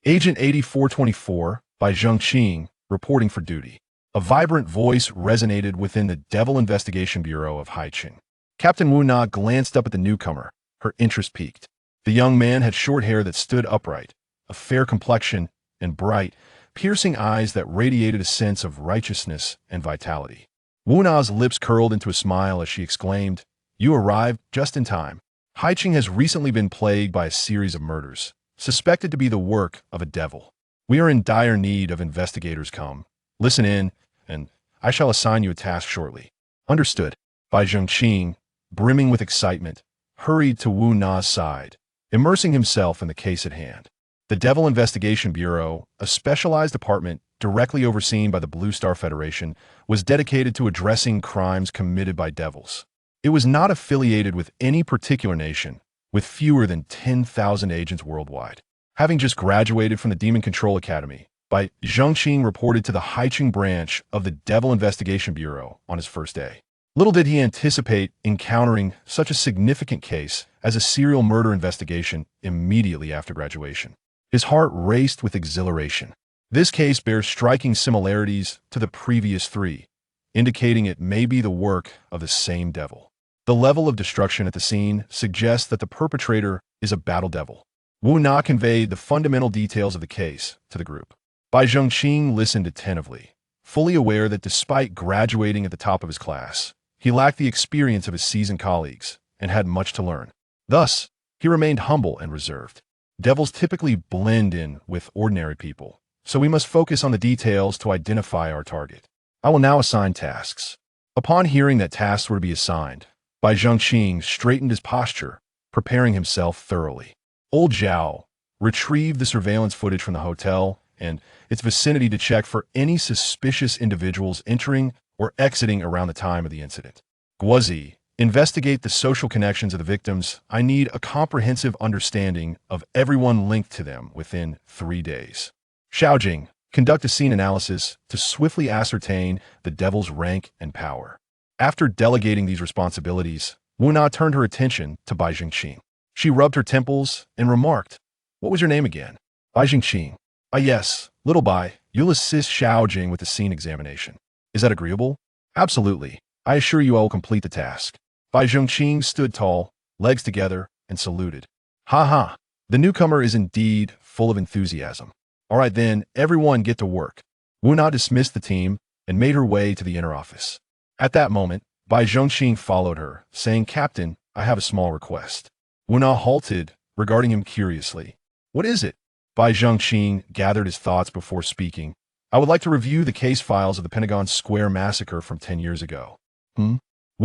Agent 8424 by Zheng Qing, reporting for duty. A vibrant voice resonated within the Devil Investigation Bureau of Haiqing. Captain Wu Na glanced up at the newcomer, her interest piqued. The young man had short hair that stood upright, a fair complexion, and bright, piercing eyes that radiated a sense of righteousness and vitality. Wu Na's lips curled into a smile as she exclaimed, "You arrived just in time. Haiqing has recently been plagued by a series of murders, suspected to be the work of a devil. We are in dire need of investigators. Come, listen in, and I shall assign you a task shortly." Understood. Bai Zhengqing, brimming with excitement, hurried to Wu Na's side, immersing himself in the case at hand. The Devil Investigation Bureau, a specialized department directly overseen by the Blue Star Federation, was dedicated to addressing crimes committed by devils. It was not affiliated with any particular nation, with fewer than 10,000 agents worldwide. Having just graduated from the Demon Control Academy, Bai Zhengqing reported to the Haiqing branch of the Devil Investigation Bureau on his first day. Little did he anticipate encountering such a significant case as a serial murder investigation immediately after graduation. His heart raced with exhilaration. This case bears striking similarities to the previous three, indicating it may be the work of the same devil. The level of destruction at the scene suggests that the perpetrator is a battle devil. Wu Na conveyed the fundamental details of the case to the group. Bai Zhengqing listened attentively, fully aware that despite graduating at the top of his class, he lacked the experience of his seasoned colleagues and had much to learn. Thus, he remained humble and reserved. Devils typically blend in with ordinary people, so we must focus on the details to identify our target. I will now assign tasks. Upon hearing that tasks were to be assigned, Bai Zhengqing straightened his posture, preparing himself thoroughly. Old Zhao retrieved the surveillance footage from the hotel and its vicinity to check for any suspicious individuals entering or exiting around the time of the incident. Guozi, investigate the social connections of the victims. I need a comprehensive understanding of everyone linked to them within 3 days. Xiaojing, conduct a scene analysis to swiftly ascertain the devil's rank and power. After delegating these responsibilities, Wu Na turned her attention to Bai Zhengqing. She rubbed her temples and remarked, "What was your name again?" Bai Zhengqing. "Ah yes, little Bai, you'll assist Xiaojing with the scene examination. Is that agreeable?" "Absolutely. I assure you I will complete the task." Bai Zhengqing stood tall, legs together, and saluted. "Ha ha, the newcomer is indeed full of enthusiasm. All right then, everyone get to work." Wu Na dismissed the team and made her way to the inner office. At that moment, Bai Zhengqing followed her, saying, "Captain, I have a small request." Wu Na halted, regarding him curiously. "What is it?" Bai Zhengqing gathered his thoughts before speaking. "I would like to review the case files of the Pentagon Square massacre from 10 years ago." Wu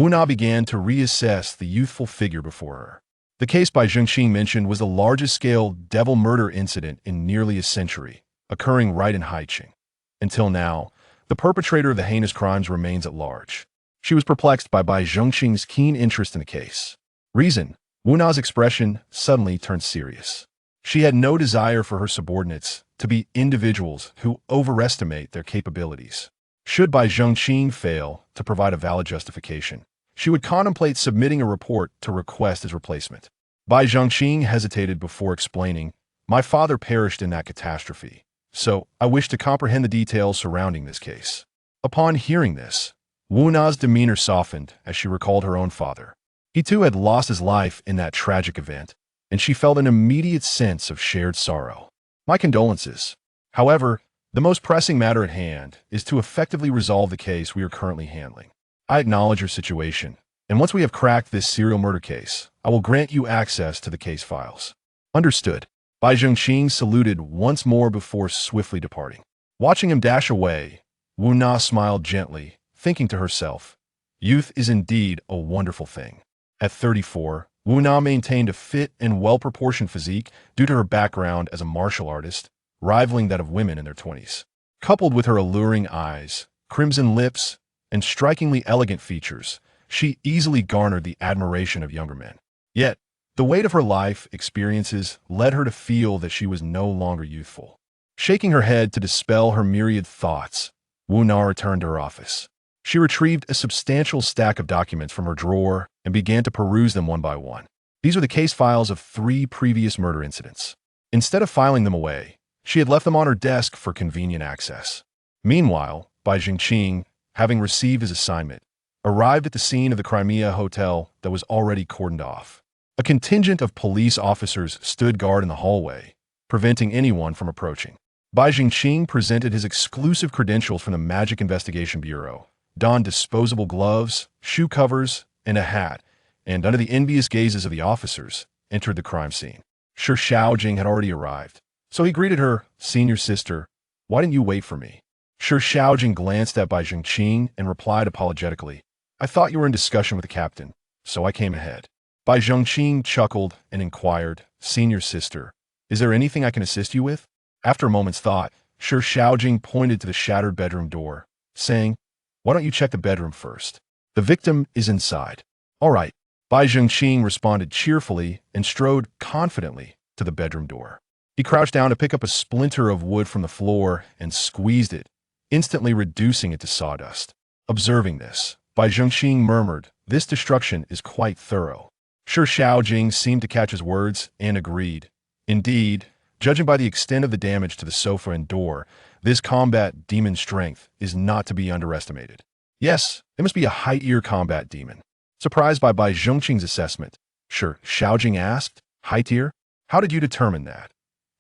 Na began to reassess the youthful figure before her. The case Bai Zhengqing mentioned was the largest-scale devil murder incident in nearly a century, occurring right in Haiqing. Until now, the perpetrator of the heinous crimes remains at large. She was perplexed by Bai Zhengqing's keen interest in the case. Reason, Wu Na's expression suddenly turned serious. She had no desire for her subordinates to be individuals who overestimate their capabilities. Should Bai Zhengqing fail to provide a valid justification, she would contemplate submitting a report to request his replacement. Bai Zhengqing hesitated before explaining, "My father perished in that catastrophe, so I wish to comprehend the details surrounding this case." Upon hearing this, Wu Na's demeanor softened as she recalled her own father. He too had lost his life in that tragic event, and she felt an immediate sense of shared sorrow. "My condolences. However, the most pressing matter at hand is to effectively resolve the case we are currently handling. I acknowledge your situation, and once we have cracked this serial murder case, I will grant you access to the case files." Understood. Bai Zhengqing saluted once more before swiftly departing. Watching him dash away, Wu Na smiled gently, thinking to herself, "Youth is indeed a wonderful thing." At 34, Wu Na maintained a fit and well-proportioned physique due to her background as a martial artist, rivaling that of women in their 20s. Coupled with her alluring eyes, crimson lips, and strikingly elegant features, she easily garnered the admiration of younger men. Yet, the weight of her life experiences led her to feel that she was no longer youthful. Shaking her head to dispel her myriad thoughts, Wu Na returned to her office. She retrieved a substantial stack of documents from her drawer and began to peruse them one by one. These were the case files of 3 previous murder incidents. Instead of filing them away, She had left them on her desk for convenient access. Meanwhile, Bai Jingqing, having received his assignment, arrived at the scene of the Crimea hotel that was already cordoned off. A contingent of police officers stood guard in the hallway, preventing anyone from approaching. Bai Jingqing presented his exclusive credentials from the Magic Investigation Bureau, donned disposable gloves, shoe covers, and a hat, and under the envious gazes of the officers, entered the crime scene. Shi Xiaojing had already arrived, so he greeted her, "Senior sister, why didn't you wait for me?" Shi Xiaojing glanced at Bai Jingqing and replied apologetically, "I thought you were in discussion with the captain, so I came ahead." Bai Jingqing chuckled and inquired, "Senior sister, is there anything I can assist you with?" After a moment's thought, Shi Xiaojing pointed to the shattered bedroom door, saying, "Why don't you check the bedroom first? The victim is inside." "All right." Bai Jingqing responded cheerfully and strode confidently to the bedroom door. He crouched down to pick up a splinter of wood from the floor and squeezed it, instantly reducing it to sawdust. Observing this, Bai Jingqing murmured, "This destruction is quite thorough." Shi Xiaojing seemed to catch his words and agreed. Indeed, judging by the extent of the damage to the sofa and door, this combat demon strength is not to be underestimated. Yes, it must be a high-tier combat demon. Surprised by Bai Jingqing's assessment, Shi Xiaojing asked, "High-tier? How did you determine that?"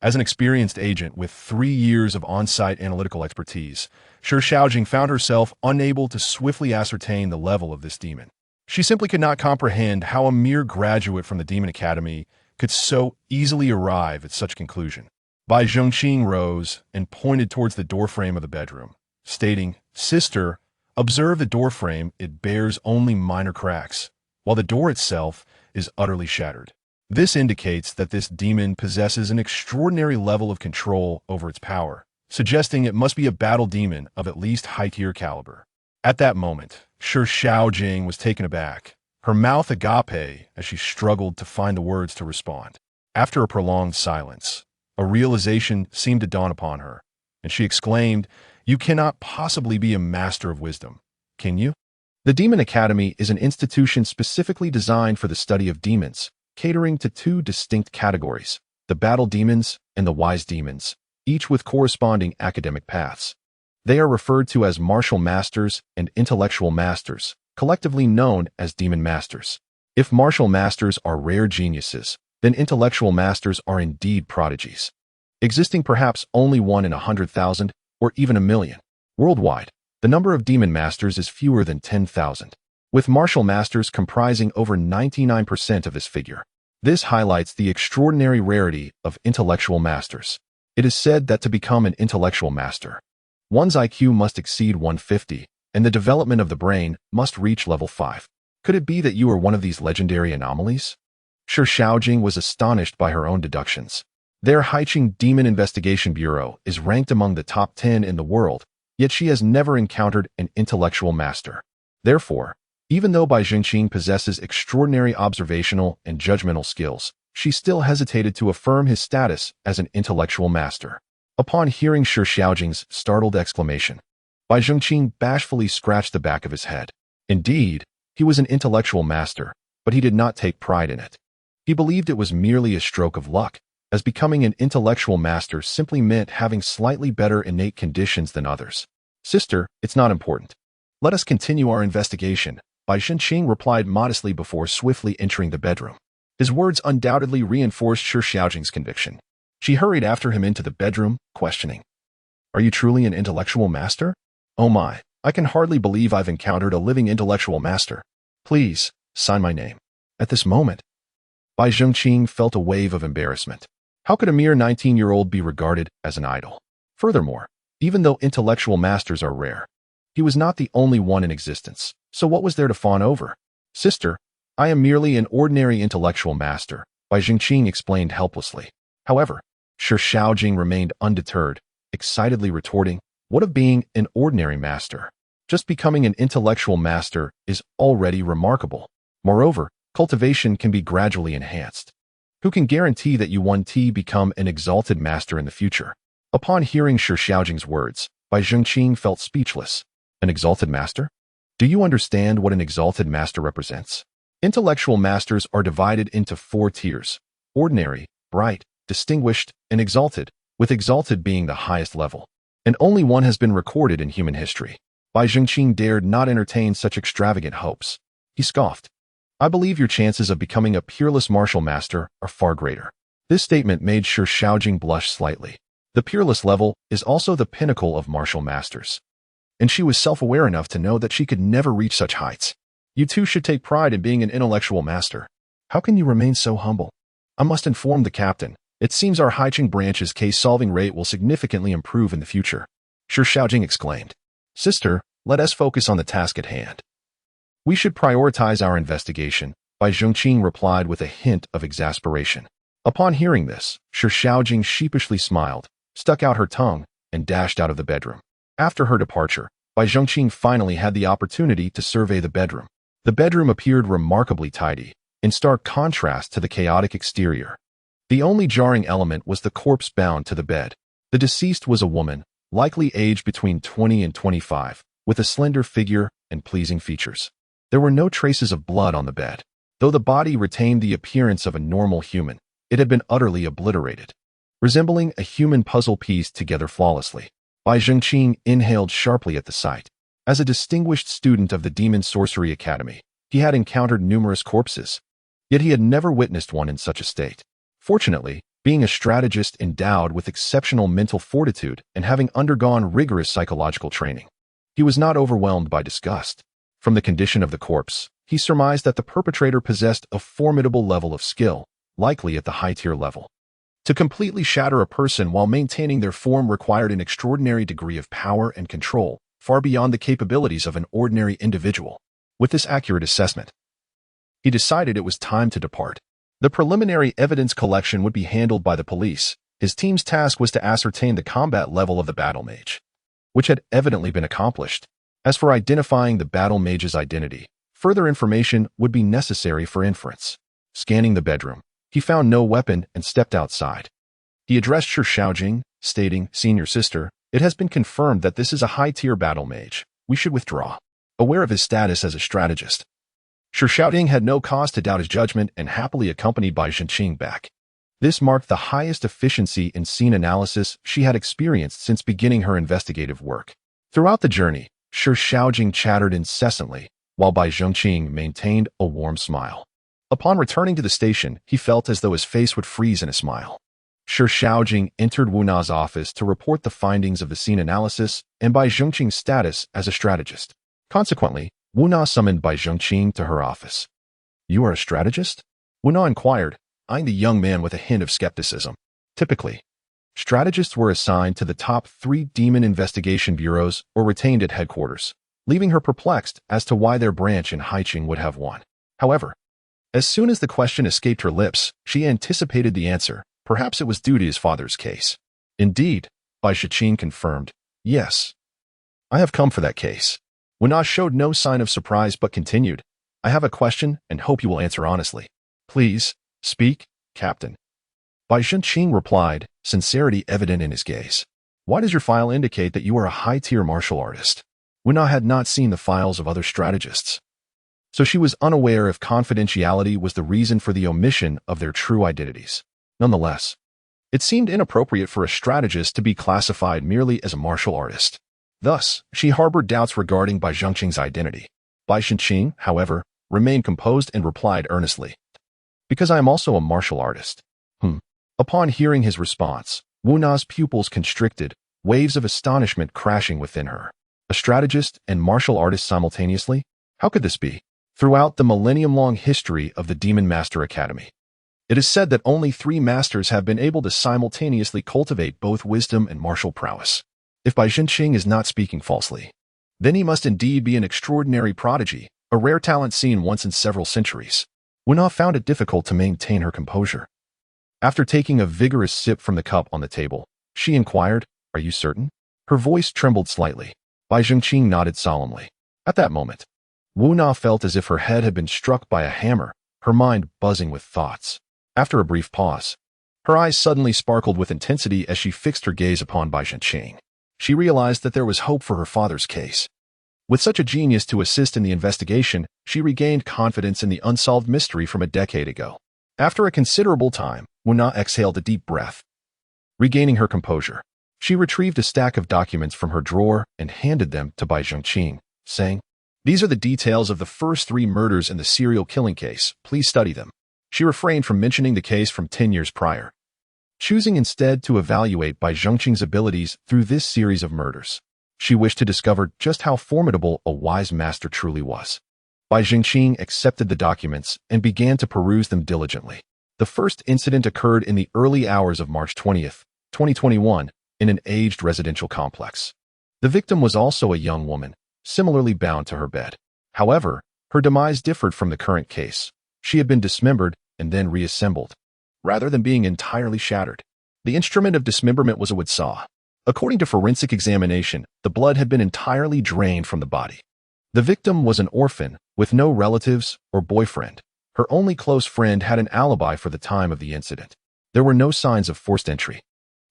As an experienced agent with 3 years of on-site analytical expertise, Shi Xiaojing found herself unable to swiftly ascertain the level of this demon. She simply could not comprehend how a mere graduate from the Demon Academy could so easily arrive at such a conclusion. Bai Jingqing rose and pointed towards the doorframe of the bedroom, stating, "Sister, observe the doorframe, it bears only minor cracks, while the door itself is utterly shattered. This indicates that this demon possesses an extraordinary level of control over its power, suggesting it must be a battle demon of at least high-tier caliber." At that moment, Shi Xiaojing was taken aback, her mouth agape as she struggled to find the words to respond. After a prolonged silence, a realization seemed to dawn upon her, and she exclaimed, "You cannot possibly be a master of wisdom, can you?" The Demon Academy is an institution specifically designed for the study of demons, catering to 2 distinct categories, the battle demons and the wise demons, each with corresponding academic paths. They are referred to as martial masters and intellectual masters, collectively known as demon masters. If martial masters are rare geniuses, then intellectual masters are indeed prodigies, existing perhaps only 1 in 100,000 or even a million. Worldwide, the number of demon masters is fewer than 10,000, with martial masters comprising over 99% of this figure. This highlights the extraordinary rarity of intellectual masters. It is said that to become an intellectual master, one's IQ must exceed 150, and the development of the brain must reach level 5. Could it be that you are one of these legendary anomalies? Shi Xiaojing was astonished by her own deductions. Their Haiqing Demon Investigation Bureau is ranked among the top 10 in the world, yet she has never encountered an intellectual master. Therefore, even though Bai Jingqing possesses extraordinary observational and judgmental skills, she still hesitated to affirm his status as an intellectual master. Upon hearing Shi Xiaojing's startled exclamation, Bai Jingqing bashfully scratched the back of his head. Indeed, he was an intellectual master, but he did not take pride in it. He believed it was merely a stroke of luck, as becoming an intellectual master simply meant having slightly better innate conditions than others. "Sister, it's not important. Let us continue our investigation," Bai Jingqing replied modestly before swiftly entering the bedroom. His words undoubtedly reinforced Shi Xiaojing's conviction. She hurried after him into the bedroom, questioning, "Are you truly an intellectual master? Oh my, I can hardly believe I've encountered a living intellectual master. Please, sign my name." At this moment, Bai Jingqing felt a wave of embarrassment. How could a mere 19-year-old be regarded as an idol? Furthermore, even though intellectual masters are rare, he was not the only one in existence, so what was there to fawn over? "Sister, I am merely an ordinary intellectual master," Bai Jingqing explained helplessly. However, Shi Xiaojing remained undeterred, excitedly retorting, "What of being an ordinary master? Just becoming an intellectual master is already remarkable. Moreover, cultivation can be gradually enhanced. Who can guarantee that you one day become an exalted master in the future?" Upon hearing Shi Xiaojing's words, Bai Jingqing felt speechless. An exalted master? Do you understand what an exalted master represents? Intellectual masters are divided into 4 tiers: ordinary, bright, distinguished, and exalted, with exalted being the highest level, and only one has been recorded in human history. Bai Zhengqing dared not entertain such extravagant hopes. He scoffed. I believe your chances of becoming a peerless martial master are far greater. This statement made Shi Shaojing blush slightly. The peerless level is also the pinnacle of martial masters, and she was self-aware enough to know that she could never reach such heights. You too should take pride in being an intellectual master. How can you remain so humble? I must inform the captain. It seems our Haiqing branch's case-solving rate will significantly improve in the future. Shi Shaojing exclaimed. Sister, let us focus on the task at hand. We should prioritize our investigation, Bai Zhengqing replied with a hint of exasperation. Upon hearing this, Shi Shaojing sheepishly smiled, stuck out her tongue, and dashed out of the bedroom. After her departure, Bai Zhengqing finally had the opportunity to survey the bedroom. The bedroom appeared remarkably tidy, in stark contrast to the chaotic exterior. The only jarring element was the corpse bound to the bed. The deceased was a woman, likely aged between 20 and 25, with a slender figure and pleasing features. There were no traces of blood on the bed. Though the body retained the appearance of a normal human, it had been utterly obliterated, resembling a human puzzle pieced together flawlessly. Bai Zhengqing inhaled sharply at the sight. As a distinguished student of the Demon Sorcery Academy, he had encountered numerous corpses, yet he had never witnessed one in such a state. Fortunately, being a strategist endowed with exceptional mental fortitude and having undergone rigorous psychological training, he was not overwhelmed by disgust. From the condition of the corpse, he surmised that the perpetrator possessed a formidable level of skill, likely at the high-tier level. To completely shatter a person while maintaining their form required an extraordinary degree of power and control, far beyond the capabilities of an ordinary individual. With this accurate assessment, he decided it was time to depart. The preliminary evidence collection would be handled by the police. His team's task was to ascertain the combat level of the battle mage, which had evidently been accomplished. As for identifying the battle mage's identity, further information would be necessary for inference. Scanning the bedroom, he found no weapon and stepped outside. He addressed Shi Shaojing, stating, Senior sister, it has been confirmed that this is a high-tier battle mage. We should withdraw. Aware of his status as a strategist, Shi Shaojing had no cause to doubt his judgment and happily accompanied Bai Zhengqing back. This marked the highest efficiency in scene analysis she had experienced since beginning her investigative work. Throughout the journey, Shi Shaojing chattered incessantly, while Bai Zhengqing maintained a warm smile. Upon returning to the station, he felt as though his face would freeze in a smile. Shi Shaojing entered Wu Na's office to report the findings of the scene analysis and Bai Zhengqing's status as a strategist. Consequently, Wu Na summoned Bai Zhengqing to her office. You are a strategist? Wu Na inquired, eyeing the young man with a hint of skepticism. Typically, strategists were assigned to the top 3 demon investigation bureaus or retained at headquarters, leaving her perplexed as to why their branch in Haiqing would have one. However, as soon as the question escaped her lips, she anticipated the answer. Perhaps it was due to his father's case. Indeed, Bai Zhengqing confirmed, yes, I have come for that case. Wu Na showed no sign of surprise but continued, I have a question and hope you will answer honestly. Please, speak, Captain. Bai Zhengqing replied, sincerity evident in his gaze. Why does your file indicate that you are a high-tier martial artist? Wu Na had not seen the files of other strategists, so she was unaware if confidentiality was the reason for the omission of their true identities. Nonetheless, it seemed inappropriate for a strategist to be classified merely as a martial artist. Thus, she harbored doubts regarding Bai Zhengqing's identity. Bai Zhengqing, however, remained composed and replied earnestly, because I am also a martial artist. Upon hearing his response, Wu Na's pupils constricted, waves of astonishment crashing within her. A strategist and martial artist simultaneously? How could this be? Throughout the millennium-long history of the Demon Master Academy, it is said that only 3 masters have been able to simultaneously cultivate both wisdom and martial prowess. If Bai Zhengqing is not speaking falsely, then he must indeed be an extraordinary prodigy, a rare talent seen once in several centuries. Wu Na found it difficult to maintain her composure. After taking a vigorous sip from the cup on the table, she inquired, Are you certain? Her voice trembled slightly. Bai Zhengqing nodded solemnly. At that moment, Wu Na felt as if her head had been struck by a hammer, her mind buzzing with thoughts. After a brief pause, her eyes suddenly sparkled with intensity as she fixed her gaze upon Bai Zhengqing. She realized that there was hope for her father's case. With such a genius to assist in the investigation, she regained confidence in the unsolved mystery from a decade ago. After a considerable time, Wu Na exhaled a deep breath. Regaining her composure, she retrieved a stack of documents from her drawer and handed them to Bai Zhengqing, saying, "These are the details of the first 3 murders in the serial killing case. Please study them." She refrained from mentioning the case from 10 years prior, choosing instead to evaluate Bai Zhengqing's abilities through this series of murders. She wished to discover just how formidable a wise master truly was. Bai Zhengqing accepted the documents and began to peruse them diligently. The first incident occurred in the early hours of March 20th, 2021, in an aged residential complex. The victim was also a young woman, similarly bound to her bed. However, her demise differed from the current case. She had been dismembered and then reassembled, rather than being entirely shattered. The instrument of dismemberment was a wood saw. According to forensic examination, the blood had been entirely drained from the body. The victim was an orphan, with no relatives or boyfriend. Her only close friend had an alibi for the time of the incident. There were no signs of forced entry.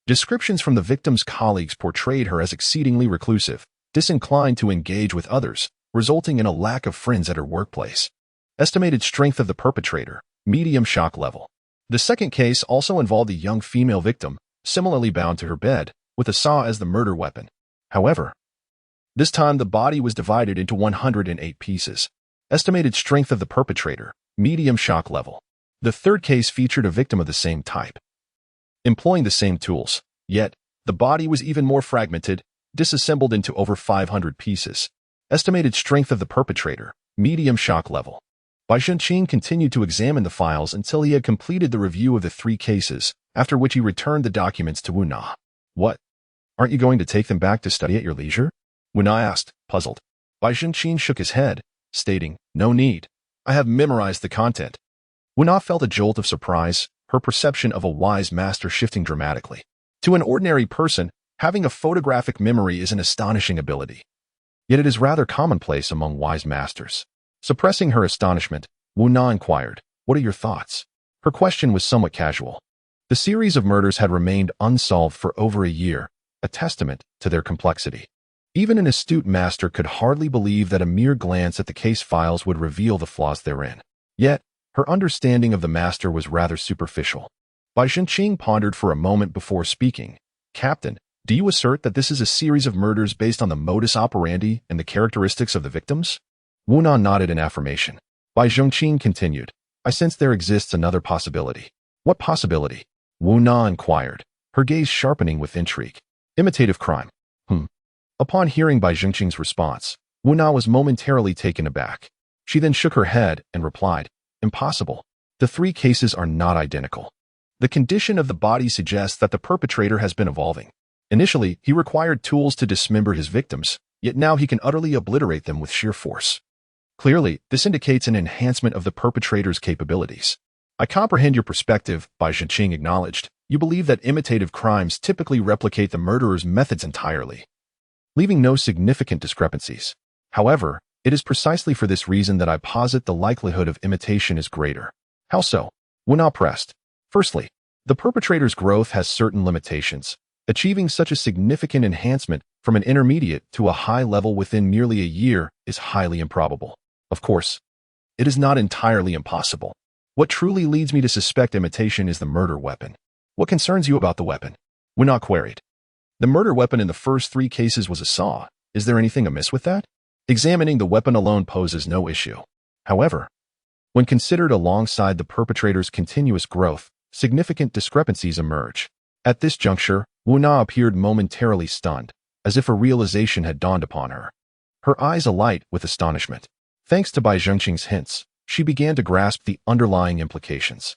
Descriptions from the victim's colleagues portrayed her as exceedingly reclusive, disinclined to engage with others, resulting in a lack of friends at her workplace. Estimated strength of the perpetrator, medium shock level. The second case also involved a young female victim, similarly bound to her bed, with a saw as the murder weapon. However, this time the body was divided into 108 pieces. Estimated strength of the perpetrator, medium shock level. The third case featured a victim of the same type, employing the same tools, yet the body was even more fragmented, disassembled into over 500 pieces. Estimated strength of the perpetrator, medium shock level. Bai Zhengqing continued to examine the files until he had completed the review of the 3 cases, after which he returned the documents to Wu Na. "What? Aren't you going to take them back to study at your leisure?" Wu Na asked, puzzled. Bai Zhengqing shook his head, stating, "No need. I have memorized the content." Wu Na felt a jolt of surprise, her perception of a wise master shifting dramatically. To an ordinary person, having a photographic memory is an astonishing ability. Yet it is rather commonplace among wise masters. Suppressing her astonishment, Wu Na inquired, "What are your thoughts?" Her question was somewhat casual. The series of murders had remained unsolved for over a year, a testament to their complexity. Even an astute master could hardly believe that a mere glance at the case files would reveal the flaws therein. Yet, her understanding of the master was rather superficial. Bai Zhengqing pondered for a moment before speaking. "Captain, do you assert that this is a series of murders based on the modus operandi and the characteristics of the victims?" Wu Na nodded in affirmation. Bai Zhengqing continued, "I sense there exists another possibility." "What possibility?" Wu Na inquired, her gaze sharpening with intrigue. "Imitative crime." Upon hearing Bai Zhengqing's response, Wu Na was momentarily taken aback. She then shook her head and replied, "Impossible. The 3 cases are not identical. The condition of the body suggests that the perpetrator has been evolving. Initially, he required tools to dismember his victims, yet now he can utterly obliterate them with sheer force. Clearly, this indicates an enhancement of the perpetrator's capabilities." "I comprehend your perspective," Bai Zhengqing acknowledged. "You believe that imitative crimes typically replicate the murderer's methods entirely, leaving no significant discrepancies. However, it is precisely for this reason that I posit the likelihood of imitation is greater." "How so?" Wu Na pressed. "Firstly, the perpetrator's growth has certain limitations. Achieving such a significant enhancement from an intermediate to a high level within merely a year is highly improbable. Of course, it is not entirely impossible. What truly leads me to suspect imitation is the murder weapon." "What concerns you about the weapon?" Wu Na queried. "The murder weapon in the first 3 cases was a saw. Is there anything amiss with that?" "Examining the weapon alone poses no issue. However, when considered alongside the perpetrator's continuous growth, significant discrepancies emerge." At this juncture, Wu Na appeared momentarily stunned, as if a realization had dawned upon her. Her eyes alight with astonishment. Thanks to Bai Zhengqing's hints, she began to grasp the underlying implications.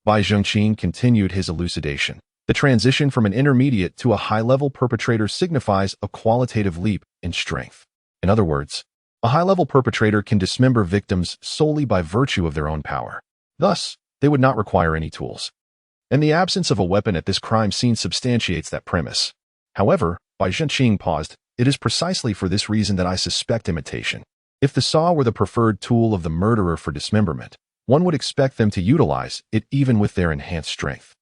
Bai Zhengqing continued his elucidation. "The transition from an intermediate to a high-level perpetrator signifies a qualitative leap in strength. In other words, a high-level perpetrator can dismember victims solely by virtue of their own power. Thus, they would not require any tools. And the absence of a weapon at this crime scene substantiates that premise. However," Bai Zhengqing paused, "it is precisely for this reason that I suspect imitation. If the saw were the preferred tool of the murderer for dismemberment, one would expect them to utilize it even with their enhanced strength.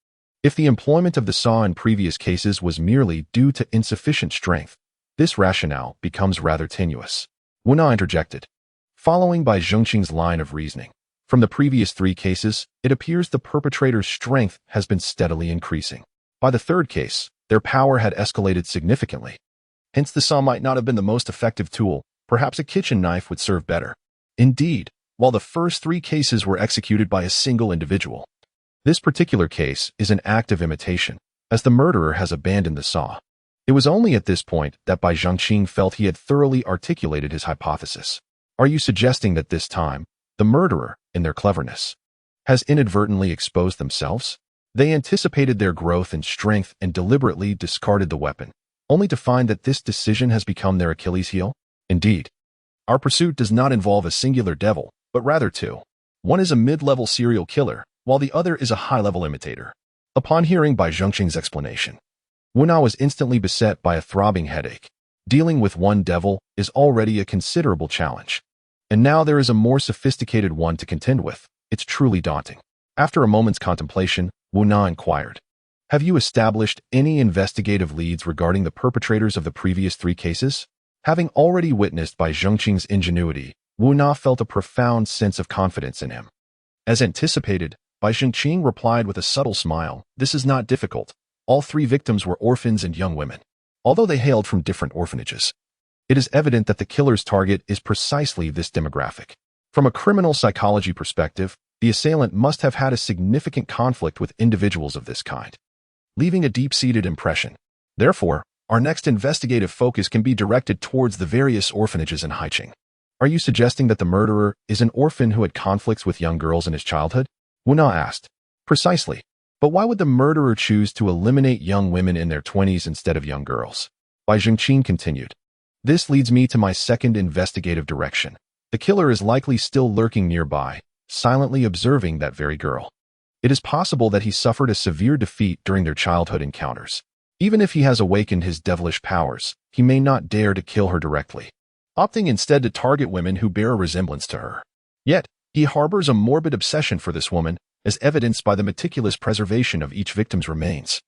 If the employment of the saw in previous cases was merely due to insufficient strength, this rationale becomes rather tenuous." Wu Na interjected, following Bai Zhengqing's line of reasoning. "From the previous 3 cases, it appears the perpetrator's strength has been steadily increasing." By the third case, their power had escalated significantly. Hence, the saw might not have been the most effective tool. Perhaps a kitchen knife would serve better. Indeed, while the first three cases were executed by a single individual, this particular case is an act of imitation, as the murderer has abandoned the saw. It was only at this point that Bai Zhengqing felt he had thoroughly articulated his hypothesis. Are you suggesting that this time, the murderer, in their cleverness, has inadvertently exposed themselves? They anticipated their growth and strength and deliberately discarded the weapon, only to find that this decision has become their Achilles heel? Indeed, our pursuit does not involve a singular devil, but rather two. One is a mid-level serial killer, while the other is a high-level imitator. Upon hearing Bai Zhengqing's explanation, Wu Na was instantly beset by a throbbing headache. Dealing with one devil is already a considerable challenge, and now there is a more sophisticated one to contend with. It's truly daunting. After a moment's contemplation, Wu Na inquired, "Have you established any investigative leads regarding the perpetrators of the previous three cases?" Having already witnessed Bai Zhengqing's ingenuity, Wu Na felt a profound sense of confidence in him. As anticipated, Bai Zhengqing replied with a subtle smile, "This is not difficult. All three victims were orphans and young women, although they hailed from different orphanages. It is evident that the killer's target is precisely this demographic. From a criminal psychology perspective, the assailant must have had a significant conflict with individuals of this kind, leaving a deep-seated impression. Therefore, our next investigative focus can be directed towards the various orphanages in Haiqing." "Are you suggesting that the murderer is an orphan who had conflicts with young girls in his childhood?" Wu Na asked. "Precisely. But why would the murderer choose to eliminate young women in their 20s instead of young girls?" Bai Zhengqing continued. "This leads me to my second investigative direction. The killer is likely still lurking nearby, silently observing that very girl. It is possible that he suffered a severe defeat during their childhood encounters. Even if he has awakened his devilish powers, he may not dare to kill her directly, opting instead to target women who bear a resemblance to her. Yet, he harbors a morbid obsession for this woman, as evidenced by the meticulous preservation of each victim's remains.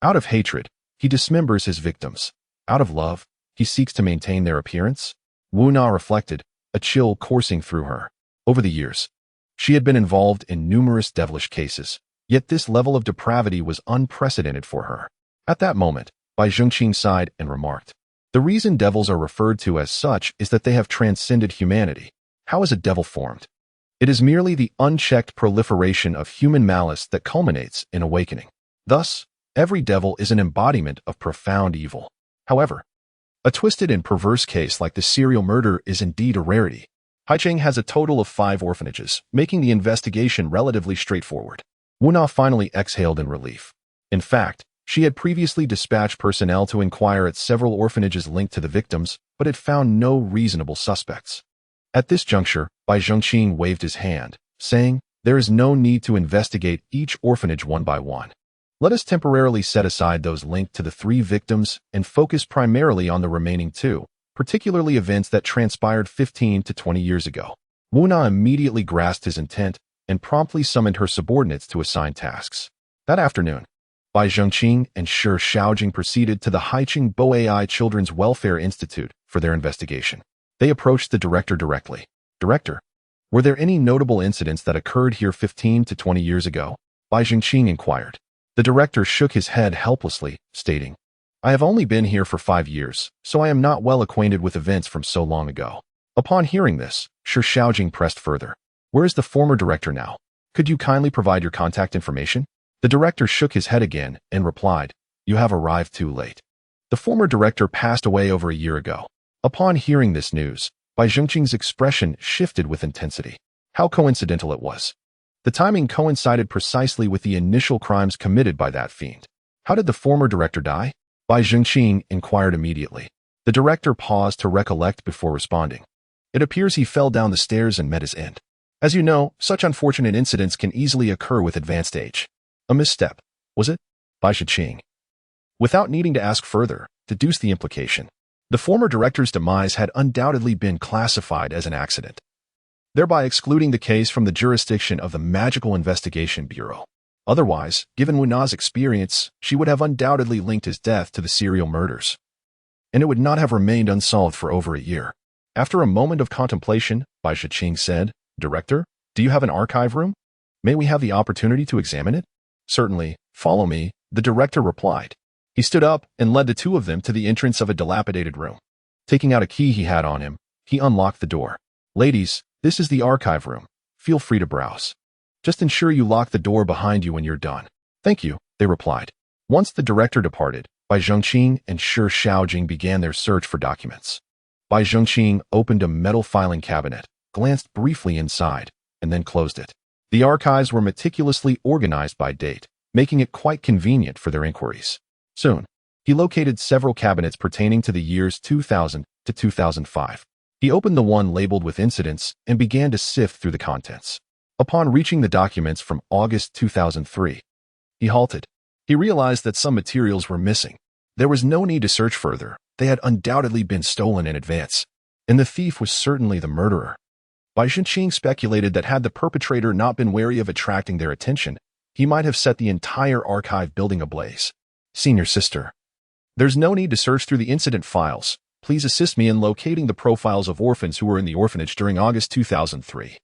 Out of hatred, he dismembers his victims. Out of love, he seeks to maintain their appearance." Wu Na reflected, a chill coursing through her. Over the years, she had been involved in numerous devilish cases, yet this level of depravity was unprecedented for her. At that moment, Bai Zhengqing sighed and remarked, "The reason devils are referred to as such is that they have transcended humanity. How is a devil formed? It is merely the unchecked proliferation of human malice that culminates in awakening. Thus, every devil is an embodiment of profound evil. However, a twisted and perverse case like the serial murder is indeed a rarity. Haiqing has a total of 5 orphanages, making the investigation relatively straightforward." Wu Na finally exhaled in relief. In fact, she had previously dispatched personnel to inquire at several orphanages linked to the victims, but had found no reasonable suspects. At this juncture, Bai Zhengqing waved his hand, saying, "There is no need to investigate each orphanage one by one. Let us temporarily set aside those linked to the 3 victims and focus primarily on the remaining 2, particularly events that transpired 15 to 20 years ago." Wu Na immediately grasped his intent and promptly summoned her subordinates to assign tasks. That afternoon, Bai Zhengqing and Shi Shaojing proceeded to the Haiqing Boai Children's Welfare Institute for their investigation. They approached the director directly. "Director, were there any notable incidents that occurred here 15 to 20 years ago?" Bai Zhengqing inquired. The director shook his head helplessly, stating, "I have only been here for 5 years, so I am not well acquainted with events from so long ago." Upon hearing this, Shi Shaojing pressed further. "Where is the former director now? Could you kindly provide your contact information?" The director shook his head again and replied, "You have arrived too late. The former director passed away over a year ago." Upon hearing this news, Bai Zhengqing's expression shifted with intensity. How coincidental it was. The timing coincided precisely with the initial crimes committed by that fiend. "How did the former director die?" Bai Zhengqing inquired immediately. The director paused to recollect before responding. "It appears he fell down the stairs and met his end. As you know, such unfortunate incidents can easily occur with advanced age. A misstep, was it?" Bai Zhengqing, without needing to ask further, deduced the implication. The former director's demise had undoubtedly been classified as an accident, thereby excluding the case from the jurisdiction of the Magical Investigation Bureau. Otherwise, given Wu Na's experience, she would have undoubtedly linked his death to the serial murders, and it would not have remained unsolved for over a year. After a moment of contemplation, Bai Zhengqing said, "Director, do you have an archive room? May we have the opportunity to examine it?" "Certainly, follow me," the director replied. He stood up and led the two of them to the entrance of a dilapidated room. Taking out a key he had on him, he unlocked the door. Ladies, this is the archive room. Feel free to browse. Just ensure you lock the door behind you when you're done. Thank you, they replied. Once the director departed, Bai Zhengqing and Shi Shaojing began their search for documents. Bai Zhengqing opened a metal filing cabinet, glanced briefly inside, and then closed it. The archives were meticulously organized by date, making it quite convenient for their inquiries. Soon, he located several cabinets pertaining to the years 2000 to 2005. He opened the one labeled with incidents and began to sift through the contents. Upon reaching the documents from August 2003, he halted. He realized that some materials were missing. There was no need to search further. They had undoubtedly been stolen in advance, and the thief was certainly the murderer. Bai Zhengqing speculated that had the perpetrator not been wary of attracting their attention, he might have set the entire archive building ablaze. Senior sister, there's no need to search through the incident files. Please assist me in locating the profiles of orphans who were in the orphanage during August 2003.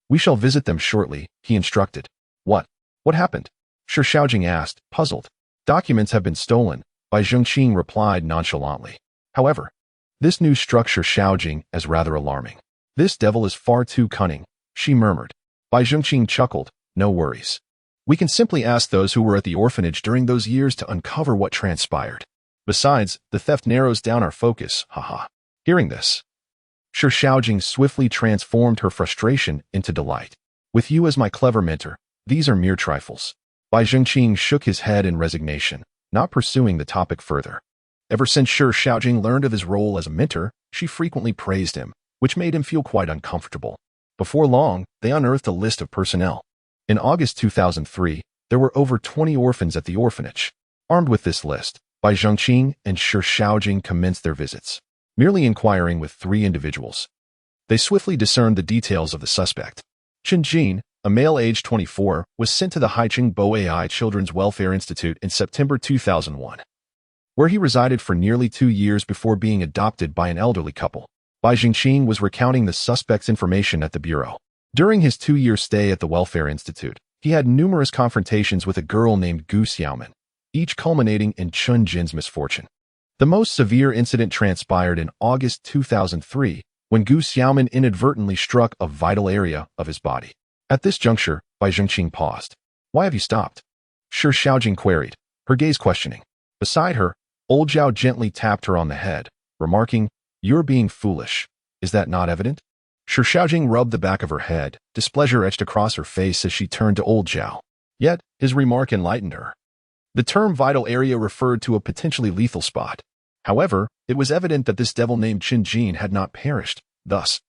We shall visit them shortly, he instructed. What? What happened? Shi Shaojing asked, puzzled. Documents have been stolen, Bai Zhengqing replied nonchalantly. However, this news struck Shi Shaojing as rather alarming. This devil is far too cunning, she murmured. Bai Zhengqing chuckled, no worries. We can simply ask those who were at the orphanage during those years to uncover what transpired. Besides, the theft narrows down our focus, haha. Hearing this, Shi Shaojing swiftly transformed her frustration into delight. With you as my clever mentor, these are mere trifles. Bai Zhengqing shook his head in resignation, not pursuing the topic further. Ever since Shi Shaojing learned of his role as a mentor, she frequently praised him, which made him feel quite uncomfortable. Before long, they unearthed a list of personnel. In August 2003, there were over 20 orphans at the orphanage. Armed with this list, Bai Zhengqing and Shi Shaojing commenced their visits, merely inquiring with 3 individuals. They swiftly discerned the details of the suspect. Chen Jin, a male aged 24, was sent to the Haicheng Bo AI Children's Welfare Institute in September 2001, where he resided for nearly 2 years before being adopted by an elderly couple. Bai Zhengqing was recounting the suspect's information at the bureau. During his 2-year stay at the Welfare Institute, he had numerous confrontations with a girl named Gu Xiaomin, each culminating in Chen Jin's misfortune. The most severe incident transpired in August 2003, when Gu Xiaomin inadvertently struck a vital area of his body. At this juncture, Bai Zhengqing paused. Why have you stopped? Shi Shaojing queried, her gaze questioning. Beside her, old Zhao gently tapped her on the head, remarking, You're being foolish. Is that not evident? Shi Shaojing rubbed the back of her head, displeasure etched across her face as she turned to old Zhao. Yet, his remark enlightened her. The term vital area referred to a potentially lethal spot. However, it was evident that this devil named Chen Jin had not perished. Thus,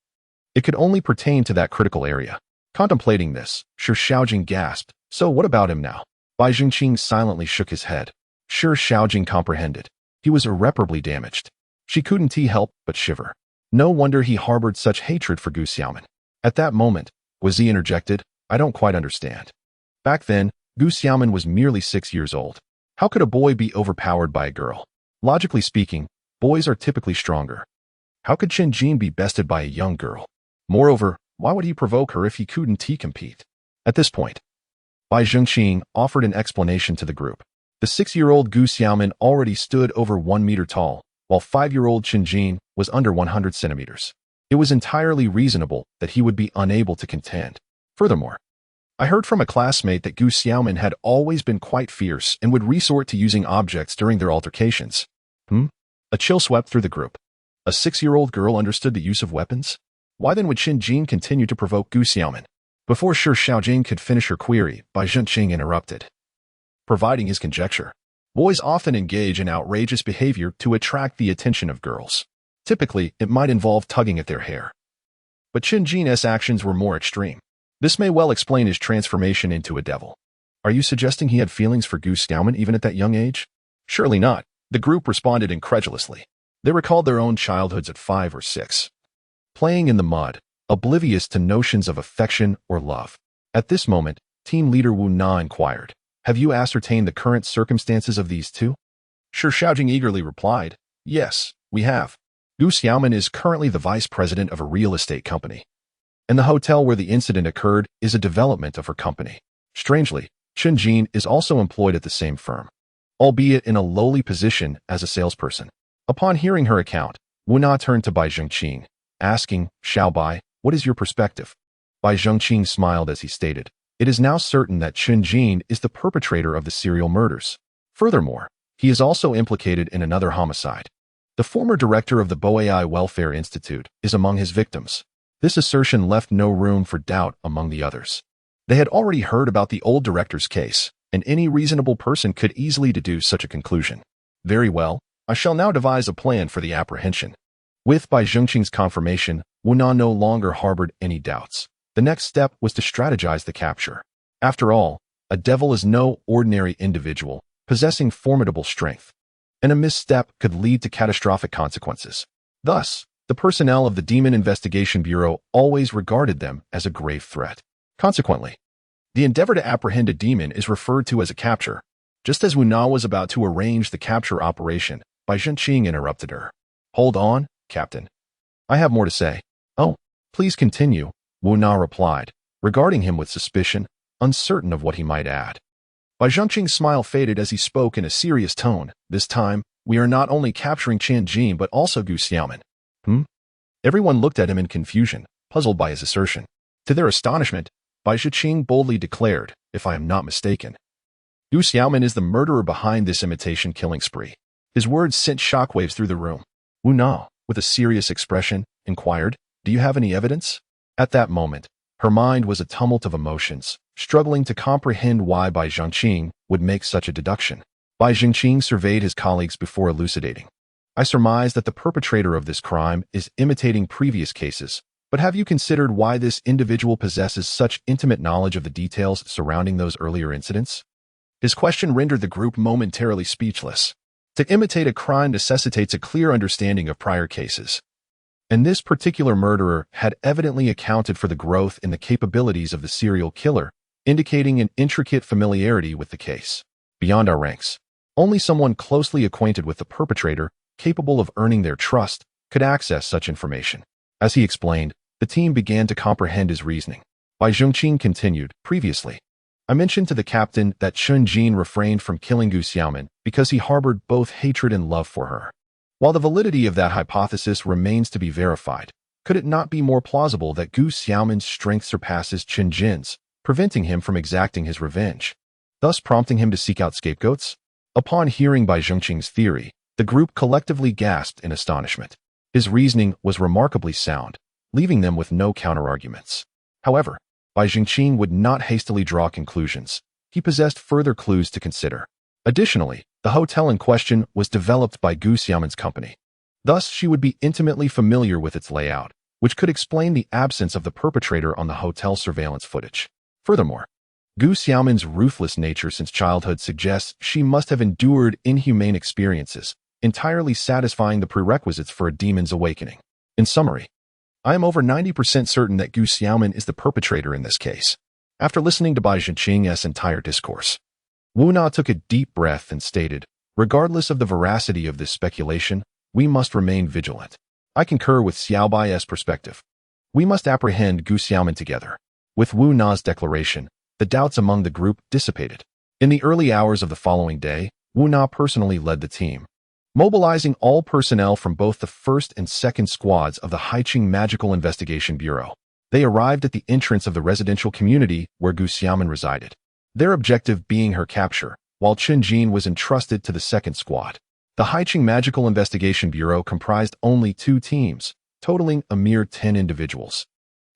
it could only pertain to that critical area. Contemplating this, Shi Shaojing gasped, So what about him now? Bai Zhengqing silently shook his head. Shi Shaojing comprehended. He was irreparably damaged. She couldn't help but shiver. No wonder he harbored such hatred for Gu Xiaomin. At that moment, Guzi interjected, I don't quite understand. Back then, Gu Xiaomin was merely 6 years old. How could a boy be overpowered by a girl? Logically speaking, boys are typically stronger. How could Chen Jin be bested by a young girl? Moreover, why would he provoke her if he couldn't compete? At this point, Bai Zhengqing offered an explanation to the group. The 6-year-old Gu Xiaomin already stood over 1 meter tall, while 5-year-old Chen Jin was under 100 centimeters. It was entirely reasonable that he would be unable to contend. Furthermore, I heard from a classmate that Gu Xiaomin had always been quite fierce and would resort to using objects during their altercations. A chill swept through the group. A 6-year-old girl understood the use of weapons? Why then would Chen Jin continue to provoke Gu Xiaomin? Before Shi Shaojing could finish her query, Bai Zhengqing interrupted, providing his conjecture. Boys often engage in outrageous behavior to attract the attention of girls. Typically, it might involve tugging at their hair. But Chen Jin's actions were more extreme. This may well explain his transformation into a devil. Are you suggesting he had feelings for Gu Xiaomin even at that young age? Surely not. The group responded incredulously. They recalled their own childhoods at 5 or 6. Playing in the mud, oblivious to notions of affection or love. At this moment, team leader Wu Na inquired, Have you ascertained the current circumstances of these two? Shi Shaojing eagerly replied, Yes, we have. Gu Xiaomin is currently the vice president of a real estate company, and the hotel where the incident occurred is a development of her company. Strangely, Chen Jin is also employed at the same firm. albeit in a lowly position as a salesperson. Upon hearing her account, Wu Na turned to Bai Zhengqing, asking, "Xiao Bai, what is your perspective?" Bai Zhengqing smiled as he stated, "It is now certain that Chen Jin is the perpetrator of the serial murders. Furthermore, he is also implicated in another homicide. The former director of the Boai Welfare Institute is among his victims." This assertion left no room for doubt among the others. They had already heard about the old director's case, and any reasonable person could easily deduce such a conclusion. "Very well, I shall now devise a plan for the apprehension." With Bai Zhengqing's confirmation, Wu Na no longer harbored any doubts. The next step was to strategize the capture. After all, a devil is no ordinary individual, possessing formidable strength, and a misstep could lead to catastrophic consequences. Thus, the personnel of the Demon Investigation Bureau always regarded them as a grave threat. Consequently, the endeavor to apprehend a demon is referred to as a capture. Just as Wu Na was about to arrange the capture operation, Bai Zhengqing interrupted her. "Hold on, Captain. I have more to say." "Oh, please continue," Wu Na replied, regarding him with suspicion, uncertain of what he might add. Bai Zhengqing's smile faded as he spoke in a serious tone. "This time, we are not only capturing Chen Jin but also Gu Xiaoman." Everyone looked at him in confusion, puzzled by his assertion. To their astonishment, Bai Zhengqing boldly declared, "If I am not mistaken, Gu Xiaoman is the murderer behind this imitation killing spree." His words sent shockwaves through the room. Wu Na, with a serious expression, inquired, "Do you have any evidence?" At that moment, her mind was a tumult of emotions, struggling to comprehend why Bai Zhengqing would make such a deduction. Bai Zhengqing surveyed his colleagues before elucidating. "I surmise that the perpetrator of this crime is imitating previous cases, but have you considered why this individual possesses such intimate knowledge of the details surrounding those earlier incidents?" His question rendered the group momentarily speechless. To imitate a crime necessitates a clear understanding of prior cases, and this particular murderer had evidently accounted for the growth in the capabilities of the serial killer, indicating an intricate familiarity with the case. Beyond our ranks, only someone closely acquainted with the perpetrator, capable of earning their trust, could access such information. As he explained, the team began to comprehend his reasoning. Bai Zhengqing continued, "Previously, I mentioned to the captain that Chen Jin refrained from killing Gu Xiaoman because he harbored both hatred and love for her. While the validity of that hypothesis remains to be verified, could it not be more plausible that Gu Xiaoman's strength surpasses Chen Jin's, preventing him from exacting his revenge, thus prompting him to seek out scapegoats?" Upon hearing Bai Zhengqing's theory, the group collectively gasped in astonishment. His reasoning was remarkably sound, leaving them with no counterarguments. However, Bai Zhengqing would not hastily draw conclusions. He possessed further clues to consider. Additionally, the hotel in question was developed by Gu Xiaoman's company. Thus, she would be intimately familiar with its layout, which could explain the absence of the perpetrator on the hotel surveillance footage. Furthermore, Gu Xiaoman's ruthless nature since childhood suggests she must have endured inhumane experiences, entirely satisfying the prerequisites for a demon's awakening. In summary, I am over 90% certain that Gu Xiaoman is the perpetrator in this case. After listening to Bai Zhengqing's entire discourse, Wu Na took a deep breath and stated, "Regardless of the veracity of this speculation, we must remain vigilant. I concur with Xiao Bai's perspective. We must apprehend Gu Xiaoman together." With Wu Na's declaration, the doubts among the group dissipated. In the early hours of the following day, Wu Na personally led the team, mobilizing all personnel from both the first and second squads of the Haiqing Magical Investigation Bureau. They arrived at the entrance of the residential community where Gu Xiaoman resided, their objective being her capture, while Chen Jin was entrusted to the second squad. The Haiqing Magical Investigation Bureau comprised only 2 teams, totaling a mere 10 individuals,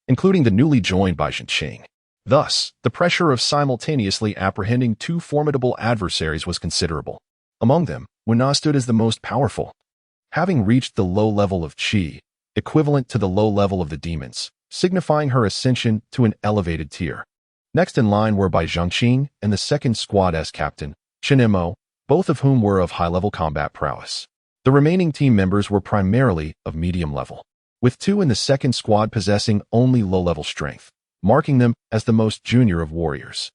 including the newly joined Bai Zhengqing. Thus, the pressure of simultaneously apprehending 2 formidable adversaries was considerable. Among them, Wu Na stood as the most powerful, having reached the low level of qi, equivalent to the low level of the demons, signifying her ascension to an elevated tier. Next in line were Bai Zhengqing and the second squad's captain, Chen Mo, both of whom were of high-level combat prowess. The remaining team members were primarily of medium level, with 2 in the second squad possessing only low-level strength, marking them as the most junior of warriors.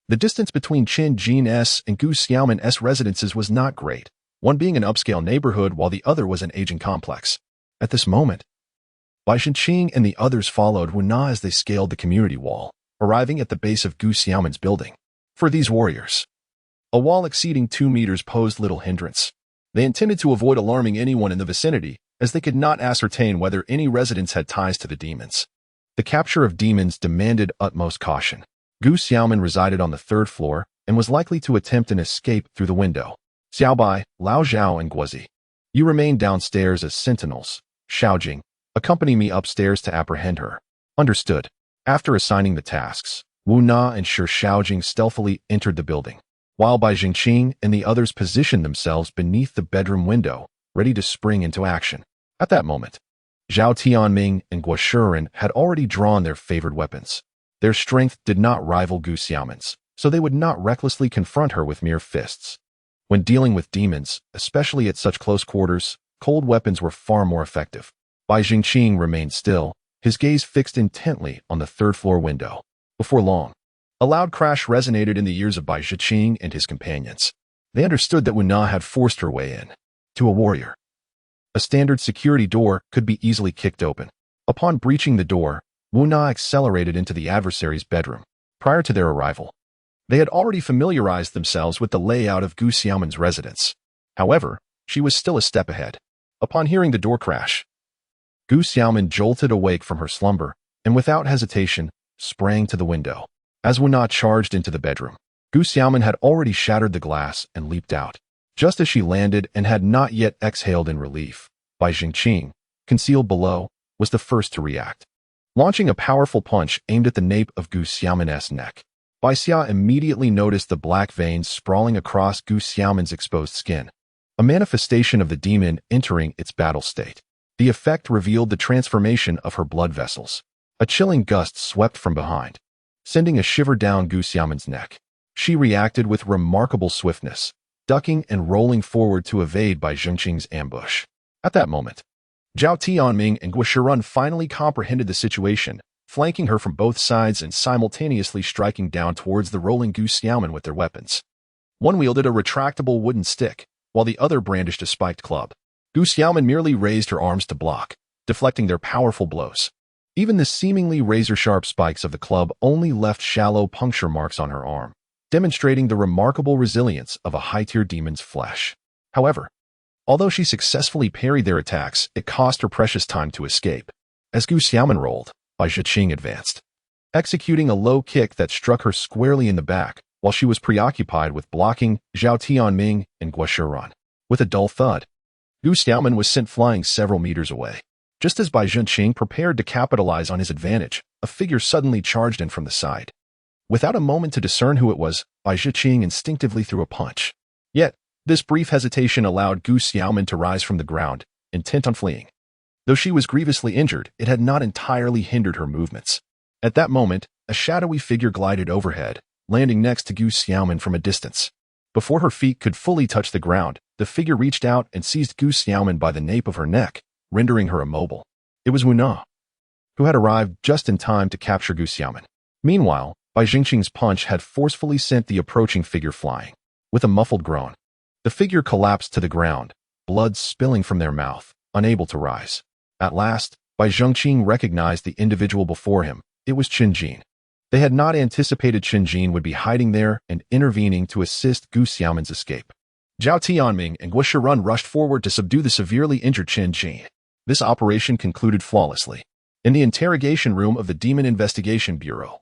The distance between Chen Jin's and Gu Xiaoman's residences was not great, one being an upscale neighborhood while the other was an aging complex. At this moment, Bai Zhengqing and the others followed Wu Na as they scaled the community wall, arriving at the base of Gu Xiaoman's building. For these warriors, A wall exceeding 2 meters posed little hindrance. They intended to avoid alarming anyone in the vicinity, as they could not ascertain whether any residents had ties to the demons. The capture of demons demanded utmost caution. Gu Xiaoman resided on the 3rd floor and was likely to attempt an escape through the window. Xiaobai, Lao Zhao, and Guozi, you remain downstairs as sentinels. Xiaojing, accompany me upstairs to apprehend her. Understood. After assigning the tasks, Wu Na and Shi Xiaojing stealthily entered the building, while Bai Jingqing and the others positioned themselves beneath the bedroom window, ready to spring into action. At that moment, Zhao Tianming and Guo Shiren had already drawn their favored weapons. Their strength did not rival Gu Xiaoman's, so they would not recklessly confront her with mere fists. When dealing with demons, especially at such close quarters, cold weapons were far more effective. Bai Jingqing remained still, his gaze fixed intently on the 3rd floor window. Before long, a loud crash resonated in the ears of Bai Jingqing and his companions. They understood that Wu Na had forced her way in. To a warrior, a standard security door could be easily kicked open. Upon breaching the door, Wu Na accelerated into the adversary's bedroom. Prior to their arrival, they had already familiarized themselves with the layout of Gu Xiaoman's residence. However, she was still a step ahead. Upon hearing the door crash, Gu Xiaoman jolted awake from her slumber and without hesitation sprang to the window. As Wu Na charged into the bedroom, Gu Xiaoman had already shattered the glass and leaped out. Just as she landed and had not yet exhaled in relief, Bai Jingqing, concealed below, was the first to react. Launching a powerful punch aimed at the nape of Gu Xiaoman's neck, Bai Xia immediately noticed the black veins sprawling across Gu Xiaoman's exposed skin, a manifestation of the demon entering its battle state. The effect revealed the transformation of her blood vessels. A chilling gust swept from behind, sending a shiver down Gu Xiaoman's neck. She reacted with remarkable swiftness, ducking and rolling forward to evade Bai Jingqing's ambush. At that moment, Zhao Tianming and Guo Shiren finally comprehended the situation, flanking her from both sides and simultaneously striking down towards the rolling Gu Xiaoman with their weapons. One wielded a retractable wooden stick, while the other brandished a spiked club. Gu Xiaoman merely raised her arms to block, deflecting their powerful blows. Even the seemingly razor-sharp spikes of the club only left shallow puncture marks on her arm, demonstrating the remarkable resilience of a high-tier demon's flesh. However, although she successfully parried their attacks, it cost her precious time to escape. As Gu Xiaoman rolled, Bai Jingqing advanced, executing a low kick that struck her squarely in the back, while she was preoccupied with blocking Zhao Tianming and Guo Shiren. With a dull thud, Gu Xiaoman was sent flying several meters away. Just as Bai Jingqing prepared to capitalize on his advantage, a figure suddenly charged in from the side. Without a moment to discern who it was, Bai Jingqing instinctively threw a punch. Yet, this brief hesitation allowed Gu Xiaoman to rise from the ground, intent on fleeing. Though she was grievously injured, it had not entirely hindered her movements. At that moment, a shadowy figure glided overhead, landing next to Gu Xiaoman from a distance. Before her feet could fully touch the ground, the figure reached out and seized Gu Xiaoman by the nape of her neck, rendering her immobile. It was Wu Na, who had arrived just in time to capture Gu Xiaoman. Meanwhile, Bai Jingqing's punch had forcefully sent the approaching figure flying. With a muffled groan, the figure collapsed to the ground, blood spilling from their mouth, unable to rise. At last, Bai Jingqing recognized the individual before him. It was Qin Jin. They had not anticipated Qin Jin would be hiding there and intervening to assist Gu Xiaoman's escape. Zhao Tianming and Guo Shiren rushed forward to subdue the severely injured Qin Jin. This operation concluded flawlessly. In the interrogation room of the Demon Investigation Bureau,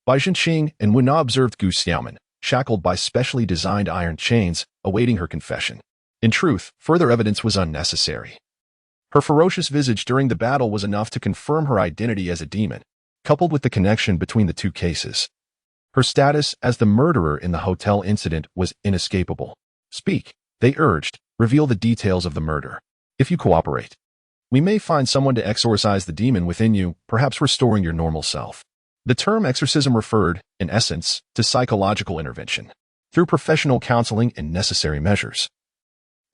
Bai Jingqing and Wu Na observed Gu Xiaoman, shackled by specially designed iron chains, awaiting her confession. In truth, further evidence was unnecessary. Her ferocious visage during the battle was enough to confirm her identity as a demon, coupled with the connection between the two cases. Her status as the murderer in the hotel incident was inescapable. Speak, they urged, reveal the details of the murder. If you cooperate, we may find someone to exorcise the demon within you, perhaps restoring your normal self. The term exorcism referred, in essence, to psychological intervention, through professional counseling and necessary measures.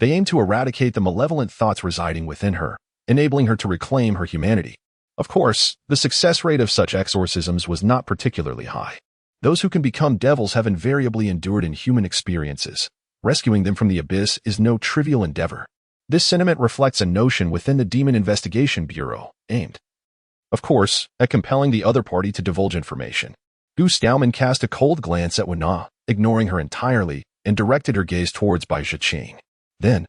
They aim to eradicate the malevolent thoughts residing within her, enabling her to reclaim her humanity. Of course, the success rate of such exorcisms was not particularly high. Those who can become devils have invariably endured inhuman experiences. Rescuing them from the abyss is no trivial endeavor. This sentiment reflects a notion within the Demon Investigation Bureau, aimed, of course, at compelling the other party to divulge information. Gu Xiaoman cast a cold glance at Wu Na, ignoring her entirely, and directed her gaze towards Bai Zhiqing. Then,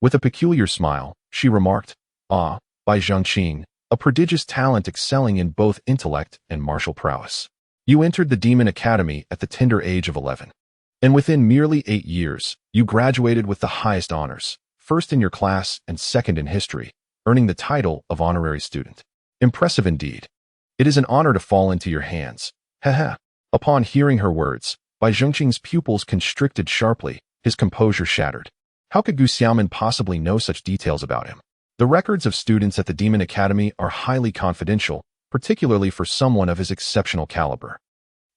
with a peculiar smile, she remarked, "Ah, Bai Zhiqing, a prodigious talent excelling in both intellect and martial prowess. You entered the Demon Academy at the tender age of 11. And within merely 8 years, you graduated with the highest honors, first in your class and second in history, earning the title of honorary student. Impressive indeed. It is an honor to fall into your hands. Haha." Upon hearing her words, Bai Zhiqing's pupils constricted sharply, his composure shattered. How could Gu Xiaomin possibly know such details about him? The records of students at the Demon Academy are highly confidential, particularly for someone of his exceptional caliber.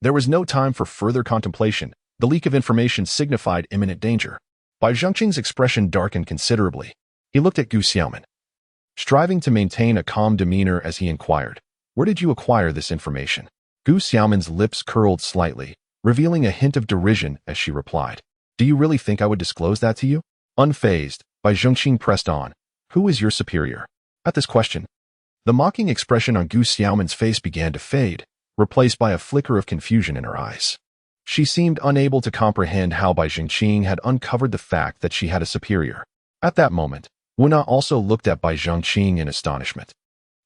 There was no time for further contemplation. The leak of information signified imminent danger. Bai Zhiqing's expression darkened considerably. He looked at Gu Xiaomin, striving to maintain a calm demeanor as he inquired, "Where did you acquire this information?" Gu Xiaomin's lips curled slightly, revealing a hint of derision as she replied, "Do you really think I would disclose that to you?" Unfazed, Bai Zhiqing pressed on, "Who is your superior?" At this question, the mocking expression on Gu Xiaomin's face began to fade, replaced by a flicker of confusion in her eyes. She seemed unable to comprehend how Bai Zhiqing had uncovered the fact that she had a superior. At that moment, Wu Na also looked at Bai Zhiqing in astonishment,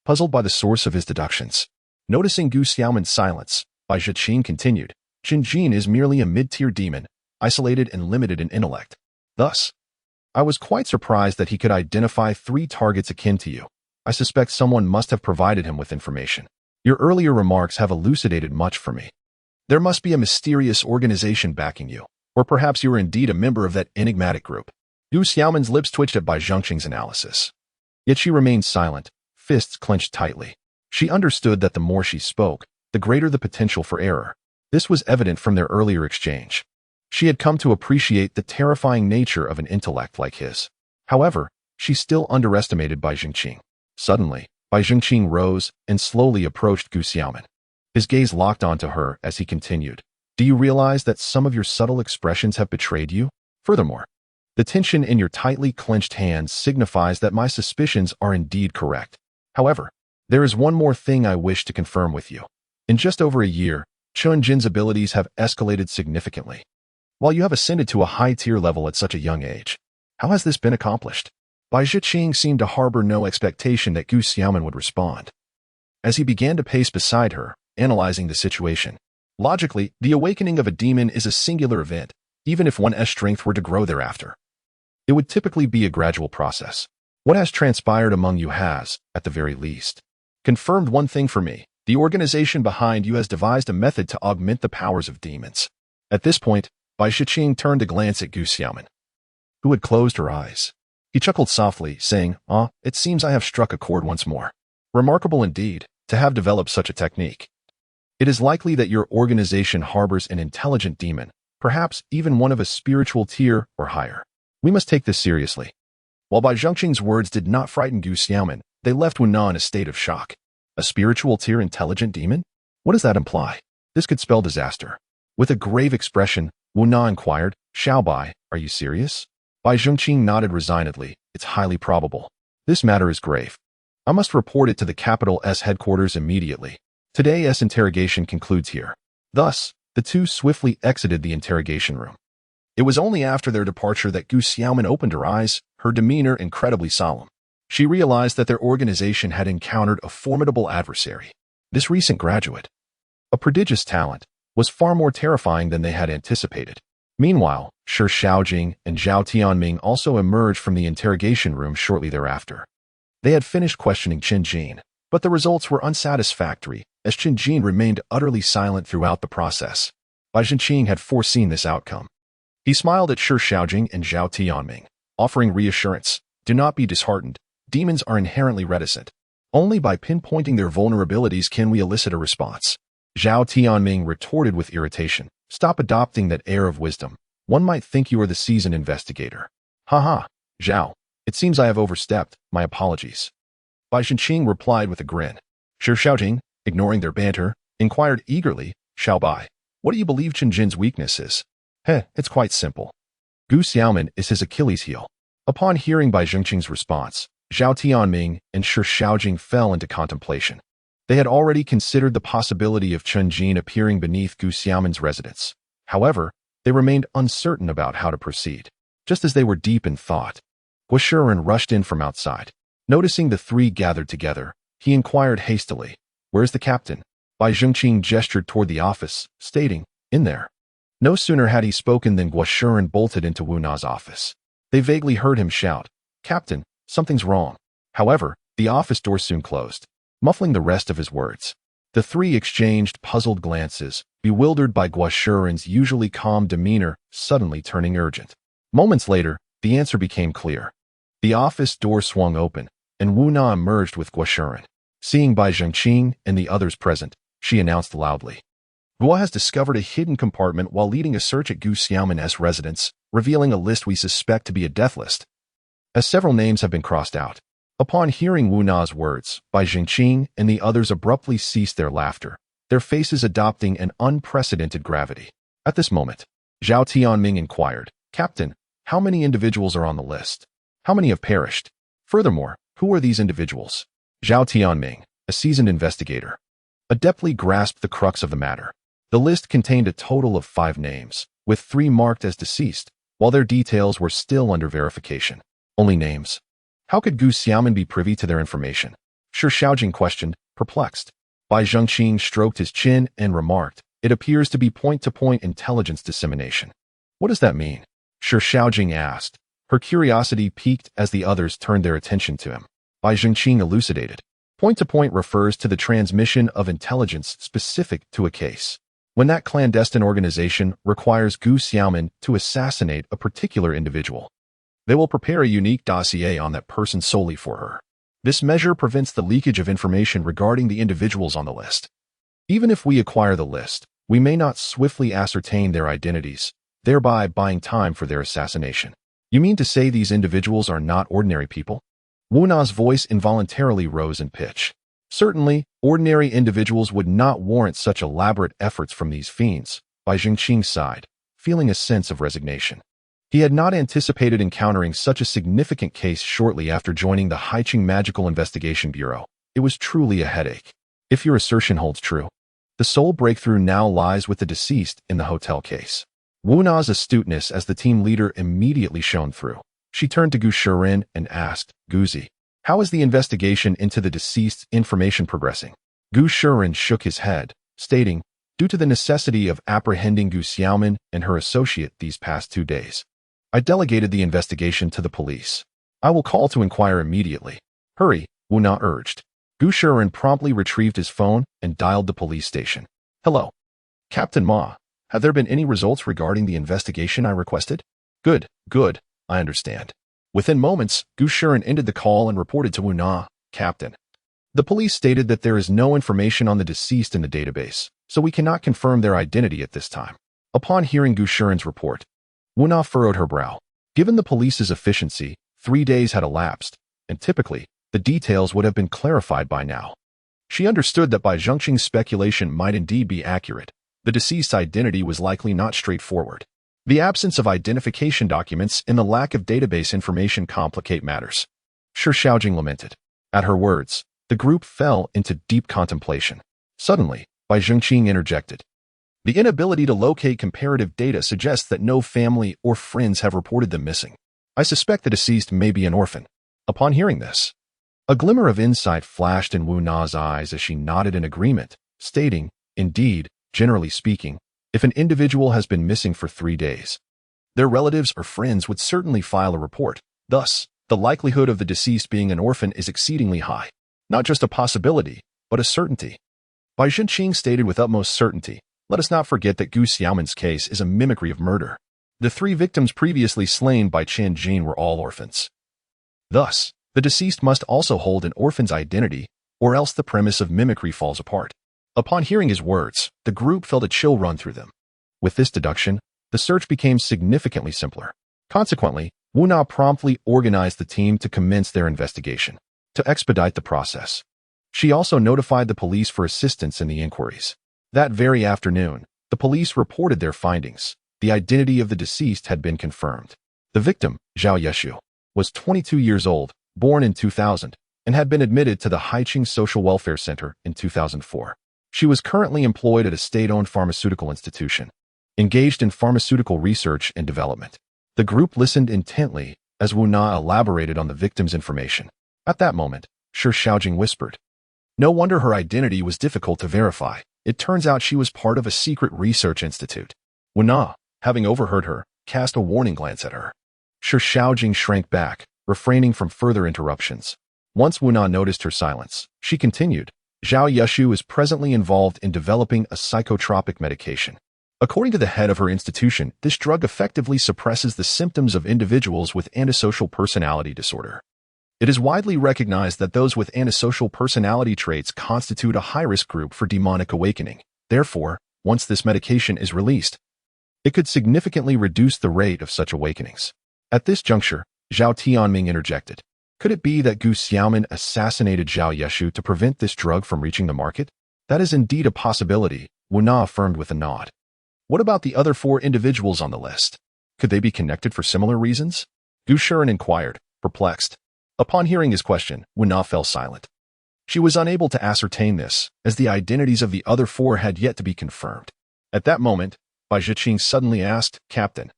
puzzled by the source of his deductions. Noticing Gu Xiaomin's silence, Bai Zhiqing continued, "Qin Jin is merely a mid-tier demon, isolated and limited in intellect. Thus, I was quite surprised that he could identify 3 targets akin to you. I suspect someone must have provided him with information. Your earlier remarks have elucidated much for me. There must be a mysterious organization backing you, or perhaps you are indeed a member of that enigmatic group." Gu Xiaomin's lips twitched at Bai Zhiqing's analysis. Yet she remained silent, fists clenched tightly. She understood that the more she spoke, the greater the potential for error. This was evident from their earlier exchange. She had come to appreciate the terrifying nature of an intellect like his. However, she still underestimated Bai Zhiqing. Suddenly, Bai Zhiqing rose and slowly approached Gu Xiaomin. His gaze locked onto her as he continued, "Do you realize that some of your subtle expressions have betrayed you? Furthermore, the tension in your tightly clenched hands signifies that my suspicions are indeed correct. However, there is one more thing I wish to confirm with you. In just over a year, Qin Jin's abilities have escalated significantly. While you have ascended to a high-tier level at such a young age, how has this been accomplished?" Bai Zhiqing seemed to harbor no expectation that Gu Xiaomin would respond. As he began to pace beside her, analyzing the situation, logically, the awakening of a demon is a singular event, even if one's strength were to grow thereafter. It would typically be a gradual process. What has transpired among you has, at the very least, confirmed one thing for me. The organization behind you has devised a method to augment the powers of demons. At this point, Bai Zhiqing turned to glance at Gu Xiaomin, who had closed her eyes. He chuckled softly, saying, "Ah, it seems I have struck a chord once more. Remarkable indeed, to have developed such a technique. It is likely that your organization harbors an intelligent demon, perhaps even one of a spiritual tier or higher. We must take this seriously." While Bai Zhiqing's words did not frighten Gu Xiaomin, they left Wu Na in a state of shock. A spiritual tier intelligent demon? What does that imply? This could spell disaster. With a grave expression, Wu Na inquired, "Xiao Bai, are you serious?" Bai Zhiqing nodded resignedly. "It's highly probable. This matter is grave. I must report it to the capital S headquarters immediately. Today's interrogation concludes here." Thus, the two swiftly exited the interrogation room. It was only after their departure that Gu Xiaomin opened her eyes, her demeanor incredibly solemn. She realized that their organization had encountered a formidable adversary. This recent graduate, a prodigious talent, was far more terrifying than they had anticipated. Meanwhile, Shi Shaojing and Zhao Tianming also emerged from the interrogation room shortly thereafter. They had finished questioning Qin Jin, but the results were unsatisfactory, as Qin Jin remained utterly silent throughout the process. Bai Zhiqing had foreseen this outcome. He smiled at Shi Shaojing and Zhao Tianming, offering reassurance. "Do not be disheartened. Demons are inherently reticent. Only by pinpointing their vulnerabilities can we elicit a response." Zhao Tianming retorted with irritation. "Stop adopting that air of wisdom. One might think you are the seasoned investigator." "Ha, Zhao. It seems I have overstepped. My apologies." Bai Zhiqing replied with a grin. Shi Shaojing, ignoring their banter, inquired eagerly, "Xiao Bai, what do you believe Qin Jin's weakness is?" It's quite simple. Gu Xiaomin is his Achilles heel." Upon hearing Bai Zhiqing's response, Zhao Tianming and Shi Shaojing fell into contemplation. They had already considered the possibility of Qin Jin appearing beneath Gu Xiaomin's residence. However, They remained uncertain about how to proceed. Just as they were deep in thought, Guoshuren rushed in from outside. Noticing the three gathered together, he inquired hastily, "Where's the captain?" Bai Zhengqing gestured toward the office, stating, "In there." No sooner had he spoken than Guoshuren bolted into Wu Na's office. They vaguely heard him shout, "Captain, something's wrong." However, the office door soon closed, muffling the rest of his words. The three exchanged puzzled glances, bewildered by Guoshuren's usually calm demeanor suddenly turning urgent. Moments later, the answer became clear. The office door swung open, and Wu Na emerged with Guoshuren. Seeing Bai Zhengqing and the others present, she announced loudly, "Guo has discovered a hidden compartment while leading a search at Gu Xiaomin's residence, revealing a list we suspect to be a death list, as several names have been crossed out." Upon hearing Wu Na's words, Bai Zhengqing and the others abruptly ceased their laughter, their faces adopting an unprecedented gravity. At this moment, Zhao Tianming inquired, "Captain, how many individuals are on the list? How many have perished? Furthermore, who are these individuals?" Zhao Tianming, a seasoned investigator, adeptly grasped the crux of the matter. The list contained a total of 5 names, with 3 marked as deceased, while their details were still under verification. Only names. How could Gu Xiaomin be privy to their information? Shi Shaojing questioned, perplexed. Bai Zhengqing stroked his chin and remarked, "It appears to be point-to-point intelligence dissemination." "What does that mean?" Shi Shaojing asked. Her curiosity piqued as the others turned their attention to him. Bai Zhengqing elucidated. Point-to-point refers to the transmission of intelligence specific to a case. When that clandestine organization requires Gu Xiaomin to assassinate a particular individual, they will prepare a unique dossier on that person solely for her. This measure prevents the leakage of information regarding the individuals on the list. Even if we acquire the list, we may not swiftly ascertain their identities, thereby buying time for their assassination. You mean to say these individuals are not ordinary people? Wu Na's voice involuntarily rose in pitch. Certainly, ordinary individuals would not warrant such elaborate efforts from these fiends. Bai Zhengqing sighed, feeling a sense of resignation. He had not anticipated encountering such a significant case shortly after joining the Haiqing Magical Investigation Bureau. It was truly a headache. If your assertion holds true, the sole breakthrough now lies with the deceased in the hotel case. Wu Na's astuteness as the team leader immediately shone through. She turned to Gu Shiren and asked, "Guzi, how is the investigation into the deceased's information progressing?" Gu Shiren shook his head, stating, "Due to the necessity of apprehending Gu Xiaomin and her associate these past 2 days, I delegated the investigation to the police. I will call to inquire immediately." "Hurry," Wu Na urged. Gu Shiren promptly retrieved his phone and dialed the police station. "Hello. Captain Ma, have there been any results regarding the investigation I requested?" Good, I understand." Within moments, Gu Shiren ended the call and reported to Wu Na, "Captain, the police stated that there is no information on the deceased in the database, so we cannot confirm their identity at this time." Upon hearing Gu Shiren's report, Wu Na furrowed her brow. Given the police's efficiency, 3 days had elapsed, and typically, the details would have been clarified by now. She understood that Bai Zhengqing's speculation might indeed be accurate. The deceased's identity was likely not straightforward. The absence of identification documents and the lack of database information complicate matters. Shi Shaojing lamented. At her words, the group fell into deep contemplation. Suddenly, Bai Zhengqing interjected. "The inability to locate comparative data suggests that no family or friends have reported them missing. I suspect the deceased may be an orphan." Upon hearing this, a glimmer of insight flashed in Wu Na's eyes as she nodded in agreement, stating, "Indeed, generally speaking, if an individual has been missing for 3 days, their relatives or friends would certainly file a report. Thus, the likelihood of the deceased being an orphan is exceedingly high. Not just a possibility, but a certainty." Bai Zhengqing stated with utmost certainty, "Let us not forget that Gu Xiaomin's case is a mimicry of murder. The 3 victims previously slain by Chen Jin were all orphans. Thus, the deceased must also hold an orphan's identity, or else the premise of mimicry falls apart." Upon hearing his words, the group felt a chill run through them. With this deduction, the search became significantly simpler. Consequently, Wu Na promptly organized the team to commence their investigation, to expedite the process. She also notified the police for assistance in the inquiries. That very afternoon, the police reported their findings. The identity of the deceased had been confirmed. The victim, Zhao Yeshu, was 22 years old, born in 2000, and had been admitted to the Haiqing Social Welfare Center in 2004. She was currently employed at a state-owned pharmaceutical institution. engaged in pharmaceutical research and development. The group listened intently as Wu Na elaborated on the victim's information. At that moment, Shi Xiaojing whispered. No wonder her identity was difficult to verify. It turns out she was part of a secret research institute. Wu Na, having overheard her, cast a warning glance at her. Shi Xiaojing shrank back, refraining from further interruptions. Once Wu Na noticed her silence, she continued. Zhao Yushu is presently involved in developing a psychotropic medication. According to the head of her institution, this drug effectively suppresses the symptoms of individuals with antisocial personality disorder. It is widely recognized that those with antisocial personality traits constitute a high-risk group for demonic awakening. Therefore, once this medication is released, it could significantly reduce the rate of such awakenings. At this juncture, Zhao Tianming interjected. Could it be that Gu Xiaoman assassinated Zhao Yeshu to prevent this drug from reaching the market? That is indeed a possibility, Wu Na affirmed with a nod. What about the other 4 individuals on the list? Could they be connected for similar reasons? Gu Shiren inquired, perplexed. Upon hearing his question, Wu Na fell silent. She was unable to ascertain this, as the identities of the other 4 had yet to be confirmed. At that moment, Bai Zhiqing suddenly asked, Captain,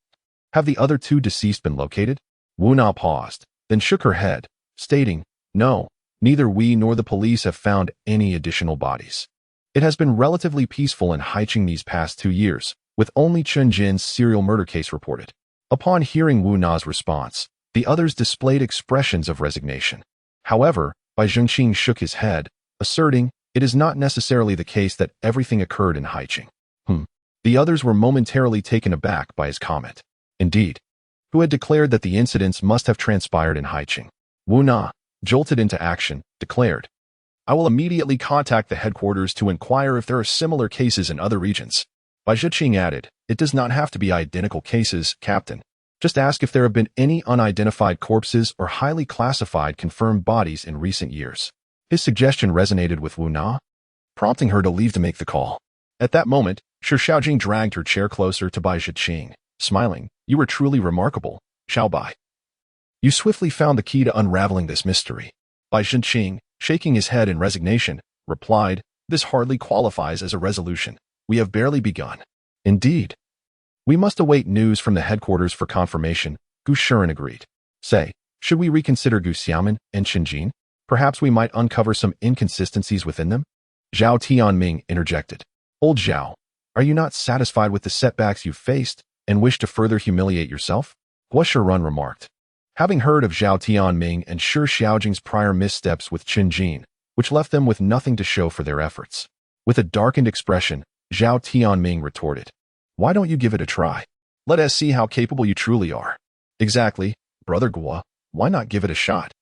have the other 2 deceased been located? Wu Na paused, then shook her head, stating, no, neither we nor the police have found any additional bodies. It has been relatively peaceful in Haiqing these past 2 years, with only Chen Jin's serial murder case reported. Upon hearing Wu Na's response, the others displayed expressions of resignation. However, Bai Zhengqing shook his head, asserting, it is not necessarily the case that everything occurred in Haiqing. The others were momentarily taken aback by his comment. Indeed, who had declared that the incidents must have transpired in Haiqing. Wu Na, jolted into action, declared, I will immediately contact the headquarters to inquire if there are similar cases in other regions. Bai Zhiqing added, it does not have to be identical cases, Captain. Just ask if there have been any unidentified corpses or highly classified confirmed bodies in recent years. His suggestion resonated with Wu Na, prompting her to leave to make the call. At that moment, Shi Xiaojing dragged her chair closer to Bai Zhiqing, smiling, you were truly remarkable, Xiao Bai. You swiftly found the key to unraveling this mystery. Bai Zhiqing, shaking his head in resignation, replied, this hardly qualifies as a resolution. We have barely begun. Indeed. We must await news from the headquarters for confirmation, Gu Shiren agreed. Say, should we reconsider Gu Xiaoman and Chen Jin? Perhaps we might uncover some inconsistencies within them? Zhao Tianming interjected. Old Zhao, are you not satisfied with the setbacks you've faced and wish to further humiliate yourself? Guo Shirun remarked. Having heard of Zhao Tianming and Shi Xiaojing's prior missteps with Chen Jin, which left them with nothing to show for their efforts. With a darkened expression, Zhao Tianming retorted. Why don't you give it a try? Let us see how capable you truly are. Exactly, Brother Guo, why not give it a shot?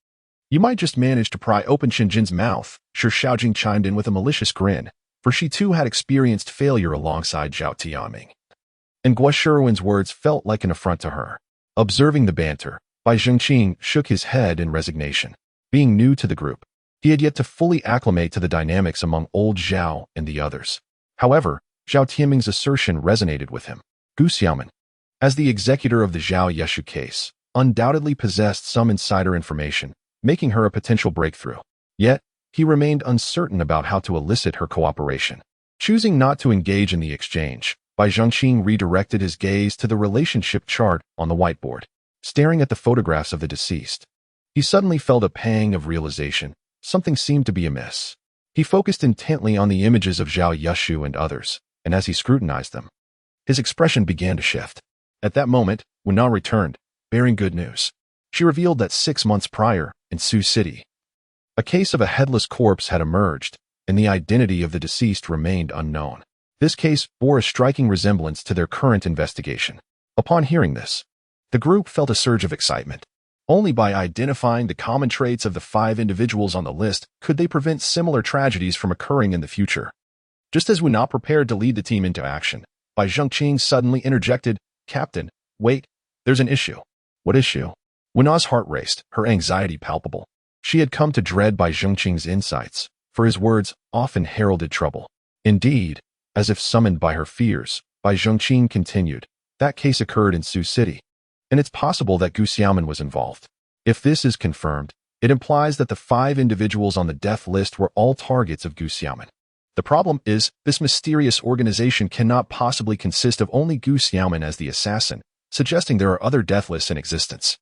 You might just manage to pry open Chen Jin's mouth, Shi Xiaojing chimed in with a malicious grin, for she too had experienced failure alongside Zhao Tianming. And Guo Shirun's words felt like an affront to her. Observing the banter, Bai Zhengqing shook his head in resignation. Being new to the group, he had yet to fully acclimate to the dynamics among old Zhao and the others. However, Zhao Tianming's assertion resonated with him. Gu Xiaoman, as the executor of the Zhao Yeshu case, undoubtedly possessed some insider information, making her a potential breakthrough. Yet, he remained uncertain about how to elicit her cooperation. Choosing not to engage in the exchange, Bai Zhengqing redirected his gaze to the relationship chart on the whiteboard. Staring at the photographs of the deceased, he suddenly felt a pang of realization. Something seemed to be amiss. He focused intently on the images of Zhao Yeshu and others, and as he scrutinized them, his expression began to shift. At that moment, Wu Na returned, bearing good news. She revealed that 6 months prior, in Sioux City, a case of a headless corpse had emerged, and the identity of the deceased remained unknown. This case bore a striking resemblance to their current investigation. Upon hearing this, the group felt a surge of excitement. Only by identifying the common traits of the 5 individuals on the list could they prevent similar tragedies from occurring in the future. Just as Wu Na prepared to lead the team into action, Bai Zhengqing suddenly interjected, Captain, wait, there's an issue. What issue? Wu Na's heart raced, her anxiety palpable. She had come to dread Bai Zhengqing's insights, for his words often heralded trouble. Indeed, as if summoned by her fears, Bai Zhengqing continued, that case occurred in Sioux City, and it's possible that Gu Xiaoman was involved. If this is confirmed, it implies that the 5 individuals on the death list were all targets of Gu Xiaoman. The problem is, this mysterious organization cannot possibly consist of only Gu Xiaoman as the assassin, suggesting there are other death lists in existence.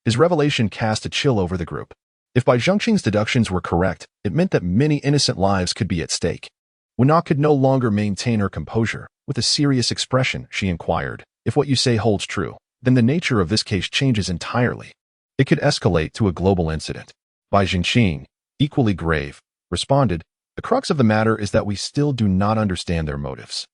His revelation cast a chill over the group. If Bai Zhengqing's deductions were correct, it meant that many innocent lives could be at stake. Wu could no longer maintain her composure. With a serious expression, she inquired, "If what you say holds true, then the nature of this case changes entirely. It could escalate to a global incident." Bai Zhengqing, equally grave, responded, "The crux of the matter is that we still do not understand their motives.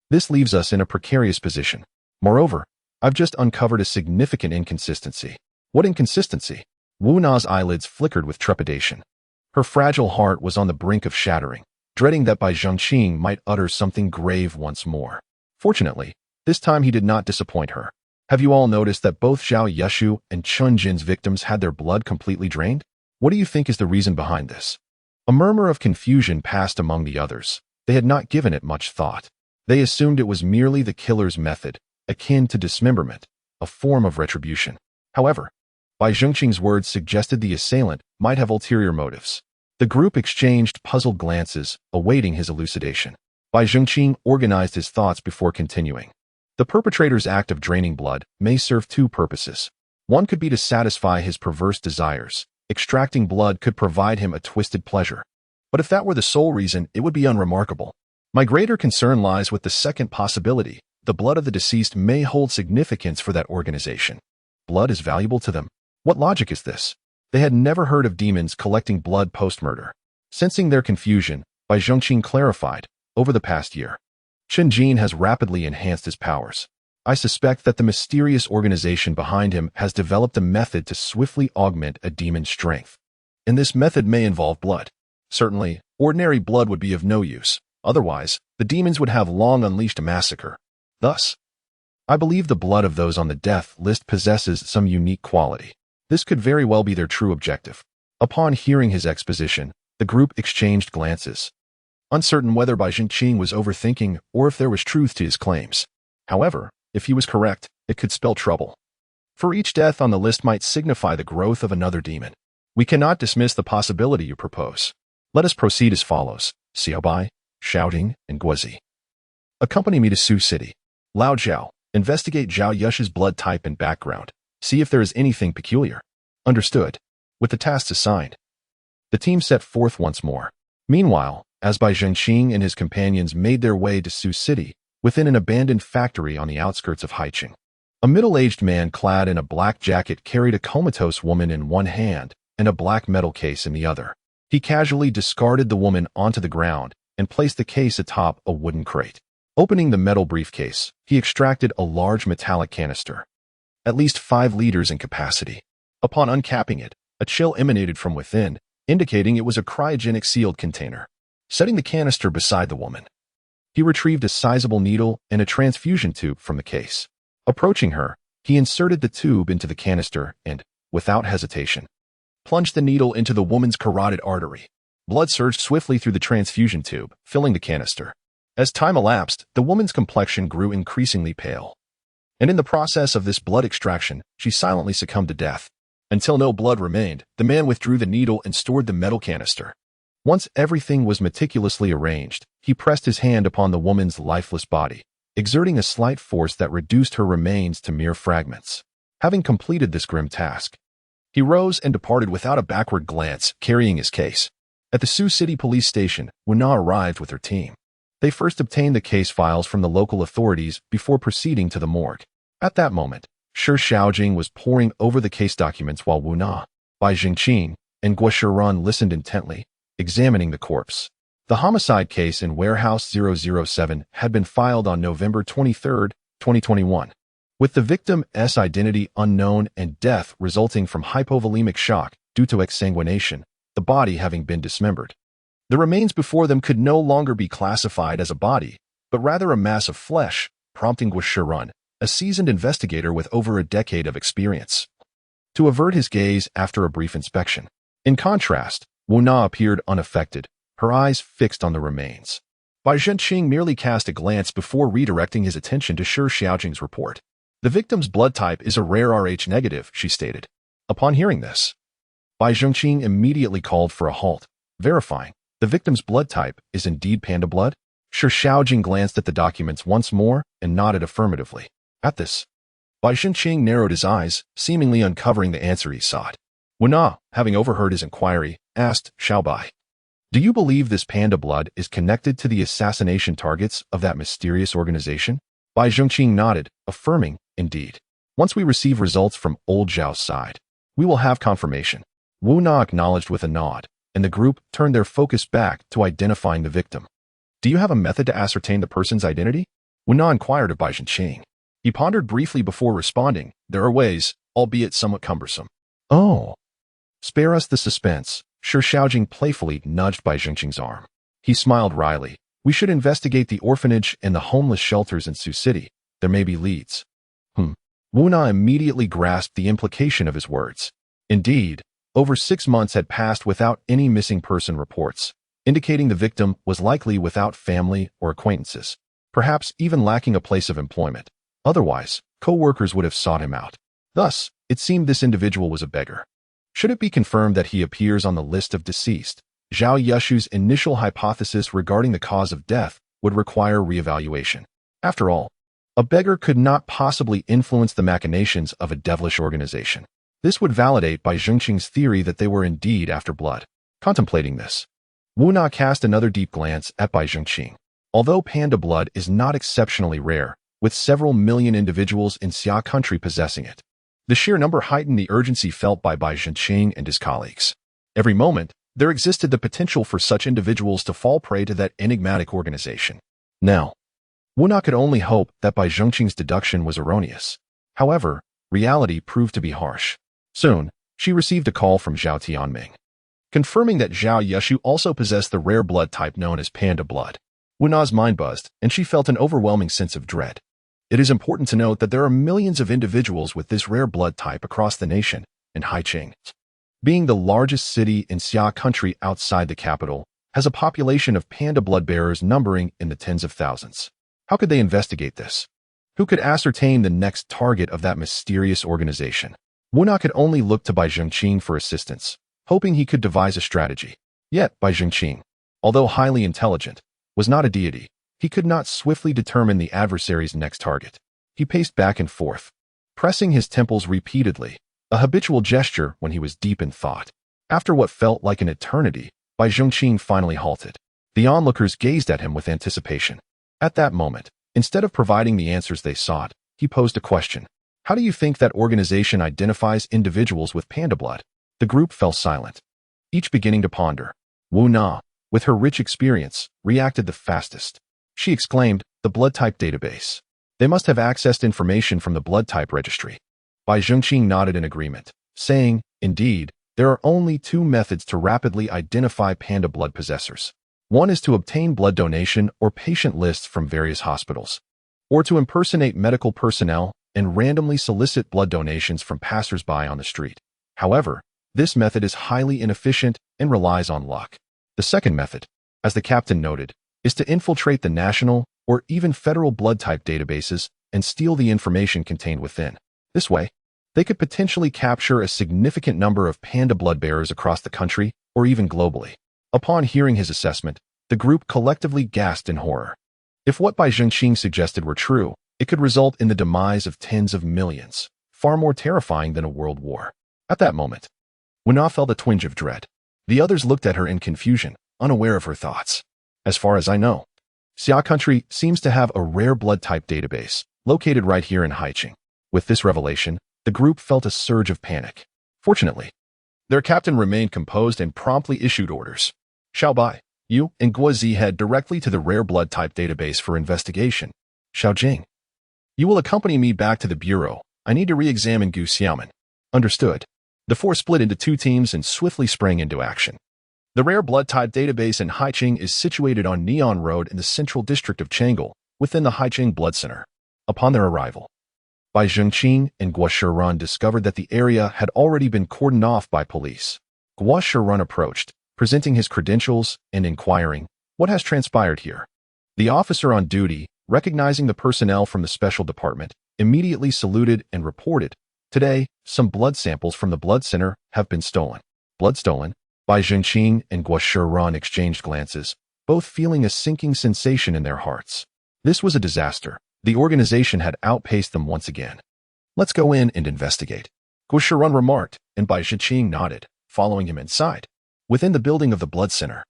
This leaves us in a precarious position. Moreover, I've just uncovered a significant inconsistency." "What inconsistency?" Wu Na's eyelids flickered with trepidation. Her fragile heart was on the brink of shattering, dreading that Bai Zhengqing might utter something grave once more. Fortunately, this time he did not disappoint her. "Have you all noticed that both Zhao Yeshu and Chun Jin's victims had their blood completely drained? What do you think is the reason behind this?" A murmur of confusion passed among the others. They had not given it much thought. They assumed it was merely the killer's method, akin to dismemberment, a form of retribution. However, Bai Zhengqing's words suggested the assailant might have ulterior motives. The group exchanged puzzled glances, awaiting his elucidation. Bai Zhengqing organized his thoughts before continuing. The perpetrator's act of draining blood may serve two purposes. One could be to satisfy his perverse desires. Extracting blood could provide him a twisted pleasure. But if that were the sole reason, it would be unremarkable. My greater concern lies with the second possibility. The blood of the deceased may hold significance for that organization. Blood is valuable to them. What logic is this? They had never heard of demons collecting blood post-murder. Sensing their confusion, Bai Zhengqing clarified, "Over the past year, Chen Jin has rapidly enhanced his powers. I suspect that the mysterious organization behind him has developed a method to swiftly augment a demon's strength. And this method may involve blood. Certainly, ordinary blood would be of no use. Otherwise, the demons would have long unleashed a massacre. Thus, I believe the blood of those on the death list possesses some unique quality. This could very well be their true objective." Upon hearing his exposition, the group exchanged glances, uncertain whether Bai Zhengqing was overthinking or if there was truth to his claims. However, if he was correct, it could spell trouble. For each death on the list might signify the growth of another demon. We cannot dismiss the possibility you propose. Let us proceed as follows. Xiaobai, Shouting, and Guozi, accompany me to Sioux City. Lao Zhao, investigate Zhao Yush's blood type and background. See if there is anything peculiar. Understood. With the tasks assigned, the team set forth once more. Meanwhile, as Bai Zhengqing and his companions made their way to Sioux City, within an abandoned factory on the outskirts of Haicheng, a middle-aged man clad in a black jacket carried a comatose woman in one hand and a black metal case in the other. He casually discarded the woman onto the ground and placed the case atop a wooden crate. Opening the metal briefcase, he extracted a large metallic canister, at least 5 liters in capacity. Upon uncapping it, a chill emanated from within, indicating it was a cryogenic sealed container. Setting the canister beside the woman, he retrieved a sizable needle and a transfusion tube from the case. Approaching her, he inserted the tube into the canister and, without hesitation, plunged the needle into the woman's carotid artery. Blood surged swiftly through the transfusion tube, filling the canister. As time elapsed, the woman's complexion grew increasingly pale. And in the process of this blood extraction, she silently succumbed to death. Until no blood remained, the man withdrew the needle and stored the metal canister. Once everything was meticulously arranged, he pressed his hand upon the woman's lifeless body, exerting a slight force that reduced her remains to mere fragments. Having completed this grim task, he rose and departed without a backward glance, carrying his case. At the Sioux City police station, Wu arrived with her team. They first obtained the case files from the local authorities before proceeding to the morgue. At that moment, Shi Xiaojing was poring over the case documents while Wu Na, Bai Zhengqing, and Guo Shiran listened intently, examining the corpse. The homicide case in Warehouse 007 had been filed on November 23, 2021, with the victim's identity unknown and death resulting from hypovolemic shock due to exsanguination, the body having been dismembered. The remains before them could no longer be classified as a body, but rather a mass of flesh, prompting Guo Shiran, a seasoned investigator with over a decade of experience, to avert his gaze after a brief inspection. In contrast, Wu Na appeared unaffected, her eyes fixed on the remains. Bai Zhengqing merely cast a glance before redirecting his attention to Shi Xiaojing's report. The victim's blood type is a rare Rh negative, she stated. Upon hearing this, Bai Zhengqing immediately called for a halt, verifying, The victim's blood type is indeed panda blood? Shi Xiaojing glanced at the documents once more and nodded affirmatively. At this, Bai Zhenqing narrowed his eyes, seemingly uncovering the answer he sought. Wu Na, having overheard his inquiry, asked Xiao Bai, "Do you believe this panda blood is connected to the assassination targets of that mysterious organization?" Bai Zhenqing nodded, affirming, "Indeed. Once we receive results from old Zhao's side, we will have confirmation." Wu Na acknowledged with a nod, and the group turned their focus back to identifying the victim. "Do you have a method to ascertain the person's identity?" Wu Na inquired of Bai Zhenqing. He pondered briefly before responding, "There are ways, albeit somewhat cumbersome." "Oh. Spare us the suspense." Shi Xiaojing playfully nudged Bai Zhenqing's arm. He smiled wryly. "We should investigate the orphanage and the homeless shelters in Sioux City. There may be leads." Wu Na immediately grasped the implication of his words. Indeed, over 6 months had passed without any missing person reports, indicating the victim was likely without family or acquaintances, perhaps even lacking a place of employment. Otherwise, co-workers would have sought him out. Thus, it seemed this individual was a beggar. Should it be confirmed that he appears on the list of deceased, Zhao Yushu's initial hypothesis regarding the cause of death would require reevaluation. After all, a beggar could not possibly influence the machinations of a devilish organization. This would validate Bai Zhenqing's theory that they were indeed after blood. Contemplating this, Wu Na cast another deep glance at Bai Zhenqing. Although panda blood is not exceptionally rare, with several million individuals in Xia country possessing it, the sheer number heightened the urgency felt by Bai Zhenqing and his colleagues. Every moment, there existed the potential for such individuals to fall prey to that enigmatic organization. Now, Wu Na could only hope that Bai Zhenqing's deduction was erroneous. However, reality proved to be harsh. Soon, she received a call from Zhao Tianming, confirming that Zhao Yushu also possessed the rare blood type known as panda blood. Wu Na's mind buzzed, and she felt an overwhelming sense of dread. It is important to note that there are millions of individuals with this rare blood type across the nation, and Haicheng, being the largest city in Xia country outside the capital, has a population of panda blood bearers numbering in the tens of thousands. How could they investigate this? Who could ascertain the next target of that mysterious organization? Wu Na could only look to Bai Zhenqing for assistance, hoping he could devise a strategy. Yet, Bai Zhenqing, although highly intelligent, was not a deity. He could not swiftly determine the adversary's next target. He paced back and forth, pressing his temples repeatedly, a habitual gesture when he was deep in thought. After what felt like an eternity, Bai Zhenqing finally halted. The onlookers gazed at him with anticipation. At that moment, instead of providing the answers they sought, he posed a question. "How do you think that organization identifies individuals with panda blood?" The group fell silent, each beginning to ponder. Wu Na, with her rich experience, reacted the fastest. She exclaimed, "The blood type database. They must have accessed information from the blood type registry." Bai Zhenqing nodded in agreement, saying, "Indeed, there are only 2 methods to rapidly identify panda blood possessors. One is to obtain blood donation or patient lists from various hospitals, or to impersonate medical personnel and randomly solicit blood donations from passers-by on the street. However, this method is highly inefficient and relies on luck. The second method, as the captain noted, is to infiltrate the national or even federal blood type databases and steal the information contained within. This way, they could potentially capture a significant number of panda blood bearers across the country or even globally." Upon hearing his assessment, the group collectively gasped in horror. If what Bai Zhenqing suggested were true, it could result in the demise of tens of millions, far more terrifying than a world war. At that moment, Wu Na felt a twinge of dread. The others looked at her in confusion, unaware of her thoughts. "As far as I know, Xia country seems to have a rare blood type database, located right here in Haicheng." With this revelation, the group felt a surge of panic. Fortunately, their captain remained composed and promptly issued orders. "Xiao Bai, you and Guozi head directly to the rare blood type database for investigation. Xiao Jing, you will accompany me back to the bureau. I need to re-examine Gu Xiaoman." Understood. The 4 split into 2 teams and swiftly sprang into action. The rare blood type database in Haicheng is situated on Neon Road in the central district of Chang'an, within the Haicheng Blood Center. Upon their arrival, Bai Zhenqing and Guo Shiran discovered that the area had already been cordoned off by police. Guo Shiran approached, presenting his credentials and inquiring, "What has transpired here?" The officer on duty, recognizing the personnel from the special department, immediately saluted and reported, "Today, some blood samples from the blood center have been stolen." "Blood stolen?" Bai Zhengqing and Guo Shiran exchanged glances, both feeling a sinking sensation in their hearts. This was a disaster. The organization had outpaced them once again. Let's go in and investigate, Guo Shiran remarked, and Bai Zhengqing nodded, following him inside. Within the building of the blood center,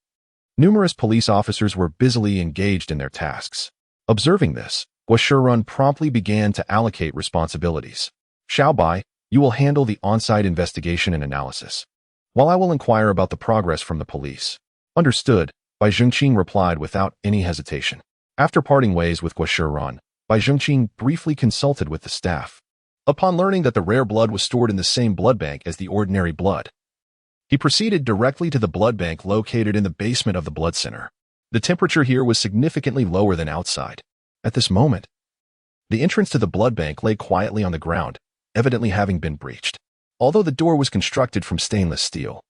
numerous police officers were busily engaged in their tasks. Observing this, Guo Shiran promptly began to allocate responsibilities. Xiao Bai, you will handle the on-site investigation and analysis, while I will inquire about the progress from the police. Understood, Bai Zhengqing replied without any hesitation. After parting ways with Guo Shiran, Bai Zhengqing briefly consulted with the staff. Upon learning that the rare blood was stored in the same blood bank as the ordinary blood, he proceeded directly to the blood bank located in the basement of the blood center. The temperature here was significantly lower than outside. At this moment, the entrance to the blood bank lay quietly on the ground, evidently having been breached. Although the door was constructed from stainless steel,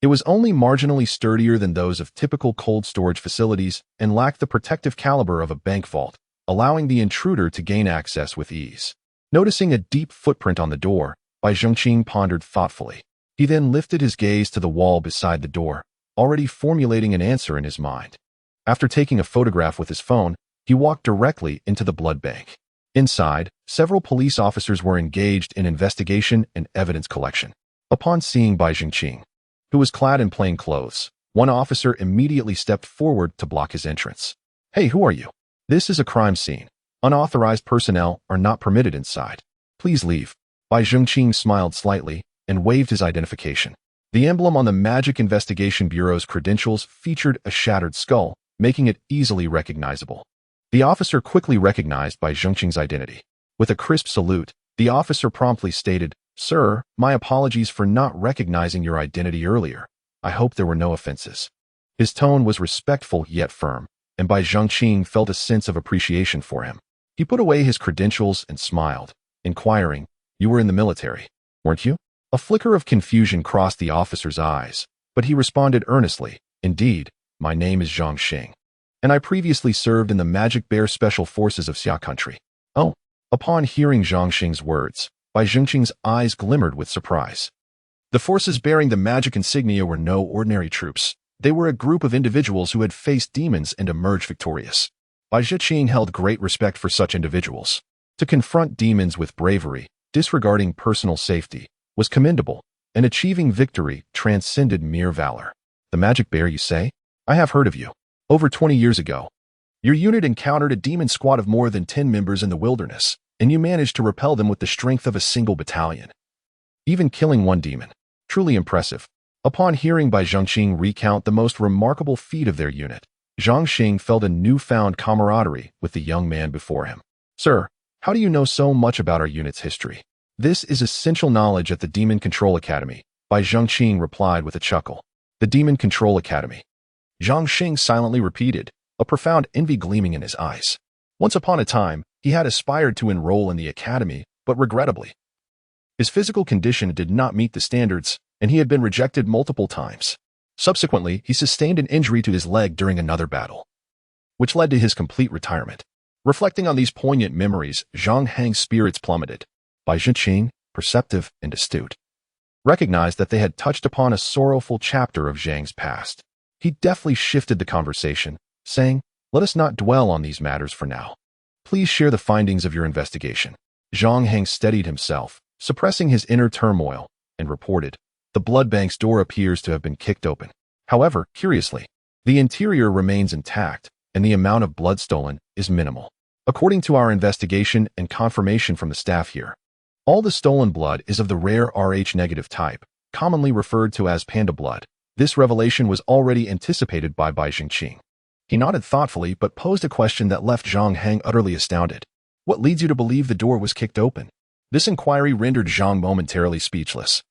it was only marginally sturdier than those of typical cold storage facilities and lacked the protective caliber of a bank vault, allowing the intruder to gain access with ease. Noticing a deep footprint on the door, Bai Zhengqing pondered thoughtfully. He then lifted his gaze to the wall beside the door, already formulating an answer in his mind. After taking a photograph with his phone, he walked directly into the blood bank. Inside, several police officers were engaged in investigation and evidence collection. Upon seeing Bai Zhengqing, who was clad in plain clothes, one officer immediately stepped forward to block his entrance. Hey, who are you? This is a crime scene. Unauthorized personnel are not permitted inside. Please leave. Bai Zhengqing smiled slightly and waved his identification. The emblem on the Magic Investigation Bureau's credentials featured a shattered skull, making it easily recognizable. The officer quickly recognized Bai Zhengqing's identity. With a crisp salute, the officer promptly stated, "Sir, my apologies for not recognizing your identity earlier. I hope there were no offenses." His tone was respectful yet firm, and Bai Zhengqing felt a sense of appreciation for him. He put away his credentials and smiled, inquiring, "You were in the military, weren't you?" A flicker of confusion crossed the officer's eyes, but he responded earnestly, "Indeed, my name is Zhang Xing, and I previously served in the Magic Bear Special Forces of Xia Country." Oh. Upon hearing Zhang Xing's words, Bai Zhengqing's eyes glimmered with surprise. The forces bearing the magic insignia were no ordinary troops. They were a group of individuals who had faced demons and emerged victorious. Bai Zhengqing held great respect for such individuals. To confront demons with bravery, disregarding personal safety, was commendable, and achieving victory transcended mere valor. The Magic Bear, you say? I have heard of you. Over 20 years ago, your unit encountered a demon squad of more than 10 members in the wilderness, and you managed to repel them with the strength of a single battalion, even killing one demon. Truly impressive. Upon hearing Bai Zhengqing recount the most remarkable feat of their unit, Zhang Xing felt a newfound camaraderie with the young man before him. Sir, how do you know so much about our unit's history? This is essential knowledge at the Demon Control Academy, Bai Zhengqing replied with a chuckle. The Demon Control Academy. Zhang Xing silently repeated, a profound envy gleaming in his eyes. Once upon a time, he had aspired to enroll in the academy, but regrettably, his physical condition did not meet the standards, and he had been rejected multiple times. Subsequently, he sustained an injury to his leg during another battle, which led to his complete retirement. Reflecting on these poignant memories, Zhang Hang's spirits plummeted. Bai Zhengqing, perceptive and astute, recognized that they had touched upon a sorrowful chapter of Zhang's past. He deftly shifted the conversation, saying, "Let us not dwell on these matters for now. Please share the findings of your investigation." Zhang Hang steadied himself, suppressing his inner turmoil, and reported, "The blood bank's door appears to have been kicked open. However, curiously, the interior remains intact, and the amount of blood stolen is minimal. According to our investigation and confirmation from the staff here, all the stolen blood is of the rare Rh-negative type, commonly referred to as panda blood." This revelation was already anticipated by Bai Zhengqing. He nodded thoughtfully but posed a question that left Zhang Hang utterly astounded. "What leads you to believe the door was kicked open?" This inquiry rendered Zhang momentarily speechless.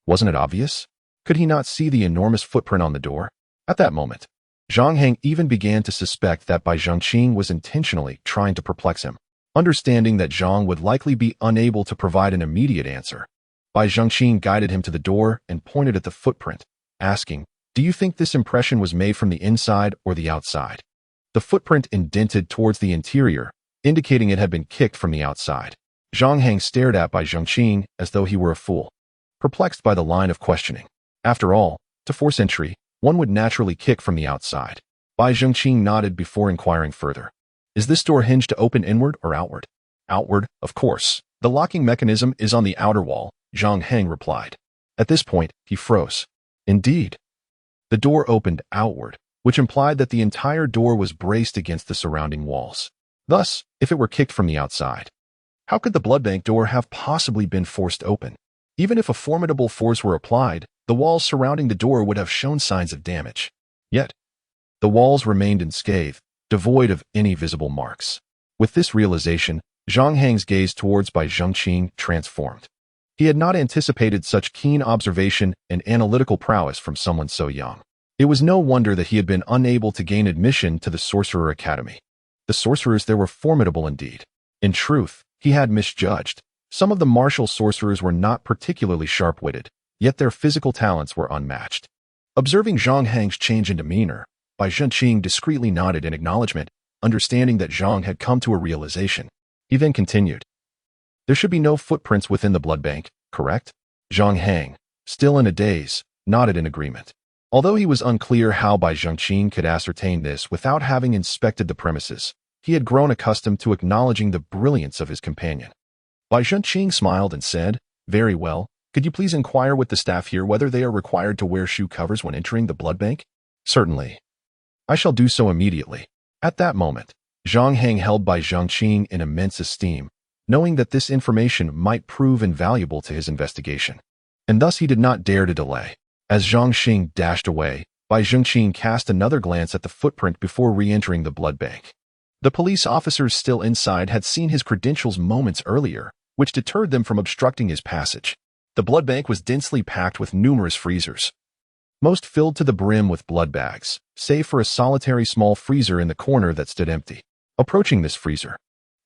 Wasn't it obvious? Could he not see the enormous footprint on the door? At that moment, Zhang Hang even began to suspect that Bai Zhengqing was intentionally trying to perplex him. Understanding that Zhang would likely be unable to provide an immediate answer, Bai Zhengqing guided him to the door and pointed at the footprint, asking, "Do you think this impression was made from the inside or the outside?" The footprint indented towards the interior, indicating it had been kicked from the outside. Zhang Hang stared at Bai Zhengqing as though he were a fool, perplexed by the line of questioning. After all, To force entry, one would naturally kick from the outside. Bai Zhengqing nodded before inquiring further. Is this door hinged to open inward or outward? Outward, of course. The locking mechanism is on the outer wall, Zhang Heng replied. At this point, he froze. Indeed. The door opened outward, which implied that the entire door was braced against the surrounding walls. Thus, if it were kicked from the outside, how could the blood bank door have possibly been forced open? Even if a formidable force were applied, the walls surrounding the door would have shown signs of damage. Yet, the walls remained unscathed, devoid of any visible marks. With this realization, Zhang Heng's gaze towards Bai Zhengqing transformed. He had not anticipated such keen observation and analytical prowess from someone so young. It was no wonder that he had been unable to gain admission to the Sorcerer Academy. The sorcerers there were formidable indeed. In truth, he had misjudged. Some of the martial sorcerers were not particularly sharp-witted, yet their physical talents were unmatched. Observing Zhang Heng's change in demeanor, Bai Zhengqing discreetly nodded in acknowledgement, understanding that Zhang had come to a realization. He then continued. There should be no footprints within the blood bank, correct? Zhang Heng, still in a daze, nodded in agreement. Although he was unclear how Bai Zhengqing could ascertain this without having inspected the premises, he had grown accustomed to acknowledging the brilliance of his companion. Bai Zhengqing smiled and said, Very well, could you please inquire with the staff here whether they are required to wear shoe covers when entering the blood bank? Certainly. I shall do so immediately. At that moment, Zhang Heng held Bai Zhengqing in immense esteem, knowing that this information might prove invaluable to his investigation. And thus he did not dare to delay. As Zhang Xing dashed away, Bai Zhengqing cast another glance at the footprint before re-entering the blood bank. The police officers still inside had seen his credentials moments earlier, which deterred them from obstructing his passage. The blood bank was densely packed with numerous freezers, most filled to the brim with blood bags, save for a solitary small freezer in the corner that stood empty. Approaching this freezer,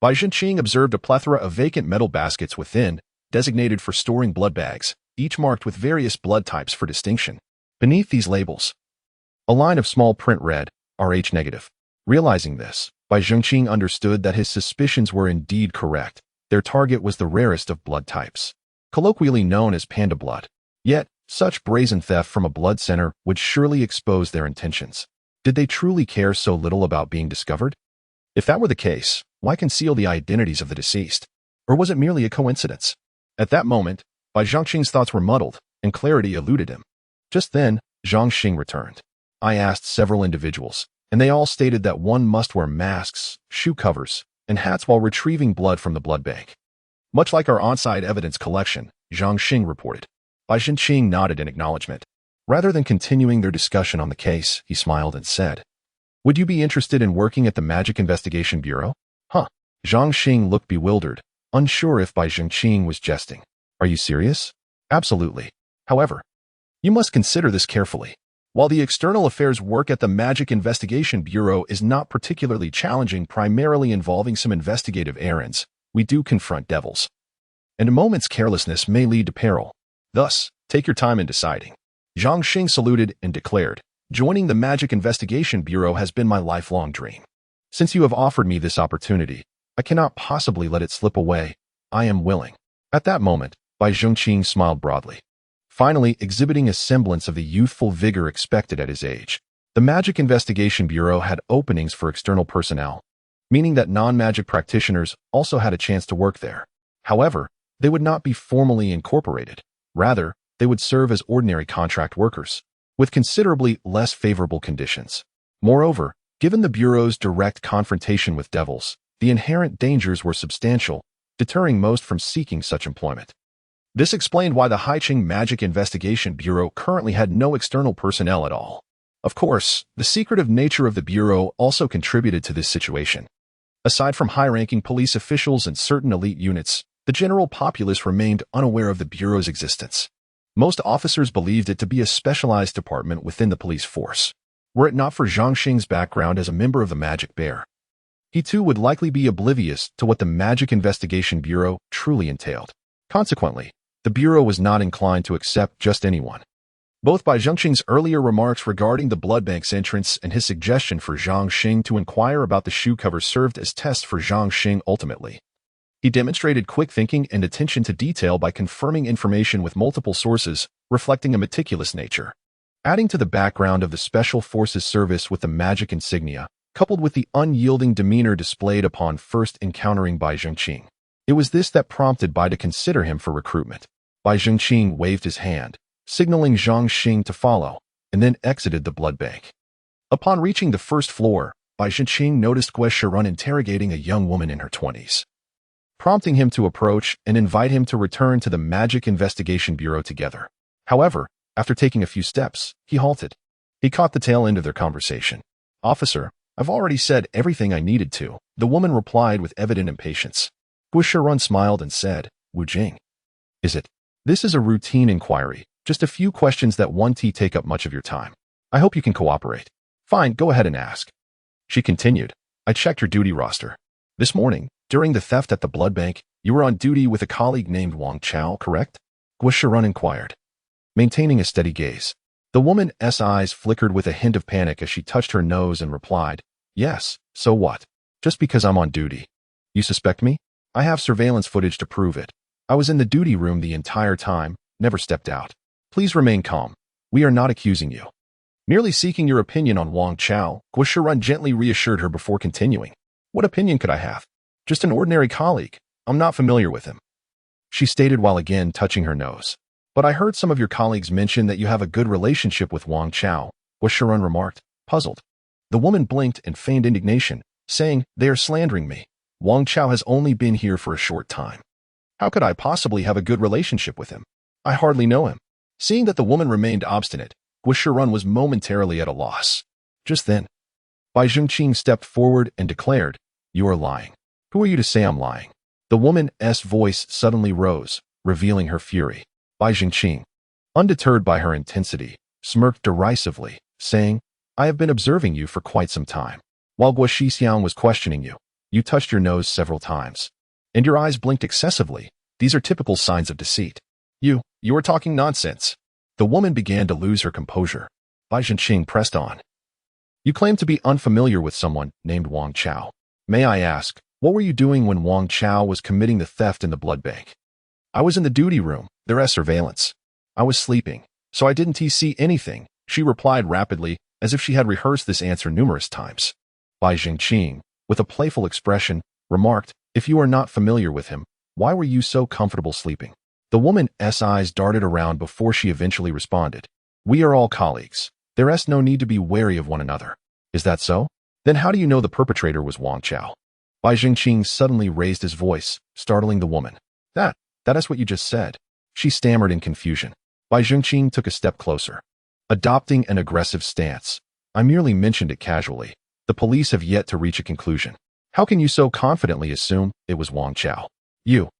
Bai Zhengqing observed a plethora of vacant metal baskets within, designated for storing blood bags, each marked with various blood types for distinction. Beneath these labels, a line of small print read, Rh negative. Realizing this, Bai Zhengqing understood that his suspicions were indeed correct. Their target was the rarest of blood types, colloquially known as panda blood. Yet, such brazen theft from a blood center would surely expose their intentions. Did they truly care so little about being discovered? If that were the case, why conceal the identities of the deceased? Or was it merely a coincidence? At that moment, Bai Zhengqing's thoughts were muddled, and clarity eluded him. Just then, Zhang Xing returned. I asked several individuals, and they all stated that one must wear masks, shoe covers, and hats while retrieving blood from the blood bank. Much like our on-site evidence collection, Zhang Xing reported. Bai Zhengqing nodded in acknowledgement. Rather than continuing their discussion on the case, he smiled and said, Would you be interested in working at the Magic Investigation Bureau? Huh. Zhang Xing looked bewildered, unsure if Bai Zhengqing was jesting. Are you serious? Absolutely. However, you must consider this carefully. While the external affairs work at the Magic Investigation Bureau is not particularly challenging, primarily involving some investigative errands, we do confront devils. And a moment's carelessness may lead to peril. Thus, take your time in deciding. Zhang Xing saluted and declared, Joining the Magic Investigation Bureau has been my lifelong dream. Since you have offered me this opportunity, I cannot possibly let it slip away. I am willing. At that moment, Bai Zhengqing smiled broadly, finally exhibiting a semblance of the youthful vigor expected at his age. The Magic Investigation Bureau had openings for external personnel, meaning that non-magic practitioners also had a chance to work there. However, they would not be formally incorporated. Rather, they would serve as ordinary contract workers, with considerably less favorable conditions. Moreover, given the Bureau's direct confrontation with devils, the inherent dangers were substantial, deterring most from seeking such employment. This explained why the Haiqing Magic Investigation Bureau currently had no external personnel at all. Of course, the secretive nature of the Bureau also contributed to this situation. Aside from high-ranking police officials and certain elite units, the general populace remained unaware of the Bureau's existence. Most officers believed it to be a specialized department within the police force. Were it not for Zhang Xing's background as a member of the Magic Bear, he too would likely be oblivious to what the Magic Investigation Bureau truly entailed. Consequently, the Bureau was not inclined to accept just anyone. Both Bai Zhengqing's earlier remarks regarding the blood bank's entrance and his suggestion for Zhang Xing to inquire about the shoe cover served as tests for Zhang Xing ultimately. He demonstrated quick thinking and attention to detail by confirming information with multiple sources, reflecting a meticulous nature. Adding to the background of the Special Forces service with the magic insignia, coupled with the unyielding demeanor displayed upon first encountering Bai Zhengqing. It was this that prompted Bai to consider him for recruitment. Bai Zhengqing waved his hand, signaling Zhang Xing to follow, and then exited the blood bank. Upon reaching the first floor, Bai Zhengqing noticed Guo Shirun interrogating a young woman in her 20s, prompting him to approach and invite him to return to the Magic Investigation Bureau together. However, after taking a few steps, he halted. He caught the tail end of their conversation. "Officer, I've already said everything I needed to," the woman replied with evident impatience. Guo Shirun smiled and said, "Wu Jing. Is it? This is a routine inquiry, just a few questions that won't take up much of your time. I hope you can cooperate." "Fine, go ahead and ask." She continued, "I checked your duty roster. This morning, during the theft at the blood bank, you were on duty with a colleague named Wang Chao, correct?" Guo Shirun inquired, maintaining a steady gaze. The woman's eyes flickered with a hint of panic as she touched her nose and replied, "Yes, so what? Just because I'm on duty. You suspect me? I have surveillance footage to prove it. I was in the duty room the entire time, never stepped out. Please remain calm. We are not accusing you." Merely seeking your opinion on Wang Chao, Guo Shirun gently reassured her before continuing. "What opinion could I have? Just an ordinary colleague. I'm not familiar with him," she stated while again touching her nose. "But I heard some of your colleagues mention that you have a good relationship with Wang Chao," Guo Shirun remarked, puzzled. The woman blinked and feigned indignation, saying, "They are slandering me. Wang Chao has only been here for a short time. How could I possibly have a good relationship with him? I hardly know him." Seeing that the woman remained obstinate, Guo Shirun was momentarily at a loss. Just then, Bai Zhengqing stepped forward and declared, "You are lying." "Who are you to say I'm lying?" The woman's voice suddenly rose, revealing her fury. Bai Zhengqing, undeterred by her intensity, smirked derisively, saying, "I have been observing you for quite some time. While Guo Shixiang was questioning you, you touched your nose several times, and your eyes blinked excessively. These are typical signs of deceit. You are talking nonsense." The woman began to lose her composure. Bai Zhengqing pressed on. "You claim to be unfamiliar with someone named Wang Chao. May I ask, what were you doing when Wang Chao was committing the theft in the blood bank?" "I was in the duty room. There's surveillance. I was sleeping, so I didn't see anything," she replied rapidly, as if she had rehearsed this answer numerous times. Bai Zhengqing, with a playful expression, remarked, "If you are not familiar with him, why were you so comfortable sleeping?" The woman's eyes darted around before she eventually responded, "We are all colleagues. There's no need to be wary of one another." "Is that so? Then how do you know the perpetrator was Wang Chao?" Bai Zhengqing suddenly raised his voice, startling the woman. That is what you just said," she stammered in confusion. Bai Zhengqing took a step closer, adopting an aggressive stance. "I merely mentioned it casually. The police have yet to reach a conclusion. How can you so confidently assume it was Wang Chao? You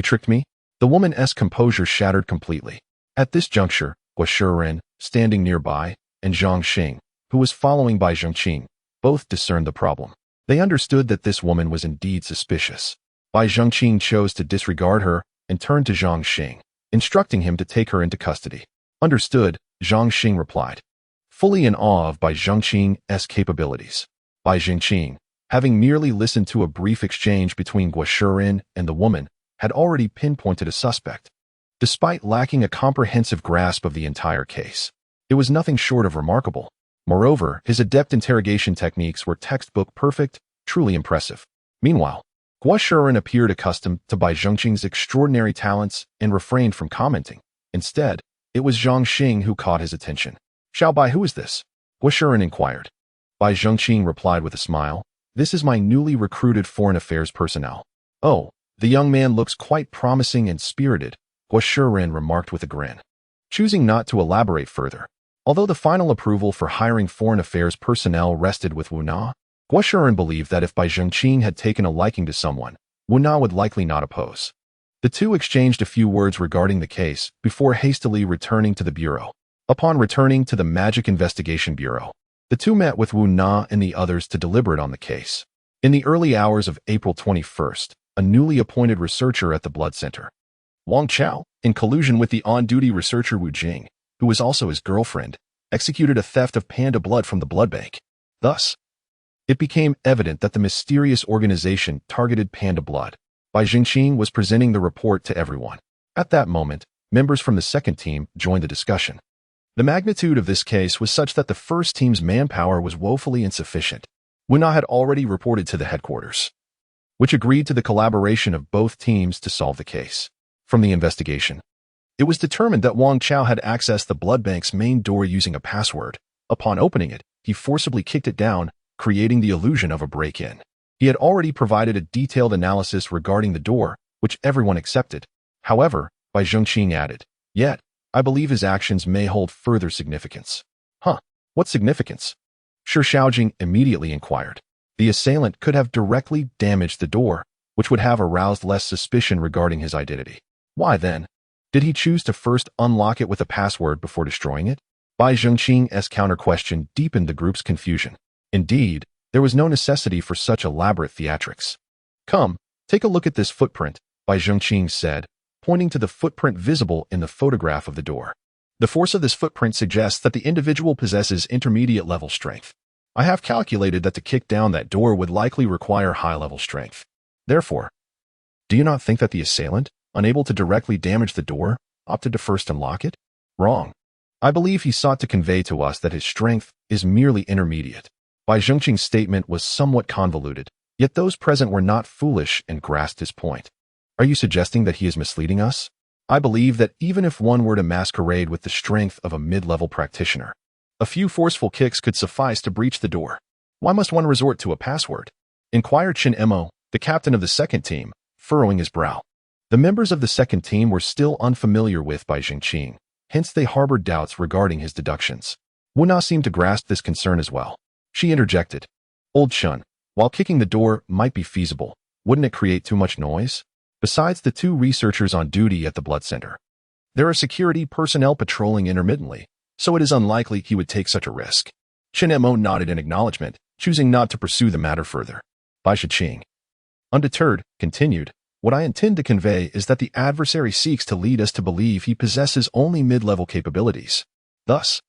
tricked me?" The woman's composure shattered completely. At this juncture, Guo Shirun, standing nearby, and Zhang Xing, who was following Bai Zhengqing, both discerned the problem. They understood that this woman was indeed suspicious. Bai Zhengqing chose to disregard her and turned to Zhang Xing, instructing him to take her into custody. "Understood," Zhang Xing replied, fully in awe of Bai Zhengqing's capabilities. Bai Zhengqing, having merely listened to a brief exchange between Guo Shirun and the woman, had already pinpointed a suspect. Despite lacking a comprehensive grasp of the entire case, it was nothing short of remarkable. Moreover, his adept interrogation techniques were textbook perfect, truly impressive. Meanwhile, Guo Shirun appeared accustomed to Bai Zhengqing's extraordinary talents and refrained from commenting. Instead, it was Zhang Xing who caught his attention. "Xiao Bai, who is this?" Guo Shirun inquired. Bai Zhengqing replied with a smile, "This is my newly recruited foreign affairs personnel." "Oh, the young man looks quite promising and spirited," Guo Shirun remarked with a grin, choosing not to elaborate further. Although the final approval for hiring foreign affairs personnel rested with Wu Na, Guo Shirun believed that if Bai Zhengqing had taken a liking to someone, Wu Na would likely not oppose. The two exchanged a few words regarding the case before hastily returning to the bureau. Upon returning to the Magic Investigation Bureau, the two met with Wu Na and the others to deliberate on the case. In the early hours of April 21st, a newly appointed researcher at the blood center, Wang Chao, in collusion with the on-duty researcher Wu Jing, who was also his girlfriend, executed a theft of panda blood from the blood bank. Thus, it became evident that the mysterious organization targeted panda blood. Bai Zhengqing was presenting the report to everyone. At that moment, members from the second team joined the discussion. The magnitude of this case was such that the first team's manpower was woefully insufficient. Wuna had already reported to the headquarters, which agreed to the collaboration of both teams to solve the case. From the investigation, it was determined that Wang Chao had accessed the blood bank's main door using a password. Upon opening it, he forcibly kicked it down, creating the illusion of a break-in. He had already provided a detailed analysis regarding the door, which everyone accepted. However, Bai Zhongqing added, "Yet, I believe his actions may hold further significance." Huh? What significance? Shi Shaojing immediately inquired. The assailant could have directly damaged the door, which would have aroused less suspicion regarding his identity. Why then? Did he choose to first unlock it with a password before destroying it? Bai Zhongqing's counter-question deepened the group's confusion. Indeed, there was no necessity for such elaborate theatrics. "Come, take a look at this footprint," Bai Zhongqing said, pointing to the footprint visible in the photograph of the door. The force of this footprint suggests that the individual possesses intermediate-level strength. I have calculated that to kick down that door would likely require high-level strength. Therefore, do you not think that the assailant, unable to directly damage the door, opted to first unlock it? Wrong. I believe he sought to convey to us that his strength is merely intermediate. Bai Zhongqing's statement was somewhat convoluted, yet those present were not foolish and grasped his point. Are you suggesting that he is misleading us? I believe that even if one were to masquerade with the strength of a mid-level practitioner, a few forceful kicks could suffice to breach the door. Why must one resort to a password? Inquired Chen Mo, the captain of the second team, furrowing his brow. The members of the second team were still unfamiliar with Bai Zhongqing, hence they harbored doubts regarding his deductions. Wuna seemed to grasp this concern as well. She interjected, "Old Chun, while kicking the door might be feasible, wouldn't it create too much noise? Besides the two researchers on duty at the blood center, there are security personnel patrolling intermittently, so it is unlikely he would take such a risk." Chen Mo nodded in acknowledgement, choosing not to pursue the matter further. Bai Zhongqing, undeterred, continued, "What I intend to convey is that the adversary seeks to lead us to believe he possesses only mid-level capabilities. Thus,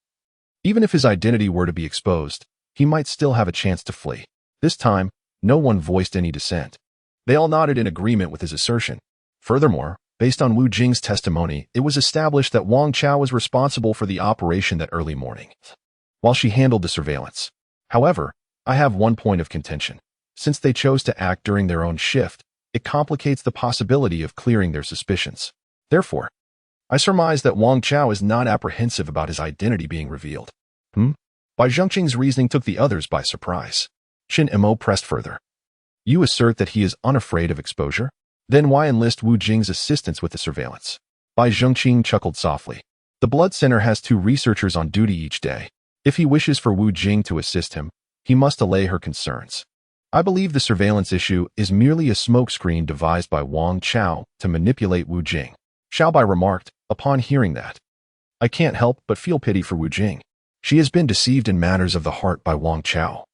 even if his identity were to be exposed, he might still have a chance to flee." This time, no one voiced any dissent. They all nodded in agreement with his assertion. Furthermore, based on Wu Jing's testimony, it was established that Wang Chao was responsible for the operation that early morning, while she handled the surveillance. However, I have one point of contention. Since they chose to act during their own shift, it complicates the possibility of clearing their suspicions. Therefore, I surmise that Wang Chao is not apprehensive about his identity being revealed. Bai Zhongqing's reasoning took the others by surprise. Chen Mo pressed further. "You assert that he is unafraid of exposure? Then why enlist Wu Jing's assistance with the surveillance?" Bai Zhongqing chuckled softly. "The blood center has 2 researchers on duty each day. If he wishes for Wu Jing to assist him, he must allay her concerns. I believe the surveillance issue is merely a smokescreen devised by Wang Chao to manipulate Wu Jing." Xiaobai remarked, upon hearing that, "I can't help but feel pity for Wu Jing. She has been deceived in matters of the heart by Wang Chao,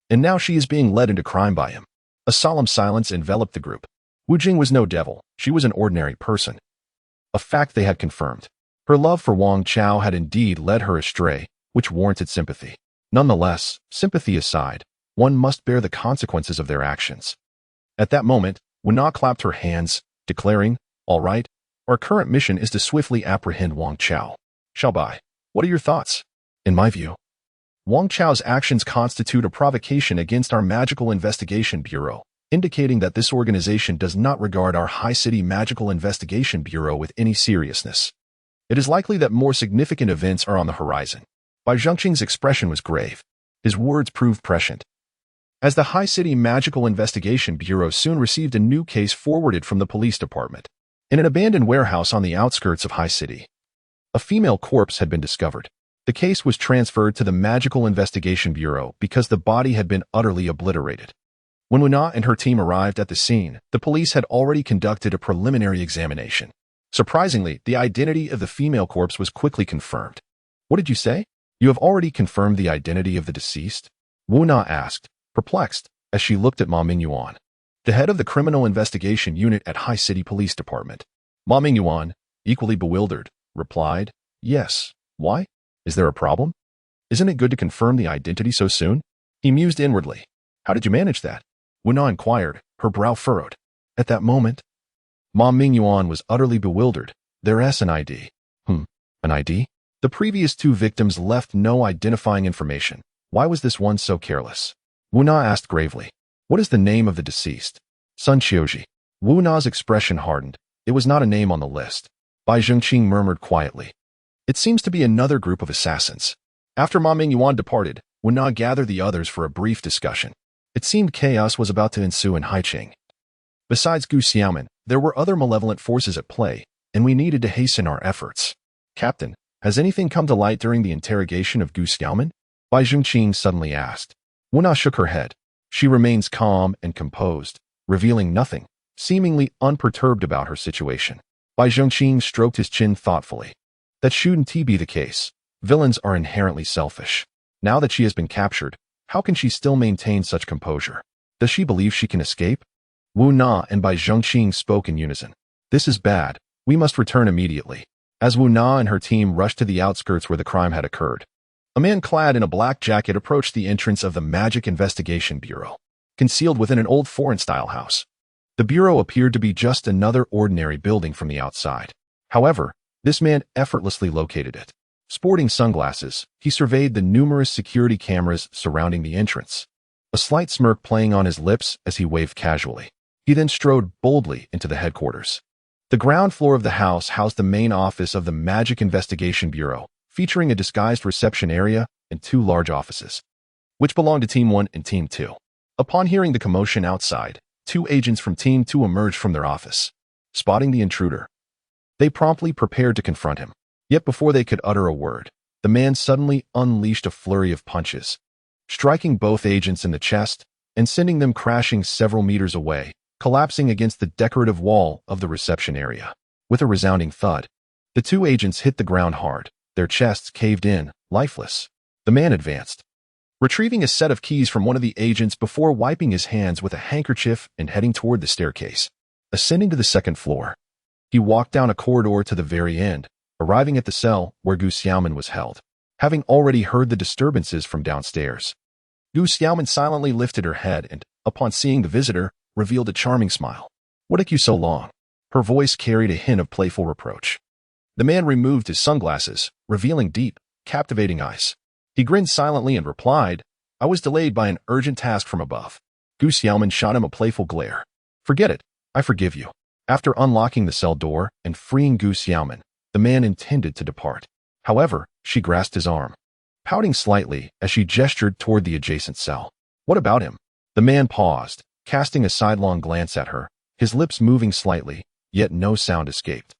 and now she is being led into crime by him." A solemn silence enveloped the group. Wu Jing was no devil, she was an ordinary person. A fact they had confirmed. Her love for Wang Chao had indeed led her astray, which warranted sympathy. Nonetheless, sympathy aside, one must bear the consequences of their actions. At that moment, Wuna clapped her hands, declaring, "All right, our current mission is to swiftly apprehend Wang Chao." Xiaobai, what are your thoughts? In my view, Wang Chao's actions constitute a provocation against our Magical Investigation Bureau, indicating that this organization does not regard our High City Magical Investigation Bureau with any seriousness. It is likely that more significant events are on the horizon. Bai Zhongqing's expression was grave. His words proved prescient. As the High City Magical Investigation Bureau soon received a new case forwarded from the police department. In an abandoned warehouse on the outskirts of High City, a female corpse had been discovered. The case was transferred to the Magical Investigation Bureau because the body had been utterly obliterated. When Wuna and her team arrived at the scene, the police had already conducted a preliminary examination. Surprisingly, the identity of the female corpse was quickly confirmed. "What did you say? You have already confirmed the identity of the deceased?" Wuna asked, perplexed, as she looked at Ma Mingyuan, the head of the Criminal Investigation Unit at High City Police Department. Ma Mingyuan, equally bewildered, replied, "Yes. Why? Is there a problem? Isn't it good to confirm the identity so soon?" He mused inwardly. "How did you manage that?" Wuna inquired, her brow furrowed. At that moment, Ma Mingyuan was utterly bewildered. "There's an ID." An ID? The previous two victims left no identifying information. Why was this one so careless? Wu Na asked gravely. What is the name of the deceased? Sun Qiuji. Wu Na's expression hardened. It was not a name on the list. Bai Zhengqing murmured quietly. It seems to be another group of assassins. After Ma Mingyuan departed, Wu Na gathered the others for a brief discussion. It seemed chaos was about to ensue in Haiqing. Besides Gu Xiaoman, there were other malevolent forces at play, and we needed to hasten our efforts. Captain, has anything come to light during the interrogation of Gu Xiaoman? Bai Zhengqing suddenly asked. Wu Na shook her head. She remains calm and composed, revealing nothing, seemingly unperturbed about her situation. Bai Zhengqing stroked his chin thoughtfully. That shouldn't be the case. Villains are inherently selfish. Now that she has been captured, how can she still maintain such composure? Does she believe she can escape? Wu Na and Bai Zhengqing spoke in unison. This is bad. We must return immediately. As Wu Na and her team rushed to the outskirts where the crime had occurred, a man clad in a black jacket approached the entrance of the Magic Investigation Bureau, concealed within an old foreign-style house. The bureau appeared to be just another ordinary building from the outside. However, this man effortlessly located it. Sporting sunglasses, he surveyed the numerous security cameras surrounding the entrance, a slight smirk playing on his lips as he waved casually. He then strode boldly into the headquarters. The ground floor of the house housed the main office of the Magic Investigation Bureau, featuring a disguised reception area and two large offices, which belonged to Team 1 and Team 2. Upon hearing the commotion outside, two agents from Team 2 emerged from their office. Spotting the intruder, they promptly prepared to confront him. Yet before they could utter a word, the man suddenly unleashed a flurry of punches, striking both agents in the chest and sending them crashing several meters away, collapsing against the decorative wall of the reception area. With a resounding thud, the two agents hit the ground hard, their chests caved in, lifeless. The man advanced, retrieving a set of keys from one of the agents before wiping his hands with a handkerchief and heading toward the staircase. Ascending to the second floor, he walked down a corridor to the very end, arriving at the cell where Gu Xiaoman was held. Having already heard the disturbances from downstairs, Gu Xiaoman silently lifted her head and, upon seeing the visitor, revealed a charming smile. What took you so long? Her voice carried a hint of playful reproach. The man removed his sunglasses, revealing deep, captivating eyes. He grinned silently and replied, I was delayed by an urgent task from above. Gu Xiaoman shot him a playful glare. Forget it. I forgive you. After unlocking the cell door and freeing Gu Xiaoman, the man intended to depart. However, she grasped his arm, pouting slightly as she gestured toward the adjacent cell. What about him? The man paused, casting a sidelong glance at her, his lips moving slightly, yet no sound escaped.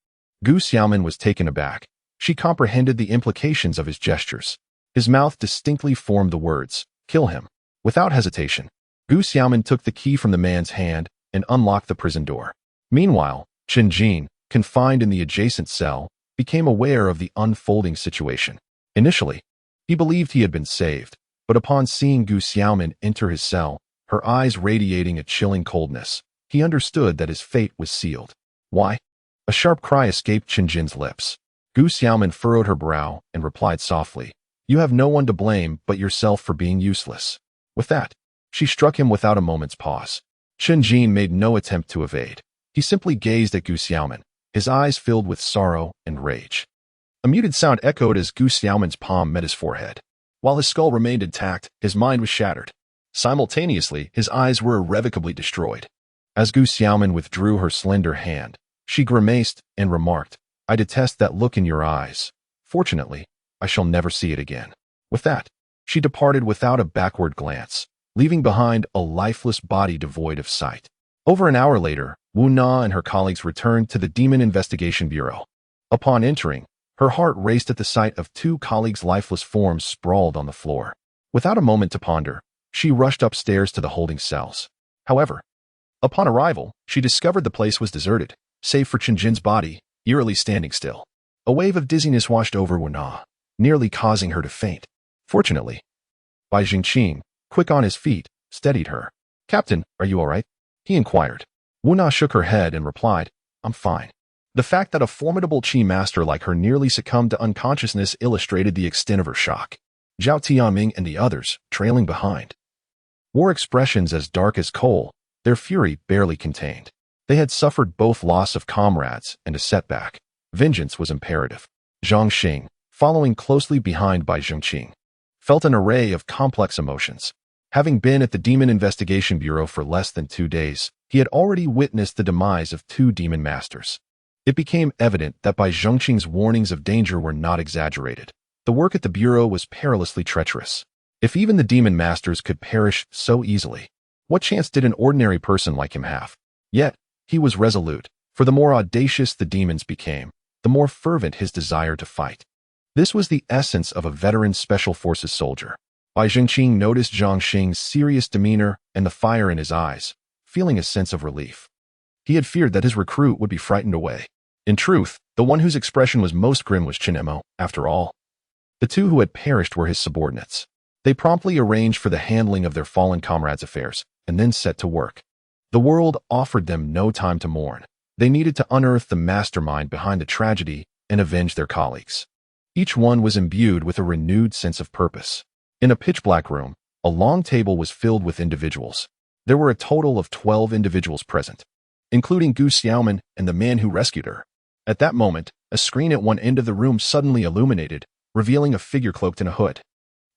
Gu Xiaoman was taken aback. She comprehended the implications of his gestures. His mouth distinctly formed the words, kill him. Without hesitation, Gu Xiaoman took the key from the man's hand and unlocked the prison door. Meanwhile, Chen Jin, confined in the adjacent cell, became aware of the unfolding situation. Initially, he believed he had been saved, but upon seeing Gu Xiaoman enter his cell, her eyes radiating a chilling coldness, he understood that his fate was sealed. Why? A sharp cry escaped Chen Jin's lips. Gu Xiaoman furrowed her brow and replied softly, You have no one to blame but yourself for being useless. With that, she struck him without a moment's pause. Chen Jin made no attempt to evade. He simply gazed at Gu Xiaoman, his eyes filled with sorrow and rage. A muted sound echoed as Gu Xiaoman's palm met his forehead. While his skull remained intact, his mind was shattered. Simultaneously, his eyes were irrevocably destroyed. As Gu Xiaoman withdrew her slender hand, she grimaced and remarked, I detest that look in your eyes. Fortunately, I shall never see it again. With that, she departed without a backward glance, leaving behind a lifeless body devoid of sight. Over an hour later, Wu Na and her colleagues returned to the Demon Investigation Bureau. Upon entering, her heart raced at the sight of two colleagues' lifeless forms sprawled on the floor. Without a moment to ponder, she rushed upstairs to the holding cells. However, upon arrival, she discovered the place was deserted, save for Chen Jin's body, eerily standing still. A wave of dizziness washed over Wu Na, nearly causing her to faint. Fortunately, Bai Zhengqing, quick on his feet, steadied her. Captain, are you all right? He inquired. Wu Na shook her head and replied, I'm fine. The fact that a formidable Qi master like her nearly succumbed to unconsciousness illustrated the extent of her shock. Zhao Tianming and the others, trailing behind, wore expressions as dark as coal, their fury barely contained. They had suffered both loss of comrades and a setback. Vengeance was imperative. Zhang Xing, following closely behind by Zhengqing, felt an array of complex emotions. Having been at the Demon Investigation Bureau for less than 2 days, he had already witnessed the demise of 2 demon masters. It became evident that Bai Zhengqing's warnings of danger were not exaggerated. The work at the Bureau was perilously treacherous. If even the demon masters could perish so easily, what chance did an ordinary person like him have? Yet, he was resolute, for the more audacious the demons became, the more fervent his desire to fight. This was the essence of a veteran Special Forces soldier. Bai Zhengqing noticed Zhang Xing's serious demeanor and the fire in his eyes, feeling a sense of relief. He had feared that his recruit would be frightened away. In truth, the one whose expression was most grim was Chinemo, after all. The 2 who had perished were his subordinates. They promptly arranged for the handling of their fallen comrades' affairs, and then set to work. The world offered them no time to mourn. They needed to unearth the mastermind behind the tragedy and avenge their colleagues. Each one was imbued with a renewed sense of purpose. In a pitch-black room, a long table was filled with individuals. There were a total of 12 individuals present, including Gu Xiaoman and the man who rescued her. At that moment, a screen at one end of the room suddenly illuminated, revealing a figure cloaked in a hood.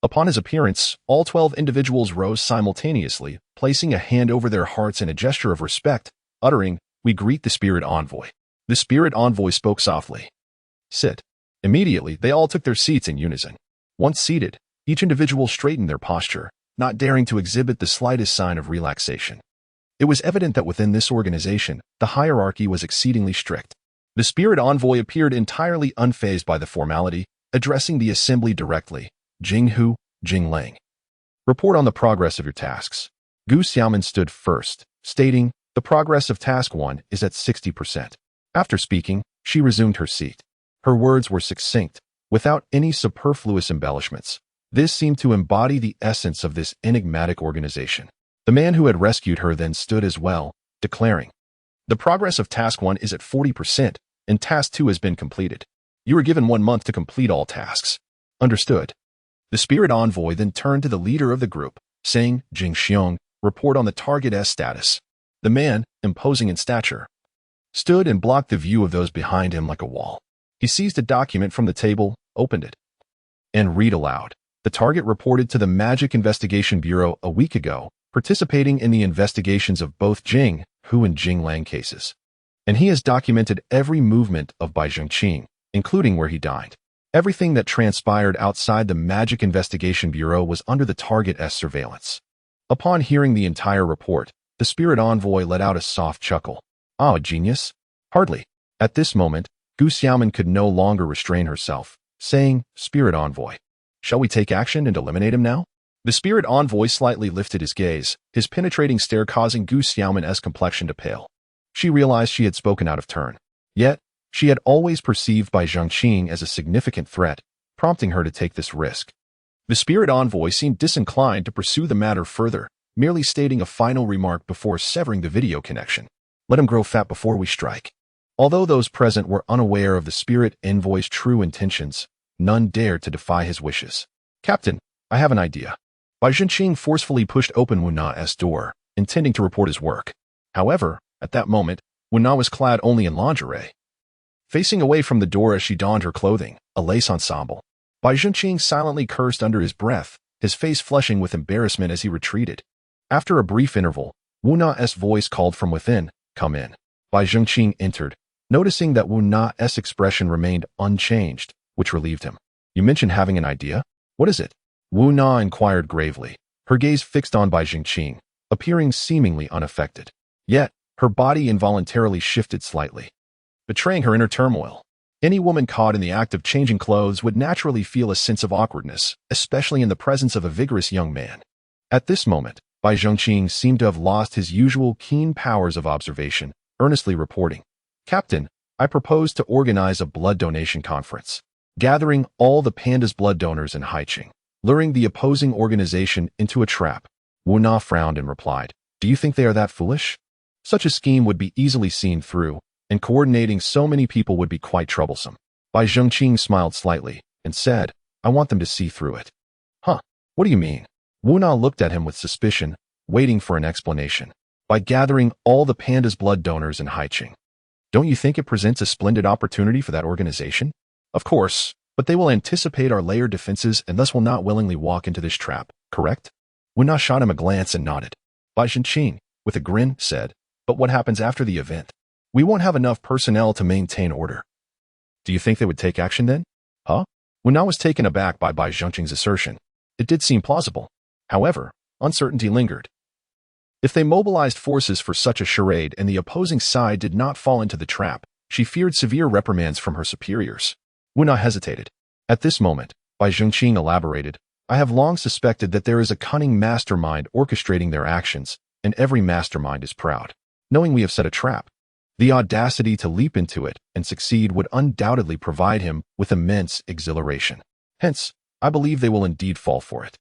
Upon his appearance, all 12 individuals rose simultaneously, placing a hand over their hearts in a gesture of respect, uttering, "We greet the Spirit Envoy." The Spirit Envoy spoke softly. "Sit." Immediately, they all took their seats in unison. Once seated, each individual straightened their posture, not daring to exhibit the slightest sign of relaxation. It was evident that within this organization, the hierarchy was exceedingly strict. The Spirit Envoy appeared entirely unfazed by the formality, addressing the assembly directly. "Jinghu, Jinglang. Report on the progress of your tasks." Gu Xiaoman stood first, stating, "The progress of Task 1 is at 60%. After speaking, she resumed her seat. Her words were succinct, without any superfluous embellishments. This seemed to embody the essence of this enigmatic organization. The man who had rescued her then stood as well, declaring, "The progress of Task 1 is at 40%, and Task 2 has been completed. You are given 1 month to complete all tasks." "Understood." The Spirit Envoy then turned to the leader of the group, saying, "Jing Xiong, report on the Target S status." The man, imposing in stature, stood and blocked the view of those behind him like a wall. He seized a document from the table, opened it, and read aloud. "The target reported to the Magic Investigation Bureau a week ago, participating in the investigations of both Jing Hu and Jing Lang cases. And he has documented every movement of Bai Zhengqing, including where he dined. Everything that transpired outside the Magic Investigation Bureau was under the Target S surveillance." Upon hearing the entire report, the Spirit Envoy let out a soft chuckle. "Ah, a genius?" "Hardly." At this moment, Gu Xiaoman could no longer restrain herself, saying, "Spirit Envoy, shall we take action and eliminate him now?" The Spirit Envoy slightly lifted his gaze, his penetrating stare causing Gu Xiaoman's complexion to pale. She realized she had spoken out of turn. Yet, she had always perceived Bai Zhengqing as a significant threat, prompting her to take this risk. The Spirit Envoy seemed disinclined to pursue the matter further, merely stating a final remark before severing the video connection. "Let him grow fat before we strike." Although those present were unaware of the Spirit Envoy's true intentions, none dared to defy his wishes. "Captain, I have an idea." Bai Zhengqing forcefully pushed open Wu Na's door, intending to report his work. However, at that moment, Wu Na was clad only in lingerie. Facing away from the door as she donned her clothing, a lace ensemble, Bai Zhengqing silently cursed under his breath, his face flushing with embarrassment as he retreated. After a brief interval, Wu Na's voice called from within, "Come in." Bai Zhengqing entered, noticing that Wu Na's expression remained unchanged, which relieved him. "You mentioned having an idea? What is it?" Wu Na inquired gravely, her gaze fixed on Bai Zhengqing, appearing seemingly unaffected. Yet, her body involuntarily shifted slightly, betraying her inner turmoil. Any woman caught in the act of changing clothes would naturally feel a sense of awkwardness, especially in the presence of a vigorous young man. At this moment, Bai Zhengqing seemed to have lost his usual keen powers of observation, earnestly reporting, "Captain, I propose to organize a blood donation conference, gathering all the panda's blood donors in Haiqing, luring the opposing organization into a trap." Wu Na frowned and replied, "Do you think they are that foolish? Such a scheme would be easily seen through, and coordinating so many people would be quite troublesome." Bai Zhengqing smiled slightly and said, "I want them to see through it." "Huh? What do you mean?" Wu Na looked at him with suspicion, waiting for an explanation. "By gathering all the panda's blood donors in Haiqing. Don't you think it presents a splendid opportunity for that organization?" "Of course, But they will anticipate our layered defenses and thus will not willingly walk into this trap, correct? Wu Na shot him a glance and nodded. Bai Zhenqing, with a grin, said, but what happens after the event? We won't have enough personnel to maintain order. Do you think they would take action then? Huh? Wu Na was taken aback by Bai Zhenqing's assertion. It did seem plausible. However, uncertainty lingered. If they mobilized forces for such a charade and the opposing side did not fall into the trap, she feared severe reprimands from her superiors. Wu Na hesitated. At this moment, Bai Zhenqing elaborated, I have long suspected that there is a cunning mastermind orchestrating their actions, and every mastermind is proud, knowing we have set a trap. The audacity to leap into it and succeed would undoubtedly provide him with immense exhilaration. Hence, I believe they will indeed fall for it.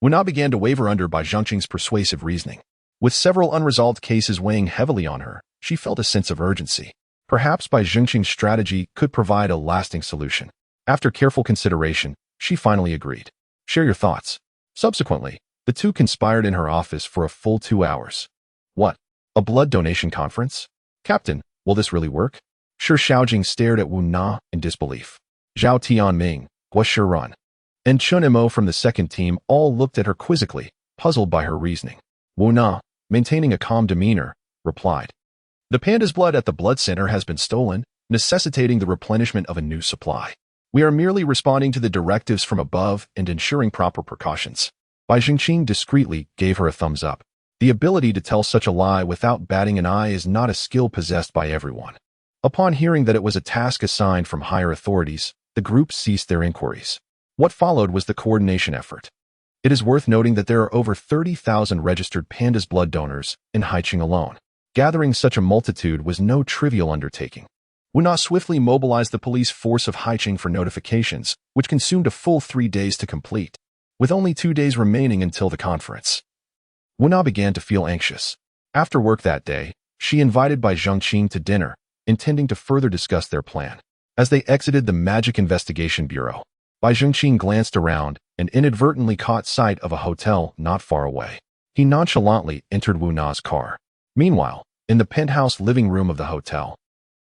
Wu Na began to waver under Bai Zhenqing's persuasive reasoning. With several unresolved cases weighing heavily on her, she felt a sense of urgency. Perhaps Bai Zhenqing's strategy could provide a lasting solution. After careful consideration, she finally agreed. Share your thoughts. Subsequently, the two conspired in her office for a full 2 hours. What? A blood donation conference? Captain, will this really work? Shi Shaojing stared at Wu Na in disbelief. Zhao Tianming, Guo Shiran, and Chun Mo from the second team all looked at her quizzically, puzzled by her reasoning. Wu Na, maintaining a calm demeanor, replied. The panda's blood at the blood center has been stolen, necessitating the replenishment of a new supply. We are merely responding to the directives from above and ensuring proper precautions. Bai Zhenqing discreetly gave her a thumbs up. The ability to tell such a lie without batting an eye is not a skill possessed by everyone. Upon hearing that it was a task assigned from higher authorities, the group ceased their inquiries. What followed was the coordination effort. It is worth noting that there are over 30,000 registered pandas blood donors in Haiqing alone. Gathering such a multitude was no trivial undertaking. Wu Na swiftly mobilized the police force of Haiqing for notifications, which consumed a full 3 days to complete, with only 2 days remaining until the conference. Wu Na began to feel anxious. After work that day, she invited Bai Zhenqing to dinner, intending to further discuss their plan. As they exited the Magic Investigation Bureau, Bai Zhenqing glanced around and inadvertently caught sight of a hotel not far away. He nonchalantly entered Wu Na's car. Meanwhile, in the penthouse living room of the hotel,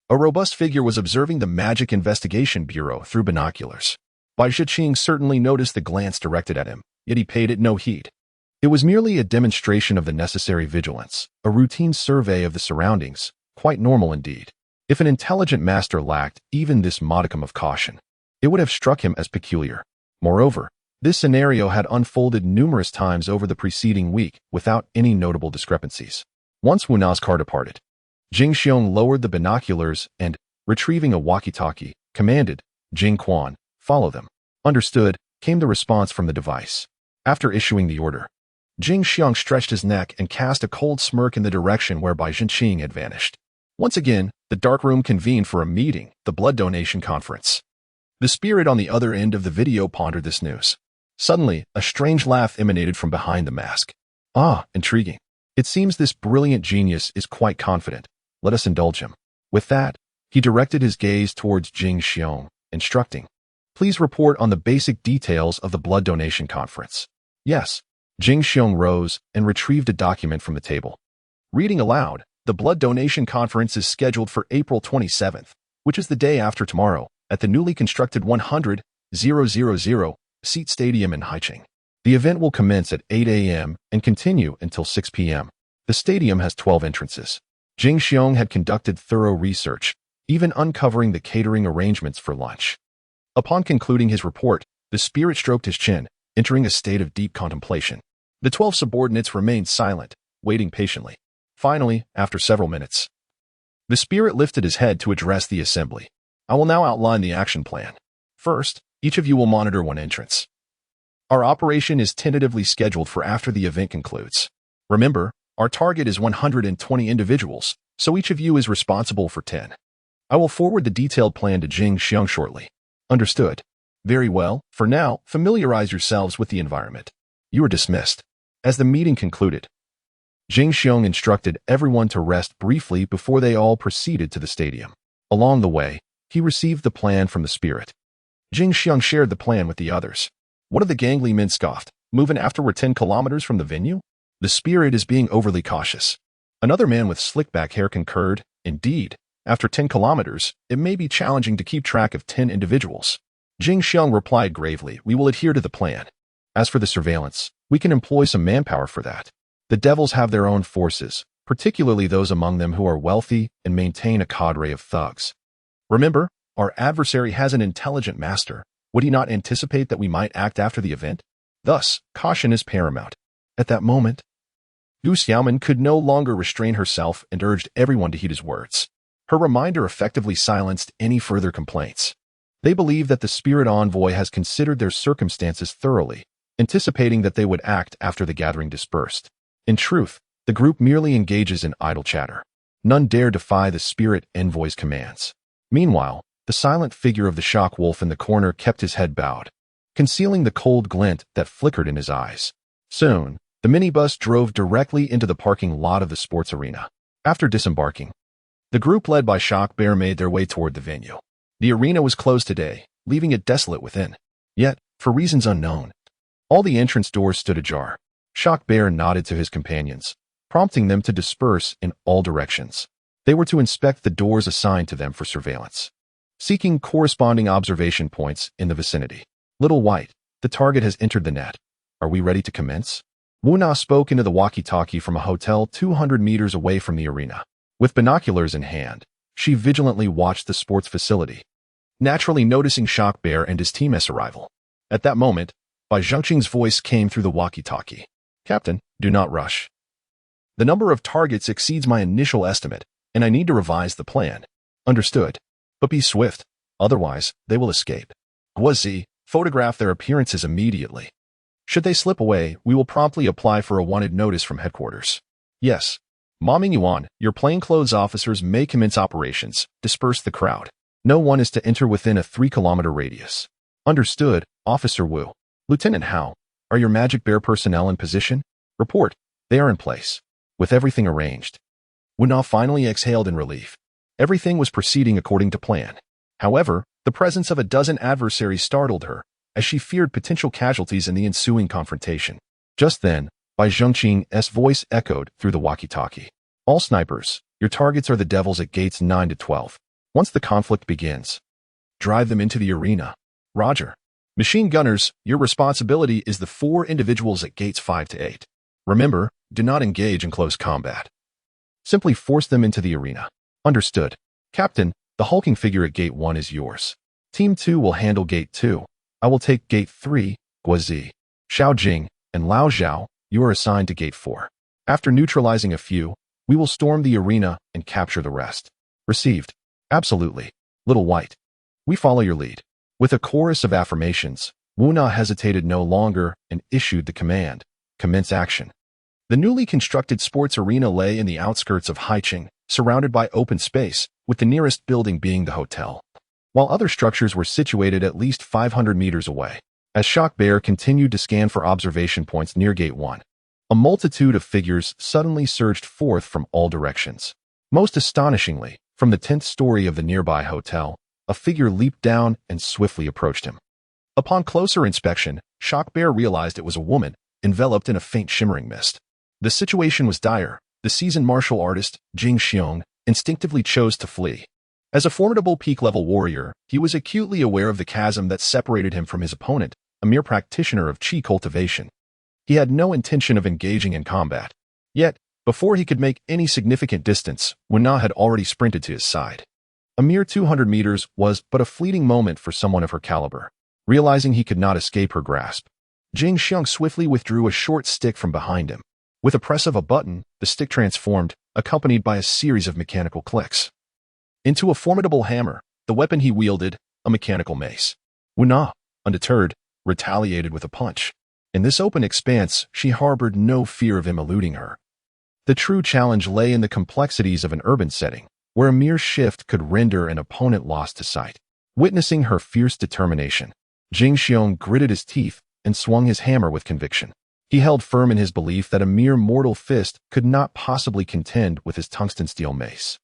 a robust figure was observing the Magic Investigation Bureau through binoculars. Bai Zhenqing certainly noticed the glance directed at him, yet he paid it no heed. It was merely a demonstration of the necessary vigilance, a routine survey of the surroundings, quite normal indeed. If an intelligent master lacked even this modicum of caution, it would have struck him as peculiar. Moreover, this scenario had unfolded numerous times over the preceding week without any notable discrepancies. Once Wu Na's car departed, Jing Xiong lowered the binoculars and, retrieving a walkie-talkie, commanded, Jing Quan, follow them. Understood, came the response from the device. After issuing the order, Jing Xiong stretched his neck and cast a cold smirk in the direction where Bai Zhenqing had vanished. Once again, the dark room convened for a meeting, the blood donation conference. The spirit on the other end of the video pondered this news. Suddenly, a strange laugh emanated from behind the mask. Ah, intriguing. It seems this brilliant genius is quite confident. Let us indulge him. With that, he directed his gaze towards Jing Xiong, instructing, please report on the basic details of the blood donation conference. Yes. Jing Xiong rose and retrieved a document from the table. Reading aloud, the blood donation conference is scheduled for April 27th, which is the day after tomorrow, at the newly constructed 100,000-seat stadium in Haiqing. The event will commence at 8 a.m. and continue until 6 p.m. The stadium has 12 entrances. Jing Xiong had conducted thorough research, even uncovering the catering arrangements for lunch. Upon concluding his report, the spirit stroked his chin, entering a state of deep contemplation. The 12 subordinates remained silent, waiting patiently. Finally, after several minutes, the spirit lifted his head to address the assembly. I will now outline the action plan. First, each of you will monitor one entrance. Our operation is tentatively scheduled for after the event concludes. Remember, our target is 120 individuals, so each of you is responsible for 10. I will forward the detailed plan to Jing Xiong shortly. Understood. Very well, for now, familiarize yourselves with the environment. You are dismissed. As the meeting concluded, Jing Xiong instructed everyone to rest briefly before they all proceeded to the stadium. Along the way, he received the plan from the spirit. Jing Xiong shared the plan with the others. One of the gangly men scoffed, moving after we're 10 kilometers from the venue? The spirit is being overly cautious. Another man with slick back hair concurred, indeed, after 10 kilometers, it may be challenging to keep track of 10 individuals. Jing Xiang replied gravely, "We will adhere to the plan. As for the surveillance, we can employ some manpower for that. The devils have their own forces, particularly those among them who are wealthy and maintain a cadre of thugs. Remember, our adversary has an intelligent master. Would he not anticipate that we might act after the event? Thus, caution is paramount." At that moment, Du Xiaoman could no longer restrain herself and urged everyone to heed his words. Her reminder effectively silenced any further complaints. They believe that the spirit envoy has considered their circumstances thoroughly, anticipating that they would act after the gathering dispersed. In truth, the group merely engages in idle chatter. None dare defy the spirit envoy's commands. Meanwhile, the silent figure of the shock wolf in the corner kept his head bowed, concealing the cold glint that flickered in his eyes. Soon, the minibus drove directly into the parking lot of the sports arena. After disembarking, the group led by Shock Bear made their way toward the venue. The arena was closed today, leaving it desolate within. Yet, for reasons unknown, all the entrance doors stood ajar. Shock Bear nodded to his companions, prompting them to disperse in all directions. They were to inspect the doors assigned to them for surveillance, seeking corresponding observation points in the vicinity. "Little White, the target has entered the net. Are we ready to commence?" Wu Na spoke into the walkie-talkie from a hotel 200 meters away from the arena. With binoculars in hand, she vigilantly watched the sports facility, naturally noticing Shock Bear and his team's arrival. At that moment, Bai Zhengqing's voice came through the walkie-talkie. "Captain, do not rush. The number of targets exceeds my initial estimate, and I need to revise the plan." "Understood. But be swift, otherwise they will escape." Guozi, photograph their appearances immediately. Should they slip away, we will promptly apply for a wanted notice from headquarters. "Yes. Ma Mingyuan, your plainclothes officers may commence operations. Disperse the crowd. No one is to enter within a 3-kilometer radius." "Understood, Officer Wu." "Lieutenant Hao, are your Magic Bear personnel in position?" "Report. They are in place. With everything arranged." Wu Na finally exhaled in relief. Everything was proceeding according to plan. However, the presence of a dozen adversaries startled her, as she feared potential casualties in the ensuing confrontation. Just then, Bai Zhengqing's voice echoed through the walkie-talkie. "All snipers, your targets are the devils at gates 9 to 12. Once the conflict begins, drive them into the arena." "Roger." "Machine gunners, your responsibility is the 4 individuals at gates 5 to 8. Remember, do not engage in close combat. Simply force them into the arena." "Understood." "Captain, the hulking figure at gate 1 is yours. Team 2 will handle gate 2. I will take gate 3, Guozi. Xiao Jing and Lao Zhao, you are assigned to gate 4. After neutralizing a few, we will storm the arena and capture the rest." "Received." "Absolutely. Little White, we follow your lead." With a chorus of affirmations, Wu Na hesitated no longer and issued the command, "Commence action." The newly constructed sports arena lay in the outskirts of Haiqing, surrounded by open space, with the nearest building being the hotel, while other structures were situated at least 500 meters away. As Shock Bear continued to scan for observation points near Gate 1, a multitude of figures suddenly surged forth from all directions. Most astonishingly, from the 10th story of the nearby hotel, a figure leaped down and swiftly approached him. Upon closer inspection, Shock Bear realized it was a woman, enveloped in a faint shimmering mist. The situation was dire. The seasoned martial artist, Jing Xiong, instinctively chose to flee. As a formidable peak-level warrior, he was acutely aware of the chasm that separated him from his opponent, a mere practitioner of qi cultivation. He had no intention of engaging in combat. Yet, before he could make any significant distance, Wu Na had already sprinted to his side. A mere 200 meters was but a fleeting moment for someone of her caliber. Realizing he could not escape her grasp, Jing Xiong swiftly withdrew a short stick from behind him. With a press of a button, the stick transformed, accompanied by a series of mechanical clicks, into a formidable hammer, the weapon he wielded, a mechanical mace. Wu Na, undeterred, retaliated with a punch. In this open expanse, she harbored no fear of him eluding her. The true challenge lay in the complexities of an urban setting, where a mere shift could render an opponent lost to sight. Witnessing her fierce determination, Jing Xiong gritted his teeth and swung his hammer with conviction. He held firm in his belief that a mere mortal fist could not possibly contend with his tungsten steel mace.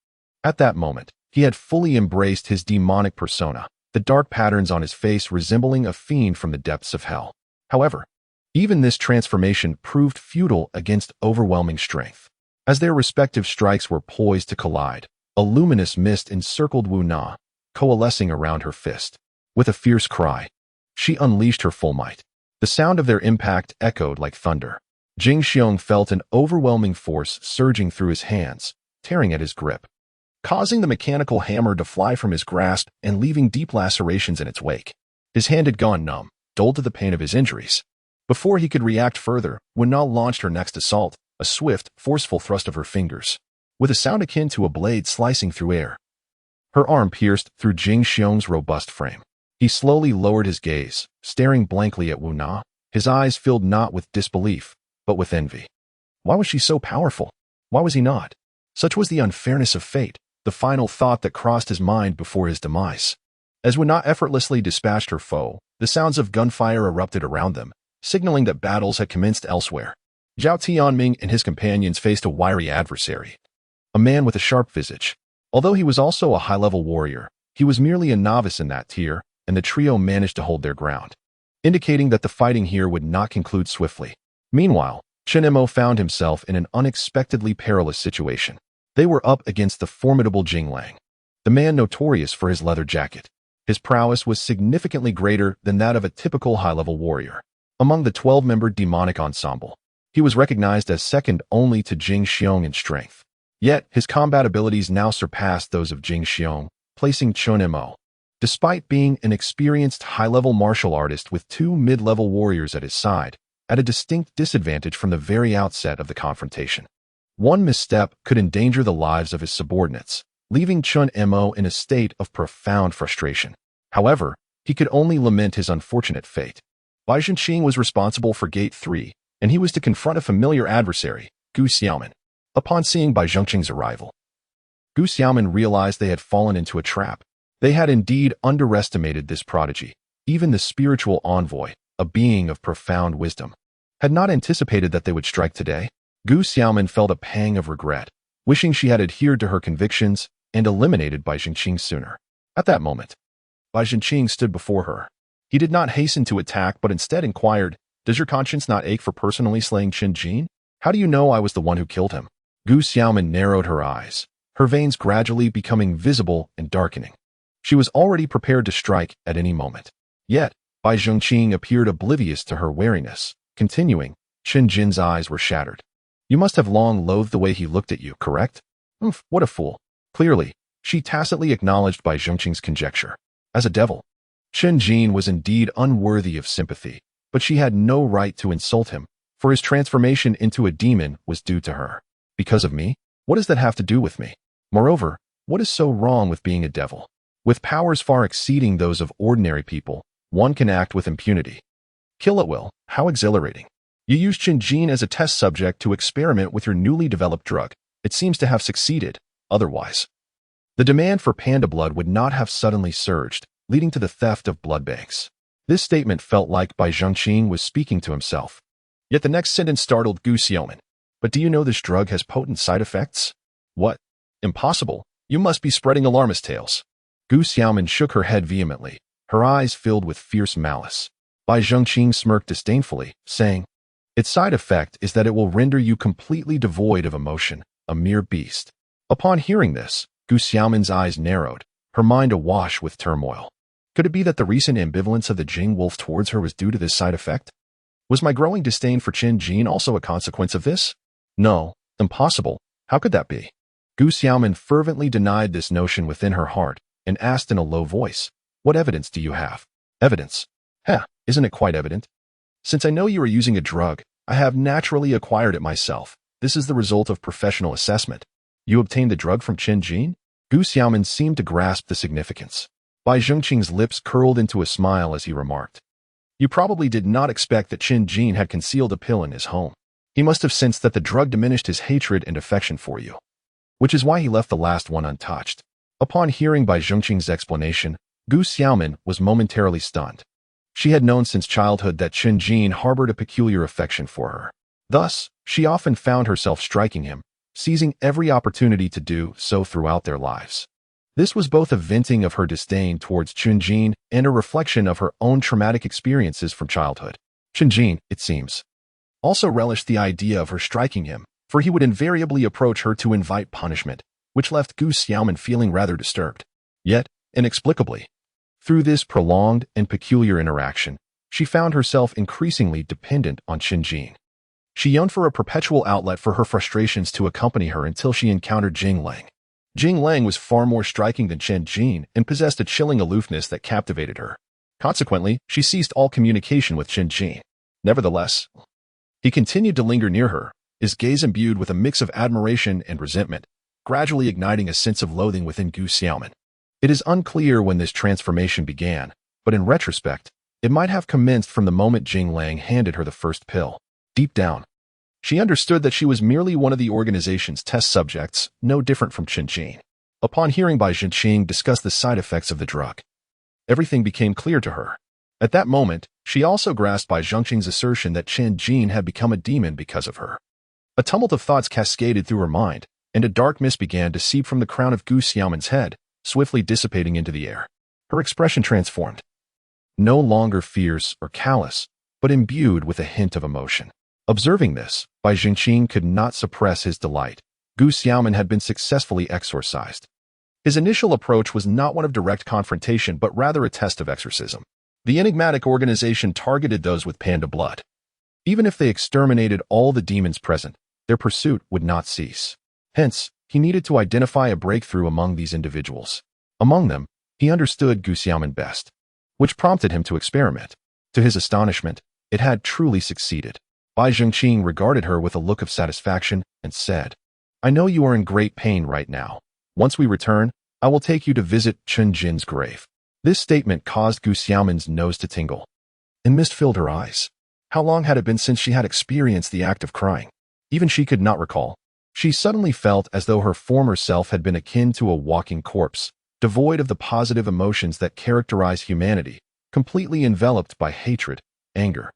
At that moment, he had fully embraced his demonic persona, the dark patterns on his face resembling a fiend from the depths of hell. However, even this transformation proved futile against overwhelming strength. As their respective strikes were poised to collide, a luminous mist encircled Wu Na, coalescing around her fist. With a fierce cry, she unleashed her full might. The sound of their impact echoed like thunder. Jing Xiong felt an overwhelming force surging through his hands, tearing at his grip, causing the mechanical hammer to fly from his grasp and leaving deep lacerations in its wake. His hand had gone numb, dulled to the pain of his injuries. Before he could react further, Wen Na launched her next assault, a swift, forceful thrust of her fingers, with a sound akin to a blade slicing through air. Her arm pierced through Jing Xiong's robust frame. He slowly lowered his gaze, staring blankly at Wen Na, his eyes filled not with disbelief, but with envy. Why was she so powerful? Why was he not? Such was the unfairness of fate, the final thought that crossed his mind before his demise. As Wen Na effortlessly dispatched her foe, the sounds of gunfire erupted around them, signaling that battles had commenced elsewhere. Zhao Tianming and his companions faced a wiry adversary, a man with a sharp visage. Although he was also a high-level warrior, he was merely a novice in that tier, and the trio managed to hold their ground, indicating that the fighting here would not conclude swiftly. Meanwhile, Chen Mo found himself in an unexpectedly perilous situation. They were up against the formidable Jing Lang, the man notorious for his leather jacket. His prowess was significantly greater than that of a typical high-level warrior. Among the 12-member demonic ensemble, he was recognized as second only to Jing Xiong in strength. Yet, his combat abilities now surpassed those of Jing Xiong, placing Chen Mo, despite being an experienced high-level martial artist with 2 mid-level warriors at his side, at a distinct disadvantage from the very outset of the confrontation. One misstep could endanger the lives of his subordinates, leaving Chen Mo in a state of profound frustration. However, he could only lament his unfortunate fate. Bai Zhenqing was responsible for Gate 3, and he was to confront a familiar adversary, Gu Xiaoman. Upon seeing Bai Zhenqing's arrival, Gu Xiaoman realized they had fallen into a trap. They had indeed underestimated this prodigy. Even the spiritual envoy, a being of profound wisdom, had not anticipated that they would strike today. Gu Xiaoman felt a pang of regret, wishing she had adhered to her convictions and eliminated Bai Zhenqing sooner. At that moment, Bai Zhenqing stood before her. He did not hasten to attack, but instead inquired, "Does your conscience not ache for personally slaying Qin Jin? How do you know I was the one who killed him?" Gu Xiaoman narrowed her eyes, her veins gradually becoming visible and darkening. She was already prepared to strike at any moment. Yet, Bai Zhenqing appeared oblivious to her wariness, continuing, "Qin Jin's eyes were shattered. You must have long loathed the way he looked at you, correct?" What a fool. Clearly, she tacitly acknowledged Bai Zhenqing's conjecture. As a devil, Qin Jin was indeed unworthy of sympathy, but she had no right to insult him, for his transformation into a demon was due to her. Because of me? What does that have to do with me? Moreover, what is so wrong with being a devil? With powers far exceeding those of ordinary people, one can act with impunity. Kill at will, how exhilarating. You used Qin Jin as a test subject to experiment with your newly developed drug. It seems to have succeeded. Otherwise, the demand for panda blood would not have suddenly surged, leading to the theft of blood banks. This statement felt like Bai Zhenqing was speaking to himself. Yet the next sentence startled Gu Xiaoman. "But do you know this drug has potent side effects?" "What? Impossible. You must be spreading alarmist tales." Gu Xiaoman shook her head vehemently, her eyes filled with fierce malice. Bai Zhenqing smirked disdainfully, saying, "Its side effect is that it will render you completely devoid of emotion, a mere beast." Upon hearing this, Gu Xiaoman's eyes narrowed, her mind awash with turmoil. Could it be that the recent ambivalence of the Jing wolf towards her was due to this side effect? Was my growing disdain for Qin Jin also a consequence of this? No, impossible. How could that be? Gu Xiaoman fervently denied this notion within her heart and asked in a low voice, "What evidence do you have?" "Evidence? Isn't it quite evident? Since I know you are using a drug, I have naturally acquired it myself. This is the result of professional assessment." "You obtained the drug from Qin Jin?" Gu Xiaoman seemed to grasp the significance. Bai Zhenqing's lips curled into a smile as he remarked, "You probably did not expect that Qin Jin had concealed a pill in his home. He must have sensed that the drug diminished his hatred and affection for you, which is why he left the last one untouched." Upon hearing Bai Zhenqing's explanation, Gu Xiaoman was momentarily stunned. She had known since childhood that Qin Jin harbored a peculiar affection for her. Thus, she often found herself striking him, seizing every opportunity to do so throughout their lives. This was both a venting of her disdain towards Qin Jin and a reflection of her own traumatic experiences from childhood. Qin Jin, it seems, also relished the idea of her striking him, for he would invariably approach her to invite punishment, which left Gu Xiaoman feeling rather disturbed. Yet, inexplicably, Through this prolonged and peculiar interaction, she found herself increasingly dependent on Qin. She yearned for a perpetual outlet for her frustrations to accompany her until she encountered Jing Lang. Jing Lang was far more striking than Qin and possessed a chilling aloofness that captivated her. Consequently, she ceased all communication with Qin. Nevertheless, he continued to linger near her, his gaze imbued with a mix of admiration and resentment, gradually igniting a sense of loathing within Gu Xiaoman. It is unclear when this transformation began, but in retrospect, it might have commenced from the moment Jing Lang handed her the first pill. Deep down, she understood that she was merely one of the organization's test subjects, no different from Qin. Upon hearing Bai Zhenqing discuss the side effects of the drug, everything became clear to her. At that moment, she also grasped Bai Zhenqing's assertion that Qin had become a demon because of her. A tumult of thoughts cascaded through her mind, and a dark mist began to seep from the crown of Gu Xiaoman's head, swiftly dissipating into the air. Her expression transformed. No longer fierce or callous, but imbued with a hint of emotion. Observing this, Bai Zhenqing could not suppress his delight. Gu Xiaoman had been successfully exorcised. His initial approach was not one of direct confrontation, but rather a test of exorcism. The enigmatic organization targeted those with panda blood. Even if they exterminated all the demons present, their pursuit would not cease. Hence, he needed to identify a breakthrough among these individuals. Among them, he understood Gu Xiaoman best, which prompted him to experiment. To his astonishment, it had truly succeeded. Bai Zhenqing regarded her with a look of satisfaction and said, "I know you are in great pain right now. Once we return, I will take you to visit Jin's grave." This statement caused Gu Xiaoman's nose to tingle, and mist filled her eyes. How long had it been since she had experienced the act of crying? Even she could not recall. She suddenly felt as though her former self had been akin to a walking corpse, devoid of the positive emotions that characterize humanity, completely enveloped by hatred, anger,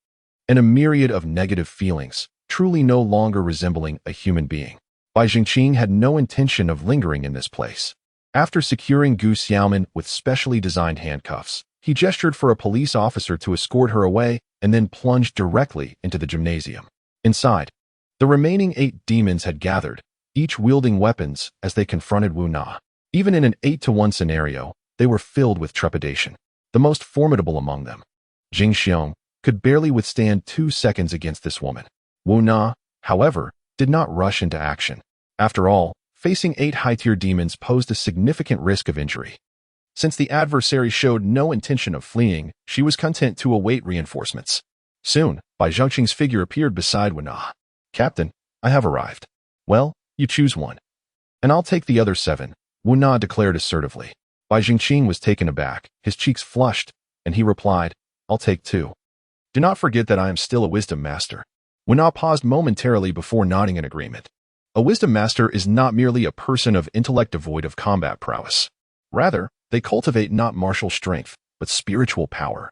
and a myriad of negative feelings, truly no longer resembling a human being. Bai Zhenqing had no intention of lingering in this place. After securing Gu Xiaoman with specially designed handcuffs, he gestured for a police officer to escort her away and then plunged directly into the gymnasium. Inside, the remaining 8 demons had gathered, each wielding weapons as they confronted Wu Na. Even in an 8-to-1 scenario, they were filled with trepidation. The most formidable among them, Jing Xiong, could barely withstand 2 seconds against this woman. Wu Na, however, did not rush into action. After all, facing 8 high-tier demons posed a significant risk of injury. Since the adversary showed no intention of fleeing, she was content to await reinforcements. Soon, Bai Zhenqing's figure appeared beside Wu Na. "Captain, I have arrived." "Well, you choose one, and I'll take the other 7, Wu Na declared assertively. Bai Zhenqing was taken aback, his cheeks flushed, and he replied, "I'll take 2. Do not forget that I am still a wisdom master." Wu Na paused momentarily before nodding in agreement. A wisdom master is not merely a person of intellect devoid of combat prowess. Rather, they cultivate not martial strength, but spiritual power,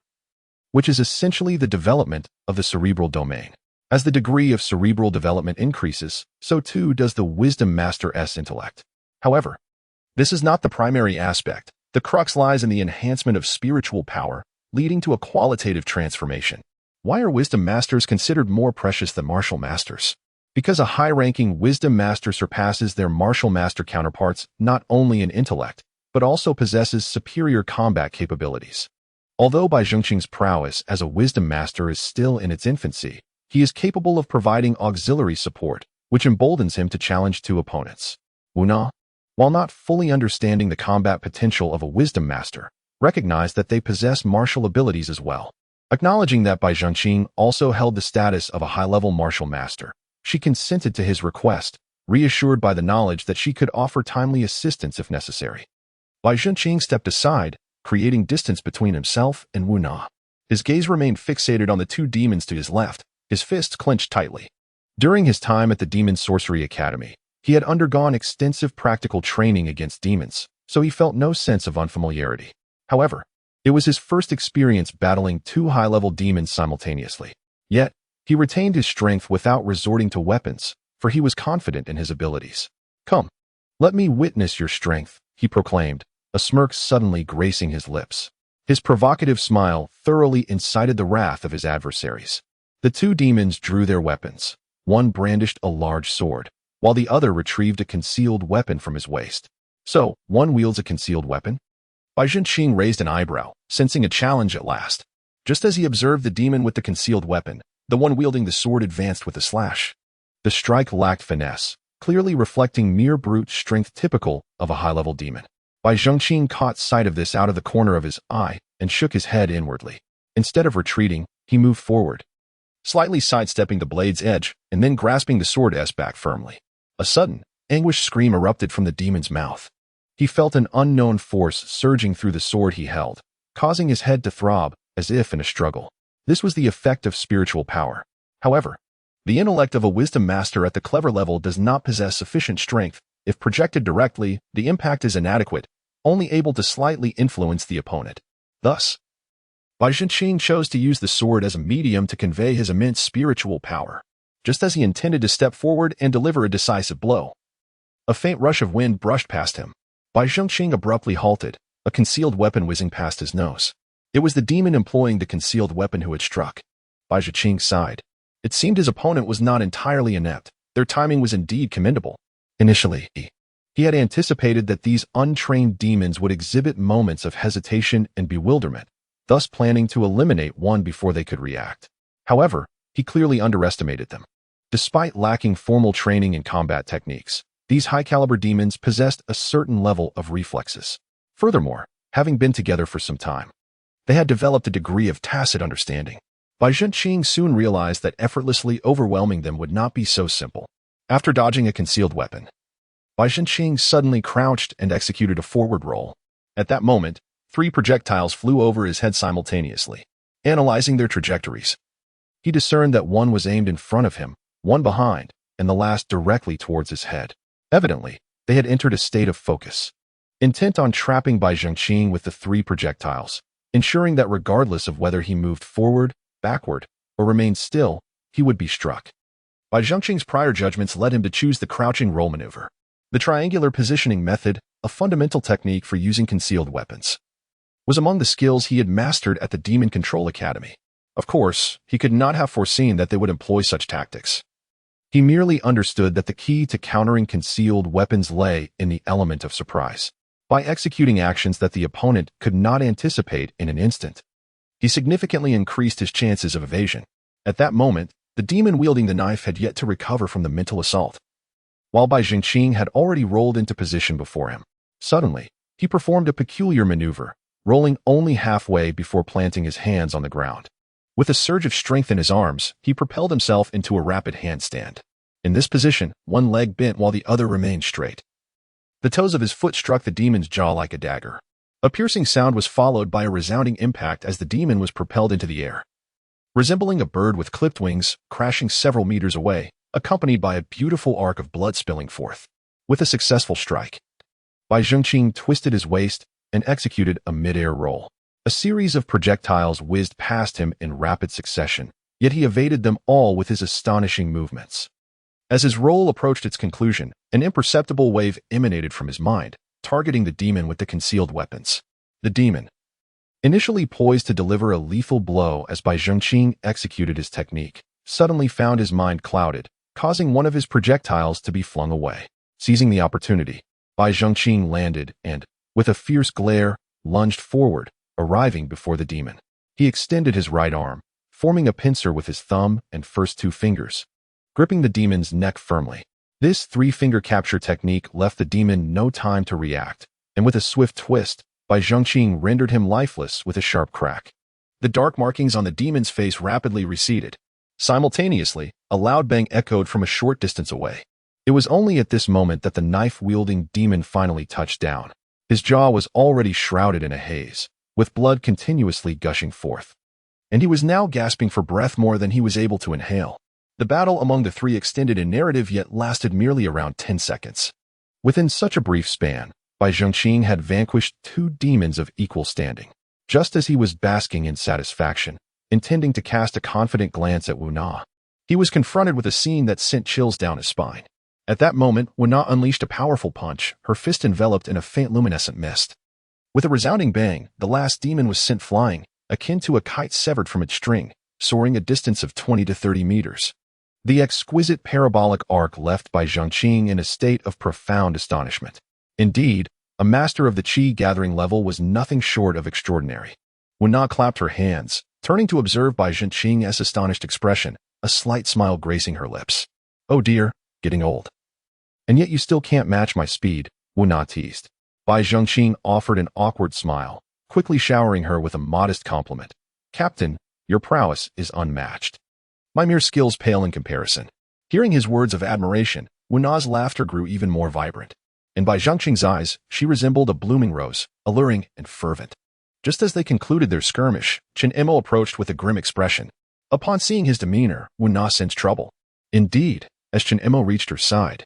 which is essentially the development of the cerebral domain. As the degree of cerebral development increases, so too does the wisdom master's intellect. However, this is not the primary aspect. The crux lies in the enhancement of spiritual power, leading to a qualitative transformation. Why are wisdom masters considered more precious than martial masters? Because a high-ranking wisdom master surpasses their martial master counterparts not only in intellect, but also possesses superior combat capabilities. Although Bai Zhenqing's prowess as a wisdom master is still in its infancy, he is capable of providing auxiliary support, which emboldens him to challenge 2 opponents. Wu Na, while not fully understanding the combat potential of a wisdom master, recognized that they possess martial abilities as well. Acknowledging that Bai Zhenqing also held the status of a high-level martial master, she consented to his request, reassured by the knowledge that she could offer timely assistance if necessary. Bai Zhenqing stepped aside, creating distance between himself and Wu Na. His gaze remained fixated on the 2 demons to his left, his fists clenched tightly. During his time at the Demon Sorcery Academy, he had undergone extensive practical training against demons, so he felt no sense of unfamiliarity. However, it was his first experience battling 2 high-level demons simultaneously. Yet, he retained his strength without resorting to weapons, for he was confident in his abilities. "Come, let me witness your strength," he proclaimed, a smirk suddenly gracing his lips. His provocative smile thoroughly incited the wrath of his adversaries. The 2 demons drew their weapons. One brandished a large sword, while the other retrieved a concealed weapon from his waist. "So, one wields a concealed weapon?" Bai Zhenqing raised an eyebrow, sensing a challenge at last. Just as he observed the demon with the concealed weapon, the one wielding the sword advanced with a slash. The strike lacked finesse, clearly reflecting mere brute strength typical of a high-level demon. Bai Zhengqing caught sight of this out of the corner of his eye and shook his head inwardly. Instead of retreating, he moved forward, slightly sidestepping the blade's edge and then grasping the sword's back firmly. A sudden, anguished scream erupted from the demon's mouth. He felt an unknown force surging through the sword he held, causing his head to throb as if in a struggle. This was the effect of spiritual power. However, the intellect of a wisdom master at the clever level does not possess sufficient strength. If projected directly, the impact is inadequate, only able to slightly influence the opponent. Thus, Bai Zhengqing chose to use the sword as a medium to convey his immense spiritual power. Just as he intended to step forward and deliver a decisive blow, a faint rush of wind brushed past him. Bai Zhengqing abruptly halted, a concealed weapon whizzing past his nose. It was the demon employing the concealed weapon who had struck. Bai Zhengqing sighed. It seemed his opponent was not entirely inept. Their timing was indeed commendable. Initially, he had anticipated that these untrained demons would exhibit moments of hesitation and bewilderment, thus planning to eliminate one before they could react. However, he clearly underestimated them. Despite lacking formal training in combat techniques, these high-caliber demons possessed a certain level of reflexes. Furthermore, having been together for some time, they had developed a degree of tacit understanding. Bai Zhengqing soon realized that effortlessly overwhelming them would not be so simple. After dodging a concealed weapon, Bai Zhengqing suddenly crouched and executed a forward roll. At that moment, 3 projectiles flew over his head simultaneously. Analyzing their trajectories, he discerned that one was aimed in front of him, one behind, and the last directly towards his head. Evidently, they had entered a state of focus, intent on trapping Bai Zhengqing with the 3 projectiles, ensuring that regardless of whether he moved forward, backward, or remained still, he would be struck. Bai Zhengqing's prior judgments led him to choose the crouching roll maneuver. The triangular positioning method, a fundamental technique for using concealed weapons, was among the skills he had mastered at the Demon Control Academy. Of course, he could not have foreseen that they would employ such tactics. He merely understood that the key to countering concealed weapons lay in the element of surprise. By executing actions that the opponent could not anticipate in an instant, he significantly increased his chances of evasion. At that moment, the demon wielding the knife had yet to recover from the mental assault, while Bai Zhengqing had already rolled into position before him. Suddenly, he performed a peculiar maneuver, rolling only halfway before planting his hands on the ground. With a surge of strength in his arms, he propelled himself into a rapid handstand. In this position, one leg bent while the other remained straight. The toes of his foot struck the demon's jaw like a dagger. A piercing sound was followed by a resounding impact as the demon was propelled into the air, resembling a bird with clipped wings, crashing several meters away, accompanied by a beautiful arc of blood spilling forth. With a successful strike, Bai Zhengqing twisted his waist and executed a mid-air roll. A series of projectiles whizzed past him in rapid succession, yet he evaded them all with his astonishing movements. As his roll approached its conclusion, an imperceptible wave emanated from his mind, targeting the demon with the concealed weapons. The demon, initially poised to deliver a lethal blow as Bai Zhengqing executed his technique, suddenly found his mind clouded, causing one of his projectiles to be flung away. Seizing the opportunity, Bai Zhengqing landed and, with a fierce glare, lunged forward, arriving before the demon. He extended his right arm, forming a pincer with his thumb and first 2 fingers, gripping the demon's neck firmly. This 3-finger capture technique left the demon no time to react, and with a swift twist, Bai Zhengqing rendered him lifeless with a sharp crack. The dark markings on the demon's face rapidly receded. Simultaneously, a loud bang echoed from a short distance away. It was only at this moment that the knife-wielding demon finally touched down. His jaw was already shrouded in a haze, with blood continuously gushing forth, and he was now gasping for breath more than he was able to inhale. The battle among the 3 extended in narrative yet lasted merely around 10 seconds. Within such a brief span, Bai Zhengqing had vanquished 2 demons of equal standing. Just as he was basking in satisfaction, intending to cast a confident glance at Wu Na, he was confronted with a scene that sent chills down his spine. At that moment, Wu Na unleashed a powerful punch, her fist enveloped in a faint luminescent mist. With a resounding bang, the last demon was sent flying, akin to a kite severed from its string, soaring a distance of 20 to 30 meters. The exquisite parabolic arc left Bai Zhengqing in a state of profound astonishment. Indeed, a master of the Qi gathering level was nothing short of extraordinary. Wu-Na clapped her hands, turning to observe Bai Zhenqing's astonished expression, a slight smile gracing her lips. Oh dear, getting old. And yet you still can't match my speed, Wu-Na teased. Bai Zhenqing offered an awkward smile, quickly showering her with a modest compliment. Captain, your prowess is unmatched. My mere skills pale in comparison. Hearing his words of admiration, Wu-Na's laughter grew even more vibrant. And Bai Zhenqing's eyes, she resembled a blooming rose, alluring and fervent. Just as they concluded their skirmish, Chen Imo approached with a grim expression. Upon seeing his demeanor, Wu-Na sensed trouble. Indeed, as Chen Imo reached her side,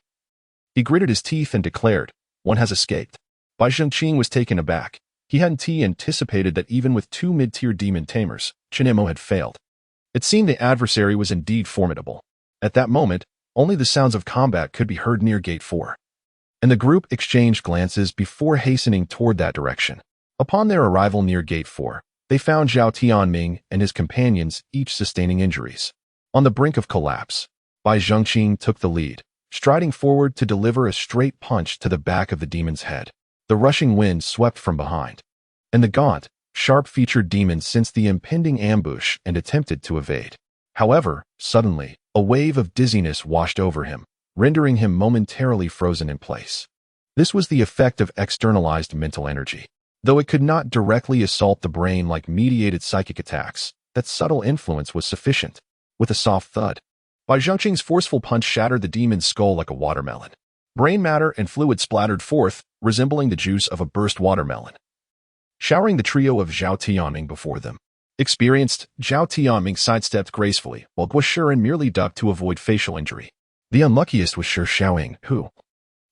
he gritted his teeth and declared, one has escaped. Bai Zhenqing was taken aback. He hadn't anticipated that even with 2 mid-tier demon tamers, Chen Imo had failed. It seemed the adversary was indeed formidable. At that moment, only the sounds of combat could be heard near Gate 4. And the group exchanged glances before hastening toward that direction. Upon their arrival near Gate 4, they found Zhao Tianming and his companions each sustaining injuries. On the brink of collapse, Bai Zhenqing took the lead, striding forward to deliver a straight punch to the back of the demon's head. The rushing wind swept from behind, and the gaunt, sharp-featured demon sensed the impending ambush and attempted to evade. However, suddenly, a wave of dizziness washed over him, rendering him momentarily frozen in place. This was the effect of externalized mental energy. Though it could not directly assault the brain like mediated psychic attacks, that subtle influence was sufficient. With a soft thud, Bai Zhenqing's forceful punch shattered the demon's skull like a watermelon. Brain matter and fluid splattered forth, resembling the juice of a burst watermelon, showering the trio of Zhao Tianming before them. Experienced, Zhao Tianming sidestepped gracefully, while Guo Shiren merely ducked to avoid facial injury. The unluckiest was Shi Xiaoying, who,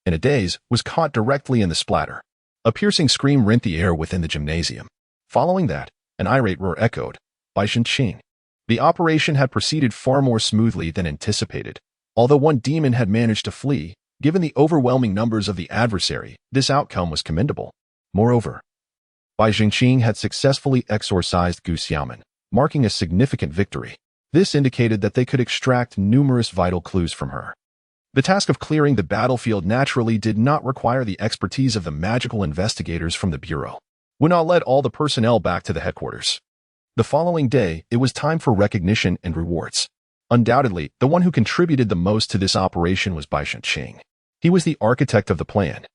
in a daze, was caught directly in the splatter. A piercing scream rent the air within the gymnasium. Following that, an irate roar echoed. Bai Zhenqing. The operation had proceeded far more smoothly than anticipated. Although one demon had managed to flee, given the overwhelming numbers of the adversary, this outcome was commendable. Moreover, Bai Zhenqing had successfully exorcised Gu Xiaoman, marking a significant victory. This indicated that they could extract numerous vital clues from her. The task of clearing the battlefield naturally did not require the expertise of the magical investigators from the Bureau. Wu-Na led all the personnel back to the headquarters. The following day, it was time for recognition and rewards. Undoubtedly, the one who contributed the most to this operation was Bai Zhenqing. He was the architect of the plan,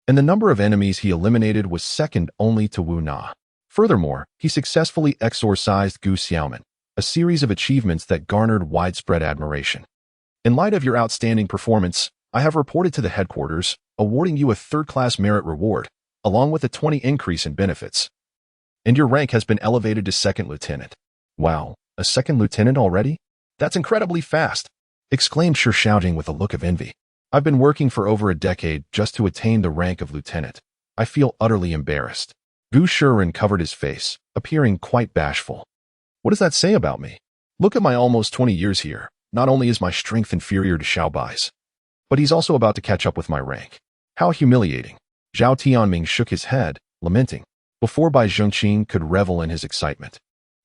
and the number of enemies he eliminated was second only to Wu-Na. Furthermore, he successfully exorcised Gu Xiaoman, a series of achievements that garnered widespread admiration. In light of your outstanding performance, I have reported to the headquarters, awarding you a third-class merit reward, along with a 20 increase in benefits. And your rank has been elevated to second lieutenant. Wow, a second lieutenant already? That's incredibly fast, exclaimed Shi Xiaojing with a look of envy. I've been working for over a decade just to attain the rank of lieutenant. I feel utterly embarrassed. Gu Shiren covered his face, appearing quite bashful. What does that say about me? Look at my almost 20 years here. Not only is my strength inferior to Xiao Bai's, but he's also about to catch up with my rank. How humiliating. Zhao Tianming shook his head, lamenting, before Bai Zhenqing could revel in his excitement.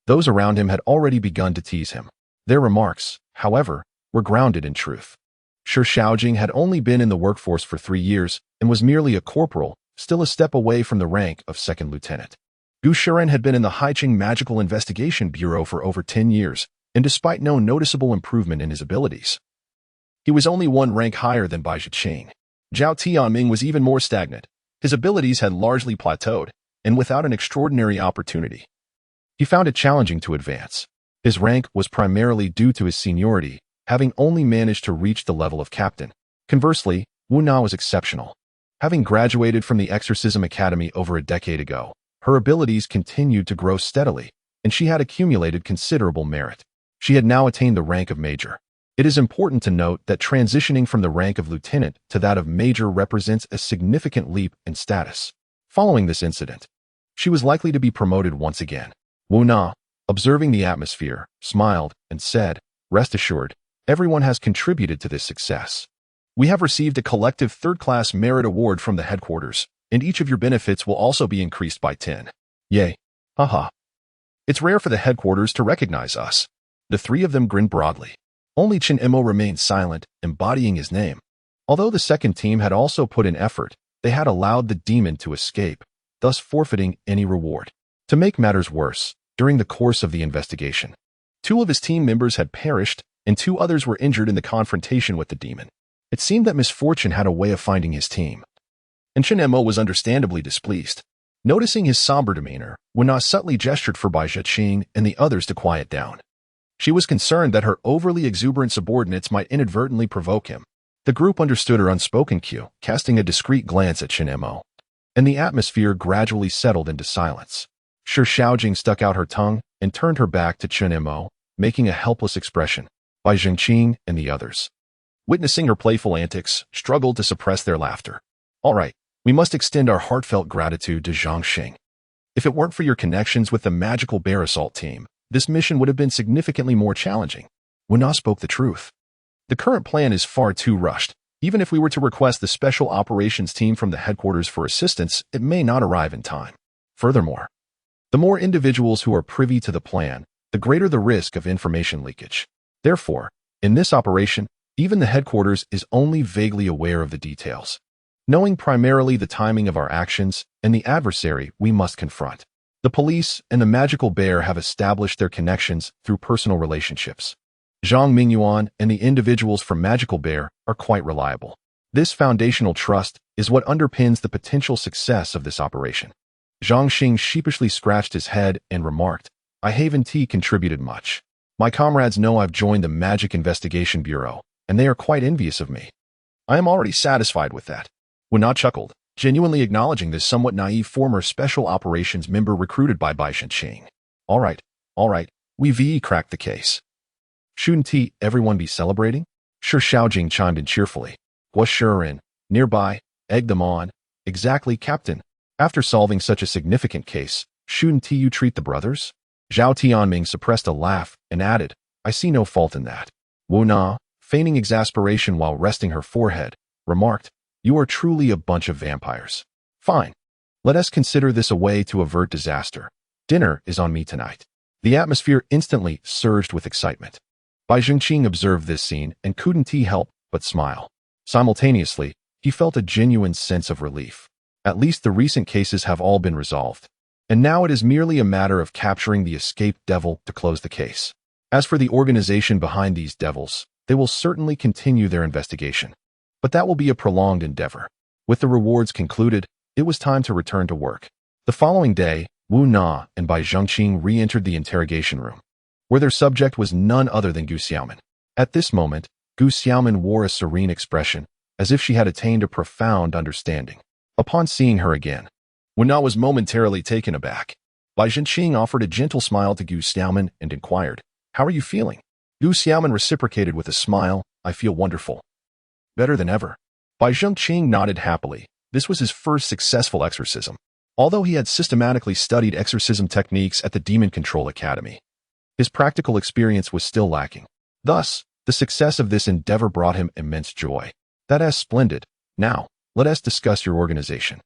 Those around him had already begun to tease him. Their remarks, however, were grounded in truth. Shi Xiaojing had only been in the workforce for 3 years and was merely a corporal, still a step away from the rank of second lieutenant. Gu Shiren had been in the Haiqing Magical Investigation Bureau for over 10 years, and despite no noticeable improvement in his abilities, he was only 1 rank higher than Bai Zhenqing. Zhao Tianming was even more stagnant. His abilities had largely plateaued, and without an extraordinary opportunity, he found it challenging to advance. His rank was primarily due to his seniority, having only managed to reach the level of captain. Conversely, Wu-Na was exceptional. Having graduated from the Exorcism Academy over a decade ago, her abilities continued to grow steadily, and she had accumulated considerable merit. She had now attained the rank of major. It is important to note that transitioning from the rank of lieutenant to that of major represents a significant leap in status. Following this incident, she was likely to be promoted once again. Wu-Na, observing the atmosphere, smiled and said, "Rest assured, everyone has contributed to this success. We have received a collective third-class merit award from the headquarters, and each of your benefits will also be increased by 10. Yay. Haha. It's rare for the headquarters to recognize us." The 3 of them grinned broadly. Only Chen Imo remained silent, embodying his name. Although the second team had also put in effort, they had allowed the demon to escape, thus forfeiting any reward. To To make matters worse, during the course of the investigation, 2 of his team members had perished and 2 others were injured in the confrontation with the demon. It seemed that misfortune had a way of finding his team, and Chen Mo was understandably displeased. Noticing his somber demeanor, Wen subtly gestured for Bai Zhiqing and the others to quiet down. She was concerned that her overly exuberant subordinates might inadvertently provoke him. The group understood her unspoken cue, casting a discreet glance at Chen Mo, and the atmosphere gradually settled into silence. Shi Xiaojing stuck out her tongue and turned her back to Chen Mo, making a helpless expression. Bai Zhiqing and the others, witnessing her playful antics, struggled to suppress their laughter. All right, we must extend our heartfelt gratitude to Zhang Xing. If it weren't for your connections with the magical bear assault team, this mission would have been significantly more challenging. Wen spoke the truth. The current plan is far too rushed. Even if we were to request the special operations team from the headquarters for assistance, it may not arrive in time. Furthermore, the more individuals who are privy to the plan, the greater the risk of information leakage. Therefore, in this operation, even the headquarters is only vaguely aware of the details, knowing primarily the timing of our actions and the adversary we must confront. The police and the magical bear have established their connections through personal relationships. Zhang Mingyuan and the individuals from Magical Bear are quite reliable. This foundational trust is what underpins the potential success of this operation. Zhang Xing sheepishly scratched his head and remarked, I haven't contributed much. My comrades know I've joined the Magic Investigation Bureau, and they are quite envious of me. I am already satisfied with that. Wen chuckled, genuinely acknowledging this somewhat naive former Special Operations member recruited by Bai Zhiqing. All right, we've cracked the case. Shouldn't everyone be celebrating? Shi Xiaojing chimed in cheerfully. Guo Shiren, nearby, egged them on. Exactly, Captain. After solving such a significant case, shouldn't you treat the brothers? Zhao Tianming suppressed a laugh and added, I see no fault in that. Wu Na, feigning exasperation while resting her forehead, remarked, You are truly a bunch of vampires. Fine. Let us consider this a way to avert disaster. Dinner is on me tonight. The atmosphere instantly surged with excitement. Bai Zhiqing observed this scene and couldn't help but smile. Simultaneously, he felt a genuine sense of relief. At least the recent cases have all been resolved. And now it is merely a matter of capturing the escaped devil to close the case. As for the organization behind these devils, they will certainly continue their investigation. But that will be a prolonged endeavor. With the rewards concluded, it was time to return to work. The following day, Wu Na and Bai Zhiqing re-entered the interrogation room, where their subject was none other than Gu Xiaomin. At this moment, Gu Xiaomin wore a serene expression, as if she had attained a profound understanding. Upon seeing her again, Wen was momentarily taken aback. Bai Zhiqing offered a gentle smile to Gu Xiaomin and inquired, How are you feeling? Gu Xiaomin reciprocated with a smile, I feel wonderful. Better than ever. Bai Zhiqing nodded happily. This was his first successful exorcism, although he had systematically studied exorcism techniques at the Demon Control Academy. His practical experience was still lacking. Thus, the success of this endeavor brought him immense joy. That is splendid. Now, let us discuss your organization.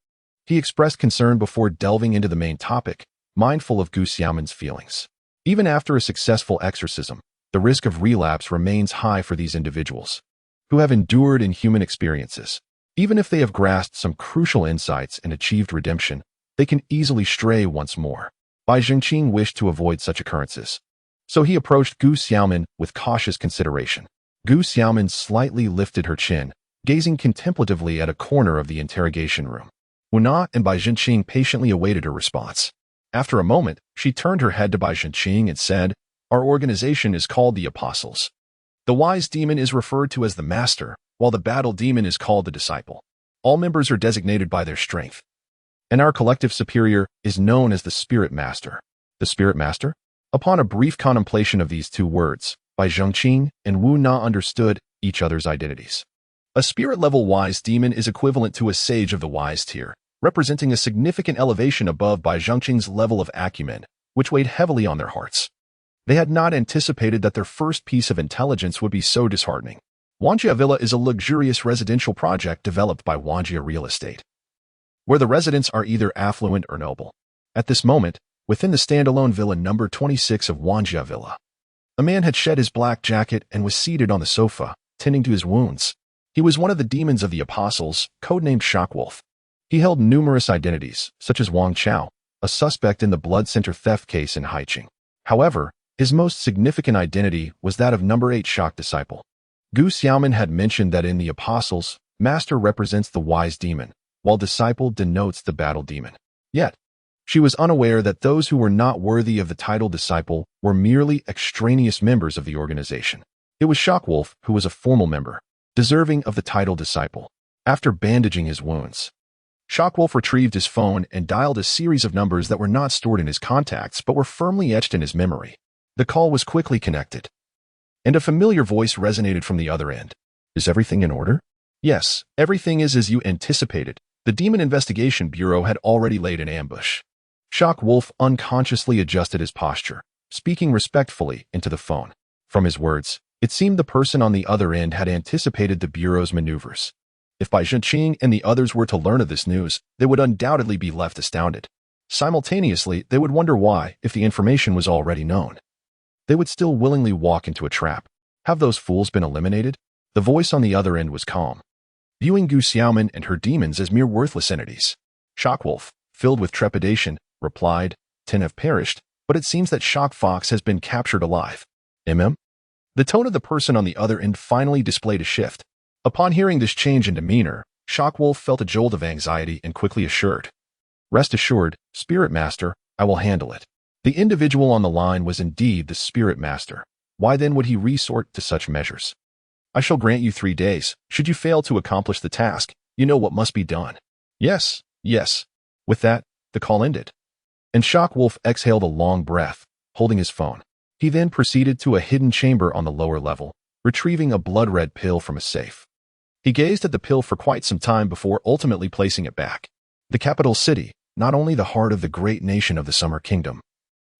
He expressed concern before delving into the main topic, mindful of Gu Xiaomin's feelings. Even after a successful exorcism, the risk of relapse remains high for these individuals, who have endured inhuman experiences. Even if they have grasped some crucial insights and achieved redemption, they can easily stray once more. Bai Zhiqing wished to avoid such occurrences, so he approached Gu Xiaomin with cautious consideration. Gu Xiaomin slightly lifted her chin, gazing contemplatively at a corner of the interrogation room. Wu Na and Bai Zhiqing patiently awaited her response. After a moment, she turned her head to Bai Zhiqing and said, Our organization is called the Apostles. The wise demon is referred to as the Master, while the battle demon is called the Disciple. All members are designated by their strength, and our collective superior is known as the Spirit Master. The Spirit Master? Upon a brief contemplation of these 2 words, Bai Zhiqing and Wu Na understood each other's identities. A spirit-level wise demon is equivalent to a sage of the wise tier, representing a significant elevation above Bai Zhiqing's level of acumen, which weighed heavily on their hearts. They had not anticipated that their first piece of intelligence would be so disheartening. Wanjia Villa is a luxurious residential project developed by Wanjia Real Estate, where the residents are either affluent or noble. At this moment, within the standalone villa number 26 of Wanjia Villa, a man had shed his black jacket and was seated on the sofa, tending to his wounds. He was one of the demons of the Apostles, codenamed Shockwolf. He held numerous identities, such as Wang Chao, a suspect in the blood center theft case in Haicheng. However, his most significant identity was that of number 8 shock disciple. Gu Xiaomin had mentioned that in the apostles, master represents the wise demon, while disciple denotes the battle demon. Yet, she was unaware that those who were not worthy of the title disciple were merely extraneous members of the organization. It was Shockwolf who was a formal member, deserving of the title disciple. After bandaging his wounds, Shockwolf retrieved his phone and dialed a series of numbers that were not stored in his contacts but were firmly etched in his memory. The call was quickly connected, and a familiar voice resonated from the other end. Is everything in order? Yes, everything is as you anticipated. The Demon Investigation Bureau had already laid an ambush. Shockwolf unconsciously adjusted his posture, speaking respectfully into the phone. From his words, it seemed the person on the other end had anticipated the Bureau's maneuvers. If Bai Zhenqing and the others were to learn of this news, they would undoubtedly be left astounded. Simultaneously, they would wonder why, if the information was already known, they would still willingly walk into a trap. Have those fools been eliminated? The voice on the other end was calm, viewing Gu Xiaomin and her demons as mere worthless entities. Shockwolf, filled with trepidation, replied, 10 have perished, but it seems that Shock Fox has been captured alive. The tone of the person on the other end finally displayed a shift. Upon hearing this change in demeanor, Shockwolf felt a jolt of anxiety and quickly assured, rest assured, Spirit Master, I will handle it. The individual on the line was indeed the Spirit Master. Why then would he resort to such measures? I shall grant you 3 days. Should you fail to accomplish the task, you know what must be done. Yes, yes. With that, the call ended, and Shockwolf exhaled a long breath, holding his phone. He then proceeded to a hidden chamber on the lower level, retrieving a blood-red pill from a safe. He gazed at the pill for quite some time before ultimately placing it back. The capital city, not only the heart of the great nation of the Summer Kingdom,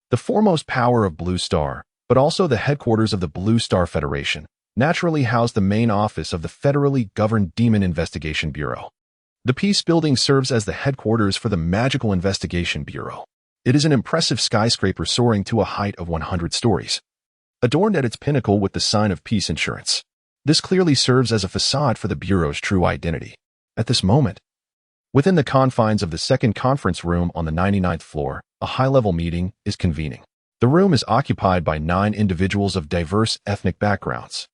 the foremost power of Blue Star, but also the headquarters of the Blue Star Federation, naturally housed the main office of the federally governed Demon Investigation Bureau. The Peace Building serves as the headquarters for the Magical Investigation Bureau. It is an impressive skyscraper soaring to a height of 100 stories, adorned at its pinnacle with the sign of Peace Insurance. This clearly serves as a facade for the Bureau's true identity. At this moment, within the confines of the second conference room on the 99th floor, a high-level meeting is convening. The room is occupied by 9 individuals of diverse ethnic backgrounds.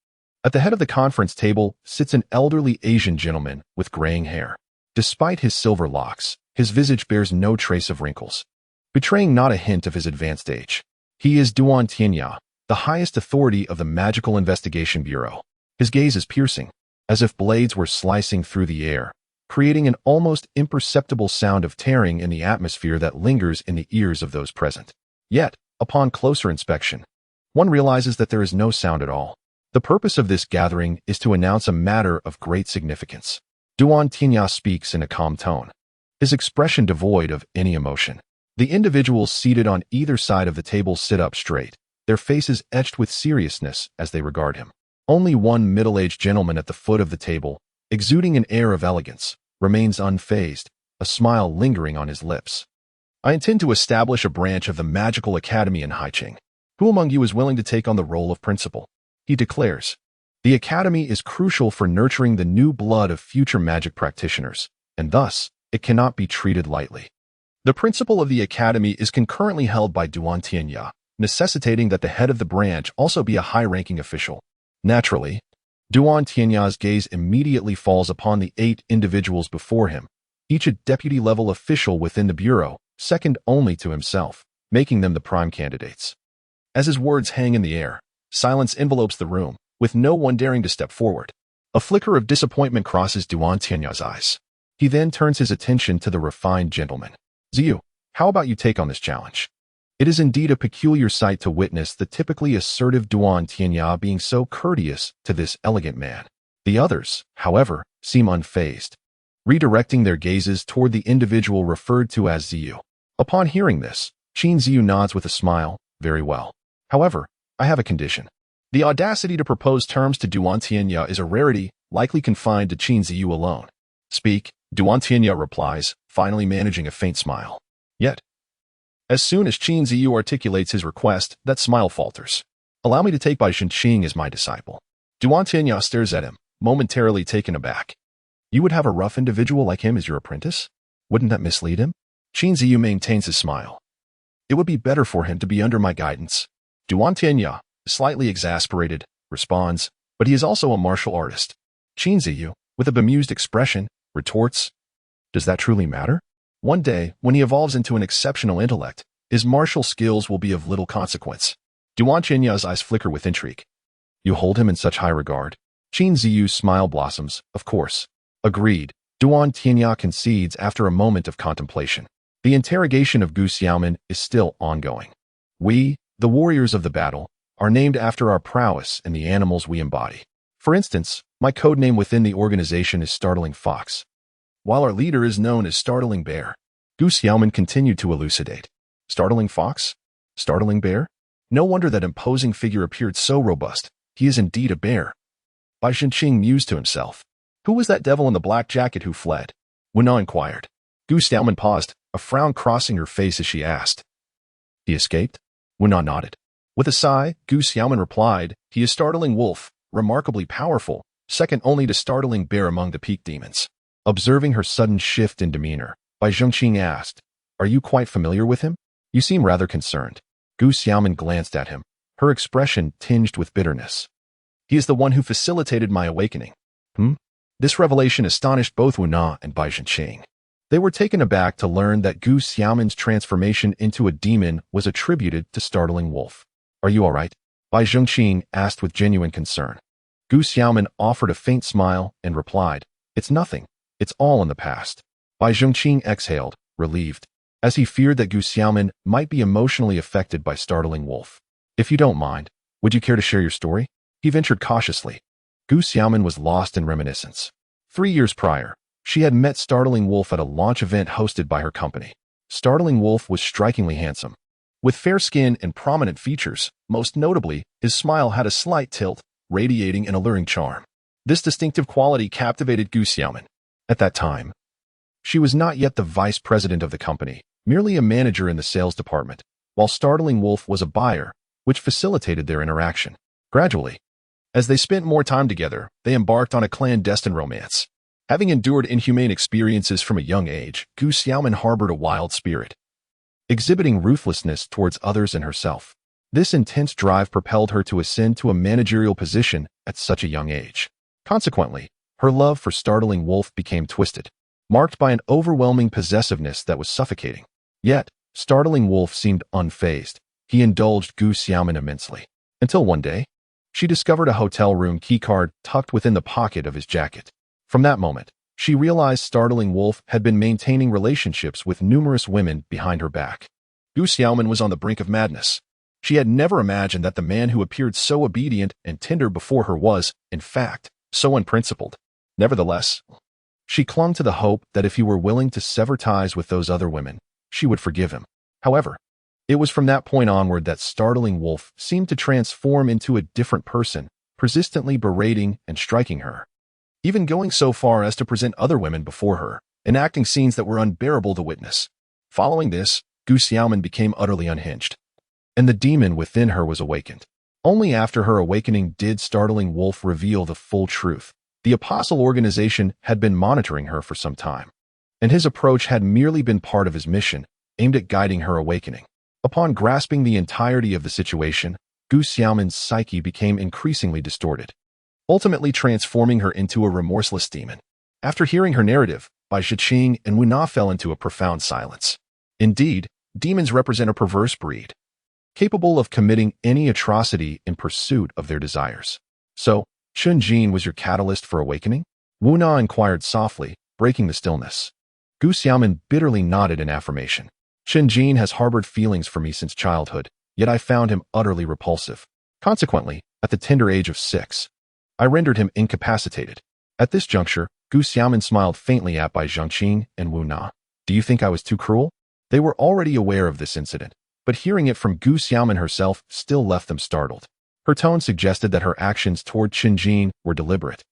At the head of the conference table sits an elderly Asian gentleman with graying hair. Despite his silver locks, his visage bears no trace of wrinkles, betraying not a hint of his advanced age. He is Duan Tianya, the highest authority of the Magical Investigation Bureau. His gaze is piercing, as if blades were slicing through the air, creating an almost imperceptible sound of tearing in the atmosphere that lingers in the ears of those present. Yet, upon closer inspection, one realizes that there is no sound at all. The purpose of this gathering is to announce a matter of great significance. Duan Tianya speaks in a calm tone, his expression devoid of any emotion. The individuals seated on either side of the table sit up straight, their faces etched with seriousness as they regard him. Only one middle-aged gentleman at the foot of the table, exuding an air of elegance, remains unfazed, a smile lingering on his lips. I intend to establish a branch of the Magical Academy in Haicheng. Who among you is willing to take on the role of principal? He declares. The academy is crucial for nurturing the new blood of future magic practitioners, and thus, it cannot be treated lightly. The principal of the academy is concurrently held by Duan Tianya, necessitating that the head of the branch also be a high-ranking official. Naturally, Duan Tianya's gaze immediately falls upon the 8 individuals before him, each a deputy-level official within the bureau, second only to himself, making them the prime candidates. As his words hang in the air, silence envelopes the room, with no one daring to step forward. A flicker of disappointment crosses Duan Tianya's eyes. He then turns his attention to the refined gentleman. Ziyu, how about you take on this challenge? It is indeed a peculiar sight to witness the typically assertive Duan Tianya being so courteous to this elegant man. The others, however, seem unfazed, redirecting their gazes toward the individual referred to as Ziyu. Upon hearing this, Qin Ziyu nods with a smile. Very well. However, I have a condition. The audacity to propose terms to Duan Tianya is a rarity, likely confined to Qin Ziyu alone. Speak, Duan Tianya replies, finally managing a faint smile. Yet, as soon as Qin Ziyu articulates his request, that smile falters. Allow me to take Bai Zhenqing as my disciple. Duan Tianya stares at him, momentarily taken aback. You would have a rough individual like him as your apprentice? Wouldn't that mislead him? Qin Ziyu maintains his smile. It would be better for him to be under my guidance. Duan Tianya, slightly exasperated, responds, but he is also a martial artist. Qin Ziyu, with a bemused expression, retorts, does that truly matter? One day, when he evolves into an exceptional intellect, his martial skills will be of little consequence. Duan Tianya's eyes flicker with intrigue. You hold him in such high regard? Qin Ziyu's smile blossoms, of course. Agreed. Duan Tianya concedes after a moment of contemplation. The interrogation of Gu Xiaomin is still ongoing. We, the warriors of the battle, are named after our prowess and the animals we embody. For instance, my code name within the organization is Startling Fox, while our leader is known as Startling Bear. Gu Xiaomin continued to elucidate. Startling Fox? Startling Bear? No wonder that imposing figure appeared so robust. He is indeed a bear. Bai Zhenqing mused to himself. Who was that devil in the black jacket who fled? Wen Na inquired. Gu Xiaomin paused, a frown crossing her face as she asked. He escaped? Wen Na nodded. With a sigh, Gu Xiaomin replied, he is Startling Wolf, remarkably powerful, second only to Startling Bear among the peak demons. Observing her sudden shift in demeanor, Bai Zhenqing asked, are you quite familiar with him? You seem rather concerned. Gu Xiaomin glanced at him, her expression tinged with bitterness. He is the one who facilitated my awakening. This revelation astonished both Wen Na and Bai Zhenqing. They were taken aback to learn that Gu Xiaomin's transformation into a demon was attributed to Startling Wolf. Are you all right? Bai Zhenqing asked with genuine concern. Gu Xiaomin offered a faint smile and replied, it's nothing. It's all in the past. Bai Zhenqing exhaled, relieved, as he feared that Gu Xiaomin might be emotionally affected by Startling Wolf. If you don't mind, would you care to share your story? He ventured cautiously. Gu Xiaomin was lost in reminiscence. 3 years prior, she had met Startling Wolf at a launch event hosted by her company. Startling Wolf was strikingly handsome. With fair skin and prominent features, most notably, his smile had a slight tilt, radiating an alluring charm. This distinctive quality captivated Gu Xiaomin. At that time, she was not yet the vice president of the company, merely a manager in the sales department, while Startling Wolf was a buyer, which facilitated their interaction. Gradually, as they spent more time together, they embarked on a clandestine romance. Having endured inhumane experiences from a young age, Gu Xiaomin harbored a wild spirit, exhibiting ruthlessness towards others and herself. This intense drive propelled her to ascend to a managerial position at such a young age. Consequently, her love for Startling Wolf became twisted, marked by an overwhelming possessiveness that was suffocating. Yet, Startling Wolf seemed unfazed. He indulged Gu Xiaomin immensely. Until one day, she discovered a hotel room keycard tucked within the pocket of his jacket. From that moment, she realized Startling Wolf had been maintaining relationships with numerous women behind her back. Gu Xiaomin was on the brink of madness. She had never imagined that the man who appeared so obedient and tender before her was, in fact, so unprincipled. Nevertheless, she clung to the hope that if he were willing to sever ties with those other women, she would forgive him. However, it was from that point onward that Startling Wolf seemed to transform into a different person, persistently berating and striking her, even going so far as to present other women before her, enacting scenes that were unbearable to witness. Following this, Gu Xiaomin became utterly unhinged, and the demon within her was awakened. Only after her awakening did Startling Wolf reveal the full truth. The Apostle organization had been monitoring her for some time, and his approach had merely been part of his mission, aimed at guiding her awakening. Upon grasping the entirety of the situation, Gu Xiaomin's psyche became increasingly distorted, ultimately transforming her into a remorseless demon. After hearing her narrative, Bai Zhenqing and Wen Na fell into a profound silence. Indeed, demons represent a perverse breed, capable of committing any atrocity in pursuit of their desires. So, Chun Jin was your catalyst for awakening? Wen Na inquired softly, breaking the stillness. Gu Xiaomin bitterly nodded in affirmation. Chun Jin has harbored feelings for me since childhood, yet I found him utterly repulsive. Consequently, at the tender age of 6, I rendered him incapacitated. At this juncture, Gu Xiaomin smiled faintly at Bai Zhenqing and Wen Na. Do you think I was too cruel? They were already aware of this incident, but hearing it from Gu Xiaomin herself still left them startled. Her tone suggested that her actions toward Chun Jin were deliberate,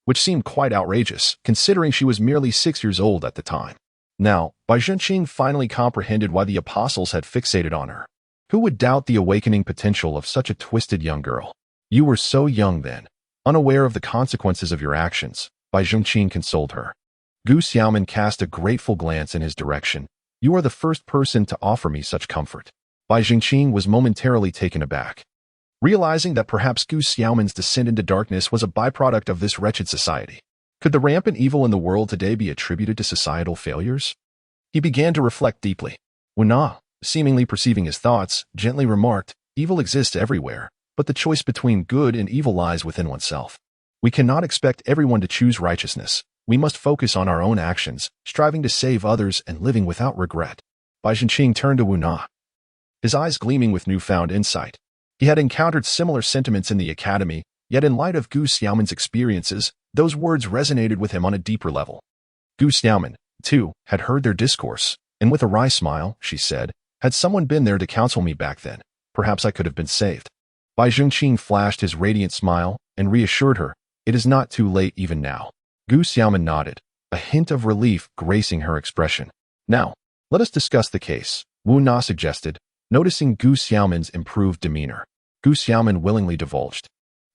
which seemed quite outrageous, considering she was merely 6 years old at the time. Now, Bai Zhenqing finally comprehended why the apostles had fixated on her. Who would doubt the awakening potential of such a twisted young girl? You were so young then, unaware of the consequences of your actions, Bai Zhenqing consoled her. Gu Xiaomin cast a grateful glance in his direction, You are the first person to offer me such comfort. Bai Jingqing was momentarily taken aback, realizing that perhaps Gu Xiaoman's descent into darkness was a byproduct of this wretched society. Could the rampant evil in the world today be attributed to societal failures? He began to reflect deeply. Wu Na, seemingly perceiving his thoughts, gently remarked, "Evil exists everywhere, but the choice between good and evil lies within oneself. We cannot expect everyone to choose righteousness. We must focus on our own actions, striving to save others and living without regret." Bai Zhenqing turned to Wu Na, his eyes gleaming with newfound insight. He had encountered similar sentiments in the academy, yet in light of Gu Xiaoman's experiences, those words resonated with him on a deeper level. Gu Xiaoman, too, had heard their discourse, and with a wry smile, she said, "Had someone been there to counsel me back then, perhaps I could have been saved." Bai Zhenqing flashed his radiant smile and reassured her, "It is not too late even now." Gu Xiaoman nodded, a hint of relief gracing her expression. "Now, let us discuss the case," Wu Na suggested, noticing Gu Xiaoman's improved demeanor. Gu Xiaoman willingly divulged.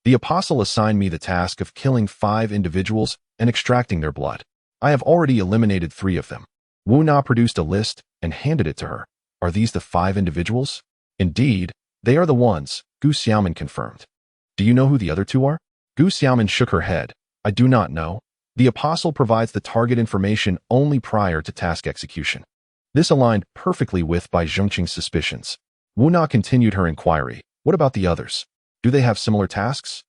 "The apostle assigned me the task of killing 5 individuals and extracting their blood. I have already eliminated 3 of them." Wu Na produced a list and handed it to her. "Are these the 5 individuals?" "Indeed, they are the ones," Gu Xiaoman confirmed. "Do you know who the other 2 are?" Gu Xiaoman shook her head. "I do not know. The apostle provides the target information only prior to task execution." This aligned perfectly with Bai Zhenqing's suspicions. Wu Na continued her inquiry. "What about the others? Do they have similar tasks?"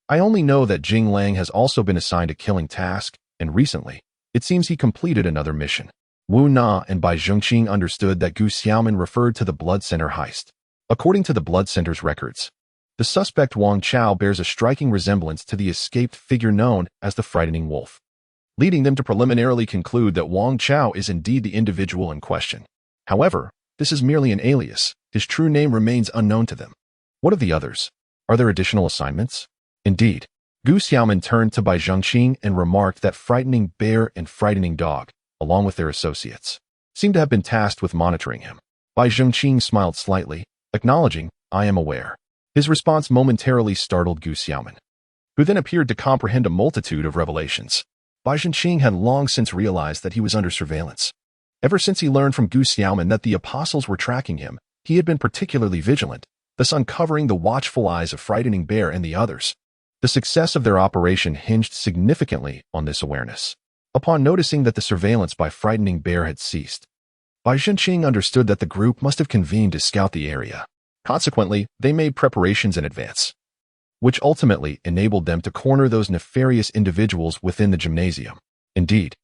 "I only know that Jing Lang has also been assigned a killing task, and recently, it seems he completed another mission." Wu Na and Bai Zhenqing understood that Gu Xiaoman referred to the blood center heist. According to the blood center's records, the suspect Wang Chao bears a striking resemblance to the escaped figure known as the Frightening Wolf, leading them to preliminarily conclude that Wang Chao is indeed the individual in question. However, this is merely an alias. His true name remains unknown to them. What of the others? Are there additional assignments? Indeed. Gu Xiaoman turned to Bai Zhenqing and remarked that Frightening Bear and Frightening Dog, along with their associates, seem to have been tasked with monitoring him. Bai Zhenqing smiled slightly, acknowledging, "I am aware." His response momentarily startled Gu Xiaoman, who then appeared to comprehend a multitude of revelations. Bai Zhenqing had long since realized that he was under surveillance. Ever since he learned from Gu Xiaoman that the apostles were tracking him, he had been particularly vigilant, thus uncovering the watchful eyes of Frightening Bear and the others. The success of their operation hinged significantly on this awareness. Upon noticing that the surveillance by Frightening Bear had ceased, Bai Zhenqing understood that the group must have convened to scout the area. Consequently, they made preparations in advance, which ultimately enabled them to corner those nefarious individuals within the gymnasium. Indeed,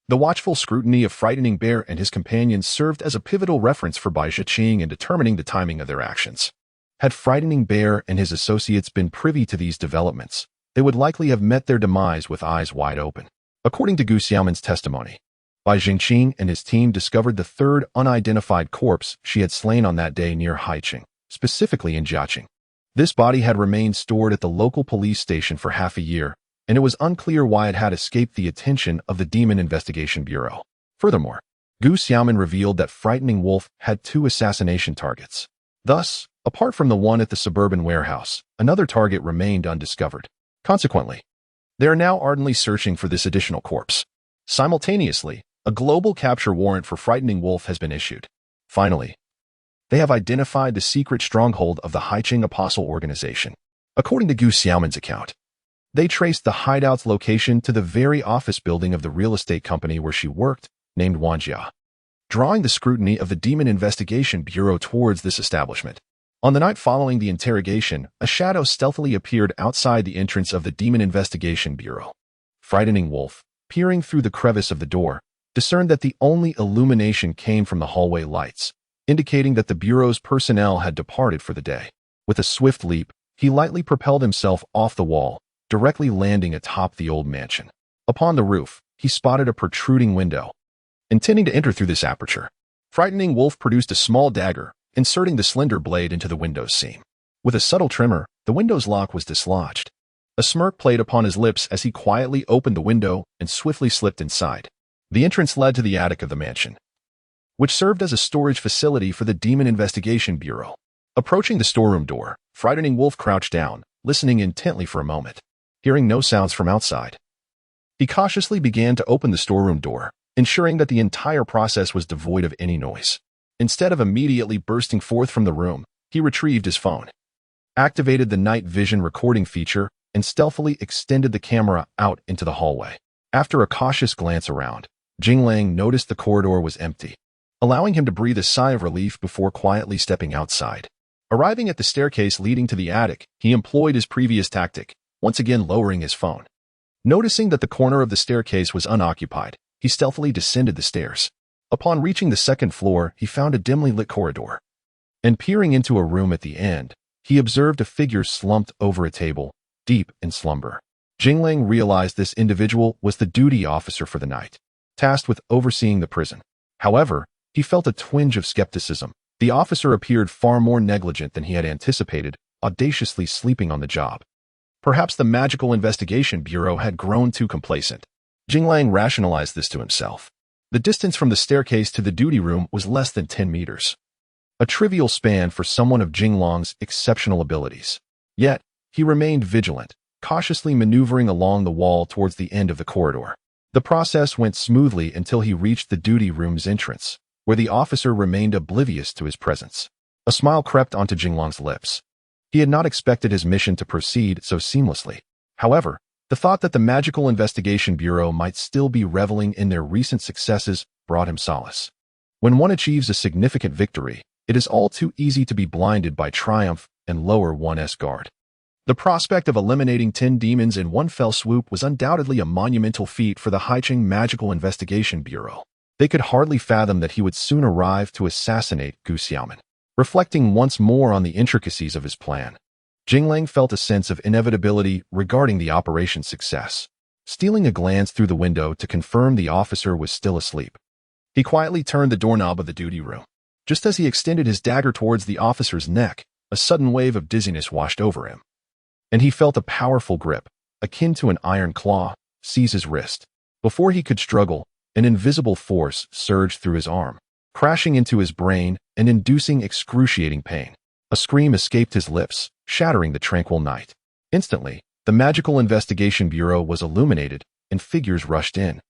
the watchful scrutiny of Frightening Bear and his companions served as a pivotal reference for Bai Zhenqing in determining the timing of their actions. Had Frightening Bear and his associates been privy to these developments, they would likely have met their demise with eyes wide open. According to Gu Xiaoman's testimony, Bai Zhenqing and his team discovered the 3rd unidentified corpse she had slain on that day near Haiqing, specifically in Jiaqing. This body had remained stored at the local police station for half a year, and it was unclear why it had escaped the attention of the Demon Investigation Bureau. Furthermore, Gu Xiaoman revealed that Frightening Wolf had 2 assassination targets. Thus, apart from the one at the suburban warehouse, another target remained undiscovered. Consequently, they are now ardently searching for this additional corpse. Simultaneously, a global capture warrant for Frightening Wolf has been issued. Finally, they have identified the secret stronghold of the Haiqing Apostle Organization. According to Gu Xiaoman's account, they traced the hideout's location to the very office building of the real estate company where she worked, named Wanjia, drawing the scrutiny of the Demon Investigation Bureau towards this establishment. On the night following the interrogation, a shadow stealthily appeared outside the entrance of the Demon Investigation Bureau. Frightening Wolf, peering through the crevice of the door, discerned that the only illumination came from the hallway lights, indicating that the Bureau's personnel had departed for the day. With a swift leap, he lightly propelled himself off the wall, directly landing atop the old mansion. Upon the roof, he spotted a protruding window. Intending to enter through this aperture, Frightening Wolf produced a small dagger, inserting the slender blade into the window's seam. With a subtle tremor, the window's lock was dislodged. A smirk played upon his lips as he quietly opened the window and swiftly slipped inside. The entrance led to the attic of the mansion, which served as a storage facility for the Demon Investigation Bureau. Approaching the storeroom door, Frightening Wolf crouched down, listening intently for a moment. Hearing no sounds from outside, he cautiously began to open the storeroom door, ensuring that the entire process was devoid of any noise. Instead of immediately bursting forth from the room, he retrieved his phone, activated the night vision recording feature, and stealthily extended the camera out into the hallway. After a cautious glance around, Jinglang noticed the corridor was empty, allowing him to breathe a sigh of relief before quietly stepping outside. Arriving at the staircase leading to the attic, he employed his previous tactic, once again lowering his phone. Noticing that the corner of the staircase was unoccupied, he stealthily descended the stairs. Upon reaching the second floor, he found a dimly lit corridor. And peering into a room at the end, he observed a figure slumped over a table, deep in slumber. Jinglang realized this individual was the duty officer for the night, tasked with overseeing the prison. However, he felt a twinge of skepticism. The officer appeared far more negligent than he had anticipated, audaciously sleeping on the job. Perhaps the Magical Investigation Bureau had grown too complacent. Jinglang rationalized this to himself. The distance from the staircase to the duty room was less than 10 meters. A trivial span for someone of Jinglang's exceptional abilities. Yet, he remained vigilant, cautiously maneuvering along the wall towards the end of the corridor. The process went smoothly until he reached the duty room's entrance, where the officer remained oblivious to his presence. A smile crept onto Jinglang's lips. He had not expected his mission to proceed so seamlessly. However, the thought that the Magical Investigation Bureau might still be reveling in their recent successes brought him solace. When one achieves a significant victory, it is all too easy to be blinded by triumph and lower one's guard. The prospect of eliminating 10 demons in one fell swoop was undoubtedly a monumental feat for the Haicheng Magical Investigation Bureau. They could hardly fathom that he would soon arrive to assassinate Gu Xiaoman. Reflecting once more on the intricacies of his plan, Jinglang felt a sense of inevitability regarding the operation's success. Stealing a glance through the window to confirm the officer was still asleep, he quietly turned the doorknob of the duty room. Just as he extended his dagger towards the officer's neck, a sudden wave of dizziness washed over him, and he felt a powerful grip, akin to an iron claw, seize his wrist. Before he could struggle, an invisible force surged through his arm, crashing into his brain and inducing excruciating pain. A scream escaped his lips, shattering the tranquil night. Instantly, the Magical Investigation Bureau was illuminated, and figures rushed in,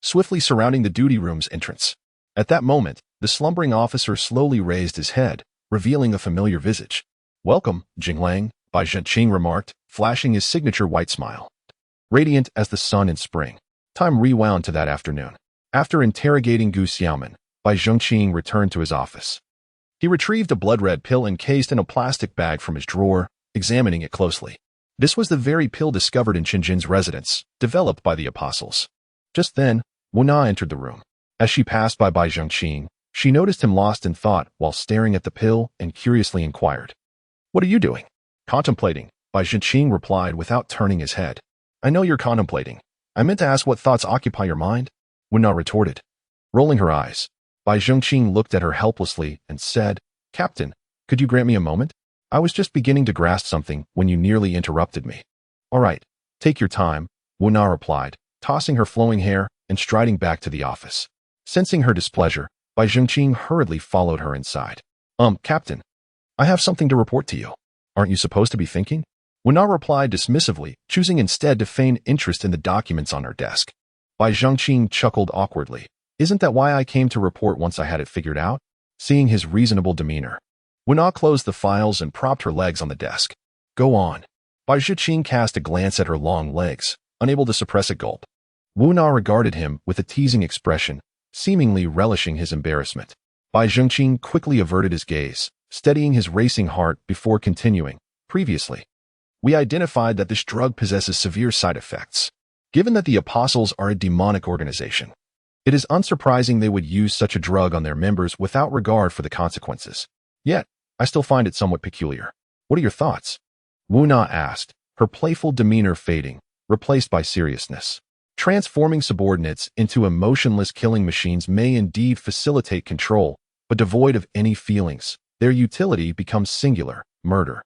swiftly surrounding the duty room's entrance. At that moment, the slumbering officer slowly raised his head, revealing a familiar visage. "Welcome, Jinglang," Bai Zhenqing remarked, flashing his signature white smile. Radiant as the sun in spring. Time rewound to that afternoon. After interrogating Gu Xiaoman, Bai Zhenqing returned to his office. He retrieved a blood-red pill encased in a plastic bag from his drawer, examining it closely. This was the very pill discovered in Qinjin's residence, developed by the apostles. Just then, Wu Na entered the room. As she passed by Bai Zhenqing, she noticed him lost in thought while staring at the pill and curiously inquired, "What are you doing?" "Contemplating," Bai Zhenqing replied without turning his head. "I know you're contemplating. I meant to ask what thoughts occupy your mind," Wu Na retorted. Rolling her eyes, Bai Zhenqing looked at her helplessly and said, "Captain, could you grant me a moment? I was just beginning to grasp something when you nearly interrupted me." "All right, take your time," Wu Na replied, tossing her flowing hair and striding back to the office. Sensing her displeasure, Bai Zhenqing hurriedly followed her inside. Captain, I have something to report to you." "Aren't you supposed to be thinking?" Wu Na replied dismissively, choosing instead to feign interest in the documents on her desk. Bai Zhenqing chuckled awkwardly. "Isn't that why I came to report once I had it figured out?" Seeing his reasonable demeanor, Wu Na closed the files and propped her legs on the desk. "Go on." Bai Zhenqing cast a glance at her long legs, unable to suppress a gulp. Wu Na regarded him with a teasing expression, seemingly relishing his embarrassment. Bai Zhenqing quickly averted his gaze, steadying his racing heart before continuing. "Previously, we identified that this drug possesses severe side effects. Given that the apostles are a demonic organization, it is unsurprising they would use such a drug on their members without regard for the consequences. Yet, I still find it somewhat peculiar. What are your thoughts?" Wu Na asked, her playful demeanor fading, replaced by seriousness. Transforming subordinates into emotionless killing machines may indeed facilitate control, but devoid of any feelings, their utility becomes singular, murder.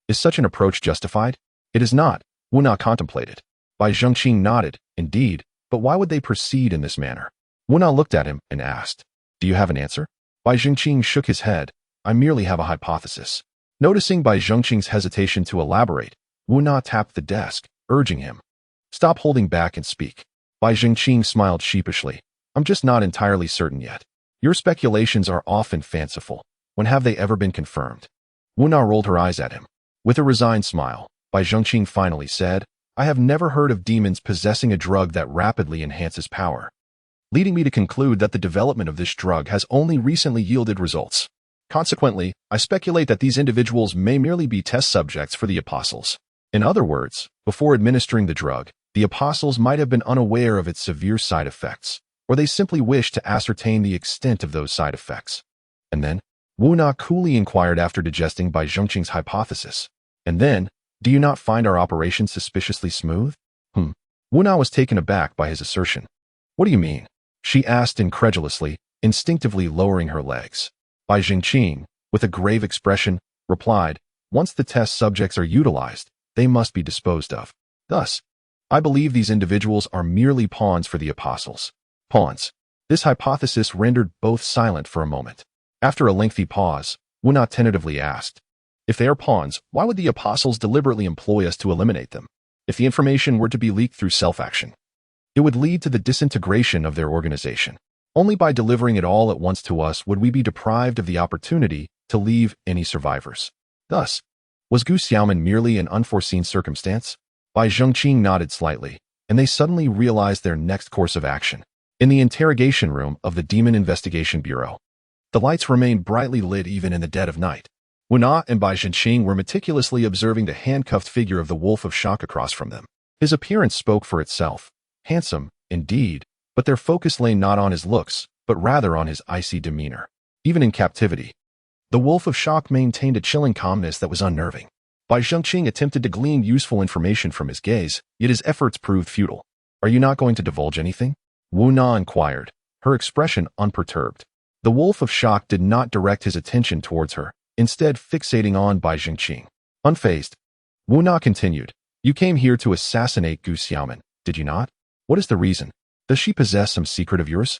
Is such an approach justified? It is not, Wu Na contemplated. Bai Zhenqing nodded, indeed, but why would they proceed in this manner? Wu Na looked at him and asked, "Do you have an answer?" Bai Zhenqing shook his head. "I merely have a hypothesis." Noticing Bai Zhenqing's hesitation to elaborate, Wu Na tapped the desk, urging him, "Stop holding back and speak." Bai Zhenqing smiled sheepishly. I'm just not entirely certain yet. Your speculations are often fanciful. When have they ever been confirmed? Wu Na rolled her eyes at him. With a resigned smile, Bai Zhengqing finally said, I have never heard of demons possessing a drug that rapidly enhances power, leading me to conclude that the development of this drug has only recently yielded results. Consequently, I speculate that these individuals may merely be test subjects for the apostles. In other words, before administering the drug, the apostles might have been unaware of its severe side effects, or they simply wished to ascertain the extent of those side effects. And then, Wu Na coolly inquired after digesting Bai Zhengqing's hypothesis. And then, do you not find our operation suspiciously smooth? Wu Na was taken aback by his assertion. What do you mean? She asked incredulously, instinctively lowering her legs. Bai Zhengqing, with a grave expression, replied, once the test subjects are utilized, they must be disposed of. Thus, I believe these individuals are merely pawns for the apostles. Pawns. This hypothesis rendered both silent for a moment. After a lengthy pause, Wu Na tentatively asked, if they are pawns, why would the apostles deliberately employ us to eliminate them? If the information were to be leaked through self-action, it would lead to the disintegration of their organization. Only by delivering it all at once to us would we be deprived of the opportunity to leave any survivors. Thus, was Gu Xiaoman merely an unforeseen circumstance? Bai Zhengqing nodded slightly, and they suddenly realized their next course of action. In the interrogation room of the Demon Investigation Bureau, the lights remained brightly lit even in the dead of night. Wu Na and Bai Zhengqing were meticulously observing the handcuffed figure of the Wolf of Shock across from them. His appearance spoke for itself. Handsome, indeed, but their focus lay not on his looks, but rather on his icy demeanor. Even in captivity, the Wolf of Shock maintained a chilling calmness that was unnerving. Bai Zhengqing attempted to glean useful information from his gaze, yet his efforts proved futile. Are you not going to divulge anything? Wu Na inquired, her expression unperturbed. The Wolf of Shock did not direct his attention towards her, instead fixating on Bai Zhengqing. Unfazed, Wu Na continued, you came here to assassinate Gu Xiaoman, did you not? What is the reason? Does she possess some secret of yours?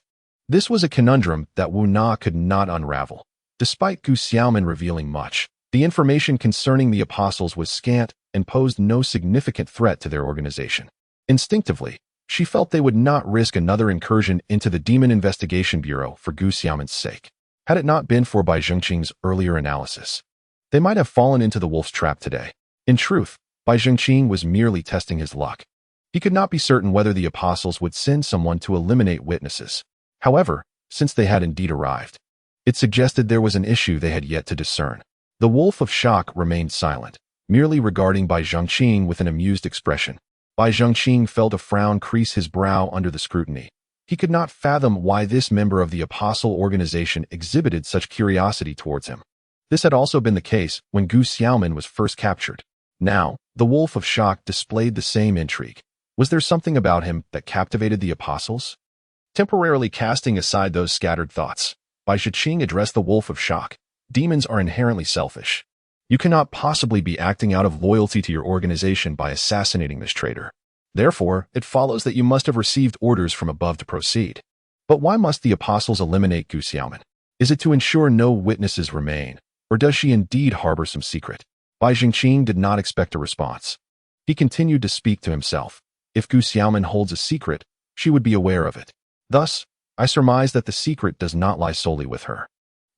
This was a conundrum that Wu Na could not unravel. Despite Gu Xiaoman revealing much, the information concerning the apostles was scant and posed no significant threat to their organization. Instinctively, she felt they would not risk another incursion into the Demon Investigation Bureau for Gu Xiaoman's sake. Had it not been for Bai Zhengqing's earlier analysis, they might have fallen into the wolf's trap today. In truth, Bai Zhengqing was merely testing his luck. He could not be certain whether the apostles would send someone to eliminate witnesses. However, since they had indeed arrived, it suggested there was an issue they had yet to discern. The Wolf of Shock remained silent, merely regarding Bai Zhengqing with an amused expression. Bai Zhengqing felt a frown crease his brow under the scrutiny. He could not fathom why this member of the apostle organization exhibited such curiosity towards him. This had also been the case when Gu Xiaoman was first captured. Now, the Wolf of Shock displayed the same intrigue. Was there something about him that captivated the apostles? Temporarily casting aside those scattered thoughts, Bai Zhengqing addressed the Wolf of Shock. Demons are inherently selfish. You cannot possibly be acting out of loyalty to your organization by assassinating this traitor. Therefore, it follows that you must have received orders from above to proceed. But why must the apostles eliminate Gu Xiaoman? Is it to ensure no witnesses remain, or does she indeed harbor some secret? Bai Zhengqing did not expect a response. He continued to speak to himself. If Gu Xiaoman holds a secret, she would be aware of it. Thus, I surmise that the secret does not lie solely with her,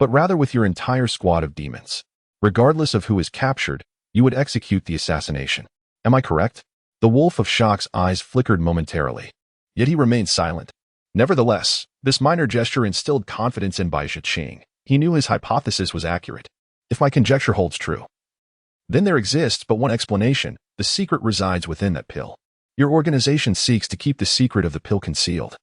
but rather with your entire squad of demons. Regardless of who is captured, you would execute the assassination. Am I correct? The Wolf of Shock's eyes flickered momentarily, yet he remained silent. Nevertheless, this minor gesture instilled confidence in Bai Zhengqing. He knew his hypothesis was accurate. If my conjecture holds true, then there exists but one explanation. The secret resides within that pill. Your organization seeks to keep the secret of the pill concealed,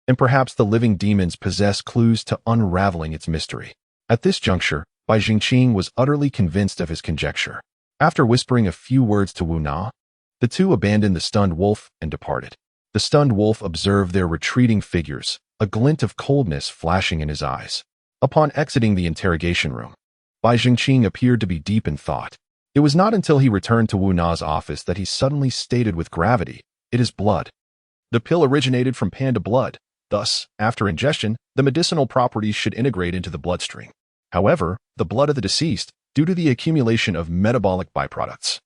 and perhaps the living demons possess clues to unraveling its mystery. At this juncture, Bai Zhengqing was utterly convinced of his conjecture. After whispering a few words to Wu Na, the two abandoned the stunned wolf and departed. The stunned wolf observed their retreating figures, a glint of coldness flashing in his eyes. Upon exiting the interrogation room, Bai Zhengqing appeared to be deep in thought. It was not until he returned to Wu Na's office that he suddenly stated with gravity, "It is blood." The pill originated from panda blood. Thus, after ingestion, the medicinal properties should integrate into the bloodstream. However, the blood of the deceased, due to the accumulation of metabolic byproducts,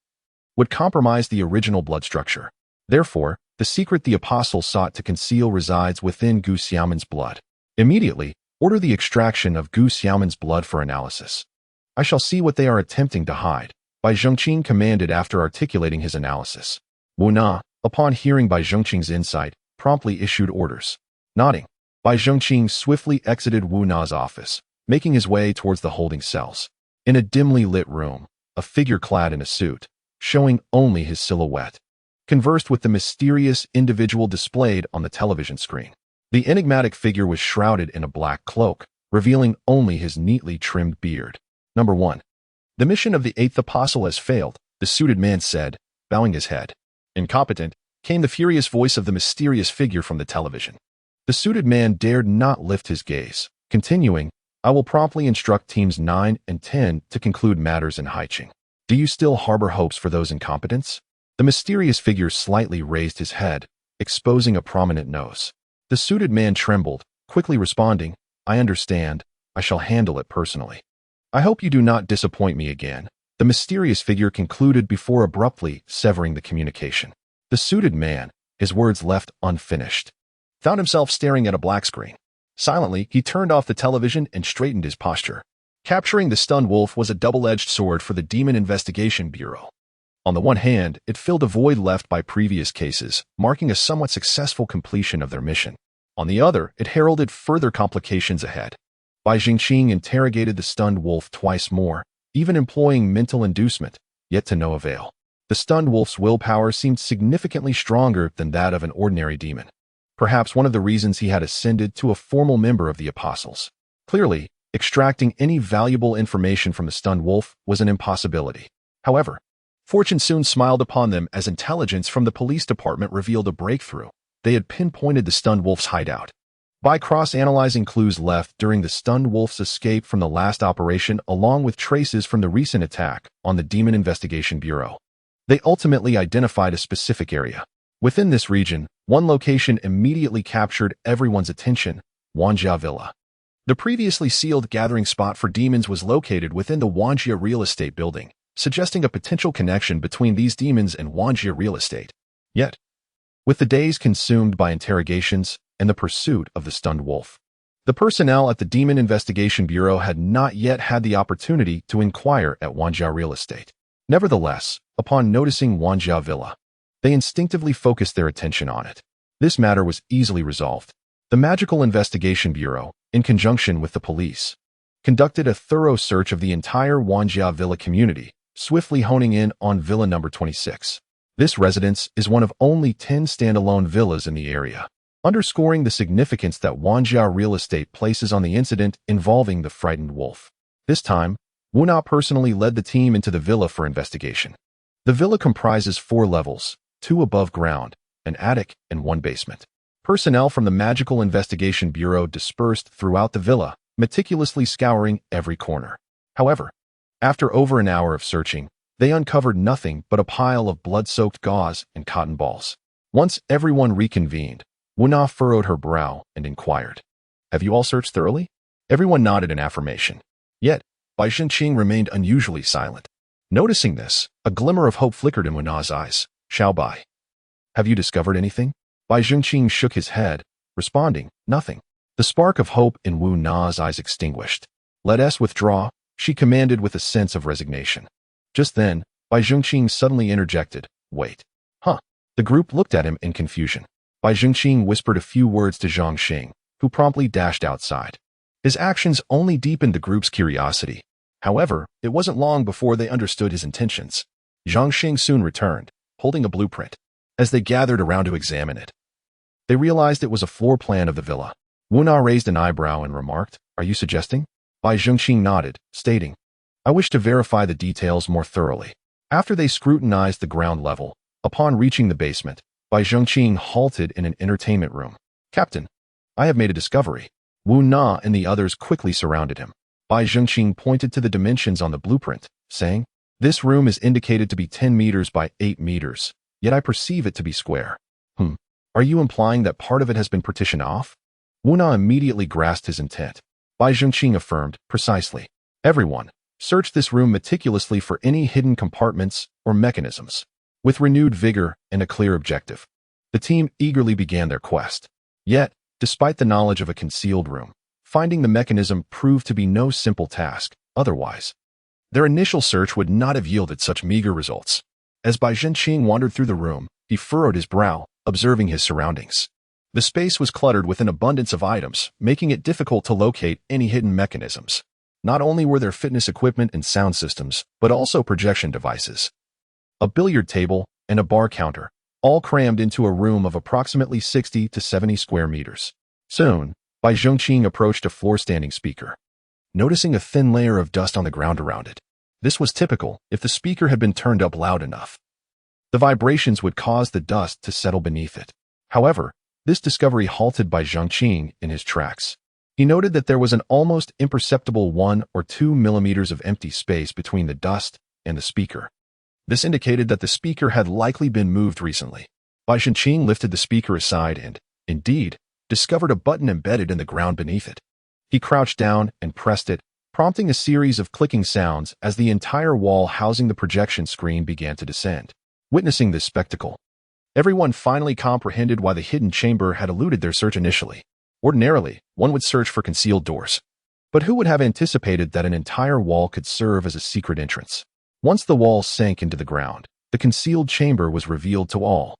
would compromise the original blood structure. Therefore, The secret the apostle sought to conceal resides within Gu Xiaoman's blood. Immediately, order the extraction of Gu Xiaoman's blood for analysis. I shall see what they are attempting to hide, Bai Zhengqing commanded after articulating his analysis. Wu Na, upon hearing Bai Zhengqing's insight, promptly issued orders. Nodding, Bai Zhengqing swiftly exited Wu Na's office, making his way towards the holding cells. In a dimly lit room, a figure clad in a suit, showing only his silhouette, conversed with the mysterious individual displayed on the television screen. The enigmatic figure was shrouded in a black cloak, revealing only his neatly trimmed beard. Number 1. The mission of the eighth apostle has failed, the suited man said, bowing his head. Incompetent, came the furious voice of the mysterious figure from the television. The suited man dared not lift his gaze, continuing, I will promptly instruct teams 9 and 10 to conclude matters in Haiqing. Do you still harbor hopes for those incompetents? The mysterious figure slightly raised his head, exposing a prominent nose. The suited man trembled, quickly responding, I understand, I shall handle it personally. I hope you do not disappoint me again, the mysterious figure concluded before abruptly severing the communication. The suited man, his words left unfinished, found himself staring at a black screen. Silently, he turned off the television and straightened his posture. Capturing the stunned wolf was a double-edged sword for the Demon Investigation Bureau. On the one hand, it filled a void left by previous cases, marking a somewhat successful completion of their mission. On the other, it heralded further complications ahead. Bai Zhengqing interrogated the stunned wolf twice more, even employing mental inducement, yet to no avail. The stunned wolf's willpower seemed significantly stronger than that of an ordinary demon. Perhaps one of the reasons he had ascended to a formal member of the apostles. Clearly, extracting any valuable information from the stunned wolf was an impossibility. However, fortune soon smiled upon them as intelligence from the police department revealed a breakthrough. They had pinpointed the stunned wolf's hideout. By cross-analyzing clues left during the stunned wolf's escape from the last operation along with traces from the recent attack on the Demon Investigation Bureau, they ultimately identified a specific area. Within this region, one location immediately captured everyone's attention, Wanjia Villa. The previously sealed gathering spot for demons was located within the Wanjia real estate building, suggesting a potential connection between these demons and Wanjia real estate. Yet, with the days consumed by interrogations and the pursuit of the stunned wolf, the personnel at the Demon Investigation Bureau had not yet had the opportunity to inquire at Wanjia real estate. Nevertheless, upon noticing Wanjia Villa, they instinctively focused their attention on it. This matter was easily resolved. The Magical Investigation Bureau, in conjunction with the police, conducted a thorough search of the entire Wanjia Villa community, swiftly honing in on Villa number 26. This residence is one of only 10 standalone villas in the area, underscoring the significance that Wanjia real estate places on the incident involving the frightened wolf. This time, Wu Na personally led the team into the villa for investigation. The villa comprises 4 levels, 2 above ground, an attic, and 1 basement. Personnel from the Magical Investigation Bureau dispersed throughout the villa, meticulously scouring every corner. However, after over an hour of searching, they uncovered nothing but a pile of blood-soaked gauze and cotton balls. Once everyone reconvened, Wu Na furrowed her brow and inquired, Have you all searched thoroughly? Everyone nodded in affirmation. Yet, Bai Zhengqing remained unusually silent. Noticing this, a glimmer of hope flickered in Wu Na's eyes. Xiao Bai, have you discovered anything? Bai Zhengqing shook his head, responding, Nothing. The spark of hope in Wu Na's eyes extinguished. Let us withdraw, she commanded with a sense of resignation. Just then, Bai Zhengqing suddenly interjected, Wait. Huh. The group looked at him in confusion. Bai Zhengqing whispered a few words to Zhang Xing, who promptly dashed outside. His actions only deepened the group's curiosity. However, it wasn't long before they understood his intentions. Zhang Xing soon returned, holding a blueprint. As they gathered around to examine it, they realized it was a floor plan of the villa. Wu Na raised an eyebrow and remarked, Are you suggesting? Bai Zhengqing nodded, stating, I wish to verify the details more thoroughly. After they scrutinized the ground level, upon reaching the basement, Bai Zhengqing halted in an entertainment room. Captain, I have made a discovery. Wu Na and the others quickly surrounded him. Bai Zhengqing pointed to the dimensions on the blueprint, saying, This room is indicated to be 10 meters by 8 meters, yet I perceive it to be square. Are you implying that part of it has been partitioned off? Wu Na immediately grasped his intent. Bai Zhengqing affirmed, Precisely. Everyone, search this room meticulously for any hidden compartments or mechanisms, with renewed vigor and a clear objective. The team eagerly began their quest. Yet, despite the knowledge of a concealed room, finding the mechanism proved to be no simple task. Otherwise, their initial search would not have yielded such meager results. As Bai Zhenqing wandered through the room, he furrowed his brow, observing his surroundings. The space was cluttered with an abundance of items, making it difficult to locate any hidden mechanisms. Not only were there fitness equipment and sound systems, but also projection devices, a billiard table, and a bar counter, all crammed into a room of approximately 60 to 70 square meters. Soon, Bai Zhenqing approached a floor-standing speaker, noticing a thin layer of dust on the ground around it. This was typical if the speaker had been turned up loud enough. The vibrations would cause the dust to settle beneath it. However, this discovery halted Bai Zhenqing in his tracks. He noted that there was an almost imperceptible 1 or 2 millimeters of empty space between the dust and the speaker. This indicated that the speaker had likely been moved recently. Bai Zhenqing lifted the speaker aside and, indeed, discovered a button embedded in the ground beneath it. He crouched down and pressed it, prompting a series of clicking sounds as the entire wall housing the projection screen began to descend. Witnessing this spectacle, everyone finally comprehended why the hidden chamber had eluded their search initially. Ordinarily, one would search for concealed doors. But who would have anticipated that an entire wall could serve as a secret entrance? Once the wall sank into the ground, the concealed chamber was revealed to all.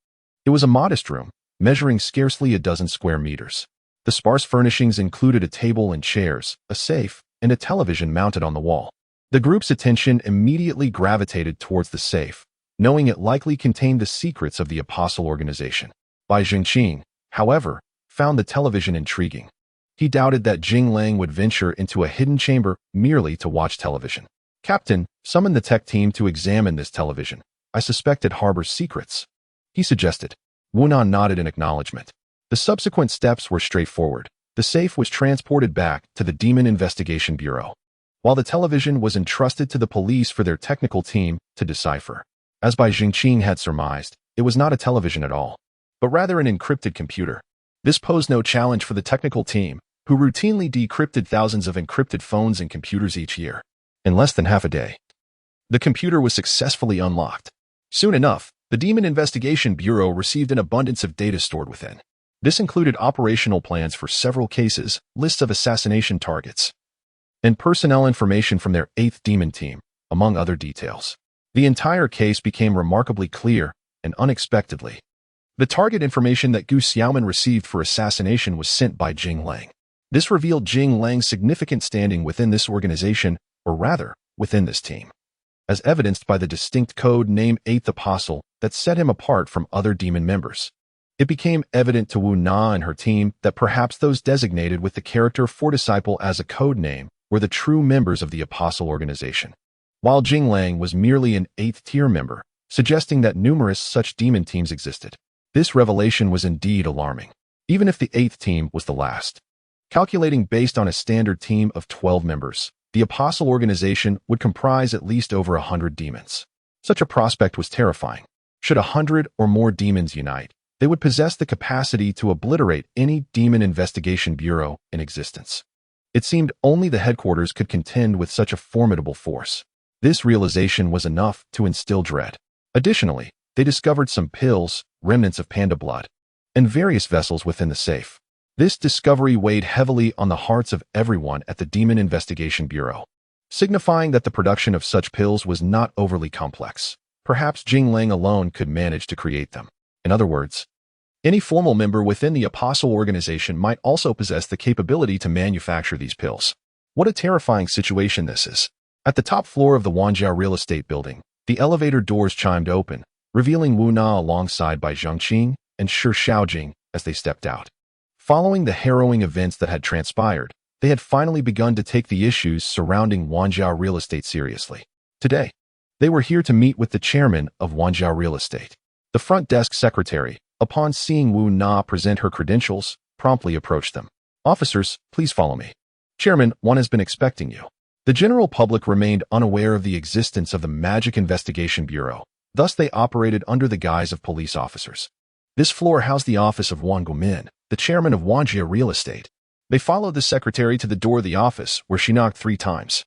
It was a modest room, measuring scarcely a dozen square meters. The sparse furnishings included a table and chairs, a safe, and a television mounted on the wall. The group's attention immediately gravitated towards the safe, knowing it likely contained the secrets of the Apostle organization. Bai Zhenqing, however, found the television intriguing. He doubted that Jing Lang would venture into a hidden chamber merely to watch television. "Captain, summon the tech team to examine this television. I suspect it harbors secrets," he suggested. Wu Na nodded in acknowledgement. The subsequent steps were straightforward. The safe was transported back to the Demon Investigation Bureau, while the television was entrusted to the police for their technical team to decipher. As Bai Zhenqing had surmised, it was not a television at all, but rather an encrypted computer. This posed no challenge for the technical team, who routinely decrypted thousands of encrypted phones and computers each year. In less than half a day, the computer was successfully unlocked. Soon enough, the Demon Investigation Bureau received an abundance of data stored within. This included operational plans for several cases, lists of assassination targets, and personnel information from their 8th Demon team, among other details. The entire case became remarkably clear, and unexpectedly, the target information that Gu Xiaoman received for assassination was sent by Jing Lang. This revealed Jing Lang's significant standing within this organization, or rather, within this team, as evidenced by the distinct code name 8th Apostle that set him apart from other demon members. It became evident to Wu Na and her team that perhaps those designated with the character for disciple as a code name were the true members of the Apostle organization, while Jing Lang was merely an 8th-tier member, suggesting that numerous such demon teams existed. This revelation was indeed alarming, even if the 8th team was the last. Calculating based on a standard team of 12 members, the Apostle organization would comprise at least over 100 demons. Such a prospect was terrifying. Should 100 or more demons unite, they would possess the capacity to obliterate any Demon Investigation Bureau in existence. It seemed only the headquarters could contend with such a formidable force. This realization was enough to instill dread. Additionally, they discovered some pills, remnants of panda blood, and various vessels within the safe. This discovery weighed heavily on the hearts of everyone at the Demon Investigation Bureau, signifying that the production of such pills was not overly complex. Perhaps Jing Lang alone could manage to create them. In other words, any formal member within the Apostle organization might also possess the capability to manufacture these pills. What a terrifying situation this is. At the top floor of the Wanjiao real estate building, the elevator doors chimed open, revealing Wu Na alongside Bai Zhenqing and Shi Shaojing as they stepped out. Following the harrowing events that had transpired, they had finally begun to take the issues surrounding Wanjiao real estate seriously. Today, they were here to meet with the chairman of Wanjiao real estate. The front desk secretary, upon seeing Wu Na present her credentials, promptly approached them. "Officers, please follow me. Chairman, one has been expecting you." The general public remained unaware of the existence of the Magic Investigation Bureau. Thus, they operated under the guise of police officers. This floor housed the office of Wang Guomin, the chairman of Wanjiao real estate. They followed the secretary to the door of the office, where she knocked 3 times.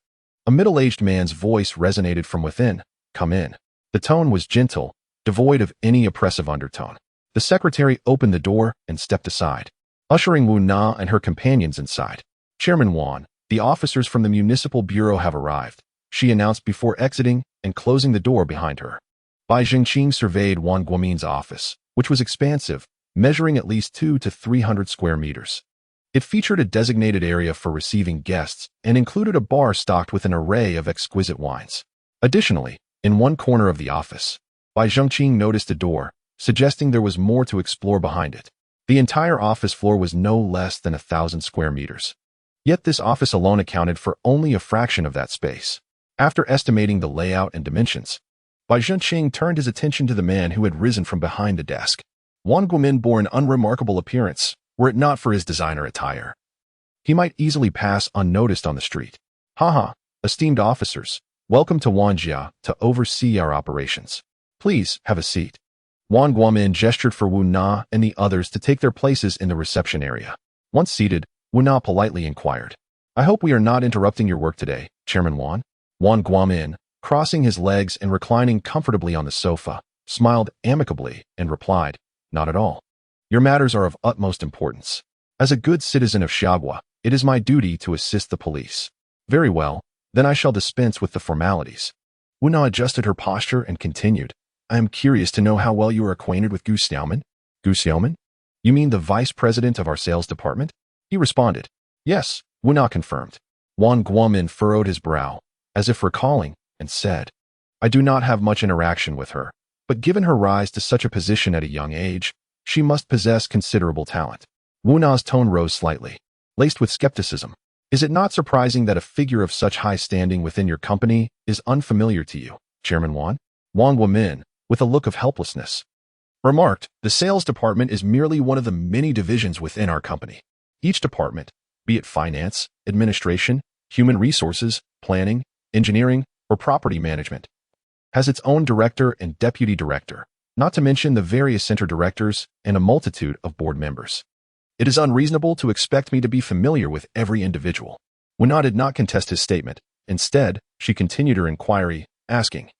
A middle-aged man's voice resonated from within. "Come in." The tone was gentle, devoid of any oppressive undertone. The secretary opened the door and stepped aside, ushering Wu Na and her companions inside. Chairman Wan, the officers from the Municipal Bureau have arrived, she announced before exiting and closing the door behind her. Bai Zhengqing surveyed Wang Guomin's office, which was expansive, measuring at least 200 to 300 square meters. It featured a designated area for receiving guests and included a bar stocked with an array of exquisite wines. Additionally, in one corner of the office, Bai Zhengqing noticed a door, suggesting there was more to explore behind it. The entire office floor was no less than 1,000 square meters. Yet this office alone accounted for only a fraction of that space. After estimating the layout and dimensions, Bai Zhengqing turned his attention to the man who had risen from behind the desk. Wang Guomin bore an unremarkable appearance, were it not for his designer attire. He might easily pass unnoticed on the street. Haha, esteemed officers, welcome to Wanjia to oversee our operations. Please have a seat. Wang Guomin gestured for Wu Na and the others to take their places in the reception area. Once seated, Wu Na politely inquired, I hope we are not interrupting your work today, Chairman Wan. Wang Guomin, crossing his legs and reclining comfortably on the sofa, smiled amicably and replied, Not at all. Your matters are of utmost importance. As a good citizen of Xiagua, it is my duty to assist the police. Very well, then I shall dispense with the formalities. Wu Na adjusted her posture and continued, I am curious to know how well you are acquainted with Gu Xiaoman. Gu Xiaoman? You mean the vice president of our sales department? He responded. Yes, Wu Na confirmed. Wang Guomin furrowed his brow, as if recalling, and said, I do not have much interaction with her, but given her rise to such a position at a young age, she must possess considerable talent. Wu Na's tone rose slightly, laced with skepticism. Is it not surprising that a figure of such high standing within your company is unfamiliar to you, Chairman Wan? Wang Guomin, with a look of helplessness, remarked, the sales department is merely one of the many divisions within our company. Each department, be it finance, administration, human resources, planning, engineering, or property management, has its own director and deputy director, not to mention the various center directors and a multitude of board members. It is unreasonable to expect me to be familiar with every individual. Wu Na did not contest his statement. Instead, she continued her inquiry, asking,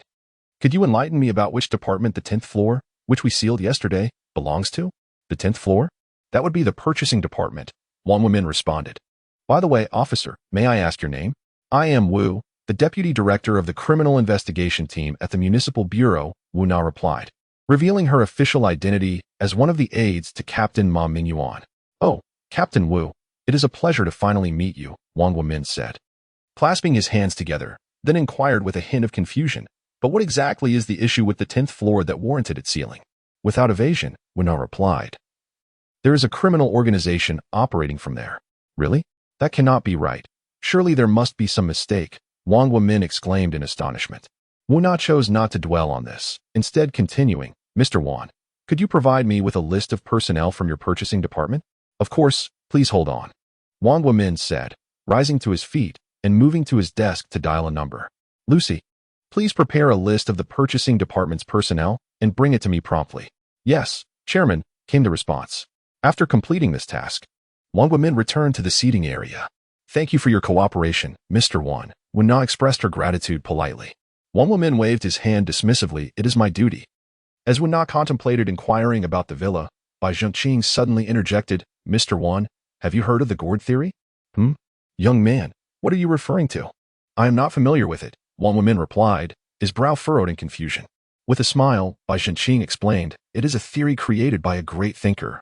Could you enlighten me about which department the 10th floor, which we sealed yesterday, belongs to? The 10th floor? That would be the purchasing department, Wang Guomin responded. By the way, officer, may I ask your name? I am Wu, the deputy director of the criminal investigation team at the Municipal Bureau, Wu Na replied, revealing her official identity as one of the aides to Captain Ma Mingyuan. Oh, Captain Wu, it is a pleasure to finally meet you, Wang Guomin said, clasping his hands together, then inquired with a hint of confusion, but what exactly is the issue with the 10th floor that warranted its sealing? Without evasion, Wu Na replied, There is a criminal organization operating from there. Really? That cannot be right. Surely there must be some mistake, Wang Guomin exclaimed in astonishment. Wu Na chose not to dwell on this, instead continuing, Mr. Wan, could you provide me with a list of personnel from your purchasing department? Of course, please hold on. Wang Guomin said, rising to his feet and moving to his desk to dial a number. Lucy, please prepare a list of the purchasing department's personnel and bring it to me promptly. Yes, Chairman, came the response. After completing this task, Wang Guomin returned to the seating area. Thank you for your cooperation, Mr. Wan. Wu Na expressed her gratitude politely. Wang Guomin waved his hand dismissively, it is my duty. As Wu Na contemplated inquiring about the villa, Bai Zhengqing suddenly interjected, Mr. Wan, have you heard of the gourd theory? Young man, what are you referring to? I am not familiar with it, Wang Guomin replied, his brow furrowed in confusion. With a smile, Bai Zhengqing explained, it is a theory created by a great thinker,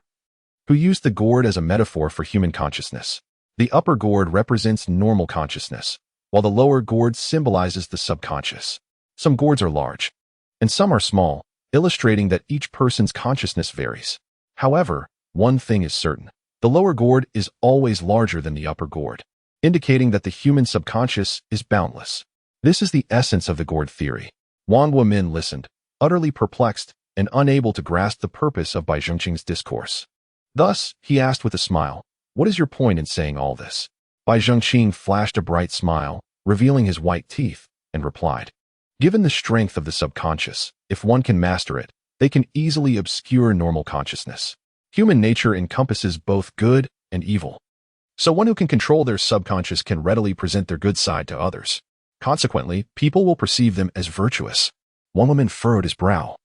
who used the gourd as a metaphor for human consciousness. The upper gourd represents normal consciousness, while the lower gourd symbolizes the subconscious. Some gourds are large, and some are small, illustrating that each person's consciousness varies. However, one thing is certain. The lower gourd is always larger than the upper gourd, indicating that the human subconscious is boundless. This is the essence of the gourd theory. Wang Guomin listened, utterly perplexed and unable to grasp the purpose of Bai Zhengqing's discourse. Thus, he asked with a smile, what is your point in saying all this? Bai Zhengqing flashed a bright smile, revealing his white teeth, and replied, given the strength of the subconscious, if one can master it, they can easily obscure normal consciousness. Human nature encompasses both good and evil. So one who can control their subconscious can readily present their good side to others. Consequently, people will perceive them as virtuous. One woman furrowed his brow,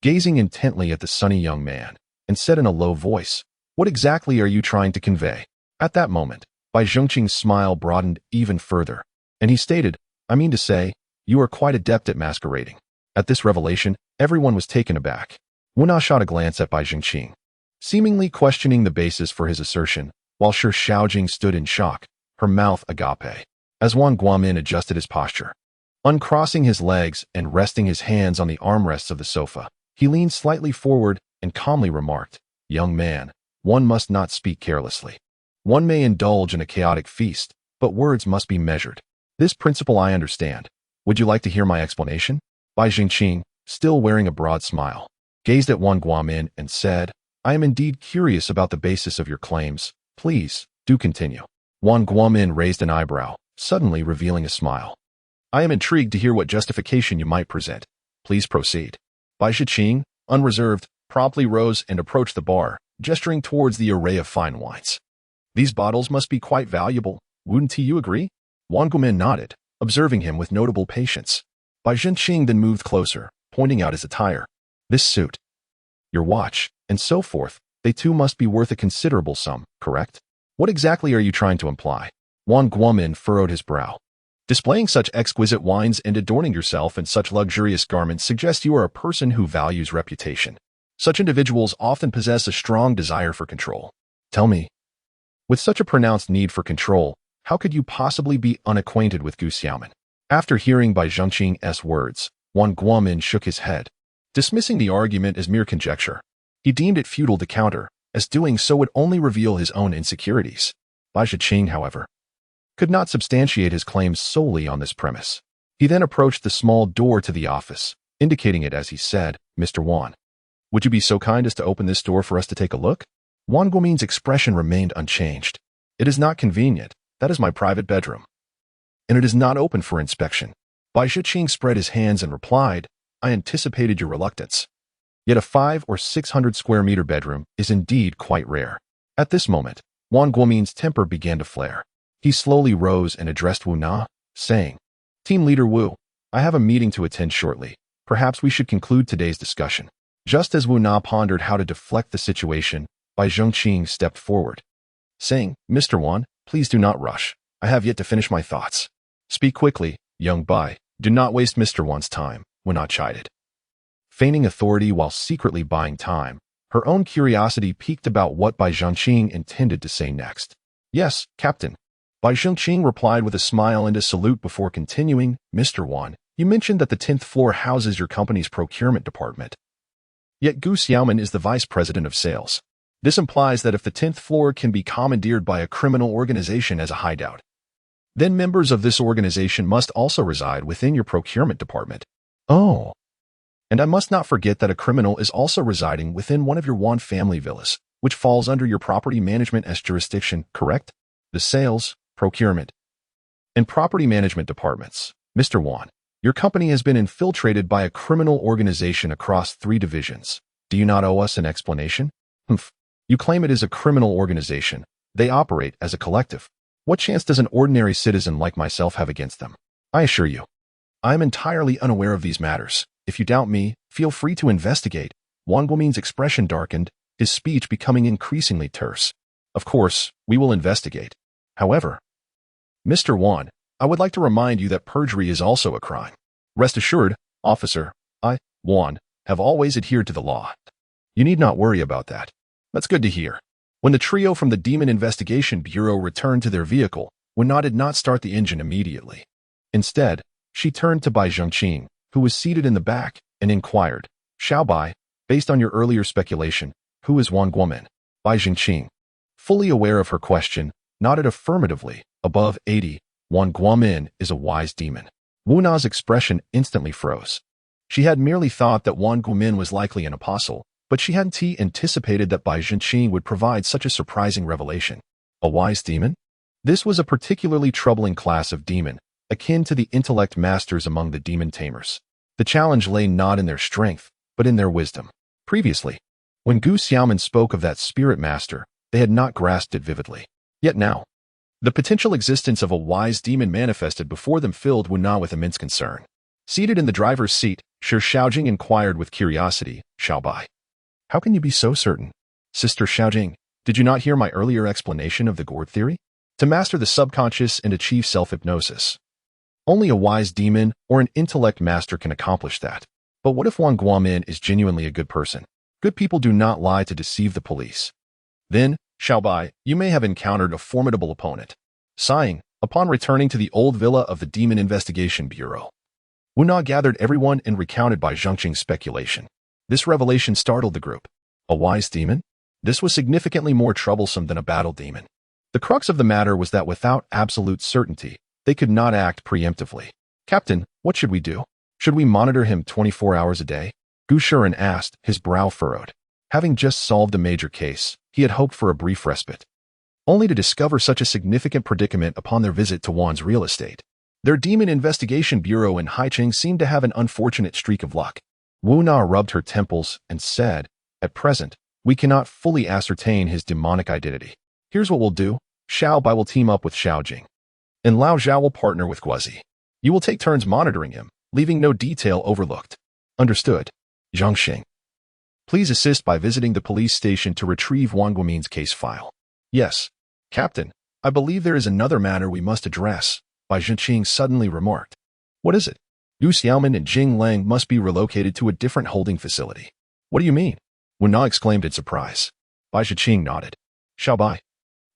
gazing intently at the sunny young man. and said in a low voice, "What exactly are you trying to convey?" At that moment, Bai Zhengqing's smile broadened even further, and he stated, "I mean to say, you are quite adept at masquerading." At this revelation, everyone was taken aback. Wu Na shot a glance at Bai Zhengqing, seemingly questioning the basis for his assertion, while Shi Xiaojing stood in shock, her mouth agape. As Wang Guomin adjusted his posture, uncrossing his legs and resting his hands on the armrests of the sofa, he leaned slightly forward and calmly remarked, "Young man, one must not speak carelessly. One may indulge in a chaotic feast, but words must be measured. This principle I understand. Would you like to hear my explanation?" Bai Zhengqing, still wearing a broad smile, gazed at Wang Guomin and said, "I am indeed curious about the basis of your claims. Please, do continue." Wang Guomin raised an eyebrow, suddenly revealing a smile. "I am intrigued to hear what justification you might present. Please proceed." Bai Zhengqing, unreserved, promptly rose and approached the bar, gesturing towards the array of fine wines. "These bottles must be quite valuable. Wouldn't you agree?" Wang Guomin nodded, observing him with notable patience. Bai Zhengqing then moved closer, pointing out his attire. "This suit, your watch, and so forth, they too must be worth a considerable sum, correct? What exactly are you trying to imply?" Wang Guomin furrowed his brow. "Displaying such exquisite wines and adorning yourself in such luxurious garments suggests you are a person who values reputation. Such individuals often possess a strong desire for control. Tell me, with such a pronounced need for control, how could you possibly be unacquainted with Gu Xiaoman?" After hearing Bai Zhengqing's words, Wang Guomin shook his head, dismissing the argument as mere conjecture. He deemed it futile to counter, as doing so would only reveal his own insecurities. Bai Zhengqing, however, could not substantiate his claims solely on this premise. He then approached the small door to the office, indicating it as he said, "Mr. Wan, would you be so kind as to open this door for us to take a look?" Wang Guomin's expression remained unchanged. "It is not convenient. That is my private bedroom, and it is not open for inspection." Bai Zhengqing spread his hands and replied, "I anticipated your reluctance. Yet a 500 or 600 square meter bedroom is indeed quite rare." At this moment, Wang Guomin's temper began to flare. He slowly rose and addressed Wu Na, saying, "Team Leader Wu, I have a meeting to attend shortly. Perhaps we should conclude today's discussion." Just as Wu Na pondered how to deflect the situation, Bai Zhengqing stepped forward, saying, "Mr. Wan, please do not rush. I have yet to finish my thoughts. Speak quickly, young Bai. Do not waste Mr. Wan's time," Wu Na chided. Feigning authority while secretly buying time, her own curiosity piqued about what Bai Zhengqing intended to say next. "Yes, Captain." Bai Zhengqing replied with a smile and a salute before continuing, "Mr. Wan, you mentioned that the 10th floor houses your company's procurement department. Yet Gu Xiaoman is the vice president of sales. This implies that if the 10th floor can be commandeered by a criminal organization as a hideout, then members of this organization must also reside within your procurement department. Oh. And I must not forget that a criminal is also residing within one of your Wan family villas, which falls under your property management as jurisdiction, correct? The sales, procurement, and property management departments. Mr. Wan, your company has been infiltrated by a criminal organization across 3 divisions. Do you not owe us an explanation?" "Humph. You claim it is a criminal organization. They operate as a collective. What chance does an ordinary citizen like myself have against them? I assure you, I am entirely unaware of these matters. If you doubt me, feel free to investigate." Wang Guomin's expression darkened, his speech becoming increasingly terse. "Of course, we will investigate. However, Mr. Wan, I would like to remind you that perjury is also a crime. Rest assured, officer, I, Wan, have always adhered to the law. You need not worry about that." "That's good to hear." When the trio from the Demon Investigation Bureau returned to their vehicle, Wu Na did not start the engine immediately. Instead, she turned to Bai Zhengqing, who was seated in the back, and inquired, "Xiao Bai, based on your earlier speculation, who is Wang Guomin?" Bai Zhengqing, fully aware of her question, nodded affirmatively. Above 80, Wang Guomin is a wise demon. Wu Na's expression instantly froze. She had merely thought that Wang Guomin was likely an apostle, but she hadn't anticipated that Bai Zhengqing would provide such a surprising revelation. A wise demon? This was a particularly troubling class of demon, akin to the intellect masters among the demon tamers. The challenge lay not in their strength, but in their wisdom. Previously, when Gu Xiaoman spoke of that spirit master, they had not grasped it vividly. Yet now, the potential existence of a wise demon manifested before them filled Wu Na with immense concern. Seated in the driver's seat, Shi Xiaojing inquired with curiosity, "Xiao Bai, How can you be so certain? Sister Xiaojing, did you not hear my earlier explanation of the gourd theory? To master the subconscious and achieve self-hypnosis. Only a wise demon or an intellect master can accomplish that. But what if Wang Guomin is genuinely a good person? Good people do not lie to deceive the police. Then, Xiaobai, you may have encountered a formidable opponent. Sighing, upon returning to the old villa of the Demon Investigation Bureau, Wu Na gathered everyone and recounted Bai Zhengqing's speculation. This revelation startled the group. A wise demon? This was significantly more troublesome than a battle demon. The crux of the matter was that without absolute certainty, they could not act preemptively. Captain, what should we do? Should we monitor him 24 hours a day? Gu Shiren asked, his brow furrowed. Having just solved a major case, he had hoped for a brief respite, only to discover such a significant predicament upon their visit to Wan's real estate. Their Demon Investigation Bureau in Haicheng seemed to have an unfortunate streak of luck. Wu Na rubbed her temples and said, at present, we cannot fully ascertain his demonic identity. Here's what we'll do. Xiao Bai will team up with Xiaojing, and Lao Zhao will partner with Guozi. You will take turns monitoring him, leaving no detail overlooked. Understood. Zhangxing, please assist by visiting the police station to retrieve Wang Guomin's case file. Yes. Captain, I believe there is another matter we must address, Bai Zhengqing suddenly remarked. What is it? Yu Xiaomin and Jing Lang must be relocated to a different holding facility. What do you mean? Wu Na exclaimed in surprise. Bai Zhengqing nodded. Xiaobai,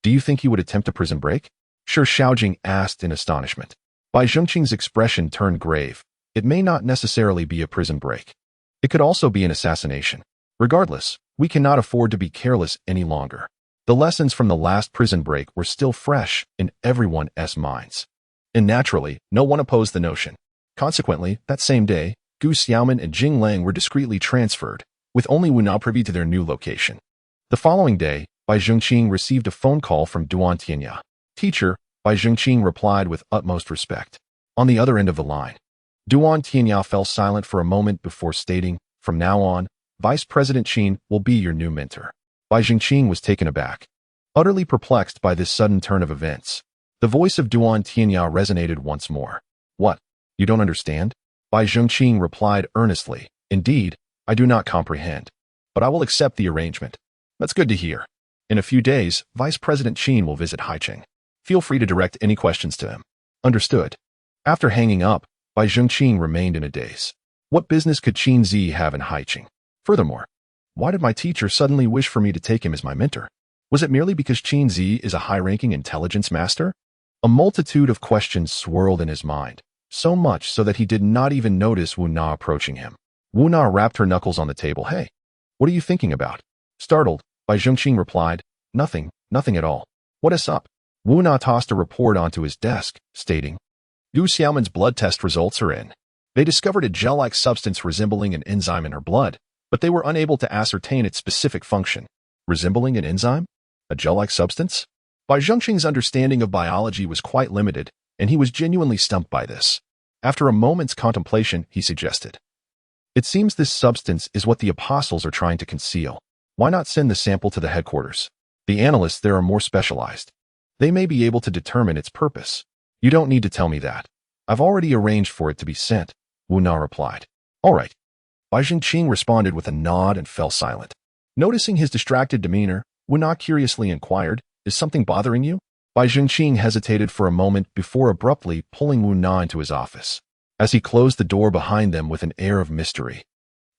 do you think he would attempt a prison break? Sure, Xiaojing asked in astonishment. Bai Zhengqing's expression turned grave. It may not necessarily be a prison break. It could also be an assassination. Regardless, we cannot afford to be careless any longer. The lessons from the last prison break were still fresh in everyone's minds. And naturally, no one opposed the notion. Consequently, that same day, Gu Xiaomin and Jing Lang were discreetly transferred, with only Wu Na privy to their new location. The following day, Bai Zhengqing received a phone call from Duan Tianya. Teacher, Bai Zhengqing replied with utmost respect. On the other end of the line, Duan Tianya fell silent for a moment before stating, from now on, Vice President Qin will be your new mentor. Bai Zhengqing was taken aback, utterly perplexed by this sudden turn of events. The voice of Duan Tianya resonated once more. What? You don't understand? Bai Zhengqing replied earnestly. Indeed, I do not comprehend. But I will accept the arrangement. That's good to hear. In a few days, Vice President Qin will visit Haicheng. Feel free to direct any questions to him. Understood. After hanging up, Bai Zhengqing remained in a daze. What business could Qin Zi have in Haicheng? Furthermore, why did my teacher suddenly wish for me to take him as my mentor? Was it merely because Qin Zi is a high-ranking intelligence master? A multitude of questions swirled in his mind, so much so that he did not even notice Wu Na approaching him. Wu Na rapped her knuckles on the table. Hey, what are you thinking about? Startled, Bai Zhengqing replied, nothing at all. What is up? Wu Na tossed a report onto his desk, stating, Yu Xiaomin's blood test results are in. They discovered a gel-like substance resembling an enzyme in her blood, but they were unable to ascertain its specific function. Resembling an enzyme? A gel-like substance? Bai Zhengqing's understanding of biology was quite limited, and he was genuinely stumped by this. After a moment's contemplation, he suggested, it seems this substance is what the apostles are trying to conceal. Why not send the sample to the headquarters? The analysts there are more specialized. They may be able to determine its purpose. You don't need to tell me that. I've already arranged for it to be sent, Wu Na replied. All right. Bai Zhengqing responded with a nod and fell silent. Noticing his distracted demeanor, Wu Na curiously inquired, is something bothering you? Bai Zhengqing hesitated for a moment before abruptly pulling Wu Na into his office. As he closed the door behind them with an air of mystery,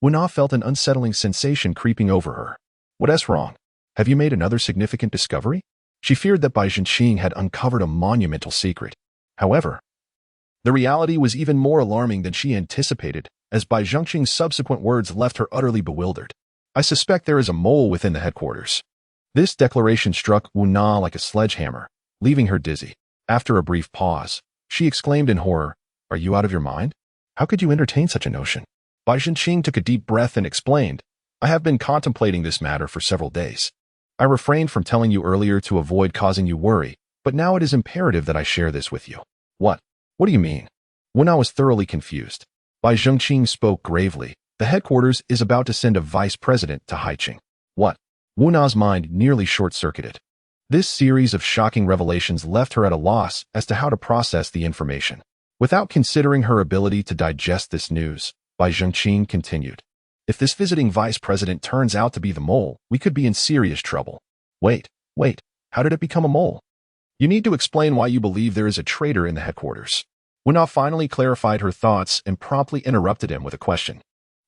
Wu Na felt an unsettling sensation creeping over her. What's wrong? Have you made another significant discovery? She feared that Bai Zhengqing had uncovered a monumental secret. However, the reality was even more alarming than she anticipated, as Bai Zhengqing's subsequent words left her utterly bewildered. I suspect there is a mole within the headquarters. This declaration struck Wu Na like a sledgehammer, leaving her dizzy. After a brief pause, she exclaimed in horror, Are you out of your mind? How could you entertain such a notion? Bai Zhengqing took a deep breath and explained, I have been contemplating this matter for several days. I refrained from telling you earlier to avoid causing you worry, but now it is imperative that I share this with you. What? What do you mean? Wu Na was thoroughly confused. Bai Zhengqing spoke gravely. The headquarters is about to send a vice president to Haicheng. What? Wu Na's mind nearly short-circuited. This series of shocking revelations left her at a loss as to how to process the information. Without considering her ability to digest this news, Bai Zhengqing continued. If this visiting vice president turns out to be the mole, we could be in serious trouble. Wait, how did it become a mole? You need to explain why you believe there is a traitor in the headquarters. Wu-Na finally clarified her thoughts and promptly interrupted him with a question.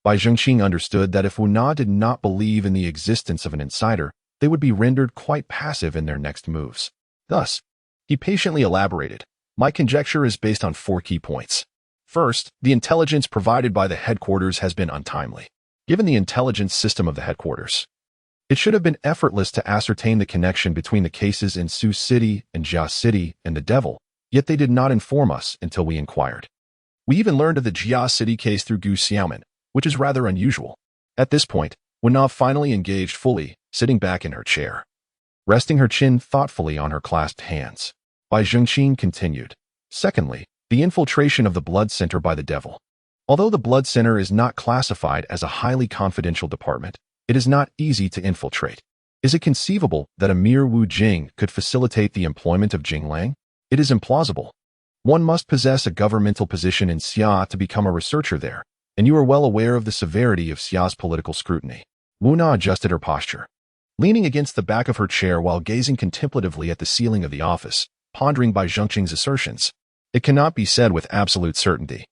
Bai Zhengqing understood that if Wu-Na did not believe in the existence of an insider, they would be rendered quite passive in their next moves. Thus, he patiently elaborated. My conjecture is based on 4 key points. First, the intelligence provided by the headquarters has been untimely. Given the intelligence system of the headquarters, it should have been effortless to ascertain the connection between the cases in Sioux City and Jia City and the devil, yet they did not inform us until we inquired. We even learned of the Jia City case through Gu Xiaomin, which is rather unusual. At this point, Wen-Na finally engaged fully, sitting back in her chair, resting her chin thoughtfully on her clasped hands. Bai Zhengqing continued. Secondly, the infiltration of the blood center by the devil. Although the blood center is not classified as a highly confidential department, it is not easy to infiltrate. Is it conceivable that a mere Wu Jing could facilitate the employment of Jing Lang? It is implausible. One must possess a governmental position in Xia to become a researcher there, and you are well aware of the severity of Xia's political scrutiny. Wu-Na adjusted her posture, leaning against the back of her chair while gazing contemplatively at the ceiling of the office, pondering Bai Zhengqing's assertions. It cannot be said with absolute certainty,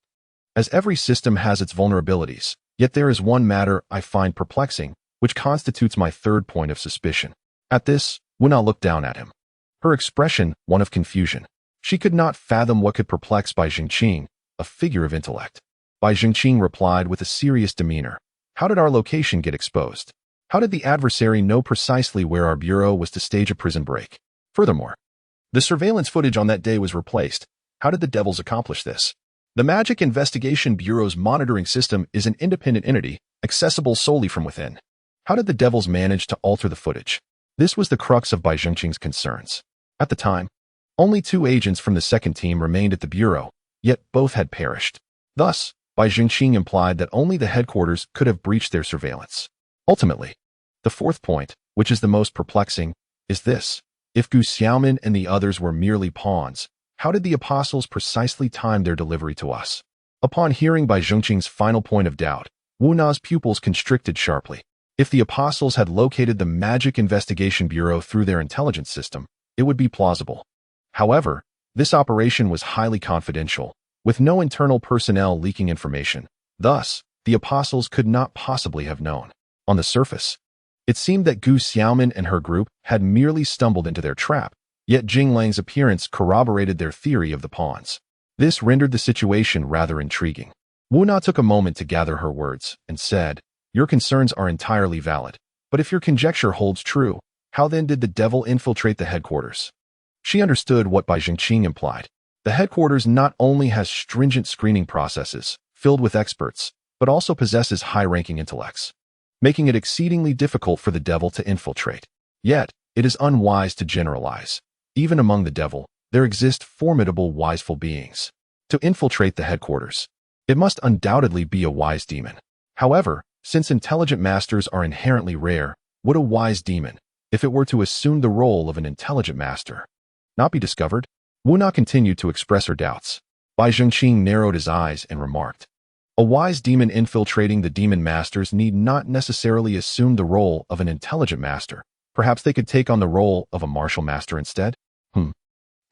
as every system has its vulnerabilities, yet there is one matter I find perplexing, which constitutes my third point of suspicion. At this, Wu-Na looked down at him, her expression one of confusion. She could not fathom what could perplex Bai Zhengqing, a figure of intellect. Bai Zhengqing replied with a serious demeanor. How did our location get exposed? How did the adversary know precisely where our bureau was to stage a prison break? Furthermore, the surveillance footage on that day was replaced. How did the devils accomplish this? The Magic Investigation Bureau's monitoring system is an independent entity, accessible solely from within. How did the devils manage to alter the footage? This was the crux of Bai Zhengqing's concerns. At the time, only 2 agents from the second team remained at the bureau, yet both had perished. Thus, Bai Zhengqing implied that only the headquarters could have breached their surveillance. Ultimately, the fourth point, which is the most perplexing, is this. If Gu Xiaomin and the others were merely pawns, how did the apostles precisely time their delivery to us? Upon hearing Bai Zhengqing's final point of doubt, Wu-Na's pupils constricted sharply. If the apostles had located the Magic Investigation Bureau through their intelligence system, it would be plausible. However, this operation was highly confidential, with no internal personnel leaking information. Thus, the apostles could not possibly have known. On the surface, it seemed that Gu Xiaomin and her group had merely stumbled into their trap, yet Jing Lang's appearance corroborated their theory of the pawns. This rendered the situation rather intriguing. Wu-Na took a moment to gather her words and said, Your concerns are entirely valid, but if your conjecture holds true, how then did the devil infiltrate the headquarters? She understood what Bai Zhengqing implied. The headquarters not only has stringent screening processes, filled with experts, but also possesses high-ranking intellects, making it exceedingly difficult for the devil to infiltrate. Yet, it is unwise to generalize. Even among the devil, there exist formidable wiseful beings. To infiltrate the headquarters, it must undoubtedly be a wise demon. However, since intelligent masters are inherently rare, would a wise demon, if it were to assume the role of an intelligent master, not be discovered? Wu-Na continued to express her doubts. Bai Zhengqing narrowed his eyes and remarked, A wise demon infiltrating the demon masters need not necessarily assume the role of an intelligent master. Perhaps they could take on the role of a martial master instead?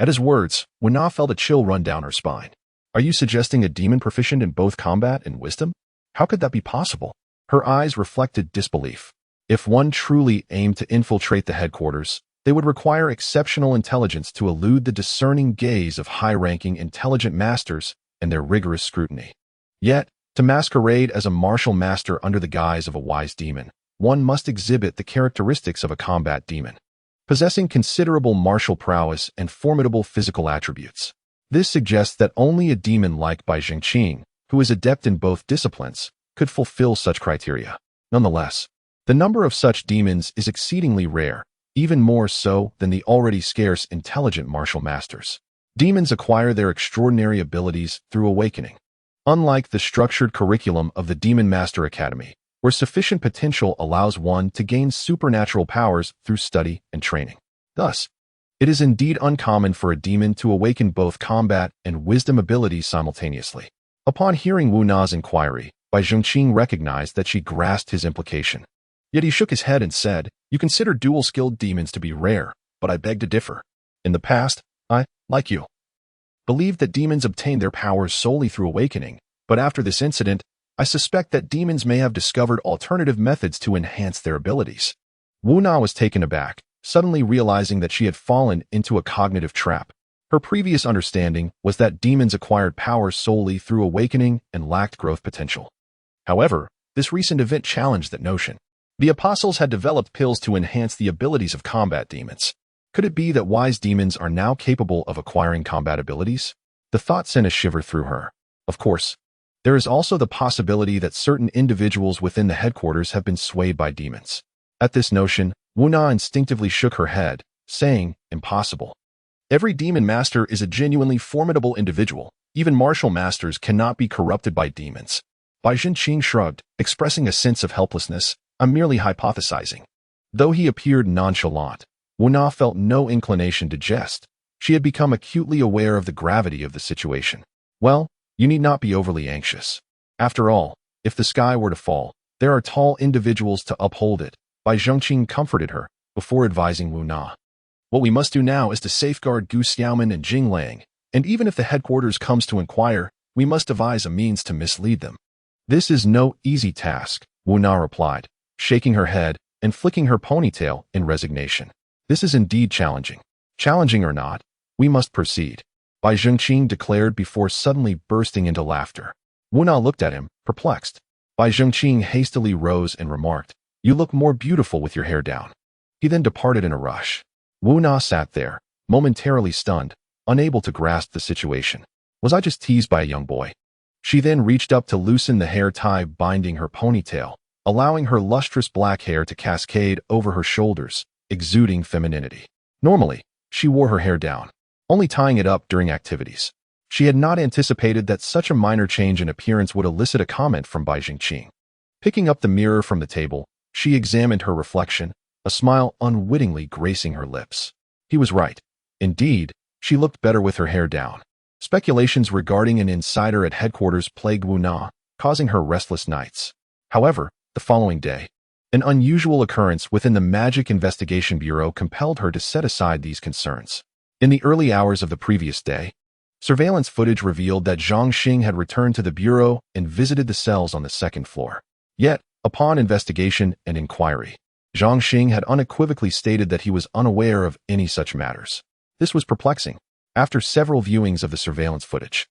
At his words, Wu-Na felt a chill run down her spine. Are you suggesting a demon proficient in both combat and wisdom? How could that be possible? Her eyes reflected disbelief. If one truly aimed to infiltrate the headquarters, they would require exceptional intelligence to elude the discerning gaze of high-ranking intelligent masters and their rigorous scrutiny. Yet, to masquerade as a martial master under the guise of a wise demon, one must exhibit the characteristics of a combat demon, possessing considerable martial prowess and formidable physical attributes. This suggests that only a demon like Bai Zhengqing, who is adept in both disciplines, could fulfill such criteria. Nonetheless, the number of such demons is exceedingly rare, even more so than the already scarce intelligent martial masters. Demons acquire their extraordinary abilities through awakening. Unlike the structured curriculum of the Demon Master Academy, where sufficient potential allows one to gain supernatural powers through study and training. Thus, it is indeed uncommon for a demon to awaken both combat and wisdom abilities simultaneously. Upon hearing Wu-Na's inquiry, Bai Zhongqing recognized that she grasped his implication. Yet he shook his head and said, "You consider dual-skilled demons to be rare, but I beg to differ. In the past, I, like you, believed that demons obtained their powers solely through awakening, but after this incident, I suspect that demons may have discovered alternative methods to enhance their abilities." Wu Na was taken aback, suddenly realizing that she had fallen into a cognitive trap. Her previous understanding was that demons acquired power solely through awakening and lacked growth potential. However, this recent event challenged that notion. The apostles had developed pills to enhance the abilities of combat demons. Could it be that wise demons are now capable of acquiring combat abilities? The thought sent a shiver through her. Of course, there is also the possibility that certain individuals within the headquarters have been swayed by demons. At this notion, Wu Na instinctively shook her head, saying, "Impossible. Every demon master is a genuinely formidable individual. Even martial masters cannot be corrupted by demons." Bai Zhongqing shrugged, expressing a sense of helplessness. "I'm merely hypothesizing." Though he appeared nonchalant, Wu Na felt no inclination to jest. She had become acutely aware of the gravity of the situation. "Well, you need not be overly anxious. After all, if the sky were to fall, there are tall individuals to uphold it." Bai Zhongqing comforted her, before advising Wu Na. "What we must do now is to safeguard Gu Xiaoman and Jing Lang, and even if the headquarters comes to inquire, we must devise a means to mislead them." "This is no easy task," Wu Na replied, shaking her head and flicking her ponytail in resignation. "This is indeed challenging. Challenging or not, we must proceed," Bai Zhongqing declared before suddenly bursting into laughter. Wu Na looked at him, perplexed. Bai Zhongqing hastily rose and remarked, "You look more beautiful with your hair down." He then departed in a rush. Wu Na sat there, momentarily stunned, unable to grasp the situation. Was I just teased by a young boy? She then reached up to loosen the hair tie binding her ponytail, allowing her lustrous black hair to cascade over her shoulders, exuding femininity. Normally, she wore her hair down, only tying it up during activities. She had not anticipated that such a minor change in appearance would elicit a comment from Bai Zhongqing. Picking up the mirror from the table, she examined her reflection, a smile unwittingly gracing her lips. He was right. Indeed, she looked better with her hair down. Speculations regarding an insider at headquarters plagued Wu Na, causing her restless nights. However, the following day, an unusual occurrence within the Magic Investigation Bureau compelled her to set aside these concerns. In the early hours of the previous day, surveillance footage revealed that Zhang Xing had returned to the bureau and visited the cells on the second floor. Yet, upon investigation and inquiry, Zhang Xing had unequivocally stated that he was unaware of any such matters. This was perplexing. After several viewings of the surveillance footage,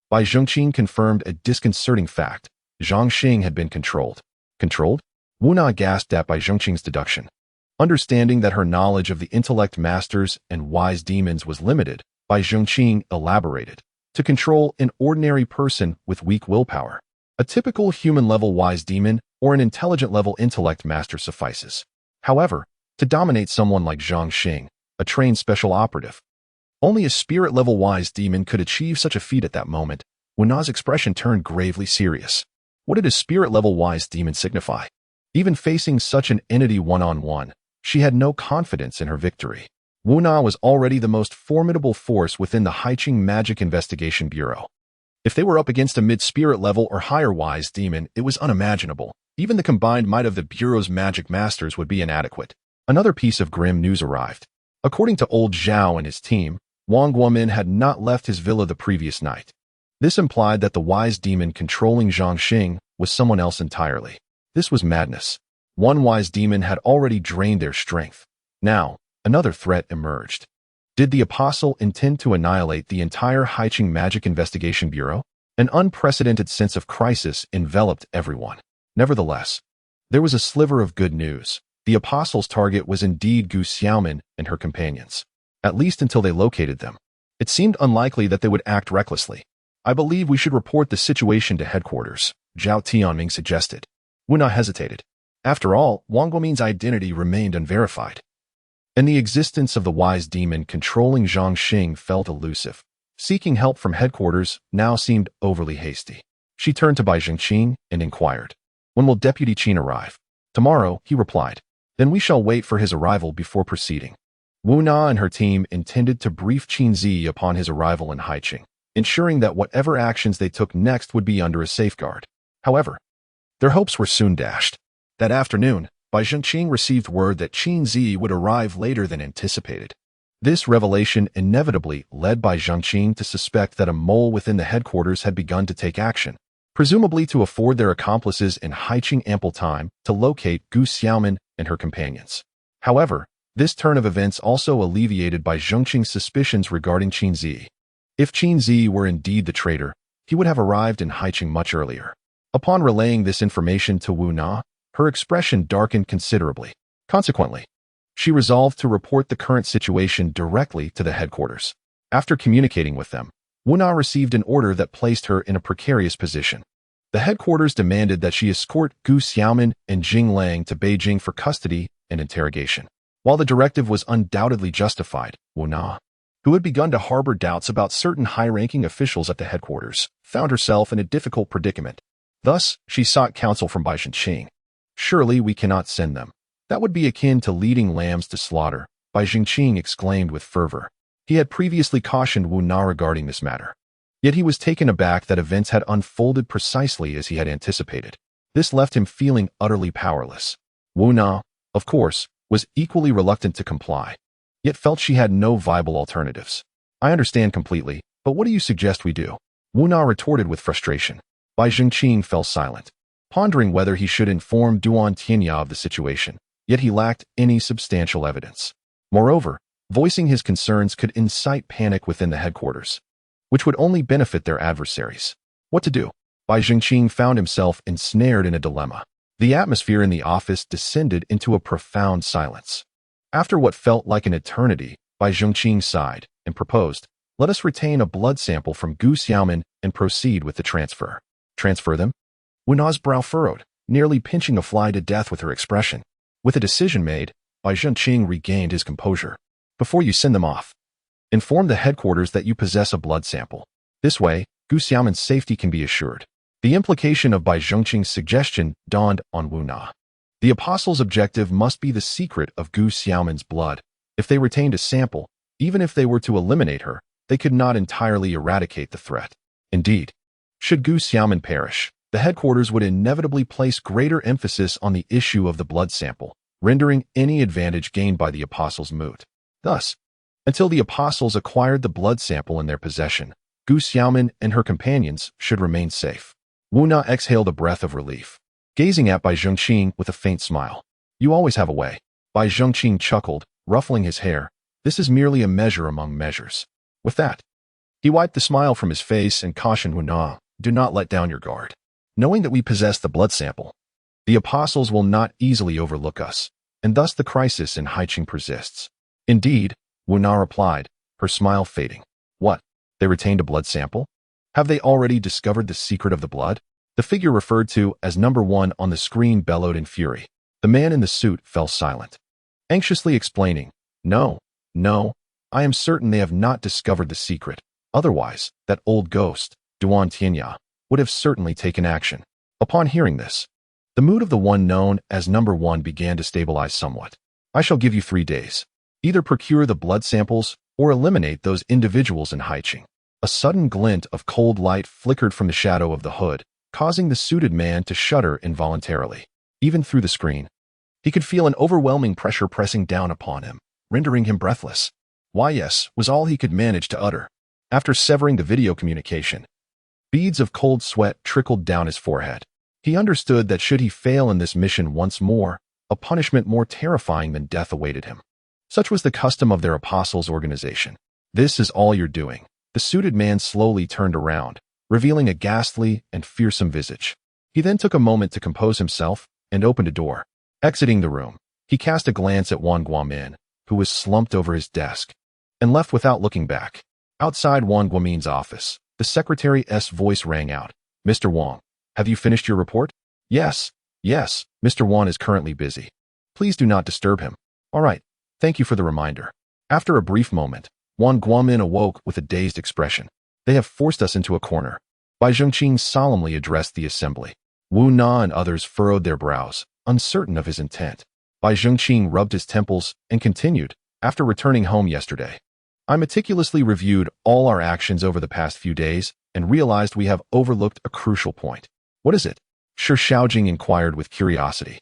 Bai Zhongqing confirmed a disconcerting fact. Zhang Xing had been controlled. Controlled? Wu Na gasped at Bai Zhongqing's deduction. Understanding that her knowledge of the intellect masters and wise demons was limited, Bai Zhongqing elaborated. To control an ordinary person with weak willpower, a typical human-level wise demon or an intelligent-level intellect master suffices. However, to dominate someone like Zhang Xing, a trained special operative, only a spirit-level wise demon could achieve such a feat at that moment. Wu Na's expression turned gravely serious. What did a spirit-level wise demon signify? Even facing such an entity one-on-one, she had no confidence in her victory. Wu Na was already the most formidable force within the Haiqing Magic Investigation Bureau. If they were up against a mid-spirit level or higher wise demon, it was unimaginable. Even the combined might of the Bureau's magic masters would be inadequate. Another piece of grim news arrived. According to old Zhao and his team, Wang Guomin had not left his villa the previous night. This implied that the wise demon controlling Zhang Xing was someone else entirely. This was madness. One wise demon had already drained their strength. Now, another threat emerged. Did the apostle intend to annihilate the entire Haiqing Magic Investigation Bureau? An unprecedented sense of crisis enveloped everyone. Nevertheless, there was a sliver of good news. The apostle's target was indeed Gu Xiaoman and her companions. At least until they located them. It seemed unlikely that they would act recklessly. "I believe we should report the situation to headquarters," Zhao Tianming suggested. Wu Na hesitated. After all, Wang Guomin's identity remained unverified. And the existence of the wise demon controlling Zhang Xing felt elusive. Seeking help from headquarters now seemed overly hasty. She turned to Bai Zhongqing and inquired, "When will Deputy Qin arrive?" "Tomorrow," he replied. "Then we shall wait for his arrival before proceeding." Wu Na and her team intended to brief Qin Zi upon his arrival in Haiqing, ensuring that whatever actions they took next would be under a safeguard. However, Their hopes were soon dashed. That afternoon, Bai Zhengqing received word that Qin Zi would arrive later than anticipated. This revelation inevitably led Bai Zhengqing to suspect that a mole within the headquarters had begun to take action, presumably to afford their accomplices in Haiqing ample time to locate Gu Xiaomin and her companions. However, this turn of events also alleviated Bai Zhengqing's suspicions regarding Qin Zi. If Qin Zi were indeed the traitor, he would have arrived in Haiqing much earlier. Upon relaying this information to Wu Na, her expression darkened considerably. Consequently, she resolved to report the current situation directly to the headquarters. After communicating with them, Wu Na received an order that placed her in a precarious position. The headquarters demanded that she escort Gu Xiaomin and Jing Lang to Beijing for custody and interrogation. While the directive was undoubtedly justified, Wu Na, who had begun to harbor doubts about certain high-ranking officials at the headquarters, found herself in a difficult predicament. Thus, she sought counsel from Bai Zhengqing. "Surely we cannot send them. That would be akin to leading lambs to slaughter," Bai Zhengqing exclaimed with fervor. He had previously cautioned Wu Na regarding this matter. Yet he was taken aback that events had unfolded precisely as he had anticipated. This left him feeling utterly powerless. Wu Na, of course, was equally reluctant to comply, yet felt she had no viable alternatives. "I understand completely, but what do you suggest we do?" Wu Na retorted with frustration. Bai Zhengqing fell silent, pondering whether he should inform Duan Tianya of the situation, yet he lacked any substantial evidence. Moreover, voicing his concerns could incite panic within the headquarters, which would only benefit their adversaries. What to do? Bai Zhengqing found himself ensnared in a dilemma. The atmosphere in the office descended into a profound silence. After what felt like an eternity, Bai Zhengqing sighed and proposed, "Let us retain a blood sample from Gu Xiaomin and proceed with the transfer." "Transfer them?" Wu Na's brow furrowed, nearly pinching a fly to death with her expression. With a decision made, Bai Zhengqing regained his composure. "Before you send them off, inform the headquarters that you possess a blood sample. This way, Gu Xiaomin's safety can be assured." The implication of Bai Zhengqing's suggestion dawned on Wu Na. The apostles' objective must be the secret of Gu Xiaomin's blood. If they retained a sample, even if they were to eliminate her, they could not entirely eradicate the threat. Indeed, should Gu Xiaomin perish, the headquarters would inevitably place greater emphasis on the issue of the blood sample, rendering any advantage gained by the apostles moot. Thus, until the apostles acquired the blood sample in their possession, Gu Xiaomin and her companions should remain safe. Wu Na exhaled a breath of relief, gazing at Bai Zhengqing with a faint smile. "You always have a way." Bai Zhengqing chuckled, ruffling his hair. "This is merely a measure among measures." With that, he wiped the smile from his face and cautioned Wu Na, "Do not let down your guard. Knowing that we possess the blood sample, the apostles will not easily overlook us, and thus the crisis in Haiqing persists." "Indeed," Wu Na replied, her smile fading. "What? They retained a blood sample? Have they already discovered the secret of the blood?" The figure referred to as number 1 on the screen bellowed in fury. The man in the suit fell silent, anxiously explaining, No, I am certain they have not discovered the secret. Otherwise, that old ghost, Duan Tianya, would have certainly taken action." Upon hearing this, the mood of the one known as number 1 began to stabilize somewhat. "I shall give you 3 days. Either procure the blood samples or eliminate those individuals in Haiqing." A sudden glint of cold light flickered from the shadow of the hood, causing the suited man to shudder involuntarily. Even through the screen, he could feel an overwhelming pressure pressing down upon him, rendering him breathless. "Why, yes," was all he could manage to utter. After severing the video communication, beads of cold sweat trickled down his forehead. He understood that should he fail in this mission once more, a punishment more terrifying than death awaited him. Such was the custom of their apostles' organization. "This is all you're doing." The suited man slowly turned around, revealing a ghastly and fearsome visage. He then took a moment to compose himself and opened a door. Exiting the room, he cast a glance at Wang Guomin, who was slumped over his desk, and left without looking back. Outside Wang Guomin's office, the secretary's voice rang out. "Mr. Wang, have you finished your report?" Yes, Mr. Wang is currently busy. Please do not disturb him." "All right, thank you for the reminder." After a brief moment, Wang Guomin awoke with a dazed expression. "They have forced us into a corner." Bai Zhengqing solemnly addressed the assembly. Wu Na and others furrowed their brows, uncertain of his intent. Bai Zhengqing rubbed his temples and continued, "After returning home yesterday, I meticulously reviewed all our actions over the past few days and realized we have overlooked a crucial point." "What is it?" Shi Shaojing inquired with curiosity.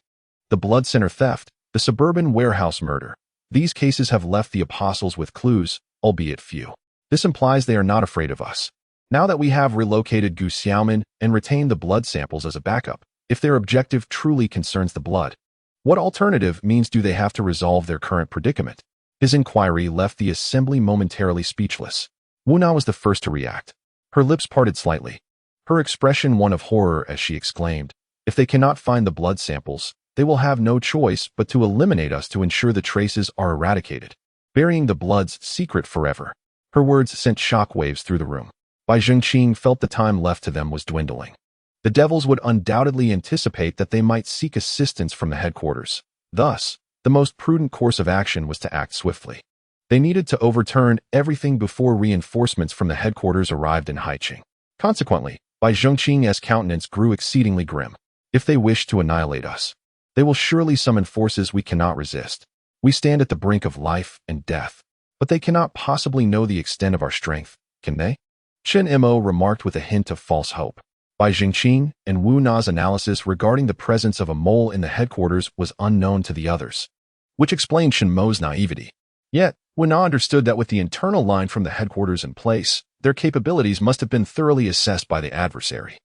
The blood center theft, the suburban warehouse murder. These cases have left the apostles with clues, albeit few. This implies they are not afraid of us. Now that we have relocated Gu Xiaomin and retained the blood samples as a backup, if their objective truly concerns the blood, what alternative means do they have to resolve their current predicament? His inquiry left the assembly momentarily speechless. Wu Na was the first to react. Her lips parted slightly. Her expression one of horror as she exclaimed, "If they cannot find the blood samples, they will have no choice but to eliminate us to ensure the traces are eradicated, burying the blood's secret forever." Her words sent shockwaves through the room. Bai Zhengqing felt the time left to them was dwindling. The devils would undoubtedly anticipate that they might seek assistance from the headquarters. Thus, the most prudent course of action was to act swiftly. They needed to overturn everything before reinforcements from the headquarters arrived in Haiqing. Consequently, Bai Zhengqing's countenance grew exceedingly grim. If they wish to annihilate us, they will surely summon forces we cannot resist. We stand at the brink of life and death, but they cannot possibly know the extent of our strength, can they? Chen Mo remarked with a hint of false hope. Bai Zhengqing and Wu Na's analysis regarding the presence of a mole in the headquarters was unknown to the others, which explained Chen Mo's naivety. Yet, Wu Na understood that with the internal line from the headquarters in place, their capabilities must have been thoroughly assessed by the adversary.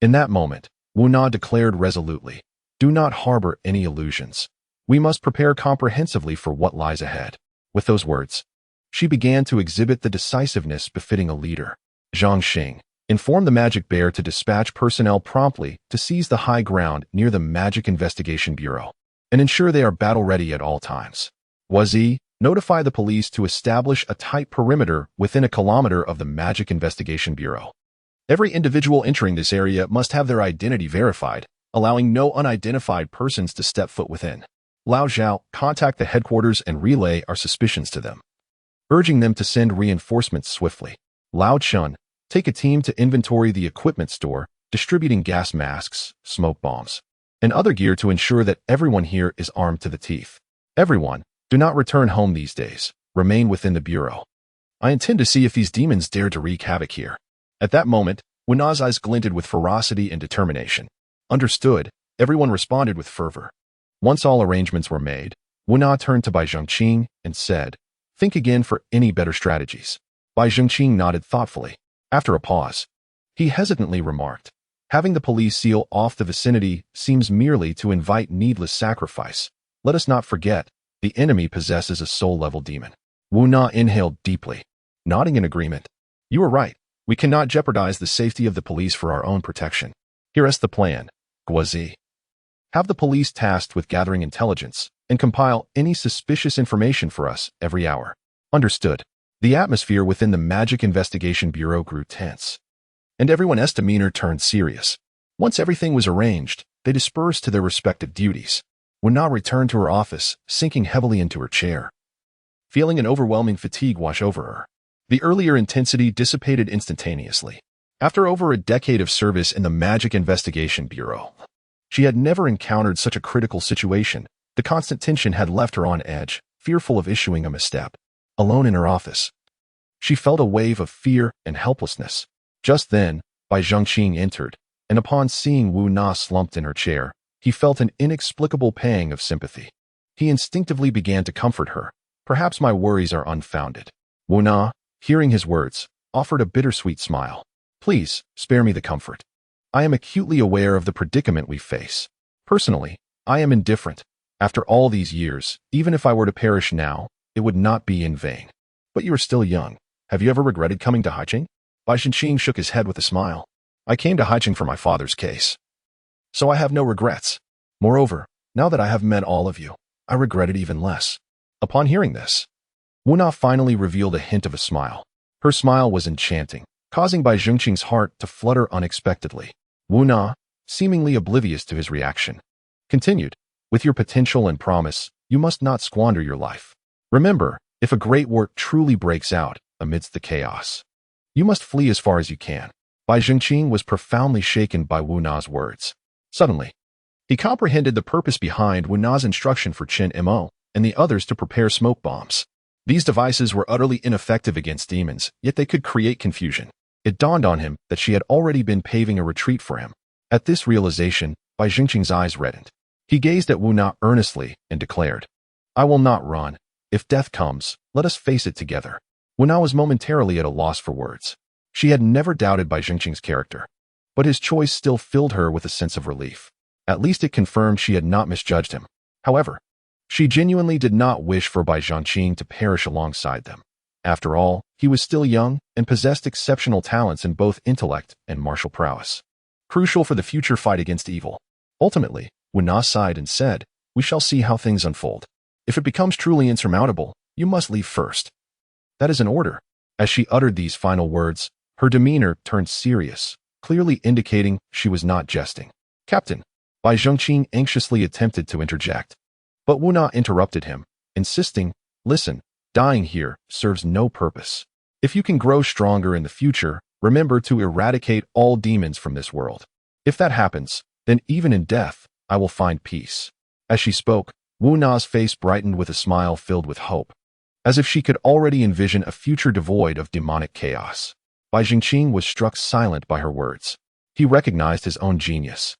In that moment, Wu Na declared resolutely, "Do not harbor any illusions. We must prepare comprehensively for what lies ahead." With those words, she began to exhibit the decisiveness befitting a leader. Zhang Xing informed the Magic Bear to dispatch personnel promptly to seize the high ground near the Magic Investigation Bureau and ensure they are battle-ready at all times. Wazi, notify the police to establish a tight perimeter within a kilometer of the Magic Investigation Bureau. Every individual entering this area must have their identity verified, allowing no unidentified persons to step foot within. Lao Zhao, contact the headquarters and relay our suspicions to them, urging them to send reinforcements swiftly. Lao Chun, take a team to inventory the equipment store, distributing gas masks, smoke bombs, and other gear to ensure that everyone here is armed to the teeth. Everyone, do not return home these days. Remain within the bureau. I intend to see if these demons dare to wreak havoc here. At that moment, Wu Na's eyes glinted with ferocity and determination. Understood, everyone responded with fervor. Once all arrangements were made, Wu Na turned to Bai Zhengqing and said, "Think again for any better strategies." Bai Zhengqing nodded thoughtfully. After a pause, he hesitantly remarked, "Having the police seal off the vicinity seems merely to invite needless sacrifice. Let us not forget, the enemy possesses a soul-level demon." Wu Na inhaled deeply, nodding in agreement. "You are right. We cannot jeopardize the safety of the police for our own protection. Here is the plan, Guozi. Have the police tasked with gathering intelligence and compile any suspicious information for us every hour." Understood. The atmosphere within the Magic Investigation Bureau grew tense, and everyone's demeanor turned serious. Once everything was arranged, they dispersed to their respective duties. Wu Na returned to her office, sinking heavily into her chair, feeling an overwhelming fatigue wash over her. The earlier intensity dissipated instantaneously. After over a decade of service in the Magic Investigation Bureau, she had never encountered such a critical situation. The constant tension had left her on edge, fearful of issuing a misstep. Alone in her office, she felt a wave of fear and helplessness. Just then, Bai Zhengqing entered, and upon seeing Wu Na slumped in her chair, he felt an inexplicable pang of sympathy. He instinctively began to comfort her. "Perhaps my worries are unfounded." Wu Na, hearing his words, offered a bittersweet smile. "Please, spare me the comfort. I am acutely aware of the predicament we face. Personally, I am indifferent. After all these years, even if I were to perish now, it would not be in vain. But you are still young. Have you ever regretted coming to Haiqing?" Bai Zhengqing shook his head with a smile. "I came to Haiqing for my father's case, so I have no regrets. Moreover, now that I have met all of you, I regret it even less." Upon hearing this, Wu Na finally revealed a hint of a smile. Her smile was enchanting, causing Bai Zhengqing's heart to flutter unexpectedly. Wu Na, seemingly oblivious to his reaction, continued, "With your potential and promise, you must not squander your life. Remember, if a great war truly breaks out amidst the chaos, you must flee as far as you can." Bai Zhengqing was profoundly shaken by Wu Na's words. Suddenly, he comprehended the purpose behind Wu Na's instruction for Chen Mo and the others to prepare smoke bombs. These devices were utterly ineffective against demons, yet they could create confusion. It dawned on him that she had already been paving a retreat for him. At this realization, Bai Jingqing's eyes reddened. He gazed at Wu Na earnestly and declared, I will not run. If death comes, let us face it together. Wu Na was momentarily at a loss for words. She had never doubted Bai Jingqing's character, but his choice still filled her with a sense of relief. At least it confirmed she had not misjudged him. However, she genuinely did not wish for Bai Zhangqing to perish alongside them. After all, he was still young and possessed exceptional talents in both intellect and martial prowess, crucial for the future fight against evil. Ultimately, Wu Na sighed and said, we shall see how things unfold. If it becomes truly insurmountable, you must leave first. That is an order. As she uttered these final words, her demeanor turned serious, clearly indicating she was not jesting. Captain, Bai Zhangqing anxiously attempted to interject, but Wu Na interrupted him, insisting, listen, dying here serves no purpose. If you can grow stronger in the future, remember to eradicate all demons from this world. If that happens, then even in death, I will find peace. As she spoke, Wu Na's face brightened with a smile filled with hope, as if she could already envision a future devoid of demonic chaos. Bai Jingqing was struck silent by her words. He recognized his own genius.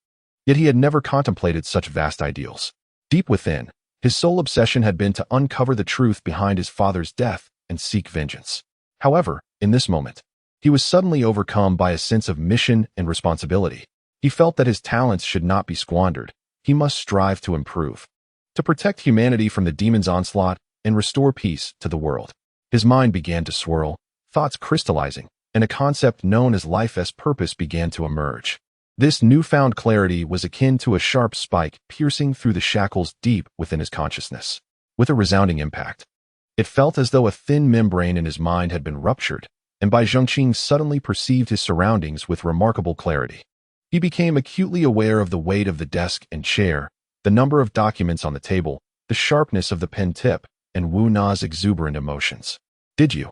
Yet he had never contemplated such vast ideals. Deep within, his sole obsession had been to uncover the truth behind his father's death and seek vengeance. However, in this moment, he was suddenly overcome by a sense of mission and responsibility. He felt that his talents should not be squandered. He must strive to improve, to protect humanity from the demon's onslaught and restore peace to the world. His mind began to swirl, thoughts crystallizing, and a concept known as life as purpose began to emerge. This newfound clarity was akin to a sharp spike piercing through the shackles deep within his consciousness. With a resounding impact, it felt as though a thin membrane in his mind had been ruptured, and Bai Zhangqing suddenly perceived his surroundings with remarkable clarity. He became acutely aware of the weight of the desk and chair, the number of documents on the table, the sharpness of the pen tip, and Wu Na's exuberant emotions. Did you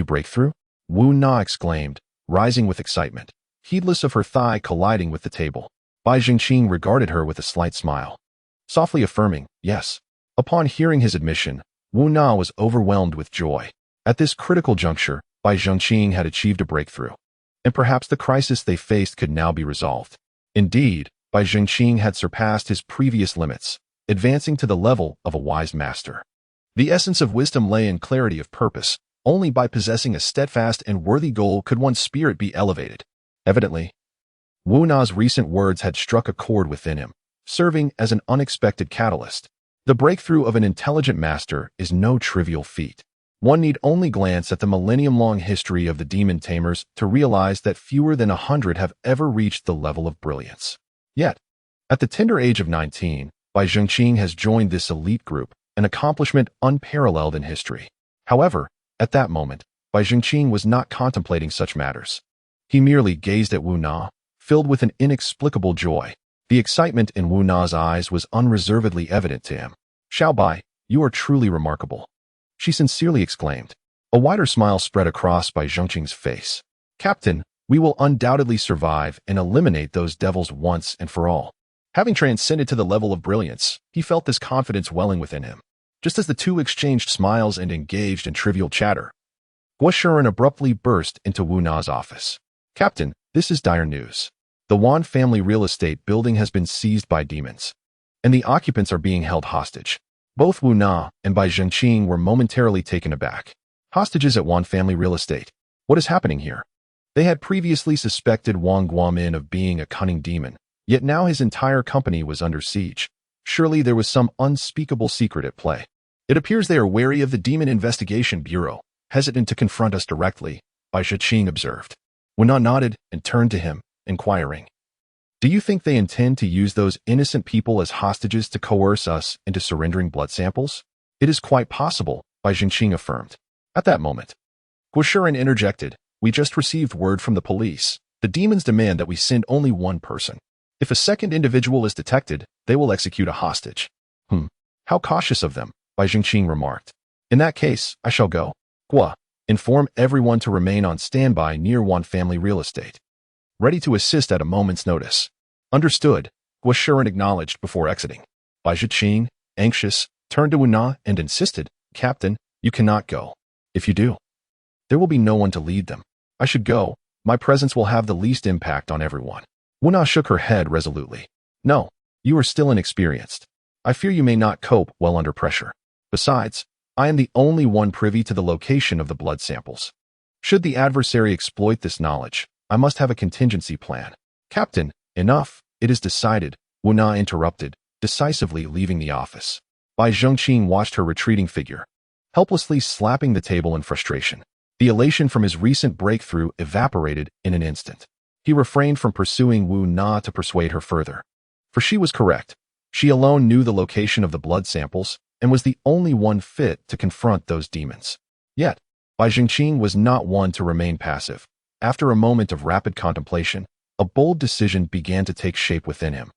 break through? Wu Na exclaimed, rising with excitement, heedless of her thigh colliding with the table. Bai Jingqing regarded her with a slight smile, softly affirming, yes. Upon hearing his admission, Wu Na was overwhelmed with joy. At this critical juncture, Bai Zhangqing had achieved a breakthrough, and perhaps the crisis they faced could now be resolved. Indeed, Bai Zhangqing had surpassed his previous limits, advancing to the level of a wise master. The essence of wisdom lay in clarity of purpose. Only by possessing a steadfast and worthy goal could one's spirit be elevated. Evidently, Wu Na's recent words had struck a chord within him, serving as an unexpected catalyst. The breakthrough of an intelligent master is no trivial feat. One need only glance at the millennium-long history of the demon tamers to realize that fewer than 100 have ever reached the level of brilliance. Yet, at the tender age of 19, Bai Zhangqing has joined this elite group, an accomplishment unparalleled in history. However, at that moment, Bai Zhangqing was not contemplating such matters. He merely gazed at Wu Na, filled with an inexplicable joy. The excitement in Wu Na's eyes was unreservedly evident to him. Xiao Bai, you are truly remarkable, she sincerely exclaimed. A wider smile spread across Bai Zhangqing's face. Captain, we will undoubtedly survive and eliminate those devils once and for all. Having transcended to the level of brilliance, he felt this confidence welling within him. Just as the two exchanged smiles and engaged in trivial chatter, Guo Shiren abruptly burst into Wu Na's office. Captain, this is dire news. The Wan family real estate building has been seized by demons, and the occupants are being held hostage. Both Wu Na and Bai Zhangqing were momentarily taken aback. Hostages at Wan family real estate. What is happening here? They had previously suspected Wang Guomin of being a cunning demon, yet now his entire company was under siege. Surely there was some unspeakable secret at play. It appears they are wary of the Demon Investigation Bureau, hesitant to confront us directly, Bai Zhangqing observed. Wu Na nodded and turned to him, inquiring, do you think they intend to use those innocent people as hostages to coerce us into surrendering blood samples? It is quite possible, Bai Zhangqing affirmed. At that moment, Guo Shiren interjected, we just received word from the police. The demons demand that we send only one person. If a second individual is detected, they will execute a hostage. How cautious of them, Bai Zhangqing remarked. In that case, I shall go. Guo, inform everyone to remain on standby near Wan family real estate, ready to assist at a moment's notice. Understood, Guo Shiren acknowledged before exiting. Bai Zhangqing, anxious, turned to Wu Na and insisted, Captain, you cannot go. If you do, there will be no one to lead them. I should go. My presence will have the least impact on everyone. Wu Na shook her head resolutely. No, you are still inexperienced. I fear you may not cope well under pressure. Besides, I am the only one privy to the location of the blood samples. Should the adversary exploit this knowledge, I must have a contingency plan. Captain, enough. It is decided, Wu Na interrupted, decisively leaving the office. Bai Zhongqing watched her retreating figure, helplessly slapping the table in frustration. The elation from his recent breakthrough evaporated in an instant. He refrained from pursuing Wu Na to persuade her further. For she was correct. She alone knew the location of the blood samples and was the only one fit to confront those demons. Yet, Bai Zhongqing was not one to remain passive. After a moment of rapid contemplation, a bold decision began to take shape within him.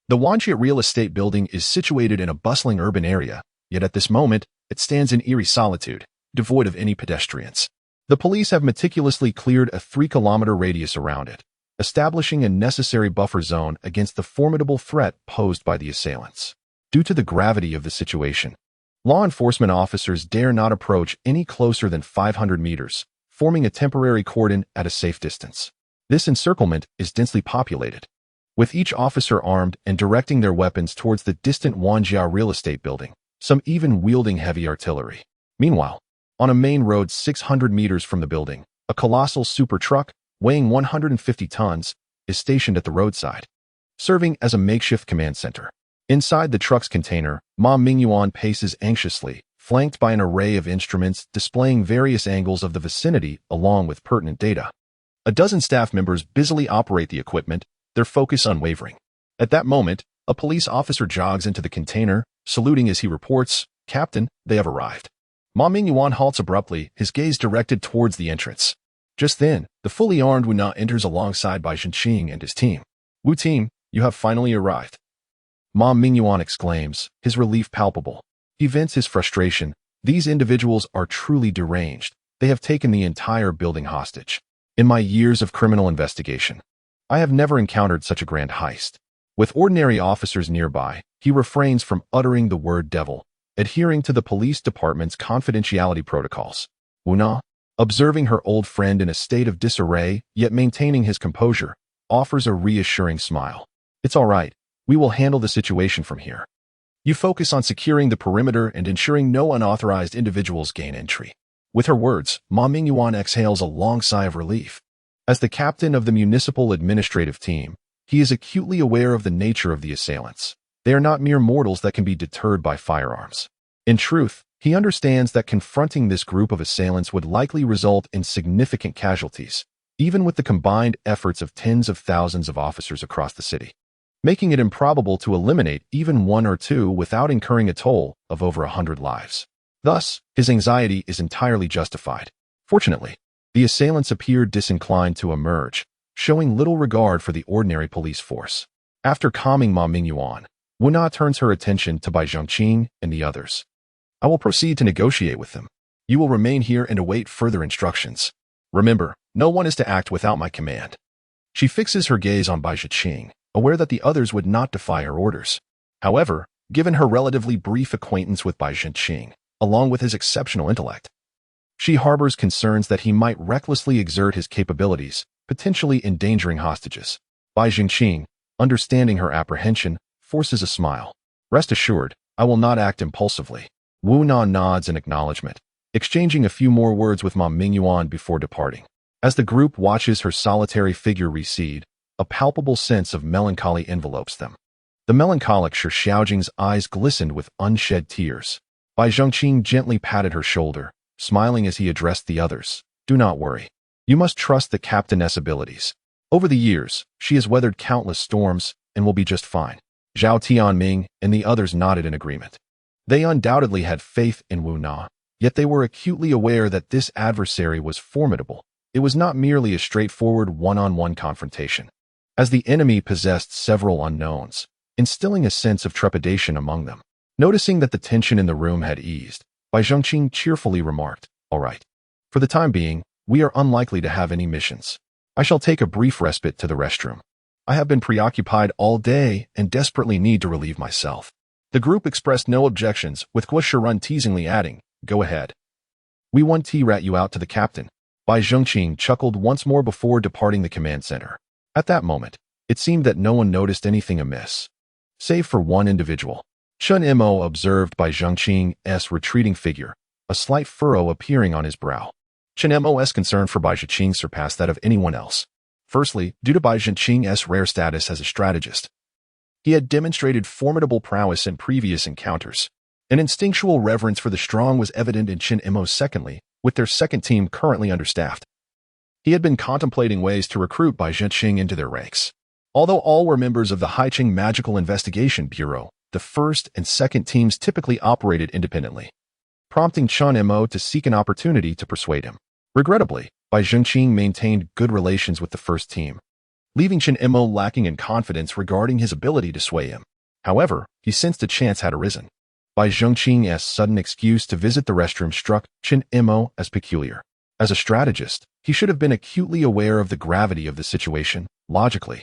The Wanjie real estate building is situated in a bustling urban area, yet at this moment, it stands in eerie solitude, devoid of any pedestrians. The police have meticulously cleared a 3-kilometer radius around it, establishing a necessary buffer zone against the formidable threat posed by the assailants. Due to the gravity of the situation, law enforcement officers dare not approach any closer than 500 meters, forming a temporary cordon at a safe distance. This encirclement is densely populated, with each officer armed and directing their weapons towards the distant Wanjia real estate building, some even wielding heavy artillery. Meanwhile, on a main road 600 meters from the building, a colossal super truck, weighing 150 tons, is stationed at the roadside, serving as a makeshift command center. Inside the truck's container, Ma Mingyuan paces anxiously, flanked by an array of instruments displaying various angles of the vicinity along with pertinent data. A dozen staff members busily operate the equipment, their focus unwavering. At that moment, a police officer jogs into the container, saluting as he reports, "Captain, they have arrived." Ma Mingyuan halts abruptly, his gaze directed towards the entrance. Just then, the fully armed Wu Na enters alongside Bai Zhongqing and his team. "Wu team, you have finally arrived." Ma Mingyuan exclaims, his relief palpable. He vents his frustration. These individuals are truly deranged. They have taken the entire building hostage. In my years of criminal investigation, I have never encountered such a grand heist. With ordinary officers nearby, he refrains from uttering the word devil, adhering to the police department's confidentiality protocols. Wu Na, observing her old friend in a state of disarray, yet maintaining his composure, offers a reassuring smile. "It's all right. We will handle the situation from here. You focus on securing the perimeter and ensuring no unauthorized individuals gain entry." With her words, Ma Mingyuan exhales a long sigh of relief. As the captain of the municipal administrative team, he is acutely aware of the nature of the assailants. They are not mere mortals that can be deterred by firearms. In truth, he understands that confronting this group of assailants would likely result in significant casualties, even with the combined efforts of tens of thousands of officers across the city, making it improbable to eliminate even one or two without incurring a toll of over 100 lives. Thus, his anxiety is entirely justified. Fortunately, the assailants appear disinclined to emerge, showing little regard for the ordinary police force. After calming Ma Mingyuan, Wu Na turns her attention to Bai Zhongqing and the others. "I will proceed to negotiate with them. You will remain here and await further instructions. Remember, no one is to act without my command." She fixes her gaze on Bai Zhongqing, aware that the others would not defy her orders. However, given her relatively brief acquaintance with Bai Zhongqing, along with his exceptional intellect, she harbors concerns that he might recklessly exert his capabilities, potentially endangering hostages. Bai Zhongqing, understanding her apprehension, forces a smile. "Rest assured, I will not act impulsively." Wu Na nods in acknowledgement, exchanging a few more words with Ma Mingyuan before departing. As the group watches her solitary figure recede, a palpable sense of melancholy envelopes them. The melancholic Shi Xiaojing's eyes glistened with unshed tears. Bai Zhongqing gently patted her shoulder, smiling as he addressed the others. "Do not worry. You must trust the captainess' abilities. Over the years, she has weathered countless storms and will be just fine." Zhao Tianming and the others nodded in agreement. They undoubtedly had faith in Wu Na, yet they were acutely aware that this adversary was formidable. It was not merely a straightforward one-on-one confrontation, as the enemy possessed several unknowns, instilling a sense of trepidation among them. Noticing that the tension in the room had eased, Bai Zhongqing cheerfully remarked, "All right. For the time being, we are unlikely to have any missions. I shall take a brief respite to the restroom. I have been preoccupied all day and desperately need to relieve myself." The group expressed no objections, with Guo Shirun teasingly adding, "Go ahead. We want T-rat you out to the captain." Bai Zhongqing chuckled once more before departing the command center. At that moment, It seemed that no one noticed anything amiss, save for one individual. Chun Imo observed by Zhang Qing's retreating figure, a slight furrow appearing on his brow. Chun Imo's concern for Bai Zhiqing surpassed that of anyone else. Firstly, due to Bai Zhiqing's rare status as a strategist, he had demonstrated formidable prowess in previous encounters. An instinctual reverence for the strong was evident in Chun Imo. Secondly, with their second team currently understaffed, he had been contemplating ways to recruit Bai Zhiqing into their ranks. Although all were members of the Haiqing Magical Investigation Bureau, the first and second teams typically operated independently, prompting Chun Imo to seek an opportunity to persuade him. Regrettably, Bai Zhiqing maintained good relations with the first team, leaving Chun Imo lacking in confidence regarding his ability to sway him. However, he sensed a chance had arisen. Bai Zhiqing's sudden excuse to visit the restroom struck Chun Imo as peculiar. As a strategist, he should have been acutely aware of the gravity of the situation. Logically,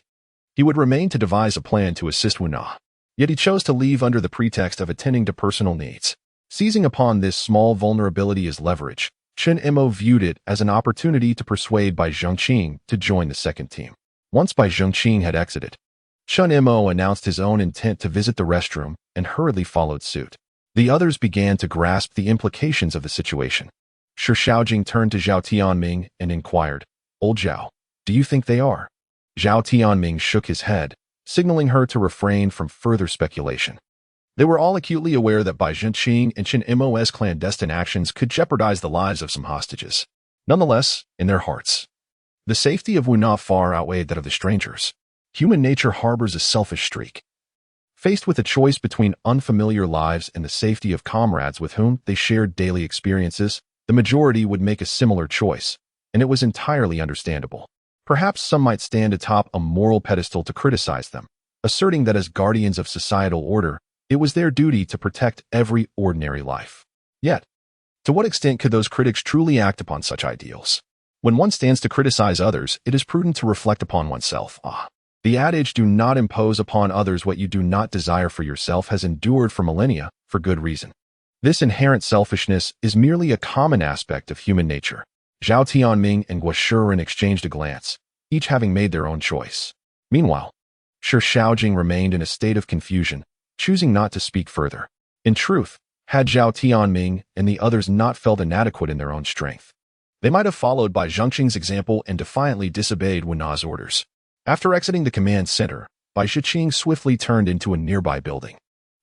he would remain to devise a plan to assist Wu Na. Yet he chose to leave under the pretext of attending to personal needs. Seizing upon this small vulnerability as leverage, Chun Imo viewed it as an opportunity to persuade Bai Zhiqing to join the second team. Once Bai Zhiqing had exited, Chun Imo announced his own intent to visit the restroom and hurriedly followed suit. The others began to grasp the implications of the situation. Shi Shaojing turned to Zhao Tianming and inquired, "Old Zhao, do you think they are?" Zhao Tianming shook his head, signaling her to refrain from further speculation. They were all acutely aware that Bai Zhiqing and Chun Imo's clandestine actions could jeopardize the lives of some hostages. Nonetheless, in their hearts, the safety of Wu Na far outweighed that of the strangers. Human nature harbors a selfish streak. Faced with a choice between unfamiliar lives and the safety of comrades with whom they shared daily experiences, the majority would make a similar choice, and it was entirely understandable. Perhaps some might stand atop a moral pedestal to criticize them, asserting that as guardians of societal order, it was their duty to protect every ordinary life. Yet, to what extent could those critics truly act upon such ideals? When one stands to criticize others, it is prudent to reflect upon oneself. The adage, "Do not impose upon others what you do not desire for yourself," has endured for millennia, for good reason. This inherent selfishness is merely a common aspect of human nature. Zhao Tianming and Guo Shiren exchanged a glance, each having made their own choice. Meanwhile, Shi Shaojing remained in a state of confusion, choosing not to speak further. In truth, had Zhao Tianming and the others not felt inadequate in their own strength, they might have followed Bai Zhiqing's example and defiantly disobeyed Wu Na's orders. After exiting the command center, Bai Zhiqing swiftly turned into a nearby building.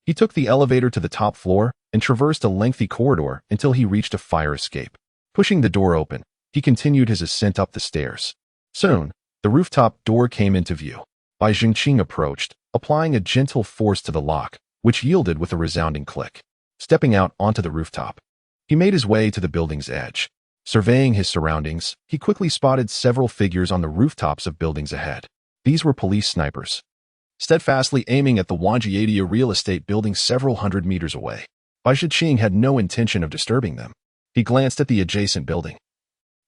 He took the elevator to the top floor and traversed a lengthy corridor until he reached a fire escape. Pushing the door open, he continued his ascent up the stairs. Soon, the rooftop door came into view. Bai Zhiqing approached, applying a gentle force to the lock, which yielded with a resounding click. Stepping out onto the rooftop, he made his way to the building's edge. Surveying his surroundings, he quickly spotted several figures on the rooftops of buildings ahead. These were police snipers, steadfastly aiming at the Wanjiedia real estate building several hundred meters away. Bai Zhiqing had no intention of disturbing them. He glanced at the adjacent building,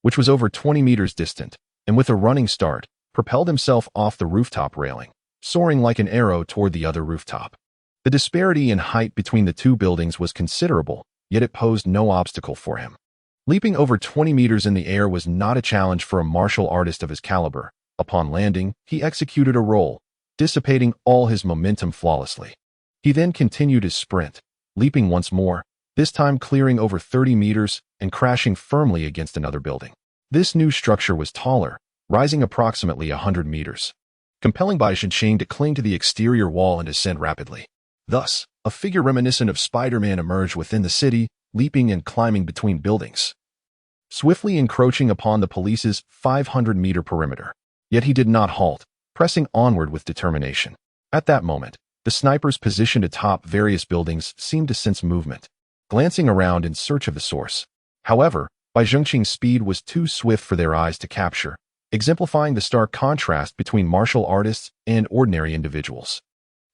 which was over 20 meters distant, and with a running start, propelled himself off the rooftop railing, soaring like an arrow toward the other rooftop. The disparity in height between the two buildings was considerable, yet it posed no obstacle for him. Leaping over 20 meters in the air was not a challenge for a martial artist of his caliber. Upon landing, he executed a roll, dissipating all his momentum flawlessly. He then continued his sprint, leaping once more, this time clearing over 30 meters and crashing firmly against another building. This new structure was taller, rising approximately 100 meters, compelling Bai Zhiqing to cling to the exterior wall and ascend rapidly. Thus, a figure reminiscent of Spider-Man emerged within the city, leaping and climbing between buildings, swiftly encroaching upon the police's 500-meter perimeter. Yet he did not halt, pressing onward with determination. At that moment, the snipers positioned atop various buildings seemed to sense movement, glancing around in search of the source. However, Bai Zhiqing's speed was too swift for their eyes to capture, exemplifying the stark contrast between martial artists and ordinary individuals.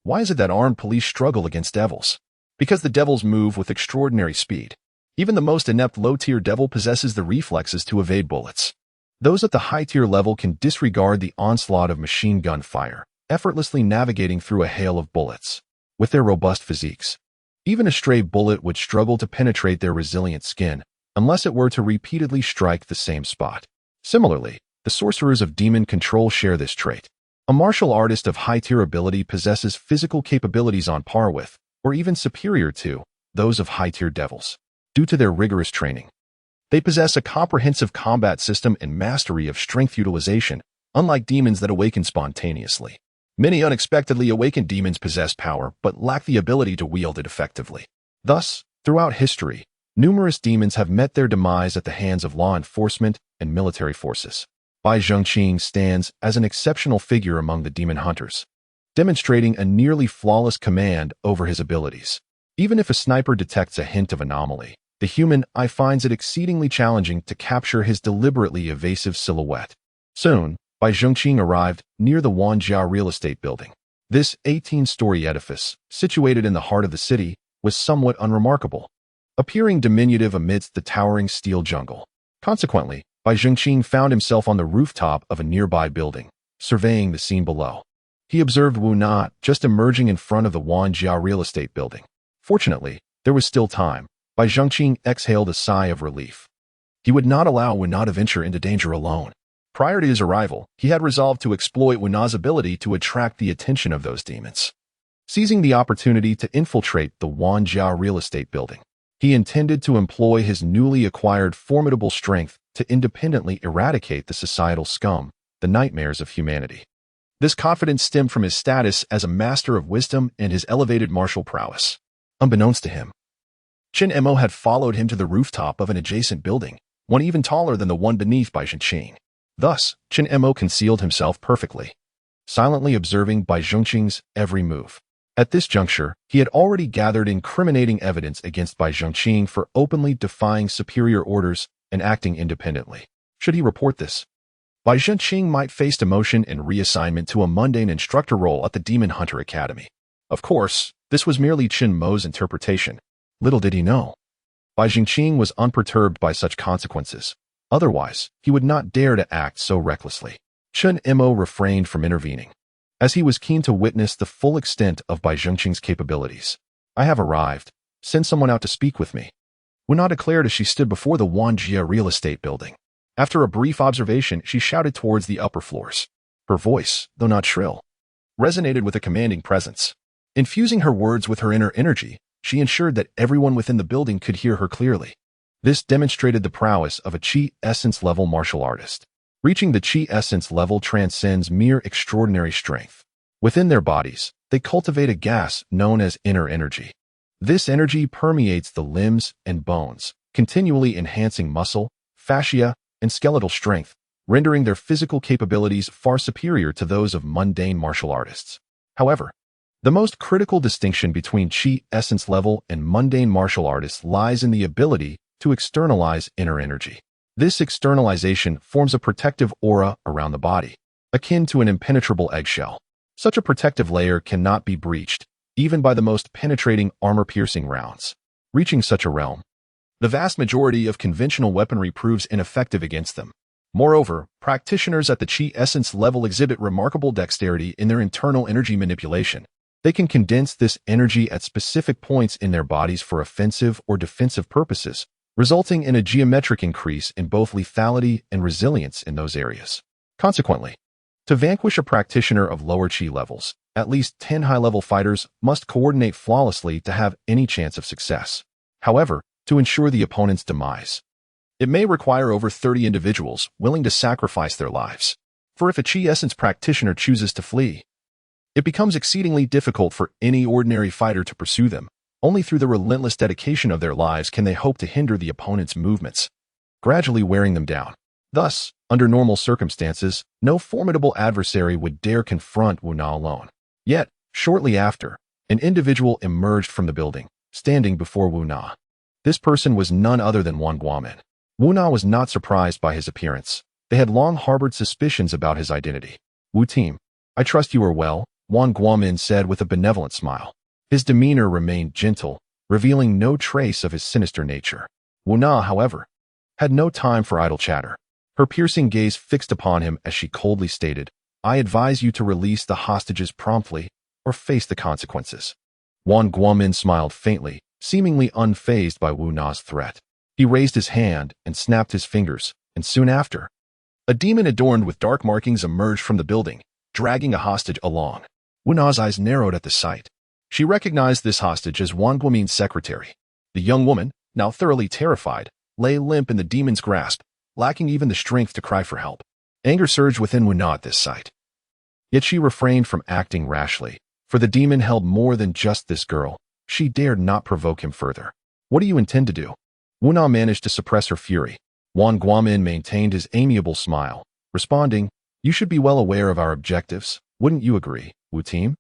Why is it that armed police struggle against devils? Because the devils move with extraordinary speed. Even the most inept low-tier devil possesses the reflexes to evade bullets. Those at the high-tier level can disregard the onslaught of machine gun fire, effortlessly navigating through a hail of bullets. With their robust physiques, even a stray bullet would struggle to penetrate their resilient skin, unless it were to repeatedly strike the same spot. Similarly, the sorcerers of demon control share this trait. A martial artist of high-tier ability possesses physical capabilities on par with, or even superior to, those of high-tier devils. Due to their rigorous training, they possess a comprehensive combat system and mastery of strength utilization, unlike demons that awaken spontaneously. Many unexpectedly awakened demons possess power but lack the ability to wield it effectively. Thus, throughout history, numerous demons have met their demise at the hands of law enforcement and military forces. Bai Zhengqing stands as an exceptional figure among the demon hunters, demonstrating a nearly flawless command over his abilities. Even if a sniper detects a hint of anomaly, the human eye finds it exceedingly challenging to capture his deliberately evasive silhouette. Soon, Bai Zhengqing arrived near the Wanjia real estate building. This 18-story edifice, situated in the heart of the city, was somewhat unremarkable, appearing diminutive amidst the towering steel jungle. Consequently, Bai Zhengqing found himself on the rooftop of a nearby building, surveying the scene below. He observed Wu Na just emerging in front of the Wanjia real estate building. Fortunately, there was still time. Bai Zhengqing exhaled a sigh of relief. He would not allow Wu Na to venture into danger alone. Prior to his arrival, he had resolved to exploit Wu Na's ability to attract the attention of those demons. Seizing the opportunity to infiltrate the Wanjia real estate building, he intended to employ his newly acquired formidable strength to independently eradicate the societal scum, the nightmares of humanity. This confidence stemmed from his status as a master of wisdom and his elevated martial prowess. Unbeknownst to him, Chen Mo had followed him to the rooftop of an adjacent building, one even taller than the one beneath Bai Zhengqing. Thus, Chen Mo concealed himself perfectly, silently observing Bai Zhengqing's every move. At this juncture, he had already gathered incriminating evidence against Bai Zhengqing for openly defying superior orders and acting independently. Should he report this, Bai Zhengqing might face demotion and reassignment to a mundane instructor role at the Demon Hunter Academy. Of course, this was merely Chen Mo's interpretation. Little did he know, Bai Zhengqing was unperturbed by such consequences. Otherwise, he would not dare to act so recklessly. Chen Mo refrained from intervening, as he was keen to witness the full extent of Bai Zhengqing's capabilities. "I have arrived. Send someone out to speak with me," Wu Na declared as she stood before the Wanjia real estate building. After a brief observation, she shouted towards the upper floors. Her voice, though not shrill, resonated with a commanding presence. Infusing her words with her inner energy, she ensured that everyone within the building could hear her clearly. This demonstrated the prowess of a Qi essence level martial artist. Reaching the Qi essence level transcends mere extraordinary strength. Within their bodies, they cultivate a gas known as inner energy. This energy permeates the limbs and bones, continually enhancing muscle, fascia, and skeletal strength, rendering their physical capabilities far superior to those of mundane martial artists. However, the most critical distinction between Qi essence level and mundane martial artists lies in the ability to externalize inner energy. This externalization forms a protective aura around the body, akin to an impenetrable eggshell. Such a protective layer cannot be breached, even by the most penetrating armor-piercing rounds. Reaching such a realm, the vast majority of conventional weaponry proves ineffective against them. Moreover, practitioners at the Qi essence level exhibit remarkable dexterity in their internal energy manipulation. They can condense this energy at specific points in their bodies for offensive or defensive purposes, resulting in a geometric increase in both lethality and resilience in those areas. Consequently, to vanquish a practitioner of lower Qi levels, at least 10 high-level fighters must coordinate flawlessly to have any chance of success. However, to ensure the opponent's demise, it may require over 30 individuals willing to sacrifice their lives. For if a Qi essence practitioner chooses to flee, it becomes exceedingly difficult for any ordinary fighter to pursue them. Only through the relentless dedication of their lives can they hope to hinder the opponent's movements, gradually wearing them down. Thus, under normal circumstances, no formidable adversary would dare confront Wu Na alone. Yet, shortly after, an individual emerged from the building, standing before Wu Na. This person was none other than Wang Guomin. Wu Na was not surprised by his appearance. They had long harbored suspicions about his identity. "Wu Team, I trust you are well," Wang Guomin said with a benevolent smile. His demeanor remained gentle, revealing no trace of his sinister nature. Wu Na, however, had no time for idle chatter. Her piercing gaze fixed upon him as she coldly stated, "I advise you to release the hostages promptly or face the consequences." Wang Guomin smiled faintly, seemingly unfazed by Wu Na's threat. He raised his hand and snapped his fingers, and soon after, a demon adorned with dark markings emerged from the building, dragging a hostage along. Wuna's eyes narrowed at the sight. She recognized this hostage as Wang Guomin's secretary. The young woman, now thoroughly terrified, lay limp in the demon's grasp, lacking even the strength to cry for help. Anger surged within Wuna at this sight. Yet she refrained from acting rashly, for the demon held more than just this girl. She dared not provoke him further. What do you intend to do? Wuna managed to suppress her fury. Wang Guomin maintained his amiable smile, responding, you should be well aware of our objectives, wouldn't you agree, Wu team?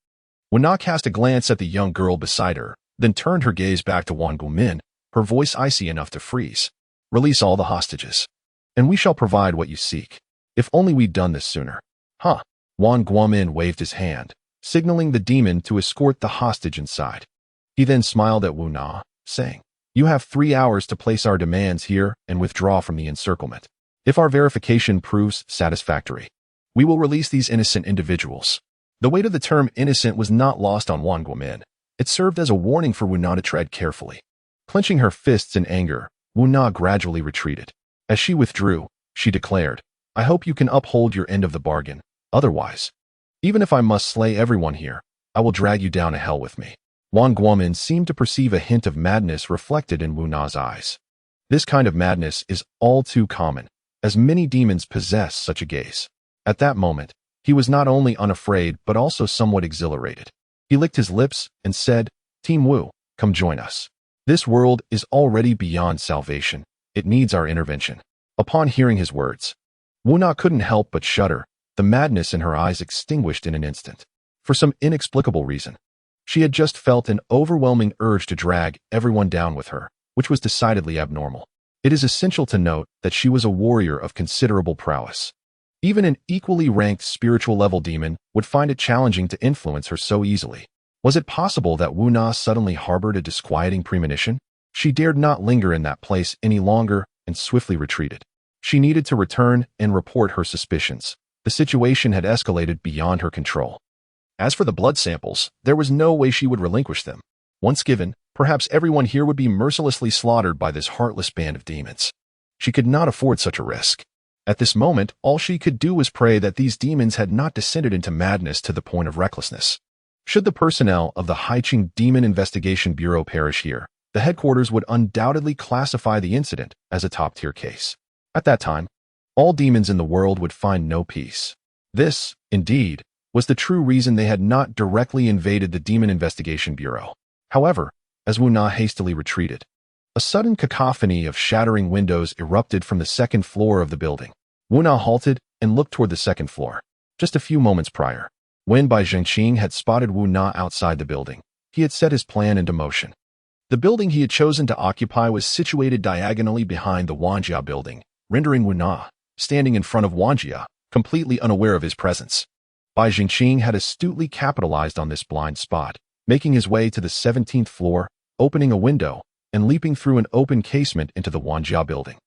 Wuna cast a glance at the young girl beside her, then turned her gaze back to Wang Guomin, her voice icy enough to freeze. Release all the hostages, and we shall provide what you seek. If only we'd done this sooner. Huh. Wang Guomin waved his hand, signaling the demon to escort the hostage inside. He then smiled at Wu Na, saying, you have 3 hours to place our demands here and withdraw from the encirclement. If our verification proves satisfactory, we will release these innocent individuals. The weight of the term innocent was not lost on Wang Guomin. It served as a warning for Wu Na to tread carefully. Clenching her fists in anger, Wu Na gradually retreated. As she withdrew, she declared, I hope you can uphold your end of the bargain. Otherwise, even if I must slay everyone here, I will drag you down to hell with me. Wang Guomin seemed to perceive a hint of madness reflected in Wu Na's eyes. This kind of madness is all too common, as many demons possess such a gaze. At that moment, he was not only unafraid but also somewhat exhilarated. He licked his lips and said, Team Wu, come join us. This world is already beyond salvation. It needs our intervention. Upon hearing his words, Wu Na couldn't help but shudder, the madness in her eyes extinguished in an instant. For some inexplicable reason, she had just felt an overwhelming urge to drag everyone down with her, which was decidedly abnormal. It is essential to note that she was a warrior of considerable prowess. Even an equally ranked spiritual level demon would find it challenging to influence her so easily. Was it possible that Wu Na suddenly harbored a disquieting premonition? She dared not linger in that place any longer and swiftly retreated. She needed to return and report her suspicions. The situation had escalated beyond her control. As for the blood samples, there was no way she would relinquish them. Once given, perhaps everyone here would be mercilessly slaughtered by this heartless band of demons. She could not afford such a risk. At this moment, all she could do was pray that these demons had not descended into madness to the point of recklessness. Should the personnel of the Haiqing Demon Investigation Bureau perish here, the headquarters would undoubtedly classify the incident as a top-tier case. At that time, all demons in the world would find no peace. This, indeed, was the true reason they had not directly invaded the Demon Investigation Bureau. However, as Wu Na hastily retreated, a sudden cacophony of shattering windows erupted from the second floor of the building. Wu Na halted and looked toward the second floor. Just a few moments prior, when Bai Zhengqing had spotted Wu Na outside the building, he had set his plan into motion. The building he had chosen to occupy was situated diagonally behind the Wanjia building, rendering Wu Na, standing in front of Wanjia, completely unaware of his presence. Bai Zhengqing had astutely capitalized on this blind spot, making his way to the 17th floor, opening a window, and leaping through an open casement into the Wanjia building.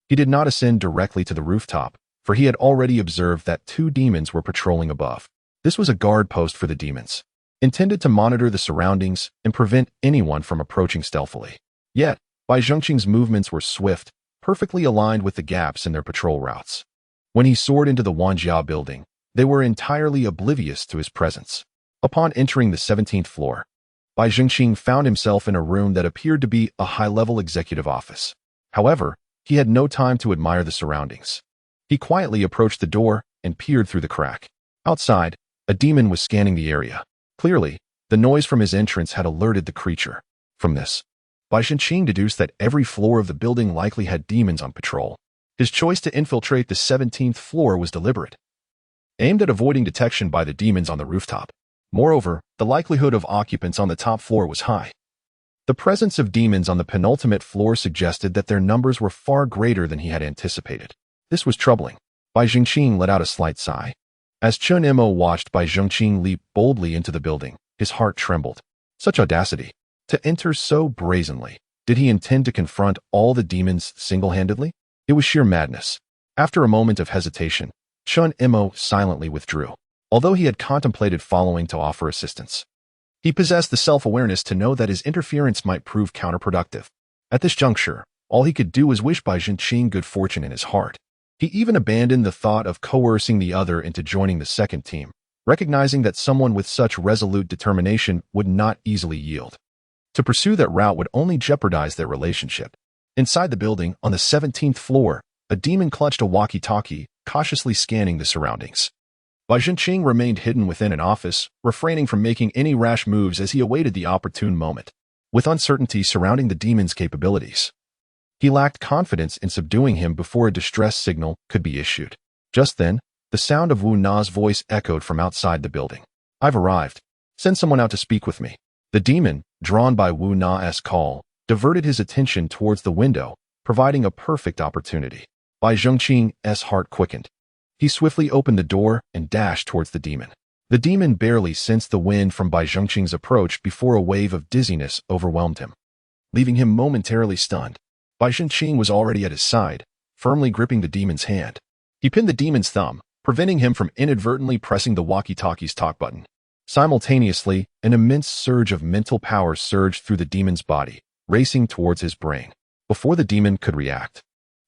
He did not ascend directly to the rooftop, for he had already observed that 2 demons were patrolling above. This was a guard post for the demons, intended to monitor the surroundings and prevent anyone from approaching stealthily. Yet, Bai Zhengqing's movements were swift, perfectly aligned with the gaps in their patrol routes. When he soared into the Wanjia building, they were entirely oblivious to his presence. Upon entering the 17th floor, Bai Zhengqing found himself in a room that appeared to be a high-level executive office. However, he had no time to admire the surroundings. He quietly approached the door and peered through the crack. Outside, a demon was scanning the area. Clearly, the noise from his entrance had alerted the creature. From this, Bai Zhengqing deduced that every floor of the building likely had demons on patrol. His choice to infiltrate the 17th floor was deliberate, aimed at avoiding detection by the demons on the rooftop. Moreover, the likelihood of occupants on the top floor was high. The presence of demons on the penultimate floor suggested that their numbers were far greater than he had anticipated. This was troubling. Bai Zhengqing let out a slight sigh. As Chen Imo watched Bai Zhengqing leap boldly into the building, his heart trembled. Such audacity! To enter so brazenly. Did he intend to confront all the demons single-handedly? It was sheer madness. After a moment of hesitation, Chen Imo silently withdrew. Although he had contemplated following to offer assistance, he possessed the self-awareness to know that his interference might prove counterproductive. At this juncture, all he could do was wish Bai Zhengqing good fortune in his heart. He even abandoned the thought of coercing the other into joining the second team, recognizing that someone with such resolute determination would not easily yield. To pursue that route would only jeopardize their relationship. Inside the building, on the 17th floor, a demon clutched a walkie-talkie, cautiously scanning the surroundings. Bai Zhenqing remained hidden within an office, refraining from making any rash moves as he awaited the opportune moment. With uncertainty surrounding the demon's capabilities, he lacked confidence in subduing him before a distress signal could be issued. Just then, the sound of Wu Na's voice echoed from outside the building. "I've arrived. Send someone out to speak with me." The demon, drawn by Wu Na's call, diverted his attention towards the window, providing a perfect opportunity. Bai Zhenqing's heart quickened. He swiftly opened the door and dashed towards the demon. The demon barely sensed the wind from Bai Zhenqing's approach before a wave of dizziness overwhelmed him, leaving him momentarily stunned. Bai Zhenqing was already at his side, firmly gripping the demon's hand. He pinned the demon's thumb, preventing him from inadvertently pressing the walkie-talkie's talk button. Simultaneously, an immense surge of mental power surged through the demon's body, racing towards his brain. Before the demon could react,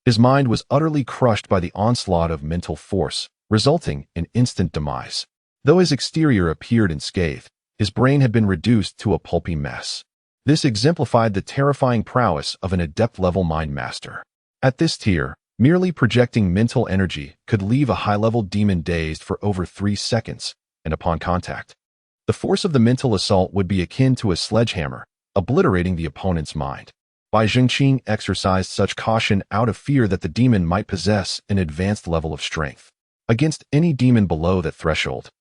his mind was utterly crushed by the onslaught of mental force, resulting in instant demise. Though his exterior appeared unscathed, his brain had been reduced to a pulpy mess. This exemplified the terrifying prowess of an adept-level mind master. At this tier, merely projecting mental energy could leave a high-level demon dazed for over 3 seconds, and upon contact, the force of the mental assault would be akin to a sledgehammer, obliterating the opponent's mind. Bai Zhenqing exercised such caution out of fear that the demon might possess an advanced level of strength against any demon below that threshold.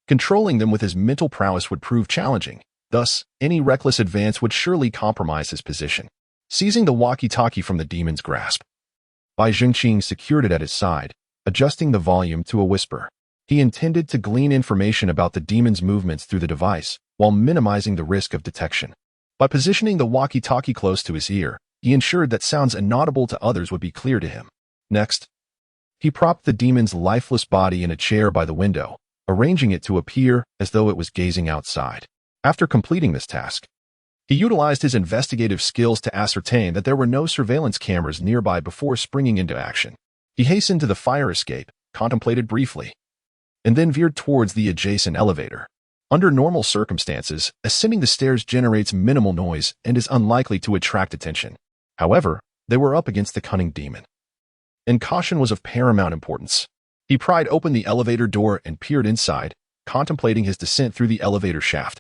Controlling them with his mental prowess would prove challenging. Thus, any reckless advance would surely compromise his position. Seizing the walkie-talkie from the demon's grasp, Bai Zhenqing secured it at his side, adjusting the volume to a whisper. He intended to glean information about the demon's movements through the device, while minimizing the risk of detection. By positioning the walkie-talkie close to his ear, he ensured that sounds inaudible to others would be clear to him. Next, he propped the demon's lifeless body in a chair by the window, arranging it to appear as though it was gazing outside. After completing this task, he utilized his investigative skills to ascertain that there were no surveillance cameras nearby before springing into action. He hastened to the fire escape, contemplated briefly, and then veered towards the adjacent elevator. Under normal circumstances, ascending the stairs generates minimal noise and is unlikely to attract attention. However, they were up against the cunning demon, and caution was of paramount importance. He pried open the elevator door and peered inside, contemplating his descent through the elevator shaft.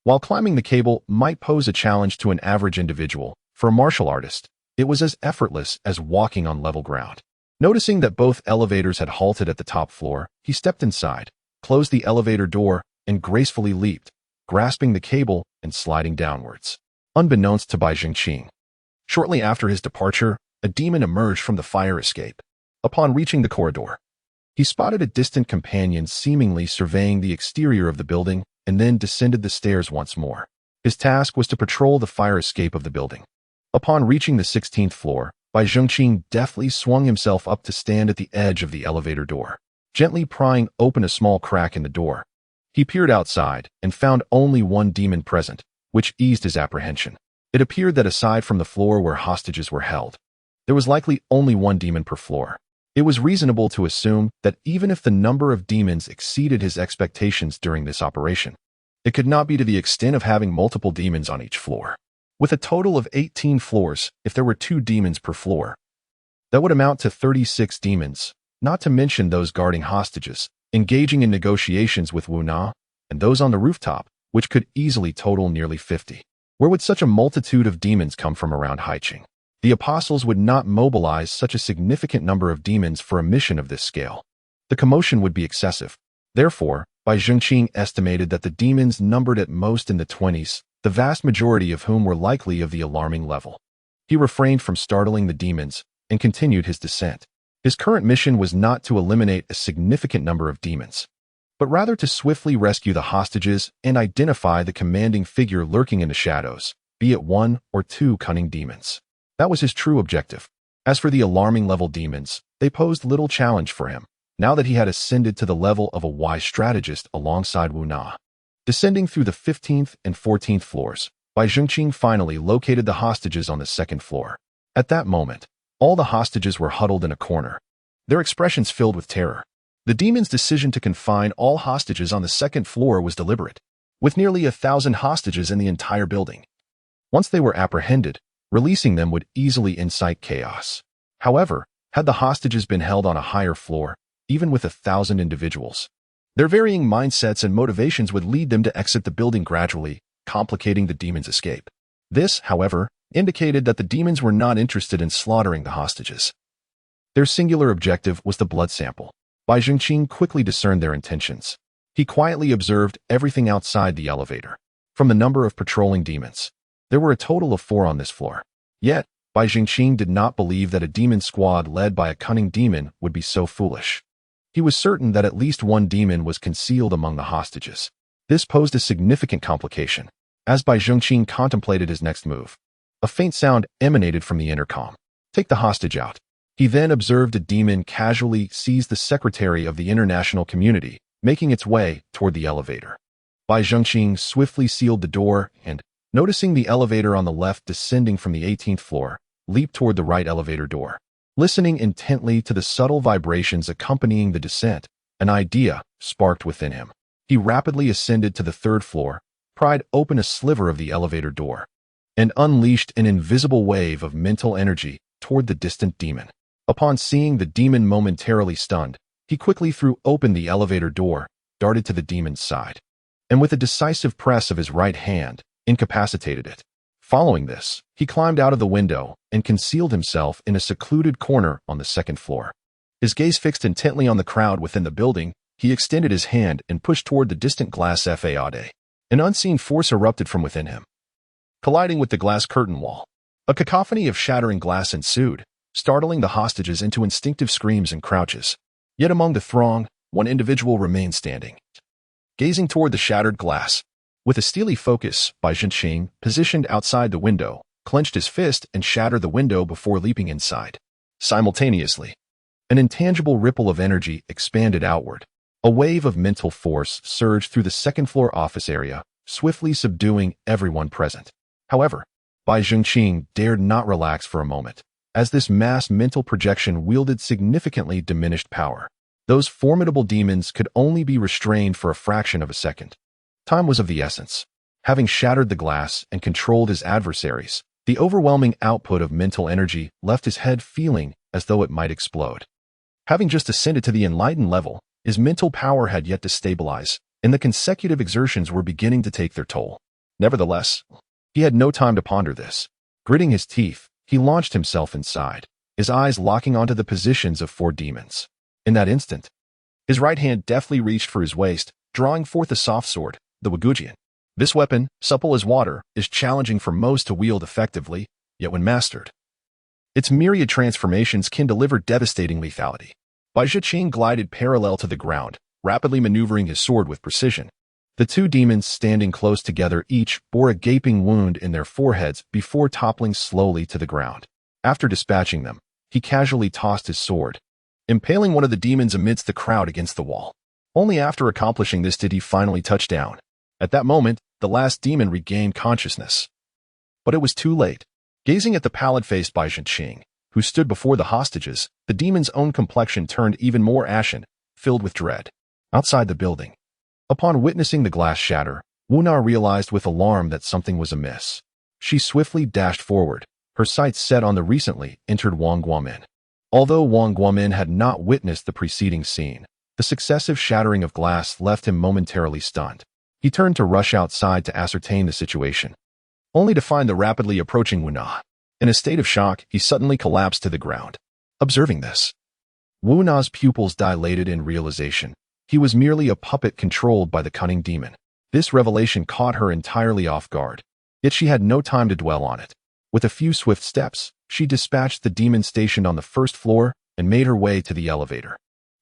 While climbing the cable might pose a challenge to an average individual, for a martial artist, it was as effortless as walking on level ground. Noticing that both elevators had halted at the top floor, he stepped inside, closed the elevator door, and gracefully leaped, grasping the cable and sliding downwards. Unbeknownst to Bai Zhenqing, shortly after his departure, a demon emerged from the fire escape. Upon reaching the corridor, he spotted a distant companion seemingly surveying the exterior of the building and then descended the stairs once more. His task was to patrol the fire escape of the building. Upon reaching the 16th floor, Bai Zhenqing deftly swung himself up to stand at the edge of the elevator door. Gently prying open a small crack in the door, he peered outside and found only one demon present, which eased his apprehension. It appeared that aside from the floor where hostages were held, there was likely only one demon per floor. It was reasonable to assume that even if the number of demons exceeded his expectations during this operation, it could not be to the extent of having multiple demons on each floor. With a total of 18 floors, if there were 2 demons per floor, that would amount to 36 demons, not to mention those guarding hostages, engaging in negotiations with Wu Na, and those on the rooftop, which could easily total nearly 50. Where would such a multitude of demons come from around Haiqing? The apostles would not mobilize such a significant number of demons for a mission of this scale. The commotion would be excessive. Therefore, Bai Zhenqing estimated that the demons numbered at most in the 20s, the vast majority of whom were likely of the alarming level. He refrained from startling the demons and continued his descent. His current mission was not to eliminate a significant number of demons, but rather to swiftly rescue the hostages and identify the commanding figure lurking in the shadows, be it 1 or 2 cunning demons. That was his true objective. As for the alarming level demons, they posed little challenge for him, now that he had ascended to the level of a wise strategist alongside Wu Na. Descending through the 15th and 14th floors, Bai Zhenqing finally located the hostages on the 2nd floor. At that moment, all the hostages were huddled in a corner, their expressions filled with terror. The demon's decision to confine all hostages on the second floor was deliberate, with nearly 1,000 hostages in the entire building. Once they were apprehended, releasing them would easily incite chaos. However, had the hostages been held on a higher floor, even with 1,000 individuals, their varying mindsets and motivations would lead them to exit the building gradually, complicating the demon's escape. This, however, indicated that the demons were not interested in slaughtering the hostages. Their singular objective was the blood sample. Bai Zhengqing quickly discerned their intentions. He quietly observed everything outside the elevator. From the number of patrolling demons, there were a total of 4 on this floor. Yet, Bai Zhengqing did not believe that a demon squad led by a cunning demon would be so foolish. He was certain that at least one demon was concealed among the hostages. This posed a significant complication, as Bai Zhengqing contemplated his next move. A faint sound emanated from the intercom. "Take the hostage out." He then observed a demon casually seize the secretary of the international community, making its way toward the elevator. Bai Zhengqing swiftly sealed the door and, noticing the elevator on the left descending from the 18th floor, leaped toward the right elevator door. Listening intently to the subtle vibrations accompanying the descent, an idea sparked within him. He rapidly ascended to the 3rd floor, pried open a sliver of the elevator door, and unleashed an invisible wave of mental energy toward the distant demon. Upon seeing the demon momentarily stunned, he quickly threw open the elevator door, darted to the demon's side, and with a decisive press of his right hand, incapacitated it. Following this, he climbed out of the window and concealed himself in a secluded corner on the 2nd floor. His gaze fixed intently on the crowd within the building, he extended his hand and pushed toward the distant glass faade. An unseen force erupted from within him, colliding with the glass curtain wall. A cacophony of shattering glass ensued, startling the hostages into instinctive screams and crouches. Yet among the throng, one individual remained standing, gazing toward the shattered glass. With a steely focus, Bai Zhengqing, positioned outside the window, clenched his fist and shattered the window before leaping inside. Simultaneously, an intangible ripple of energy expanded outward. A wave of mental force surged through the 2nd floor office area, swiftly subduing everyone present. However, Bai Zhengqing dared not relax for a moment, as this mass mental projection wielded significantly diminished power. Those formidable demons could only be restrained for a fraction of a second. Time was of the essence. Having shattered the glass and controlled his adversaries, the overwhelming output of mental energy left his head feeling as though it might explode. Having just ascended to the enlightened level, his mental power had yet to stabilize, and the consecutive exertions were beginning to take their toll. Nevertheless, he had no time to ponder this. Gritting his teeth, he launched himself inside, his eyes locking onto the positions of 4 demons. In that instant, his right hand deftly reached for his waist, drawing forth a soft sword, the Wagujian. This weapon, supple as water, is challenging for most to wield effectively, yet when mastered, its myriad transformations can deliver devastating lethality. Bai Zhengqing glided parallel to the ground, rapidly maneuvering his sword with precision. The 2 demons standing close together each bore a gaping wound in their foreheads before toppling slowly to the ground. After dispatching them, he casually tossed his sword, impaling one of the demons amidst the crowd against the wall. Only after accomplishing this did he finally touch down. At that moment, the last demon regained consciousness. But it was too late. Gazing at the pallid-faced Bai Zhengqing, who stood before the hostages, the demon's own complexion turned even more ashen, filled with dread. Outside the building, upon witnessing the glass shatter, Wu Na realized with alarm that something was amiss. She swiftly dashed forward, her sights set on the recently entered Wang Guomin. Although Wang Guomin had not witnessed the preceding scene, the successive shattering of glass left him momentarily stunned. He turned to rush outside to ascertain the situation, only to find the rapidly approaching Wu Na. In a state of shock, he suddenly collapsed to the ground. Observing this, Wu Na's pupils dilated in realization. He was merely a puppet controlled by the cunning demon. This revelation caught her entirely off guard, yet she had no time to dwell on it. With a few swift steps, she dispatched the demon stationed on the 1st floor and made her way to the elevator.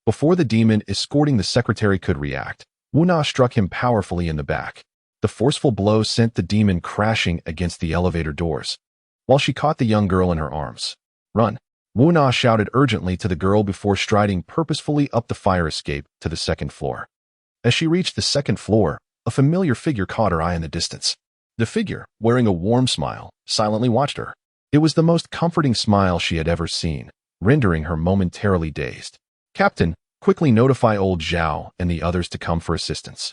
Before the demon escorting the secretary could react, Wu Na struck him powerfully in the back. The forceful blow sent the demon crashing against the elevator doors, while she caught the young girl in her arms. "Run!" Wu Na shouted urgently to the girl before striding purposefully up the fire escape to the 2nd floor. As she reached the 2nd floor, a familiar figure caught her eye in the distance. The figure, wearing a warm smile, silently watched her. It was the most comforting smile she had ever seen, rendering her momentarily dazed. "Captain," Quickly notify old Zhao and the others to come for assistance.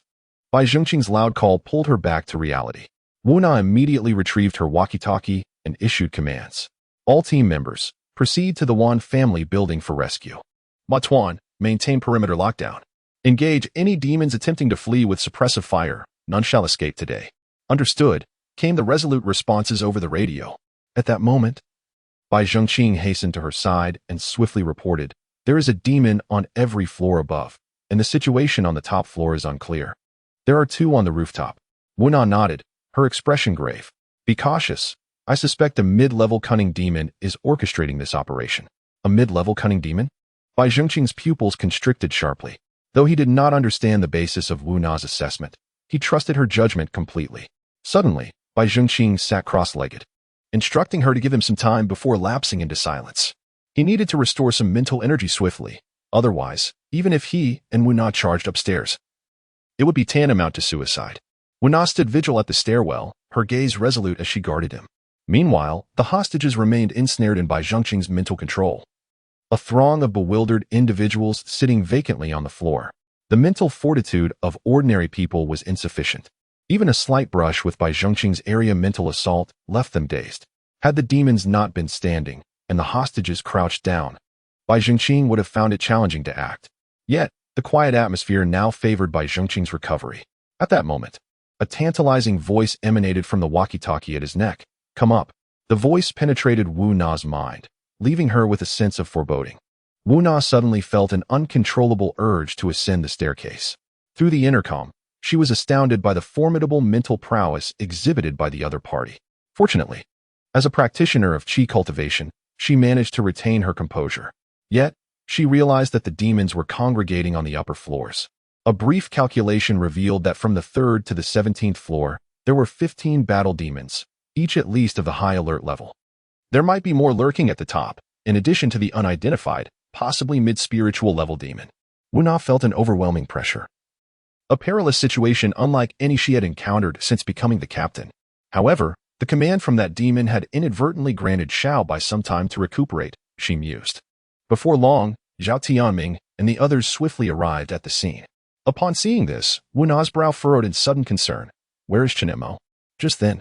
Bai Zhengqing's loud call pulled her back to reality. Wu Na immediately retrieved her walkie-talkie and issued commands. All team members, proceed to the Wan family building for rescue. Ma Tuan, maintain perimeter lockdown. Engage any demons attempting to flee with suppressive fire. None shall escape today. Understood, came the resolute responses over the radio. At that moment, Bai Zhengqing hastened to her side and swiftly reported, there is a demon on every floor above, and the situation on the top floor is unclear. There are 2 on the rooftop. Wu Na nodded, her expression grave. Be cautious. I suspect a mid-level cunning demon is orchestrating this operation. A mid-level cunning demon? Bai Zhengqing's pupils constricted sharply. Though he did not understand the basis of Wu Na's assessment, he trusted her judgment completely. Suddenly, Bai Zhengqing sat cross-legged, instructing her to give him some time before lapsing into silence. He needed to restore some mental energy swiftly. Otherwise, even if he and Wu Na charged upstairs, it would be tantamount to suicide. Wu Na stood vigil at the stairwell, her gaze resolute as she guarded him. Meanwhile, the hostages remained ensnared in Bai Zhengqing's mental control. A throng of bewildered individuals sitting vacantly on the floor. The mental fortitude of ordinary people was insufficient. Even a slight brush with Bai Zhengqing's area mental assault left them dazed. Had the demons not been standing, and the hostages crouched down, Bai Zhengqing would have found it challenging to act. Yet, the quiet atmosphere now favored Bai Zhengqing's recovery. At that moment, a tantalizing voice emanated from the walkie-talkie at his neck. Come up. The voice penetrated Wu Na's mind, leaving her with a sense of foreboding. Wu Na suddenly felt an uncontrollable urge to ascend the staircase. Through the intercom, she was astounded by the formidable mental prowess exhibited by the other party. Fortunately, as a practitioner of qi cultivation, she managed to retain her composure. Yet, she realized that the demons were congregating on the upper floors. A brief calculation revealed that from the 3rd to the 17th floor, there were 15 battle demons, each at least of the high alert level. There might be more lurking at the top, in addition to the unidentified, possibly mid-spiritual level demon. Wu Na felt an overwhelming pressure. A perilous situation unlike any she had encountered since becoming the captain. However, the command from that demon had inadvertently granted Xiao Bai some time to recuperate, she mused. Before long, Zhao Tianming and the others swiftly arrived at the scene. Upon seeing this, Wu Na's brow furrowed in sudden concern. Where is Chen Imo? Just then,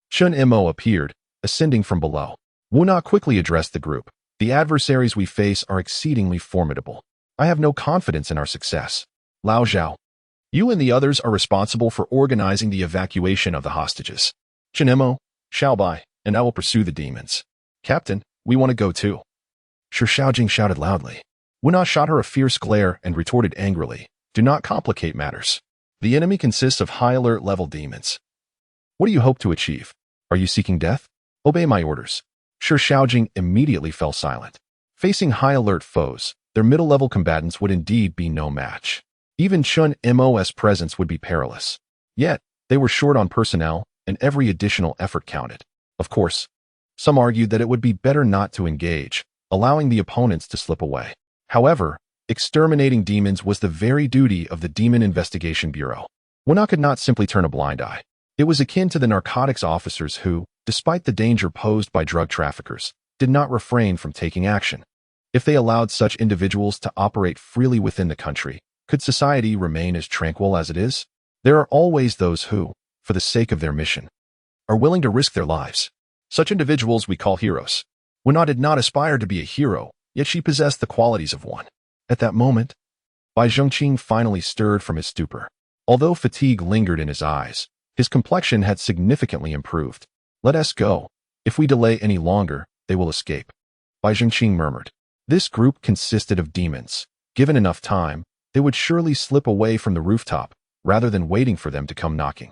Chen Imo appeared, ascending from below. Wu Na quickly addressed the group. The adversaries we face are exceedingly formidable. I have no confidence in our success. Lao Zhao, you and the others are responsible for organizing the evacuation of the hostages. Chen Imo, Xiao Bai, and I will pursue the demons. Captain, we want to go too. Shi Shaojing shouted loudly. Wu Na shot her a fierce glare and retorted angrily. Do not complicate matters. The enemy consists of high alert level demons. What do you hope to achieve? Are you seeking death? Obey my orders. Shi Shaojing immediately fell silent. Facing high alert foes, their middle level combatants would indeed be no match. Even Chen Mo's presence would be perilous. Yet, they were short on personnel, and every additional effort counted. Of course, some argued that it would be better not to engage, allowing the opponents to slip away. However, exterminating demons was the very duty of the Demon Investigation Bureau. Wu Na could not simply turn a blind eye. It was akin to the narcotics officers who, despite the danger posed by drug traffickers, did not refrain from taking action. If they allowed such individuals to operate freely within the country, could society remain as tranquil as it is? There are always those who, for the sake of their mission, are willing to risk their lives. Such individuals we call heroes. Wu Na did not aspire to be a hero, yet she possessed the qualities of one. At that moment, Bai Zhengqing finally stirred from his stupor. Although fatigue lingered in his eyes, his complexion had significantly improved. Let us go. If we delay any longer, they will escape. Bai Zhengqing murmured. This group consisted of demons. Given enough time, they would surely slip away from the rooftop, rather than waiting for them to come knocking.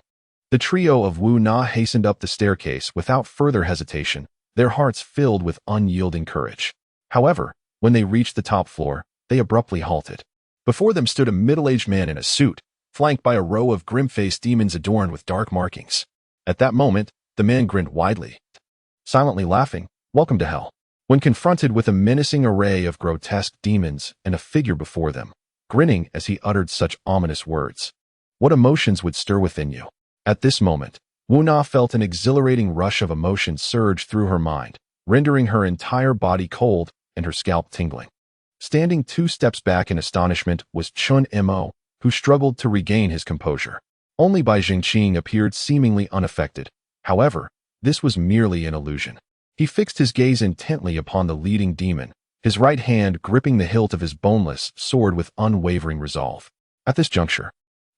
The trio of Wu Na hastened up the staircase without further hesitation, their hearts filled with unyielding courage. However, when they reached the top floor, they abruptly halted. Before them stood a middle-aged man in a suit, flanked by a row of grim-faced demons adorned with dark markings. At that moment, the man grinned widely, silently laughing, "Welcome to hell." When confronted with a menacing array of grotesque demons and a figure before them, grinning as he uttered such ominous words, what emotions would stir within you? At this moment, Wu Na felt an exhilarating rush of emotion surge through her mind, rendering her entire body cold and her scalp tingling. Standing 2 steps back in astonishment was Chun Mo, who struggled to regain his composure. Only Bai Jingqing appeared seemingly unaffected. However, this was merely an illusion. He fixed his gaze intently upon the leading demon, his right hand gripping the hilt of his boneless sword with unwavering resolve. At this juncture,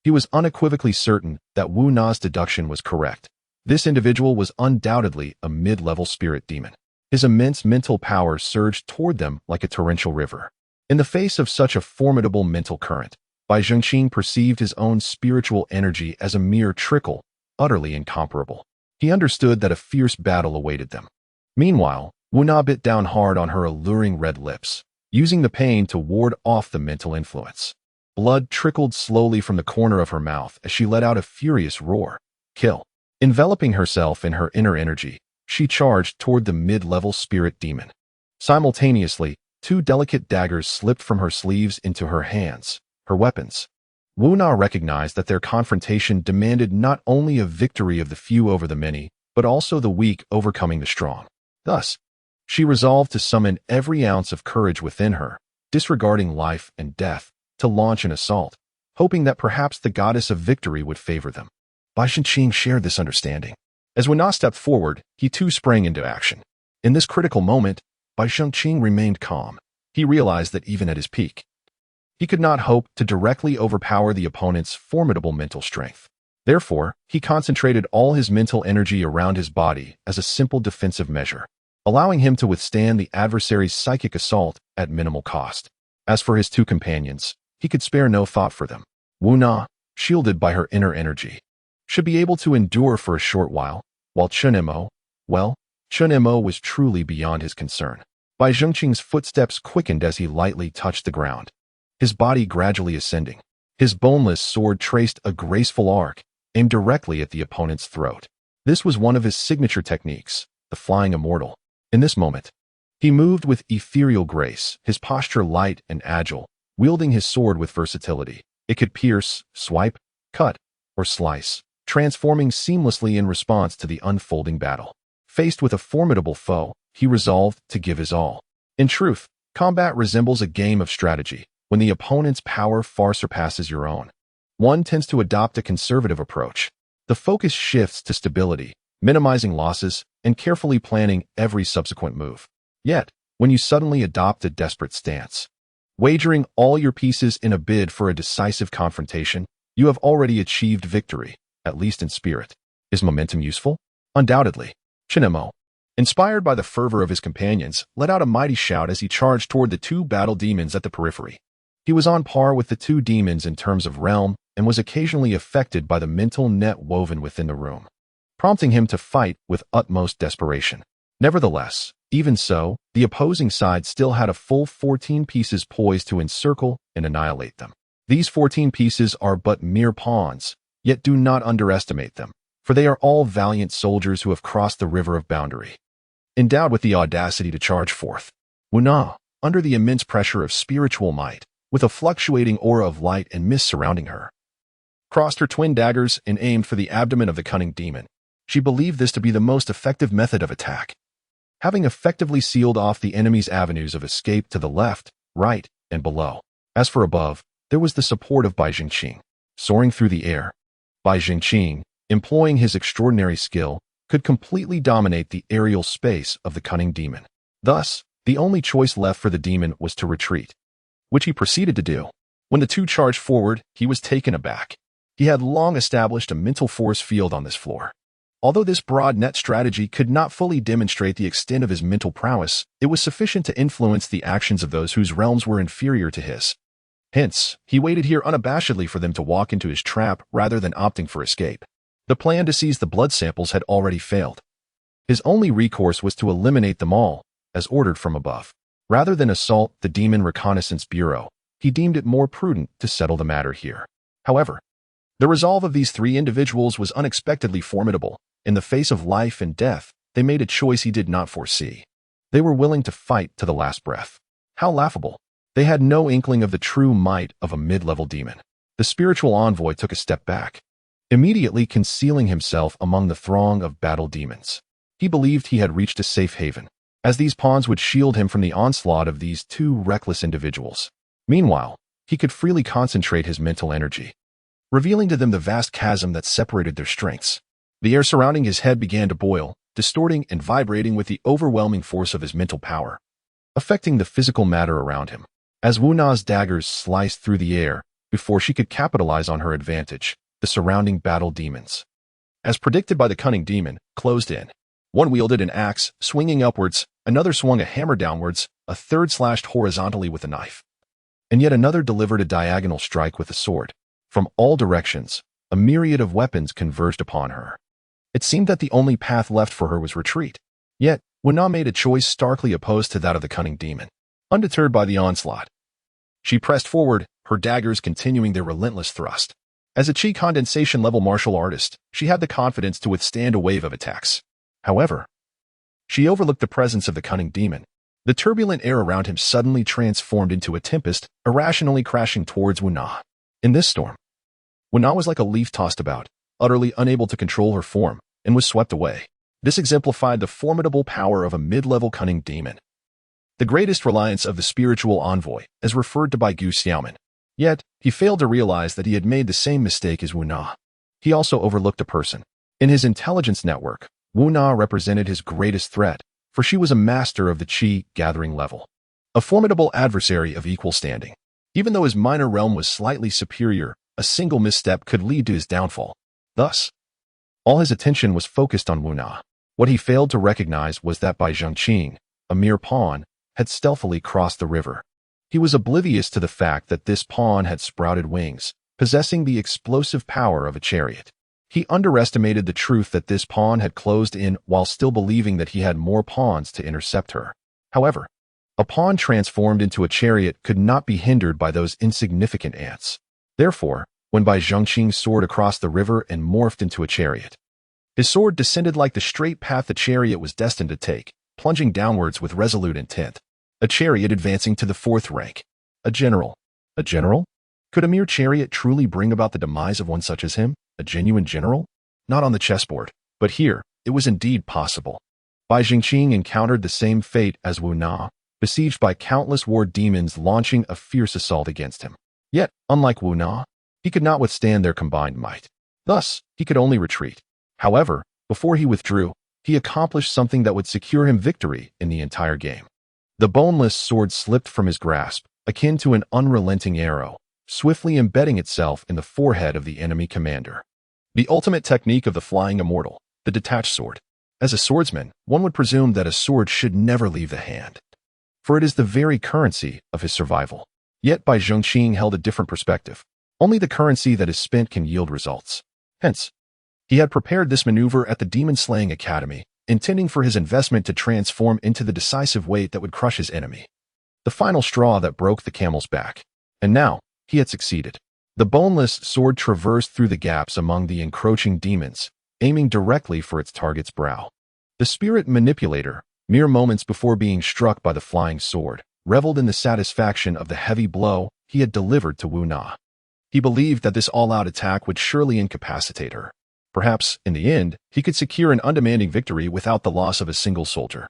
he was unequivocally certain that Wu Na's deduction was correct. This individual was undoubtedly a mid-level spirit demon. His immense mental power surged toward them like a torrential river. In the face of such a formidable mental current, Bai Zhengqing perceived his own spiritual energy as a mere trickle, utterly incomparable. He understood that a fierce battle awaited them. Meanwhile, Wu Na bit down hard on her alluring red lips, using the pain to ward off the mental influence. Blood trickled slowly from the corner of her mouth as she let out a furious roar. Kill. Enveloping herself in her inner energy, she charged toward the mid-level spirit demon. Simultaneously, 2 delicate daggers slipped from her sleeves into her hands, her weapons. Wu Na recognized that their confrontation demanded not only a victory of the few over the many, but also the weak overcoming the strong. Thus, she resolved to summon every ounce of courage within her, disregarding life and death, to launch an assault, hoping that perhaps the goddess of victory would favor them. Bai Zhengqing shared this understanding. As Wu Na stepped forward, he too sprang into action. In this critical moment, Bai Zhengqing remained calm. He realized that even at his peak, he could not hope to directly overpower the opponent's formidable mental strength. Therefore, he concentrated all his mental energy around his body as a simple defensive measure, allowing him to withstand the adversary's psychic assault at minimal cost. As for his 2 companions, he could spare no thought for them. Wu Na, shielded by her inner energy, should be able to endure for a short while Chun Mo, Chun Mo was truly beyond his concern. Bai Zhengqing's footsteps quickened as he lightly touched the ground, his body gradually ascending. His boneless sword traced a graceful arc, aimed directly at the opponent's throat. This was one of his signature techniques, the flying immortal. In this moment, he moved with ethereal grace, his posture light and agile, wielding his sword with versatility. It could pierce, swipe, cut, or slice, transforming seamlessly in response to the unfolding battle. Faced with a formidable foe, he resolved to give his all. In truth, combat resembles a game of strategy. When the opponent's power far surpasses your own, one tends to adopt a conservative approach. The focus shifts to stability, minimizing losses, and carefully planning every subsequent move. Yet, when you suddenly adopt a desperate stance, wagering all your pieces in a bid for a decisive confrontation, you have already achieved victory, at least in spirit. Is momentum useful? Undoubtedly. Chun Mo, inspired by the fervor of his companions, let out a mighty shout as he charged toward the 2 battle demons at the periphery. He was on par with the 2 demons in terms of realm and was occasionally affected by the mental net woven within the room, prompting him to fight with utmost desperation. Nevertheless, even so, the opposing side still had a full 14 pieces poised to encircle and annihilate them. These 14 pieces are but mere pawns, yet do not underestimate them, for they are all valiant soldiers who have crossed the river of boundary, endowed with the audacity to charge forth. Wu Na, under the immense pressure of spiritual might, with a fluctuating aura of light and mist surrounding her, crossed her twin daggers and aimed for the abdomen of the cunning demon. She believed this to be the most effective method of attack. Having effectively sealed off the enemy's avenues of escape to the left, right, and below. As for above, there was the support of Bai Zhengqing. Soaring through the air, Bai Zhengqing, employing his extraordinary skill, could completely dominate the aerial space of the cunning demon. Thus, the only choice left for the demon was to retreat, which he proceeded to do. When the 2 charged forward, he was taken aback. He had long established a mental force field on this floor. Although this broad net strategy could not fully demonstrate the extent of his mental prowess, it was sufficient to influence the actions of those whose realms were inferior to his. Hence, he waited here unabashedly for them to walk into his trap rather than opting for escape. The plan to seize the blood samples had already failed. His only recourse was to eliminate them all, as ordered from above. Rather than assault the Demon Reconnaissance Bureau, he deemed it more prudent to settle the matter here. However, the resolve of these 3 individuals was unexpectedly formidable. In the face of life and death, they made a choice he did not foresee. They were willing to fight to the last breath. How laughable. They had no inkling of the true might of a mid-level demon. The spiritual envoy took a step back, immediately concealing himself among the throng of battle demons. He believed he had reached a safe haven. as these pawns would shield him from the onslaught of these two reckless individuals. Meanwhile, he could freely concentrate his mental energy, revealing to them the vast chasm that separated their strengths. The air surrounding his head began to boil, distorting and vibrating with the overwhelming force of his mental power, affecting the physical matter around him. As Wu Na's daggers sliced through the air, before she could capitalize on her advantage, the surrounding battle demons, as predicted by the cunning demon, closed in. One wielded an axe, swinging upwards, another swung a hammer downwards, a third slashed horizontally with a knife, and yet another delivered a diagonal strike with a sword. From all directions, a myriad of weapons converged upon her. It seemed that the only path left for her was retreat. Yet, Wu Na made a choice starkly opposed to that of the cunning demon. Undeterred by the onslaught, she pressed forward, her daggers continuing their relentless thrust. As a chi condensation-level martial artist, she had the confidence to withstand a wave of attacks. However, she overlooked the presence of the cunning demon. The turbulent air around him suddenly transformed into a tempest, irrationally crashing towards Wu Na. In this storm, Wu Na was like a leaf tossed about, utterly unable to control her form, and was swept away. This exemplified the formidable power of a mid-level cunning demon, the greatest reliance of the spiritual envoy, as referred to by Gu Xiaoman. Yet, he failed to realize that he had made the same mistake as Wu Na. He also overlooked a person. In his intelligence network, Wu Na represented his greatest threat, for she was a master of the Qi gathering level, a formidable adversary of equal standing. Even though his minor realm was slightly superior, a single misstep could lead to his downfall. Thus, all his attention was focused on Wu Na. What he failed to recognize was that Bai Zhengqing, a mere pawn, had stealthily crossed the river. He was oblivious to the fact that this pawn had sprouted wings, possessing the explosive power of a chariot. He underestimated the truth that this pawn had closed in while still believing that he had more pawns to intercept her. However, a pawn transformed into a chariot could not be hindered by those insignificant ants. Therefore, when Bai Zhengqing soared across the river and morphed into a chariot, his sword descended like the straight path the chariot was destined to take, plunging downwards with resolute intent. A chariot advancing to the fourth rank. A general. A general? Could a mere chariot truly bring about the demise of one such as him? A genuine general? Not on the chessboard, but here, it was indeed possible. Bai Zhengqing encountered the same fate as Wu Na, besieged by countless war demons launching a fierce assault against him. Yet, unlike Wu Na, he could not withstand their combined might. Thus, he could only retreat. However, before he withdrew, he accomplished something that would secure him victory in the entire game. The boneless sword slipped from his grasp, akin to an unrelenting arrow, swiftly embedding itself in the forehead of the enemy commander. The ultimate technique of the flying immortal, the detached sword. As a swordsman, one would presume that a sword should never leave the hand, for it is the very currency of his survival. Yet Bai Zhengqing held a different perspective. Only the currency that is spent can yield results. Hence, he had prepared this maneuver at the demon-slaying academy, intending for his investment to transform into the decisive weight that would crush his enemy, the final straw that broke the camel's back. And now, he had succeeded. The boneless sword traversed through the gaps among the encroaching demons, aiming directly for its target's brow. The spirit manipulator, mere moments before being struck by the flying sword, reveled in the satisfaction of the heavy blow he had delivered to Wu Na. He believed that this all-out attack would surely incapacitate her. Perhaps, in the end, he could secure an undemanding victory without the loss of a single soldier.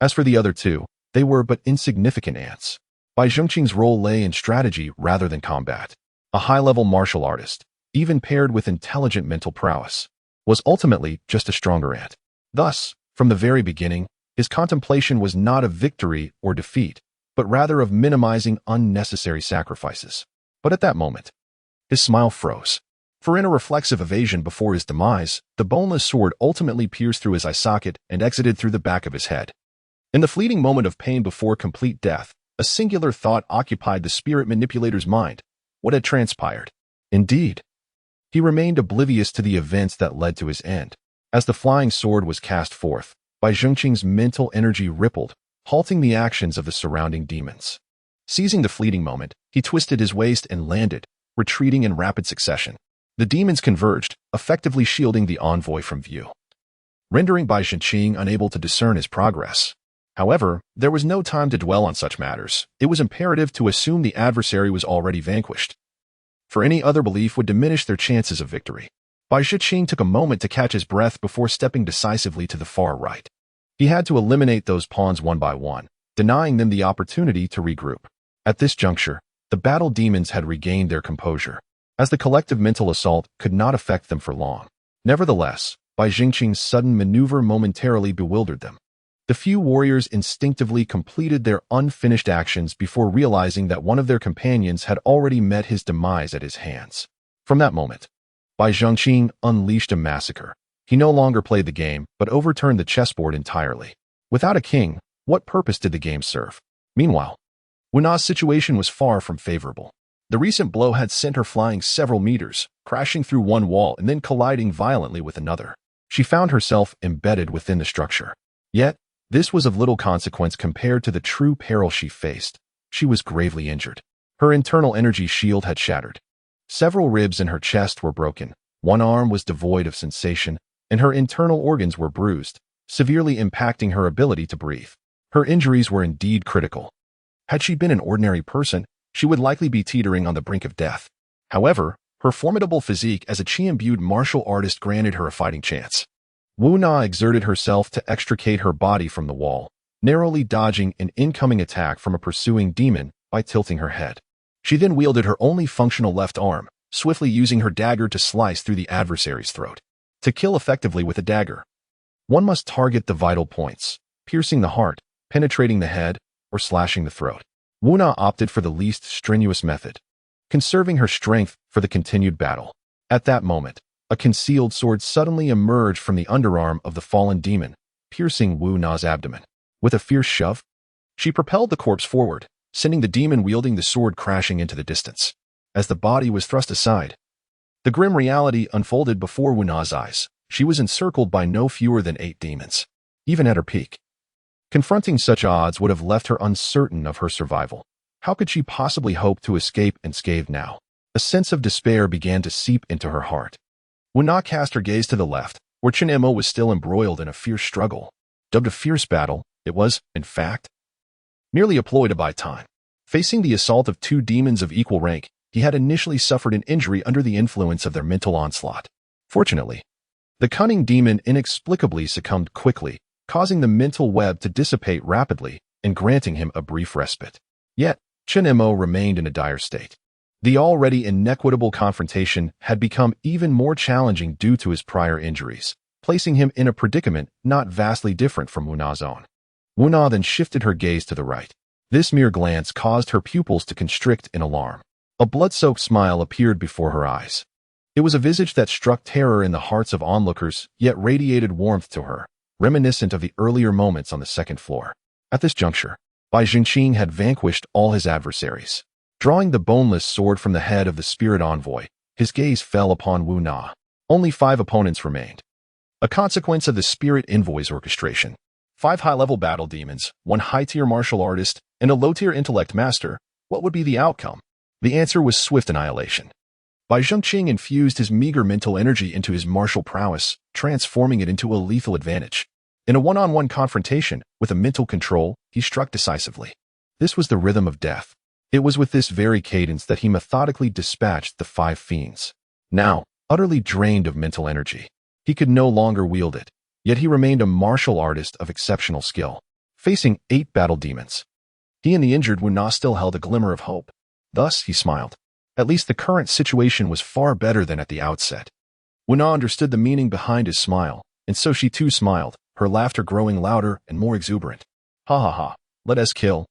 As for the other two, they were but insignificant ants. Bai Zhengqing's role lay in strategy rather than combat. A high-level martial artist, even paired with intelligent mental prowess, was ultimately just a stronger ant. Thus, from the very beginning, his contemplation was not of victory or defeat, but rather of minimizing unnecessary sacrifices. But at that moment, his smile froze. For in a reflexive evasion before his demise, the boneless sword ultimately pierced through his eye socket and exited through the back of his head. In the fleeting moment of pain before complete death, a singular thought occupied the spirit manipulator's mind. What had transpired? Indeed, he remained oblivious to the events that led to his end. As the flying sword was cast forth, Bai Zhengqing's mental energy rippled, halting the actions of the surrounding demons. Seizing the fleeting moment, he twisted his waist and landed, retreating in rapid succession. The demons converged, effectively shielding the envoy from view, rendering Bai Zhengqing unable to discern his progress. However, there was no time to dwell on such matters. It was imperative to assume the adversary was already vanquished, for any other belief would diminish their chances of victory. Bai Zhengqing took a moment to catch his breath before stepping decisively to the far right. He had to eliminate those pawns one by one, denying them the opportunity to regroup. At this juncture, the battle demons had regained their composure, as the collective mental assault could not affect them for long. Nevertheless, Bai Jingqing's sudden maneuver momentarily bewildered them. The few warriors instinctively completed their unfinished actions before realizing that one of their companions had already met his demise at his hands. From that moment, Bai Jingqing unleashed a massacre. He no longer played the game, but overturned the chessboard entirely. Without a king, what purpose did the game serve? Meanwhile, Wu Na's situation was far from favorable. The recent blow had sent her flying several meters, crashing through one wall and then colliding violently with another. She found herself embedded within the structure. Yet, this was of little consequence compared to the true peril she faced. She was gravely injured. Her internal energy shield had shattered. Several ribs in her chest were broken. One arm was devoid of sensation, and her internal organs were bruised, severely impacting her ability to breathe. Her injuries were indeed critical. Had she been an ordinary person, she would likely be teetering on the brink of death. However, her formidable physique as a chi-imbued martial artist granted her a fighting chance. Wu Na exerted herself to extricate her body from the wall, narrowly dodging an incoming attack from a pursuing demon by tilting her head. She then wielded her only functional left arm, swiftly using her dagger to slice through the adversary's throat. To kill effectively with a dagger, one must target the vital points, piercing the heart, penetrating the head, or slashing the throat. Wu Na opted for the least strenuous method, conserving her strength for the continued battle. At that moment, a concealed sword suddenly emerged from the underarm of the fallen demon, piercing Wu Na's abdomen. With a fierce shove, she propelled the corpse forward, sending the demon wielding the sword crashing into the distance. As the body was thrust aside, the grim reality unfolded before Wu Na's eyes. She was encircled by no fewer than 8 demons. Even at her peak, confronting such odds would have left her uncertain of her survival. How could she possibly hope to escape unscathed now? A sense of despair began to seep into her heart. Wu Na cast her gaze to the left, where Chen Mo was still embroiled in a fierce struggle. Dubbed a fierce battle, it was, in fact, merely a ploy to buy time. Facing the assault of 2 demons of equal rank, he had initially suffered an injury under the influence of their mental onslaught. Fortunately, the cunning demon inexplicably succumbed quickly, causing the mental web to dissipate rapidly and granting him a brief respite. Yet, Chen Mo remained in a dire state. The already inequitable confrontation had become even more challenging due to his prior injuries, placing him in a predicament not vastly different from Wu Na's own. Wu Na then shifted her gaze to the right. This mere glance caused her pupils to constrict in alarm. A blood-soaked smile appeared before her eyes. It was a visage that struck terror in the hearts of onlookers, yet radiated warmth to her, reminiscent of the earlier moments on the second floor. At this juncture, Bai Jingqing had vanquished all his adversaries. Drawing the boneless sword from the head of the spirit envoy, his gaze fell upon Wu Na. Only 5 opponents remained. A consequence of the spirit envoy's orchestration. 5 high-level battle demons, 1 high-tier martial artist, and a low-tier intellect master. What would be the outcome? The answer was swift annihilation. Bai Jingqing infused his meager mental energy into his martial prowess, transforming it into a lethal advantage. In a one-on-one confrontation, with a mental control, he struck decisively. This was the rhythm of death. It was with this very cadence that he methodically dispatched the 5 fiends. Now, utterly drained of mental energy, he could no longer wield it, yet he remained a martial artist of exceptional skill. Facing 8 battle demons, he and the injured Wu Na still held a glimmer of hope. Thus, he smiled. At least the current situation was far better than at the outset. Wu Na understood the meaning behind his smile, and so she too smiled, her laughter growing louder and more exuberant. Ha ha ha, let us kill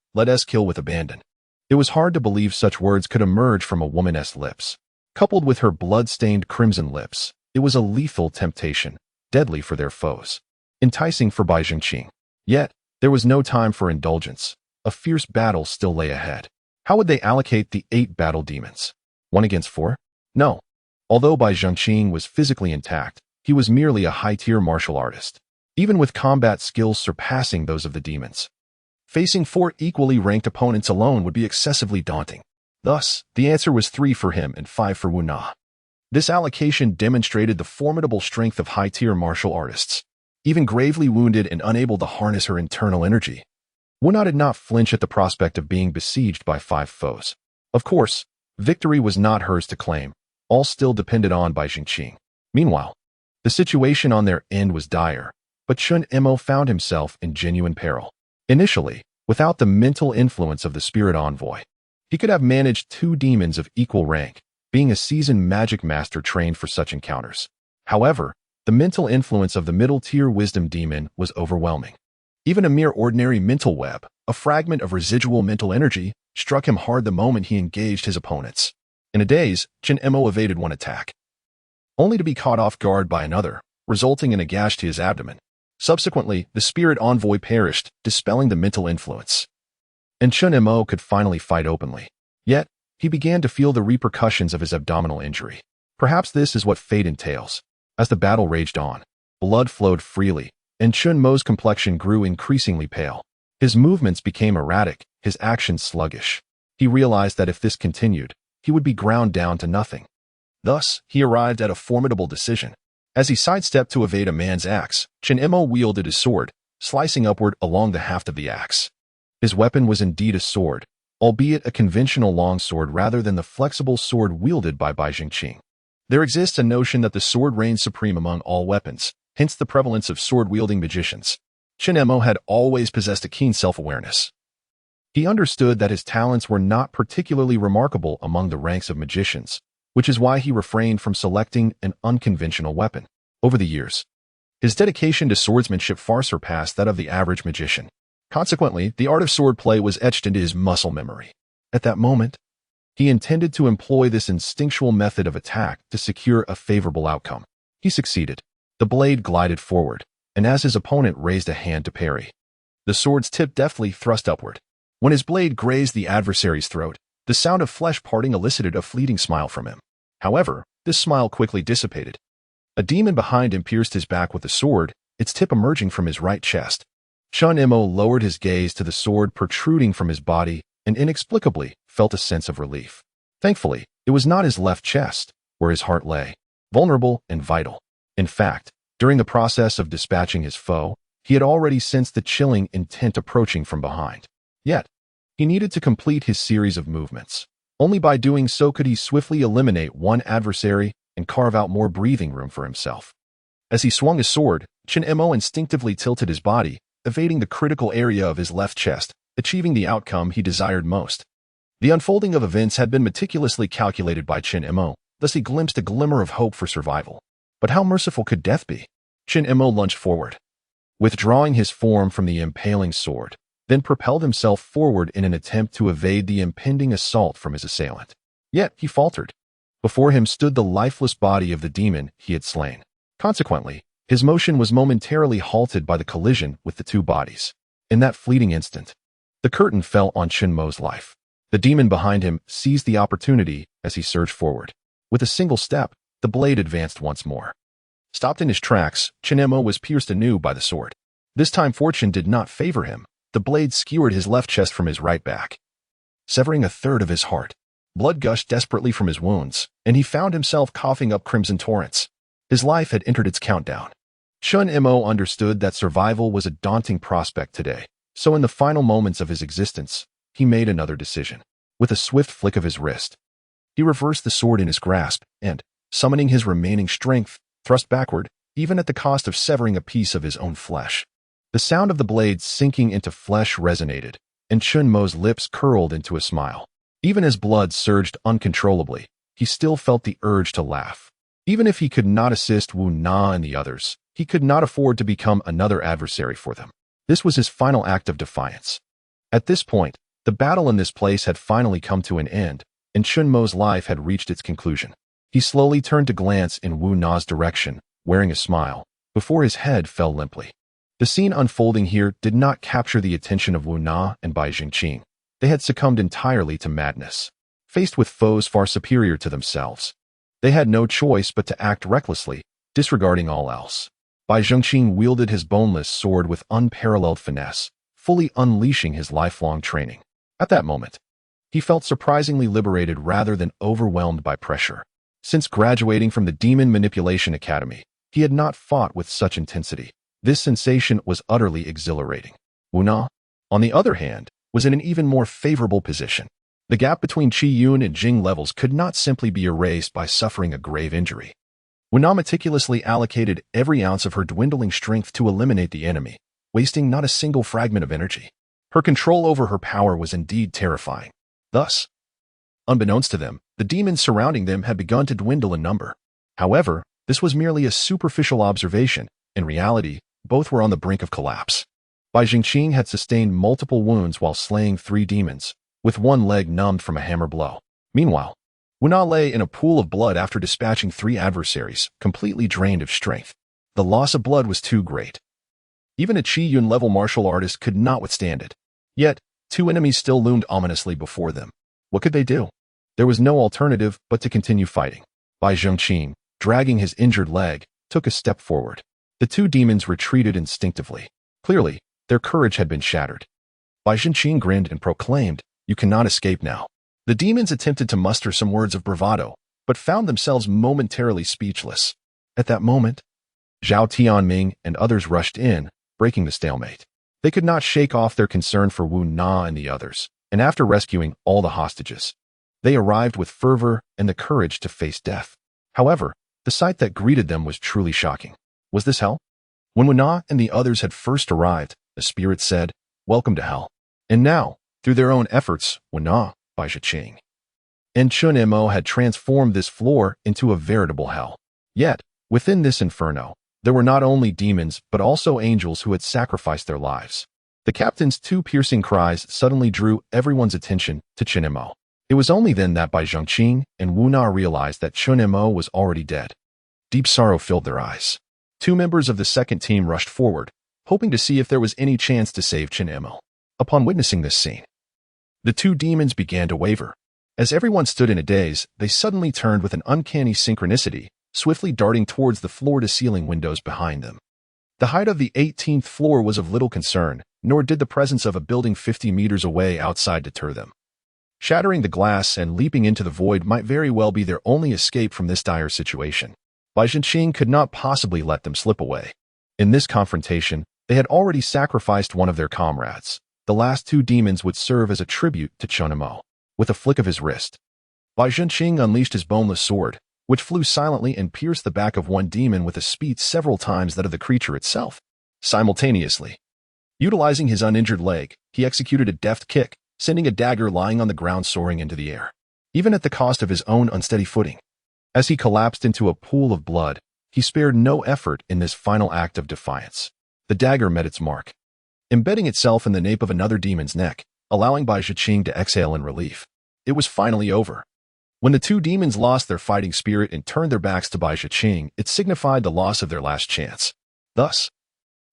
with abandon. It was hard to believe such words could emerge from a woman's lips. Coupled with her blood-stained crimson lips, it was a lethal temptation, deadly for their foes, enticing for Bai Jingqing. Yet, there was no time for indulgence. A fierce battle still lay ahead. How would they allocate the 8 battle demons? 1 against 4? No. Although Bai Jingqing was physically intact, he was merely a high-tier martial artist, even with combat skills surpassing those of the demons. Facing 4 equally ranked opponents alone would be excessively daunting. Thus, the answer was 3 for him and 5 for Wu Na. This allocation demonstrated the formidable strength of high-tier martial artists. Even gravely wounded and unable to harness her internal energy, Wu Na did not flinch at the prospect of being besieged by 5 foes. Of course, victory was not hers to claim. All still depended on Bai Jingqing. Meanwhile, the situation on their end was dire. but Chun Imo found himself in genuine peril. Initially, without the mental influence of the spirit envoy, he could have managed 2 demons of equal rank, being a seasoned magic master trained for such encounters. However, the mental influence of the middle-tier wisdom demon was overwhelming. Even a mere ordinary mental web, a fragment of residual mental energy, struck him hard the moment he engaged his opponents. In a daze, Chun Imo evaded one attack, only to be caught off guard by another, resulting in a gash to his abdomen. Subsequently, the spirit envoy perished, dispelling the mental influence, and Chun Imo could finally fight openly. Yet, he began to feel the repercussions of his abdominal injury. Perhaps this is what fate entails. As the battle raged on, blood flowed freely, and Chun Mo's complexion grew increasingly pale. His movements became erratic, his actions sluggish. He realized that if this continued, he would be ground down to nothing. Thus, he arrived at a formidable decision. As he sidestepped to evade a man's axe, Chun Imo wielded his sword, slicing upward along the haft of the axe. His weapon was indeed a sword, albeit a conventional longsword rather than the flexible sword wielded by Bai Jingqing. There exists a notion that the sword reigns supreme among all weapons, hence the prevalence of sword-wielding magicians. Chun Imo had always possessed a keen self-awareness. He understood that his talents were not particularly remarkable among the ranks of magicians, which is why he refrained from selecting an unconventional weapon. Over the years, his dedication to swordsmanship far surpassed that of the average magician. Consequently, the art of swordplay was etched into his muscle memory. At that moment, he intended to employ this instinctual method of attack to secure a favorable outcome. He succeeded. The blade glided forward, and as his opponent raised a hand to parry, the sword's tip deftly thrust upward. When his blade grazed the adversary's throat, the sound of flesh parting elicited a fleeting smile from him. However, this smile quickly dissipated. A demon behind him pierced his back with the sword, its tip emerging from his right chest. Chun Imo lowered his gaze to the sword protruding from his body and inexplicably felt a sense of relief. Thankfully, it was not his left chest, where his heart lay, vulnerable and vital. In fact, during the process of dispatching his foe, he had already sensed the chilling intent approaching from behind. Yet, he needed to complete his series of movements. Only by doing so could he swiftly eliminate one adversary and carve out more breathing room for himself. As he swung his sword, Chun Imo instinctively tilted his body, evading the critical area of his left chest, achieving the outcome he desired most. The unfolding of events had been meticulously calculated by Chun Imo, thus he glimpsed a glimmer of hope for survival. But how merciful could death be? Chun Imo lunged forward, withdrawing his form from the impaling sword, then propelled himself forward in an attempt to evade the impending assault from his assailant. Yet he faltered. Before him stood the lifeless body of the demon he had slain. Consequently, his motion was momentarily halted by the collision with the 2 bodies. In that fleeting instant, the curtain fell on Chun Mo's life. The demon behind him seized the opportunity as he surged forward. With a single step, the blade advanced once more. Stopped in his tracks, Chun Imo was pierced anew by the sword. This time fortune did not favor him. The blade skewered his left chest from his right back, severing a third of his heart. Blood gushed desperately from his wounds, and he found himself coughing up crimson torrents. His life had entered its countdown. Chun Imo understood that survival was a daunting prospect today, so in the final moments of his existence, he made another decision. With a swift flick of his wrist, he reversed the sword in his grasp and, summoning his remaining strength, thrust backward, even at the cost of severing a piece of his own flesh. The sound of the blade sinking into flesh resonated, and Chun Mo's lips curled into a smile. Even as blood surged uncontrollably, he still felt the urge to laugh. Even if he could not assist Wu Na and the others, he could not afford to become another adversary for them. This was his final act of defiance. At this point, the battle in this place had finally come to an end, and Chun Mo's life had reached its conclusion. He slowly turned to glance in Wu Na's direction, wearing a smile, before his head fell limply. The scene unfolding here did not capture the attention of Wu Na and Bai Jingqing. They had succumbed entirely to madness. Faced with foes far superior to themselves, they had no choice but to act recklessly, disregarding all else. Bai Jingqing wielded his boneless sword with unparalleled finesse, fully unleashing his lifelong training. At that moment, he felt surprisingly liberated rather than overwhelmed by pressure. Since graduating from the Demon Manipulation Academy, he had not fought with such intensity. This sensation was utterly exhilarating. Wu Na, on the other hand, was in an even more favorable position. The gap between Qi Yun and Jing levels could not simply be erased by suffering a grave injury. Wu-Na meticulously allocated every ounce of her dwindling strength to eliminate the enemy, wasting not a single fragment of energy. Her control over her power was indeed terrifying. Thus, unbeknownst to them, the demons surrounding them had begun to dwindle in number. However, this was merely a superficial observation. In reality, both were on the brink of collapse. Bai Jingqing had sustained multiple wounds while slaying 3 demons, with one leg numbed from a hammer blow. Meanwhile, Wu-Na lay in a pool of blood after dispatching 3 adversaries, completely drained of strength. The loss of blood was too great. Even a Qi Yun-level martial artist could not withstand it. Yet, 2 enemies still loomed ominously before them. What could they do? There was no alternative but to continue fighting. Bai Jingqing, dragging his injured leg, took a step forward. The 2 demons retreated instinctively. Clearly, their courage had been shattered. Bai Jingqing grinned and proclaimed, "You cannot escape now." The demons attempted to muster some words of bravado, but found themselves momentarily speechless. At that moment, Zhao Tianming and others rushed in, breaking the stalemate. They could not shake off their concern for Wu-Na and the others, and after rescuing all the hostages, they arrived with fervor and the courage to face death. However, the sight that greeted them was truly shocking. Was this hell? When Wu-Na and the others had first arrived, the spirit said, "Welcome to hell." And now, through their own efforts, Wu-Na, Bai Jingqing, and Chun Mo had transformed this floor into a veritable hell. Yet, within this inferno, there were not only demons but also angels who had sacrificed their lives. The captain's 2 piercing cries suddenly drew everyone's attention to Chun Mo. It was only then that Bai Jingqing and Wu-Na realized that Chun Mo was already dead. Deep sorrow filled their eyes. 2 members of the second team rushed forward, hoping to see if there was any chance to save Chun Mo. Upon witnessing this scene, the 2 demons began to waver. As everyone stood in a daze, they suddenly turned with an uncanny synchronicity, swiftly darting towards the floor-to-ceiling windows behind them. The height of the 18th floor was of little concern, nor did the presence of a building 50 meters away outside deter them. Shattering the glass and leaping into the void might very well be their only escape from this dire situation. Bai Jingqing could not possibly let them slip away. In this confrontation, they had already sacrificed one of their comrades. The last 2 demons would serve as a tribute to Chun Mo. With a flick of his wrist, Bai Jingqing unleashed his boneless sword, which flew silently and pierced the back of one demon with a speed several times that of the creature itself. Simultaneously, utilizing his uninjured leg, he executed a deft kick, sending a dagger lying on the ground soaring into the air, even at the cost of his own unsteady footing. As he collapsed into a pool of blood, he spared no effort in this final act of defiance. The dagger met its mark, embedding itself in the nape of another demon's neck, allowing Bai Jingqing to exhale in relief. It was finally over. When the 2 demons lost their fighting spirit and turned their backs to Bai Jingqing, it signified the loss of their last chance. Thus,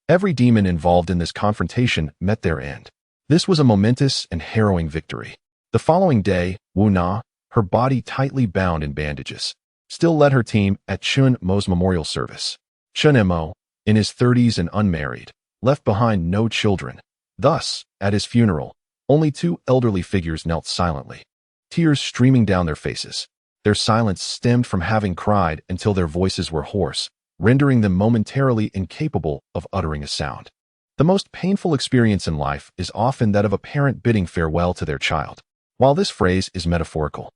every demon involved in this confrontation met their end. This was a momentous and harrowing victory. The following day, Wu-Na, her body tightly bound in bandages, still led her team at Chun Mo's memorial service. Chun Mo, in his 30s and unmarried, left behind no children. Thus, at his funeral, only 2 elderly figures knelt silently, tears streaming down their faces. Their silence stemmed from having cried until their voices were hoarse, rendering them momentarily incapable of uttering a sound. The most painful experience in life is often that of a parent bidding farewell to their child. While this phrase is metaphorical,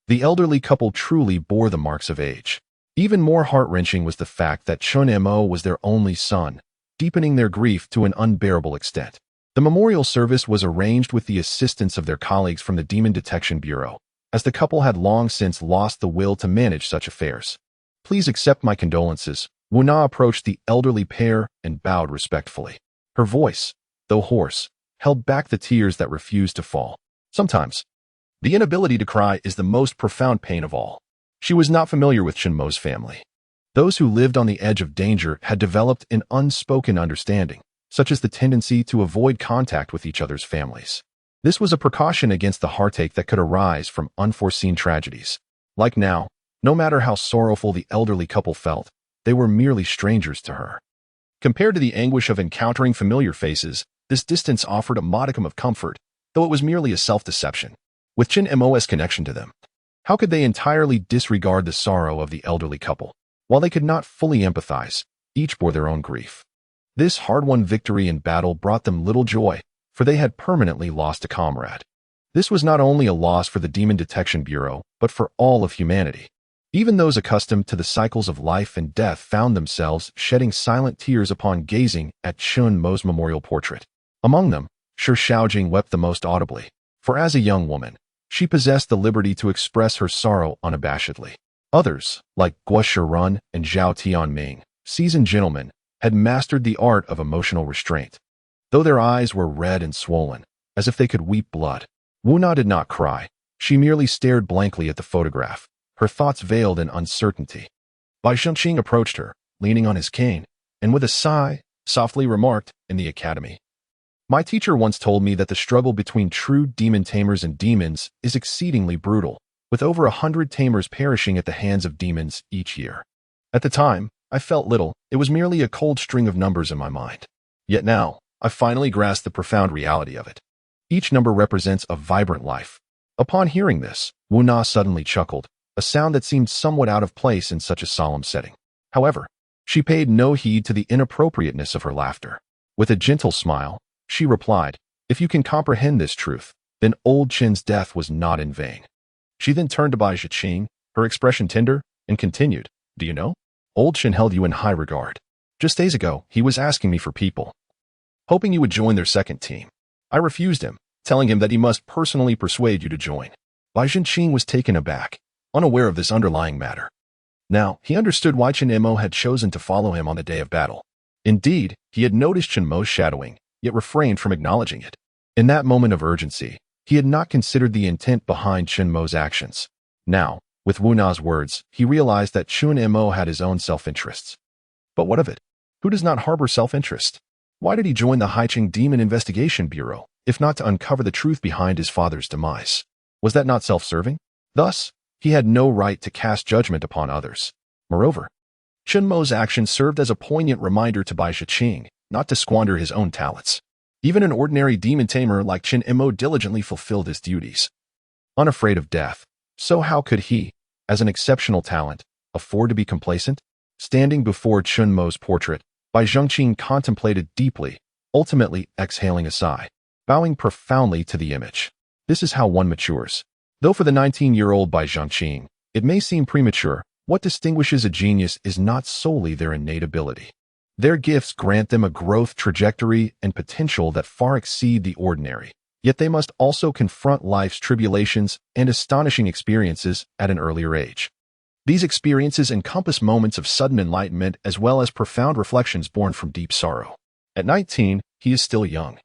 the elderly couple truly bore the marks of age. Even more heart-wrenching was the fact that Chun Mo was their only son, deepening their grief to an unbearable extent. The memorial service was arranged with the assistance of their colleagues from the Demon Detection Bureau, as the couple had long since lost the will to manage such affairs. "Please accept my condolences." Wu-Na approached the elderly pair and bowed respectfully. Her voice, though hoarse, held back the tears that refused to fall. Sometimes, the inability to cry is the most profound pain of all. She was not familiar with Chun Mo's family. Those who lived on the edge of danger had developed an unspoken understanding, such as the tendency to avoid contact with each other's families. This was a precaution against the heartache that could arise from unforeseen tragedies. Like now, no matter how sorrowful the elderly couple felt, they were merely strangers to her. Compared to the anguish of encountering familiar faces, this distance offered a modicum of comfort, though it was merely a self-deception. With Chun Mo's connection to them, how could they entirely disregard the sorrow of the elderly couple? While they could not fully empathize, each bore their own grief. This hard-won victory in battle brought them little joy, for they had permanently lost a comrade. This was not only a loss for the Demon Detection Bureau, but for all of humanity. Even those accustomed to the cycles of life and death found themselves shedding silent tears upon gazing at Chun Mo's memorial portrait. Among them, Shi Shaojing wept the most audibly, for as a young woman, she possessed the liberty to express her sorrow unabashedly. Others, like Guo Shirun and Zhao Tianming, seasoned gentlemen, had mastered the art of emotional restraint. Though their eyes were red and swollen, as if they could weep blood, Wu Na did not cry. She merely stared blankly at the photograph, her thoughts veiled in uncertainty. Bai Zhengqing approached her, leaning on his cane, and with a sigh, softly remarked, "In the academy, my teacher once told me that the struggle between true demon tamers and demons is exceedingly brutal, with over 100 tamers perishing at the hands of demons each year. At the time, I felt little, it was merely a cold string of numbers in my mind. Yet now, I finally grasped the profound reality of it. Each number represents a vibrant life." Upon hearing this, Wu Na suddenly chuckled, a sound that seemed somewhat out of place in such a solemn setting. However, she paid no heed to the inappropriateness of her laughter. With a gentle smile, she replied, "If you can comprehend this truth, then old Qin's death was not in vain." She then turned to Bai Zhengqing, her expression tender, and continued, "Do you know? Old Qin held you in high regard. Just days ago, he was asking me for people, hoping you would join their second team. I refused him, telling him that he must personally persuade you to join." Bai Zhengqing was taken aback, unaware of this underlying matter. Now, he understood why Chen Mo had chosen to follow him on the day of battle. Indeed, he had noticed Chen Mo's shadowing, yet refrained from acknowledging it. In that moment of urgency, he had not considered the intent behind Chen Mo's actions. Now, with Wu Na's words, he realized that Chen Mo had his own self-interests. But what of it? Who does not harbor self-interest? Why did he join the Haiqing Demon Investigation Bureau, if not to uncover the truth behind his father's demise? Was that not self-serving? Thus, he had no right to cast judgment upon others. Moreover, Chen Mo's actions served as a poignant reminder to Bai Zhengqing not to squander his own talents. Even an ordinary demon tamer like Chen Mo diligently fulfilled his duties, unafraid of death. So how could he, as an exceptional talent, afford to be complacent? Standing before Chen Mo's portrait, Bai Zhengqing contemplated deeply, ultimately exhaling a sigh, bowing profoundly to the image. This is how one matures. Though for the 19-year-old Bai Zhengqing, it may seem premature, what distinguishes a genius is not solely their innate ability. Their gifts grant them a growth trajectory and potential that far exceed the ordinary, yet they must also confront life's tribulations and astonishing experiences at an earlier age. These experiences encompass moments of sudden enlightenment as well as profound reflections born from deep sorrow. At 19, he is still young,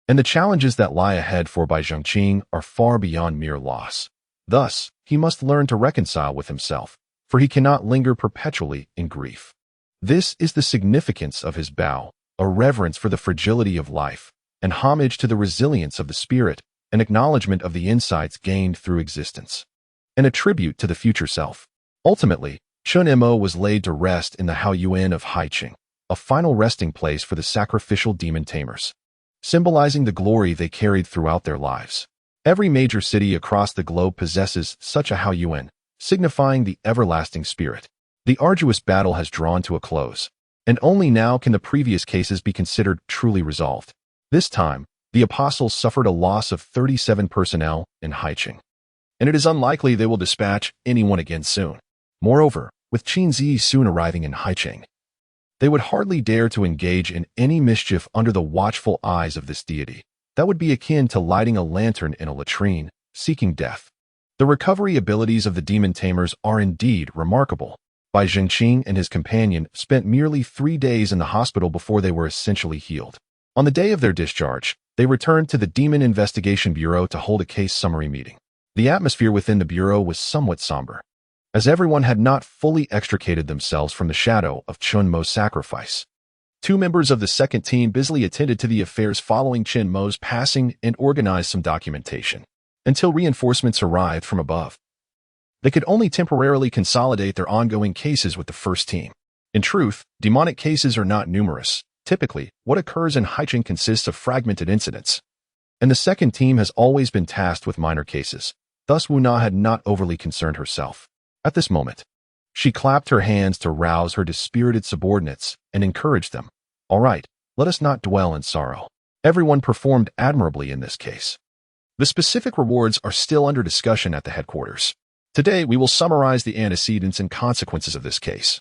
and the challenges that lie ahead for Bai Zhengqing are far beyond mere loss. Thus, he must learn to reconcile with himself, for he cannot linger perpetually in grief. This is the significance of his bow, a reverence for the fragility of life, an homage to the resilience of the spirit, an acknowledgement of the insights gained through existence, and a tribute to the future self. Ultimately, Chen Mo was laid to rest in the Haoyuan of Haiqing, a final resting place for the sacrificial demon tamers, symbolizing the glory they carried throughout their lives. Every major city across the globe possesses such a Haoyuan, signifying the everlasting spirit. The arduous battle has drawn to a close, and only now can the previous cases be considered truly resolved. This time, the apostles suffered a loss of 37 personnel in Haiqing, and it is unlikely they will dispatch anyone again soon. Moreover, with Qin Zi soon arriving in Haiqing, they would hardly dare to engage in any mischief under the watchful eyes of this deity. That would be akin to lighting a lantern in a latrine, seeking death. The recovery abilities of the demon tamers are indeed remarkable. Bai Zhengqing and his companion spent merely 3 days in the hospital before they were essentially healed. On the day of their discharge, they returned to the Demon Investigation Bureau to hold a case summary meeting. The atmosphere within the bureau was somewhat somber, as everyone had not fully extricated themselves from the shadow of Chen Mo's sacrifice. 2 members of the second team busily attended to the affairs following Chen Mo's passing and organized some documentation, until reinforcements arrived from above. They could only temporarily consolidate their ongoing cases with the first team. In truth, demonic cases are not numerous. Typically, what occurs in Haiqing consists of fragmented incidents, and the second team has always been tasked with minor cases. Thus, Wu Na had not overly concerned herself. At this moment, she clapped her hands to rouse her dispirited subordinates and encouraged them. "All right, let us not dwell in sorrow. Everyone performed admirably in this case. The specific rewards are still under discussion at the headquarters. Today, we will summarize the antecedents and consequences of this case,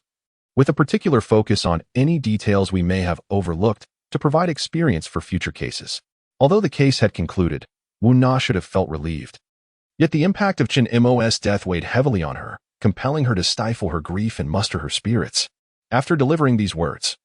with a particular focus on any details we may have overlooked to provide experience for future cases. Although the case had concluded, Wu Na should have felt relieved. Yet the impact of Chen Mo's death weighed heavily on her, compelling her to stifle her grief and muster her spirits. After delivering these words,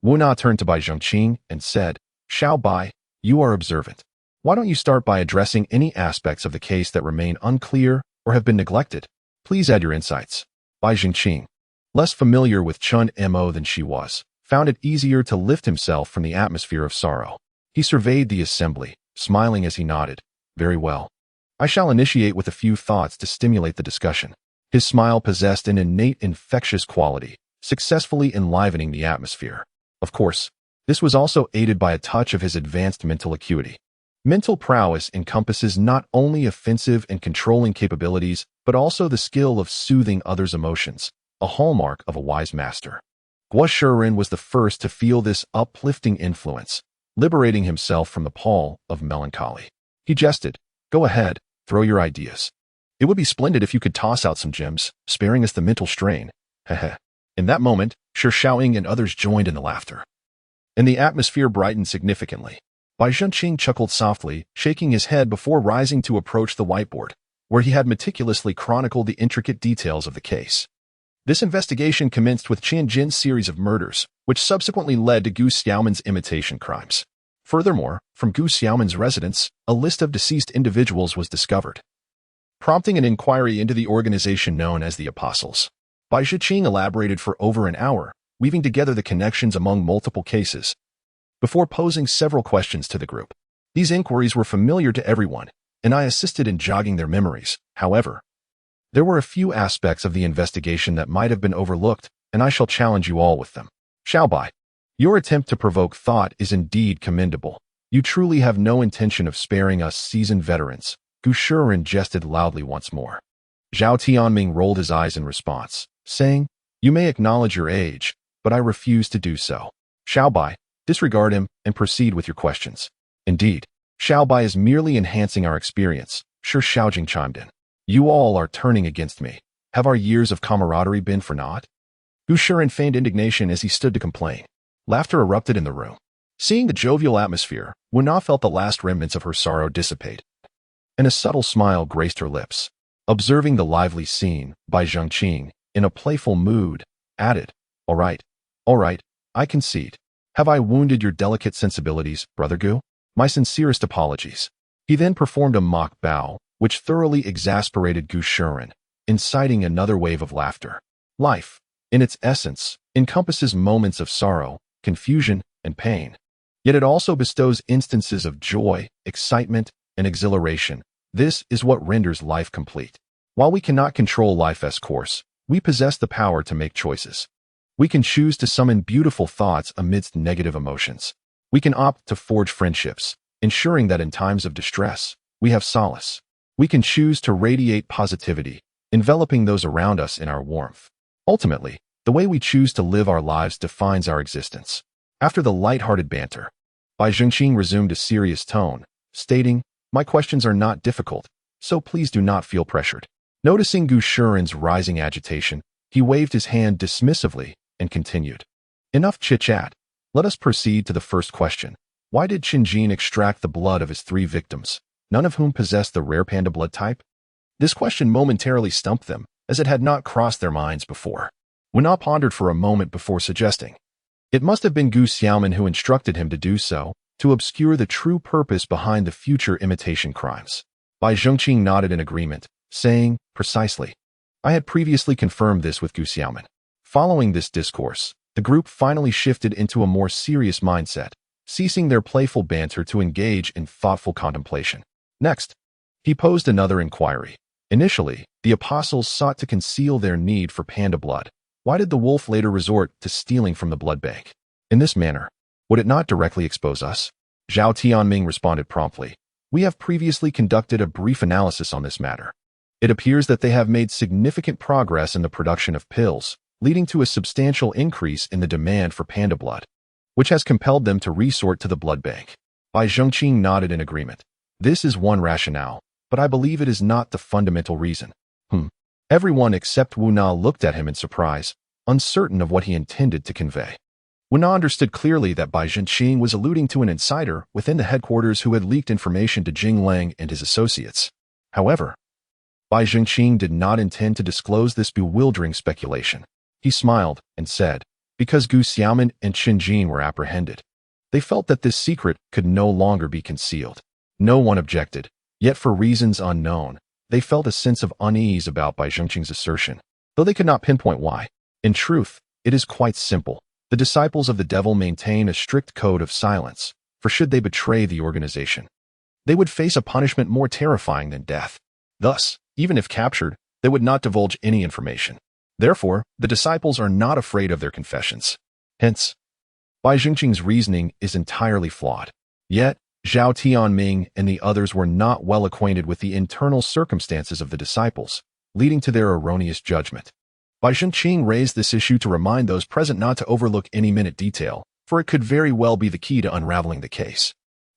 Wu Na turned to Bai Zhengqing and said, "Xiao Bai, you are observant. Why don't you start by addressing any aspects of the case that remain unclear or have been neglected? Please add your insights." Bai Zhengqing, less familiar with Chen Mo than she was, found it easier to lift himself from the atmosphere of sorrow. He surveyed the assembly, smiling as he nodded. "Very well. I shall initiate with a few thoughts to stimulate the discussion." His smile possessed an innate infectious quality, successfully enlivening the atmosphere. Of course, this was also aided by a touch of his advanced mental acuity. Mental prowess encompasses not only offensive and controlling capabilities, but also the skill of soothing others' emotions, a hallmark of a wise master. Guo Shiren was the first to feel this uplifting influence, liberating himself from the pall of melancholy. He jested, "Go ahead, throw your ideas. It would be splendid if you could toss out some gems, sparing us the mental strain." Heh. In that moment, Shi Shaoying and others joined in the laughter, and the atmosphere brightened significantly. Bai Zhengqing chuckled softly, shaking his head before rising to approach the whiteboard, where he had meticulously chronicled the intricate details of the case. This investigation commenced with Qian Jin's series of murders, which subsequently led to Gu Xiaoman's imitation crimes. Furthermore, from Gu Xiaoman's residence, a list of deceased individuals was discovered, prompting an inquiry into the organization known as the Apostles. Bai Zhengqing elaborated for over an hour, weaving together the connections among multiple cases, before posing several questions to the group. These inquiries were familiar to everyone, and I assisted in jogging their memories. However, there were a few aspects of the investigation that might have been overlooked, and I shall challenge you all with them. Xiao Bai, your attempt to provoke thought is indeed commendable. You truly have no intention of sparing us seasoned veterans. Gu Shiren jested loudly once more. Zhao Tianming rolled his eyes in response, saying, "You may acknowledge your age, but I refuse to do so." Xiao Bai, disregard him and proceed with your questions. "Indeed, Xiao Bai is merely enhancing our experience," Shi Shaojing chimed in. "You all are turning against me. Have our years of camaraderie been for naught?" Gu Shiren feigned indignation as he stood to complain. Laughter erupted in the room. Seeing the jovial atmosphere, Wu Na felt the last remnants of her sorrow dissipate, and a subtle smile graced her lips. Observing the lively scene, Bai Zhengqing, in a playful mood, added, all right, I concede. Have I wounded your delicate sensibilities, Brother Gu? My sincerest apologies." He then performed a mock bow, which thoroughly exasperated Gu Shiren, inciting another wave of laughter. Life, in its essence, encompasses moments of sorrow, confusion, and pain. Yet it also bestows instances of joy, excitement, and exhilaration. This is what renders life complete. While we cannot control life's course, we possess the power to make choices. We can choose to summon beautiful thoughts amidst negative emotions. We can opt to forge friendships, ensuring that in times of distress, we have solace. We can choose to radiate positivity, enveloping those around us in our warmth. Ultimately, the way we choose to live our lives defines our existence. After the light-hearted banter, Bai Zhengqing resumed a serious tone, stating, "My questions are not difficult, so please do not feel pressured." Noticing Gu Shiren's rising agitation, he waved his hand dismissively and continued. "Enough chit-chat. Let us proceed to the first question. Why did Chen Jin extract the blood of his 3 victims, none of whom possessed the rare panda blood type?" This question momentarily stumped them, as it had not crossed their minds before. Wu Na pondered for a moment before suggesting, "It must have been Gu Xiaoman who instructed him to do so, to obscure the true purpose behind the future imitation crimes." Bai Zhengqing nodded in agreement, saying, "Precisely. I had previously confirmed this with Gu Xiaoman." Following this discourse, the group finally shifted into a more serious mindset, ceasing their playful banter to engage in thoughtful contemplation. Next, he posed another inquiry. Initially, the apostles sought to conceal their need for panda blood. Why did the wolf later resort to stealing from the blood bank? In this manner, would it not directly expose us? Zhao Tianming responded promptly. "We have previously conducted a brief analysis on this matter. It appears that they have made significant progress in the production of pills, leading to a substantial increase in the demand for panda blood, which has compelled them to resort to the blood bank." Bai Zhengqing nodded in agreement. "This is one rationale, but I believe it is not the fundamental reason." Everyone except Wu Na looked at him in surprise, uncertain of what he intended to convey. Wu Na understood clearly that Bai Zhenqing was alluding to an insider within the headquarters who had leaked information to Jing Lang and his associates. However, Bai Zhenqing did not intend to disclose this bewildering speculation. He smiled and said, because Gu Xiaomin and Qin Jin were apprehended. They felt that this secret could no longer be concealed. No one objected, yet for reasons unknown, they felt a sense of unease about Bai Zhenqing's assertion, though they could not pinpoint why. In truth, it is quite simple. The disciples of the devil maintain a strict code of silence, for should they betray the organization, they would face a punishment more terrifying than death. Thus, even if captured, they would not divulge any information. Therefore, the disciples are not afraid of their confessions. Hence, Bai Zhenqing's reasoning is entirely flawed. Yet, Zhao Tianming and the others were not well acquainted with the internal circumstances of the disciples, leading to their erroneous judgment. Bai Zhenqing raised this issue to remind those present not to overlook any minute detail, for it could very well be the key to unraveling the case.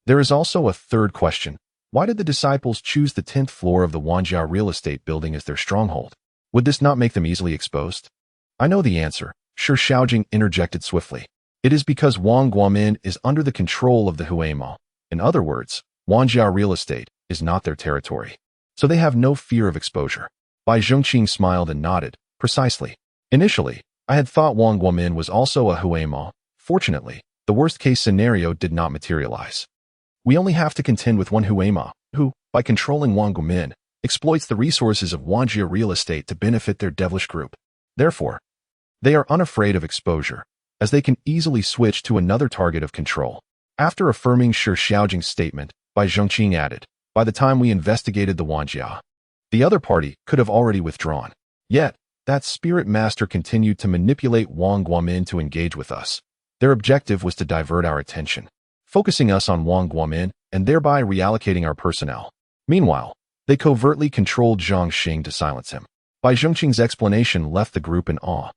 There is also a third question. Why did the disciples choose the 10th floor of the Wanjia real estate building as their stronghold? Would this not make them easily exposed? I know the answer, Shi Shaojing interjected swiftly. It is because Wang Guomin is under the control of the Huema. In other words, Wanjia real estate is not their territory, so they have no fear of exposure. Bai Zhenqing smiled and nodded. Precisely. Initially, I had thought Wang Guomin was also a Huema. Fortunately, the worst-case scenario did not materialize. We only have to contend with one Huema, who, by controlling Wang Guomin, exploits the resources of Wanjia real estate to benefit their devilish group. Therefore, they are unafraid of exposure, as they can easily switch to another target of control. After affirming Shi Shaojing's statement, Bai Zhenqing added, by the time we investigated the Wanjia, the other party could have already withdrawn. Yet, that spirit master continued to manipulate Wang Guomin to engage with us. Their objective was to divert our attention, focusing us on Wang Guomin and thereby reallocating our personnel. Meanwhile, they covertly controlled Zhang Xing to silence him. Bai Zhenqing's explanation left the group in awe.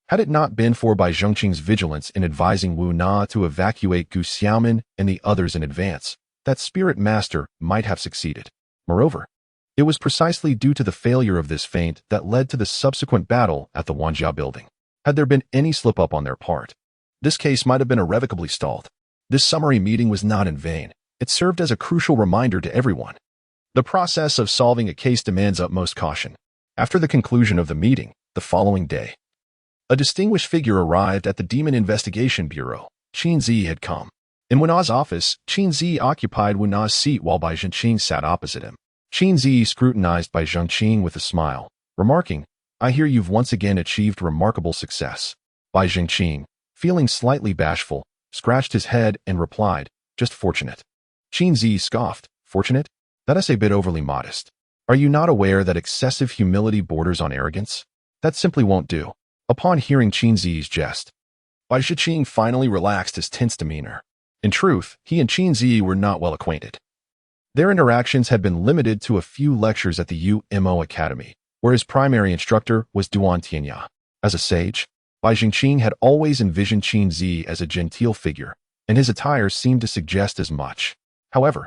Had it not been for Bai Zhenqing's vigilance in advising Wu Na to evacuate Gu Xiaomin and the others in advance, that spirit master might have succeeded. Moreover, it was precisely due to the failure of this feint that led to the subsequent battle at the Wanjia building. Had there been any slip-up on their part, this case might have been irrevocably stalled. This summary meeting was not in vain. It served as a crucial reminder to everyone. The process of solving a case demands utmost caution. After the conclusion of the meeting, the following day, a distinguished figure arrived at the Demon Investigation Bureau. Qin Zi had come. In Wu Na's office, Qin Zi occupied Wu Na's seat while Bai Zhenqing sat opposite him. Qin Zi scrutinized Bai Zhenqing with a smile, remarking, I hear you've once again achieved remarkable success. Bai Zhenqing, feeling slightly bashful, scratched his head and replied, just fortunate. Qin Zi scoffed, fortunate? That is a bit overly modest. Are you not aware that excessive humility borders on arrogance? That simply won't do. Upon hearing Qin Zi's jest, Bai Zhenqing finally relaxed his tense demeanor. In truth, he and Qin Zi were not well acquainted. Their interactions had been limited to a few lectures at the UMO Academy, where his primary instructor was Duan Tianya. As a sage, Bai Zhenqing had always envisioned Qin Zi as a genteel figure, and his attire seemed to suggest as much. However,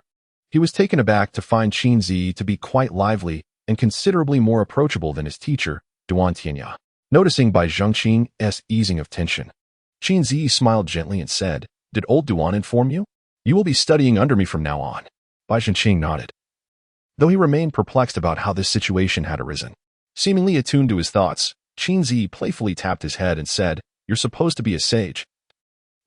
he was taken aback to find Qin Zi to be quite lively and considerably more approachable than his teacher, Duan Tianya. Noticing Bai Zhenqing's easing of tension, Qin Zi smiled gently and said, Did old Duan inform you? You will be studying under me from now on. Bai Zhenqing nodded, though he remained perplexed about how this situation had arisen. Seemingly attuned to his thoughts, Qin Zi playfully tapped his head and said, You're supposed to be a sage.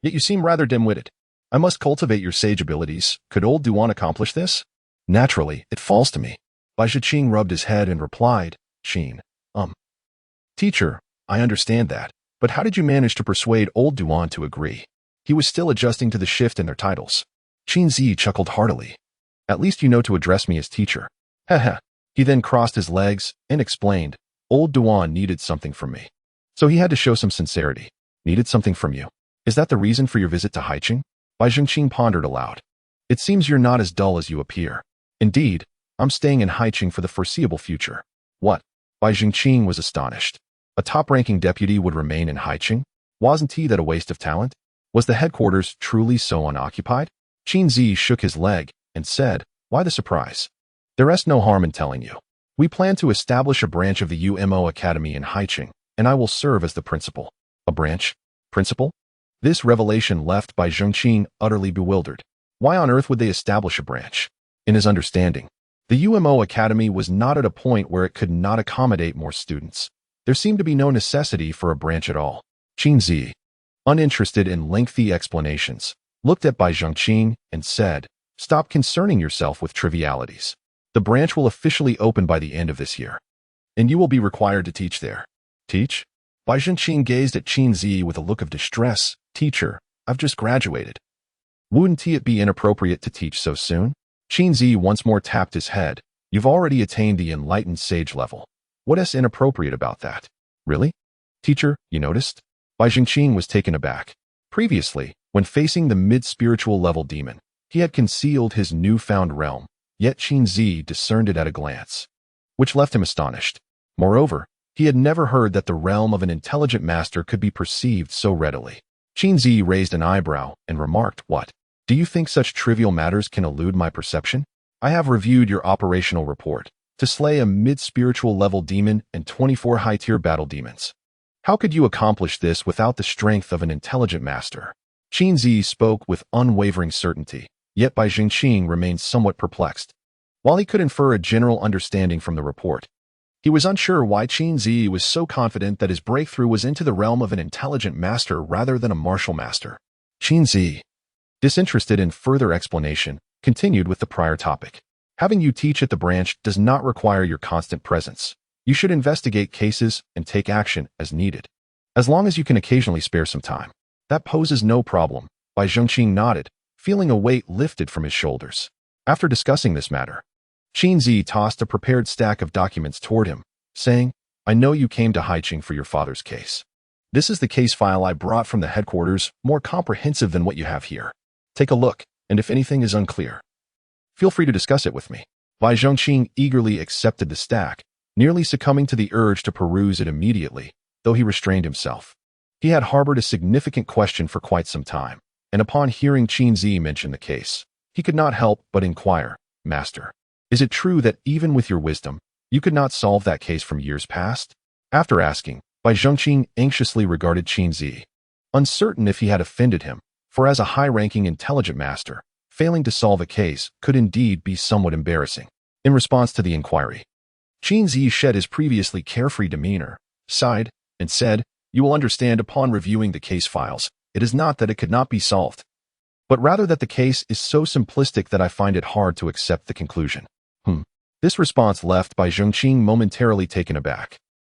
Yet you seem rather dim-witted. I must cultivate your sage abilities. Could old Duan accomplish this? Naturally, it falls to me. Bai Zhenqing rubbed his head and replied, Qin, Teacher, I understand that, but how did you manage to persuade old Duan to agree? He was still adjusting to the shift in their titles. Qin Zi chuckled heartily. At least you know to address me as teacher. Heh. He then crossed his legs and explained, Old Duan needed something from me. So he had to show some sincerity. Needed something from you. Is that the reason for your visit to Haiqing? Bai Zhenqing pondered aloud. It seems you're not as dull as you appear. Indeed, I'm staying in Haiqing for the foreseeable future. What? Bai Zhenqing was astonished. A top-ranking deputy would remain in Haiqing? Wasn't he that a waste of talent? Was the headquarters truly so unoccupied? Qin Zi shook his leg and said, Why the surprise? There is no harm in telling you. We plan to establish a branch of the UMO Academy in Haicheng, and I will serve as the principal. A branch? Principal? This revelation left by Zhengqing utterly bewildered. Why on earth would they establish a branch? In his understanding, the UMO Academy was not at a point where it could not accommodate more students. There seemed to be no necessity for a branch at all. Qin Zi, uninterested in lengthy explanations, looked at Bai Zhengqing and said, "Stop concerning yourself with trivialities. The branch will officially open by the end of this year, and you will be required to teach there." Teach? Bai Zhengqing gazed at Qin Zi with a look of distress. "Teacher, I've just graduated. Wouldn't it be inappropriate to teach so soon?" Qin Zi once more tapped his head. "You've already attained the enlightened sage level. What is inappropriate about that?" "Really? Teacher, you noticed?" Bai Zhengqing was taken aback. Previously, when facing the mid-spiritual level demon, he had concealed his newfound realm, yet Qin Zi discerned it at a glance, which left him astonished. Moreover, he had never heard that the realm of an intelligent master could be perceived so readily. Qin Zi raised an eyebrow and remarked, "What? Do you think such trivial matters can elude my perception? I have reviewed your operational report. To slay a mid-spiritual level demon and 24 high-tier battle demons. How could you accomplish this without the strength of an intelligent master?" Qin Zi spoke with unwavering certainty, yet Bai Zhengqing remained somewhat perplexed. While he could infer a general understanding from the report, he was unsure why Qin Zi was so confident that his breakthrough was into the realm of an intelligent master rather than a martial master. Qin Zi, disinterested in further explanation, continued with the prior topic. "Having you teach at the branch does not require your constant presence. You should investigate cases and take action as needed. As long as you can occasionally spare some time. That poses no problem." Bai Zhengqing nodded, feeling a weight lifted from his shoulders. After discussing this matter, Qin Zi tossed a prepared stack of documents toward him, saying, "I know you came to Haicheng for your father's case. This is the case file I brought from the headquarters, more comprehensive than what you have here. Take a look, and if anything is unclear, feel free to discuss it with me." Bai Zhengqing eagerly accepted the stack, nearly succumbing to the urge to peruse it immediately, though he restrained himself. He had harbored a significant question for quite some time, and upon hearing Qin Zi mention the case, he could not help but inquire, "Master, is it true that even with your wisdom, you could not solve that case from years past?" After asking, Bai Zhengqing anxiously regarded Qin Zi, uncertain if he had offended him, for as a high-ranking intelligent master, failing to solve a case could indeed be somewhat embarrassing. In response to the inquiry, Qin Zi shed his previously carefree demeanor, sighed, and said, "You will understand upon reviewing the case files, it is not that it could not be solved, but rather that the case is so simplistic that I find it hard to accept the conclusion." This response left Bai Zhengqing momentarily taken aback.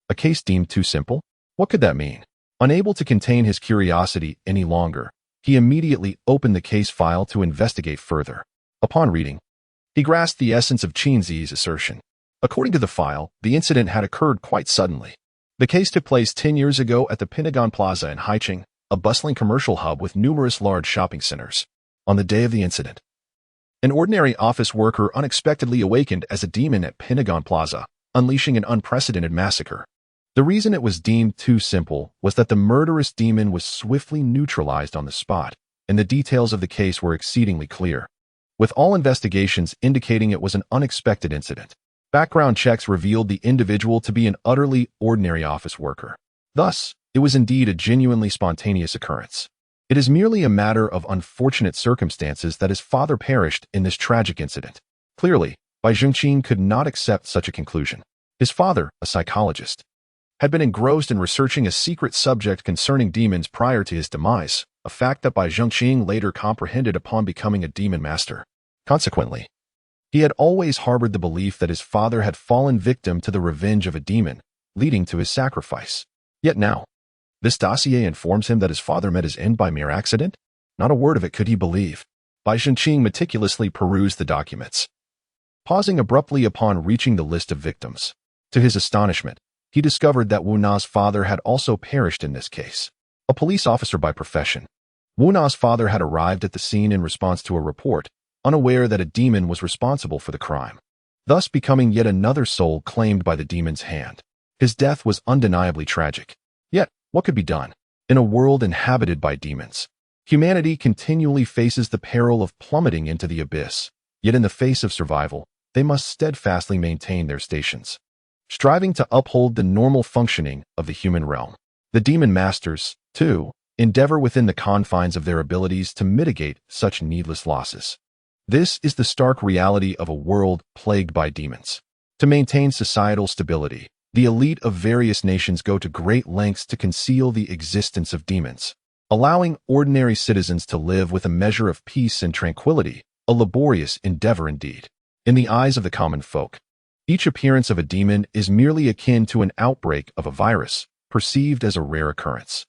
A case deemed too simple? What could that mean? Unable to contain his curiosity any longer, he immediately opened the case file to investigate further. Upon reading, he grasped the essence of Qin Zi's assertion. According to the file, the incident had occurred quite suddenly. The case took place 10 years ago at the Pentagon Plaza in Haicheng, a bustling commercial hub with numerous large shopping centers. On the day of the incident, an ordinary office worker unexpectedly awakened as a demon at Pentagon Plaza, unleashing an unprecedented massacre. The reason it was deemed too simple was that the murderous demon was swiftly neutralized on the spot, and the details of the case were exceedingly clear, with all investigations indicating it was an unexpected incident. Background checks revealed the individual to be an utterly ordinary office worker. Thus, it was indeed a genuinely spontaneous occurrence. It is merely a matter of unfortunate circumstances that his father perished in this tragic incident. Clearly, Bai Zhengqing could not accept such a conclusion. His father, a psychologist, had been engrossed in researching a secret subject concerning demons prior to his demise, a fact that Bai Zhengqing later comprehended upon becoming a demon master. Consequently, he had always harbored the belief that his father had fallen victim to the revenge of a demon, leading to his sacrifice. Yet now, this dossier informs him that his father met his end by mere accident? Not a word of it could he believe. Bai Zhengqing meticulously perused the documents, pausing abruptly upon reaching the list of victims. To his astonishment, he discovered that Wu Na's father had also perished in this case. A police officer by profession, Wu Na's father had arrived at the scene in response to a report, unaware that a demon was responsible for the crime, thus becoming yet another soul claimed by the demon's hand. His death was undeniably tragic. Yet, what could be done? In a world inhabited by demons, humanity continually faces the peril of plummeting into the abyss. Yet in the face of survival, they must steadfastly maintain their stations, striving to uphold the normal functioning of the human realm. The demon masters, too, endeavor within the confines of their abilities to mitigate such needless losses. This is the stark reality of a world plagued by demons. To maintain societal stability, the elite of various nations go to great lengths to conceal the existence of demons, allowing ordinary citizens to live with a measure of peace and tranquility, a laborious endeavor indeed. In the eyes of the common folk, each appearance of a demon is merely akin to an outbreak of a virus, perceived as a rare occurrence,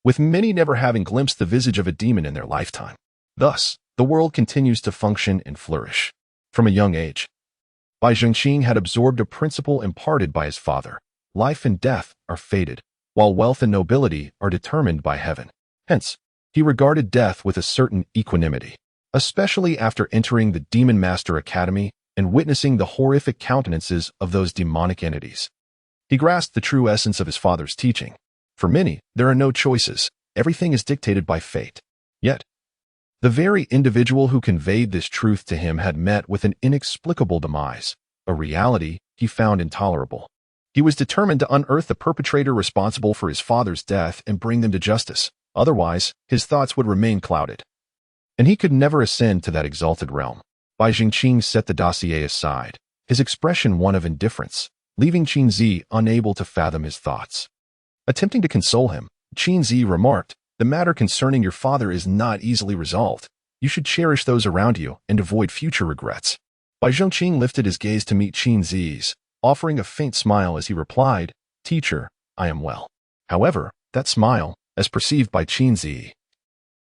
with many never having glimpsed the visage of a demon in their lifetime. Thus, the world continues to function and flourish. From a young age, Bai Zhengqing had absorbed a principle imparted by his father. Life and death are fated, while wealth and nobility are determined by heaven. Hence, he regarded death with a certain equanimity, especially after entering the Demon Master Academy and witnessing the horrific countenances of those demonic entities. He grasped the true essence of his father's teaching. For many, there are no choices. Everything is dictated by fate. Yet, the very individual who conveyed this truth to him had met with an inexplicable demise, a reality he found intolerable. He was determined to unearth the perpetrator responsible for his father's death and bring them to justice. Otherwise, his thoughts would remain clouded, and he could never ascend to that exalted realm. Bai Zhengqing set the dossier aside, his expression one of indifference, leaving Qinzi unable to fathom his thoughts. Attempting to console him, Qinzi remarked, "The matter concerning your father is not easily resolved. You should cherish those around you and avoid future regrets." Bai Zhengqing lifted his gaze to meet Qinzi's, offering a faint smile as he replied, "Teacher, I am well." However, that smile, as perceived by Qinzi,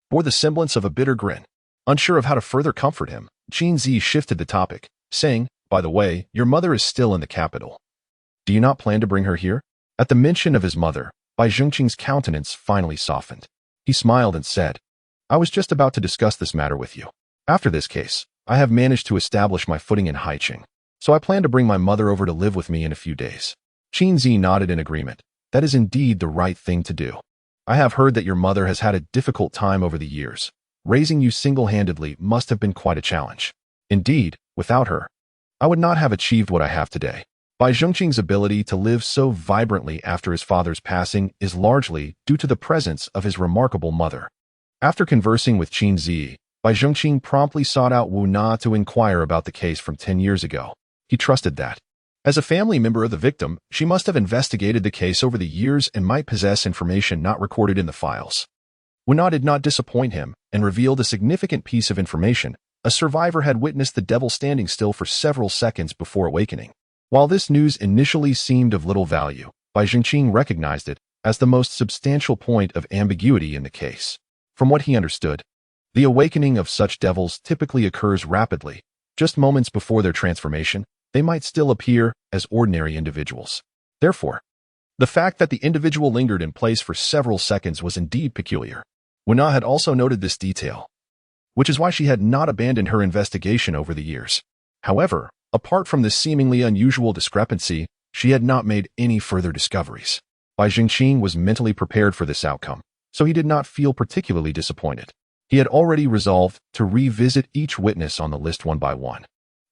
bore the semblance of a bitter grin. Unsure of how to further comfort him, Qinzi shifted the topic, saying, "By the way, your mother is still in the capital. Do you not plan to bring her here?" At the mention of his mother, Bai Zhengqing's countenance finally softened. He smiled and said, "I was just about to discuss this matter with you. After this case, I have managed to establish my footing in Haiqing, so I plan to bring my mother over to live with me in a few days." Qinzi nodded in agreement. "That is indeed the right thing to do. I have heard that your mother has had a difficult time over the years. Raising you single-handedly must have been quite a challenge. Indeed, without her, I would not have achieved what I have today." Bai Zhengqing's ability to live so vibrantly after his father's passing is largely due to the presence of his remarkable mother. After conversing with Qinzi, Bai Zhengqing promptly sought out Wu Na to inquire about the case from 10 years ago. He trusted that, as a family member of the victim, she must have investigated the case over the years and might possess information not recorded in the files. Wu Na did not disappoint him and revealed a significant piece of information. A survivor had witnessed the devil standing still for several seconds before awakening. While this news initially seemed of little value, Bai Zhengqing recognized it as the most substantial point of ambiguity in the case. From what he understood, the awakening of such devils typically occurs rapidly. Just moments before their transformation, they might still appear as ordinary individuals. Therefore, the fact that the individual lingered in place for several seconds was indeed peculiar. Wu Na had also noted this detail, which is why she had not abandoned her investigation over the years. However, apart from this seemingly unusual discrepancy, she had not made any further discoveries. Bai Zhengqing was mentally prepared for this outcome, so he did not feel particularly disappointed. He had already resolved to revisit each witness on the list one by one,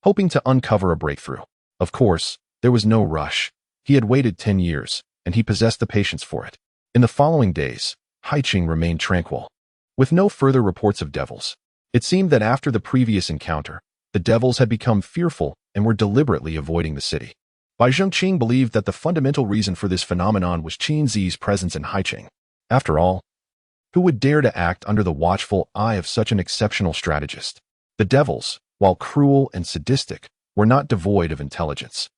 hoping to uncover a breakthrough. Of course, there was no rush. He had waited 10 years, and he possessed the patience for it. In the following days, Haiqing remained tranquil, with no further reports of devils. It seemed that after the previous encounter, the devils had become fearful and were deliberately avoiding the city. Bai Zhengqing believed that the fundamental reason for this phenomenon was Qinzi's presence in Haiqing. After all, who would dare to act under the watchful eye of such an exceptional strategist? The devils, while cruel and sadistic, were not devoid of intelligence.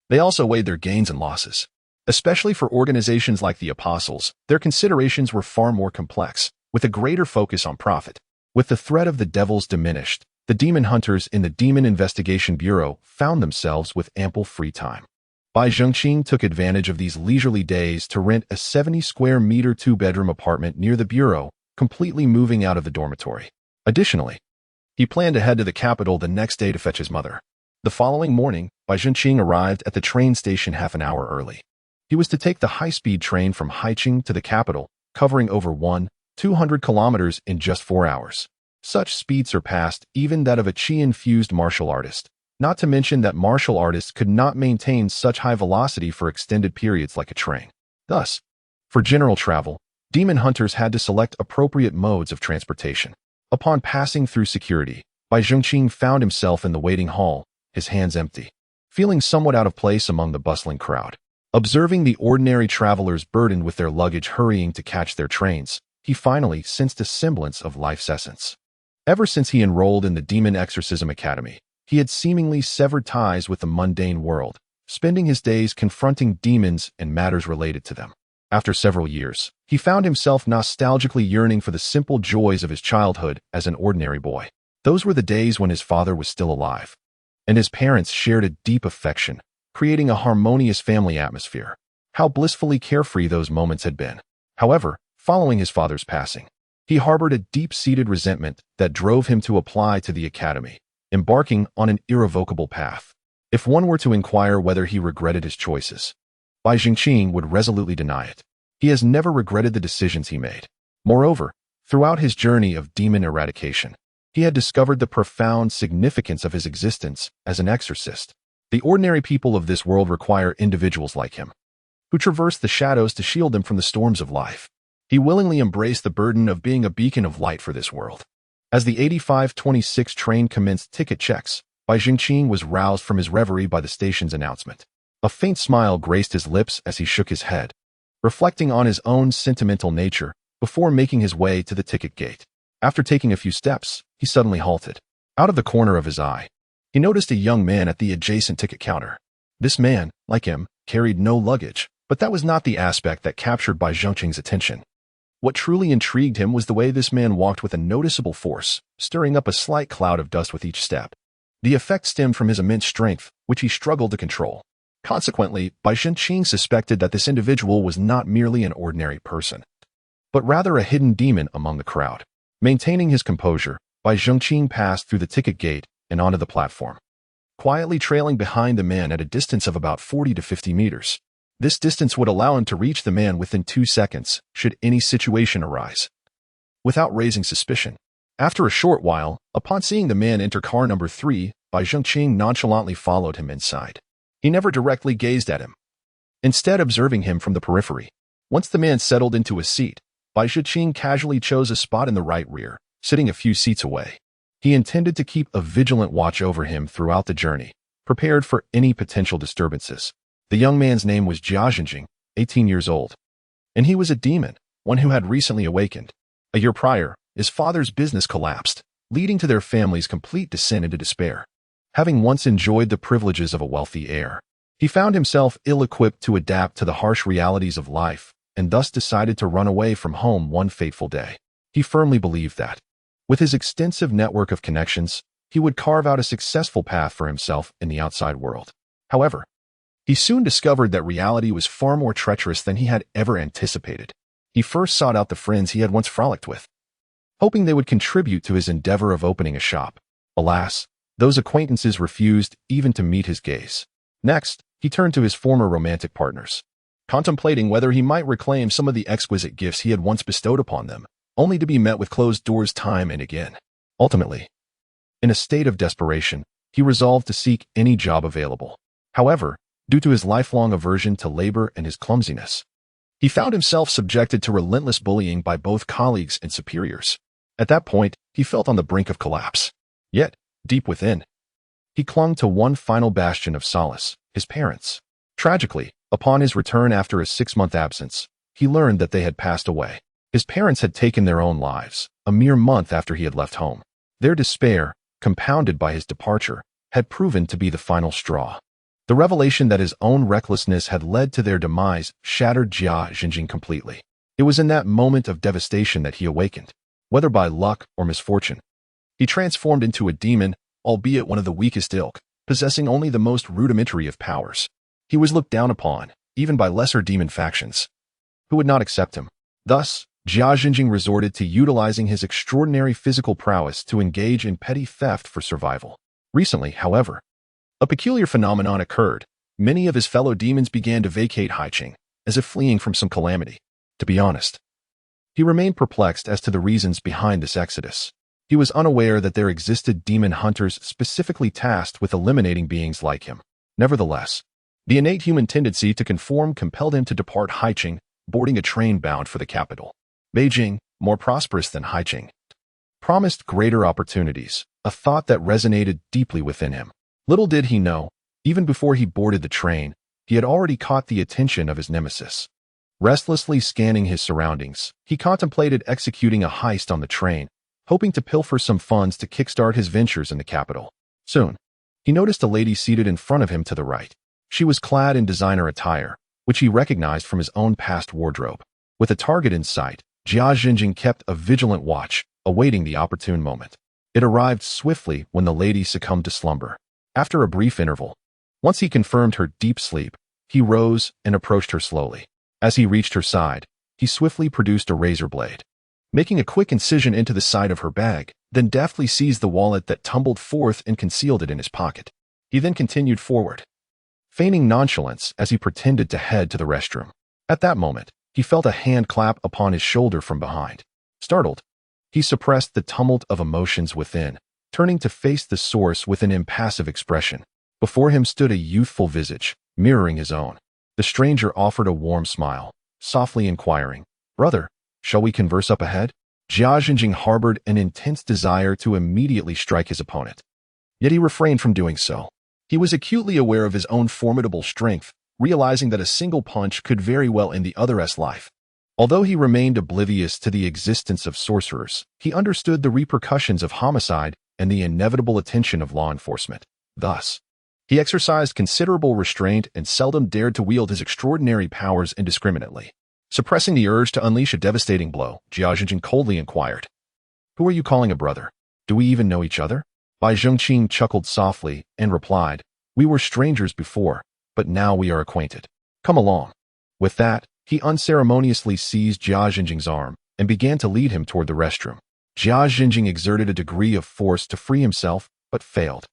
They also weighed their gains and losses. Especially for organizations like the Apostles, their considerations were far more complex, with a greater focus on profit. With the threat of the devils diminished, the demon hunters in the Demon Investigation Bureau found themselves with ample free time. Bai Zhengqing took advantage of these leisurely days to rent a 70-square-meter two-bedroom apartment near the bureau, completely moving out of the dormitory. Additionally, he planned to head to the capital the next day to fetch his mother. The following morning, Bai Zhengqing arrived at the train station half an hour early. He was to take the high-speed train from Haiqing to the capital, covering over 200 kilometers in just 4 hours. Such speed surpassed even that of a Qi-infused martial artist. Not to mention that martial artists could not maintain such high velocity for extended periods like a train. Thus, for general travel, demon hunters had to select appropriate modes of transportation. Upon passing through security, Bai Zhengqing found himself in the waiting hall, his hands empty, feeling somewhat out of place among the bustling crowd. Observing the ordinary travelers burdened with their luggage hurrying to catch their trains, he finally sensed a semblance of life's essence. Ever since he enrolled in the Demon Exorcism Academy, he had seemingly severed ties with the mundane world, spending his days confronting demons and matters related to them. After several years, he found himself nostalgically yearning for the simple joys of his childhood as an ordinary boy. Those were the days when his father was still alive, and his parents shared a deep affection, creating a harmonious family atmosphere. How blissfully carefree those moments had been. However, following his father's passing, he harbored a deep-seated resentment that drove him to apply to the academy, embarking on an irrevocable path. If one were to inquire whether he regretted his choices, Bai Zhengqing would resolutely deny it. He has never regretted the decisions he made. Moreover, throughout his journey of demon eradication, he had discovered the profound significance of his existence as an exorcist. The ordinary people of this world require individuals like him, who traverse the shadows to shield them from the storms of life. He willingly embraced the burden of being a beacon of light for this world. As the 8526 train commenced ticket checks, Bai Zhengqing was roused from his reverie by the station's announcement. A faint smile graced his lips as he shook his head, reflecting on his own sentimental nature before making his way to the ticket gate. After taking a few steps, he suddenly halted. Out of the corner of his eye, he noticed a young man at the adjacent ticket counter. This man, like him, carried no luggage, but that was not the aspect that captured Bai Zhengqing's attention. What truly intrigued him was the way this man walked with a noticeable force, stirring up a slight cloud of dust with each step. The effect stemmed from his immense strength, which he struggled to control. Consequently, Bai Zhengqing suspected that this individual was not merely an ordinary person, but rather a hidden demon among the crowd. Maintaining his composure, Bai Zhengqing passed through the ticket gate and onto the platform, quietly trailing behind the man at a distance of about 40 to 50 meters. This distance would allow him to reach the man within 2 seconds, should any situation arise, without raising suspicion. After a short while, upon seeing the man enter car number 3, Bai Zhengqing nonchalantly followed him inside. He never directly gazed at him, instead observing him from the periphery. Once the man settled into a seat, Bai Zhengqing casually chose a spot in the right rear, sitting a few seats away. He intended to keep a vigilant watch over him throughout the journey, prepared for any potential disturbances. The young man's name was Jia Zhenjing, 18 years old, and he was a demon, one who had recently awakened. A year prior, his father's business collapsed, leading to their family's complete descent into despair. Having once enjoyed the privileges of a wealthy heir, he found himself ill-equipped to adapt to the harsh realities of life, and thus decided to run away from home one fateful day. He firmly believed that, with his extensive network of connections, he would carve out a successful path for himself in the outside world. However, he soon discovered that reality was far more treacherous than he had ever anticipated. He first sought out the friends he had once frolicked with, hoping they would contribute to his endeavor of opening a shop. Alas, those acquaintances refused even to meet his gaze. Next, he turned to his former romantic partners, contemplating whether he might reclaim some of the exquisite gifts he had once bestowed upon them, only to be met with closed doors time and again. Ultimately, in a state of desperation, he resolved to seek any job available. However, due to his lifelong aversion to labor and his clumsiness, he found himself subjected to relentless bullying by both colleagues and superiors. At that point, he felt on the brink of collapse. Yet, deep within, he clung to one final bastion of solace: his parents. Tragically, upon his return after a 6-month absence, he learned that they had passed away. His parents had taken their own lives, a mere month after he had left home. Their despair, compounded by his departure, had proven to be the final straw. The revelation that his own recklessness had led to their demise shattered Jia Zhenjing completely. It was in that moment of devastation that he awakened. Whether by luck or misfortune, he transformed into a demon, albeit one of the weakest ilk, possessing only the most rudimentary of powers. He was looked down upon, even by lesser demon factions, who would not accept him. Thus, Jia Zhenjing resorted to utilizing his extraordinary physical prowess to engage in petty theft for survival. Recently, however, a peculiar phenomenon occurred. Many of his fellow demons began to vacate Haiqing, as if fleeing from some calamity. To be honest, he remained perplexed as to the reasons behind this exodus. He was unaware that there existed demon hunters specifically tasked with eliminating beings like him. Nevertheless, the innate human tendency to conform compelled him to depart Haicheng, boarding a train bound for the capital. Beijing, more prosperous than Haicheng, promised greater opportunities, a thought that resonated deeply within him. Little did he know, even before he boarded the train, he had already caught the attention of his nemesis. Restlessly scanning his surroundings, he contemplated executing a heist on the train, hoping to pilfer some funds to kickstart his ventures in the capital. Soon, he noticed a lady seated in front of him to the right. She was clad in designer attire, which he recognized from his own past wardrobe. With a target in sight, Jia Jinjing kept a vigilant watch, awaiting the opportune moment. It arrived swiftly when the lady succumbed to slumber. After a brief interval, once he confirmed her deep sleep, he rose and approached her slowly. As he reached her side, he swiftly produced a razor blade. Making a quick incision into the side of her bag, then deftly seized the wallet that tumbled forth and concealed it in his pocket. He then continued forward, feigning nonchalance as he pretended to head to the restroom. At that moment, he felt a hand clap upon his shoulder from behind. Startled, he suppressed the tumult of emotions within, turning to face the source with an impassive expression. Before him stood a youthful visage, mirroring his own. The stranger offered a warm smile, softly inquiring, "Brother, shall we converse up ahead?" Jia Jinjing harbored an intense desire to immediately strike his opponent. Yet he refrained from doing so. He was acutely aware of his own formidable strength, realizing that a single punch could very well end the other's life. Although he remained oblivious to the existence of sorcerers, he understood the repercussions of homicide and the inevitable attention of law enforcement. Thus, he exercised considerable restraint and seldom dared to wield his extraordinary powers indiscriminately. Suppressing the urge to unleash a devastating blow, Jia Jinjing coldly inquired, "Who are you calling a brother? Do we even know each other?" Bai Zhengqing chuckled softly and replied, "We were strangers before, but now we are acquainted. Come along." With that, he unceremoniously seized Jia Jinjing's arm and began to lead him toward the restroom. Jia Jinjing exerted a degree of force to free himself, but failed.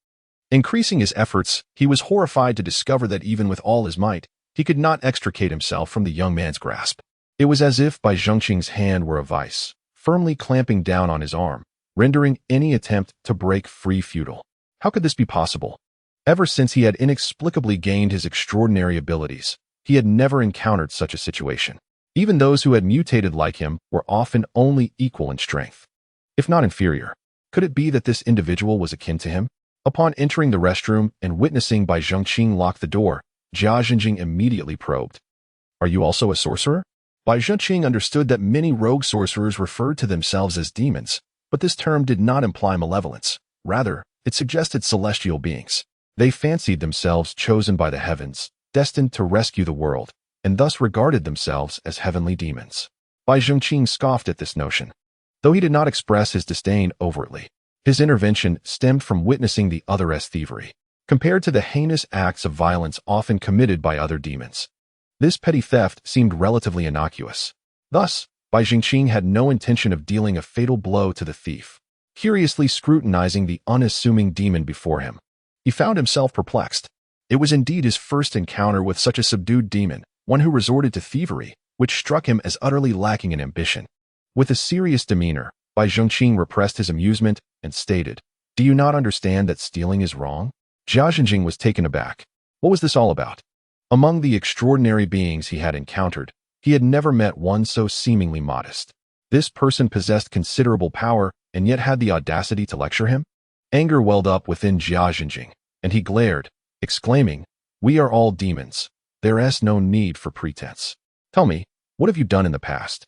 Increasing his efforts, he was horrified to discover that even with all his might, he could not extricate himself from the young man's grasp. It was as if Bai Zhengqing's hand were a vice, firmly clamping down on his arm, rendering any attempt to break free futile. How could this be possible? Ever since he had inexplicably gained his extraordinary abilities, he had never encountered such a situation. Even those who had mutated like him were often only equal in strength, if not inferior. Could it be that this individual was akin to him? Upon entering the restroom and witnessing Bai Zhengqing lock the door, Jia Jinjing immediately probed, "Are you also a sorcerer?" Bai Zhengqing understood that many rogue sorcerers referred to themselves as demons, but this term did not imply malevolence. Rather, it suggested celestial beings. They fancied themselves chosen by the heavens, destined to rescue the world, and thus regarded themselves as heavenly demons. Bai Zhengqing scoffed at this notion. Though he did not express his disdain overtly, his intervention stemmed from witnessing the other's thievery. Compared to the heinous acts of violence often committed by other demons, this petty theft seemed relatively innocuous. Thus, Bai Zhengqing had no intention of dealing a fatal blow to the thief. Curiously scrutinizing the unassuming demon before him, he found himself perplexed. It was indeed his first encounter with such a subdued demon, one who resorted to thievery, which struck him as utterly lacking in ambition. With a serious demeanor, Bai Zhengqing repressed his amusement and stated, "Do you not understand that stealing is wrong?" Jia Jinjing was taken aback. What was this all about? Among the extraordinary beings he had encountered, he had never met one so seemingly modest. This person possessed considerable power and yet had the audacity to lecture him? Anger welled up within Jia Jinjing, and he glared, exclaiming, "We are all demons. There is no need for pretense. Tell me, what have you done in the past?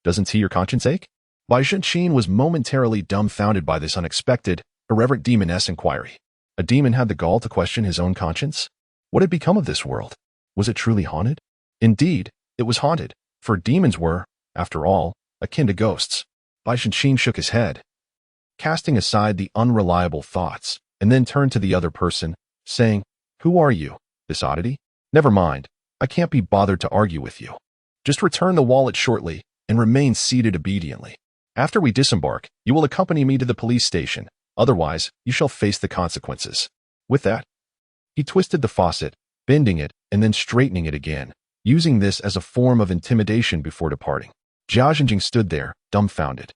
Doesn't see your conscience ache?" Bai Zhengqing was momentarily dumbfounded by this unexpected, irreverent demoness inquiry. A demon had the gall to question his own conscience? What had become of this world? Was it truly haunted? Indeed, it was haunted, for demons were, after all, akin to ghosts. Bai Zhengqing shook his head, casting aside the unreliable thoughts, and then turned to the other person, saying, "Who are you, this oddity? Never mind, I can't be bothered to argue with you. Just return the wallet shortly and remain seated obediently. After we disembark, you will accompany me to the police station. Otherwise, you shall face the consequences." With that, he twisted the faucet, bending it and then straightening it again, using this as a form of intimidation before departing. Jia Jinjing stood there, dumbfounded.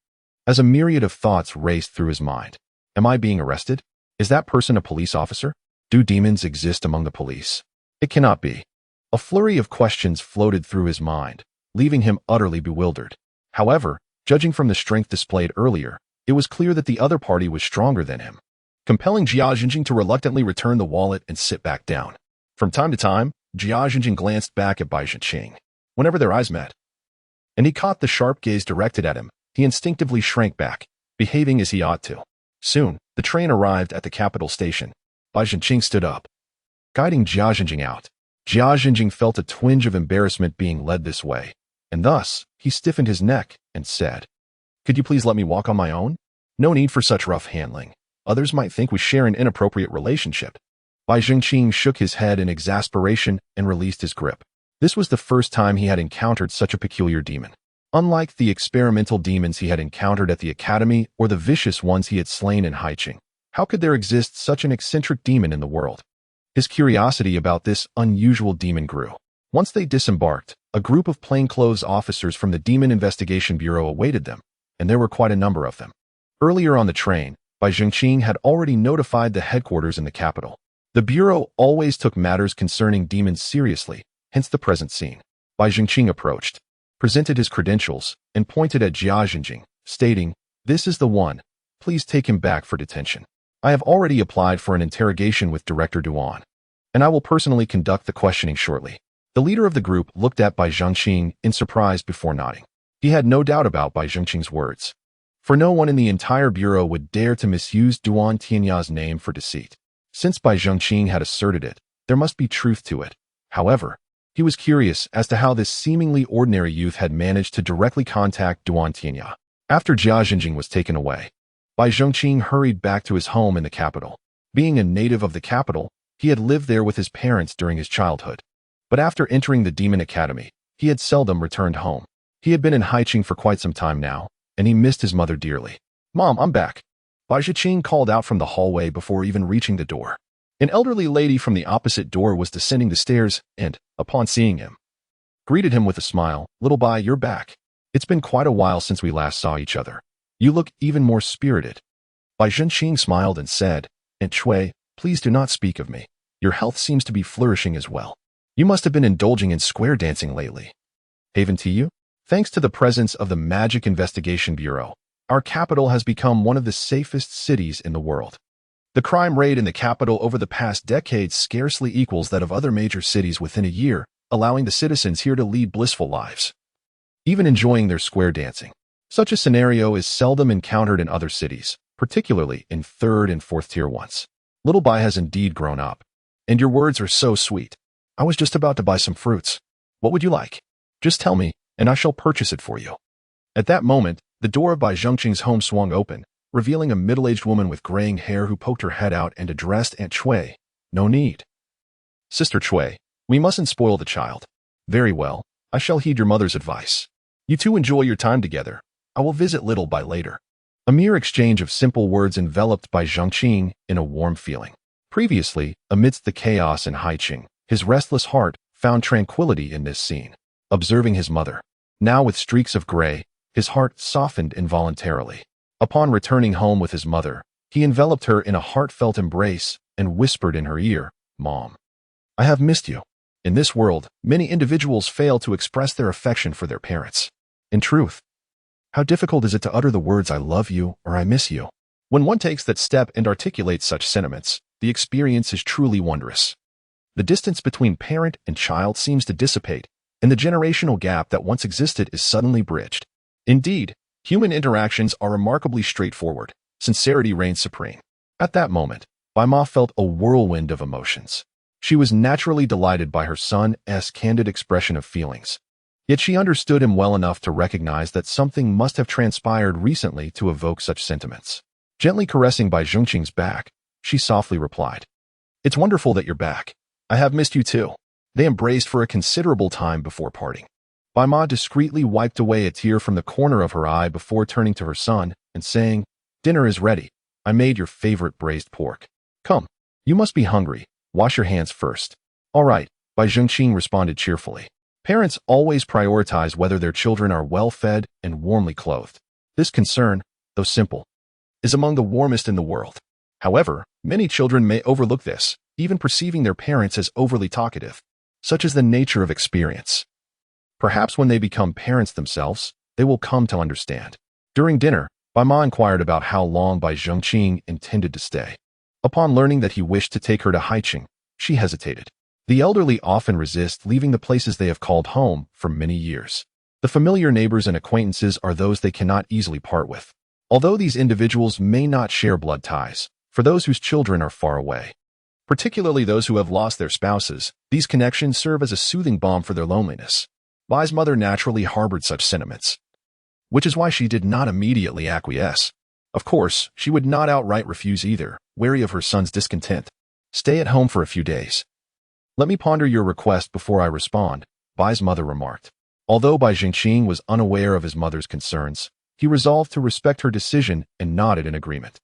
as a myriad of thoughts raced through his mind. Am I being arrested? Is that person a police officer? Do demons exist among the police? It cannot be. A flurry of questions floated through his mind, leaving him utterly bewildered. However, judging from the strength displayed earlier, it was clear that the other party was stronger than him, compelling Jia Jinjing to reluctantly return the wallet and sit back down. From time to time, Jia Jinjing glanced back at Bai Zhenqing. Whenever their eyes met, and he caught the sharp gaze directed at him, he instinctively shrank back, behaving as he ought to. Soon, the train arrived at the capital station. Bai Zhenqing stood up, guiding Jia Jinjing out. Jia Jinjing felt a twinge of embarrassment being led this way, and thus, he stiffened his neck and said, "Could you please let me walk on my own? No need for such rough handling. Others might think we share an inappropriate relationship." Bai Zhenqing shook his head in exasperation and released his grip. This was the first time he had encountered such a peculiar demon. Unlike the experimental demons he had encountered at the academy or the vicious ones he had slain in Haiqing, how could there exist such an eccentric demon in the world? His curiosity about this unusual demon grew. Once they disembarked, a group of plainclothes officers from the Demon Investigation Bureau awaited them, and there were quite a number of them. Earlier on the train, Bai Zhenqing had already notified the headquarters in the capital. The Bureau always took matters concerning demons seriously, hence the present scene. Bai Zhenqing approached, presented his credentials, and pointed at Jia Jinjing, stating, "This is the one. Please take him back for detention. I have already applied for an interrogation with Director Duan, and I will personally conduct the questioning shortly." The leader of the group looked at Bai Zhenqing in surprise before nodding. He had no doubt about Bai Zhenqing's words, for no one in the entire bureau would dare to misuse Duan Tianya's name for deceit. Since Bai Zhenqing had asserted it, there must be truth to it. However, he was curious as to how this seemingly ordinary youth had managed to directly contact Duan Tianya. After Jia Jinjing was taken away, Bai Zhenqing hurried back to his home in the capital. Being a native of the capital, he had lived there with his parents during his childhood. But after entering the Demon Academy, he had seldom returned home. He had been in Haiqing for quite some time now, and he missed his mother dearly. "Mom, I'm back," Bai Zhenqing called out from the hallway before even reaching the door. An elderly lady from the opposite door was descending the stairs and, upon seeing him, greeted him with a smile. "Little Bai, you're back. It's been quite a while since we last saw each other. You look even more spirited." Bai Zhenqing smiled and said, "Aunt Chui, please do not speak of me. Your health seems to be flourishing as well. You must have been indulging in square dancing lately." "Haven to you? Thanks to the presence of the Magic Investigation Bureau, our capital has become one of the safest cities in the world. The crime rate in the capital over the past decade scarcely equals that of other major cities within a year, allowing the citizens here to lead blissful lives, even enjoying their square dancing. Such a scenario is seldom encountered in other cities, particularly in third and fourth tier ones. Little Bai has indeed grown up. And your words are so sweet. I was just about to buy some fruits. What would you like? Just tell me, and I shall purchase it for you." At that moment, the door of Bai Zhenqing's home swung open, revealing a middle-aged woman with graying hair who poked her head out and addressed Aunt Chui. "No need. Sister Chui, we mustn't spoil the child." "Very well, I shall heed your mother's advice. You two enjoy your time together. I will visit Little Bai later." A mere exchange of simple words enveloped Bai Zhenqing in a warm feeling. Previously, amidst the chaos in Haiqing, his restless heart found tranquility in this scene. Observing his mother, now with streaks of gray, his heart softened involuntarily. Upon returning home with his mother, he enveloped her in a heartfelt embrace and whispered in her ear, "Mom, I have missed you." In this world, many individuals fail to express their affection for their parents. In truth, how difficult is it to utter the words "I love you" or "I miss you"? When one takes that step and articulates such sentiments, the experience is truly wondrous. The distance between parent and child seems to dissipate, and the generational gap that once existed is suddenly bridged. Indeed, human interactions are remarkably straightforward. Sincerity reigns supreme. At that moment, Bai Ma felt a whirlwind of emotions. She was naturally delighted by her son's candid expression of feelings. Yet she understood him well enough to recognize that something must have transpired recently to evoke such sentiments. Gently caressing Bai Zhenqing's back, she softly replied, "It's wonderful that you're back. I have missed you too." They embraced for a considerable time before parting. Bai Ma discreetly wiped away a tear from the corner of her eye before turning to her son and saying, "Dinner is ready. I made your favorite braised pork. Come, you must be hungry. Wash your hands first." "All right," Bai Zhenqing responded cheerfully. Parents always prioritize whether their children are well-fed and warmly clothed. This concern, though simple, is among the warmest in the world. However, many children may overlook this, even perceiving their parents as overly talkative. Such is the nature of experience. Perhaps when they become parents themselves, they will come to understand. During dinner, Bai Ma inquired about how long Bai Zhengqing intended to stay. Upon learning that he wished to take her to Haiqing, she hesitated. The elderly often resist leaving the places they have called home for many years. The familiar neighbors and acquaintances are those they cannot easily part with. Although these individuals may not share blood ties, for those whose children are far away, particularly those who have lost their spouses, these connections serve as a soothing balm for their loneliness. Bai's mother naturally harbored such sentiments, which is why she did not immediately acquiesce. Of course, she would not outright refuse either, wary of her son's discontent. Stay at home for a few days. Let me ponder your request before I respond, Bai's mother remarked. Although Bai Zhengqing was unaware of his mother's concerns, he resolved to respect her decision and nodded in agreement.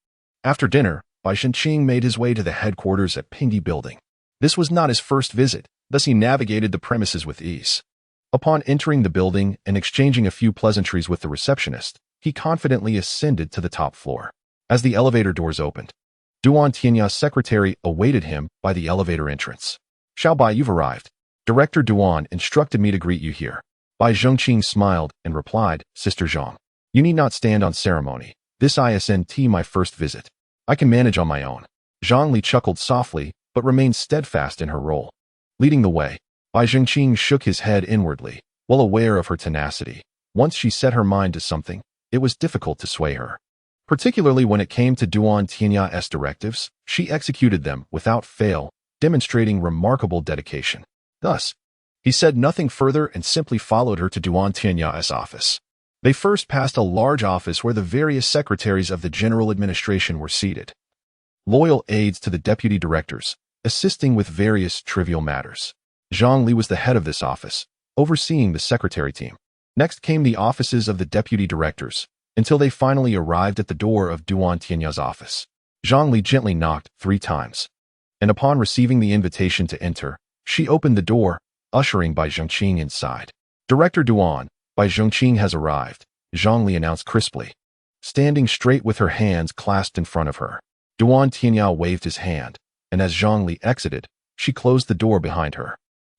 After dinner, Bai Zhengqing made his way to the headquarters at Pingyi Building. This was not his first visit, thus he navigated the premises with ease. Upon entering the building and exchanging a few pleasantries with the receptionist, he confidently ascended to the top floor. As the elevator doors opened, Duan Tianya's secretary awaited him by the elevator entrance. Xiao Bai, you've arrived. Director Duan instructed me to greet you here. Bai Zhengqing smiled and replied, Sister Zhang, you need not stand on ceremony. This isn't my first visit. I can manage on my own. Zhang Li chuckled softly, but remained steadfast in her role. Leading the way, Bai Zhengqing shook his head inwardly, well aware of her tenacity. Once she set her mind to something, it was difficult to sway her. Particularly when it came to Duan Tianya's directives, she executed them without fail, demonstrating remarkable dedication. Thus, he said nothing further and simply followed her to Duan Tianya's office. They first passed a large office where the various secretaries of the general administration were seated, loyal aides to the deputy directors, assisting with various trivial matters. Zhang Li was the head of this office, overseeing the secretary team. Next came the offices of the deputy directors, until they finally arrived at the door of Duan Tianya's office. Zhang Li gently knocked 3 times, and upon receiving the invitation to enter, she opened the door, ushering Bai Zhengqing inside. Director Duan, Bai Zhengqing has arrived, Zhang Li announced crisply, standing straight with her hands clasped in front of her. Duan Tianya waved his hand, and as Zhang Li exited, she closed the door behind her.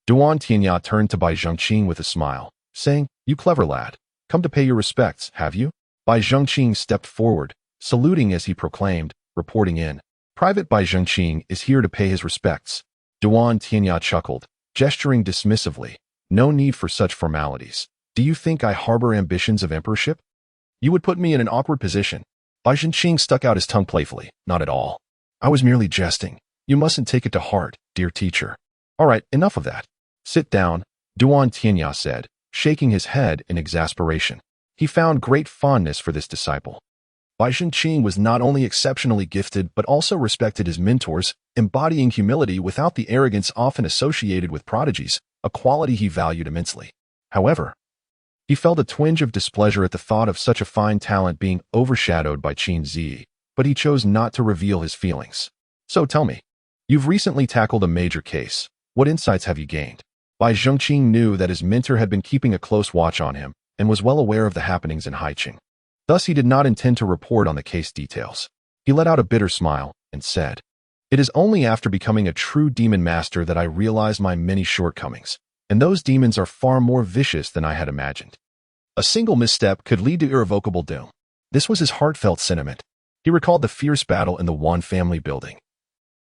Duan Tianya turned to Bai Zhengqing with a smile, saying, You clever lad, come to pay your respects, have you? Bai Zhengqing stepped forward, saluting as he proclaimed, reporting in. Private Bai Zhengqing is here to pay his respects. Duan Tianya chuckled, gesturing dismissively. No need for such formalities. Do you think I harbor ambitions of emperorship? You would put me in an awkward position. Bai Zhengqing stuck out his tongue playfully. Not at all. I was merely jesting. You mustn't take it to heart, dear teacher. All right, enough of that. Sit down, Duan Tianya said, shaking his head in exasperation. He found great fondness for this disciple. Bai Zhengqing was not only exceptionally gifted but also respected as mentors, embodying humility without the arrogance often associated with prodigies, a quality he valued immensely. However, he felt a twinge of displeasure at the thought of such a fine talent being overshadowed by Qin Zi, but he chose not to reveal his feelings. So tell me, you've recently tackled a major case. What insights have you gained? Bai Zhengqing knew that his mentor had been keeping a close watch on him and was well aware of the happenings in Haiqing. Thus, he did not intend to report on the case details. He let out a bitter smile and said, It is only after becoming a true demon master that I realized my many shortcomings, and those demons are far more vicious than I had imagined. A single misstep could lead to irrevocable doom. This was his heartfelt sentiment. He recalled the fierce battle in the Wan family building,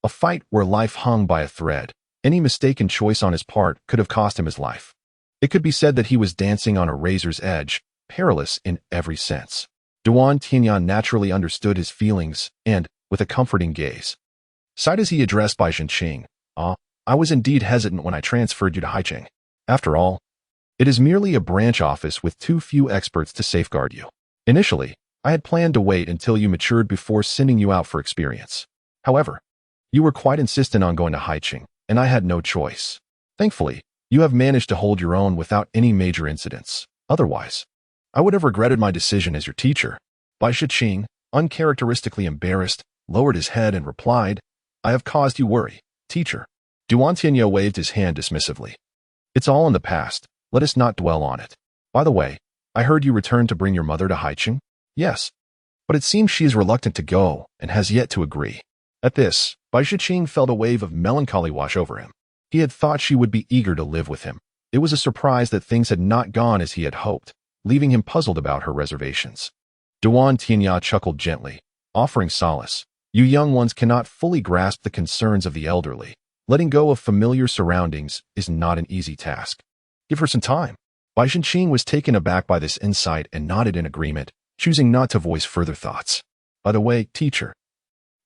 a fight where life hung by a thread. Any mistaken choice on his part could have cost him his life. It could be said that he was dancing on a razor's edge, perilous in every sense. Duan Tianya naturally understood his feelings and, with a comforting gaze, sighed as he addressed Bai Zhengqing. I was indeed hesitant when I transferred you to Haiqing. After all, it is merely a branch office with too few experts to safeguard you. Initially, I had planned to wait until you matured before sending you out for experience. However, you were quite insistent on going to Haiqing, and I had no choice. Thankfully, you have managed to hold your own without any major incidents. Otherwise, I would have regretted my decision as your teacher. Bai Zhengqing, uncharacteristically embarrassed, lowered his head and replied, I have caused you worry, teacher. Duan Tianya waved his hand dismissively. It's all in the past. Let us not dwell on it. By the way, I heard you returned to bring your mother to Haiqing? Yes. but it seems she is reluctant to go and has yet to agree. At this, Bai Zhiqing felt a wave of melancholy wash over him. He had thought she would be eager to live with him. It was a surprise that things had not gone as he had hoped, leaving him puzzled about her reservations. Duan Tianya chuckled gently, offering solace. You young ones cannot fully grasp the concerns of the elderly. Letting go of familiar surroundings is not an easy task. Give her some time. Bai Zhiqing was taken aback by this insight and nodded in agreement, choosing not to voice further thoughts. By the way, teacher,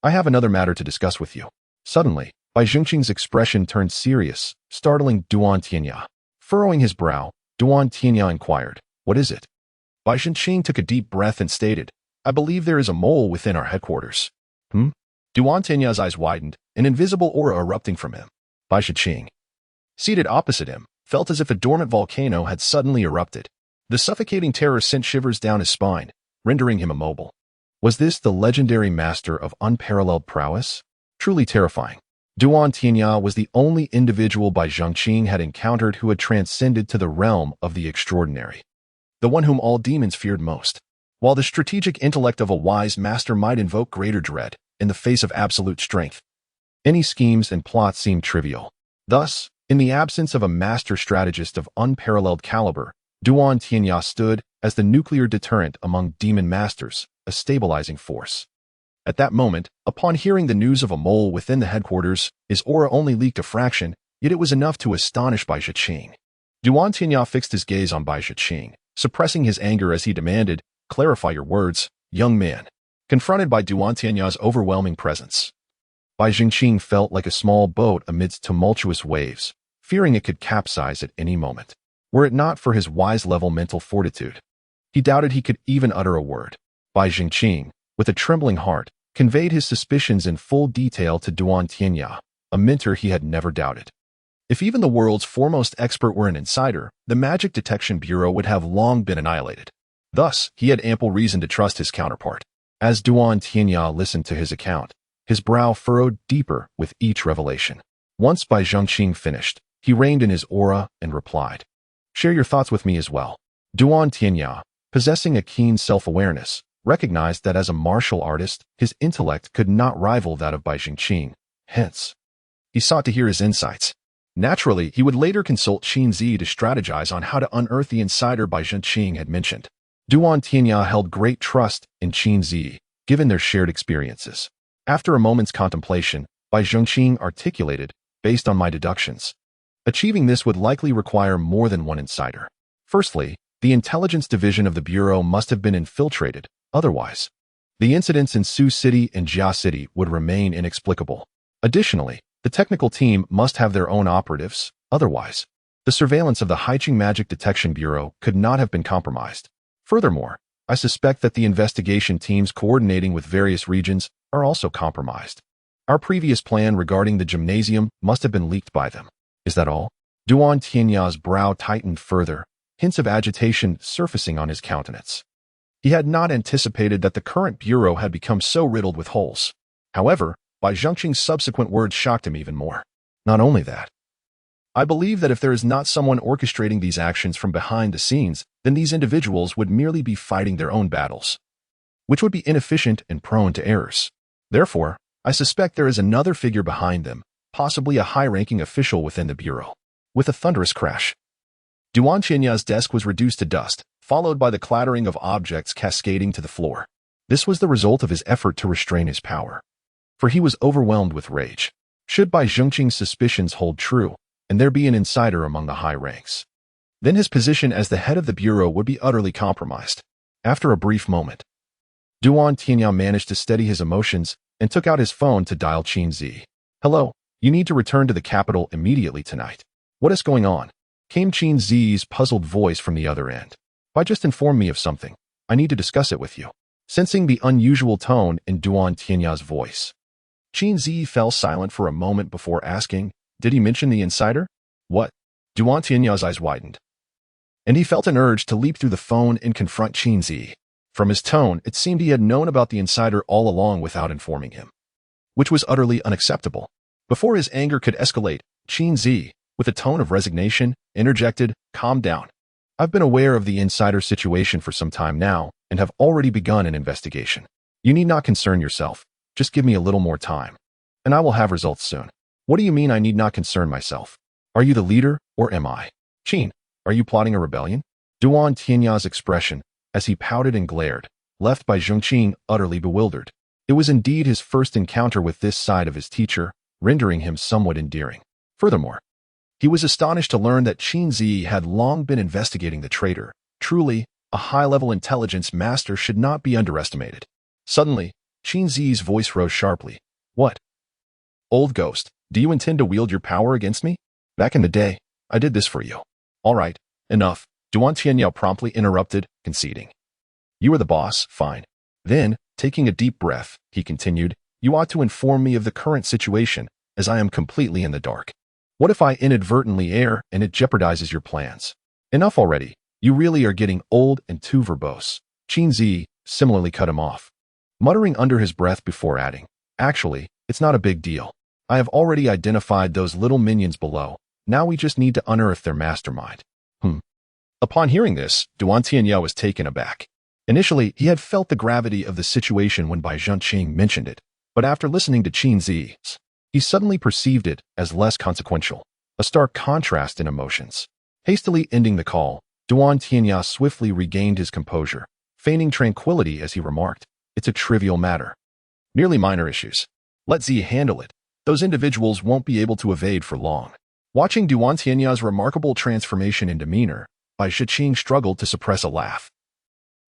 I have another matter to discuss with you. Suddenly, Bai Zhiqing's expression turned serious, startling Duan Tianya. Furrowing his brow, Duan Tianya inquired, what is it? Bai Zhiqing took a deep breath and stated, I believe there is a mole within our headquarters. Duan Tianya's eyes widened, an invisible aura erupting from him. Bai Zhiqing, seated opposite him, felt as if a dormant volcano had suddenly erupted. The suffocating terror sent shivers down his spine, rendering him immobile. Was this the legendary master of unparalleled prowess? Truly terrifying. Duan Tianya was the only individual Bai Zhiqing had encountered who had transcended to the realm of the extraordinary. The one whom all demons feared most. While the strategic intellect of a wise master might invoke greater dread, in the face of absolute strength, any schemes and plots seemed trivial. Thus, in the absence of a master strategist of unparalleled caliber, Duan Tianya stood as the nuclear deterrent among demon masters, a stabilizing force. At that moment, upon hearing the news of a mole within the headquarters, his aura only leaked a fraction, yet it was enough to astonish Bai Zhiqing. Duan Tianya fixed his gaze on Bai Zhiqing, suppressing his anger as he demanded, clarify your words, young man. Confronted by Duan Tianya's overwhelming presence, Bai Zhiqing felt like a small boat amidst tumultuous waves, fearing it could capsize at any moment. Were it not for his wise-level mental fortitude, he doubted he could even utter a word. Bai Zhiqing, with a trembling heart, conveyed his suspicions in full detail to Duan Tianya, a mentor he had never doubted. If even the world's foremost expert were an insider, the Magic Detection Bureau would have long been annihilated. Thus, he had ample reason to trust his counterpart. As Duan Tianya listened to his account, his brow furrowed deeper with each revelation. Once Bai Zhiqing finished, he reined in his aura and replied, share your thoughts with me as well. Duan Tianya, possessing a keen self-awareness, recognized that as a martial artist, his intellect could not rival that of Bai Zhiqing. Hence, he sought to hear his insights. Naturally, he would later consult Qin Zi to strategize on how to unearth the insider Bai Zhiqing had mentioned. Duan Tianya held great trust in Qin Zi, given their shared experiences. After a moment's contemplation, Bai Zhiqing articulated, based on my deductions, achieving this would likely require more than one insider. Firstly, the intelligence division of the Bureau must have been infiltrated, otherwise, the incidents in Sioux City and Jia City would remain inexplicable. Additionally, the technical team must have their own operatives, otherwise, the surveillance of the Haiqing Magic Detection Bureau could not have been compromised. Furthermore, I suspect that the investigation teams coordinating with various regions are also compromised. Our previous plan regarding the gymnasium must have been leaked by them. Is that all? Duan Tianya's brow tightened further, hints of agitation surfacing on his countenance. He had not anticipated that the current bureau had become so riddled with holes. However, Bai Zhiqing's subsequent words shocked him even more. Not only that, I believe that if there is not someone orchestrating these actions from behind the scenes, then these individuals would merely be fighting their own battles, which would be inefficient and prone to errors. Therefore, I suspect there is another figure behind them, possibly a high-ranking official within the Bureau. With a thunderous crash, Duan Tianya's desk was reduced to dust, followed by the clattering of objects cascading to the floor. This was the result of his effort to restrain his power, for he was overwhelmed with rage. Should Bai Zhiqing's suspicions hold true, and there be an insider among the high ranks, then his position as the head of the Bureau would be utterly compromised. After a brief moment, Duan Tianya managed to steady his emotions and took out his phone to dial Qin Zi. Hello, you need to return to the capital immediately tonight. What is going on? Came Qin Zi's puzzled voice from the other end. Bai just informed me of something. I need to discuss it with you. Sensing the unusual tone in Duan Tianya's voice, Qin Zi fell silent for a moment before asking, did he mention the insider? What? Duan Tianya's eyes widened, and he felt an urge to leap through the phone and confront Qin Zi. From his tone, it seemed he had known about the insider all along without informing him, which was utterly unacceptable. Before his anger could escalate, Qin Zi, with a tone of resignation, interjected, calm down. I've been aware of the insider situation for some time now, and have already begun an investigation. You need not concern yourself. Just give me a little more time, and I will have results soon. What do you mean I need not concern myself? Are you the leader, or am I? Qin, are you plotting a rebellion? Duan Tianya's expression, as he pouted and glared, left by Zhongqing utterly bewildered. It was indeed his first encounter with this side of his teacher, rendering him somewhat endearing. Furthermore, he was astonished to learn that Qin Zi had long been investigating the traitor. Truly, a high-level intelligence master should not be underestimated. Suddenly, Qin Zi's voice rose sharply. What? Old ghost, do you intend to wield your power against me? Back in the day, I did this for you. All right, enough. Duan Tianyao promptly interrupted, conceding. You are the boss, fine. Then, taking a deep breath, he continued, you ought to inform me of the current situation, as I am completely in the dark. What if I inadvertently err and it jeopardizes your plans? Enough already. You really are getting old and too verbose. Qin Zi similarly cut him off, muttering under his breath before adding, actually, it's not a big deal. I have already identified those little minions below. Now we just need to unearth their mastermind. Upon hearing this, Duan Tianyao was taken aback. Initially, he had felt the gravity of the situation when Bai Zhongqing mentioned it, but after listening to Qin Zi, he suddenly perceived it as less consequential, a stark contrast in emotions. Hastily ending the call, Duan Tianyao swiftly regained his composure, feigning tranquility as he remarked, it's a trivial matter. Merely minor issues. Let Z handle it. Those individuals won't be able to evade for long. Watching Duan Tianya's remarkable transformation in demeanor, Bai Shiqing struggled to suppress a laugh,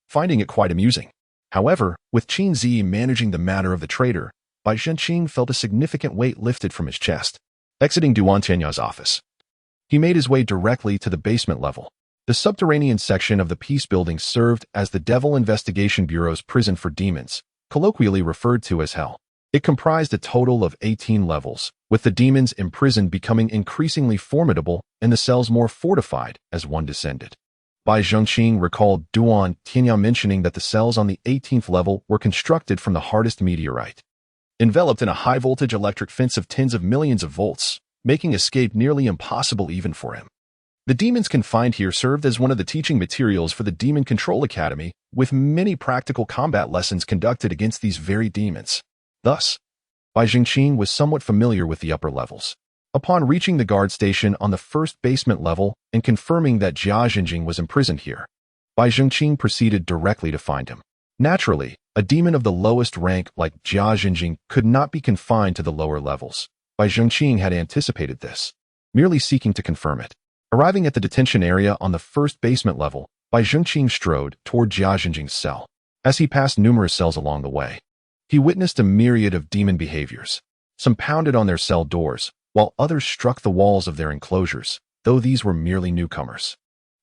finding it quite amusing. However, with Qin Zi managing the matter of the traitor, Bai Shiqing felt a significant weight lifted from his chest. Exiting Duan Tianya's office, he made his way directly to the basement level. The subterranean section of the peace building served as the Devil Investigation Bureau's prison for demons, colloquially referred to as Hell. It comprised a total of 18 levels, with the demons imprisoned becoming increasingly formidable and the cells more fortified as one descended. Bai Zhongqing recalled Duan Tianyao mentioning that the cells on the 18th level were constructed from the hardest meteorite, enveloped in a high-voltage electric fence of tens of millions of volts, making escape nearly impossible even for him. The demons confined here served as one of the teaching materials for the Demon Control Academy, with many practical combat lessons conducted against these very demons. Thus, Bai Zhongqing was somewhat familiar with the upper levels. Upon reaching the guard station on the first basement level and confirming that Jia Jinjing was imprisoned here, Bai Zhongqing proceeded directly to find him. Naturally, a demon of the lowest rank like Jia Jinjing could not be confined to the lower levels. Bai Zhongqing had anticipated this, merely seeking to confirm it. Arriving at the detention area on the first basement level, Bai Zhongqing strode toward Jia Jinjing's cell. As he passed numerous cells along the way, he witnessed a myriad of demon behaviors. Some pounded on their cell doors, while others struck the walls of their enclosures, though these were merely newcomers.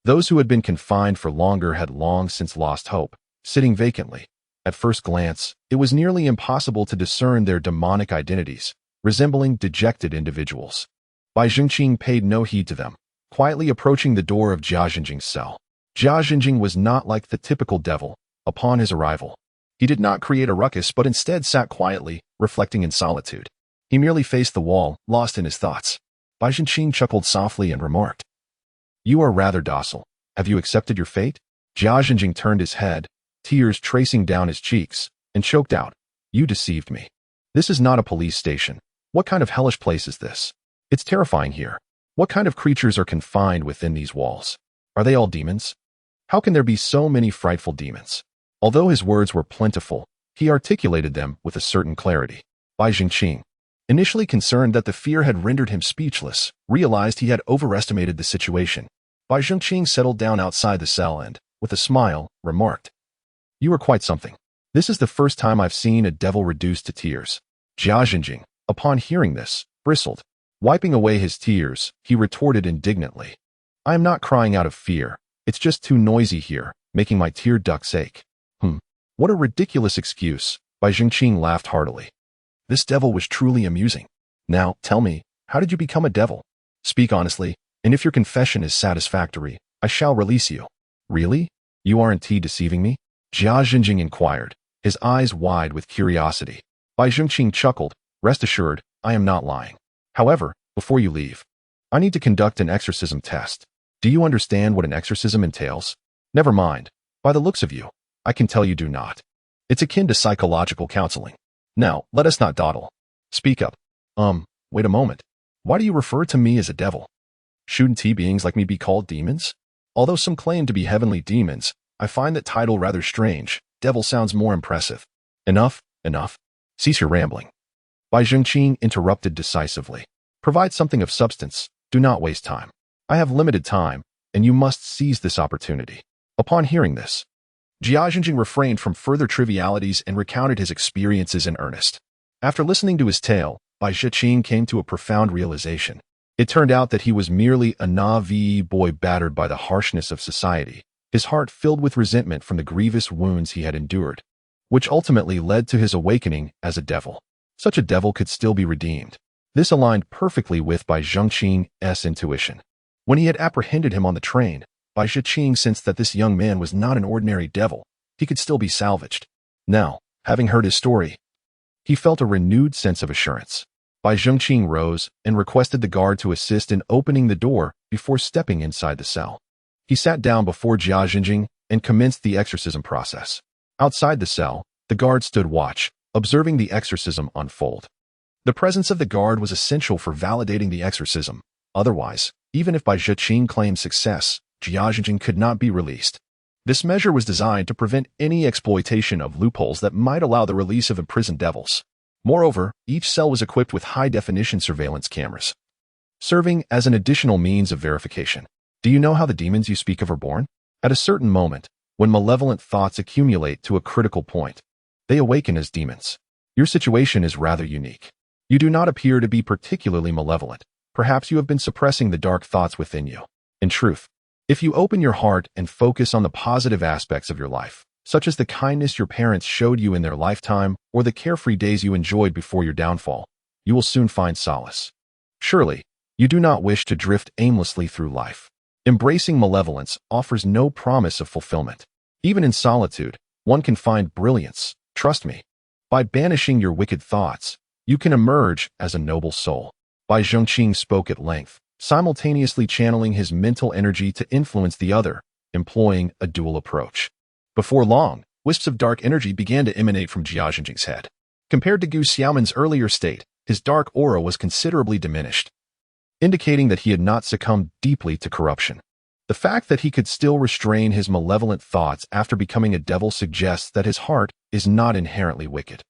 Those who had been confined for longer had long since lost hope, sitting vacantly. At first glance, it was nearly impossible to discern their demonic identities, resembling dejected individuals. Bai Zhongqing paid no heed to them, quietly approaching the door of Jia Jinjing's cell. Jia Jinjing was not like the typical devil. Upon his arrival, he did not create a ruckus but instead sat quietly, reflecting in solitude. He merely faced the wall, lost in his thoughts. Bai Zhongqing chuckled softly and remarked, "You are rather docile. Have you accepted your fate?" Jia Jinjing turned his head, tears tracing down his cheeks, and choked out, "You deceived me. This is not a police station. What kind of hellish place is this? It's terrifying here. What kind of creatures are confined within these walls? Are they all demons? How can there be so many frightful demons?" Although his words were plentiful, he articulated them with a certain clarity. Bai Zhongqing, initially concerned that the fear had rendered him speechless, realized he had overestimated the situation. Bai Zhongqing settled down outside the cell and, with a smile, remarked, "You are quite something. This is the first time I've seen a devil reduced to tears." Jia Jinjing, upon hearing this, bristled. Wiping away his tears, he retorted indignantly, "I am not crying out of fear. It's just too noisy here, making my tear ducts ache." What a ridiculous excuse. Bai Zhongqing laughed heartily. This devil was truly amusing. Now, tell me, how did you become a devil? Speak honestly, and if your confession is satisfactory, I shall release you. Really? You aren't deceiving me? Jia Jinjing inquired, his eyes wide with curiosity. Bai Zhongqing chuckled, "Rest assured, I am not lying. However, before you leave, I need to conduct an exorcism test. Do you understand what an exorcism entails? Never mind. By the looks of you, I can tell you do not. It's akin to psychological counseling. Now, let us not dawdle. Speak up. Wait a moment. Why do you refer to me as a devil? Shouldn't beings like me be called demons? Although some claim to be heavenly demons, I find that title rather strange. Devil sounds more impressive. Enough, enough. Cease your rambling. Bai Zhengqing interrupted decisively. Provide something of substance. Do not waste time. I have limited time, and you must seize this opportunity. Upon hearing this, Jia Zhengjing refrained from further trivialities and recounted his experiences in earnest. After listening to his tale, Bai Zhengqing came to a profound realization. It turned out that he was merely a naive boy battered by the harshness of society, his heart filled with resentment from the grievous wounds he had endured, which ultimately led to his awakening as a devil. Such a devil could still be redeemed. This aligned perfectly with Bai Zhengqing's intuition. When he had apprehended him on the train, Bai Zhengqing sensed that this young man was not an ordinary devil. He could still be salvaged. Now, having heard his story, he felt a renewed sense of assurance. Bai Zhengqing rose and requested the guard to assist in opening the door before stepping inside the cell. He sat down before Jia Zhengjing and commenced the exorcism process. Outside the cell, the guard stood watch, observing the exorcism unfold. The presence of the guard was essential for validating the exorcism. Otherwise, even if Bai Zhengqing claimed success, Jia Zhengjing could not be released. This measure was designed to prevent any exploitation of loopholes that might allow the release of imprisoned devils. Moreover, each cell was equipped with high-definition surveillance cameras, serving as an additional means of verification. Do you know how the demons you speak of are born? At a certain moment, when malevolent thoughts accumulate to a critical point, they awaken as demons. Your situation is rather unique. You do not appear to be particularly malevolent. Perhaps you have been suppressing the dark thoughts within you. In truth, if you open your heart and focus on the positive aspects of your life, such as the kindness your parents showed you in their lifetime or the carefree days you enjoyed before your downfall, you will soon find solace. Surely, you do not wish to drift aimlessly through life. Embracing malevolence offers no promise of fulfillment. Even in solitude, one can find brilliance. Trust me. By banishing your wicked thoughts, you can emerge as a noble soul. Bai Zhengqing spoke at length, simultaneously channeling his mental energy to influence the other, employing a dual approach. Before long, wisps of dark energy began to emanate from Jia Zhengjing's head. Compared to Gu Xiaoman's earlier state, his dark aura was considerably diminished, indicating that he had not succumbed deeply to corruption. The fact that he could still restrain his malevolent thoughts after becoming a devil suggests that his heart is not inherently wicked.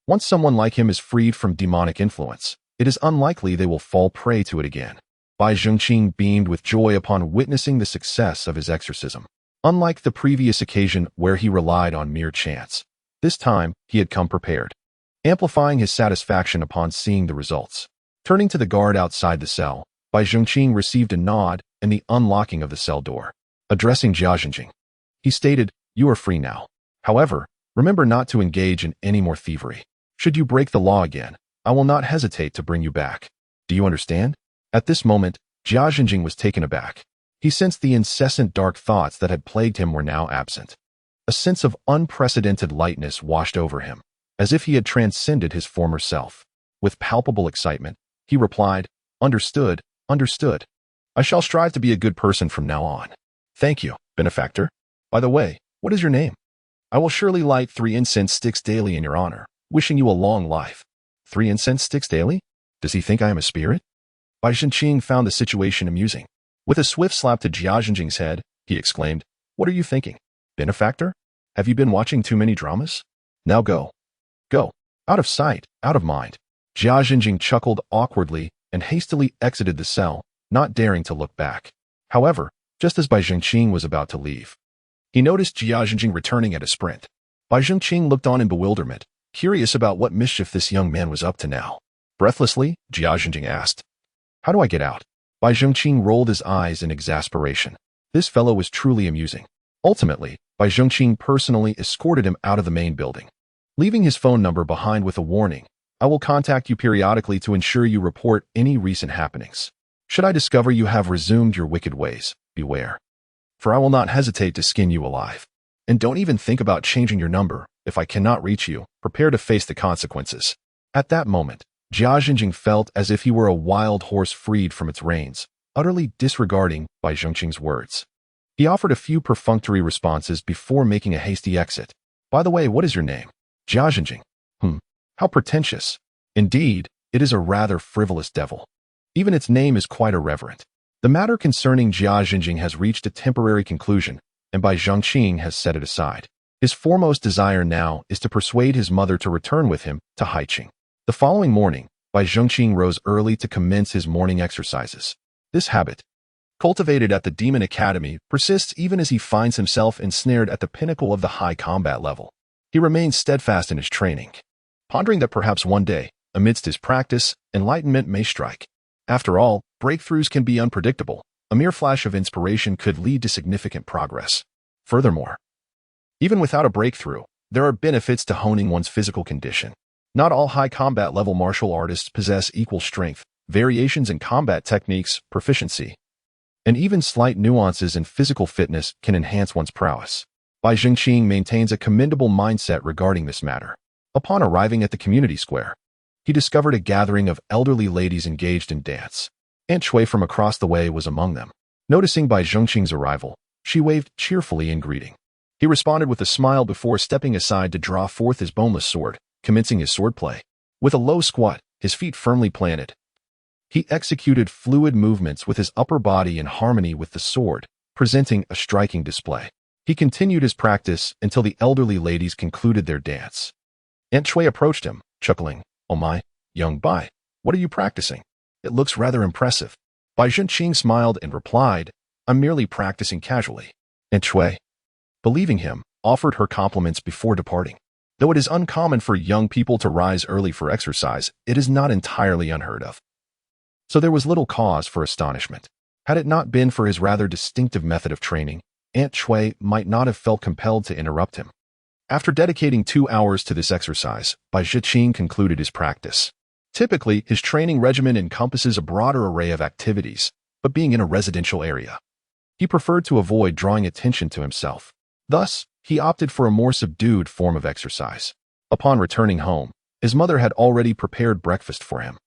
Once someone like him is freed from demonic influence, it is unlikely they will fall prey to it again. Bai Zhengqing beamed with joy upon witnessing the success of his exorcism. Unlike the previous occasion where he relied on mere chance, this time he had come prepared, amplifying his satisfaction upon seeing the results. Turning to the guard outside the cell, Bai Zhengqing received a nod and the unlocking of the cell door. Addressing Jia Zhengjing, he stated, "You are free now. However, remember not to engage in any more thievery. Should you break the law again, I will not hesitate to bring you back. Do you understand?" At this moment, Jia Zhengjing was taken aback. He sensed the incessant dark thoughts that had plagued him were now absent. A sense of unprecedented lightness washed over him, as if he had transcended his former self. With palpable excitement, he replied, "Understood, understood. I shall strive to be a good person from now on. Thank you, benefactor. By the way, what is your name? I will surely light 3 incense sticks daily in your honor, wishing you a long life." 3 incense sticks daily? Does he think I am a spirit? Bai Zhengqing found the situation amusing. With a swift slap to Jia Zhengjing's head, he exclaimed, "What are you thinking? Benefactor? Have you been watching too many dramas? Now go. Go. Out of sight, out of mind." Jia Zhengjing chuckled awkwardly and hastily exited the cell, not daring to look back. However, just as Bai Zhengqing was about to leave, he noticed Jia Zhengjing returning at a sprint. Bai Zhengqing looked on in bewilderment, curious about what mischief this young man was up to now. Breathlessly, Jia Zhengjing asked, "How do I get out?" Bai Zhengqing rolled his eyes in exasperation. This fellow was truly amusing. Ultimately, Bai Zhengqing personally escorted him out of the main building, leaving his phone number behind with a warning, "I will contact you periodically to ensure you report any recent happenings. Should I discover you have resumed your wicked ways, beware. For I will not hesitate to skin you alive. And don't even think about changing your number. If I cannot reach you, prepare to face the consequences." At that moment, Jia Zhengjing felt as if he were a wild horse freed from its reins, utterly disregarding Bai Zhengqing's words. He offered a few perfunctory responses before making a hasty exit. By the way, what is your name? Jia Jinjing. How pretentious. Indeed, it is a rather frivolous devil. Even its name is quite irreverent. The matter concerning Jia Jinjing has reached a temporary conclusion, and Bai Zhengqing has set it aside. His foremost desire now is to persuade his mother to return with him to Haiqing. The following morning, Bai Zhengqing rose early to commence his morning exercises. This habit, cultivated at the Demon Academy, persists even as he finds himself ensnared at the pinnacle of the high combat level. He remains steadfast in his training, pondering that perhaps one day, amidst his practice, enlightenment may strike. After all, breakthroughs can be unpredictable. A mere flash of inspiration could lead to significant progress. Furthermore, even without a breakthrough, there are benefits to honing one's physical condition. Not all high combat level martial artists possess equal strength, variations in combat techniques, proficiency, and even slight nuances in physical fitness can enhance one's prowess. Bai Zhengqing maintains a commendable mindset regarding this matter. Upon arriving at the community square, he discovered a gathering of elderly ladies engaged in dance. Aunt Shui from across the way was among them. Noticing Bai Zhengqing's arrival, she waved cheerfully in greeting. He responded with a smile before stepping aside to draw forth his boneless sword, commencing his swordplay. With a low squat, his feet firmly planted, he executed fluid movements with his upper body in harmony with the sword, presenting a striking display. He continued his practice until the elderly ladies concluded their dance. Aunt Shui approached him, chuckling, "Oh my, young Bai, what are you practicing? It looks rather impressive." Bai Zhengqing smiled and replied, "I'm merely practicing casually." Aunt Shui, believing him, offered her compliments before departing. Though it is uncommon for young people to rise early for exercise, it is not entirely unheard of. So there was little cause for astonishment. Had it not been for his rather distinctive method of training, Aunt Shui might not have felt compelled to interrupt him. After dedicating 2 hours to this exercise, Bai Zhengqing concluded his practice. Typically, his training regimen encompasses a broader array of activities, but being in a residential area, he preferred to avoid drawing attention to himself. Thus, he opted for a more subdued form of exercise. Upon returning home, his mother had already prepared breakfast for him.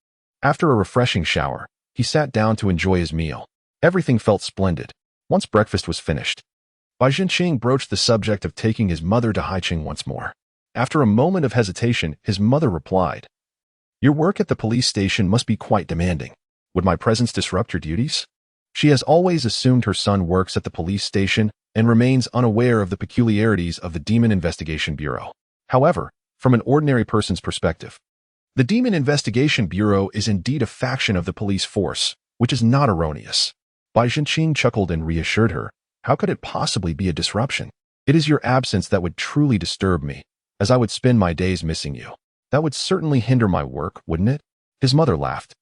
After a refreshing shower, he sat down to enjoy his meal. Everything felt splendid. Once breakfast was finished, Bai Zhengqing broached the subject of taking his mother to Haiqing once more. After a moment of hesitation, his mother replied, "Your work at the police station must be quite demanding. Would my presence disrupt your duties?" She has always assumed her son works at the police station and remains unaware of the peculiarities of the Demon Investigation Bureau. However, from an ordinary person's perspective, the Demon Investigation Bureau is indeed a faction of the police force, which is not erroneous. Bai Zhengqing chuckled and reassured her, "How could it possibly be a disruption? It is your absence that would truly disturb me, as I would spend my days missing you. That would certainly hinder my work, wouldn't it?" His mother laughed,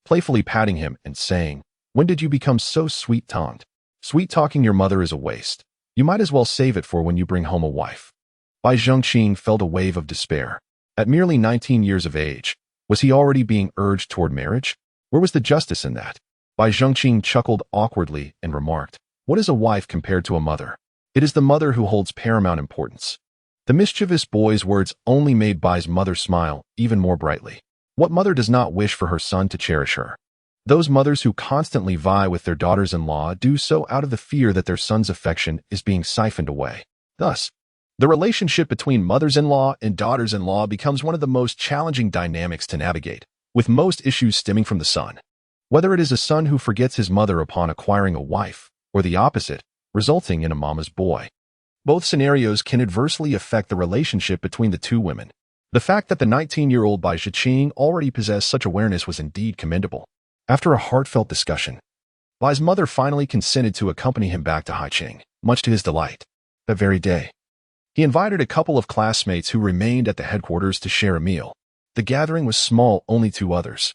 playfully patting him and saying, "When did you become so sweet-tongued? Sweet-talking your mother is a waste. You might as well save it for when you bring home a wife." Bai Zhengqing felt a wave of despair. At merely 19 years of age, was he already being urged toward marriage? Where was the justice in that? Bai Zhengqing chuckled awkwardly and remarked, "What is a wife compared to a mother? It is the mother who holds paramount importance." The mischievous boy's words only made Bai's mother smile even more brightly. What mother does not wish for her son to cherish her? Those mothers who constantly vie with their daughters-in-law do so out of the fear that their son's affection is being siphoned away. Thus, the relationship between mothers-in-law and daughters-in-law becomes one of the most challenging dynamics to navigate, with most issues stemming from the son. Whether it is a son who forgets his mother upon acquiring a wife, or the opposite, resulting in a mama's boy. Both scenarios can adversely affect the relationship between the two women. The fact that the 19-year-old Bai Zhengqing already possessed such awareness was indeed commendable. After a heartfelt discussion, Bai's mother finally consented to accompany him back to Haiqing, much to his delight. That very day, he invited a couple of classmates who remained at the headquarters to share a meal. The gathering was small, only 2 others,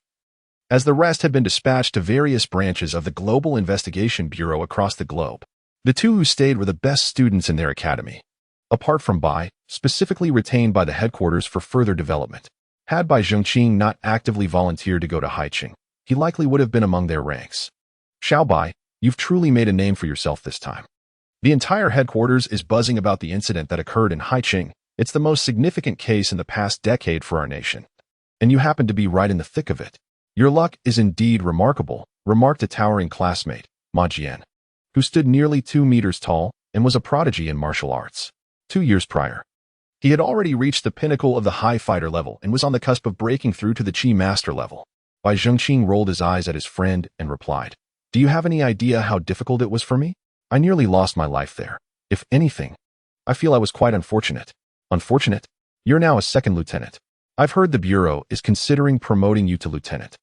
as the rest had been dispatched to various branches of the Global Investigation Bureau across the globe. The 2 who stayed were the best students in their academy. Apart from Bai, specifically retained by the headquarters for further development. Had Bai Zhengqing not actively volunteered to go to Haiqing, he likely would have been among their ranks. "Xiao Bai, you've truly made a name for yourself this time. The entire headquarters is buzzing about the incident that occurred in Haiqing. It's the most significant case in the past decade for our nation. And you happen to be right in the thick of it. Your luck is indeed remarkable," remarked a towering classmate, Ma Jian. who stood nearly 2 meters tall and was a prodigy in martial arts. 2 years prior, he had already reached the pinnacle of the high fighter level and was on the cusp of breaking through to the Chi master level. Bai Zhengqing rolled his eyes at his friend and replied, "Do you have any idea how difficult it was for me? I nearly lost my life there. If anything, I feel I was quite unfortunate." "Unfortunate? You're now a second lieutenant. I've heard the Bureau is considering promoting you to lieutenant.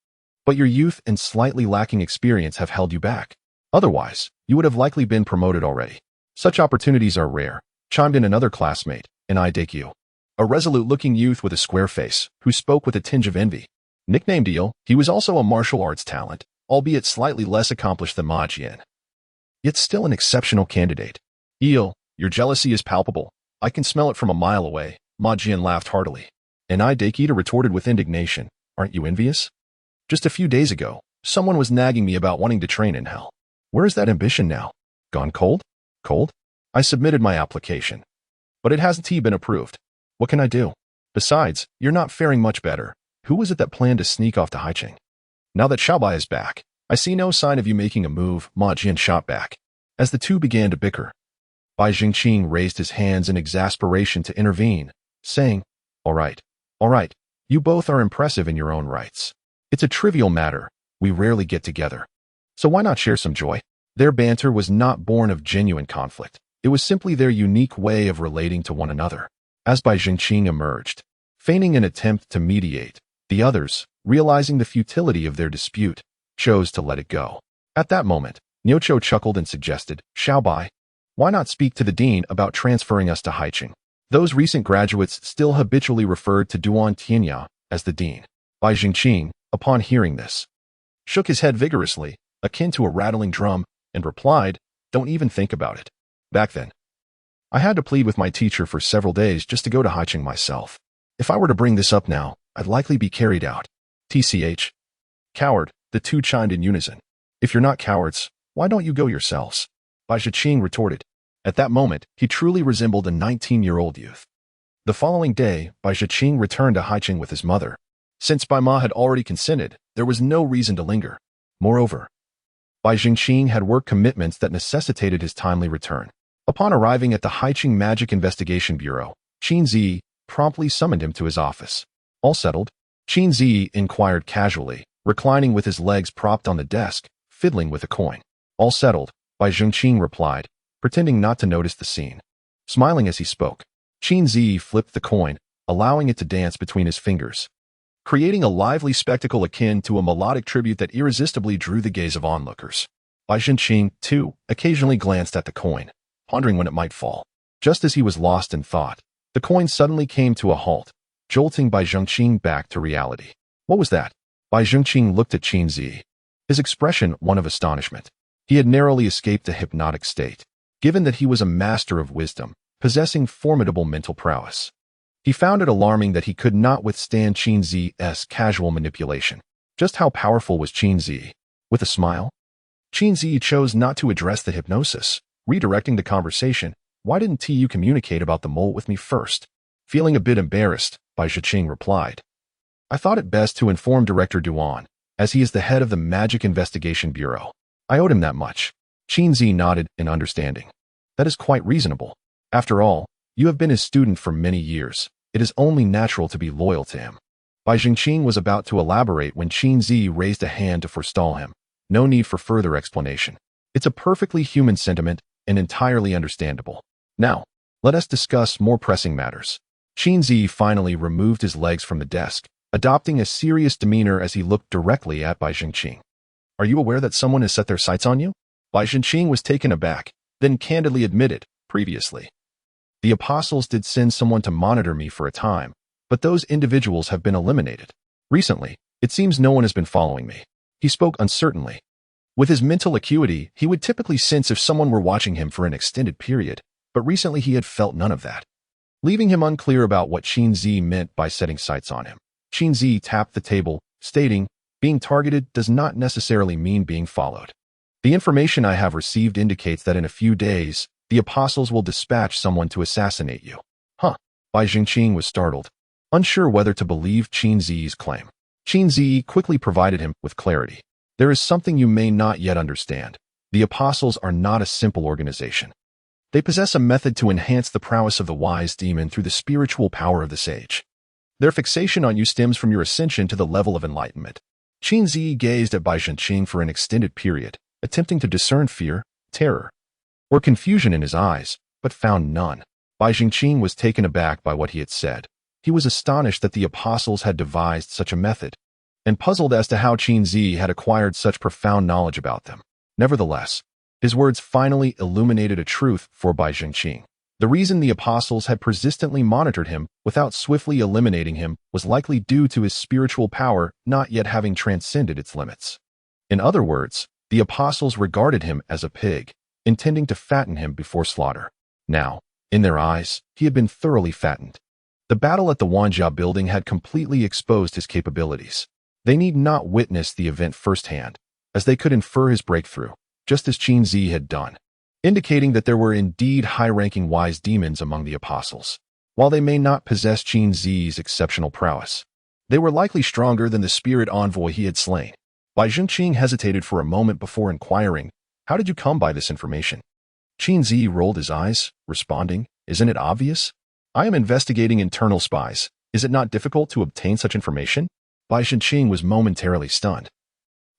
But your youth and slightly lacking experience have held you back. Otherwise, you would have likely been promoted already. Such opportunities are rare," chimed in another classmate, an Idakyu, a resolute-looking youth with a square face, who spoke with a tinge of envy. Nicknamed Eel, he was also a martial arts talent, albeit slightly less accomplished than Ma Jian. Yet still an exceptional candidate. "Eel, your jealousy is palpable. I can smell it from a mile away," Ma Jian laughed heartily. And Idakita retorted with indignation, "Aren't you envious? Just a few days ago, someone was nagging me about wanting to train in hell. Where is that ambition now? Gone cold? Cold? I submitted my application. But it hasn't been approved. What can I do? Besides, you're not faring much better. Who was it that planned to sneak off to Haicheng? Now that Xiaobai is back, I see no sign of you making a move," Ma Jian shot back. As the two began to bicker, Bai Zhengqing raised his hands in exasperation to intervene, saying, all right, you both are impressive in your own rights. It's a trivial matter, we rarely get together. So why not share some joy?" Their banter was not born of genuine conflict. It was simply their unique way of relating to one another. As Bai Zhengqing emerged, feigning an attempt to mediate, the others, realizing the futility of their dispute, chose to let it go. At that moment, Niucho chuckled and suggested, "Xiaobai, why not speak to the dean about transferring us to Haicheng?" Those recent graduates still habitually referred to Duan Tianya as the dean. Bai Zhengqing, upon hearing this, shook his head vigorously, akin to a rattling drum, and replied, "Don't even think about it. Back then, I had to plead with my teacher for several days just to go to Haicheng myself. If I were to bring this up now, I'd likely be carried out." "TCH. Coward," the two chimed in unison. "If you're not cowards, why don't you go yourselves?" Bai Zhengqing retorted. At that moment, he truly resembled a 19-year-old youth. The following day, Bai Zhengqing returned to Haicheng with his mother. Since Bai Ma had already consented, there was no reason to linger. Moreover, Bai Zhengqing had work commitments that necessitated his timely return. Upon arriving at the Haicheng Magic Investigation Bureau, Qin Zi promptly summoned him to his office. "All settled?" Qin Zi inquired casually, reclining with his legs propped on the desk, fiddling with a coin. "All settled," Bai Zhengqing replied, pretending not to notice the scene. Smiling as he spoke, Qin Zi flipped the coin, allowing it to dance between his fingers, creating a lively spectacle akin to a melodic tribute that irresistibly drew the gaze of onlookers. Bai Zhengqing, too, occasionally glanced at the coin, pondering when it might fall. Just as he was lost in thought, the coin suddenly came to a halt, jolting Bai Zhengqing back to reality. "What was that?" Bai Zhengqing looked at Qin Zi, his expression one of astonishment. He had narrowly escaped a hypnotic state, given that he was a master of wisdom, possessing formidable mental prowess. He found it alarming that he could not withstand Qin Zi's casual manipulation. Just how powerful was Qin Zi? With a smile, Qin Zi chose not to address the hypnosis, redirecting the conversation. "Why didn't you communicate about the mole with me first?" Feeling a bit embarrassed, Bai Zhengqing replied, "I thought it best to inform Director Duan, as he is the head of the Magic Investigation Bureau. I owed him that much." Qin Zi nodded in understanding. "That is quite reasonable. After all, you have been his student for many years. It is only natural to be loyal to him." Bai Zhengqing was about to elaborate when Qin Zi raised a hand to forestall him. "No need for further explanation. It's a perfectly human sentiment and entirely understandable. Now, let us discuss more pressing matters." Qin Zi finally removed his legs from the desk, adopting a serious demeanor as he looked directly at Bai Zhengqing. "Are you aware that someone has set their sights on you?" Bai Zhengqing was taken aback, then candidly admitted, "Previously, the apostles did send someone to monitor me for a time, but those individuals have been eliminated. Recently, it seems no one has been following me." He spoke uncertainly. With his mental acuity, he would typically sense if someone were watching him for an extended period, but recently he had felt none of that, leaving him unclear about what Qin Zi meant by setting sights on him. Qin Zi tapped the table, stating, "Being targeted does not necessarily mean being followed. The information I have received indicates that in a few days, the apostles will dispatch someone to assassinate you." "Huh?" Bai Zhengqing was startled, unsure whether to believe Qin Zi's claim. Qin Zi quickly provided him with clarity. "There is something you may not yet understand. The apostles are not a simple organization. They possess a method to enhance the prowess of the wise demon through the spiritual power of the sage. Their fixation on you stems from your ascension to the level of enlightenment. Qin Zi gazed at Bai Zhenqing for an extended period, attempting to discern fear, terror, or confusion in his eyes, but found none. Bai Zhenqing was taken aback by what he had said. He was astonished that the apostles had devised such a method, and puzzled as to how Qin Zi had acquired such profound knowledge about them. Nevertheless, his words finally illuminated a truth for Bai Zhenqing. The reason the apostles had persistently monitored him without swiftly eliminating him was likely due to his spiritual power not yet having transcended its limits. In other words, the apostles regarded him as a pig, intending to fatten him before slaughter. Now, in their eyes, he had been thoroughly fattened. The battle at the Wanjia building had completely exposed his capabilities. They need not witness the event firsthand, as they could infer his breakthrough, just as Qin Zi had done, indicating that there were indeed high-ranking wise demons among the apostles. While they may not possess Qin Zi's exceptional prowess, they were likely stronger than the spirit envoy he had slain. Bai Zhenqing hesitated for a moment before inquiring, "How did you come by this information?" Qin Zi rolled his eyes, responding, "Isn't it obvious? I am investigating internal spies. Is it not difficult to obtain such information?" Bai Zhenqing was momentarily stunned,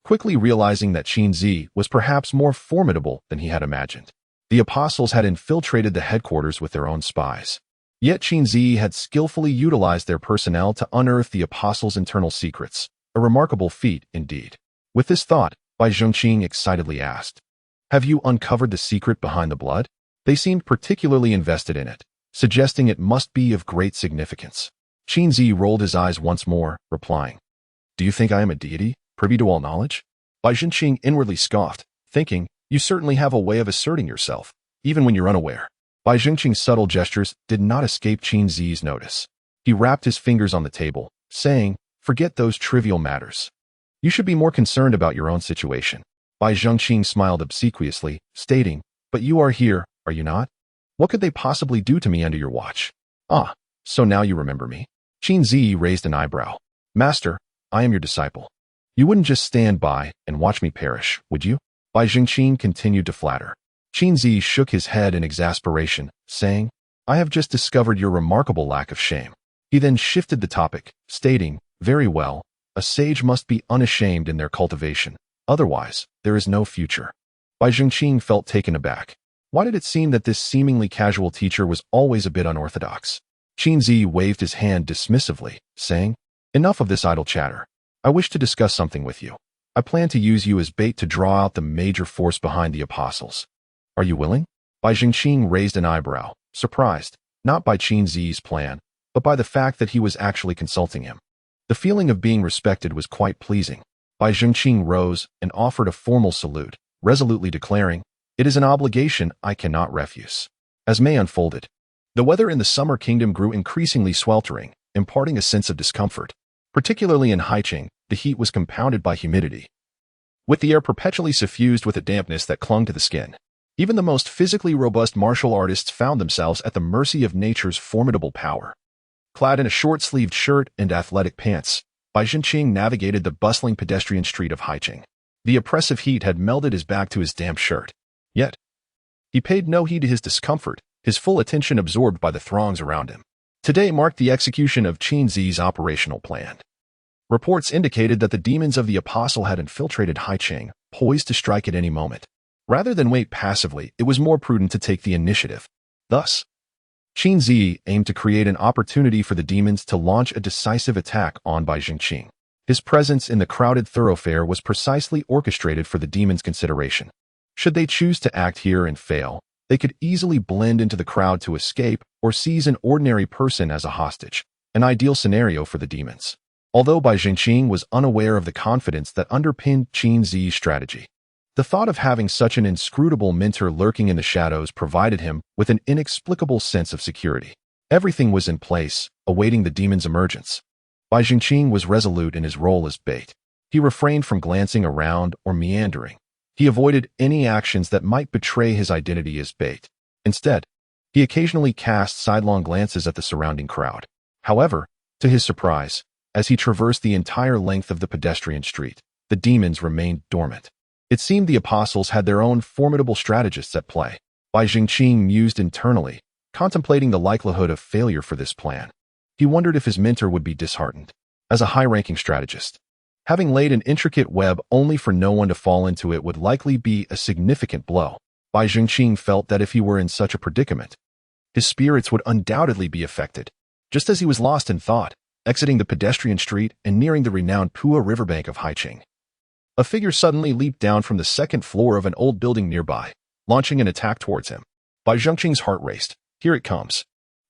quickly realizing that Qin Zi was perhaps more formidable than he had imagined. The apostles had infiltrated the headquarters with their own spies. Yet Qin Zi had skillfully utilized their personnel to unearth the apostles' internal secrets, a remarkable feat indeed. With this thought, Bai Zhenqing excitedly asked, "Have you uncovered the secret behind the blood?" They seemed particularly invested in it, suggesting it must be of great significance. Qin Zi rolled his eyes once more, replying, "Do you think I am a deity, privy to all knowledge?" Bai Zhenqing inwardly scoffed, thinking, "You certainly have a way of asserting yourself, even when you're unaware." Bai Zhenqing's subtle gestures did not escape Qin Zi's notice. He rapped his fingers on the table, saying, "Forget those trivial matters. You should be more concerned about your own situation." Bai Zhenqing smiled obsequiously, stating, "But you are here, are you not? What could they possibly do to me under your watch?" "Ah, so now you remember me." Qin Zi raised an eyebrow. "Master, I am your disciple. You wouldn't just stand by and watch me perish, would you?" Bai Zhenqing continued to flatter. Qin Zi shook his head in exasperation, saying, "I have just discovered your remarkable lack of shame." He then shifted the topic, stating, "Very well, a sage must be unashamed in their cultivation. Otherwise, there is no future." Bai Zhenqing felt taken aback. Why did it seem that this seemingly casual teacher was always a bit unorthodox? Qin Zi waved his hand dismissively, saying, "Enough of this idle chatter. I wish to discuss something with you. I plan to use you as bait to draw out the major force behind the apostles. Are you willing?" Bai Zhenqing raised an eyebrow, surprised, not by Qin Zi's plan, but by the fact that he was actually consulting him. The feeling of being respected was quite pleasing. Bai Zhenqing rose and offered a formal salute, resolutely declaring, "It is an obligation I cannot refuse." As May unfolded, the weather in the Summer Kingdom grew increasingly sweltering, imparting a sense of discomfort. Particularly in Haiqing, the heat was compounded by humidity, with the air perpetually suffused with a dampness that clung to the skin. Even the most physically robust martial artists found themselves at the mercy of nature's formidable power. Clad in a short-sleeved shirt and athletic pants, Bai Zhenqing navigated the bustling pedestrian street of Haiqing. The oppressive heat had melted his back to his damp shirt. Yet, he paid no heed to his discomfort, his full attention absorbed by the throngs around him. Today marked the execution of Qin Zi's operational plan. Reports indicated that the demons of the apostle had infiltrated Haiqing, poised to strike at any moment. Rather than wait passively, it was more prudent to take the initiative. Thus, Qin Zi aimed to create an opportunity for the demons to launch a decisive attack on Bai Zhenqing. His presence in the crowded thoroughfare was precisely orchestrated for the demons' consideration. Should they choose to act here and fail, they could easily blend into the crowd to escape or seize an ordinary person as a hostage, an ideal scenario for the demons. Although Bai Zhenqing was unaware of the confidence that underpinned Qin Zi's strategy, the thought of having such an inscrutable mentor lurking in the shadows provided him with an inexplicable sense of security. Everything was in place, awaiting the demon's emergence. Bai Zhenqing was resolute in his role as bait. He refrained from glancing around or meandering. He avoided any actions that might betray his identity as bait. Instead, he occasionally cast sidelong glances at the surrounding crowd. However, to his surprise, as he traversed the entire length of the pedestrian street, the demons remained dormant. It seemed the apostles had their own formidable strategists at play. Bai Jingqing mused internally, contemplating the likelihood of failure for this plan. He wondered if his mentor would be disheartened. As a high-ranking strategist, having laid an intricate web only for no one to fall into it would likely be a significant blow. Bai Jingqing felt that if he were in such a predicament, his spirits would undoubtedly be affected. Just as he was lost in thought, exiting the pedestrian street and nearing the renowned Pua riverbank of Haiqing, a figure suddenly leaped down from the second floor of an old building nearby, launching an attack towards him. Bai Zhengqing's heart raced. Here it comes.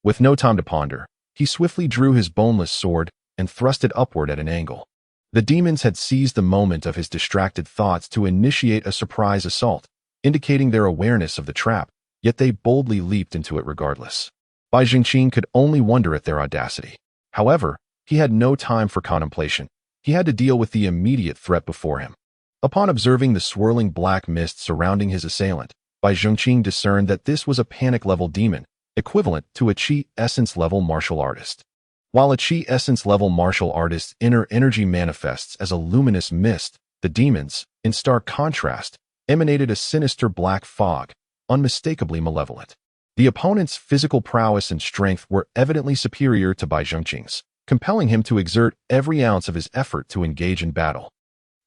With no time to ponder, he swiftly drew his boneless sword and thrust it upward at an angle. The demons had seized the moment of his distracted thoughts to initiate a surprise assault, indicating their awareness of the trap, yet they boldly leaped into it regardless. Bai Jingqing could only wonder at their audacity. However, he had no time for contemplation. He had to deal with the immediate threat before him. Upon observing the swirling black mist surrounding his assailant, Bai Jingqing discerned that this was a panic-level demon, equivalent to a Qi essence-level martial artist. While a Qi essence-level martial artist's inner energy manifests as a luminous mist, the demons, in stark contrast, emanated a sinister black fog, unmistakably malevolent. The opponent's physical prowess and strength were evidently superior to Bai Zhengqing's, compelling him to exert every ounce of his effort to engage in battle.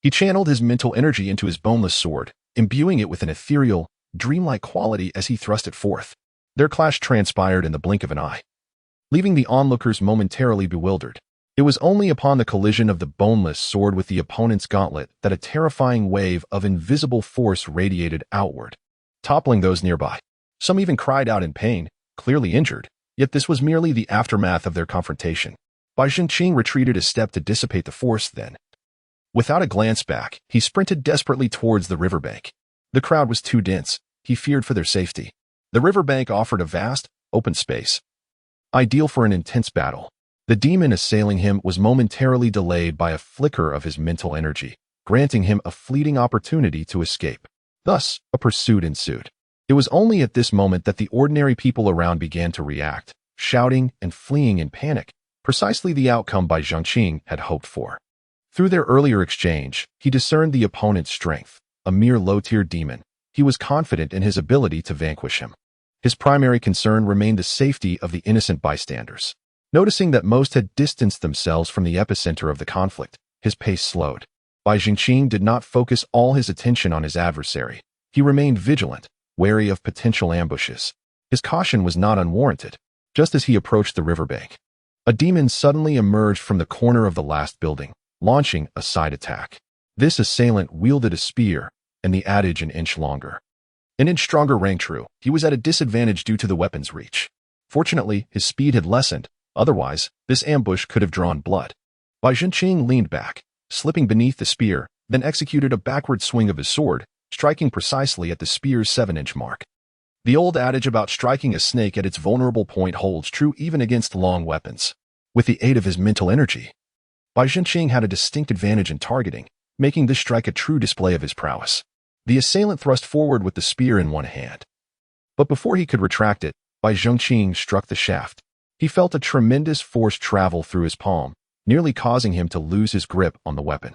He channeled his mental energy into his boneless sword, imbuing it with an ethereal, dreamlike quality as he thrust it forth. Their clash transpired in the blink of an eye, leaving the onlookers momentarily bewildered. It was only upon the collision of the boneless sword with the opponent's gauntlet that a terrifying wave of invisible force radiated outward, toppling those nearby. Some even cried out in pain, clearly injured, yet this was merely the aftermath of their confrontation. Bai Jingqing retreated a step to dissipate the force then. Without a glance back, he sprinted desperately towards the riverbank. The crowd was too dense. He feared for their safety. The riverbank offered a vast, open space, ideal for an intense battle. The demon assailing him was momentarily delayed by a flicker of his mental energy, granting him a fleeting opportunity to escape. Thus, a pursuit ensued. It was only at this moment that the ordinary people around began to react, shouting and fleeing in panic, precisely the outcome Bai Zhengqing had hoped for. Through their earlier exchange, he discerned the opponent's strength. A mere low-tier demon, he was confident in his ability to vanquish him. His primary concern remained the safety of the innocent bystanders. Noticing that most had distanced themselves from the epicenter of the conflict, his pace slowed. Bai Jingqing did not focus all his attention on his adversary. He remained vigilant, wary of potential ambushes. His caution was not unwarranted. Just as he approached the riverbank, a demon suddenly emerged from the corner of the last building, launching a side attack. This assailant wielded a spear, and the adage an inch longer. An inch stronger rang true. He was at a disadvantage due to the weapon's reach. Fortunately, his speed had lessened. Otherwise, this ambush could have drawn blood. Bai Jingqing leaned back, slipping beneath the spear, then executed a backward swing of his sword, striking precisely at the spear's 7-inch mark. The old adage about striking a snake at its vulnerable point holds true even against long weapons. With the aid of his mental energy, Bai Jingqing had a distinct advantage in targeting, making this strike a true display of his prowess. The assailant thrust forward with the spear in one hand. But before he could retract it, Bai Jingqing struck the shaft. He felt a tremendous force travel through his palm, nearly causing him to lose his grip on the weapon.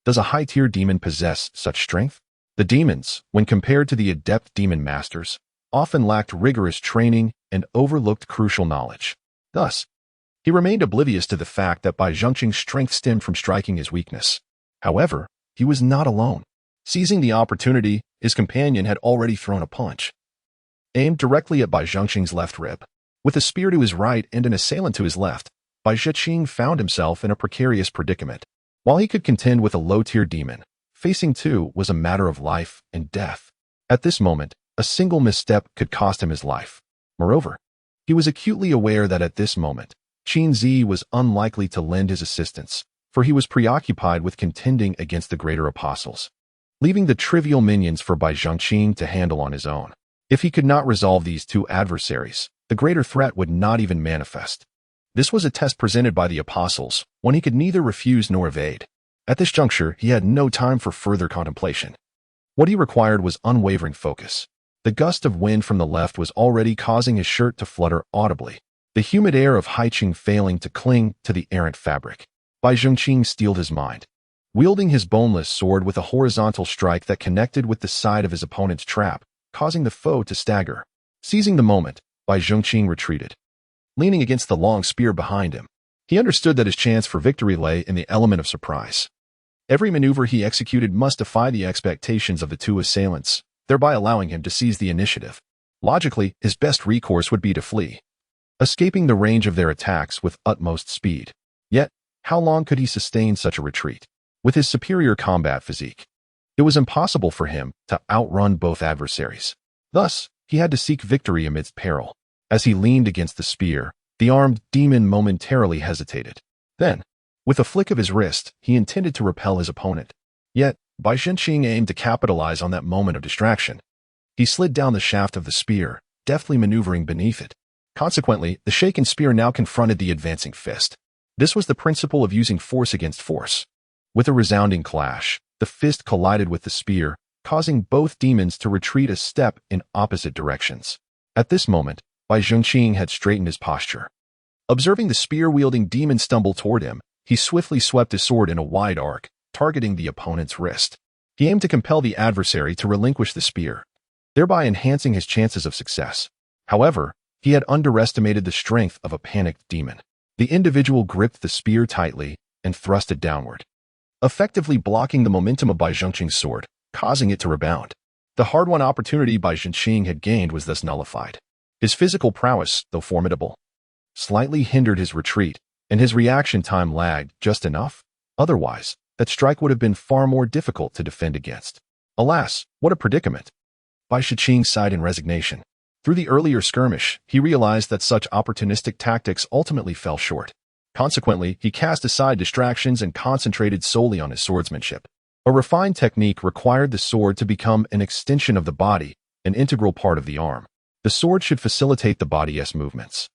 Does a high-tier demon possess such strength? The demons, when compared to the adept demon masters, often lacked rigorous training and overlooked crucial knowledge. Thus, he remained oblivious to the fact that Bai Zhengqing's strength stemmed from striking his weakness. However, he was not alone. Seizing the opportunity, his companion had already thrown a punch, aimed directly at Bai Zhengqing's left rib. With a spear to his right and an assailant to his left, Bai Zhengqing found himself in a precarious predicament. While he could contend with a low-tier demon, facing two was a matter of life and death. At this moment, a single misstep could cost him his life. Moreover, he was acutely aware that at this moment, Qin Zi was unlikely to lend his assistance, for he was preoccupied with contending against the greater apostles, leaving the trivial minions for Bai Zhengqing to handle on his own. If he could not resolve these two adversaries, the greater threat would not even manifest. This was a test presented by the apostles, one he could neither refuse nor evade. At this juncture, he had no time for further contemplation. What he required was unwavering focus. The gust of wind from the left was already causing his shirt to flutter audibly, the humid air of Haiqing failing to cling to the errant fabric. Bai Zhengqing steeled his mind. wielding his boneless sword with a horizontal strike that connected with the side of his opponent's trap, causing the foe to stagger. Seizing the moment, Bai Zhongqing retreated, leaning against the long spear behind him. He understood that his chance for victory lay in the element of surprise. Every maneuver he executed must defy the expectations of the two assailants, thereby allowing him to seize the initiative. Logically, his best recourse would be to flee, escaping the range of their attacks with utmost speed. Yet, how long could he sustain such a retreat? With his superior combat physique, it was impossible for him to outrun both adversaries. Thus, he had to seek victory amidst peril. As he leaned against the spear, the armed demon momentarily hesitated. Then, with a flick of his wrist, he intended to repel his opponent. Yet, Bai Zhongqing aimed to capitalize on that moment of distraction. He slid down the shaft of the spear, deftly maneuvering beneath it. Consequently, the shaken spear now confronted the advancing fist. This was the principle of using force against force. With a resounding clash, the fist collided with the spear, causing both demons to retreat a step in opposite directions. At this moment, Bai Zhongqing had straightened his posture. Observing the spear-wielding demon stumble toward him, he swiftly swept his sword in a wide arc, targeting the opponent's wrist. He aimed to compel the adversary to relinquish the spear, thereby enhancing his chances of success. However, he had underestimated the strength of a panicked demon. The individual gripped the spear tightly and thrust it downward, effectively blocking the momentum of Bai Zhongqing's sword, causing it to rebound. The hard-won opportunity Bai Zhongqing had gained was thus nullified. His physical prowess, though formidable, slightly hindered his retreat, and his reaction time lagged just enough. Otherwise, that strike would have been far more difficult to defend against. Alas, what a predicament! Bai Zhongqing sighed in resignation. Through the earlier skirmish, he realized that such opportunistic tactics ultimately fell short. Consequently, he cast aside distractions and concentrated solely on his swordsmanship. A refined technique required the sword to become an extension of the body, an integral part of the arm. The sword should facilitate the body's movements,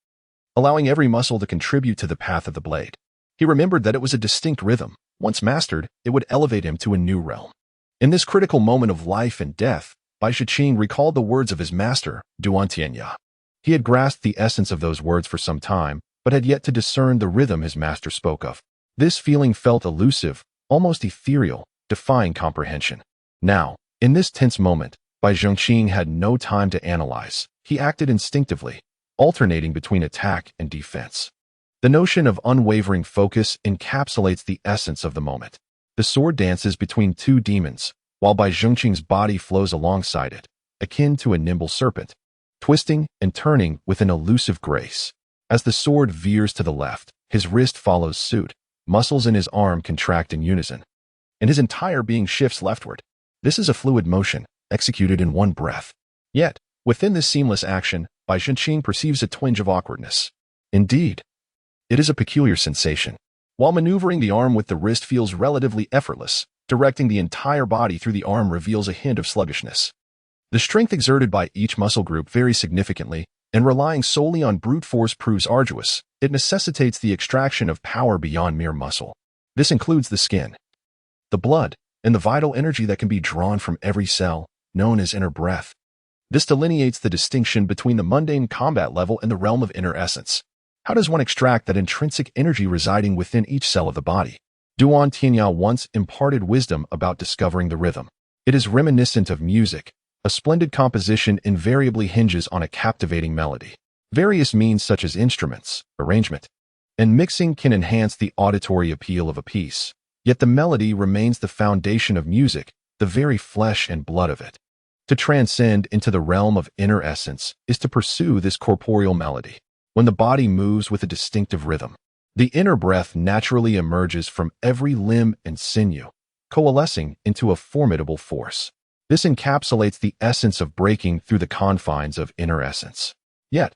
allowing every muscle to contribute to the path of the blade. He remembered that it was a distinct rhythm. Once mastered, it would elevate him to a new realm. In this critical moment of life and death, Bai Zhongqing recalled the words of his master, Duan Tianya. He had grasped the essence of those words for some time, but had yet to discern the rhythm his master spoke of. This feeling felt elusive, almost ethereal, defying comprehension. Now, in this tense moment, Bai Zhongqing had no time to analyze. He acted instinctively, alternating between attack and defense. The notion of unwavering focus encapsulates the essence of the moment. The sword dances between two demons, while Bai Zhongqing's body flows alongside it, akin to a nimble serpent, twisting and turning with an elusive grace. As the sword veers to the left, his wrist follows suit, muscles in his arm contract in unison, and his entire being shifts leftward. This is a fluid motion, executed in one breath. Yet, within this seamless action, Bai Zhongqing perceives a twinge of awkwardness. Indeed, it is a peculiar sensation. While maneuvering the arm with the wrist feels relatively effortless, directing the entire body through the arm reveals a hint of sluggishness. The strength exerted by each muscle group varies significantly, and relying solely on brute force proves arduous. It necessitates the extraction of power beyond mere muscle. This includes the skin, the blood, and the vital energy that can be drawn from every cell, known as inner breath. This delineates the distinction between the mundane combat level and the realm of inner essence. How does one extract that intrinsic energy residing within each cell of the body? Duan Tianya once imparted wisdom about discovering the rhythm. It is reminiscent of music. A splendid composition invariably hinges on a captivating melody. Various means such as instruments, arrangement, and mixing can enhance the auditory appeal of a piece. Yet the melody remains the foundation of music, the very flesh and blood of it. To transcend into the realm of inner essence is to pursue this corporeal melody. When the body moves with a distinctive rhythm, the inner breath naturally emerges from every limb and sinew, coalescing into a formidable force. This encapsulates the essence of breaking through the confines of inner essence. Yet,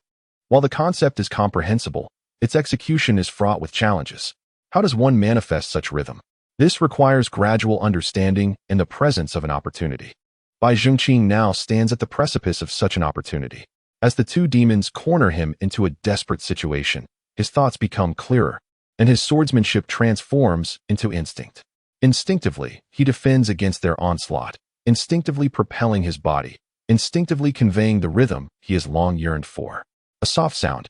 while the concept is comprehensible, its execution is fraught with challenges. How does one manifest such rhythm? This requires gradual understanding and the presence of an opportunity. Bai Zhongqing now stands at the precipice of such an opportunity. As the two demons corner him into a desperate situation, his thoughts become clearer, and his swordsmanship transforms into instinct. Instinctively, he defends against their onslaught, instinctively propelling his body, instinctively conveying the rhythm he has long yearned for. A soft sound,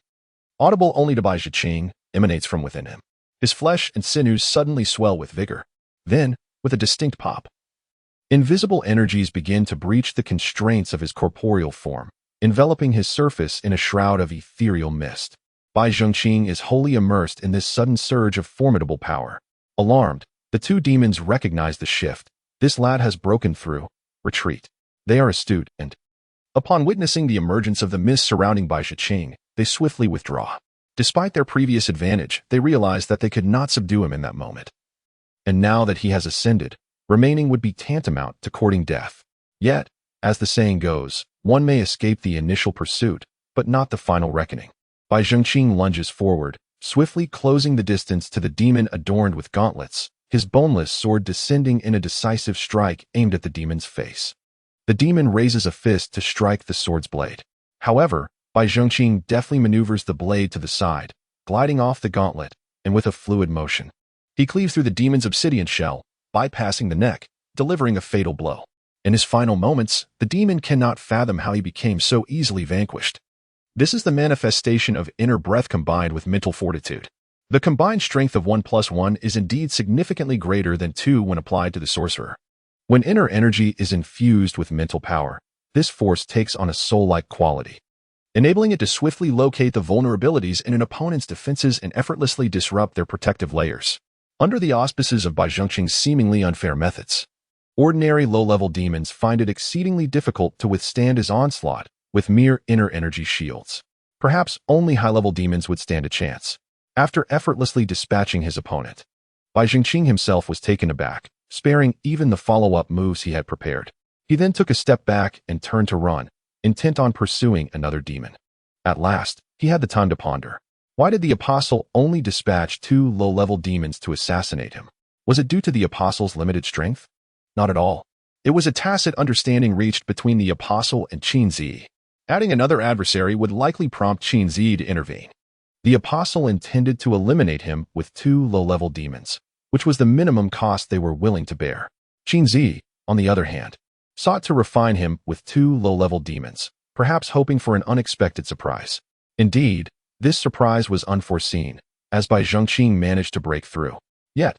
audible only to Bai Zhongqing, emanates from within him. His flesh and sinews suddenly swell with vigor. Then, with a distinct pop. Invisible energies begin to breach the constraints of his corporeal form, enveloping his surface in a shroud of ethereal mist. Bai Zhengqing is wholly immersed in this sudden surge of formidable power. Alarmed, the two demons recognize the shift. This lad has broken through. Retreat. They are astute, and upon witnessing the emergence of the mist surrounding Bai Zhengqing, they swiftly withdraw. Despite their previous advantage, they realize that they could not subdue him in that moment. And now that he has ascended, remaining would be tantamount to courting death. Yet, as the saying goes, one may escape the initial pursuit, but not the final reckoning. Bai Zhengqing lunges forward, swiftly closing the distance to the demon adorned with gauntlets, his boneless sword descending in a decisive strike aimed at the demon's face. The demon raises a fist to strike the sword's blade. However, Bai Zhengqing deftly maneuvers the blade to the side, gliding off the gauntlet, and with a fluid motion, he cleaves through the demon's obsidian shell, bypassing the neck, delivering a fatal blow. In his final moments, the demon cannot fathom how he became so easily vanquished. This is the manifestation of inner breath combined with mental fortitude. The combined strength of 1 + 1 is indeed significantly greater than 2 when applied to the sorcerer. When inner energy is infused with mental power, this force takes on a soul-like quality, enabling it to swiftly locate the vulnerabilities in an opponent's defenses and effortlessly disrupt their protective layers. Under the auspices of Bai Zhengqing's seemingly unfair methods, ordinary low-level demons find it exceedingly difficult to withstand his onslaught with mere inner energy shields. Perhaps only high-level demons would stand a chance. After effortlessly dispatching his opponent, Bai Zhengqing himself was taken aback, sparing even the follow-up moves he had prepared. He then took a step back and turned to run, intent on pursuing another demon. At last, he had the time to ponder. Why did the apostle only dispatch 2 low-level demons to assassinate him? Was it due to the apostle's limited strength? Not at all. It was a tacit understanding reached between the apostle and Qin Zi. Adding another adversary would likely prompt Qin Zi to intervene. The apostle intended to eliminate him with 2 low-level demons, which was the minimum cost they were willing to bear. Qin Zi, on the other hand, sought to refine him with 2 low-level demons, perhaps hoping for an unexpected surprise. Indeed, this surprise was unforeseen, as Bai Zhengqing managed to break through. Yet,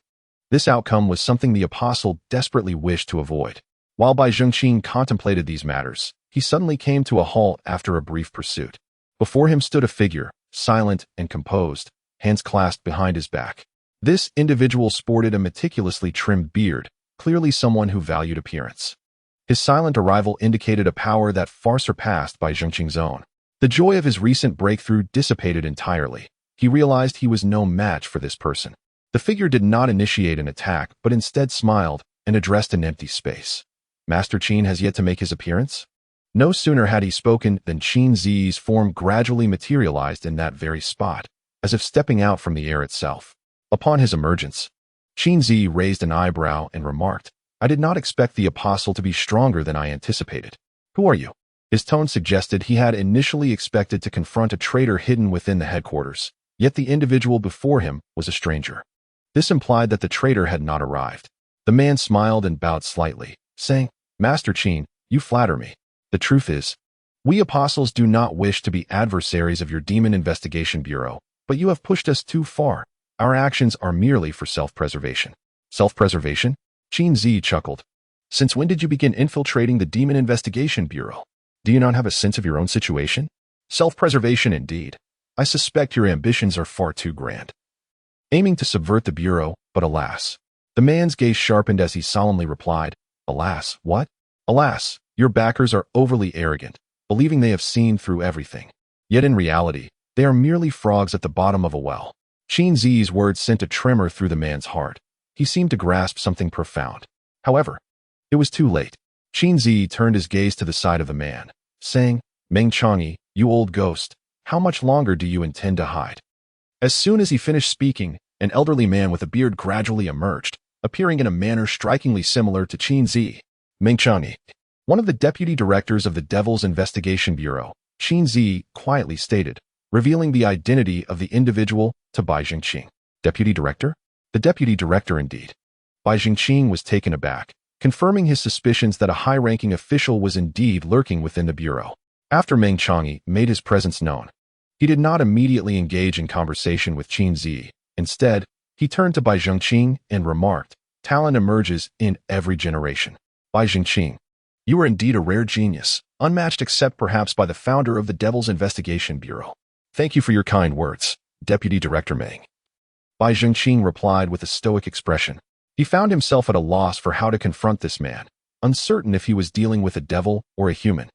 this outcome was something the apostle desperately wished to avoid. While Bai Zhengqing contemplated these matters, he suddenly came to a halt after a brief pursuit. Before him stood a figure, silent and composed, hands clasped behind his back. This individual sported a meticulously trimmed beard, clearly someone who valued appearance. His silent arrival indicated a power that far surpassed Bai Zhengqing's own. The joy of his recent breakthrough dissipated entirely. He realized he was no match for this person. The figure did not initiate an attack, but instead smiled and addressed an empty space. Master Qin has yet to make his appearance? No sooner had he spoken than Qin Zi's form gradually materialized in that very spot, as if stepping out from the air itself. Upon his emergence, Qin Zi raised an eyebrow and remarked, "I did not expect the apostle to be stronger than I anticipated. Who are you?" His tone suggested he had initially expected to confront a traitor hidden within the headquarters, yet the individual before him was a stranger. This implied that the traitor had not arrived. The man smiled and bowed slightly, saying, "Master Qin, you flatter me. The truth is, we apostles do not wish to be adversaries of your Demon Investigation Bureau, but you have pushed us too far. Our actions are merely for self-preservation." Self-preservation? Qin Zi chuckled. "Since when did you begin infiltrating the Demon Investigation Bureau? Do you not have a sense of your own situation? Self-preservation indeed. I suspect your ambitions are far too grand. Aiming to subvert the Bureau, but alas." The man's gaze sharpened as he solemnly replied, "Alas, what? Alas, your backers are overly arrogant, believing they have seen through everything. Yet in reality, they are merely frogs at the bottom of a well." Qin Zi's words sent a tremor through the man's heart. He seemed to grasp something profound. However, it was too late. Qin Zi turned his gaze to the side of the man, saying, "Meng Changyi, you old ghost, how much longer do you intend to hide?" As soon as he finished speaking, an elderly man with a beard gradually emerged, appearing in a manner strikingly similar to Qin Zi. "Meng Changyi, one of the deputy directors of the Devil's Investigation Bureau," Qin Zi quietly stated, revealing the identity of the individual to Bai Zhengqing. Deputy director? The deputy director indeed. Bai Zhengqing was taken aback, confirming his suspicions that a high-ranking official was indeed lurking within the bureau. After Meng Changyi made his presence known, he did not immediately engage in conversation with Qin Zi. Instead, he turned to Bai Zhengqing and remarked, talent emerges in every generation. Bai Jingqing, you are indeed a rare genius, unmatched except perhaps by the founder of the Devil's Investigation Bureau. Thank you for your kind words, Deputy Director Meng. Bai Jingqing replied with a stoic expression. He found himself at a loss for how to confront this man, uncertain if he was dealing with a devil or a human.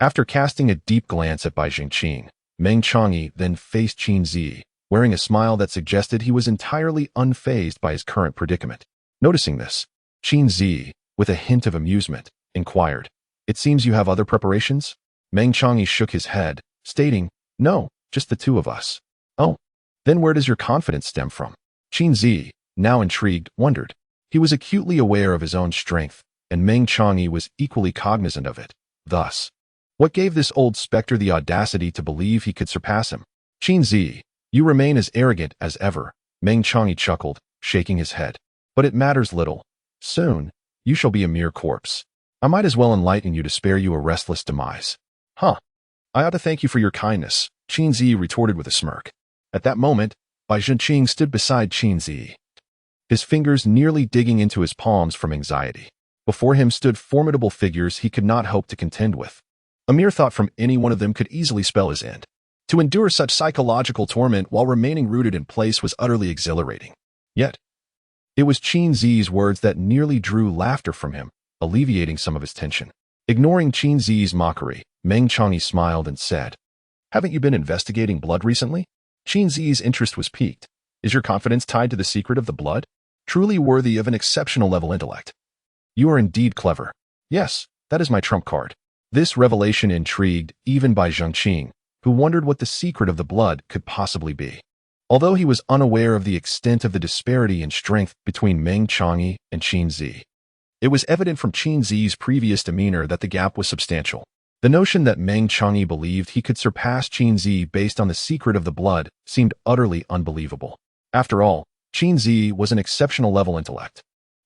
After casting a deep glance at Bai Jingqing, Meng Changyi then faced Qin Zi, wearing a smile that suggested he was entirely unfazed by his current predicament. Noticing this, Qin Zi, with a hint of amusement, inquired, "It seems you have other preparations?" Meng Changyi shook his head, stating, "No, just the two of us." "Oh, then where does your confidence stem from?" Qin Zi, now intrigued, wondered. He was acutely aware of his own strength, and Meng Changyi was equally cognizant of it. Thus, what gave this old specter the audacity to believe he could surpass him? "Qin Zi, you remain as arrogant as ever," Meng Changyi chuckled, shaking his head. "But it matters little. Soon, you shall be a mere corpse. I might as well enlighten you to spare you a restless demise." "Huh. I ought to thank you for your kindness," Qin Zi retorted with a smirk. At that moment, Bai Jingqing stood beside Qin Zi, his fingers nearly digging into his palms from anxiety. Before him stood formidable figures he could not hope to contend with. A mere thought from any one of them could easily spell his end. To endure such psychological torment while remaining rooted in place was utterly exhilarating. Yet, it was Qin Zi's words that nearly drew laughter from him, alleviating some of his tension. Ignoring Qin Zi's mockery, Meng Changyi smiled and said, "Haven't you been investigating blood recently?" Qin Zi's interest was piqued. "Is your confidence tied to the secret of the blood? Truly worthy of an exceptional level intellect." "You are indeed clever." "Yes, that is my trump card." This revelation intrigued even Bai Jingqing, who wondered what the secret of the blood could possibly be. Although he was unaware of the extent of the disparity in strength between Meng Changyi and Qin Zi, it was evident from Qin Zi's previous demeanor that the gap was substantial. The notion that Meng Changyi believed he could surpass Qin Zi based on the secret of the blood seemed utterly unbelievable. After all, Qin Zi was an exceptional level intellect.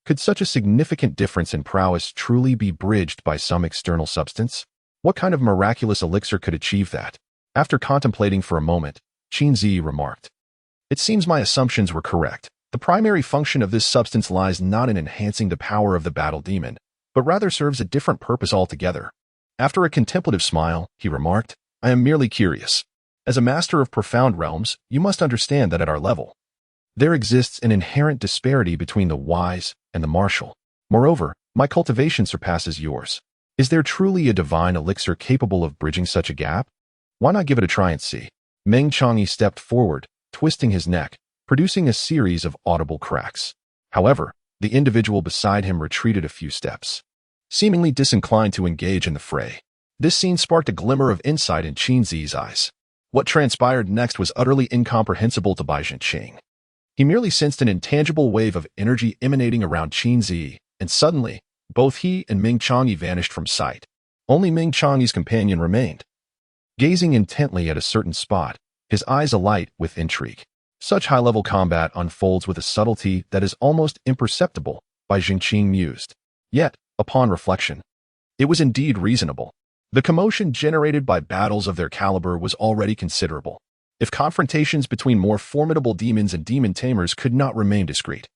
Could such a significant difference in prowess truly be bridged by some external substance? What kind of miraculous elixir could achieve that? After contemplating for a moment, Qin Zi remarked, "It seems my assumptions were correct. The primary function of this substance lies not in enhancing the power of the battle demon, but rather serves a different purpose altogether." After a contemplative smile, he remarked, "I am merely curious. As a master of profound realms, you must understand that at our level, there exists an inherent disparity between the wise and the martial. Moreover, my cultivation surpasses yours. Is there truly a divine elixir capable of bridging such a gap? Why not give it a try and see?" Meng Changyi stepped forward, twisting his neck, producing a series of audible cracks. However, the individual beside him retreated a few steps, seemingly disinclined to engage in the fray. This scene sparked a glimmer of insight in Qin Zi's eyes. What transpired next was utterly incomprehensible to Bai Jingqing. He merely sensed an intangible wave of energy emanating around Qin Zi, and suddenly, both he and Meng Changyi vanished from sight. Only Meng Changyi's companion remained, gazing intently at a certain spot, his eyes alight with intrigue. Such high-level combat unfolds with a subtlety that is almost imperceptible, Bai Jingqing mused. Yet, upon reflection, it was indeed reasonable. The commotion generated by battles of their caliber was already considerable. If confrontations between more formidable demons and demon tamers could not remain discreet,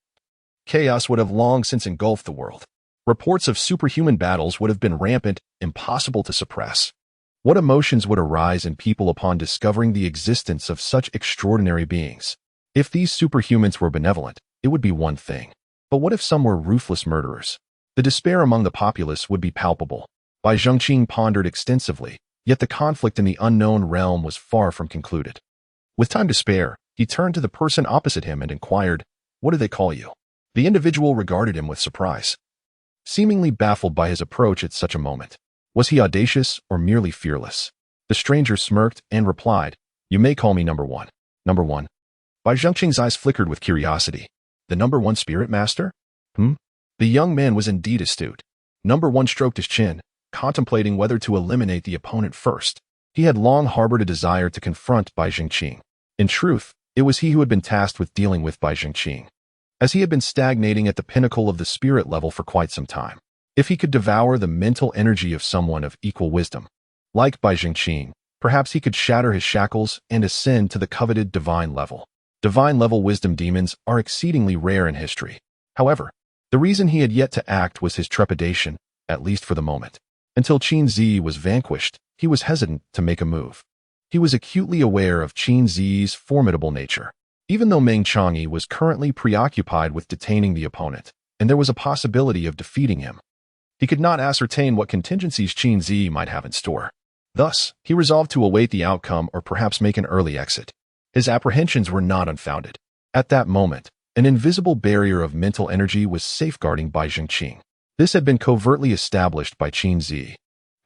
chaos would have long since engulfed the world. Reports of superhuman battles would have been rampant, impossible to suppress. What emotions would arise in people upon discovering the existence of such extraordinary beings? If these superhumans were benevolent, it would be one thing. But what if some were ruthless murderers? The despair among the populace would be palpable. Bai Jingqing pondered extensively, yet the conflict in the unknown realm was far from concluded. With time to spare, he turned to the person opposite him and inquired, "What do they call you?" The individual regarded him with surprise, seemingly baffled by his approach at such a moment. Was he audacious or merely fearless? The stranger smirked and replied, "You may call me number one." Number one? Bai Jingqing's eyes flickered with curiosity. The number one spirit master? The young man was indeed astute. Number one stroked his chin, contemplating whether to eliminate the opponent first. He had long harbored a desire to confront Bai Jingqing. In truth, it was he who had been tasked with dealing with Bai Jingqing, as he had been stagnating at the pinnacle of the spirit level for quite some time. If he could devour the mental energy of someone of equal wisdom, like Bai Jingqing, perhaps he could shatter his shackles and ascend to the coveted divine level. Divine-level wisdom demons are exceedingly rare in history. However, The reason he had yet to act was his trepidation, at least for the moment. Until Qin Zi was vanquished, he was hesitant to make a move. He was acutely aware of Qin Zi's formidable nature. Even though Meng Chang'e was currently preoccupied with detaining the opponent, and there was a possibility of defeating him, he could not ascertain what contingencies Qin Zi might have in store. Thus, he resolved to await the outcome or perhaps make an early exit. His apprehensions were not unfounded. At that moment, an invisible barrier of mental energy was safeguarding Bai Zhengqing. This had been covertly established by Qin Zi,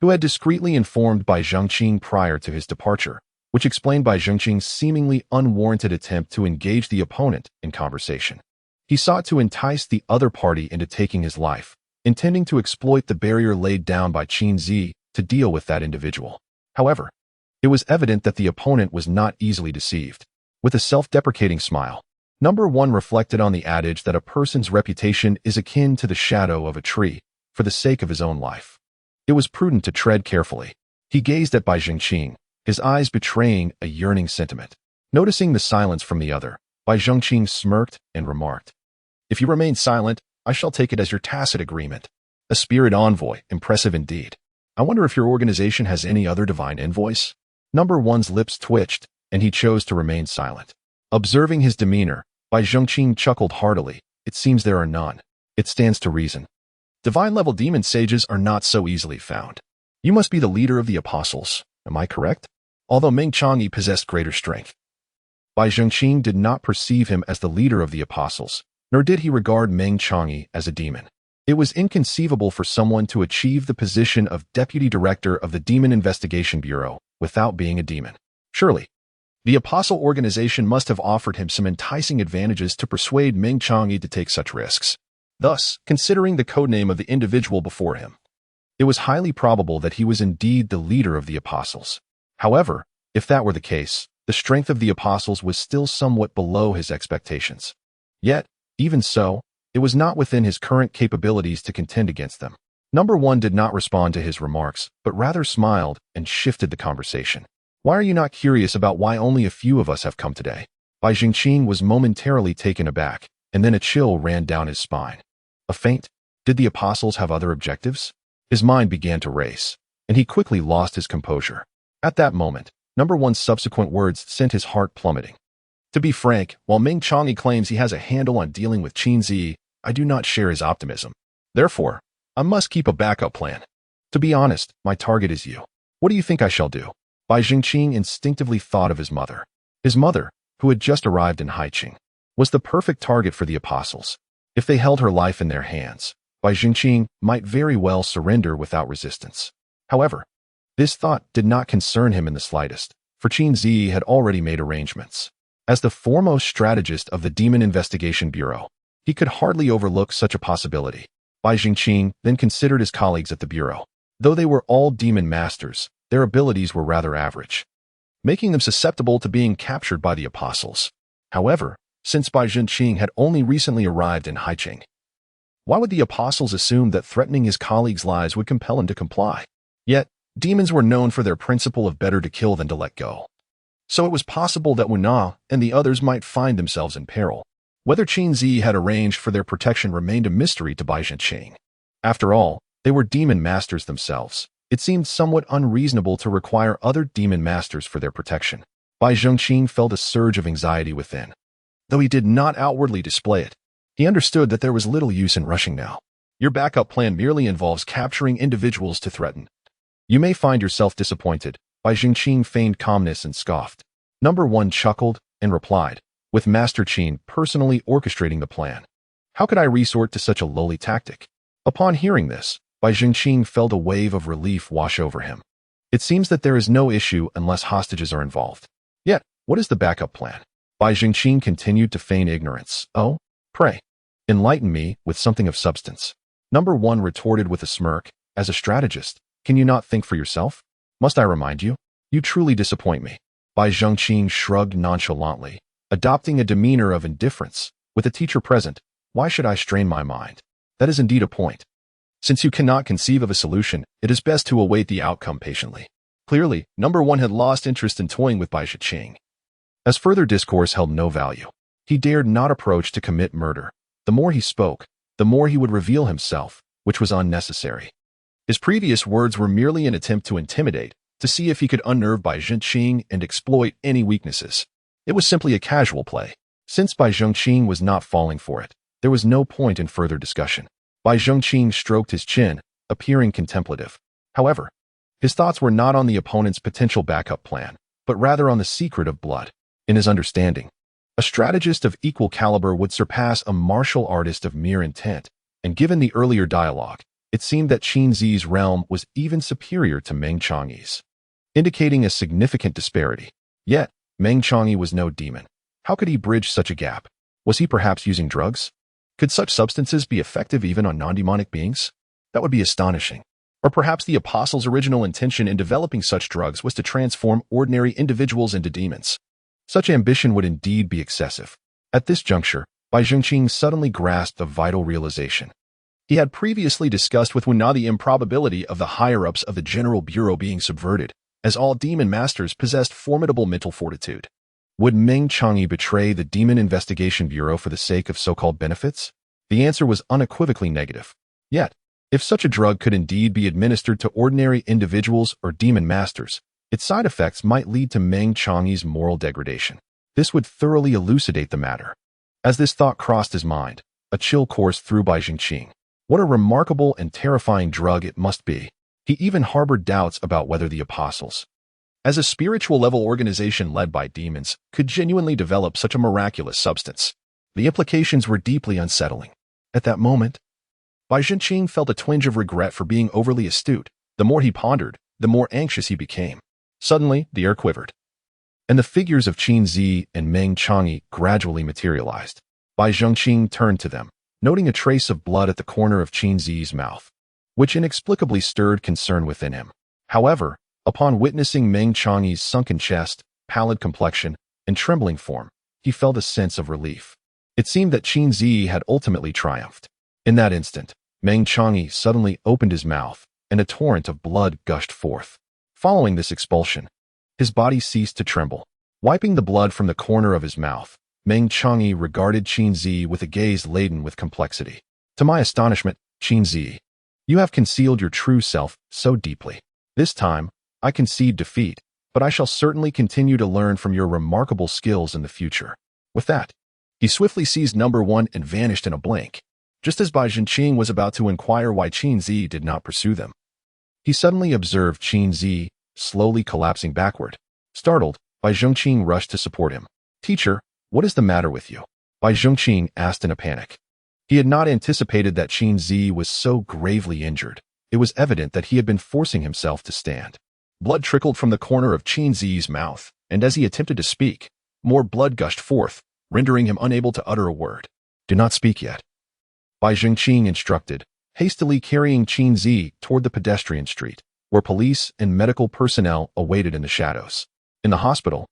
who had discreetly informed Bai Zhengqing prior to his departure, which explained Bai Zhengqing's seemingly unwarranted attempt to engage the opponent in conversation. He sought to entice the other party into taking his life, intending to exploit the barrier laid down by Qin Zi to deal with that individual. However, it was evident that the opponent was not easily deceived. With a self-deprecating smile, Number 1 reflected on the adage that a person's reputation is akin to the shadow of a tree for the sake of his own life. It was prudent to tread carefully. He gazed at Bai Zhengqing, his eyes betraying a yearning sentiment. Noticing the silence from the other, Bai Zhengqing smirked and remarked, "If you remain silent, I shall take it as your tacit agreement." A spirit envoy, impressive indeed. I wonder if your organization has any other divine envoys? Number 1's lips twitched, and he chose to remain silent. Observing his demeanor, Bai Zhengqing chuckled heartily. It seems there are none. It stands to reason. Divine-level demon sages are not so easily found. You must be the leader of the apostles, am I correct? Although Meng Chang'e possessed greater strength, Bai Zhengqing did not perceive him as the leader of the apostles, nor did he regard Meng Chang'e as a demon. It was inconceivable for someone to achieve the position of deputy director of the Demon Investigation Bureau without being a demon. Surely, the apostle organization must have offered him some enticing advantages to persuade Meng Chang'e to take such risks. Thus, considering the codename of the individual before him, it was highly probable that he was indeed the leader of the apostles. However, if that were the case, the strength of the apostles was still somewhat below his expectations. Yet, even so, it was not within his current capabilities to contend against them. Number 1 did not respond to his remarks, but rather smiled and shifted the conversation. Why are you not curious about why only a few of us have come today? Bai Zhengqing was momentarily taken aback, and then a chill ran down his spine. A feint? Did the apostles have other objectives? His mind began to race, and he quickly lost his composure. At that moment, Number 1's subsequent words sent his heart plummeting. To be frank, while Meng Chang'e claims he has a handle on dealing with Qin Zi, I do not share his optimism. Therefore, I must keep a backup plan. To be honest, my target is you. What do you think I shall do? Bai Zhengqing instinctively thought of his mother. His mother, who had just arrived in Haiqing, was the perfect target for the apostles. If they held her life in their hands, Bai Zhengqing might very well surrender without resistance. However, this thought did not concern him in the slightest, for Qin Zi had already made arrangements. As the foremost strategist of the Demon Investigation Bureau, he could hardly overlook such a possibility. Bai Zhengqing then considered his colleagues at the Bureau. Though they were all demon masters, their abilities were rather average, making them susceptible to being captured by the apostles. However, since Bai Zhengqing had only recently arrived in Haiqing, why would the apostles assume that threatening his colleagues' lives would compel him to comply? Yet, demons were known for their principle of better to kill than to let go. So it was possible that Wu Na and the others might find themselves in peril. Whether Qin Zi had arranged for their protection remained a mystery to Bai Zhengqing. After all, they were demon masters themselves. It seemed somewhat unreasonable to require other demon masters for their protection. Bai Zhengqing felt a surge of anxiety within. Though he did not outwardly display it, he understood that there was little use in rushing now. Your backup plan merely involves capturing individuals to threaten. You may find yourself disappointed. Bai Zhengqing feigned calmness and scoffed. Number 1 chuckled and replied, with Master Qin personally orchestrating the plan. How could I resort to such a lowly tactic? Upon hearing this, Bai Zhengqing felt a wave of relief wash over him. It seems that there is no issue unless hostages are involved. Yet, what is the backup plan? Bai Zhengqing continued to feign ignorance. Oh, pray, enlighten me with something of substance. Number 1 retorted with a smirk. As a strategist, can you not think for yourself? Must I remind you? You truly disappoint me. Bai Zhengqing shrugged nonchalantly, adopting a demeanor of indifference. With a teacher present, why should I strain my mind? That is indeed a point. Since you cannot conceive of a solution, it is best to await the outcome patiently. Clearly, Number 1 had lost interest in toying with Bai Zhengqing. As further discourse held no value, he dared not approach to commit murder. The more he spoke, the more he would reveal himself, which was unnecessary. His previous words were merely an attempt to intimidate, to see if he could unnerve Bai Zhenqing and exploit any weaknesses. It was simply a casual play. Since Bai Zhenqing was not falling for it, there was no point in further discussion. Bai Zhenqing stroked his chin, appearing contemplative. However, his thoughts were not on the opponent's potential backup plan, but rather on the secret of blood. In his understanding, a strategist of equal caliber would surpass a martial artist of mere intent, and given the earlier dialogue, it seemed that Qin Zi's realm was even superior to Meng Changyi's, indicating a significant disparity. Yet, Meng Changyi was no demon. How could he bridge such a gap? Was he perhaps using drugs? Could such substances be effective even on non-demonic beings? That would be astonishing. Or perhaps the apostle's original intention in developing such drugs was to transform ordinary individuals into demons. Such ambition would indeed be excessive. At this juncture, Bai Zhenqing suddenly grasped a vital realization. He had previously discussed with Wu Na the improbability of the higher-ups of the General Bureau being subverted, as all demon masters possessed formidable mental fortitude. Would Meng Changyi betray the Demon Investigation Bureau for the sake of so-called benefits? The answer was unequivocally negative. Yet, if such a drug could indeed be administered to ordinary individuals or demon masters, its side effects might lead to Meng Changyi's moral degradation. This would thoroughly elucidate the matter. As this thought crossed his mind, a chill coursed through Bai Zhenqing. What a remarkable and terrifying drug it must be. He even harbored doubts about whether the apostles, as a spiritual-level organization led by demons, could genuinely develop such a miraculous substance. The implications were deeply unsettling. At that moment, Bai Zhenqing felt a twinge of regret for being overly astute. The more he pondered, the more anxious he became. Suddenly, the air quivered, and the figures of Qin Zi and Meng Changyi gradually materialized. Bai Zhenqing turned to them, noting a trace of blood at the corner of Qin Zi's mouth, which inexplicably stirred concern within him. However, upon witnessing Meng Changyi's sunken chest, pallid complexion, and trembling form, he felt a sense of relief. It seemed that Qin Zi had ultimately triumphed. In that instant, Meng Changyi suddenly opened his mouth, and a torrent of blood gushed forth. Following this expulsion, his body ceased to tremble. Wiping the blood from the corner of his mouth, Meng Changyi regarded Qin Zi with a gaze laden with complexity. To my astonishment, Qin Zi, you have concealed your true self so deeply. This time, I concede defeat, but I shall certainly continue to learn from your remarkable skills in the future. With that, he swiftly seized number one and vanished in a blink. Just as Bai Zhenqing was about to inquire why Qin Zi did not pursue them, he suddenly observed Qin Zi slowly collapsing backward. Startled, Bai Zhenqing rushed to support him. "Teacher, what is the matter with you?" Bai Zhenqing asked in a panic. He had not anticipated that Qin Zi was so gravely injured. It was evident that he had been forcing himself to stand. Blood trickled from the corner of Qin Zi's mouth, and as he attempted to speak, more blood gushed forth, rendering him unable to utter a word. "Do not speak yet," Bai Zhenqing instructed, hastily carrying Qin Zi toward the pedestrian street, where police and medical personnel awaited in the shadows. In the hospital,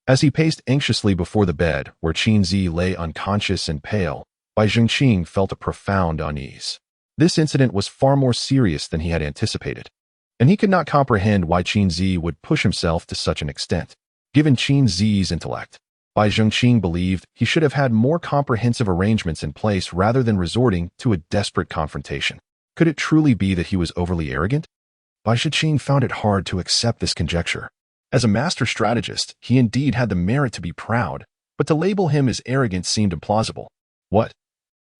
as he paced anxiously before the bed where Qin Zi lay unconscious and pale, Bai Zhenqing felt a profound unease. This incident was far more serious than he had anticipated, and he could not comprehend why Qin Zi would push himself to such an extent. Given Qin Zi's intellect, Bai Zhenqing believed he should have had more comprehensive arrangements in place rather than resorting to a desperate confrontation. Could it truly be that he was overly arrogant? Bai Zhenqing found it hard to accept this conjecture. As a master strategist, he indeed had the merit to be proud, but to label him as arrogant seemed implausible. What,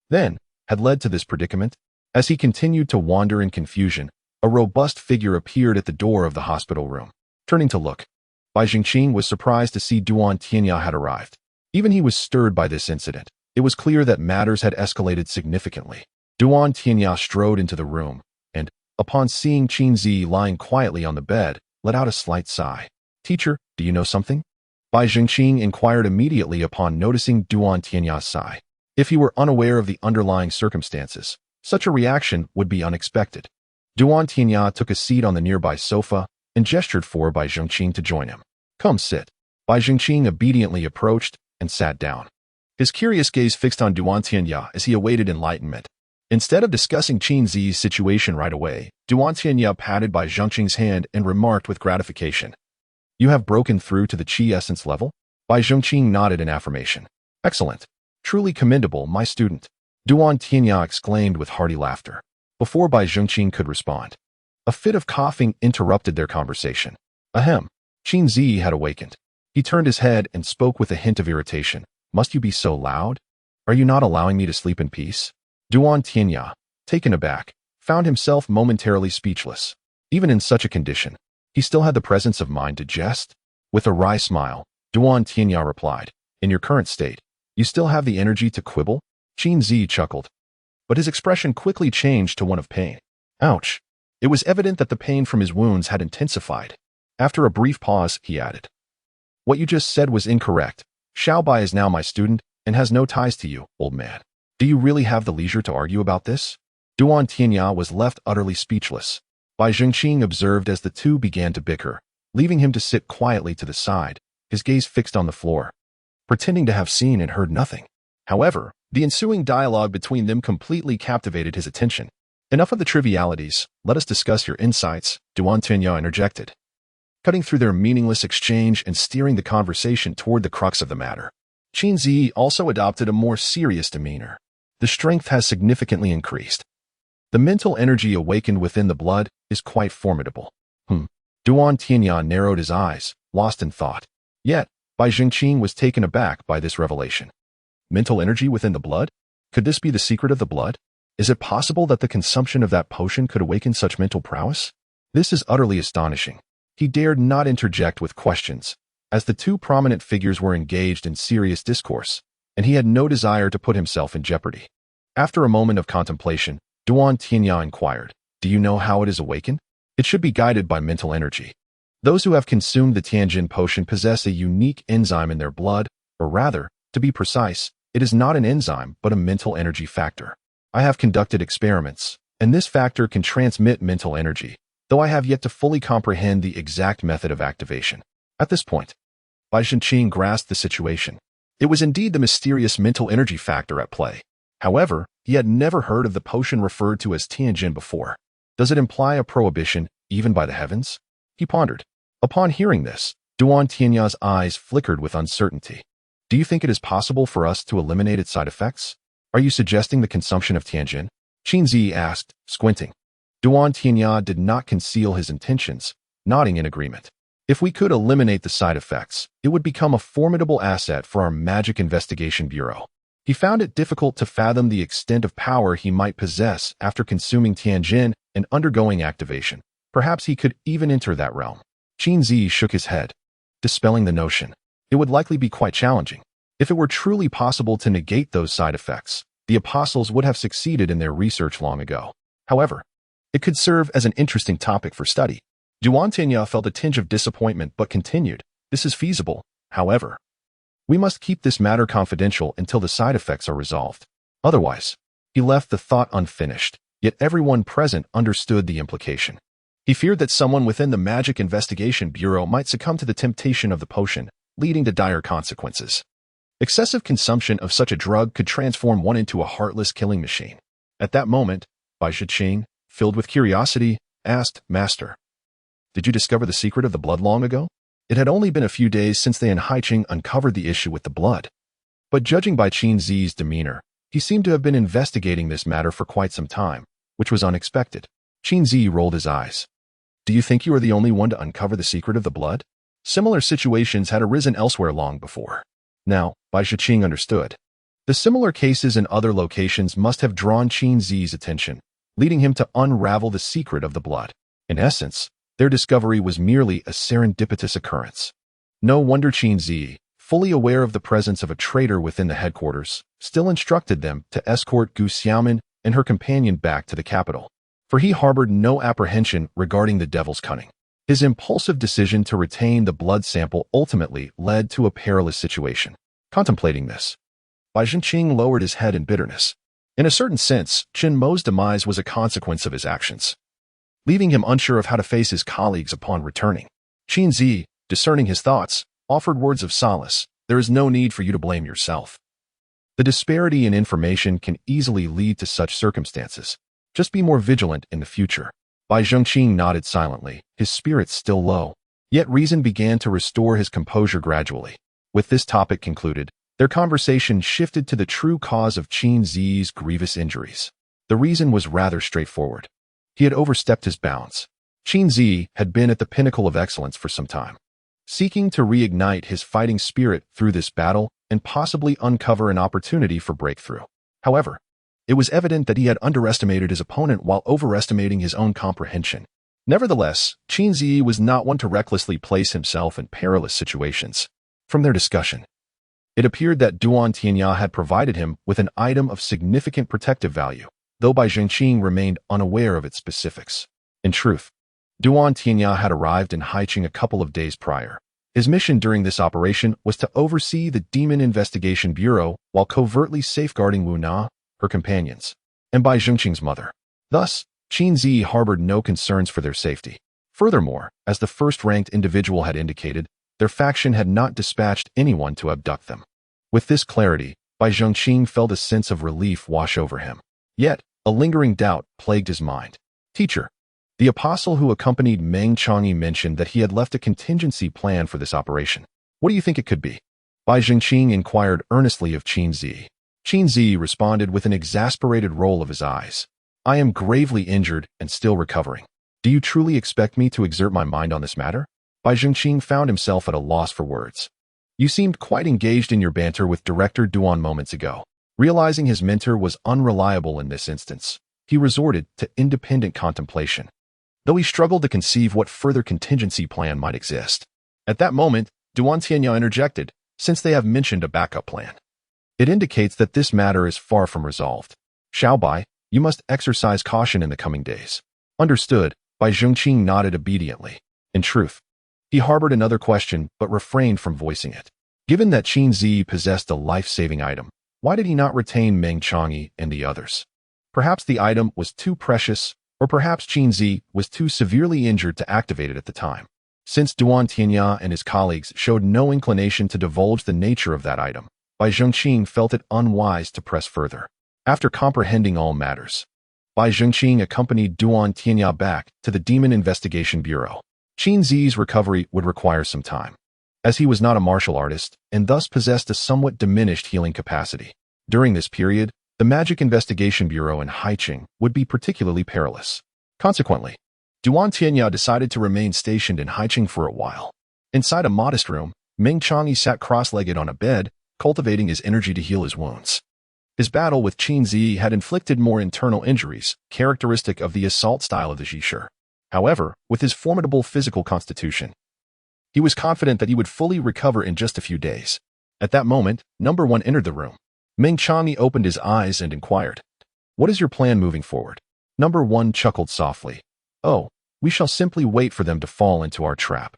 then, had led to this predicament? As he continued to wander in confusion, a robust figure appeared at the door of the hospital room. Turning to look, Bai Zhenqing was surprised to see Duan Tianya had arrived. Even he was stirred by this incident. It was clear that matters had escalated significantly. Duan Tianya strode into the room, and, upon seeing Qin Zi lying quietly on the bed, let out a slight sigh. "Teacher, do you know something?" Bai Zhenqing inquired immediately upon noticing Duan Tianya's sigh. If he were unaware of the underlying circumstances, such a reaction would be unexpected. Duan Tianya took a seat on the nearby sofa and gestured for Bai Zhenqing to join him. "Come sit." Bai Zhenqing obediently approached and sat down. His curious gaze fixed on Duan Tianya as he awaited enlightenment. Instead of discussing Qin Zi's situation right away, Duan Tianya patted Bai Zhenqing's hand and remarked with gratification, "You have broken through to the Qi essence level?" Bai Zhenqing nodded in affirmation. "Excellent. Truly commendable, my student." Duan Tianya exclaimed with hearty laughter. Before Bai Zhengqing could respond, a fit of coughing interrupted their conversation. Ahem. Qin Zi had awakened. He turned his head and spoke with a hint of irritation. Must you be so loud? Are you not allowing me to sleep in peace? Duan Tianya, taken aback, found himself momentarily speechless. Even in such a condition, he still had the presence of mind to jest. With a wry smile, Duan Tianya replied, in your current state, you still have the energy to quibble? Qin Zi chuckled, but his expression quickly changed to one of pain. Ouch. It was evident that the pain from his wounds had intensified. After a brief pause, he added, what you just said was incorrect. Xiaobai is now my student and has no ties to you, old man. Do you really have the leisure to argue about this? Duan Tianya was left utterly speechless. Bai Zhengqing observed as the two began to bicker, leaving him to sit quietly to the side, his gaze fixed on the floor, pretending to have seen and heard nothing. However, the ensuing dialogue between them completely captivated his attention. Enough of the trivialities, let us discuss your insights, Duan Tianya interjected, cutting through their meaningless exchange and steering the conversation toward the crux of the matter. Qin Zi also adopted a more serious demeanor. The strength has significantly increased. The mental energy awakened within the blood is quite formidable. Duan Tianya narrowed his eyes, lost in thought. Yet, Bai Zhengqing was taken aback by this revelation. Mental energy within the blood? Could this be the secret of the blood? Is it possible that the consumption of that potion could awaken such mental prowess? This is utterly astonishing. He dared not interject with questions, as the two prominent figures were engaged in serious discourse, and he had no desire to put himself in jeopardy. After a moment of contemplation, Duan Tianya inquired, do you know how it is awakened? It should be guided by mental energy. Those who have consumed the Tianjin potion possess a unique enzyme in their blood, or rather, to be precise, it is not an enzyme but a mental energy factor. I have conducted experiments, and this factor can transmit mental energy, though I have yet to fully comprehend the exact method of activation. At this point, Bai Zhengqing grasped the situation. It was indeed the mysterious mental energy factor at play. However, he had never heard of the potion referred to as Tianjin before. Does it imply a prohibition, even by the heavens? He pondered. Upon hearing this, Duan Tianya's eyes flickered with uncertainty. Do you think it is possible for us to eliminate its side effects? Are you suggesting the consumption of Tianjin? Qin Zi asked, squinting. Duan Tianya did not conceal his intentions, nodding in agreement. If we could eliminate the side effects, it would become a formidable asset for our Magic Investigation Bureau. He found it difficult to fathom the extent of power he might possess after consuming Tianjin and undergoing activation. Perhaps he could even enter that realm. Qin Zi shook his head, dispelling the notion. It would likely be quite challenging. If it were truly possible to negate those side effects, the apostles would have succeeded in their research long ago. However, it could serve as an interesting topic for study. Duan Tianya felt a tinge of disappointment but continued, this is feasible, however. We must keep this matter confidential until the side effects are resolved. Otherwise, he left the thought unfinished, yet everyone present understood the implication. He feared that someone within the Magic Investigation Bureau might succumb to the temptation of the potion, leading to dire consequences. Excessive consumption of such a drug could transform one into a heartless killing machine. At that moment, Bai Zhengqing, filled with curiosity, asked, Master, did you discover the secret of the blood long ago? It had only been a few days since they and Haiqing uncovered the issue with the blood. But judging by Qin Zi's demeanor, he seemed to have been investigating this matter for quite some time, which was unexpected. Qin Zi rolled his eyes. Do you think you are the only one to uncover the secret of the blood? Similar situations had arisen elsewhere long before. Now, Bai Zhengqing understood. The similar cases in other locations must have drawn Qin Zi's attention, leading him to unravel the secret of the blood. In essence, their discovery was merely a serendipitous occurrence. No wonder Qin Zi, fully aware of the presence of a traitor within the headquarters, still instructed them to escort Gu Xiaomin and her companion back to the capital. For he harbored no apprehension regarding the devil's cunning. His impulsive decision to retain the blood sample ultimately led to a perilous situation. Contemplating this, Bai Zhengqing lowered his head in bitterness. In a certain sense, Chen Mo's demise was a consequence of his actions, leaving him unsure of how to face his colleagues upon returning. Qin Zi, discerning his thoughts, offered words of solace. There is no need for you to blame yourself. The disparity in information can easily lead to such circumstances. Just be more vigilant in the future. Bai Zhengqing nodded silently, his spirits still low. Yet reason began to restore his composure gradually. With this topic concluded, Their conversation shifted to the true cause of Qin Zi's grievous injuries. The reason was rather straightforward. He had overstepped his bounds. Qin Zi had been at the pinnacle of excellence for some time, seeking to reignite his fighting spirit through this battle and possibly uncover an opportunity for breakthrough. However, it was evident that he had underestimated his opponent while overestimating his own comprehension. Nevertheless, Qin Zi was not one to recklessly place himself in perilous situations. From their discussion, it appeared that Duan Tianya had provided him with an item of significant protective value, though Bai Zhengqing remained unaware of its specifics. In truth, Duan Tianya had arrived in Haiqing a couple of days prior. His mission during this operation was to oversee the Demon Investigation Bureau while covertly safeguarding Wu Na, her companions, and Bai Zhengqing's mother. Thus, Qin Zi harbored no concerns for their safety. Furthermore, as the first-ranked individual had indicated, their faction had not dispatched anyone to abduct them. With this clarity, Bai Zhengqing felt a sense of relief wash over him. Yet, a lingering doubt plagued his mind. Teacher, the apostle who accompanied Meng Changyi mentioned that he had left a contingency plan for this operation. What do you think it could be? Bai Zhengqing inquired earnestly of Qin Zi. Qin Zi responded with an exasperated roll of his eyes. I am gravely injured and still recovering. Do you truly expect me to exert my mind on this matter? Bai Zhengqing found himself at a loss for words. You seemed quite engaged in your banter with Director Duan moments ago. Realizing his mentor was unreliable in this instance, he resorted to independent contemplation, though he struggled to conceive what further contingency plan might exist. At that moment, Duan Tianya interjected, since they have mentioned a backup plan. It indicates that this matter is far from resolved. Xiaobai, you must exercise caution in the coming days. Understood, Bai Zhengqing nodded obediently. In truth, he harbored another question but refrained from voicing it. Given that Qin Zi possessed a life-saving item, why did he not retain Meng Changyi and the others? Perhaps the item was too precious, or perhaps Qin Zi was too severely injured to activate it at the time. Since Duan Tianya and his colleagues showed no inclination to divulge the nature of that item, Bai Zhengqing felt it unwise to press further. After comprehending all matters, Bai Zhengqing accompanied Duan Tianya back to the Demon Investigation Bureau. Qin Zi's recovery would require some time, as he was not a martial artist and thus possessed a somewhat diminished healing capacity. During this period, the Magic Investigation Bureau in Haiqing would be particularly perilous. Consequently, Duan Tianya decided to remain stationed in Haiqing for a while. Inside a modest room, Meng Changyi sat cross-legged on a bed, cultivating his energy to heal his wounds. His battle with Qin Zi had inflicted more internal injuries, characteristic of the assault style of the Jishu. However, with his formidable physical constitution, he was confident that he would fully recover in just a few days. At that moment, Number 1 entered the room. Meng Changyi opened his eyes and inquired, "What is your plan moving forward?" Number 1 chuckled softly. "Oh, we shall simply wait for them to fall into our trap."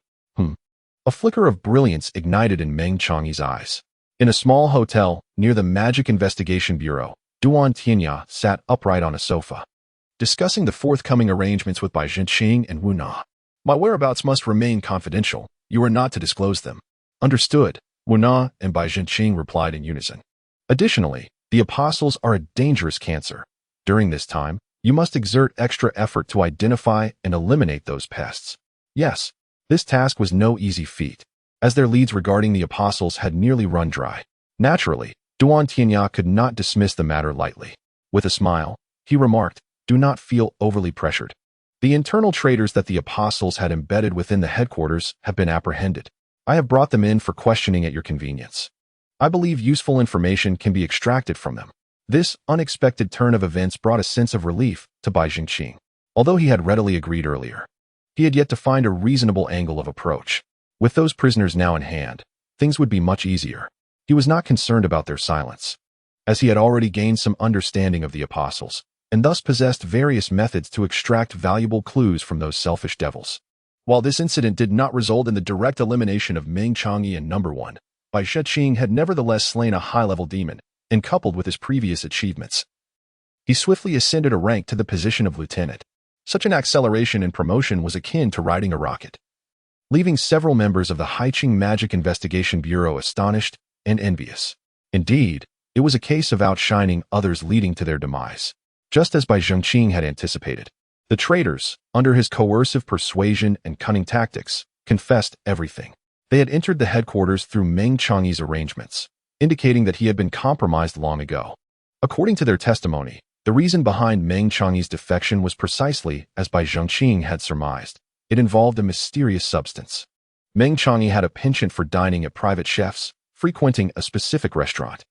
A flicker of brilliance ignited in Meng Changyi's eyes. In a small hotel near the Magic Investigation Bureau, Duan Tianya sat upright on a sofa, discussing the forthcoming arrangements with Bai Zhengqing and Wu Na. My whereabouts must remain confidential. You are not to disclose them. Understood, Wu Na and Bai Zhengqing replied in unison. Additionally, the apostles are a dangerous cancer. During this time, you must exert extra effort to identify and eliminate those pests. Yes, this task was no easy feat, as their leads regarding the apostles had nearly run dry. Naturally, Duan Tianya could not dismiss the matter lightly. With a smile, he remarked, "Do not feel overly pressured. The internal traitors that the apostles had embedded within the headquarters have been apprehended. I have brought them in for questioning at your convenience. I believe useful information can be extracted from them." This unexpected turn of events brought a sense of relief to Bai Zhengqing. Although he had readily agreed earlier, he had yet to find a reasonable angle of approach. With those prisoners now in hand, things would be much easier. He was not concerned about their silence, as he had already gained some understanding of the apostles, and thus possessed various methods to extract valuable clues from those selfish devils. While this incident did not result in the direct elimination of Meng Changyi and Number 1, Bai Zhengqing had nevertheless slain a high-level demon, and coupled with his previous achievements, he swiftly ascended a rank to the position of lieutenant. Such an acceleration and promotion was akin to riding a rocket, leaving several members of the Haiqing Magic Investigation Bureau astonished and envious. Indeed, it was a case of outshining others leading to their demise. Just as Bai Zhengqing had anticipated, the traitors, under his coercive persuasion and cunning tactics, confessed everything. They had entered the headquarters through Meng Changyi's arrangements, indicating that he had been compromised long ago. According to their testimony, the reason behind Meng Changyi's defection was precisely as Bai Zhengqing had surmised. It involved a mysterious substance. Meng Changyi had a penchant for dining at private chefs, frequenting a specific restaurant.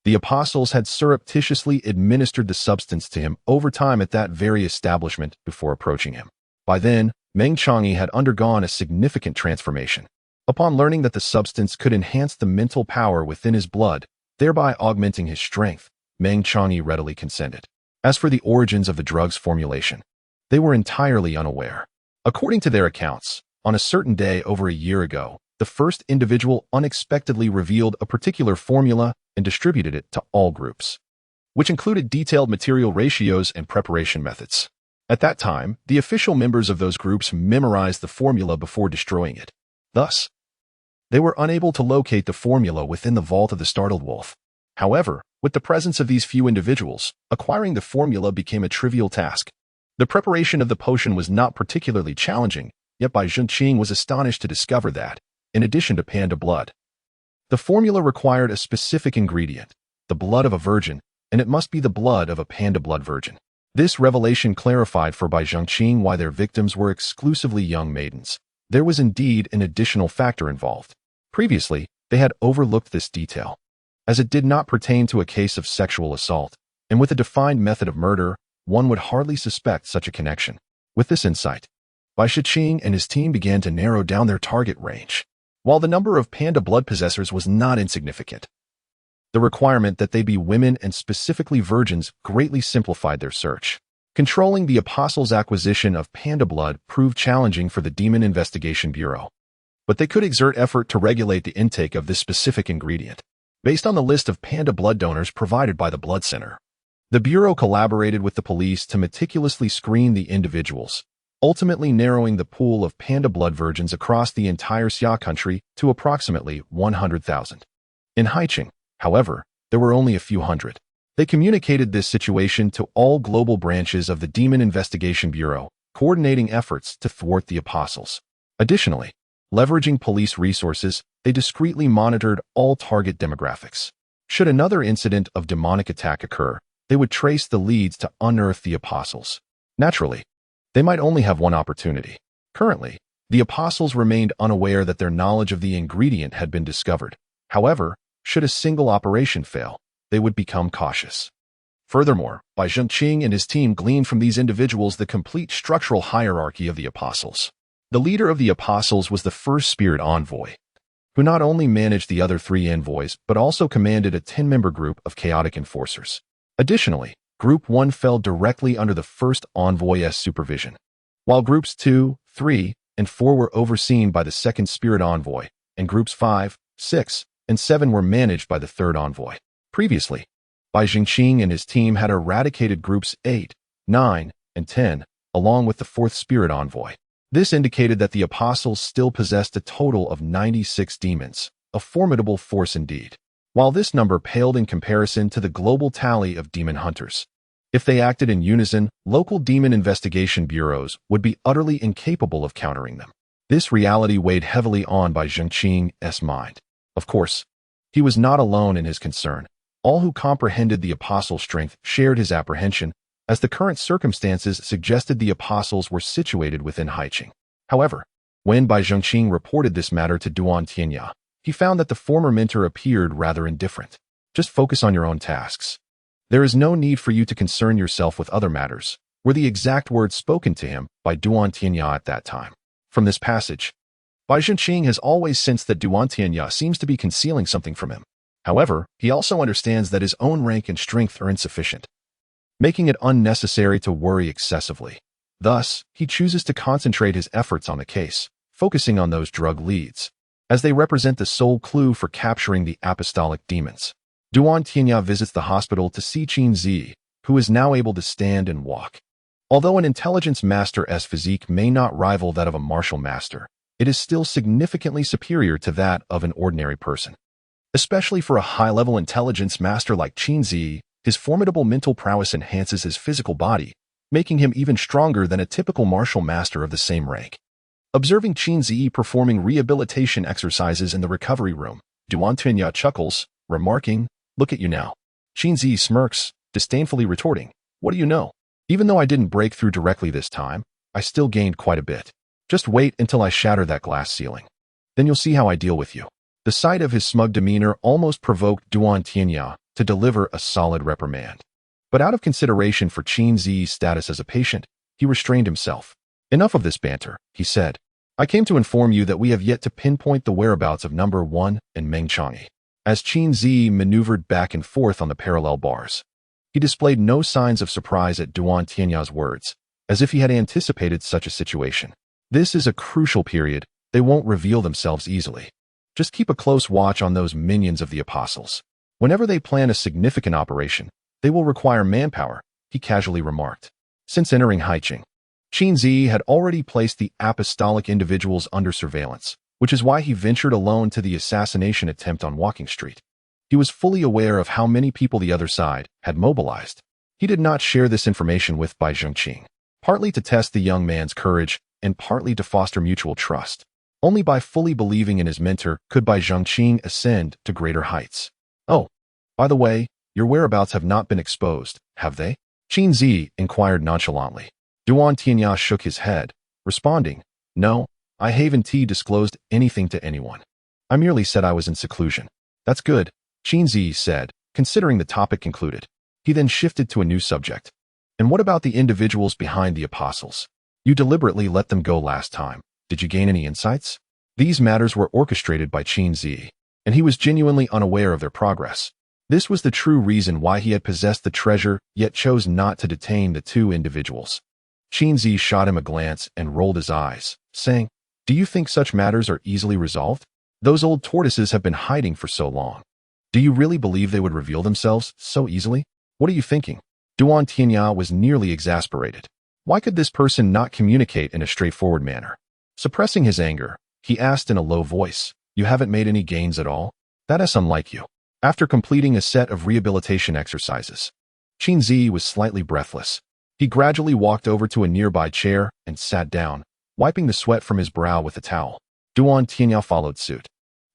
The apostles had surreptitiously administered the substance to him over time at that very establishment before approaching him. By then, Meng Changyi had undergone a significant transformation. Upon learning that the substance could enhance the mental power within his blood, thereby augmenting his strength, Meng Changyi readily consented. As for the origins of the drug's formulation, they were entirely unaware. According to their accounts, on a certain day over a year ago, the first individual unexpectedly revealed a particular formula and distributed it to all groups, which included detailed material ratios and preparation methods. At that time, the official members of those groups memorized the formula before destroying it. Thus, they were unable to locate the formula within the vault of the startled wolf. However, with the presence of these few individuals, acquiring the formula became a trivial task. The preparation of the potion was not particularly challenging, yet Bai Zhengqing was astonished to discover that, in addition to panda blood, the formula required a specific ingredient, the blood of a virgin, and it must be the blood of a panda blood virgin. This revelation clarified for Bai Zhengqing why their victims were exclusively young maidens. There was indeed an additional factor involved. Previously, they had overlooked this detail, as it did not pertain to a case of sexual assault, and with a defined method of murder, one would hardly suspect such a connection. With this insight, Bai Zhengqing and his team began to narrow down their target range. While the number of panda blood possessors was not insignificant, the requirement that they be women and specifically virgins greatly simplified their search. Controlling the apostles' acquisition of panda blood proved challenging for the Demon Investigation Bureau, but they could exert effort to regulate the intake of this specific ingredient. Based on the list of panda blood donors provided by the Blood Center, the Bureau collaborated with the police to meticulously screen the individuals, ultimately narrowing the pool of panda blood virgins across the entire Xia country to approximately 100,000. In Haiqing, however, there were only a few hundred. They communicated this situation to all global branches of the Demon Investigation Bureau, coordinating efforts to thwart the apostles. Additionally, leveraging police resources, they discreetly monitored all target demographics. Should another incident of demonic attack occur, they would trace the leads to unearth the apostles. Naturally, they might only have one opportunity. Currently, the apostles remained unaware that their knowledge of the ingredient had been discovered. However, should a single operation fail, they would become cautious. Furthermore, Bai Zhengqing and his team gleaned from these individuals the complete structural hierarchy of the apostles. The leader of the apostles was the first spirit envoy, who not only managed the other 3 envoys but also commanded a 10-member group of chaotic enforcers. Additionally, Group 1 fell directly under the first envoy's supervision, while Groups 2, 3, and 4 were overseen by the second spirit envoy, and Groups 5, 6, and 7 were managed by the third envoy. Previously, Bai Zhengqing and his team had eradicated Groups 8, 9, and 10, along with the fourth spirit envoy. This indicated that the apostles still possessed a total of 96 demons, a formidable force indeed. While this number paled in comparison to the global tally of demon hunters, if they acted in unison, local demon investigation bureaus would be utterly incapable of countering them. This reality weighed heavily on Bai Zhengqing's mind. Of course, he was not alone in his concern. All who comprehended the apostles' strength shared his apprehension, as the current circumstances suggested the apostles were situated within Haiqing. However, when Bai Zhengqing reported this matter to Duan Tianya, he found that the former mentor appeared rather indifferent. Just focus on your own tasks. There is no need for you to concern yourself with other matters, were the exact words spoken to him by Duan Tianya at that time. From this passage, Bai Zhengqing has always sensed that Duan Tianya seems to be concealing something from him. However, he also understands that his own rank and strength are insufficient, making it unnecessary to worry excessively. Thus, he chooses to concentrate his efforts on the case, focusing on those drug leads, as they represent the sole clue for capturing the apostolic demons. Duan Tianya visits the hospital to see Qin Zi, who is now able to stand and walk. Although an intelligence master's physique may not rival that of a martial master, it is still significantly superior to that of an ordinary person. Especially for a high-level intelligence master like Qin Zi, his formidable mental prowess enhances his physical body, making him even stronger than a typical martial master of the same rank. Observing Qin Zi performing rehabilitation exercises in the recovery room, Duan Tianya chuckles, remarking, "Look at you now." Qin Zi smirks, disdainfully retorting, "What do you know? Even though I didn't break through directly this time, I still gained quite a bit. Just wait until I shatter that glass ceiling. Then you'll see how I deal with you." The sight of his smug demeanor almost provoked Duan Tianya to deliver a solid reprimand. But out of consideration for Qin Zi's status as a patient, he restrained himself. "Enough of this banter," he said. "I came to inform you that we have yet to pinpoint the whereabouts of number 1 and Meng Chang'e." As Qin Zi maneuvered back and forth on the parallel bars, he displayed no signs of surprise at Duan Tianya's words, as if he had anticipated such a situation. "This is a crucial period. They won't reveal themselves easily. Just keep a close watch on those minions of the apostles. Whenever they plan a significant operation, they will require manpower," he casually remarked. Since entering Haiqing, Qin Zi had already placed the apostolic individuals under surveillance, which is why he ventured alone to the assassination attempt on Walking Street. He was fully aware of how many people the other side had mobilized. He did not share this information with Bai Zhengqing, partly to test the young man's courage and partly to foster mutual trust. Only by fully believing in his mentor could Bai Zhengqing ascend to greater heights. "Oh, by the way, your whereabouts have not been exposed, have they?" Qin Zi inquired nonchalantly. Duan Tianya shook his head, responding, "No, I haven't disclosed anything to anyone. I merely said I was in seclusion." "That's good," Qin Zi said, considering the topic concluded. He then shifted to a new subject. "And what about the individuals behind the apostles? You deliberately let them go last time. Did you gain any insights?" These matters were orchestrated by Qin Zi, and he was genuinely unaware of their progress. This was the true reason why he had possessed the treasure yet chose not to detain the two individuals. Qin Zi shot him a glance and rolled his eyes, saying, "Do you think such matters are easily resolved? Those old tortoises have been hiding for so long. Do you really believe they would reveal themselves so easily? What are you thinking?" Duan Tianya was nearly exasperated. Why could this person not communicate in a straightforward manner? Suppressing his anger, he asked in a low voice, "You haven't made any gains at all? That is unlike you." After completing a set of rehabilitation exercises, Qin Zi was slightly breathless. He gradually walked over to a nearby chair and sat down, wiping the sweat from his brow with a towel. Duan Tianya followed suit,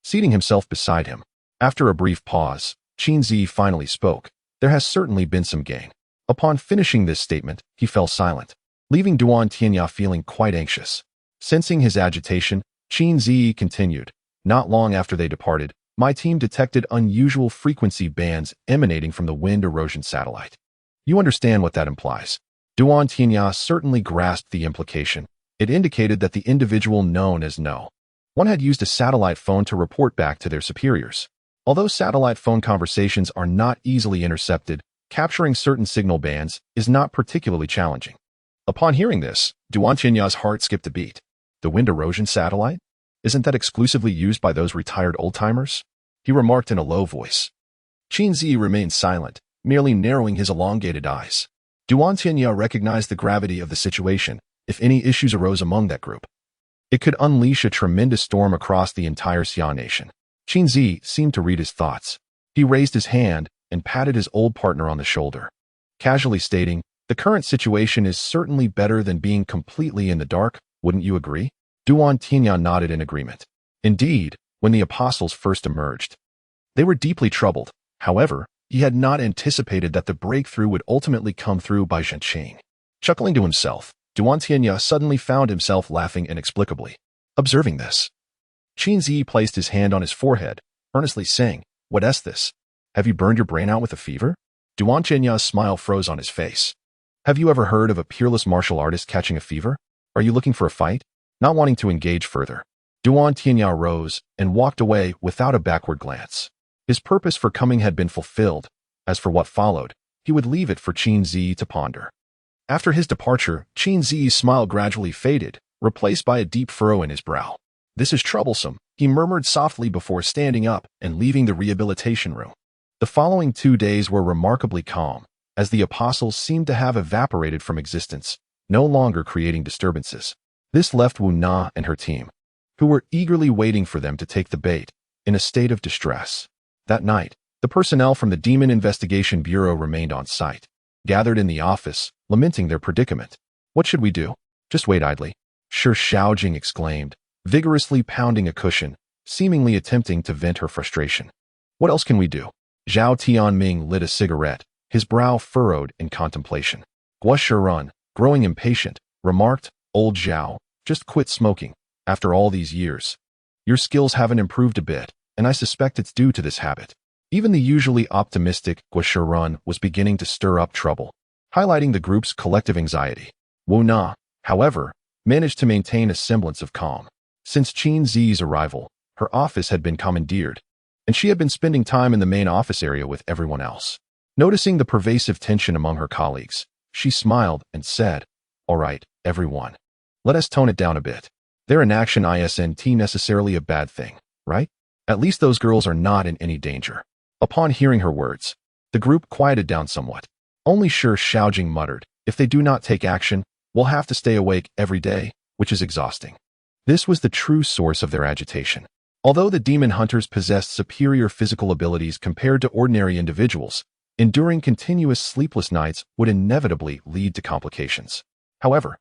seating himself beside him. After a brief pause, Qin Zi finally spoke. "There has certainly been some gain." Upon finishing this statement, he fell silent, leaving Duan Tianya feeling quite anxious. Sensing his agitation, Qin Zi continued, "Not long after they departed, my team detected unusual frequency bands emanating from the wind erosion satellite. You understand what that implies?" Duan Tianya certainly grasped the implication. It indicated that the individual known as No. 1 had used a satellite phone to report back to their superiors. Although satellite phone conversations are not easily intercepted, capturing certain signal bands is not particularly challenging. Upon hearing this, Duan Tianya's heart skipped a beat. The wind erosion satellite? Isn't that exclusively used by those retired old-timers? He remarked in a low voice. Qin Zi remained silent, merely narrowing his elongated eyes. Duan Tianya recognized the gravity of the situation. If any issues arose among that group, it could unleash a tremendous storm across the entire Xia nation. Qin Zi seemed to read his thoughts. He raised his hand and patted his old partner on the shoulder, casually stating, "The current situation is certainly better than being completely in the dark, wouldn't you agree?" Duan Tianya nodded in agreement. Indeed, when the apostles first emerged, they were deeply troubled. However, he had not anticipated that the breakthrough would ultimately come through Bai Zhengqing. Chuckling to himself, Duan Tianya suddenly found himself laughing inexplicably. Observing this, Qin Zi placed his hand on his forehead, earnestly saying, "What is this? Have you burned your brain out with a fever?" Duan Tianya's smile froze on his face. "Have you ever heard of a peerless martial artist catching a fever? Are you looking for a fight?" Not wanting to engage further, Duan Tianya rose and walked away without a backward glance. His purpose for coming had been fulfilled. As for what followed, he would leave it for Qin Zi to ponder. After his departure, Qin Zi's smile gradually faded, replaced by a deep furrow in his brow. "This is troublesome," he murmured softly before standing up and leaving the rehabilitation room. The following 2 days were remarkably calm, as the apostles seemed to have evaporated from existence, no longer creating disturbances. This left Wu Na and her team, who were eagerly waiting for them to take the bait, in a state of distress. That night, the personnel from the Demon Investigation Bureau remained on site, gathered in the office, lamenting their predicament. "What should we do? Just wait idly?" Shi Shaojing exclaimed, vigorously pounding a cushion, seemingly attempting to vent her frustration. What else can we do? Zhao Tianming lit a cigarette, his brow furrowed in contemplation. Guo Shirun, growing impatient, remarked, Old Zhao, just quit smoking. After all these years, your skills haven't improved a bit, and I suspect it's due to this habit. Even the usually optimistic Guo Shirun was beginning to stir up trouble, highlighting the group's collective anxiety. Wu Na, however, managed to maintain a semblance of calm. Since Qin Zi's arrival, her office had been commandeered, and she had been spending time in the main office area with everyone else. Noticing the pervasive tension among her colleagues, she smiled and said, All right, everyone. Let us tone it down a bit. Their inaction isn't necessarily a bad thing, right? At least those girls are not in any danger. Upon hearing her words, the group quieted down somewhat. Only Shi Shaojing muttered, If they do not take action, we'll have to stay awake every day, which is exhausting. This was the true source of their agitation. Although the demon hunters possessed superior physical abilities compared to ordinary individuals, enduring continuous sleepless nights would inevitably lead to complications. However,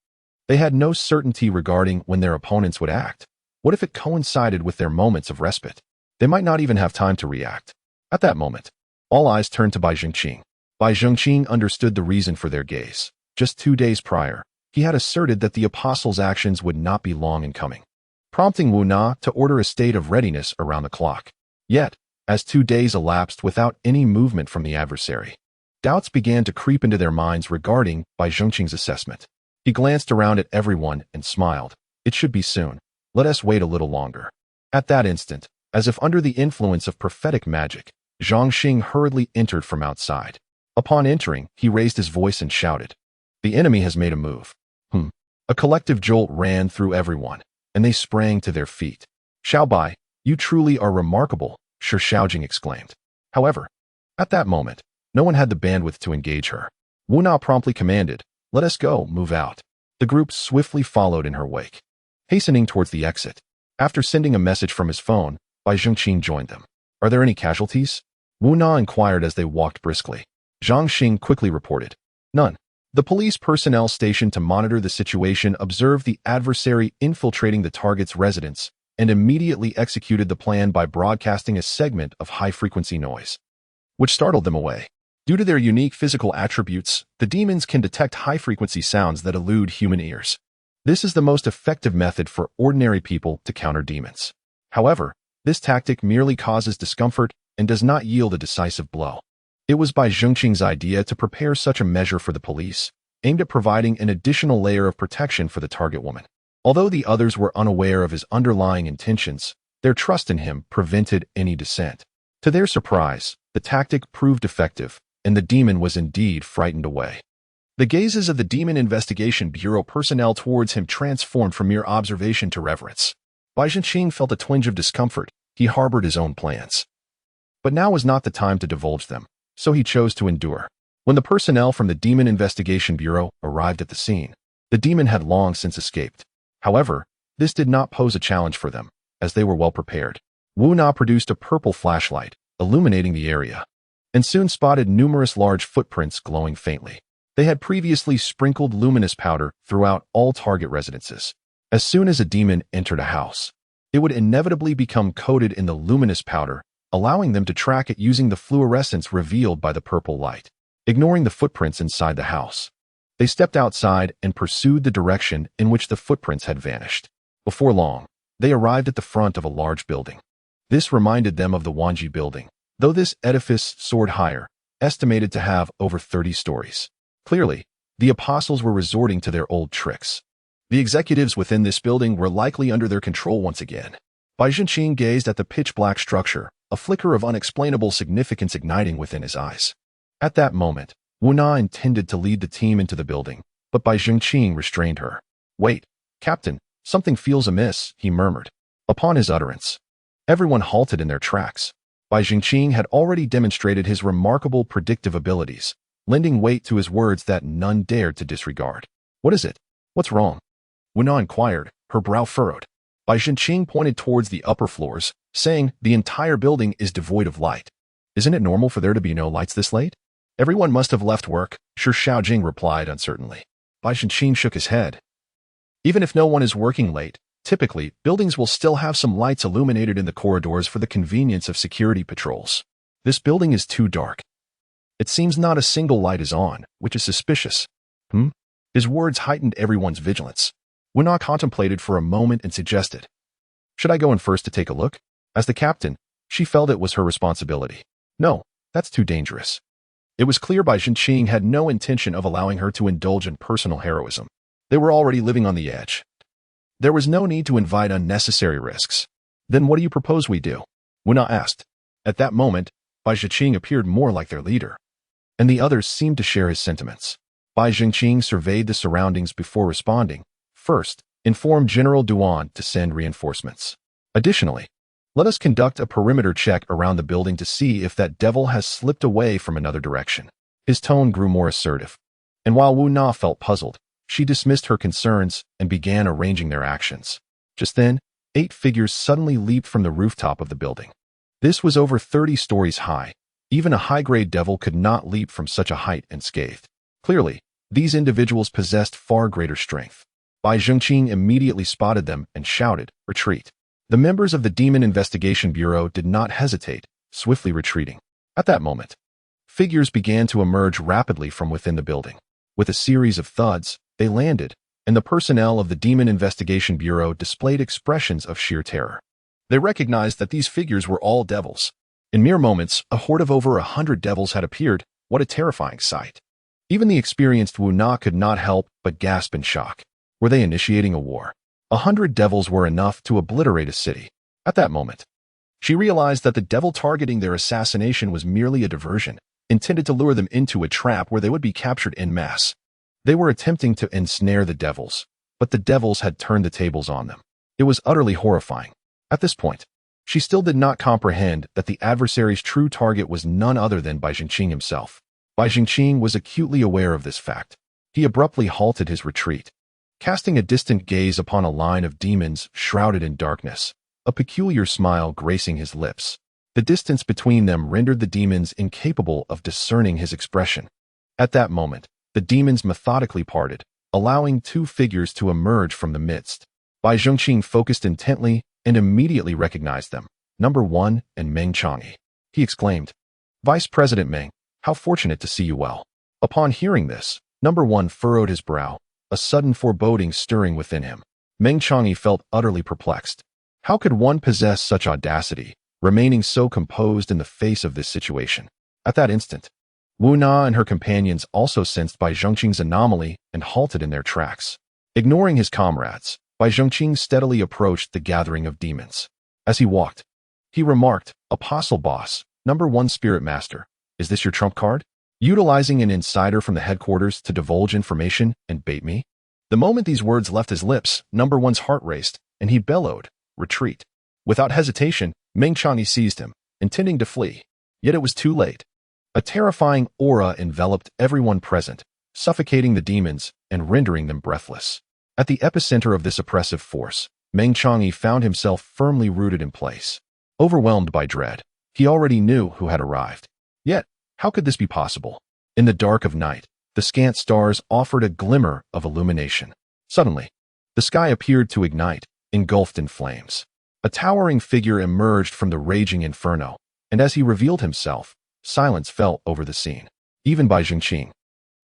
they had no certainty regarding when their opponents would act. What if it coincided with their moments of respite? They might not even have time to react. At that moment, all eyes turned to Bai Zhengqing. Bai Zhengqing understood the reason for their gaze. Just 2 days prior, he had asserted that the apostles' actions would not be long in coming, prompting Wu Na to order a state of readiness around the clock. Yet, as 2 days elapsed without any movement from the adversary, doubts began to creep into their minds regarding Bai Zhengqing's assessment. He glanced around at everyone and smiled. It should be soon. Let us wait a little longer. At that instant, as if under the influence of prophetic magic, Zhang Xing hurriedly entered from outside. Upon entering, he raised his voice and shouted, The enemy has made a move. A collective jolt ran through everyone, and they sprang to their feet. Xiaobai, you truly are remarkable, Shi Shaojing exclaimed. However, at that moment, no one had the bandwidth to engage her. Wu Na promptly commanded, Let us go, move out. The group swiftly followed in her wake. Hastening towards the exit, after sending a message from his phone, Bai Zhengqing joined them. Are there any casualties? Wu Na inquired as they walked briskly. Zhang Xing quickly reported. None. The police personnel stationed to monitor the situation observed the adversary infiltrating the target's residence and immediately executed the plan by broadcasting a segment of high-frequency noise, which startled them away. Due to their unique physical attributes, the demons can detect high-frequency sounds that elude human ears. This is the most effective method for ordinary people to counter demons. However, this tactic merely causes discomfort and does not yield a decisive blow. It was Bai Zhengqing's idea to prepare such a measure for the police, aimed at providing an additional layer of protection for the target woman. Although the others were unaware of his underlying intentions, their trust in him prevented any dissent. To their surprise, the tactic proved effective, and the demon was indeed frightened away. The gazes of the Demon Investigation Bureau personnel towards him transformed from mere observation to reverence. Bai Zhengqing felt a twinge of discomfort. He harbored his own plans. But now was not the time to divulge them, so he chose to endure. When the personnel from the Demon Investigation Bureau arrived at the scene, the demon had long since escaped. However, this did not pose a challenge for them, as they were well prepared. Wu Na produced a purple flashlight, illuminating the area, and soon spotted numerous large footprints glowing faintly. They had previously sprinkled luminous powder throughout all target residences. As soon as a demon entered a house, it would inevitably become coated in the luminous powder, allowing them to track it using the fluorescence revealed by the purple light. Ignoring the footprints inside the house, they stepped outside and pursued the direction in which the footprints had vanished. Before long, they arrived at the front of a large building. This reminded them of the Wanji building, though this edifice soared higher, estimated to have over 30 stories. Clearly, the apostles were resorting to their old tricks. The executives within this building were likely under their control once again. Bai Zhengqing gazed at the pitch-black structure, a flicker of unexplainable significance igniting within his eyes. At that moment, Wu Na intended to lead the team into the building, but Bai Zhengqing restrained her. Wait, Captain, something feels amiss, he murmured. Upon his utterance, everyone halted in their tracks. Bai Zhengqing had already demonstrated his remarkable predictive abilities, lending weight to his words that none dared to disregard. What is it? What's wrong? Wu Na inquired, her brow furrowed. Bai Zhengqing pointed towards the upper floors, saying, The entire building is devoid of light. Isn't it normal for there to be no lights this late? Everyone must have left work, Shi Shaojing replied uncertainly. Bai Zhengqing shook his head. Even if no one is working late, typically, buildings will still have some lights illuminated in the corridors for the convenience of security patrols. This building is too dark. It seems not a single light is on, which is suspicious. His words heightened everyone's vigilance. Wuna contemplated for a moment and suggested, "Should I go in first to take a look?" As the captain, she felt it was her responsibility. "No, that's too dangerous." It was clear Bai Zhenqing had no intention of allowing her to indulge in personal heroism. They were already living on the edge. There was no need to invite unnecessary risks. "Then what do you propose we do?" Wuna asked. At that moment, Bai Zhenqing appeared more like their leader, and the others seemed to share his sentiments. Bai Zhenqing surveyed the surroundings before responding. "First, inform General Duan to send reinforcements. Additionally, let us conduct a perimeter check around the building to see if that devil has slipped away from another direction." His tone grew more assertive, and while Wu Na felt puzzled, she dismissed her concerns and began arranging their actions. Just then, 8 figures suddenly leaped from the rooftop of the building. This was over 30 stories high. Even a high-grade devil could not leap from such a height unscathed. Clearly, these individuals possessed far greater strength. Bai Zhenqing immediately spotted them and shouted, "Retreat!" The members of the Demon Investigation Bureau did not hesitate, swiftly retreating. At that moment, figures began to emerge rapidly from within the building. With a series of thuds, they landed, and the personnel of the Demon Investigation Bureau displayed expressions of sheer terror. They recognized that these figures were all devils. In mere moments, a horde of over 100 devils had appeared. What a terrifying sight. Even the experienced Wu Na could not help but gasp in shock. Were they initiating a war? 100 devils were enough to obliterate a city. At that moment, she realized that the devil targeting their assassination was merely a diversion, intended to lure them into a trap where they would be captured en masse. They were attempting to ensnare the devils, but the devils had turned the tables on them. It was utterly horrifying. At this point, she still did not comprehend that the adversary's true target was none other than Bai Zhenqing himself. Bai Zhenqing was acutely aware of this fact. He abruptly halted his retreat, casting a distant gaze upon a line of demons shrouded in darkness, a peculiar smile gracing his lips. The distance between them rendered the demons incapable of discerning his expression. At that moment, the demons methodically parted, allowing 2 figures to emerge from the midst. Bai Zhenqing focused intently and immediately recognized them. "Number 1 and Meng Chang'e," he exclaimed. "Vice President Meng, how fortunate to see you well." Upon hearing this, Number 1 furrowed his brow, a sudden foreboding stirring within him. Meng Chang'e felt utterly perplexed. How could one possess such audacity, remaining so composed in the face of this situation? At that instant, Wu Na and her companions also sensed Bai Zhenqing's anomaly and halted in their tracks. Ignoring his comrades, Bai Zhenqing steadily approached the gathering of demons. As he walked, he remarked, "Apostle Boss, Number 1 Spirit Master, is this your trump card? Utilizing an insider from the headquarters to divulge information and bait me?" The moment these words left his lips, Number 1's heart raced, and he bellowed, "Retreat." Without hesitation, Meng Chang'e seized him, intending to flee. Yet it was too late. A terrifying aura enveloped everyone present, suffocating the demons and rendering them breathless. At the epicenter of this oppressive force, Meng Chang'e found himself firmly rooted in place. Overwhelmed by dread, he already knew who had arrived. Yet, how could this be possible? In the dark of night, the scant stars offered a glimmer of illumination. Suddenly, the sky appeared to ignite, engulfed in flames. A towering figure emerged from the raging inferno, and as he revealed himself, silence fell over the scene. Even Bai Zhenqing,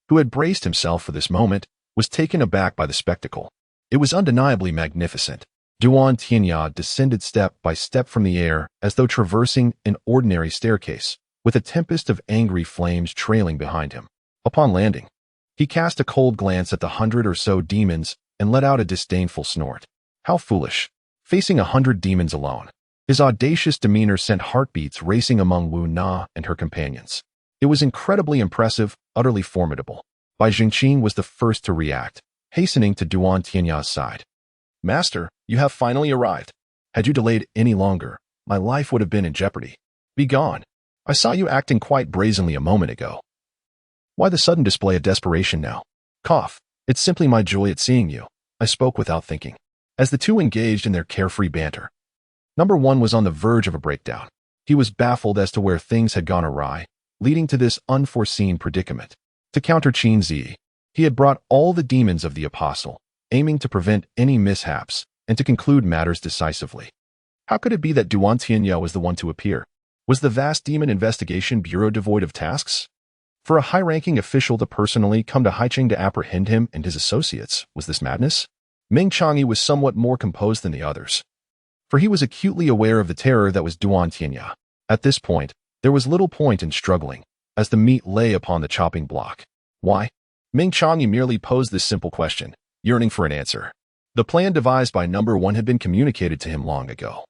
who had braced himself for this moment, was taken aback by the spectacle. It was undeniably magnificent. Duan Tianya descended step by step from the air as though traversing an ordinary staircase, with a tempest of angry flames trailing behind him. Upon landing, he cast a cold glance at the 100 or so demons and let out a disdainful snort. How foolish, facing 100 demons alone. His audacious demeanor sent heartbeats racing among Wu Na and her companions. It was incredibly impressive, utterly formidable. Bai Zhenqing was the first to react, hastening to Duan Tianya's side. "Master, you have finally arrived. Had you delayed any longer, my life would have been in jeopardy. Be gone. I saw you acting quite brazenly a moment ago. Why the sudden display of desperation now? Cough. It's simply my joy at seeing you." I spoke without thinking. As the two engaged in their carefree banter, Number 1 was on the verge of a breakdown. He was baffled as to where things had gone awry, leading to this unforeseen predicament. To counter Qin Zi, he had brought all the demons of the apostle, aiming to prevent any mishaps and to conclude matters decisively. How could it be that Duan Tianya was the one to appear? Was the vast Demon Investigation Bureau devoid of tasks? For a high-ranking official to personally come to Haicheng to apprehend him and his associates, was this madness? Meng Changyi was somewhat more composed than the others, for he was acutely aware of the terror that was Duan Tianya. At this point, there was little point in struggling, as the meat lay upon the chopping block. Why? Meng Changyi merely posed this simple question, yearning for an answer. The plan devised by number one had been communicated to him long ago,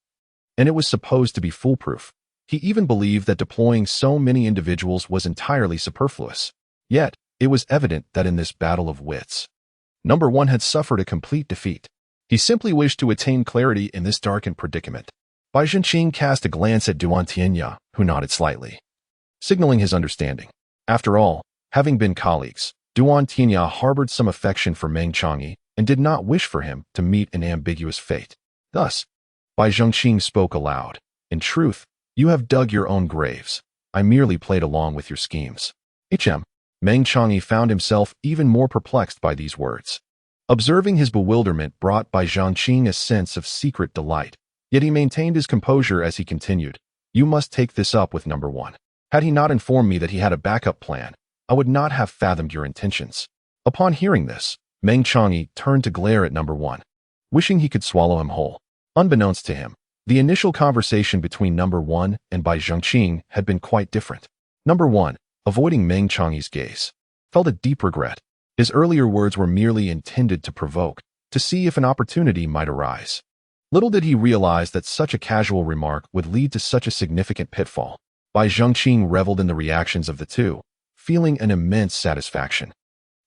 and it was supposed to be foolproof. He even believed that deploying so many individuals was entirely superfluous. Yet, it was evident that in this battle of wits, number one had suffered a complete defeat. He simply wished to attain clarity in this darkened predicament. Bai Zhenqing cast a glance at Duan Tianya, who nodded slightly, signaling his understanding. After all, having been colleagues, Duan Tianya harbored some affection for Meng Changyi and did not wish for him to meet an ambiguous fate. Thus, Bai Zhenqing spoke aloud. In truth, you have dug your own graves. I merely played along with your schemes. Meng Changyi found himself even more perplexed by these words. Observing his bewilderment brought Bai Zhenqing a sense of secret delight, yet he maintained his composure as he continued. You must take this up with number one. Had he not informed me that he had a backup plan, I would not have fathomed your intentions. Upon hearing this, Meng Changyi turned to glare at number one, wishing he could swallow him whole. Unbeknownst to him, the initial conversation between number one and Bai Zhenqing had been quite different. Number one, avoiding Meng Changyi's gaze, felt a deep regret. His earlier words were merely intended to provoke, to see if an opportunity might arise. Little did he realize that such a casual remark would lead to such a significant pitfall. Bai Zhenqing reveled in the reactions of the two, feeling an immense satisfaction.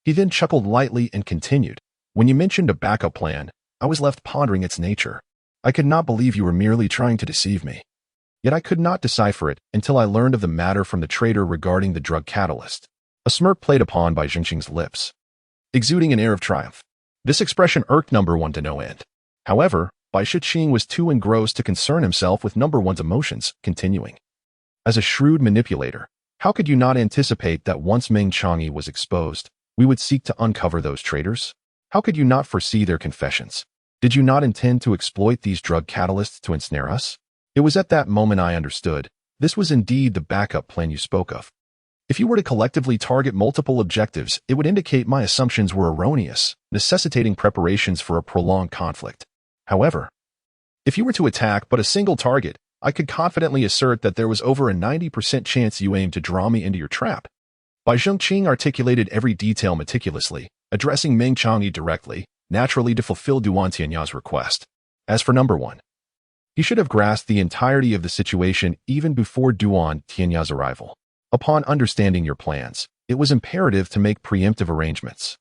He then chuckled lightly and continued, when you mentioned a backup plan, I was left pondering its nature. I could not believe you were merely trying to deceive me. Yet I could not decipher it until I learned of the matter from the trader regarding the drug catalyst. A smirk played upon Bai Zhenqing's lips, exuding an air of triumph. This expression irked number one to no end. However, Bai Zhenqing was too engrossed to concern himself with number one's emotions, continuing. As a shrewd manipulator, how could you not anticipate that once Meng Changyi was exposed, we would seek to uncover those traitors? How could you not foresee their confessions? Did you not intend to exploit these drug catalysts to ensnare us? It was at that moment I understood. This was indeed the backup plan you spoke of. If you were to collectively target multiple objectives, it would indicate my assumptions were erroneous, necessitating preparations for a prolonged conflict. However, if you were to attack but a single target, I could confidently assert that there was over a 90% chance you aimed to draw me into your trap. Bai Zhenqing articulated every detail meticulously, addressing Meng Changyi directly, naturally to fulfill Duan Tianya's request. As for number one, he should have grasped the entirety of the situation even before Duan Tianya's arrival. Upon understanding your plans, it was imperative to make preemptive arrangements.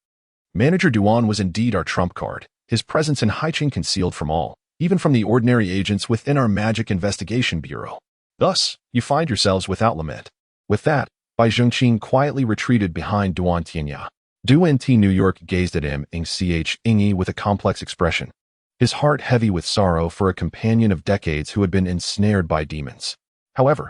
Manager Duan was indeed our trump card, his presence in Haicheng concealed from all, even from the ordinary agents within our Magic Investigation Bureau. Thus, you find yourselves without lament. With that, Bai Zhenqing quietly retreated behind Duan Tianya. Du-Nt New York gazed at him with a complex expression, his heart heavy with sorrow for a companion of decades who had been ensnared by demons. However,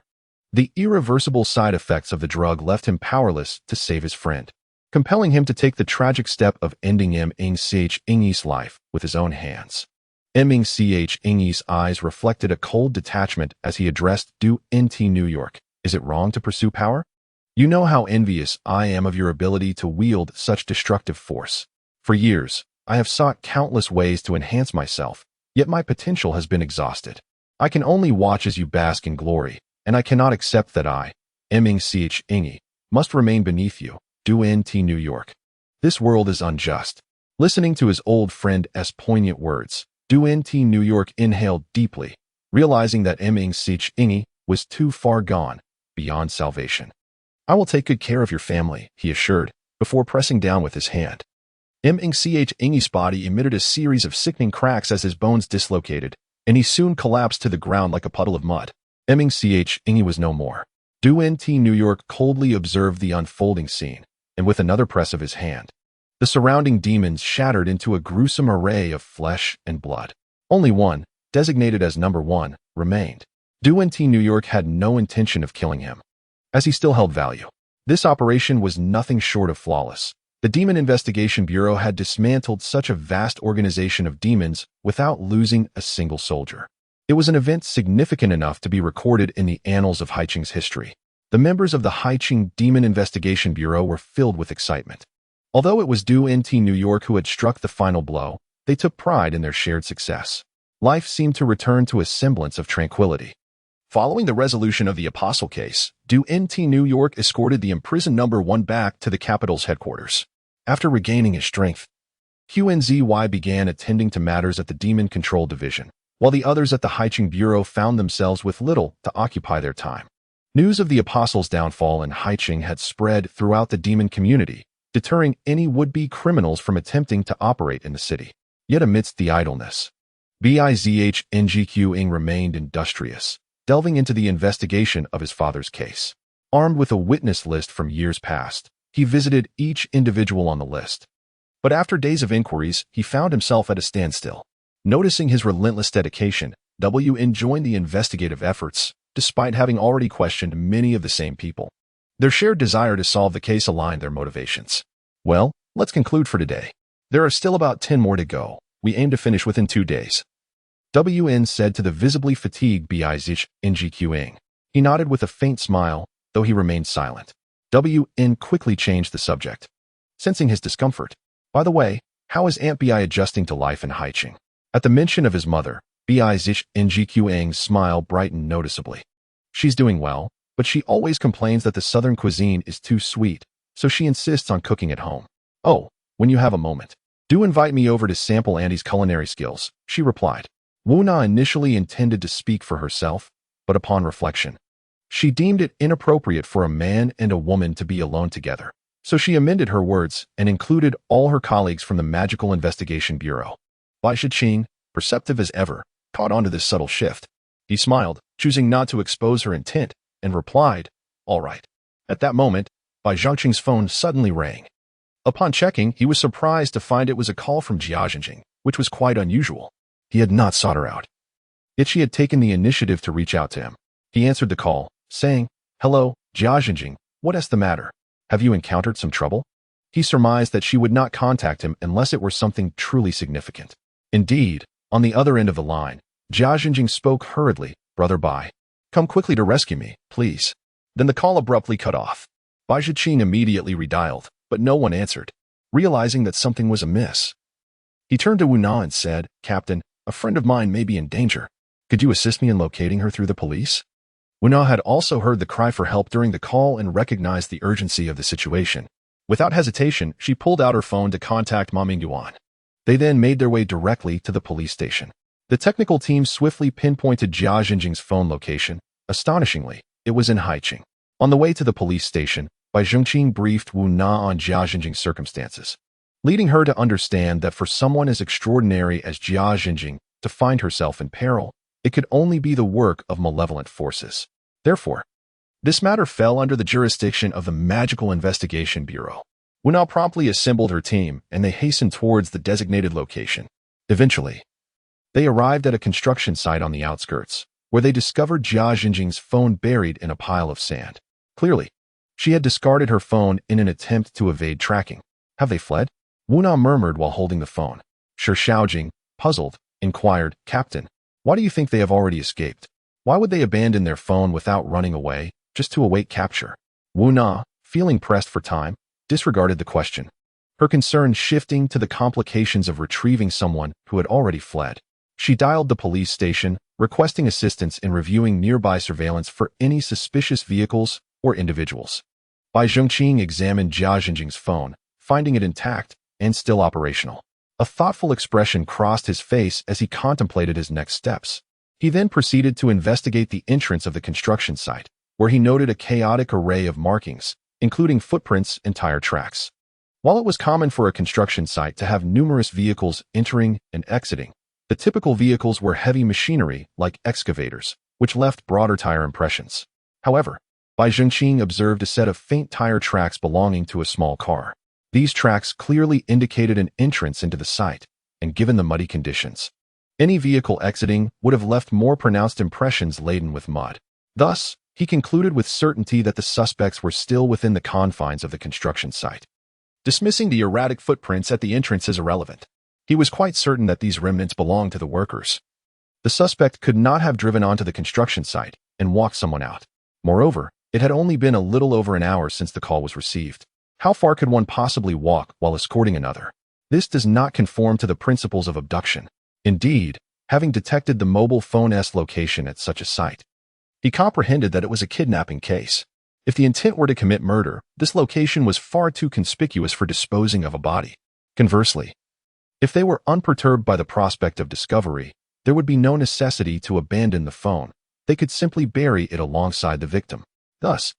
the irreversible side effects of the drug left him powerless to save his friend, compelling him to take the tragic step of ending Ming's life with his own hands. Ming's eyes reflected a cold detachment as he addressed Du-Nt New York. Is it wrong to pursue power? You know how envious I am of your ability to wield such destructive force. For years, I have sought countless ways to enhance myself, yet my potential has been exhausted. I can only watch as you bask in glory, and I cannot accept that I, Ming must remain beneath you, Du-Nt New York. This world is unjust. Listening to his old friend's poignant words, Du-Nt New York inhaled deeply, realizing that Ming was too far gone, beyond salvation. I will take good care of your family, he assured, before pressing down with his hand. Ming's body emitted a series of sickening cracks as his bones dislocated, and he soon collapsed to the ground like a puddle of mud. Ming was no more. Du-Nt New York coldly observed the unfolding scene, and with another press of his hand, the surrounding demons shattered into a gruesome array of flesh and blood. Only one, designated as number one, remained. Du-Nt New York had no intention of killing him, as he still held value. This operation was nothing short of flawless. The Demon Investigation Bureau had dismantled such a vast organization of demons without losing a single soldier. It was an event significant enough to be recorded in the annals of Haiqing's history. The members of the Haiqing Demon Investigation Bureau were filled with excitement. Although it was NT New York who had struck the final blow, they took pride in their shared success. Life seemed to return to a semblance of tranquility. Following the resolution of the Apostle case, NT New York escorted the imprisoned number 1 back to the capital's headquarters. After regaining his strength, QNZY began attending to matters at the Demon Control Division, while the others at the Haiqing Bureau found themselves with little to occupy their time. News of the Apostle's downfall in Haiqing had spread throughout the demon community, deterring any would-be criminals from attempting to operate in the city. Yet amidst the idleness, Bizhngq remained industrious, delving into the investigation of his father's case. Armed with a witness list from years past, he visited each individual on the list. But after days of inquiries, he found himself at a standstill. Noticing his relentless dedication, WN joined the investigative efforts, despite having already questioned many of the same people. Their shared desire to solve the case aligned their motivations. Well, let's conclude for today. There are still about 10 more to go. We aim to finish within 2 days. WN said to the visibly fatigued Bizhngq. He nodded with a faint smile, though he remained silent. WN quickly changed the subject, sensing his discomfort. By the way, how is Aunt Bi adjusting to life in Haiqing? At the mention of his mother, Bizhngq's smile brightened noticeably. She's doing well, but she always complains that the southern cuisine is too sweet, so she insists on cooking at home. Oh, when you have a moment, do invite me over to sample Auntie's culinary skills, she replied. Wuna initially intended to speak for herself, but upon reflection, she deemed it inappropriate for a man and a woman to be alone together. So she amended her words and included all her colleagues from the Magical Investigation Bureau. Bai Shiqing, perceptive as ever, caught on to this subtle shift. He smiled, choosing not to expose her intent, and replied, "All right." At that moment, Bai Zhangqing's phone suddenly rang. Upon checking, he was surprised to find it was a call from Jiazhenjing, which was quite unusual. He had not sought her out. Yet she had taken the initiative to reach out to him. He answered the call, saying, "Hello, Jiazhenjing, what is the matter? Have you encountered some trouble?" He surmised that she would not contact him unless it were something truly significant. Indeed, on the other end of the line, Jiazhenjing spoke hurriedly, "Brother Bai, come quickly to rescue me, please." Then the call abruptly cut off. Bai Shiqing immediately redialed, but no one answered. Realizing that something was amiss, he turned to Wuna and said, "Captain, a friend of mine may be in danger. Could you assist me in locating her through the police?" Wuna had also heard the cry for help during the call and recognized the urgency of the situation. Without hesitation, she pulled out her phone to contact Ma Mingyuan. They then made their way directly to the police station. The technical team swiftly pinpointed Jiazhenjing's phone location. Astonishingly, it was in Haiqing. On the way to the police station, Bai Zhangqing briefed Wuna on Jiazhenjing's circumstances, leading her to understand that for someone as extraordinary as Jiazhenjing to find herself in peril, it could only be the work of malevolent forces. Therefore, this matter fell under the jurisdiction of the Magical Investigation Bureau. Wuna promptly assembled her team, and they hastened towards the designated location. Eventually, they arrived at a construction site on the outskirts, where they discovered Jiazhenjing's phone buried in a pile of sand. Clearly, she had discarded her phone in an attempt to evade tracking. "Have they fled?" Wuna murmured while holding the phone. Shi Shaojing, puzzled, inquired, "Captain, why do you think they have already escaped? Why would they abandon their phone without running away, just to await capture?" Wuna, feeling pressed for time, disregarded the question, her concern shifting to the complications of retrieving someone who had already fled. She dialed the police station, requesting assistance in reviewing nearby surveillance for any suspicious vehicles or individuals. Bai Zhangqing examined Jiazhenjing's phone, finding it intact and still operational. A thoughtful expression crossed his face as he contemplated his next steps. He then proceeded to investigate the entrance of the construction site, where he noted a chaotic array of markings, including footprints and tire tracks. While it was common for a construction site to have numerous vehicles entering and exiting, the typical vehicles were heavy machinery like excavators, which left broader tire impressions. However, Bai Zhangqing observed a set of faint tire tracks belonging to a small car. These tracks clearly indicated an entrance into the site, and given the muddy conditions, any vehicle exiting would have left more pronounced impressions laden with mud. Thus, he concluded with certainty that the suspects were still within the confines of the construction site. Dismissing the erratic footprints at the entrance as irrelevant, he was quite certain that these remnants belonged to the workers. The suspect could not have driven onto the construction site and walked someone out. Moreover, it had only been a little over an hour since the call was received. How far could one possibly walk while escorting another? This does not conform to the principles of abduction. Indeed, having detected the mobile phone's location at such a site, he comprehended that it was a kidnapping case. If the intent were to commit murder, this location was far too conspicuous for disposing of a body. Conversely, if they were unperturbed by the prospect of discovery, there would be no necessity to abandon the phone. They could simply bury it alongside the victim. Thus,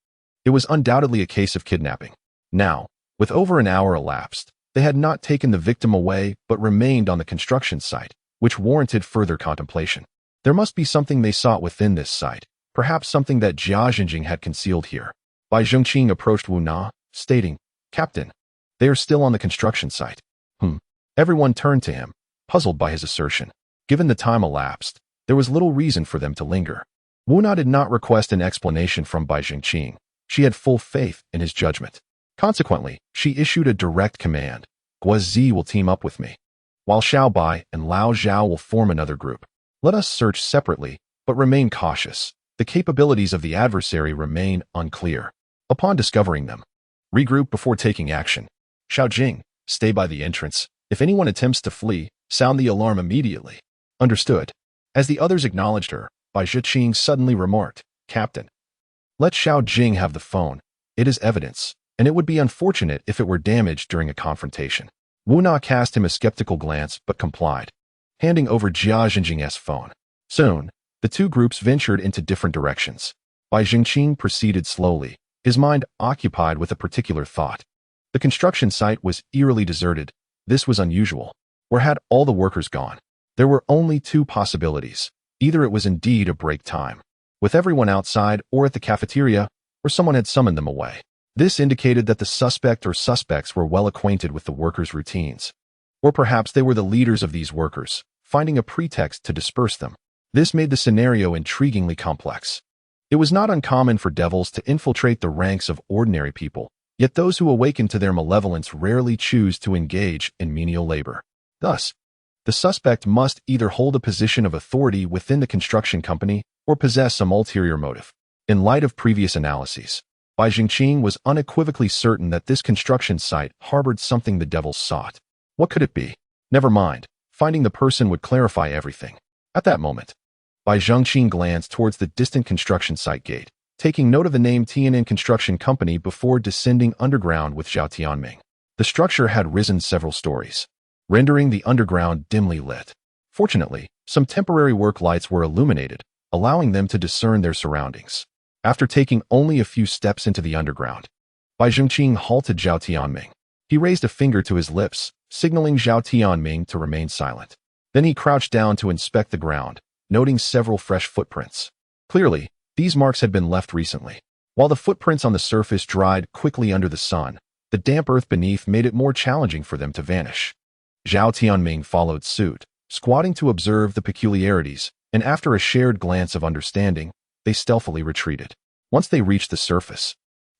it was undoubtedly a case of kidnapping. Now, with over an hour elapsed, they had not taken the victim away but remained on the construction site, which warranted further contemplation. There must be something they sought within this site, perhaps something that Jia Jinjing had concealed here. Bai Zhengqing approached Wu Na, stating, "Captain, they are still on the construction site." Everyone turned to him, puzzled by his assertion. Given the time elapsed, there was little reason for them to linger. Wu Na did not request an explanation from Bai Zhengqing. She had full faith in his judgment. Consequently, she issued a direct command. Guozi will team up with me, while Xiao Bai and Lao Zhao will form another group. Let us search separately, but remain cautious. The capabilities of the adversary remain unclear. Upon discovering them, regroup before taking action. Xiao Jing, stay by the entrance. If anyone attempts to flee, sound the alarm immediately. Understood. As the others acknowledged her, Bai Zhiqing suddenly remarked, "Captain, let Xiao Jing have the phone. It is evidence, and it would be unfortunate if it were damaged during a confrontation." Wu Na cast him a skeptical glance but complied, handing over Jia Jinjing's phone. Soon, the two groups ventured into different directions. Bai Zhengqing proceeded slowly, his mind occupied with a particular thought. The construction site was eerily deserted. This was unusual. Where had all the workers gone? There were only two possibilities. Either it was indeed a break time, with everyone outside or at the cafeteria, or someone had summoned them away. This indicated that the suspect or suspects were well acquainted with the workers' routines. Or perhaps they were the leaders of these workers, finding a pretext to disperse them. This made the scenario intriguingly complex. It was not uncommon for devils to infiltrate the ranks of ordinary people, yet those who awaken to their malevolence rarely choose to engage in menial labor. Thus, the suspect must either hold a position of authority within the construction company or possess some ulterior motive. In light of previous analyses, Bai Zhengqing was unequivocally certain that this construction site harbored something the devils sought. What could it be? Never mind, finding the person would clarify everything. At that moment, Bai Zhengqing glanced towards the distant construction site gate, taking note of the name Tian'an Construction Company before descending underground with Zhao Tianming. The structure had risen several stories, rendering the underground dimly lit. Fortunately, some temporary work lights were illuminated, allowing them to discern their surroundings. After taking only a few steps into the underground, Bai Zhengqing halted Zhao Tianming. He raised a finger to his lips, signaling Zhao Tianming to remain silent. Then he crouched down to inspect the ground, noting several fresh footprints. Clearly, these marks had been left recently. While the footprints on the surface dried quickly under the sun, the damp earth beneath made it more challenging for them to vanish. Zhao Tianming followed suit, squatting to observe the peculiarities, and after a shared glance of understanding, they stealthily retreated. Once they reached the surface,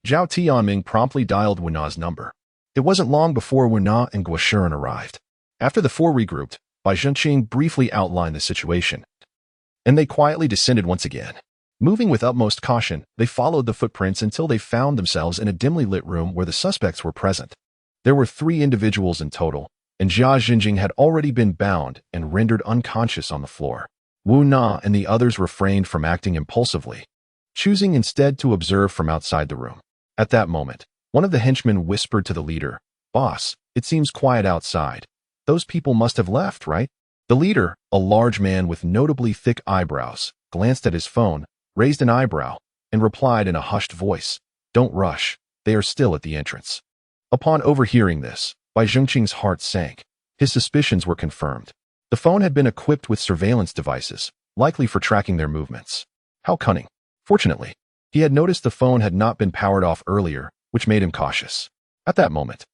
Zhao Tianming promptly dialed Wu Na's number. It wasn't long before Wu Na and Guo Shiren arrived. After the four regrouped, Bai Zhengqing briefly outlined the situation, and they quietly descended once again. Moving with utmost caution, they followed the footprints until they found themselves in a dimly lit room where the suspects were present. There were 3 individuals in total, and Jia Jinjing had already been bound and rendered unconscious on the floor. Wu Na and the others refrained from acting impulsively, choosing instead to observe from outside the room. At that moment, one of the henchmen whispered to the leader, "Boss, it seems quiet outside. Those people must have left, right?" The leader, a large man with notably thick eyebrows, glanced at his phone, raised an eyebrow, and replied in a hushed voice, "Don't rush, they are still at the entrance." Upon overhearing this, Bai Zhengqing's heart sank. His suspicions were confirmed. The phone had been equipped with surveillance devices, likely for tracking their movements. How cunning. Fortunately, he had noticed the phone had not been powered off earlier, which made him cautious. At that moment,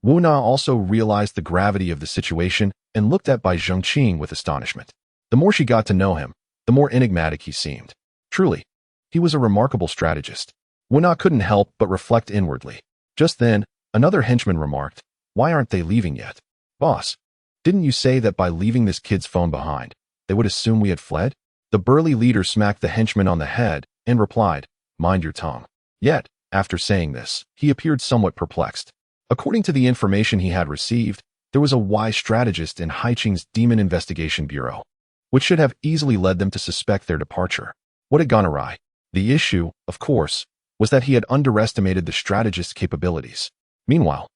Wu Na also realized the gravity of the situation and looked at Bai Zhengqing with astonishment. The more she got to know him, the more enigmatic he seemed. Truly, he was a remarkable strategist. Wu Na couldn't help but reflect inwardly. Just then, another henchman remarked, "Why aren't they leaving yet?" "Boss, didn't you say that by leaving this kid's phone behind, They would assume we had fled? The burly leader smacked the henchman on the head and replied, "Mind your tongue." Yet, after saying this, he appeared somewhat perplexed. According to the information he had received, there was a wise strategist in Haiqing's Demon Investigation Bureau, which should have easily led them to suspect their departure. What had gone awry? The issue, of course, was that he had underestimated the strategist's capabilities. Meanwhile,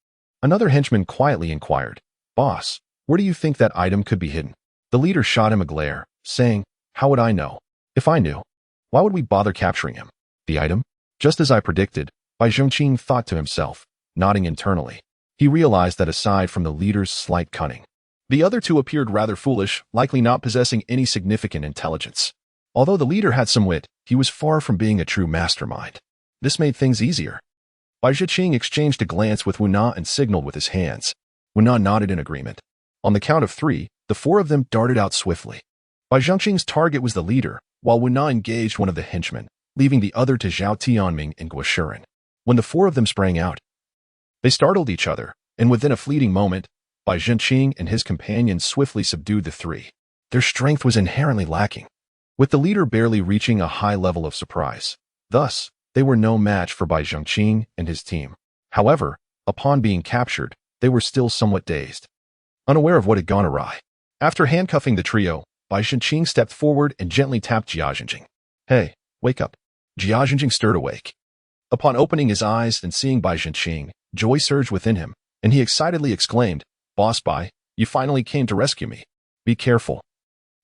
another henchman quietly inquired, "Boss, where do you think that item could be hidden?" The leader shot him a glare, saying, "How would I know? If I knew, why would we bother capturing him?" The item? Just as I predicted, Bai Zhongqing thought to himself, nodding internally. He realized that aside from the leader's slight cunning, the other two appeared rather foolish, likely not possessing any significant intelligence. Although the leader had some wit, he was far from being a true mastermind. This made things easier. Bai Zhongqing exchanged a glance with Wu Na and signaled with his hands. Wu Na nodded in agreement. On the count of 3, the 4 of them darted out swiftly. Bai Zhongqing's target was the leader, while Wu Na engaged one of the henchmen, leaving the other to Zhao Tianming and Guo Shiren. When the 4 of them sprang out, they startled each other, and within a fleeting moment, Bai Zhongqing and his companions swiftly subdued the 3. Their strength was inherently lacking, with the leader barely reaching a high level of surprise. Thus, they were no match for Bai Zhongqing and his team. However, upon being captured, they were still somewhat dazed, unaware of what had gone awry. After handcuffing the trio, Bai Zhongqing stepped forward and gently tapped Jia Zhenjing. "Hey, wake up." Jia Zhenjing stirred awake. Upon opening his eyes and seeing Bai Zhongqing, joy surged within him, and he excitedly exclaimed, "Boss Bai, you finally came to rescue me. Be careful.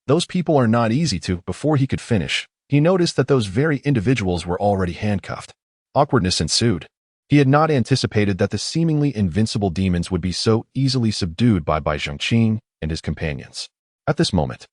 Those people are not easy to." Before he could finish, he noticed that those very individuals were already handcuffed. Awkwardness ensued. He had not anticipated that the seemingly invincible demons would be so easily subdued by Bai Zhongqing and his companions. At this moment,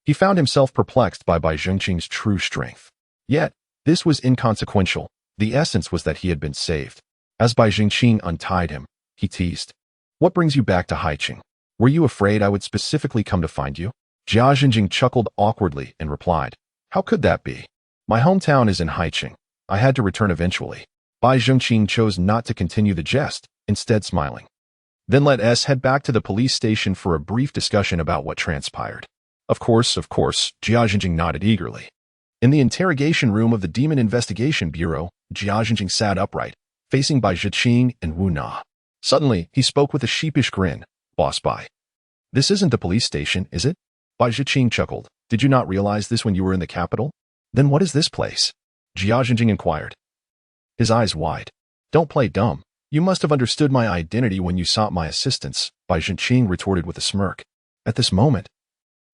he found himself perplexed by Bai Zhongqing's true strength. Yet, this was inconsequential. The essence was that he had been saved. As Bai Zhongqing untied him, he teased, "What brings you back to Haiqing? Were you afraid I would specifically come to find you?" Jia Zhenjing chuckled awkwardly and replied, "How could that be? My hometown is in Haiqing. I had to return eventually." Bai Zhongqing chose not to continue the jest, instead smiling. "Then let us head back to the police station for a brief discussion about what transpired." Of course, Jia Zhenjing nodded eagerly. In the interrogation room of the Demon Investigation Bureau, Jia Zhenjing sat upright, facing Bai Zhongqing and Wu Na. Suddenly, he spoke with a sheepish grin, "Boss Bai, this isn't the police station, is it?" Bai Zhongqing chuckled. "Did you not realize this when you were in the capital? Then what is this place?" Jia Zhenjing inquired, his eyes wide. "Don't play dumb. You must have understood my identity when you sought my assistance," Bai Zhongqing retorted with a smirk. At this moment,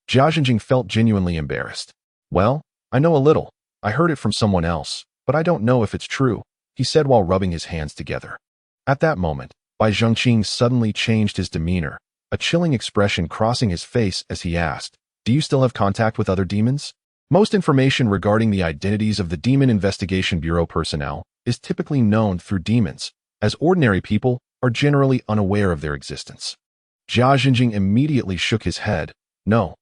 Jia Zhenjing felt genuinely embarrassed. "Well, I know a little. I heard it from someone else, but I don't know if it's true," he said while rubbing his hands together. At that moment, Bai Zhongqing suddenly changed his demeanor, a chilling expression crossing his face as he asked, "Do you still have contact with other demons?" Most information regarding the identities of the Demon Investigation Bureau personnel is typically known through demons, as ordinary people are generally unaware of their existence. Jia Zhenjing immediately shook his head. No,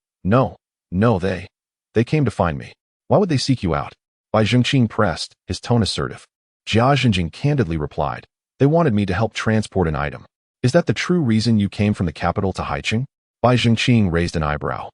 they came to find me. Why would they seek you out?" Bai Zhongqing pressed, his tone assertive. Jia Zhenjing candidly replied, "They wanted me to help transport an item." "Is that the true reason you came from the capital to Haiqing?" Bai Zhongqing raised an eyebrow,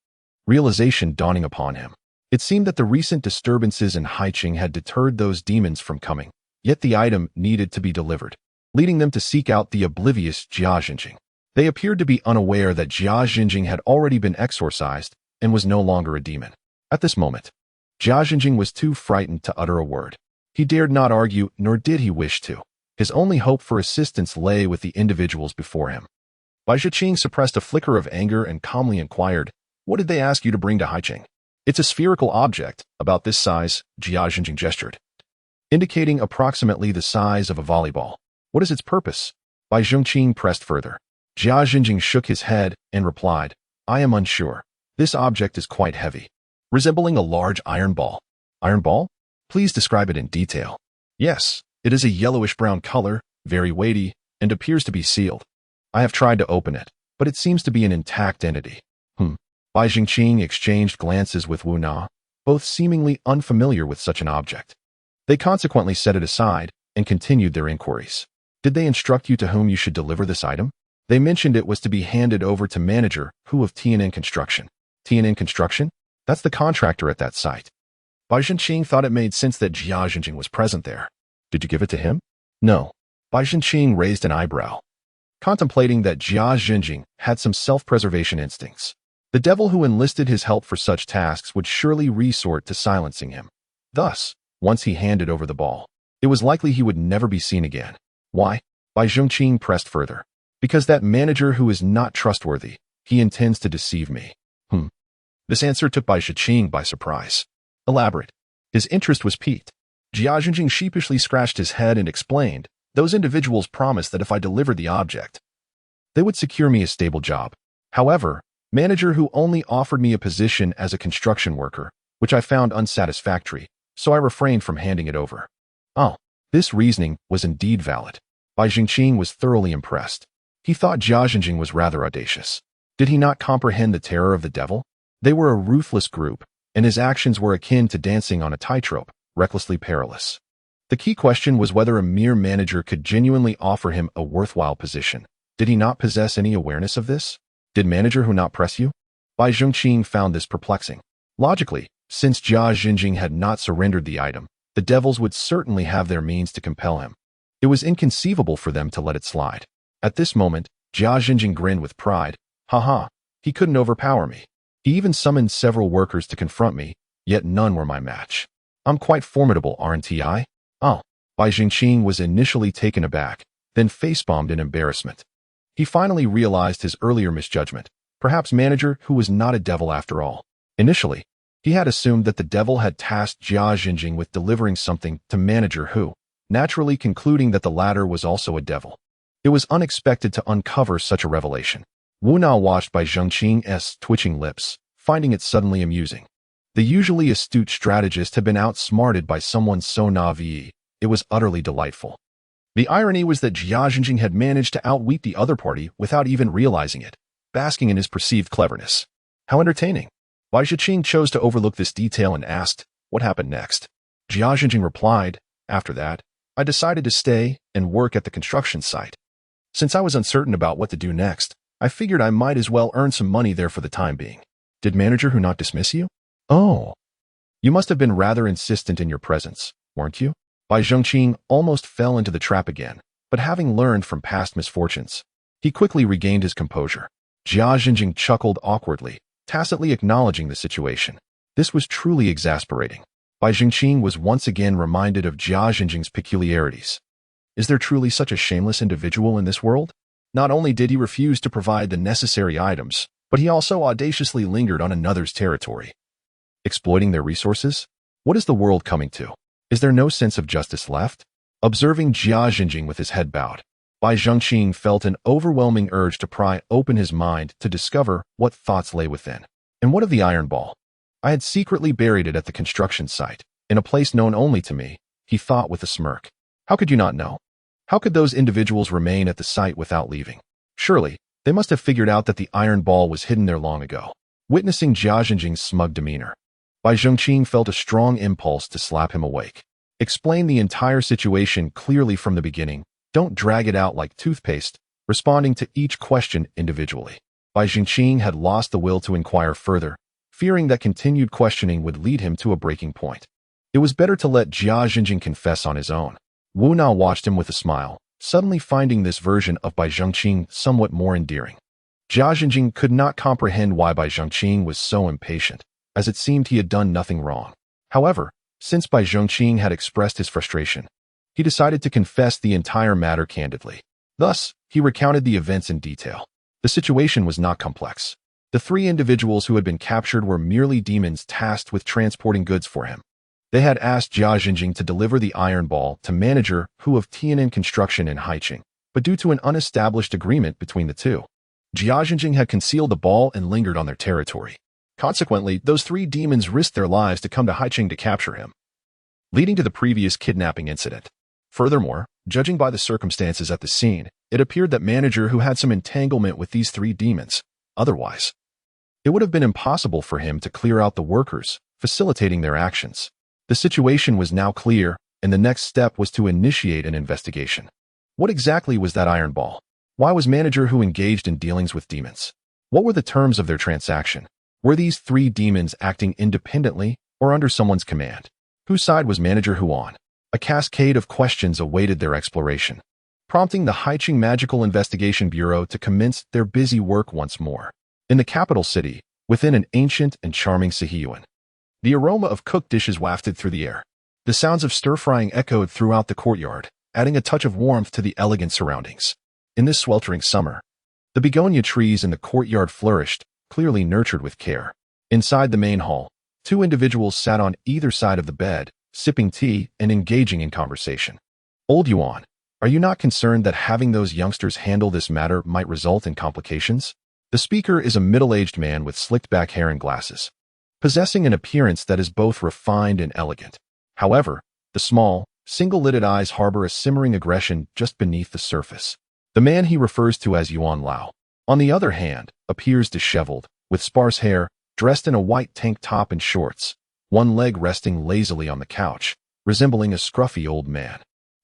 realization dawning upon him. It seemed that the recent disturbances in Haiqing had deterred those demons from coming, yet the item needed to be delivered, leading them to seek out the oblivious Jia Zhenjing. They appeared to be unaware that Jia Zhenjing had already been exorcised and was no longer a demon. At this moment, Jia Zhenjing was too frightened to utter a word. He dared not argue, nor did he wish to. His only hope for assistance lay with the individuals before him. Bai Zhongqing suppressed a flicker of anger and calmly inquired, "What did they ask you to bring to Haiqing?" "It's a spherical object, about this size," Jia Zhenjing gestured, indicating approximately the size of a volleyball. "What is its purpose?" Bai Zhongqing pressed further. Jia Zhenjing shook his head and replied, "I am unsure. This object is quite heavy, resembling a large iron ball." "Iron ball? Please describe it in detail." "Yes, it is a yellowish-brown color, very weighty, and appears to be sealed. I have tried to open it, but it seems to be an intact entity." Bai Zhongqing exchanged glances with Wu Na, both seemingly unfamiliar with such an object. They consequently set it aside and continued their inquiries. "Did they instruct you to whom you should deliver this item?" "They mentioned it was to be handed over to manager Hu of Tian'an Construction." "Tian'an Construction? That's the contractor at that site. Bai Zhenqing thought it made sense that Jia Zhenjing was present there. Did you give it to him? No. Bai Zhenqing raised an eyebrow, contemplating that Jia Zhenjing had some self-preservation instincts. The devil who enlisted his help for such tasks would surely resort to silencing him. Thus, once he handed over the ball, it was likely he would never be seen again. Why? Bai Zhenqing pressed further. Because that manager who is not trustworthy, he intends to deceive me. This answer took Bai Zhenqing by surprise. Elaborate. His interest was piqued. Jia Zhenjing sheepishly scratched his head and explained, those individuals promised that if I delivered the object, they would secure me a stable job. However, manager who only offered me a position as a construction worker, which I found unsatisfactory, so I refrained from handing it over. Oh, this reasoning was indeed valid. Bai Zhenqing was thoroughly impressed. He thought Jia Zhenjing was rather audacious. Did he not comprehend the terror of the devil? They were a ruthless group, and his actions were akin to dancing on a tightrope, recklessly perilous. The key question was whether a mere manager could genuinely offer him a worthwhile position. Did he not possess any awareness of this? Did manager who not press you? Bai Zhenqing found this perplexing. Logically, since Jia Zhenjing had not surrendered the item, the devils would certainly have their means to compel him. It was inconceivable for them to let it slide. At this moment, Jia Zhenjing grinned with pride. Haha, he couldn't overpower me. He even summoned several workers to confront me, yet none were my match. I'm quite formidable, aren't I? Oh, Bai Zhenqing was initially taken aback, then facepalmed in embarrassment. He finally realized his earlier misjudgment, perhaps manager who was not a devil after all. Initially, he had assumed that the devil had tasked Jia Zhenjing with delivering something to manager who, naturally concluding that the latter was also a devil. It was unexpected to uncover such a revelation. Wu Na watched Bai Zhenqing's twitching lips, finding it suddenly amusing. The usually astute strategist had been outsmarted by someone so naive. It was utterly delightful. The irony was that Jia Zhenjing had managed to outwit the other party without even realizing it, basking in his perceived cleverness. How entertaining. Bai Zhenqing chose to overlook this detail and asked, what happened next? Jia Zhenjing replied, after that, I decided to stay and work at the construction site. Since I was uncertain about what to do next, I figured I might as well earn some money there for the time being. Did manager who not dismiss you? Oh. You must have been rather insistent in your presence, weren't you? Bai Zhenqing almost fell into the trap again, but having learned from past misfortunes, he quickly regained his composure. Jia Zhenjing chuckled awkwardly, tacitly acknowledging the situation. This was truly exasperating. Bai Zhenqing was once again reminded of Jia Zhenjing's peculiarities. Is there truly such a shameless individual in this world? Not only did he refuse to provide the necessary items, but he also audaciously lingered on another's territory. Exploiting their resources? What is the world coming to? Is there no sense of justice left? Observing Jia Zhenjing with his head bowed, Bai Zhenqing felt an overwhelming urge to pry open his mind to discover what thoughts lay within. And what of the iron ball? I had secretly buried it at the construction site, in a place known only to me, he thought with a smirk. How could you not know? How could those individuals remain at the site without leaving? Surely, they must have figured out that the iron ball was hidden there long ago. Witnessing Jia Zhenjing's smug demeanor, Bai Zhenqing felt a strong impulse to slap him awake. Explain the entire situation clearly from the beginning. Don't drag it out like toothpaste, responding to each question individually. Bai Zhenqing had lost the will to inquire further, fearing that continued questioning would lead him to a breaking point. It was better to let Jia Zhenjing confess on his own. Wu Na watched him with a smile, suddenly finding this version of Bai Zhenqing somewhat more endearing. Jia Zhenjing could not comprehend why Bai Zhenqing was so impatient, as it seemed he had done nothing wrong. However, since Bai Zhenqing had expressed his frustration, he decided to confess the entire matter candidly. Thus, he recounted the events in detail. The situation was not complex. The three individuals who had been captured were merely demons tasked with transporting goods for him. They had asked Jia Zhenjing to deliver the iron ball to manager Hu of Tian'an Construction in Haiqing, but due to an unestablished agreement between the two, Jia Zhenjing had concealed the ball and lingered on their territory. Consequently, those three demons risked their lives to come to Haiqing to capture him, leading to the previous kidnapping incident. Furthermore, judging by the circumstances at the scene, it appeared that manager Hu had some entanglement with these three demons. Otherwise, it would have been impossible for him to clear out the workers, facilitating their actions. The situation was now clear, and the next step was to initiate an investigation. What exactly was that iron ball? Why was manager Hu engaged in dealings with demons? What were the terms of their transaction? Were these three demons acting independently or under someone's command? Whose side was Manager Huan? A cascade of questions awaited their exploration, prompting the Haiqing Magical Investigation Bureau to commence their busy work once more. In the capital city, within an ancient and charming Sihiyuan, the aroma of cooked dishes wafted through the air. The sounds of stir-frying echoed throughout the courtyard, adding a touch of warmth to the elegant surroundings. In this sweltering summer, the begonia trees in the courtyard flourished, clearly nurtured with care. Inside the main hall, two individuals sat on either side of the bed, sipping tea and engaging in conversation. Old Yuan, are you not concerned that having those youngsters handle this matter might result in complications? The speaker is a middle-aged man with slicked back hair and glasses, possessing an appearance that is both refined and elegant. However, the small, single-lidded eyes harbor a simmering aggression just beneath the surface. The man he refers to as Yuan Lao, on the other hand, appears disheveled, with sparse hair, dressed in a white tank top and shorts, one leg resting lazily on the couch, resembling a scruffy old man.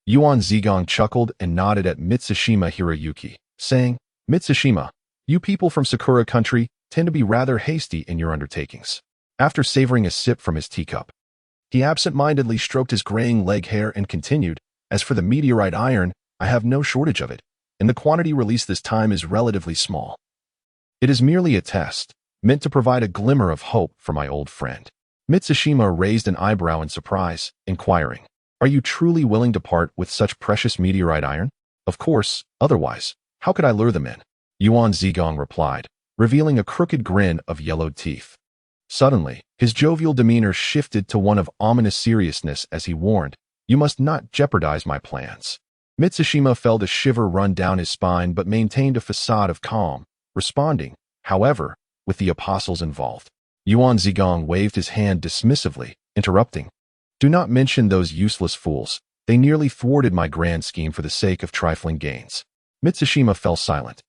Yuan Zigong chuckled and nodded at Mitsushima Hiroyuki, saying, "Mitsushima, you people from Sakura country tend to be rather hasty in your undertakings." After savoring a sip from his teacup, he absent-mindedly stroked his graying leg hair and continued, "As for the meteorite iron, I have no shortage of it, and the quantity released this time is relatively small. It is merely a test, meant to provide a glimmer of hope for my old friend." Mitsushima raised an eyebrow in surprise, inquiring, "Are you truly willing to part with such precious meteorite iron?" "Of course, otherwise, how could I lure them in?" Yuan Zigong replied, revealing a crooked grin of yellowed teeth. Suddenly, his jovial demeanor shifted to one of ominous seriousness as he warned, "You must not jeopardize my plans." Mitsushima felt a shiver run down his spine but maintained a facade of calm, responding, however, with the apostles involved. Yuan Zigong waved his hand dismissively, interrupting, "Do not mention those useless fools. They nearly thwarted my grand scheme for the sake of trifling gains." Mitsushima fell silent,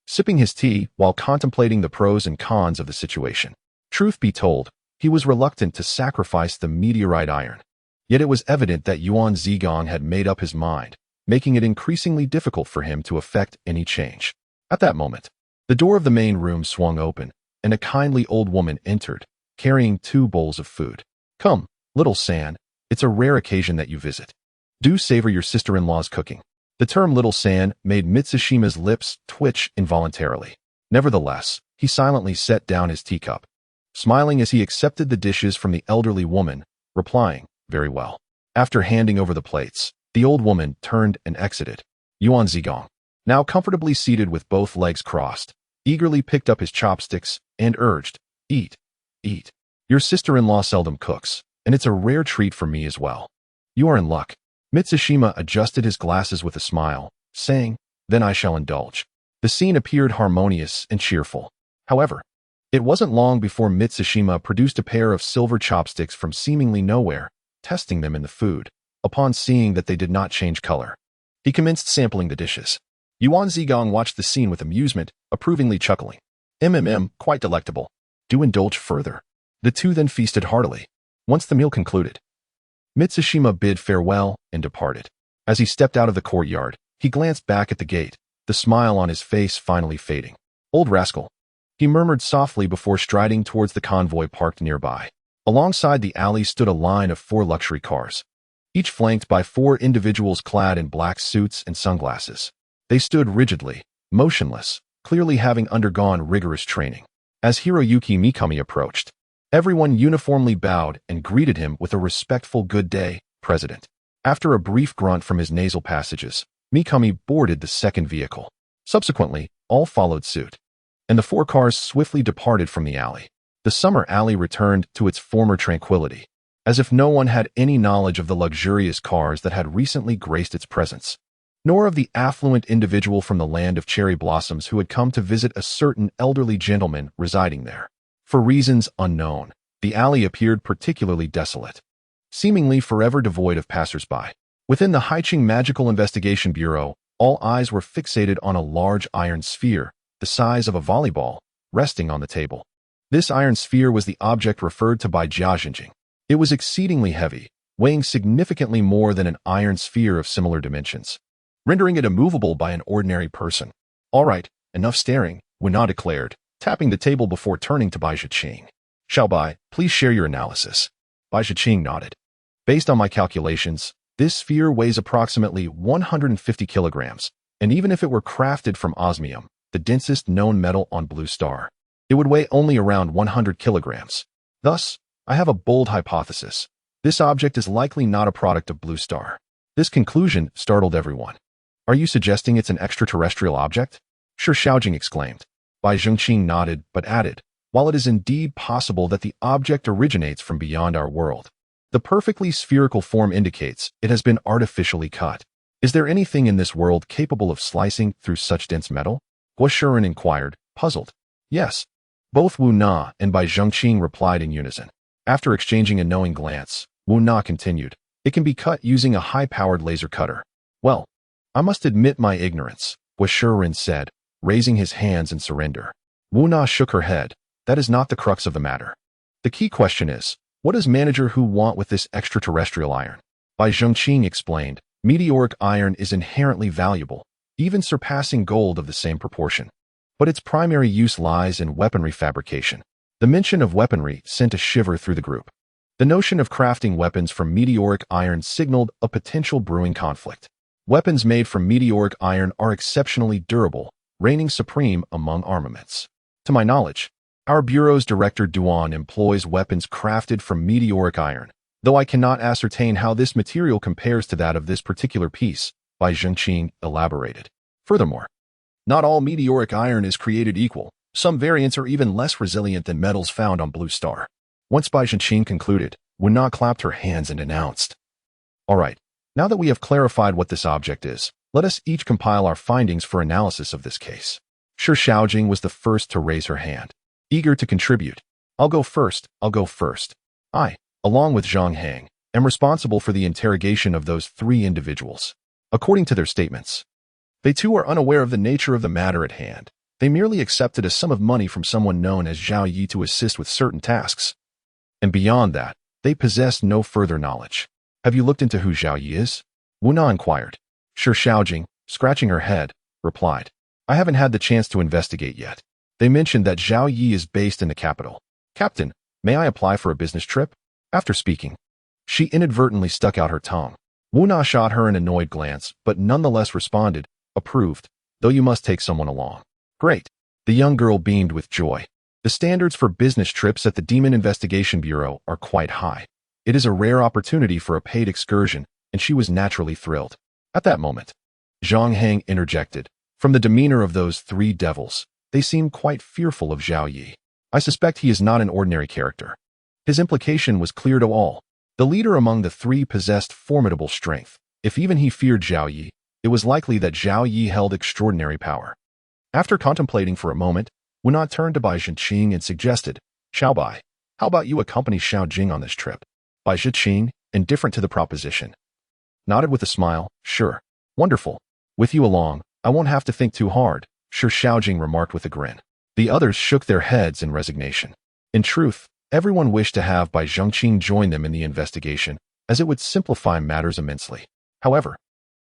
sipping his tea while contemplating the pros and cons of the situation. Truth be told, he was reluctant to sacrifice the meteorite iron. Yet it was evident that Yuan Zigong had made up his mind, making it increasingly difficult for him to effect any change. At that moment, the door of the main room swung open, and a kindly old woman entered, carrying 2 bowls of food. "Come, little San, it's a rare occasion that you visit. Do savor your sister-in-law's cooking." The term little San made Mitsushima's lips twitch involuntarily. Nevertheless, he silently set down his teacup, smiling as he accepted the dishes from the elderly woman, replying, "Very well." After handing over the plates, the old woman turned and exited. Yuan Zigong, now comfortably seated with both legs crossed, eagerly picked up his chopsticks and urged, "Eat, eat. Your sister-in-law seldom cooks, and it's a rare treat for me as well." "You are in luck." Mitsushima adjusted his glasses with a smile, saying, "Then I shall indulge." The scene appeared harmonious and cheerful. However, it wasn't long before Mitsushima produced a pair of silver chopsticks from seemingly nowhere, testing them in the food. Upon seeing that they did not change color, he commenced sampling the dishes. Yuan Zigong watched the scene with amusement, approvingly chuckling. Quite delectable. Do indulge further." The two then feasted heartily. Once the meal concluded, Mitsushima bid farewell and departed. As he stepped out of the courtyard, he glanced back at the gate, the smile on his face finally fading. "Old rascal," he murmured softly before striding towards the convoy parked nearby. Alongside the alley stood a line of 4 luxury cars, each flanked by 4 individuals clad in black suits and sunglasses. They stood rigidly, motionless, clearly having undergone rigorous training. As Hiroyuki Mikami approached, everyone uniformly bowed and greeted him with a respectful "Good day, President." After a brief grunt from his nasal passages, Mikami boarded the second vehicle. Subsequently, all followed suit, and the 4 cars swiftly departed from the alley. The summer alley returned to its former tranquility, as if no one had any knowledge of the luxurious cars that had recently graced its presence, nor of the affluent individual from the land of cherry blossoms who had come to visit a certain elderly gentleman residing there. For reasons unknown, the alley appeared particularly desolate, seemingly forever devoid of passers-by. Within the Haiqing Magical Investigation Bureau, all eyes were fixated on a large iron sphere, the size of a volleyball, resting on the table. This iron sphere was the object referred to by Jia Jingjing. It was exceedingly heavy, weighing significantly more than an iron sphere of similar dimensions, rendering it immovable by an ordinary person. "All right, enough staring," Wu Na declared, tapping the table before turning to Bai Zhiqing. Xiao Bai, please share your analysis. Bai Zhiqing nodded. Based on my calculations, this sphere weighs approximately 150 kilograms, and even if it were crafted from osmium, the densest known metal on Blue Star, it would weigh only around 100 kilograms. Thus, I have a bold hypothesis. This object is likely not a product of Blue Star. This conclusion startled everyone. Are you suggesting it's an extraterrestrial object? Shi Xiaojing exclaimed. Bai Zhongqing nodded, but added, while it is indeed possible that the object originates from beyond our world, the perfectly spherical form indicates it has been artificially cut. Is there anything in this world capable of slicing through such dense metal? Guo Shiren inquired, puzzled. Yes. Both Wu Na and Bai Zhongqing replied in unison. After exchanging a knowing glance, Wu Na continued, it can be cut using a high-powered laser cutter. Well, I must admit my ignorance, Guo Shiren said, raising his hands in surrender. Wu Na shook her head. That is not the crux of the matter. The key question is, what does Manager Hu want with this extraterrestrial iron? Bai Zhongqing explained, meteoric iron is inherently valuable, even surpassing gold of the same proportion. But its primary use lies in weaponry fabrication. The mention of weaponry sent a shiver through the group. The notion of crafting weapons from meteoric iron signaled a potential brewing conflict. Weapons made from meteoric iron are exceptionally durable, reigning supreme among armaments. To my knowledge, our Bureau's Director Duan employs weapons crafted from meteoric iron, though I cannot ascertain how this material compares to that of this particular piece, Bai Zhongqing elaborated. Furthermore, not all meteoric iron is created equal. Some variants are even less resilient than metals found on Blue Star. Once Bai Zhongqing concluded, Wu Na clapped her hands and announced, all right, now that we have clarified what this object is, let us each compile our findings for analysis of this case. Shi Xiaojing was the first to raise her hand, eager to contribute. I'll go first. I, along with Zhang Heng, am responsible for the interrogation of those three individuals. According to their statements, they too are unaware of the nature of the matter at hand. They merely accepted a sum of money from someone known as Zhao Yi to assist with certain tasks. And beyond that, they possess no further knowledge. Have you looked into who Zhao Yi is? Wu Na inquired. Shi Xiaojing, scratching her head, replied, I haven't had the chance to investigate yet. They mentioned that Zhao Yi is based in the capital. Captain, may I apply for a business trip? After speaking, she inadvertently stuck out her tongue. Wu Na shot her an annoyed glance, but nonetheless responded, approved, though you must take someone along. Great. The young girl beamed with joy. The standards for business trips at the Demon Investigation Bureau are quite high. It is a rare opportunity for a paid excursion, and she was naturally thrilled. At that moment, Zhang Heng interjected. From the demeanor of those three devils, they seemed quite fearful of Zhao Yi. I suspect he is not an ordinary character. His implication was clear to all. The leader among the three possessed formidable strength. If even he feared Zhao Yi, it was likely that Zhao Yi held extraordinary power. After contemplating for a moment, Wu Na turned to Bai Zhongqing and suggested, Xiao Bai, how about you accompany Xiao Jing on this trip? Bai Zhongqing, indifferent to the proposition, nodded with a smile. Sure. Wonderful. With you along, I won't have to think too hard, Shi Xiaojing remarked with a grin. The others shook their heads in resignation. In truth, everyone wished to have Bai Zhongqing join them in the investigation, as it would simplify matters immensely. However,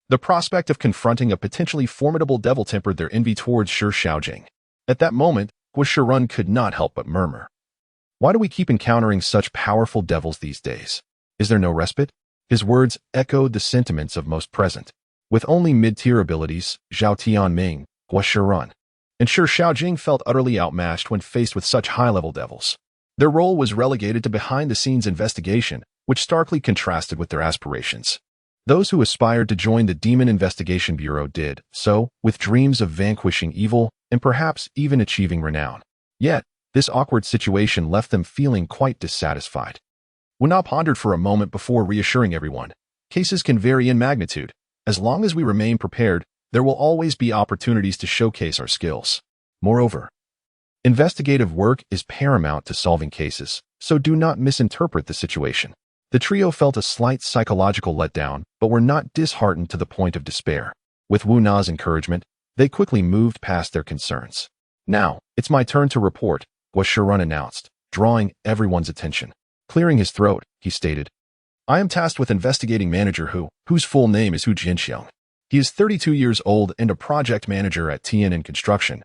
the prospect of confronting a potentially formidable devil tempered their envy towards Shi Xiaojing. At that moment, Guo Shiren could not help but murmur. Why do we keep encountering such powerful devils these days? Is there no respite? His words echoed the sentiments of most present. With only mid-tier abilities, Zhao Tianming, Guo Shiren, and Shi Xiaojing felt utterly outmatched when faced with such high-level devils. Their role was relegated to behind-the-scenes investigation, which starkly contrasted with their aspirations. Those who aspired to join the Demon Investigation Bureau did so, with dreams of vanquishing evil and perhaps even achieving renown. Yet, this awkward situation left them feeling quite dissatisfied. Wu Na pondered for a moment before reassuring everyone. Cases can vary in magnitude. As long as we remain prepared, there will always be opportunities to showcase our skills. Moreover, investigative work is paramount to solving cases, so do not misinterpret the situation. The trio felt a slight psychological letdown, but were not disheartened to the point of despair. With Wu Na's encouragement, they quickly moved past their concerns. Now, it's my turn to report, Guo Shiren announced, drawing everyone's attention. Clearing his throat, he stated, I am tasked with investigating Manager Hu, whose full name is Hu Jinxiang. He is 32 years old and a project manager at Tian'an Construction.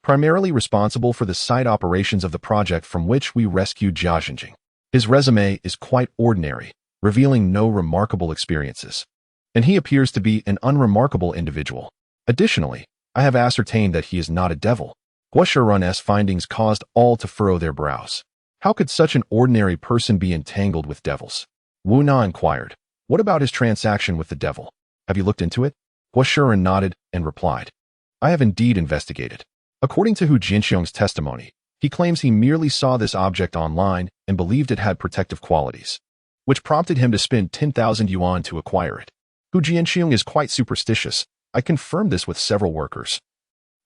primarily responsible for the site operations of the project from which we rescued Jia Xinjing. His resume is quite ordinary, revealing no remarkable experiences, and he appears to be an unremarkable individual. Additionally, I have ascertained that he is not a devil. Guo Shirun's findings caused all to furrow their brows. How could such an ordinary person be entangled with devils? Wu Na inquired. What about his transaction with the devil? Have you looked into it? Guo Shirun nodded and replied. I have indeed investigated. According to Hu Jinxiong's testimony, he claims he merely saw this object online and believed it had protective qualities, which prompted him to spend 10,000 yuan to acquire it. Hu Jinxiong is quite superstitious. I confirmed this with several workers,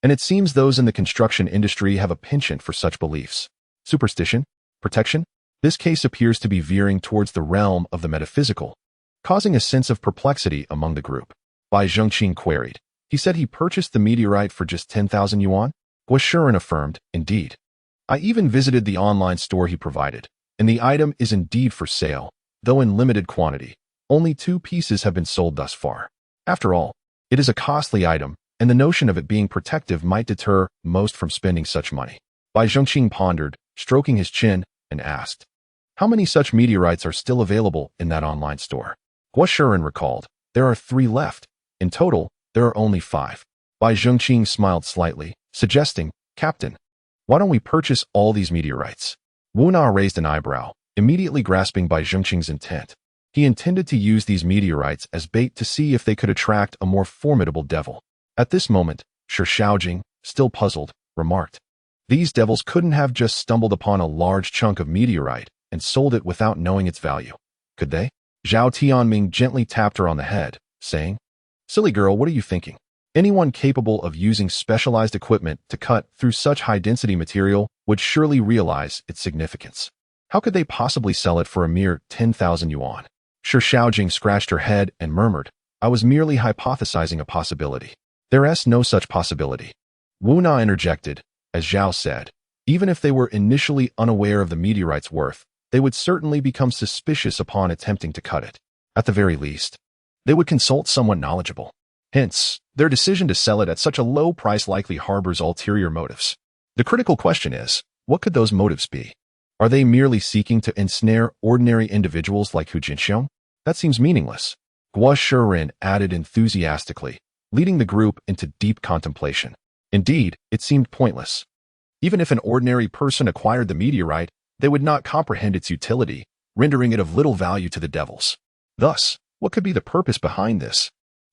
and it seems those in the construction industry have a penchant for such beliefs. Superstition? Protection? This case appears to be veering towards the realm of the metaphysical, causing a sense of perplexity among the group. Bai Zhengqing queried. He said he purchased the meteorite for just 10,000 yuan? Guo Shirun affirmed, indeed. I even visited the online store he provided, and the item is indeed for sale, though in limited quantity. Only 2 pieces have been sold thus far. After all, it is a costly item, and the notion of it being protective might deter most from spending such money. Bai Zhengqing pondered, stroking his chin, and asked, how many such meteorites are still available in that online store? Guo Shirun recalled, there are 3 left. In total, there are only 5. Bai Zhengqing smiled slightly, suggesting, Captain, why don't we purchase all these meteorites? Wu Na raised an eyebrow, immediately grasping Bai Zhengqing's intent. He intended to use these meteorites as bait to see if they could attract a more formidable devil. At this moment, Shi Shaojing, still puzzled, remarked, these devils couldn't have just stumbled upon a large chunk of meteorite and sold it without knowing its value, could they? Zhao Tianming gently tapped her on the head, saying, silly girl, what are you thinking? Anyone capable of using specialized equipment to cut through such high-density material would surely realize its significance. How could they possibly sell it for a mere 10,000 yuan? Shi Shaojing scratched her head and murmured, I was merely hypothesizing a possibility. There is no such possibility. Wu Na interjected, as Zhao said, even if they were initially unaware of the meteorite's worth, they would certainly become suspicious upon attempting to cut it. At the very least, they would consult someone knowledgeable. Hence, their decision to sell it at such a low price likely harbors ulterior motives. The critical question is, what could those motives be? Are they merely seeking to ensnare ordinary individuals like Hu Jinxiong? That seems meaningless. Guo Shirun added enthusiastically, leading the group into deep contemplation. Indeed, it seemed pointless. Even if an ordinary person acquired the meteorite, they would not comprehend its utility, rendering it of little value to the devils. Thus, what could be the purpose behind this?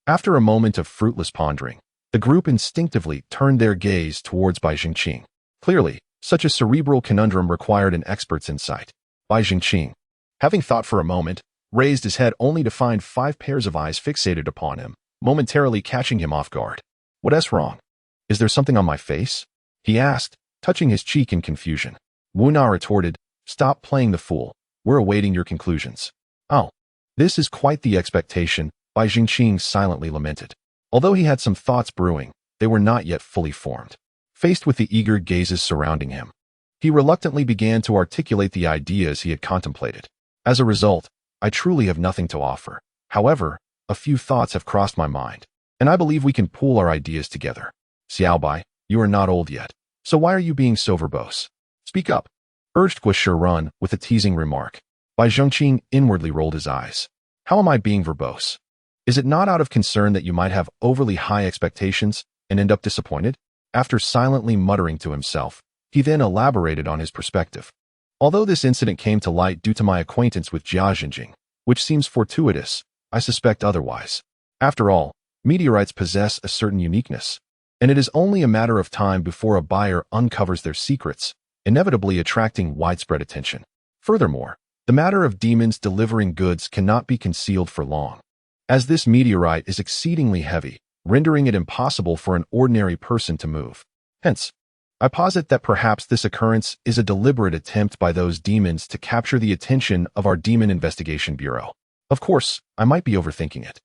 After a moment of fruitless pondering, the group instinctively turned their gaze towards Bai Zhengqing. Clearly, such a cerebral conundrum required an expert's insight. Bai Zhengqing, having thought for a moment, raised his head only to find 5 pairs of eyes fixated upon him, momentarily catching him off guard. What's wrong? Is there something on my face? He asked, touching his cheek in confusion. Wu Na retorted, stop playing the fool. We're awaiting your conclusions. Oh, this is quite the expectation, Bai Zhengqing silently lamented. Although he had some thoughts brewing, they were not yet fully formed. Faced with the eager gazes surrounding him, he reluctantly began to articulate the ideas he had contemplated. As a result, I truly have nothing to offer. However, a few thoughts have crossed my mind, and I believe we can pool our ideas together. Xiaobai, you are not old yet, so why are you being so verbose? Speak up, urged Guo Shirun with a teasing remark. Bai Zhengqing inwardly rolled his eyes. How am I being verbose? Is it not out of concern that you might have overly high expectations and end up disappointed? After silently muttering to himself, he then elaborated on his perspective. Although this incident came to light due to my acquaintance with Jia Xinjing, which seems fortuitous, I suspect otherwise. After all, meteorites possess a certain uniqueness, and it is only a matter of time before a buyer uncovers their secrets, inevitably attracting widespread attention. Furthermore, the matter of demons delivering goods cannot be concealed for long, as this meteorite is exceedingly heavy, rendering it impossible for an ordinary person to move. Hence, I posit that perhaps this occurrence is a deliberate attempt by those demons to capture the attention of our Demon Investigation Bureau. Of course, I might be overthinking it.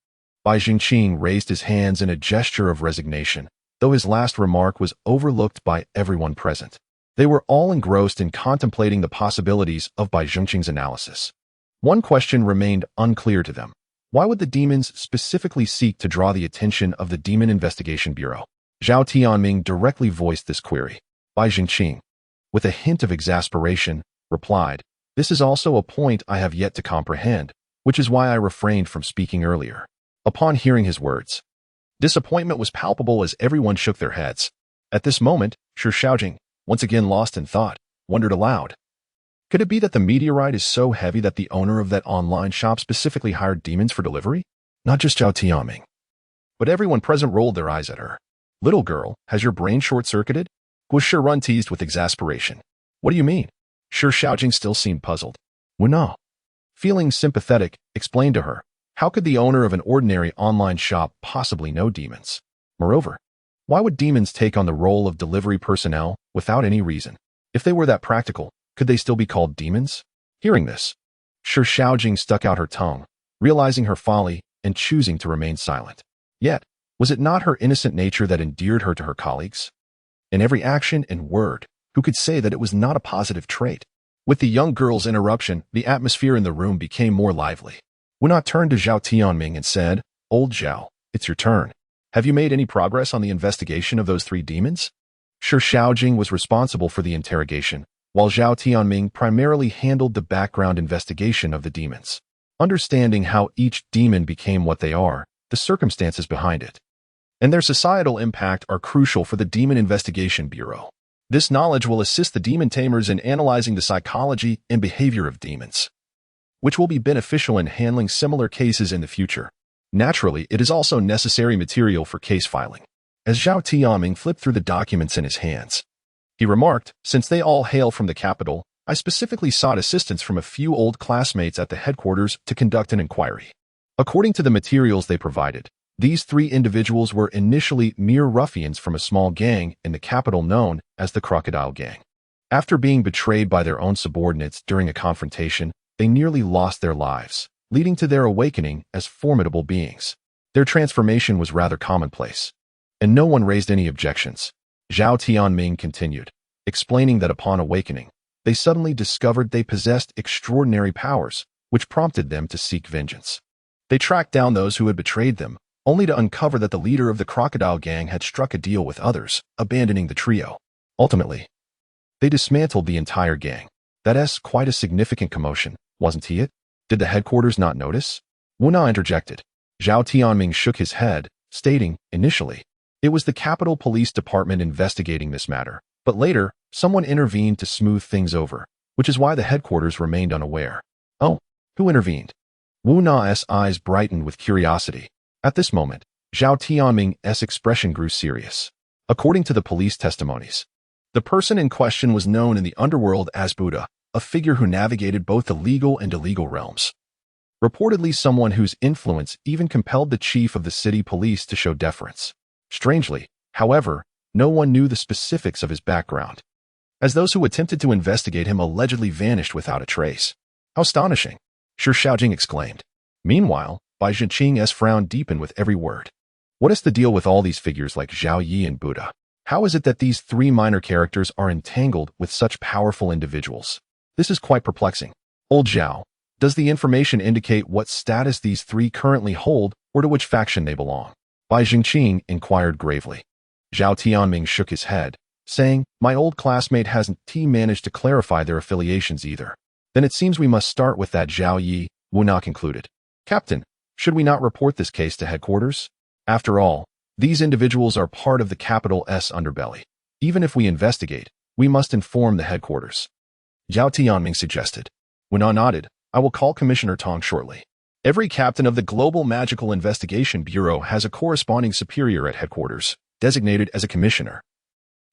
Bai Zhengqing raised his hands in a gesture of resignation, though his last remark was overlooked by everyone present. They were all engrossed in contemplating the possibilities of Bai Zhengqing's analysis. One question remained unclear to them. Why would the demons specifically seek to draw the attention of the Demon Investigation Bureau? Zhao Tianming directly voiced this query. Bai Jingqing, with a hint of exasperation, replied, "This is also a point I have yet to comprehend, which is why I refrained from speaking earlier." Upon hearing his words, disappointment was palpable as everyone shook their heads. At this moment, Shi Shaojing, once again lost in thought, wondered aloud. Could it be that the meteorite is so heavy that the owner of that online shop specifically hired demons for delivery? Not just Zhao Tianming, but everyone present rolled their eyes at her. "Little girl, has your brain short-circuited?" Was Shi Run teased with exasperation. "What do you mean?" Shi Shaojing still seemed puzzled. "Wu Na," feeling sympathetic, explained to her, how could the owner of an ordinary online shop possibly know demons? Moreover, why would demons take on the role of delivery personnel without any reason? If they were that practical, could they still be called demons? Hearing this, Shi Shaojing stuck out her tongue, realizing her folly and choosing to remain silent. Yet, was it not her innocent nature that endeared her to her colleagues? In every action and word, who could say that it was not a positive trait? With the young girl's interruption, the atmosphere in the room became more lively. Wu Na turned to Zhao Tianming and said, "Old Zhao, it's your turn. Have you made any progress on the investigation of those 3 demons?" Shi Shaojing was responsible for the interrogation, while Zhao Tianming primarily handled the background investigation of the demons. Understanding how each demon became what they are, the circumstances behind it, and their societal impact are crucial for the Demon Investigation Bureau. This knowledge will assist the demon tamers in analyzing the psychology and behavior of demons, which will be beneficial in handling similar cases in the future. Naturally, it is also necessary material for case filing. As Zhao Tianming flipped through the documents in his hands, he remarked, "Since they all hail from the capital, I specifically sought assistance from a few old classmates at the headquarters to conduct an inquiry." According to the materials they provided, these 3 individuals were initially mere ruffians from a small gang in the capital known as the Crocodile Gang. After being betrayed by their own subordinates during a confrontation, they nearly lost their lives, leading to their awakening as formidable beings. Their transformation was rather commonplace, and no one raised any objections. Zhao Tianming continued, explaining that upon awakening, they suddenly discovered they possessed extraordinary powers, which prompted them to seek vengeance. They tracked down those who had betrayed them, only to uncover that the leader of the Crocodile Gang had struck a deal with others, abandoning the trio. Ultimately, they dismantled the entire gang. That's quite a significant commotion, wasn't it? Did the headquarters not notice? Wu Na interjected. Zhao Tianming shook his head, stating, initially, it was the Capital Police Department investigating this matter, but later, someone intervened to smooth things over, which is why the headquarters remained unaware. Oh, who intervened? Wu Na's eyes brightened with curiosity. At this moment, Zhao Tianming's expression grew serious. According to the police testimonies, the person in question was known in the underworld as Buddha, a figure who navigated both the legal and illegal realms. Reportedly someone whose influence even compelled the chief of the city police to show deference. Strangely, however, no one knew the specifics of his background, as those who attempted to investigate him allegedly vanished without a trace. How astonishing! Shi Shaojing exclaimed. Meanwhile, Bai Jingqing's frown deepened with every word. What is the deal with all these figures like Zhao Yi and Buddha? How is it that these 3 minor characters are entangled with such powerful individuals? This is quite perplexing. Old Zhao, does the information indicate what status these 3 currently hold or to which faction they belong? Bai Jingqing inquired gravely. Zhao Tianming shook his head, saying, my old classmate hasn't managed to clarify their affiliations either. Then it seems we must start with that Zhao Yi, Wu Na concluded. Captain, should we not report this case to headquarters? After all, these individuals are part of the capital's underbelly. Even if we investigate, we must inform the headquarters. Zhao Tianming suggested. Wu Na nodded. I will call Commissioner Tong shortly. Every captain of the Global Magical Investigation Bureau has a corresponding superior at headquarters, designated as a commissioner,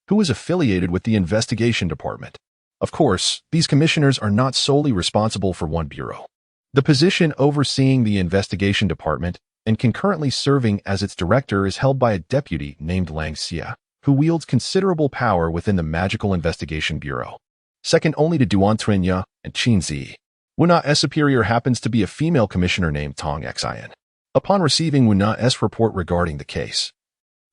who is affiliated with the investigation department. Of course, these commissioners are not solely responsible for one bureau. The position overseeing the investigation department and concurrently serving as its director is held by a deputy named Lang Xia, who wields considerable power within the Magical Investigation Bureau, second only to Duan Trinya and Qin Zi. Wu Na's superior happens to be a female commissioner named Tong Xian. Upon receiving Wu Na's report regarding the case,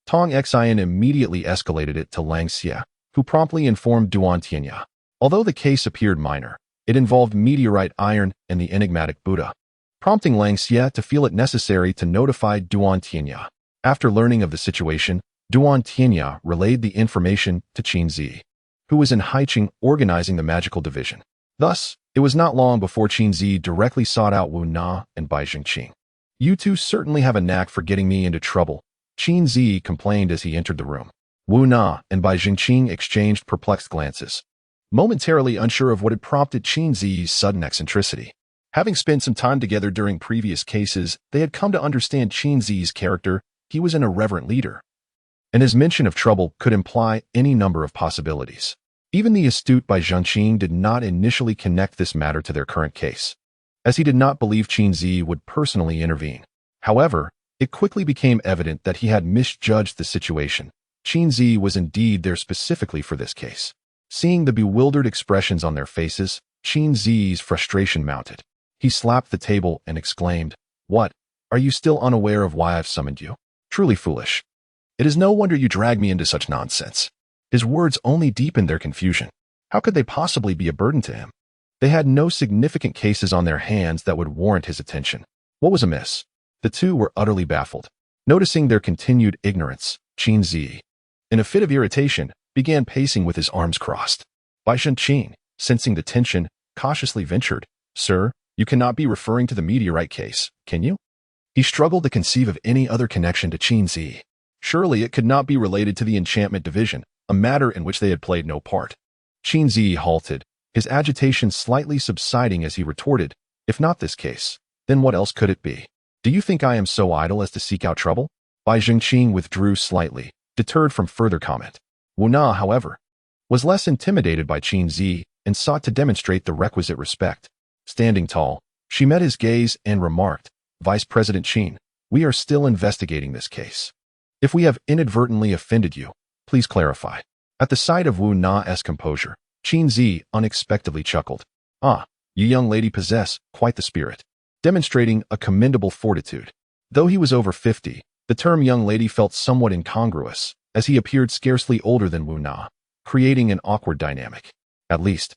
Tong Xian immediately escalated it to Lang Xia, who promptly informed Duan Tianya. Although the case appeared minor, it involved meteorite iron and the enigmatic Buddha, prompting Lang Xia to feel it necessary to notify Duan Tianya. After learning of the situation, Duan Tianya relayed the information to Qin Zi, who was in Haiqing organizing the magical division. Thus, it was not long before Qin Zi directly sought out Wu Na and Bai Jingqing. "You two certainly have a knack for getting me into trouble," Qin Zi complained as he entered the room. Wu Na and Bai Jingqing exchanged perplexed glances, momentarily unsure of what had prompted Qin Zi's sudden eccentricity. Having spent some time together during previous cases, they had come to understand Qin Zi's character. He was an irreverent leader, and his mention of trouble could imply any number of possibilities. Even the astute Bai Zhengqing did not initially connect this matter to their current case, as he did not believe Qin Zi would personally intervene. However, it quickly became evident that he had misjudged the situation. Qin Zi was indeed there specifically for this case. Seeing the bewildered expressions on their faces, Qin Zi's frustration mounted. He slapped the table and exclaimed, "What? Are you still unaware of why I've summoned you? Truly foolish. It is no wonder you drag me into such nonsense." His words only deepened their confusion. How could they possibly be a burden to him? They had no significant cases on their hands that would warrant his attention. What was amiss? The two were utterly baffled. Noticing their continued ignorance, Qin Zi, in a fit of irritation, began pacing with his arms crossed. Bai Zhengqing, sensing the tension, cautiously ventured, "Sir, you cannot be referring to the meteorite case, can you?" He struggled to conceive of any other connection to Qin Zi. Surely it could not be related to the enchantment division, a matter in which they had played no part. Qin Zi halted, his agitation slightly subsiding as he retorted, "If not this case, then what else could it be? Do you think I am so idle as to seek out trouble?" Bai Zhengqing withdrew slightly, deterred from further comment. Wu Na, however, was less intimidated by Qin Zi and sought to demonstrate the requisite respect. Standing tall, she met his gaze and remarked, "Vice President Qin, we are still investigating this case. If we have inadvertently offended you, please clarify." At the sight of Wu Na's composure, Qin Zi unexpectedly chuckled. "Ah, you young lady possess quite the spirit," demonstrating a commendable fortitude. Though he was over 50, the term young lady felt somewhat incongruous, as he appeared scarcely older than Wu Na, creating an awkward dynamic. At least,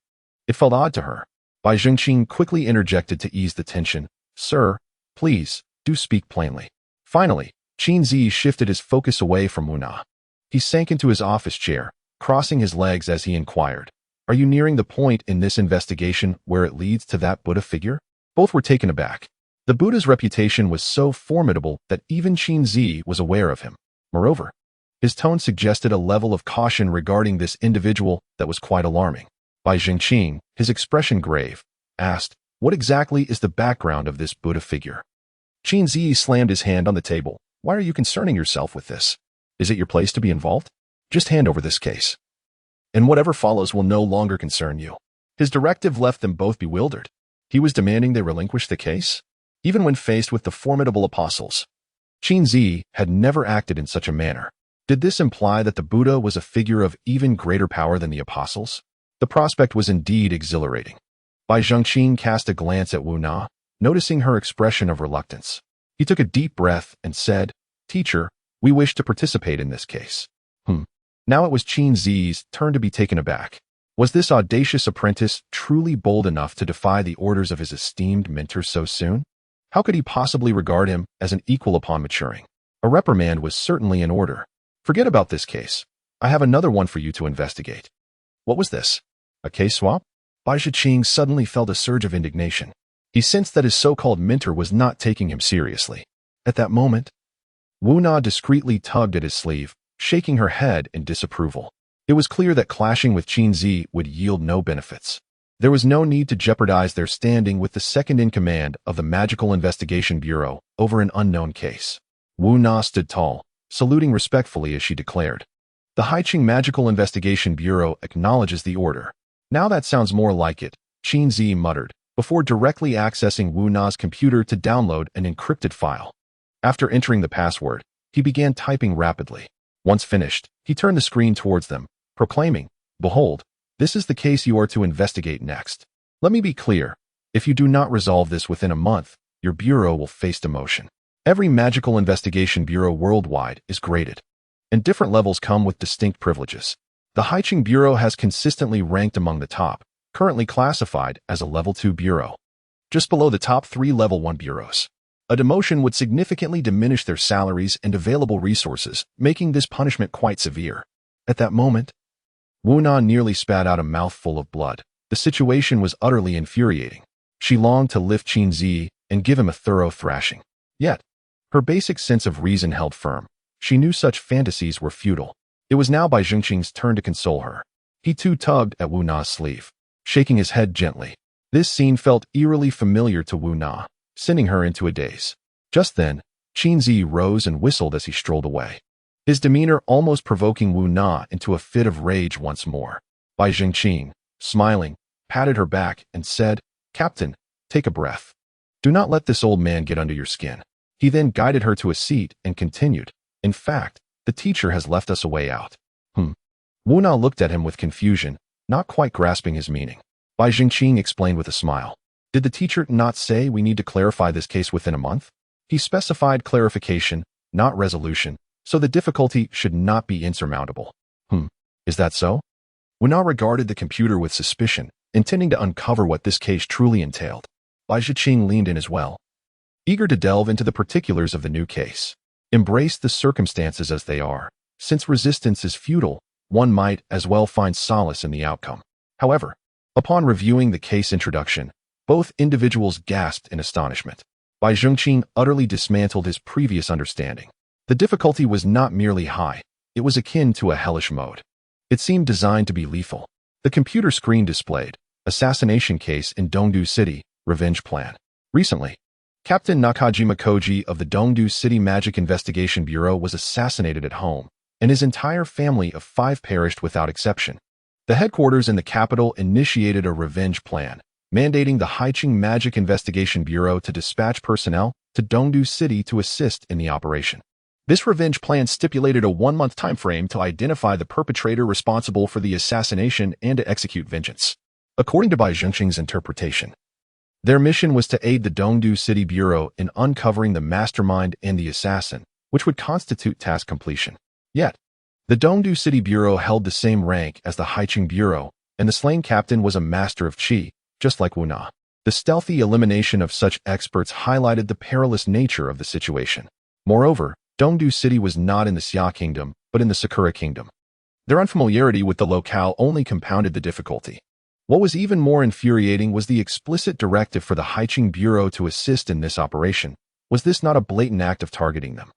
it felt odd to her. Bai Zhengqing quickly interjected to ease the tension, "Sir, please, do speak plainly." Finally, Qin Zi shifted his focus away from Wu Na. He sank into his office chair, crossing his legs as he inquired, "Are you nearing the point in this investigation where it leads to that Buddha figure?" Both were taken aback. The Buddha's reputation was so formidable that even Qin Zi was aware of him. Moreover, his tone suggested a level of caution regarding this individual that was quite alarming. Bai Zhengqing, his expression grave, asked, "What exactly is the background of this Buddha figure?" Qin Zi slammed his hand on the table. "Why are you concerning yourself with this? Is it your place to be involved? Just hand over this case, and whatever follows will no longer concern you." His directive left them both bewildered. He was demanding they relinquish the case? Even when faced with the formidable apostles, Qin Zi had never acted in such a manner. Did this imply that the Buddha was a figure of even greater power than the apostles? The prospect was indeed exhilarating. Bai Zhengqing cast a glance at Wu Na, noticing her expression of reluctance. He took a deep breath and said, "Teacher, we wish to participate in this case." Now it was Qin Zi's turn to be taken aback. Was this audacious apprentice truly bold enough to defy the orders of his esteemed mentor so soon? How could he possibly regard him as an equal upon maturing? A reprimand was certainly in order. "Forget about this case. I have another one for you to investigate." What was this? A case swap? Bai Zhengqing suddenly felt a surge of indignation. He sensed that his so-called mentor was not taking him seriously. At that moment, Wu Na discreetly tugged at his sleeve, shaking her head in disapproval. It was clear that clashing with Qin Zi would yield no benefits. There was no need to jeopardize their standing with the second-in-command of the Magical Investigation Bureau over an unknown case. Wu Na stood tall, saluting respectfully as she declared, "The Haiqing Magical Investigation Bureau acknowledges the order." "Now that sounds more like it," Qin Zi muttered, before directly accessing Wu Na's computer to download an encrypted file. After entering the password, he began typing rapidly. Once finished, he turned the screen towards them, proclaiming, "Behold, this is the case you are to investigate next. Let me be clear. If you do not resolve this within a month, your bureau will face demotion." Every magical investigation bureau worldwide is graded, and different levels come with distinct privileges. The Haiqing Bureau has consistently ranked among the top, currently classified as a Level 2 bureau, just below the top 3 Level 1 bureaus. A demotion would significantly diminish their salaries and available resources, making this punishment quite severe. At that moment, Wu Na nearly spat out a mouthful of blood. The situation was utterly infuriating. She longed to lift Qin Zi and give him a thorough thrashing. Yet, her basic sense of reason held firm. She knew such fantasies were futile. It was now Bai Zhengqing's turn to console her. He too tugged at Wu Na's sleeve, shaking his head gently. This scene felt eerily familiar to Wu Na, sending her into a daze. Just then, Qin Zi rose and whistled as he strolled away, his demeanor almost provoking Wu Na into a fit of rage once more. Bai Zhengqing, smiling, patted her back and said, "Captain, take a breath. Do not let this old man get under your skin." He then guided her to a seat and continued, "In fact, the teacher has left us a way out." Wu Na looked at him with confusion, not quite grasping his meaning. Bai Zhengqing explained with a smile. "Did the teacher not say we need to clarify this case within a month? He specified clarification, not resolution, so the difficulty should not be insurmountable." Is that so?" Wu Na regarded the computer with suspicion, intending to uncover what this case truly entailed. Bai Zhengqing leaned in as well, eager to delve into the particulars of the new case. Embrace the circumstances as they are. Since resistance is futile, one might as well find solace in the outcome. However, upon reviewing the case introduction, both individuals gasped in astonishment. Bai Zhengqing utterly dismantled his previous understanding. The difficulty was not merely high, it was akin to a hellish mode. It seemed designed to be lethal. The computer screen displayed, "Assassination case in Dongdu City, revenge plan." Recently, Captain Nakajima Koji of the Dongdu City Magic Investigation Bureau was assassinated at home, and his entire family of 5 perished without exception. The headquarters in the capital initiated a revenge plan, mandating the Haiqing Magic Investigation Bureau to dispatch personnel to Dongdu City to assist in the operation. This revenge plan stipulated a 1-month time frame to identify the perpetrator responsible for the assassination and to execute vengeance. According to Bai Zhengqing's interpretation, their mission was to aid the Dongdu City Bureau in uncovering the mastermind and the assassin, which would constitute task completion. Yet, the Dongdu City Bureau held the same rank as the Haiqing Bureau, and the slain captain was a master of qi, just like Wu Na. The stealthy elimination of such experts highlighted the perilous nature of the situation. Moreover, Dongdu City was not in the Xia Kingdom, but in the Sakura Kingdom. Their unfamiliarity with the locale only compounded the difficulty. What was even more infuriating was the explicit directive for the Haiqing Bureau to assist in this operation. Was this not a blatant act of targeting them?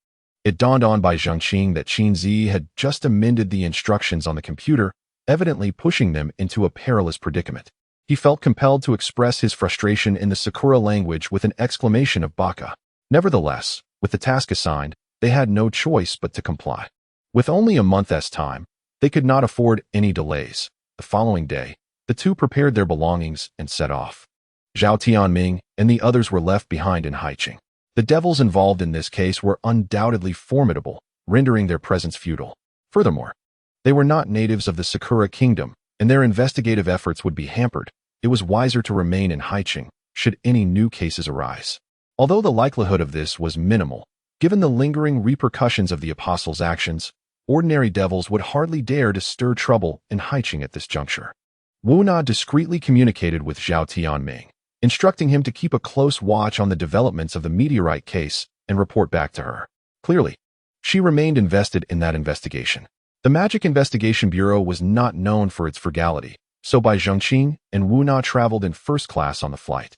It dawned on Bai Zhengqing that Qin Zi had just amended the instructions on the computer, evidently pushing them into a perilous predicament. He felt compelled to express his frustration in the Sakura language with an exclamation of baka. Nevertheless, with the task assigned, they had no choice but to comply. With only a month's time, they could not afford any delays. The following day, the two prepared their belongings and set off. Zhao Tianming and the others were left behind in Haiqing. The devils involved in this case were undoubtedly formidable, rendering their presence futile. Furthermore, they were not natives of the Sakura Kingdom, and their investigative efforts would be hampered. It was wiser to remain in Haiqing, should any new cases arise. Although the likelihood of this was minimal, given the lingering repercussions of the apostles' actions, ordinary devils would hardly dare to stir trouble in Haiqing at this juncture. Wu Na discreetly communicated with Zhao Tianming, instructing him to keep a close watch on the developments of the meteorite case and report back to her. Clearly, she remained invested in that investigation. The Magic Investigation Bureau was not known for its frugality, so Bai Zhengqing and Wu Na traveled in first class on the flight.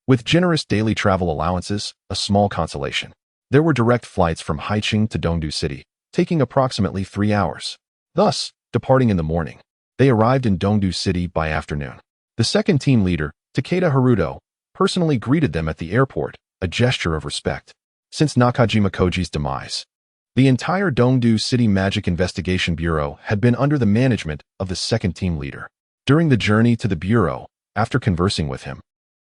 With generous daily travel allowances, a small consolation. There were direct flights from Haiqing to Dongdu City, taking approximately 3 hours. Thus, departing in the morning, they arrived in Dongdu City by afternoon. The second team leader, Takeda Haruto, personally greeted them at the airport, a gesture of respect. Since Nakajima Koji's demise, the entire Dongdu City Magic Investigation Bureau had been under the management of the second team leader. During the journey to the bureau, after conversing with him,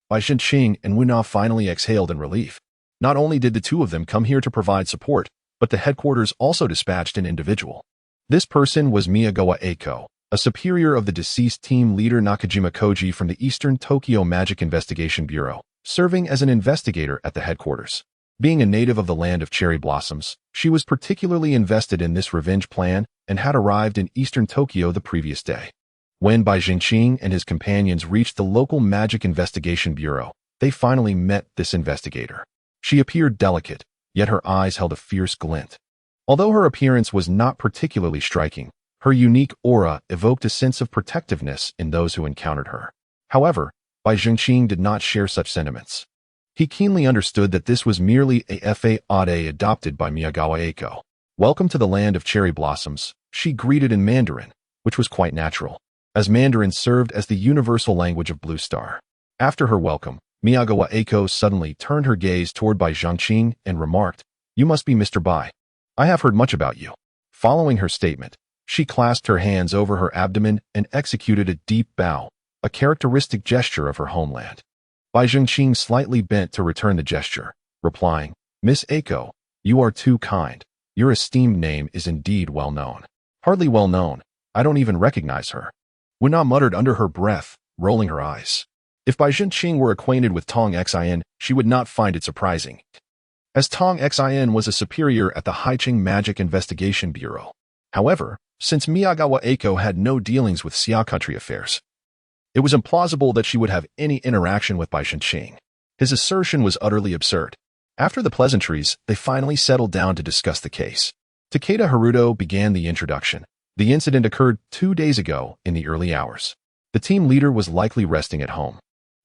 Bai Zhengqing and Wu Na finally exhaled in relief. Not only did the two of them come here to provide support, but the headquarters also dispatched an individual. This person was Miyagawa Eiko, a superior of the deceased team leader Nakajima Koji from the Eastern Tokyo Magic Investigation Bureau, serving as an investigator at the headquarters. Being a native of the land of cherry blossoms, she was particularly invested in this revenge plan and had arrived in Eastern Tokyo the previous day. When Bai Zhengqing and his companions reached the local Magic Investigation Bureau, they finally met this investigator. She appeared delicate, yet her eyes held a fierce glint. Although her appearance was not particularly striking, her unique aura evoked a sense of protectiveness in those who encountered her. However, Bai Zhengqing did not share such sentiments. He keenly understood that this was merely a fade adopted by Miyagawa Eiko. "Welcome to the land of cherry blossoms," she greeted in Mandarin, which was quite natural, as Mandarin served as the universal language of Blue Star. After her welcome, Miyagawa Eiko suddenly turned her gaze toward Bai Zhengqing and remarked, "You must be Mr. Bai. I have heard much about you." Following her statement, she clasped her hands over her abdomen and executed a deep bow, a characteristic gesture of her homeland. Bai Zhengqing slightly bent to return the gesture, replying, "Miss Eiko, you are too kind. Your esteemed name is indeed well known." "Hardly well known. I don't even recognize her," Wu-Na muttered under her breath, rolling her eyes. If Bai Zhengqing were acquainted with Tong Xin, she would not find it surprising, as Tong Xin was a superior at the Haiqing Magic Investigation Bureau. However, since Miyagawa Eiko had no dealings with Xia country affairs, it was implausible that she would have any interaction with Bai Zhengqing. His assertion was utterly absurd. After the pleasantries, they finally settled down to discuss the case. Takeda Haruto began the introduction. The incident occurred 2 days ago in the early hours. The team leader was likely resting at home,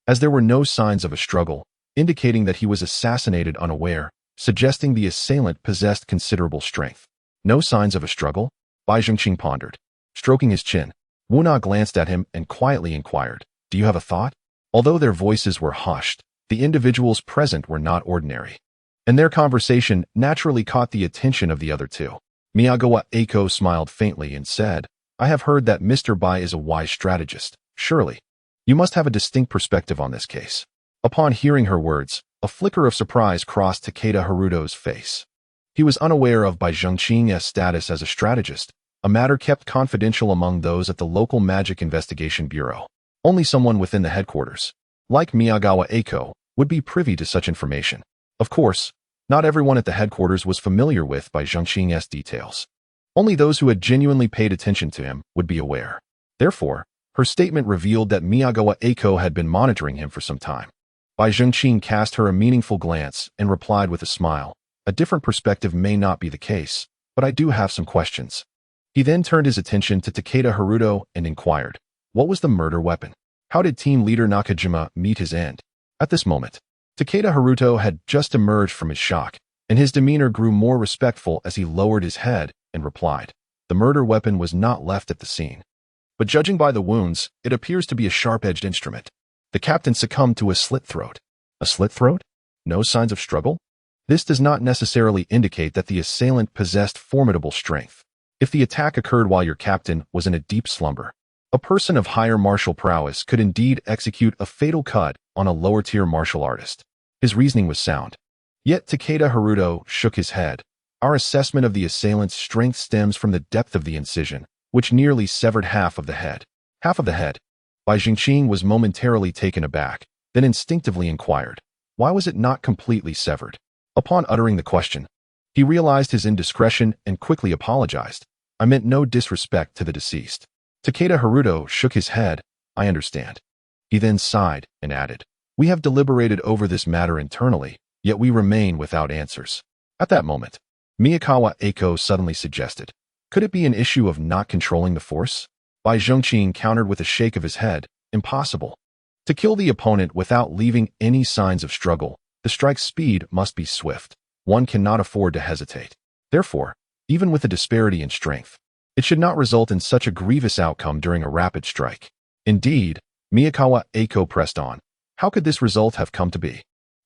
as there were no signs of a struggle, indicating that he was assassinated unaware, suggesting the assailant possessed considerable strength. "No signs of a struggle?" Bai Zhengqing pondered. Stroking his chin, Wu-Na glanced at him and quietly inquired, "Do you have a thought?" Although their voices were hushed, the individuals present were not ordinary, and their conversation naturally caught the attention of the other two. Miyagawa Eiko smiled faintly and said, "I have heard that Mr. Bai is a wise strategist. Surely, you must have a distinct perspective on this case." Upon hearing her words, a flicker of surprise crossed Takeda Haruto's face. He was unaware of Bai Zhengqing's status as a strategist, a matter kept confidential among those at the local Magic Investigation Bureau. Only someone within the headquarters, like Miyagawa Eiko, would be privy to such information. Of course, not everyone at the headquarters was familiar with Bai Zhengqing's details. Only those who had genuinely paid attention to him would be aware. Therefore, her statement revealed that Miyagawa Eiko had been monitoring him for some time. Bai Zhengqing cast her a meaningful glance and replied with a smile, "A different perspective may not be the case, but I do have some questions." He then turned his attention to Takeda Haruto and inquired, "What was the murder weapon? How did team leader Nakajima meet his end?" At this moment, Takeda Haruto had just emerged from his shock, and his demeanor grew more respectful as he lowered his head and replied, "The murder weapon was not left at the scene, but judging by the wounds, it appears to be a sharp-edged instrument. The captain succumbed to a slit throat." "A slit throat? No signs of struggle?" This does not necessarily indicate that the assailant possessed formidable strength. If the attack occurred while your captain was in a deep slumber, a person of higher martial prowess could indeed execute a fatal cut on a lower-tier martial artist. His reasoning was sound. Yet Takeda Haruto shook his head. "Our assessment of the assailant's strength stems from the depth of the incision, which nearly severed half of the head." "Half of the head?" Bai Zhengqing was momentarily taken aback, then instinctively inquired, "Why was it not completely severed?" Upon uttering the question, he realized his indiscretion and quickly apologized. "I meant no disrespect to the deceased." Takeda Haruto shook his head. "I understand." He then sighed and added, "We have deliberated over this matter internally, yet we remain without answers." At that moment, Miyagawa Eiko suddenly suggested, "Could it be an issue of not controlling the force?" Bai Zhengqing countered with a shake of his head, "Impossible. To kill the opponent without leaving any signs of struggle, the strike's speed must be swift. One cannot afford to hesitate. Therefore, even with a disparity in strength, it should not result in such a grievous outcome during a rapid strike." Indeed, Miyagawa Eiko pressed on, "How could this result have come to be?"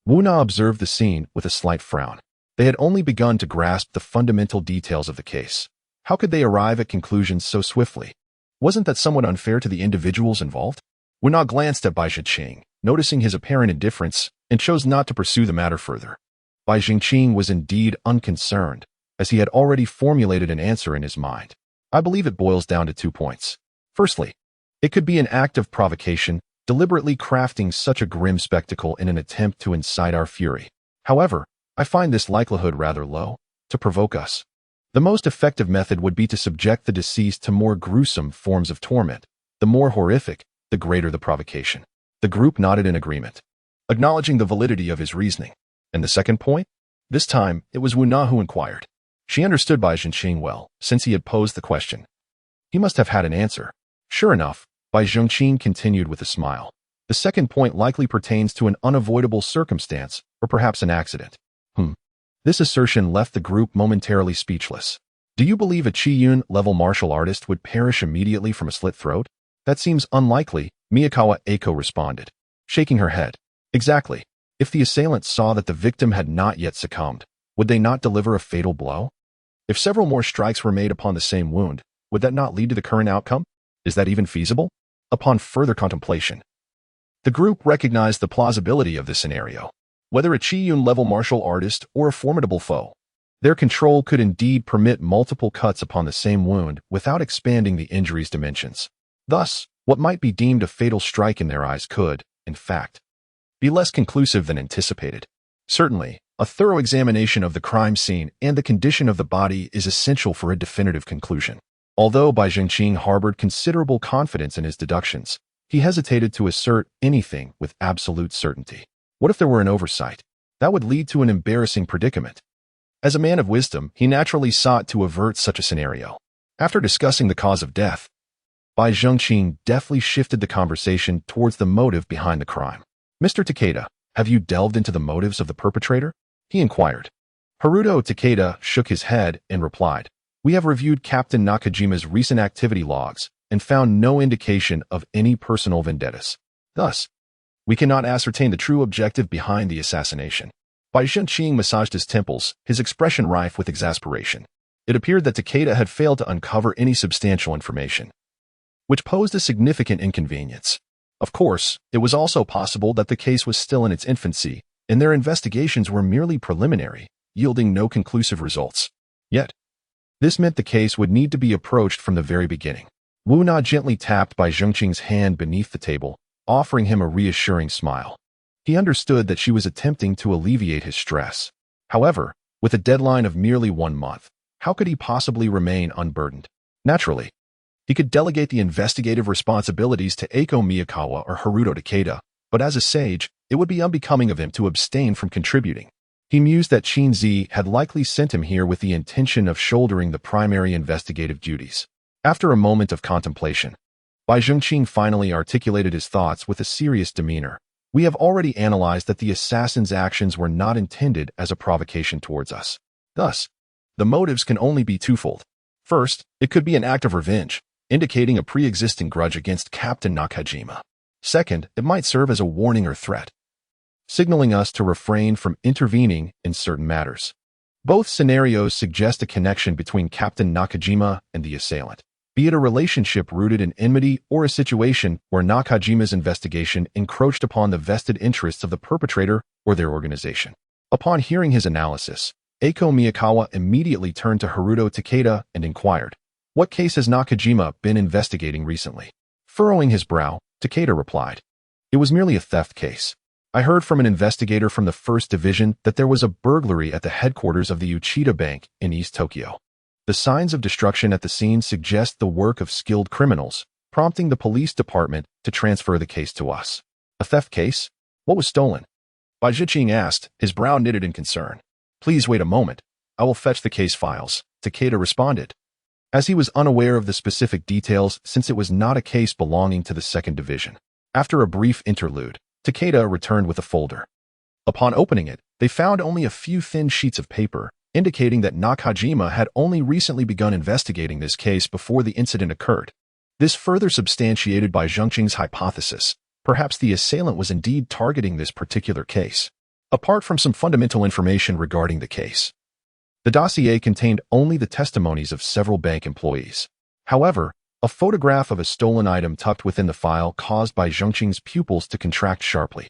Wu-Na observed the scene with a slight frown. They had only begun to grasp the fundamental details of the case. How could they arrive at conclusions so swiftly? Wasn't that somewhat unfair to the individuals involved? Wu-Na glanced at Bai Zhengqing, noticing his apparent indifference, and chose not to pursue the matter further. Bai Zhengqing was indeed unconcerned, as he had already formulated an answer in his mind. "I believe it boils down to 2 points. Firstly, it could be an act of provocation, deliberately crafting such a grim spectacle in an attempt to incite our fury. However, I find this likelihood rather low. To provoke us, the most effective method would be to subject the deceased to more gruesome forms of torment. The more horrific, the greater the provocation." The group nodded in agreement, acknowledging the validity of his reasoning. And the second point? This time, it was Wu Na who inquired. She understood Bai Zhenqing well, since he had posed the question. He must have had an answer. Sure enough, Bai Zhenqing continued with a smile. The second point likely pertains to an unavoidable circumstance, or perhaps an accident. This assertion left the group momentarily speechless. Do you believe a Qiyun-level martial artist would perish immediately from a slit throat? That seems unlikely, Miyakawa Eiko responded, shaking her head. Exactly. If the assailants saw that the victim had not yet succumbed, would they not deliver a fatal blow? If several more strikes were made upon the same wound, would that not lead to the current outcome? Is that even feasible? Upon further contemplation, the group recognized the plausibility of this scenario. Whether a Qiyun-level martial artist or a formidable foe, their control could indeed permit multiple cuts upon the same wound without expanding the injury's dimensions. Thus, what might be deemed a fatal strike in their eyes could, in fact, be less conclusive than anticipated. Certainly, a thorough examination of the crime scene and the condition of the body is essential for a definitive conclusion. Although Bai Zhenqing harbored considerable confidence in his deductions, he hesitated to assert anything with absolute certainty. What if there were an oversight? That would lead to an embarrassing predicament. As a man of wisdom, he naturally sought to avert such a scenario. After discussing the cause of death, Bai Zhenqing deftly shifted the conversation towards the motive behind the crime. Mr. Takeda, have you delved into the motives of the perpetrator? He inquired. Haruto Takeda shook his head and replied, We have reviewed Captain Nakajima's recent activity logs and found no indication of any personal vendettas. Thus, we cannot ascertain the true objective behind the assassination. Bai Zhenqing massaged his temples, his expression rife with exasperation. It appeared that Takeda had failed to uncover any substantial information, which posed a significant inconvenience. Of course, it was also possible that the case was still in its infancy, and their investigations were merely preliminary, yielding no conclusive results. Yet, this meant the case would need to be approached from the very beginning. Wu Na gently tapped Bai Zhenqing's hand beneath the table, offering him a reassuring smile. He understood that she was attempting to alleviate his stress. However, with a deadline of merely 1 month, how could he possibly remain unburdened? Naturally, he could delegate the investigative responsibilities to Eiko Miyakawa or Haruto Takeda, but as a sage, it would be unbecoming of him to abstain from contributing. He mused that Qin had likely sent him here with the intention of shouldering the primary investigative duties. After a moment of contemplation, Bai Zhenqing finally articulated his thoughts with a serious demeanor. We have already analyzed that the assassin's actions were not intended as a provocation towards us. Thus, the motives can only be twofold. First, it could be an act of revenge, indicating a pre-existing grudge against Captain Nakajima. Second, it might serve as a warning or threat, signaling us to refrain from intervening in certain matters. Both scenarios suggest a connection between Captain Nakajima and the assailant, be it a relationship rooted in enmity or a situation where Nakajima's investigation encroached upon the vested interests of the perpetrator or their organization. Upon hearing his analysis, Eiko Miyakawa immediately turned to Haruto Takeda and inquired, What case has Nakajima been investigating recently? Furrowing his brow, Takeda replied, It was merely a theft case. I heard from an investigator from the 1st Division that there was a burglary at the headquarters of the Uchida Bank in East Tokyo. The signs of destruction at the scene suggest the work of skilled criminals, prompting the police department to transfer the case to us. A theft case? What was stolen? Bai Zhenqing asked, his brow knitted in concern. Please wait a moment. I will fetch the case files, Takeda responded, as he was unaware of the specific details since it was not a case belonging to the 2nd Division. After a brief interlude, Takeda returned with a folder. Upon opening it, they found only a few thin sheets of paper, indicating that Nakajima had only recently begun investigating this case before the incident occurred. This further substantiated Bai Zhenqing's hypothesis. Perhaps the assailant was indeed targeting this particular case. Apart from some fundamental information regarding the case, the dossier contained only the testimonies of several bank employees. However, a photograph of a stolen item tucked within the file caused Bai Zhenqing's pupils to contract sharply.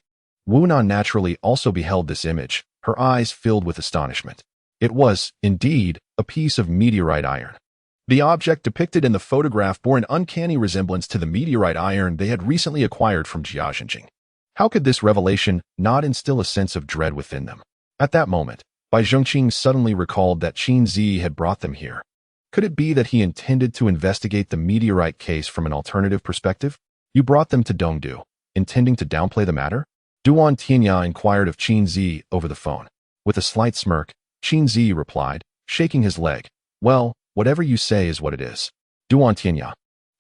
Wu Na naturally also beheld this image, her eyes filled with astonishment. It was, indeed, a piece of meteorite iron. The object depicted in the photograph bore an uncanny resemblance to the meteorite iron they had recently acquired from Jiaxinjing. How could this revelation not instill a sense of dread within them? At that moment, Bai Zhenqing suddenly recalled that Qin had brought them here. Could it be that he intended to investigate the meteorite case from an alternative perspective? You brought them to Dongdu, intending to downplay the matter? Duan Tianya inquired of Qin Zi over the phone. With a slight smirk, Qin Zi replied, shaking his leg. Well, whatever you say is what it is. Duan Tianya,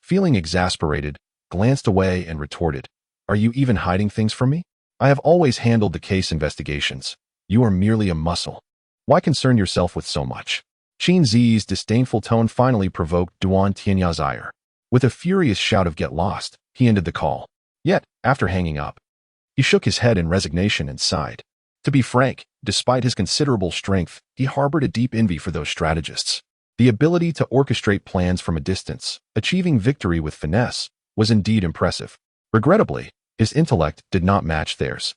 feeling exasperated, glanced away and retorted, are you even hiding things from me? I have always handled the case investigations. You are merely a muscle. Why concern yourself with so much? Qin Zi's disdainful tone finally provoked Duan Tianya's ire. With a furious shout of get lost, he ended the call. Yet, after hanging up, he shook his head in resignation and sighed. To be frank, despite his considerable strength, he harbored a deep envy for those strategists. The ability to orchestrate plans from a distance, achieving victory with finesse, was indeed impressive. Regrettably, his intellect did not match theirs,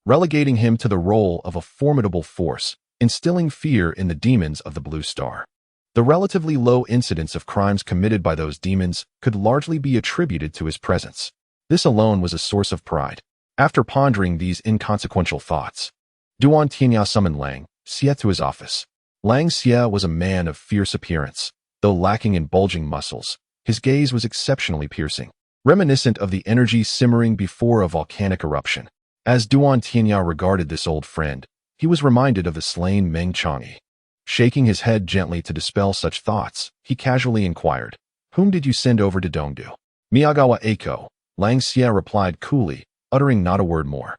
relegating him to the role of a formidable force, instilling fear in the demons of the Blue Star. The relatively low incidence of crimes committed by those demons could largely be attributed to his presence. This alone was a source of pride. After pondering these inconsequential thoughts, Duan Tianya summoned Lang Xie to his office. Lang Xie was a man of fierce appearance. Though lacking in bulging muscles, his gaze was exceptionally piercing, reminiscent of the energy simmering before a volcanic eruption. As Duan Tianya regarded this old friend, he was reminded of the slain Meng Chang'e. Shaking his head gently to dispel such thoughts, he casually inquired, whom did you send over to Dongdu? Miyagawa Eiko, Lang Xie replied coolly, uttering not a word more.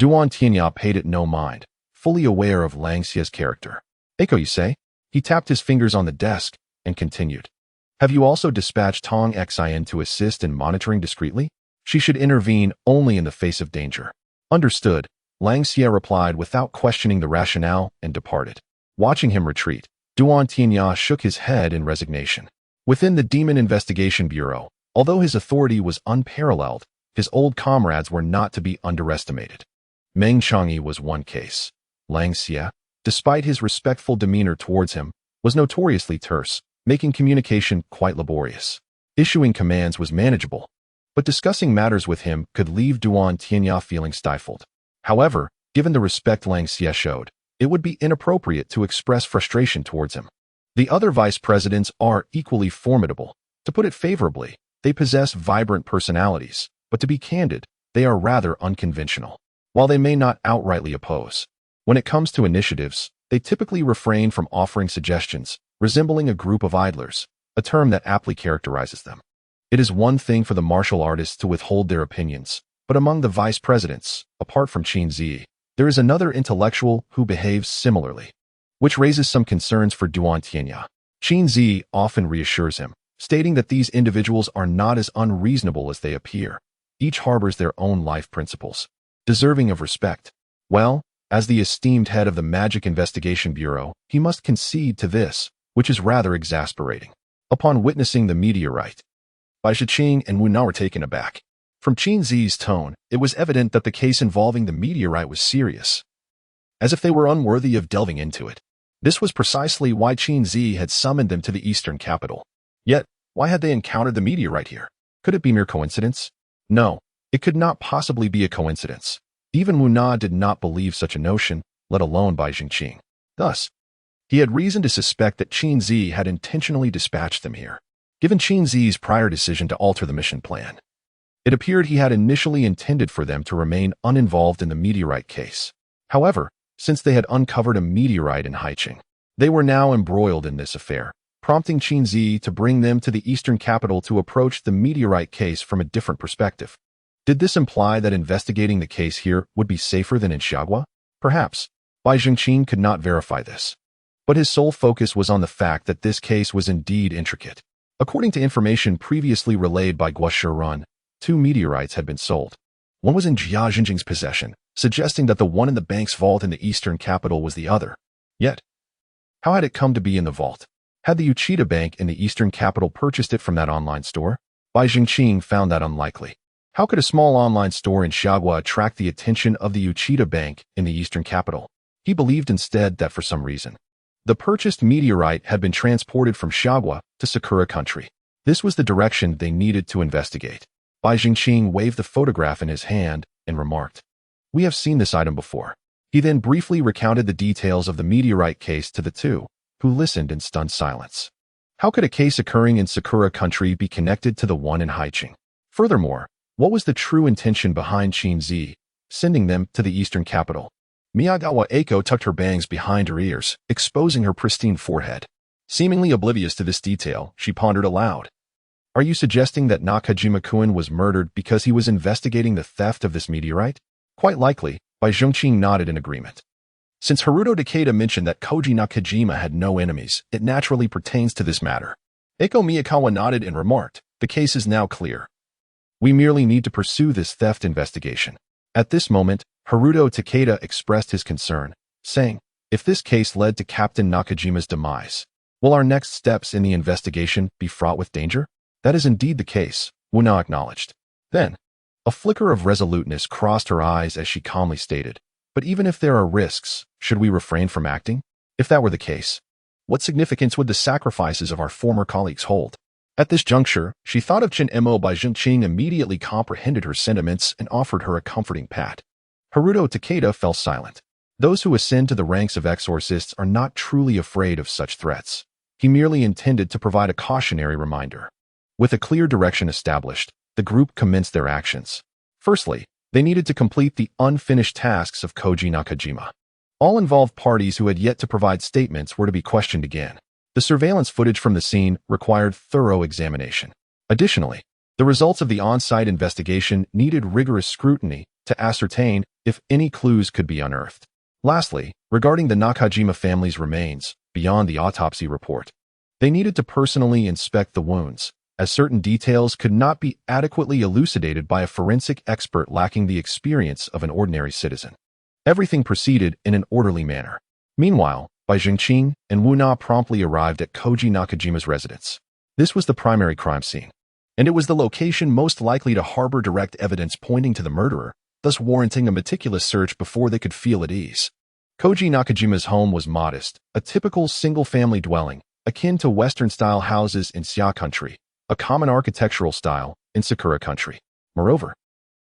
Duan Tianya paid it no mind, fully aware of Lang Xie's character. Eiko, you say? He tapped his fingers on the desk and continued. Have you also dispatched Tong Xin to assist in monitoring discreetly? She should intervene only in the face of danger. Understood, Lang Xie replied without questioning the rationale and departed. Watching him retreat, Duan Tianya shook his head in resignation. Within the Demon Investigation Bureau, although his authority was unparalleled, his old comrades were not to be underestimated. Meng Chang'e was one case. Lang Xie, despite his respectful demeanor towards him, was notoriously terse, making communication quite laborious. Issuing commands was manageable, but discussing matters with him could leave Duan Tianya feeling stifled. However, given the respect Lang Xie showed, it would be inappropriate to express frustration towards him. The other vice presidents are equally formidable. To put it favorably, they possess vibrant personalities, but to be candid, they are rather unconventional. While they may not outrightly oppose, when it comes to initiatives, they typically refrain from offering suggestions, resembling a group of idlers, a term that aptly characterizes them. It is one thing for the martial artists to withhold their opinions, but among the vice presidents, apart from Qin Zi, there is another intellectual who behaves similarly, which raises some concerns for Duan Tianya. Qin Zi often reassures him, stating that these individuals are not as unreasonable as they appear. Each harbors their own life principles, deserving of respect. Well, as the esteemed head of the Magic Investigation Bureau, he must concede to this, which is rather exasperating. Upon witnessing the meteorite, Bai Shiqing and Wu Na were taken aback. From Qin Zi's tone, it was evident that the case involving the meteorite was serious, as if they were unworthy of delving into it. This was precisely why Qin Zi had summoned them to the eastern capital. Yet, why had they encountered the meteorite here? Could it be mere coincidence? No, it could not possibly be a coincidence. Even Wu Na did not believe such a notion, let alone Bai Shiqing. Thus, he had reason to suspect that Qin Zi had intentionally dispatched them here. Given Qin Zi's prior decision to alter the mission plan, it appeared he had initially intended for them to remain uninvolved in the meteorite case. However, since they had uncovered a meteorite in Haiqing, they were now embroiled in this affair, prompting Qin Zi to bring them to the eastern capital to approach the meteorite case from a different perspective. Did this imply that investigating the case here would be safer than in Xiagua? Perhaps. Bai Shiqing could not verify this, but his sole focus was on the fact that this case was indeed intricate. According to information previously relayed by Guo Shirun, 2 meteorites had been sold. One was in Jia Jinjing's possession, suggesting that the one in the bank's vault in the eastern capital was the other. Yet, how had it come to be in the vault? Had the Uchida Bank in the eastern capital purchased it from that online store? Bai Shiqing found that unlikely. How could a small online store in Xiagua attract the attention of the Uchida Bank in the eastern capital? He believed instead that for some reason, the purchased meteorite had been transported from Xiagua to Sakura country. This was the direction they needed to investigate. Bai Shiqing waved the photograph in his hand and remarked, "We have seen this item before." He then briefly recounted the details of the meteorite case to the two, who listened in stunned silence. How could a case occurring in Sakura country be connected to the one in Haiqing? Furthermore, what was the true intention behind Qin Zi sending them to the eastern capital. Miyagawa Eiko tucked her bangs behind her ears, exposing her pristine forehead. Seemingly oblivious to this detail, she pondered aloud. Are you suggesting that Nakajima-kun was murdered because he was investigating the theft of this meteorite? Quite likely, Bai Zhongqing nodded in agreement. Since Haruto Takeda mentioned that Koji Nakajima had no enemies, it naturally pertains to this matter. Eiko Miyakawa nodded and remarked, the case is now clear. We merely need to pursue this theft investigation. At this moment, Haruto Takeda expressed his concern, saying, if this case led to Captain Nakajima's demise, will our next steps in the investigation be fraught with danger? That is indeed the case, Wuna acknowledged. Then, a flicker of resoluteness crossed her eyes as she calmly stated, but even if there are risks, should we refrain from acting? If that were the case, what significance would the sacrifices of our former colleagues hold? At this juncture, she thought of Chen Mo. Bai Zhongqing immediately comprehended her sentiments and offered her a comforting pat. Haruto Takeda fell silent. Those who ascend to the ranks of exorcists are not truly afraid of such threats. He merely intended to provide a cautionary reminder. With a clear direction established, the group commenced their actions. Firstly, they needed to complete the unfinished tasks of Koji Nakajima. All involved parties who had yet to provide statements were to be questioned again. The surveillance footage from the scene required thorough examination. Additionally, the results of the on-site investigation needed rigorous scrutiny to ascertain if any clues could be unearthed. Lastly, regarding the Nakajima family's remains, beyond the autopsy report, they needed to personally inspect the wounds, as certain details could not be adequately elucidated by a forensic expert lacking the experience of an ordinary citizen. Everything proceeded in an orderly manner. Meanwhile, Bai Zhongqing and Wuna promptly arrived at Koji Nakajima's residence. This was the primary crime scene, and it was the location most likely to harbor direct evidence pointing to the murderer, thus warranting a meticulous search before they could feel at ease. Koji Nakajima's home was modest, a typical single-family dwelling, akin to Western-style houses in Xia country, a common architectural style in Sakura country. Moreover,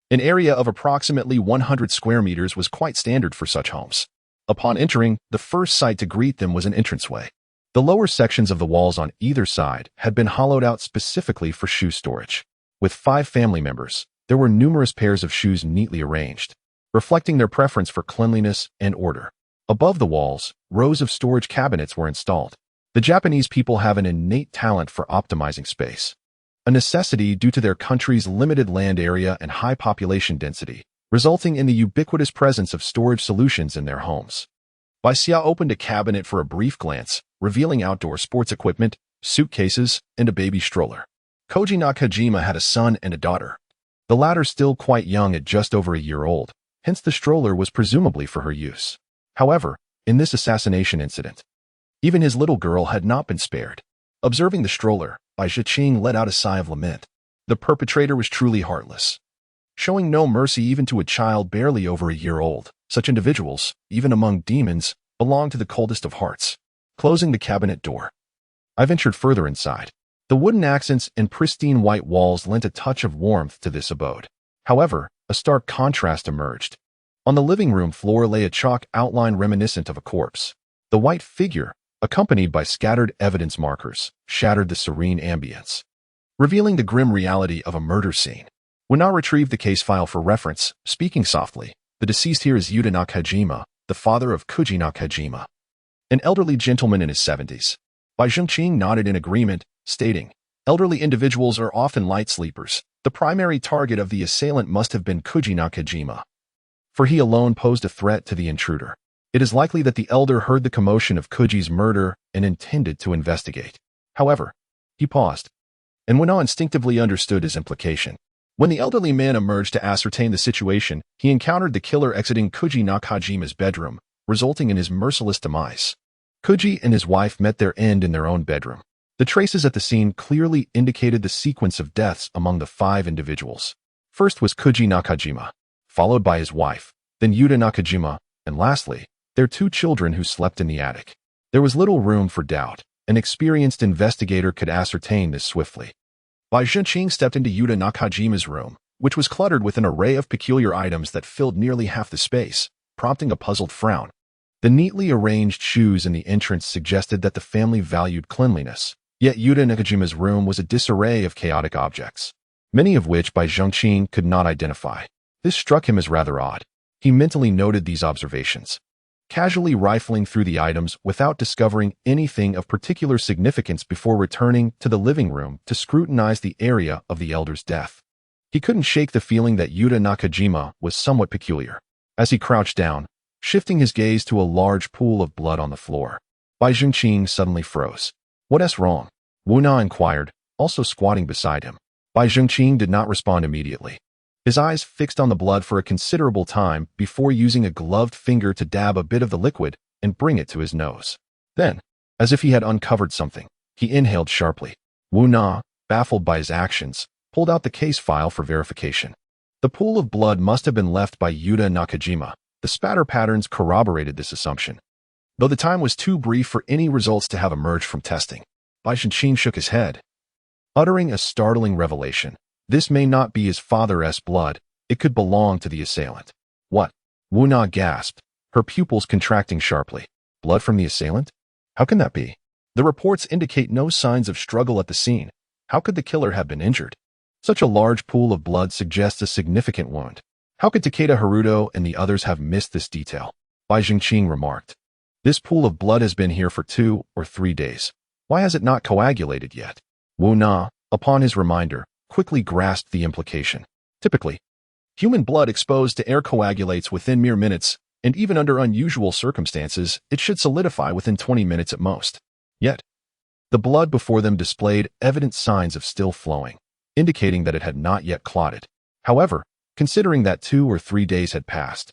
an area of approximately 100 square meters was quite standard for such homes. Upon entering, the first sight to greet them was an entranceway. The lower sections of the walls on either side had been hollowed out specifically for shoe storage. With 5 family members, there were numerous pairs of shoes neatly arranged, reflecting their preference for cleanliness and order. Above the walls, rows of storage cabinets were installed. The Japanese people have an innate talent for optimizing space, a necessity due to their country's limited land area and high population density, resulting in the ubiquitous presence of storage solutions in their homes. Bai Xia opened a cabinet for a brief glance, revealing outdoor sports equipment, suitcases, and a baby stroller. Koji Nakajima had a son and a daughter, the latter still quite young at just over a year old, hence the stroller was presumably for her use. However, in this assassination incident, even his little girl had not been spared. Observing the stroller, Bai Zhongqing let out a sigh of lament. The perpetrator was truly heartless, showing no mercy even to a child barely over a year old. Such individuals, even among demons, belong to the coldest of hearts. Closing the cabinet door, I ventured further inside. The wooden accents and pristine white walls lent a touch of warmth to this abode. However, a stark contrast emerged. On the living room floor lay a chalk outline reminiscent of a corpse. The white figure, accompanied by scattered evidence markers, shattered the serene ambience, revealing the grim reality of a murder scene. Wuna retrieved the case file for reference, speaking softly. The deceased here is Yuta Nakajima, the father of Koji Nakajima, an elderly gentleman in his 70s. Bai Zhongqing nodded in agreement, stating, elderly individuals are often light sleepers. The primary target of the assailant must have been Koji Nakajima, for he alone posed a threat to the intruder. It is likely that the elder heard the commotion of Koji's murder and intended to investigate. However, he paused, and Wuna instinctively understood his implication. When the elderly man emerged to ascertain the situation, he encountered the killer exiting Koji Nakajima's bedroom, resulting in his merciless demise. Koji and his wife met their end in their own bedroom. The traces at the scene clearly indicated the sequence of deaths among the 5 individuals. First was Koji Nakajima, followed by his wife, then Yuta Nakajima, and lastly, their 2 children who slept in the attic. There was little room for doubt. An experienced investigator could ascertain this swiftly. Bai Zhongqing stepped into Yuta Nakajima's room, which was cluttered with an array of peculiar items that filled nearly half the space, prompting a puzzled frown. The neatly arranged shoes in the entrance suggested that the family valued cleanliness, yet Yuta Nakajima's room was a disarray of chaotic objects, many of which Bai Zhongqing could not identify. This struck him as rather odd. He mentally noted these observations, casually rifling through the items without discovering anything of particular significance before returning to the living room to scrutinize the area of the elder's death. He couldn't shake the feeling that Yuta Nakajima was somewhat peculiar. As he crouched down, shifting his gaze to a large pool of blood on the floor, Bai Zhengqing suddenly froze. "What's wrong?" Wu Na inquired, also squatting beside him. Bai Zhengqing did not respond immediately. His eyes fixed on the blood for a considerable time before using a gloved finger to dab a bit of the liquid and bring it to his nose. Then, as if he had uncovered something, he inhaled sharply. Wu Na, baffled by his actions, pulled out the case file for verification. The pool of blood must have been left by Yuta Nakajima. The spatter patterns corroborated this assumption, though the time was too brief for any results to have emerged from testing. Bai Zhengqing shook his head, uttering a startling revelation. This may not be his father's blood. It could belong to the assailant. What? Wu Na gasped, her pupils contracting sharply. Blood from the assailant? How can that be? The reports indicate no signs of struggle at the scene. How could the killer have been injured? Such a large pool of blood suggests a significant wound. How could Takeda Haruto and the others have missed this detail? Bai Zhengqing remarked. This pool of blood has been here for 2 or 3 days. Why has it not coagulated yet? Wu Na, upon his reminder, quickly grasped the implication. Typically, human blood exposed to air coagulates within mere minutes, and even under unusual circumstances, it should solidify within 20 minutes at most. Yet, the blood before them displayed evident signs of still flowing, indicating that it had not yet clotted. However, considering that 2 or 3 days had passed,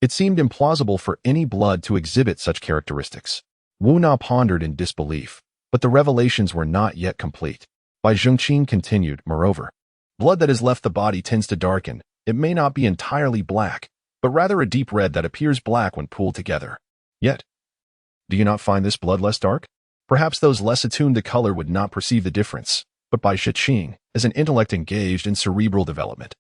it seemed implausible for any blood to exhibit such characteristics. Wu Na pondered in disbelief, but the revelations were not yet complete. Bai Zhengqing continued, moreover, blood that has left the body tends to darken. It may not be entirely black, but rather a deep red that appears black when pooled together. Yet, do you not find this blood less dark? Perhaps those less attuned to color would not perceive the difference, but Bai Zhengqing, as an intellect engaged in cerebral development,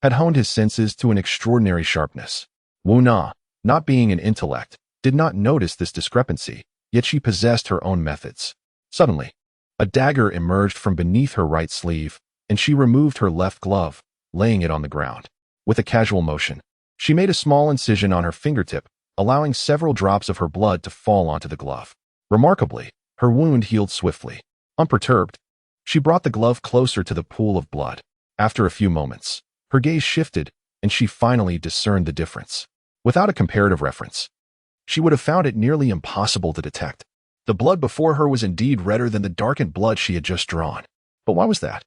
had honed his senses to an extraordinary sharpness. Wu Na, not being an intellect, did not notice this discrepancy, yet she possessed her own methods. Suddenly, a dagger emerged from beneath her right sleeve, and she removed her left glove, laying it on the ground. With a casual motion, she made a small incision on her fingertip, allowing several drops of her blood to fall onto the glove. Remarkably, her wound healed swiftly. Unperturbed, she brought the glove closer to the pool of blood. After a few moments, her gaze shifted, and she finally discerned the difference. Without a comparative reference, she would have found it nearly impossible to detect. The blood before her was indeed redder than the darkened blood she had just drawn. But why was that?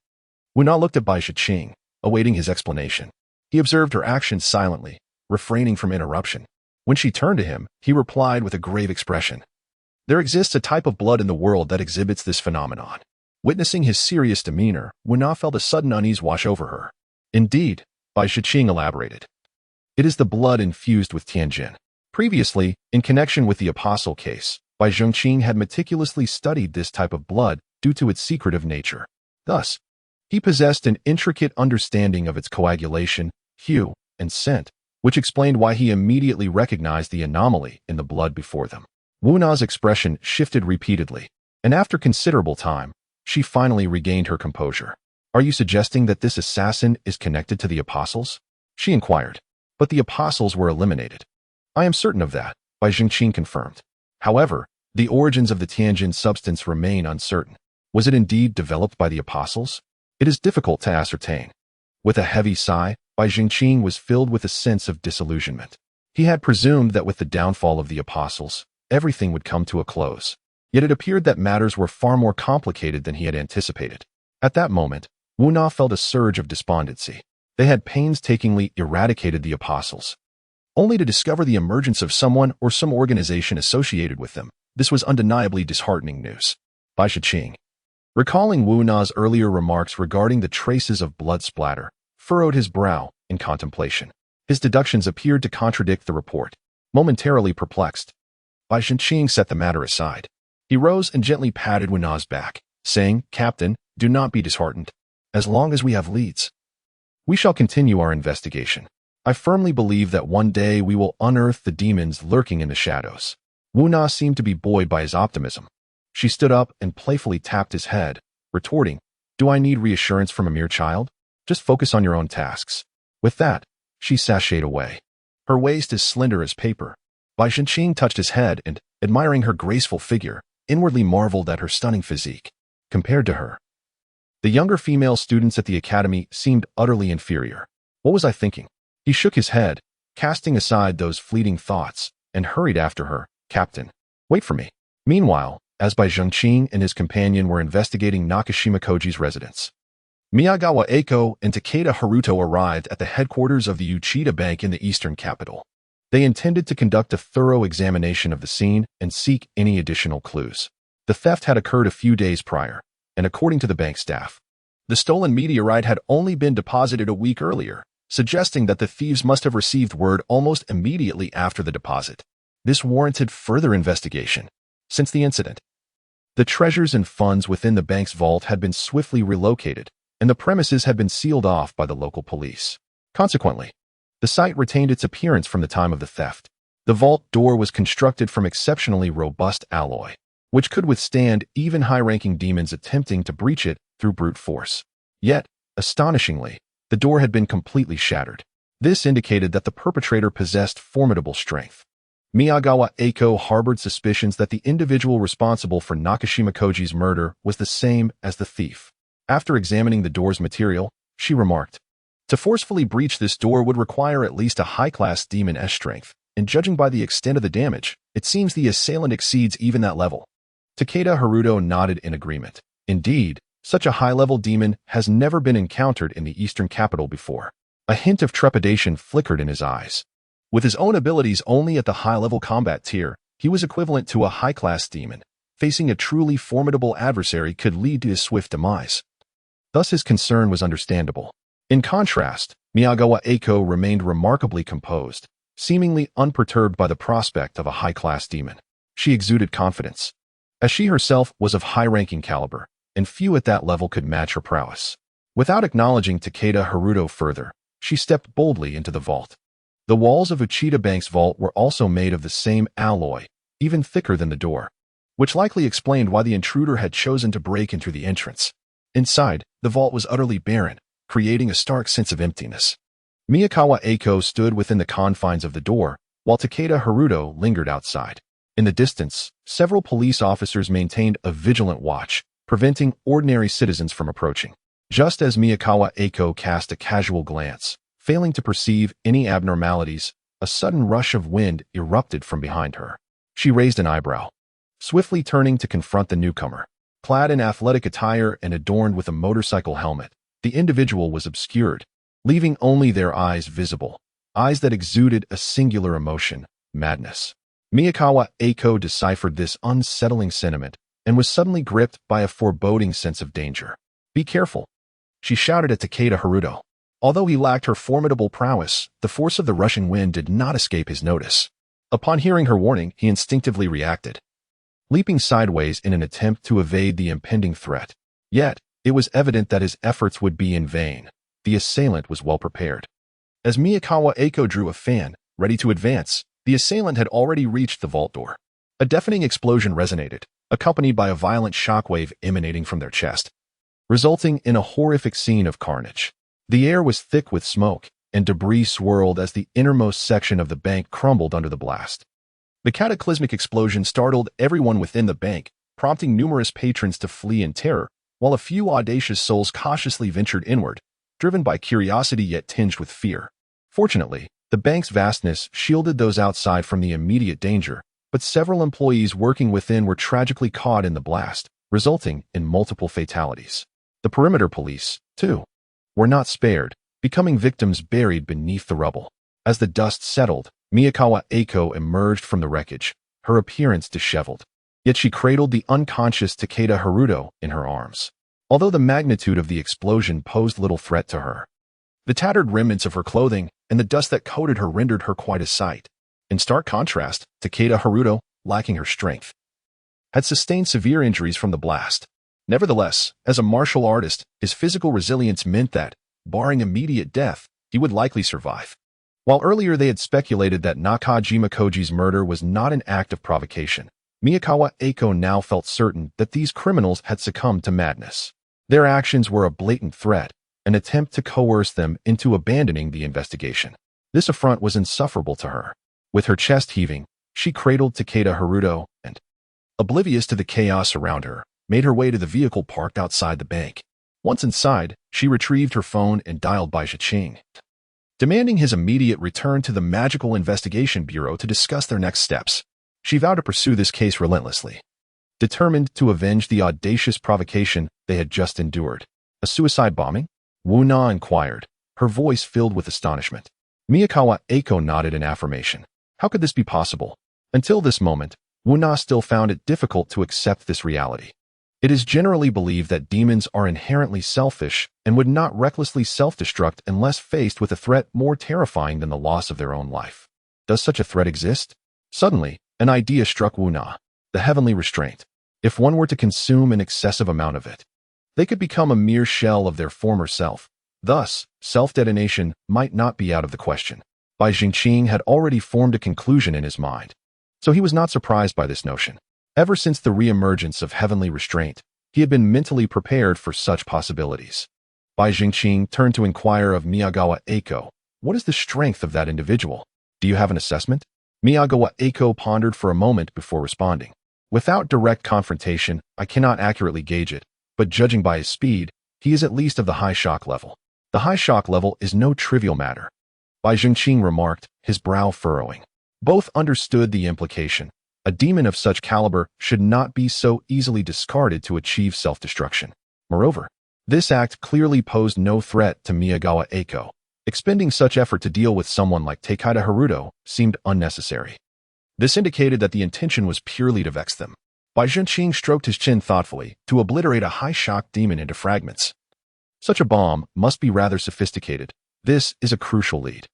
Wu Na looked at Bai Zhengqing, awaiting his explanation. He observed her actions silently, refraining from interruption. When she turned to him, he replied with a grave expression. There exists a type of blood in the world that exhibits this phenomenon. Witnessing his serious demeanor, Wu Na felt a sudden unease wash over her. Indeed, Bai Zhengqing elaborated. It is the blood infused with Tianjin. Previously, in connection with the Apostle case, Bai Zhengqing had meticulously studied this type of blood due to its secretive nature. Thus, he possessed an intricate understanding of its coagulation, hue, and scent, which explained why he immediately recognized the anomaly in the blood before them. Wu Na's expression shifted repeatedly, and after considerable time, she finally regained her composure. Are you suggesting that this assassin is connected to the Apostles? She inquired. But the Apostles were eliminated. I am certain of that, Bai Zhengqing confirmed. However, the origins of the Tianjin substance remain uncertain. Was it indeed developed by the Apostles? It is difficult to ascertain. With a heavy sigh, Bai Zhengqing was filled with a sense of disillusionment. He had presumed that with the downfall of the Apostles, everything would come to a close. Yet it appeared that matters were far more complicated than he had anticipated. At that moment, Wu Na felt a surge of despondency. They had painstakingly eradicated the Apostles, only to discover the emergence of someone or some organization associated with them. This was undeniably disheartening news. Bai Zhengqing, recalling Wu Na's earlier remarks regarding the traces of blood splatter, furrowed his brow in contemplation. His deductions appeared to contradict the report. Momentarily perplexed, Bai Zhengqing set the matter aside. He rose and gently patted Wu Na's back, saying, "Captain, do not be disheartened. As long as we have leads, we shall continue our investigation. I firmly believe that one day we will unearth the demons lurking in the shadows." Wu Na seemed to be buoyed by his optimism. She stood up and playfully tapped his head, retorting, "Do I need reassurance from a mere child? Just focus on your own tasks." With that, she sashayed away. Her waist as slender as paper. Bai Zhenqing touched his head and, admiring her graceful figure, inwardly marveled at her stunning physique. Compared to her, the younger female students at the academy seemed utterly inferior. What was I thinking? He shook his head, casting aside those fleeting thoughts, and hurried after her. Captain, wait for me. Meanwhile, as Bai Zhenqing and his companion were investigating Nakashima Koji's residence, Miyagawa Eiko and Takeda Haruto arrived at the headquarters of the Uchida Bank in the eastern capital. They intended to conduct a thorough examination of the scene and seek any additional clues. The theft had occurred a few days prior, and according to the bank staff, the stolen meteorite had only been deposited a week earlier, suggesting that the thieves must have received word almost immediately after the deposit. This warranted further investigation. Since the incident, the treasures and funds within the bank's vault had been swiftly relocated, and the premises had been sealed off by the local police. Consequently, the site retained its appearance from the time of the theft. The vault door was constructed from exceptionally robust alloy, which could withstand even high-ranking demons attempting to breach it through brute force. Yet, astonishingly, the door had been completely shattered. This indicated that the perpetrator possessed formidable strength. Miyagawa Eiko harbored suspicions that the individual responsible for Nakashima Koji's murder was the same as the thief. After examining the door's material, she remarked, "To forcefully breach this door would require at least a high-class demon-esque strength, and judging by the extent of the damage, it seems the assailant exceeds even that level." Takeda Haruto nodded in agreement. Indeed, such a high-level demon has never been encountered in the eastern capital before. A hint of trepidation flickered in his eyes. With his own abilities only at the high-level combat tier, he was equivalent to a high-class demon. Facing a truly formidable adversary could lead to his swift demise. Thus his concern was understandable. In contrast, Miyagawa Eiko remained remarkably composed, seemingly unperturbed by the prospect of a high-class demon. She exuded confidence, as she herself was of high-ranking caliber, and few at that level could match her prowess. Without acknowledging Takeda Haruto further, she stepped boldly into the vault. The walls of Uchida Bank's vault were also made of the same alloy, even thicker than the door, which likely explained why the intruder had chosen to break into the entrance. Inside, the vault was utterly barren, creating a stark sense of emptiness. Miyagawa Eiko stood within the confines of the door, while Takeda Haruto lingered outside. In the distance, several police officers maintained a vigilant watch, preventing ordinary citizens from approaching. Just as Miyagawa Eiko cast a casual glance, failing to perceive any abnormalities, a sudden rush of wind erupted from behind her. She raised an eyebrow, swiftly turning to confront the newcomer. Clad in athletic attire and adorned with a motorcycle helmet, the individual was obscured, leaving only their eyes visible, eyes that exuded a singular emotion, madness. Miyagawa Eiko deciphered this unsettling sentiment and was suddenly gripped by a foreboding sense of danger. "Be careful," she shouted at Takeda Haruto. Although he lacked her formidable prowess, the force of the rushing wind did not escape his notice. Upon hearing her warning, he instinctively reacted, leaping sideways in an attempt to evade the impending threat. Yet, it was evident that his efforts would be in vain. The assailant was well prepared. As Miyagawa Eiko drew a fan, ready to advance, the assailant had already reached the vault door. A deafening explosion resonated, accompanied by a violent shockwave emanating from their chest, resulting in a horrific scene of carnage. The air was thick with smoke, and debris swirled as the innermost section of the bank crumbled under the blast. The cataclysmic explosion startled everyone within the bank, prompting numerous patrons to flee in terror, while a few audacious souls cautiously ventured inward, driven by curiosity yet tinged with fear. Fortunately, the bank's vastness shielded those outside from the immediate danger, but several employees working within were tragically caught in the blast, resulting in multiple fatalities. The perimeter police, too, were not spared, becoming victims buried beneath the rubble. As the dust settled, Miyagawa Eiko emerged from the wreckage, her appearance disheveled. Yet she cradled the unconscious Takeda Haruto in her arms. Although the magnitude of the explosion posed little threat to her, the tattered remnants of her clothing and the dust that coated her rendered her quite a sight. In stark contrast, Takeda Haruto, lacking her strength, had sustained severe injuries from the blast. Nevertheless, as a martial artist, his physical resilience meant that, barring immediate death, he would likely survive. While earlier they had speculated that Nakajima Koji's murder was not an act of provocation, Miyagawa Eiko now felt certain that these criminals had succumbed to madness. Their actions were a blatant threat, an attempt to coerce them into abandoning the investigation. This affront was insufferable to her. With her chest heaving, she cradled Takeda Haruto and, oblivious to the chaos around her, made her way to the vehicle parked outside the bank. Once inside, she retrieved her phone and dialed Bai Zhiqing, demanding his immediate return to the Magical Investigation Bureau to discuss their next steps. She vowed to pursue this case relentlessly, determined to avenge the audacious provocation they had just endured. A suicide bombing? Wu Na inquired, her voice filled with astonishment. Miyakawa Eiko nodded in affirmation. How could this be possible? Until this moment, Wu Na still found it difficult to accept this reality. It is generally believed that demons are inherently selfish and would not recklessly self-destruct unless faced with a threat more terrifying than the loss of their own life. Does such a threat exist? Suddenly, an idea struck Wu Na. The heavenly restraint. If one were to consume an excessive amount of it, they could become a mere shell of their former self. Thus, self-detonation might not be out of the question. Bai Zhiqing had already formed a conclusion in his mind, so he was not surprised by this notion. Ever since the re-emergence of heavenly restraint, he had been mentally prepared for such possibilities. Bai Zhiqing turned to inquire of Miyagawa Eiko, what is the strength of that individual? Do you have an assessment? Miyagawa Eiko pondered for a moment before responding. Without direct confrontation, I cannot accurately gauge it, but judging by his speed, he is at least of the high shock level. The high shock level is no trivial matter, Bai Zhiqing remarked, his brow furrowing. Both understood the implication. A demon of such caliber should not be so easily discarded to achieve self-destruction. Moreover, this act clearly posed no threat to Miyagawa Eiko. Expending such effort to deal with someone like Takeda Haruto seemed unnecessary. This indicated that the intention was purely to vex them. Bai Zhiqing stroked his chin thoughtfully to obliterate a high-shock demon into fragments. Such a bomb must be rather sophisticated. This is a crucial lead.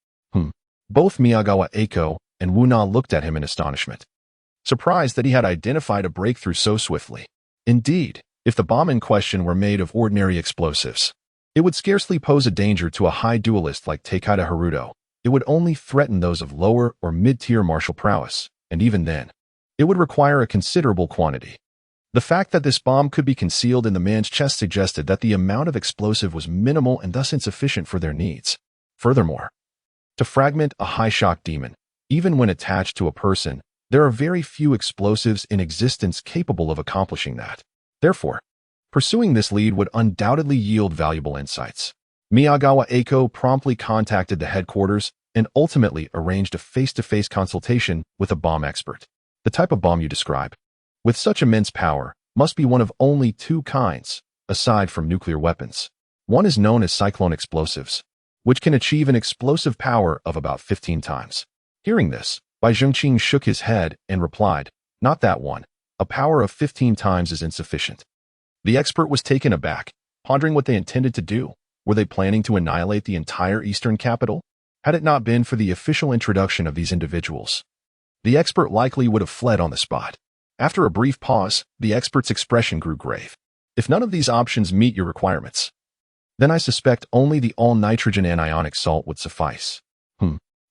Both Miyagawa Eiko and Wu Na looked at him in astonishment, surprised that he had identified a breakthrough so swiftly. Indeed, if the bomb in question were made of ordinary explosives, it would scarcely pose a danger to a high duelist like Takeda Haruto. It would only threaten those of lower or mid-tier martial prowess, and even then, it would require a considerable quantity. The fact that this bomb could be concealed in the man's chest suggested that the amount of explosive was minimal and thus insufficient for their needs. Furthermore, to fragment a high-shock demon, even when attached to a person, there are very few explosives in existence capable of accomplishing that. Therefore, pursuing this lead would undoubtedly yield valuable insights. Miyagawa Eiko promptly contacted the headquarters and ultimately arranged a face-to-face consultation with a bomb expert. The type of bomb you describe, with such immense power, must be one of only two kinds, aside from nuclear weapons. One is known as cyclone explosives, which can achieve an explosive power of about 15 times. Hearing this, Bai Zhiqing shook his head and replied, not that one. A power of 15 times is insufficient. The expert was taken aback, pondering what they intended to do. Were they planning to annihilate the entire eastern capital? Had it not been for the official introduction of these individuals, the expert likely would have fled on the spot. After a brief pause, the expert's expression grew grave. If none of these options meet your requirements, then I suspect only the all-nitrogen anionic salt would suffice.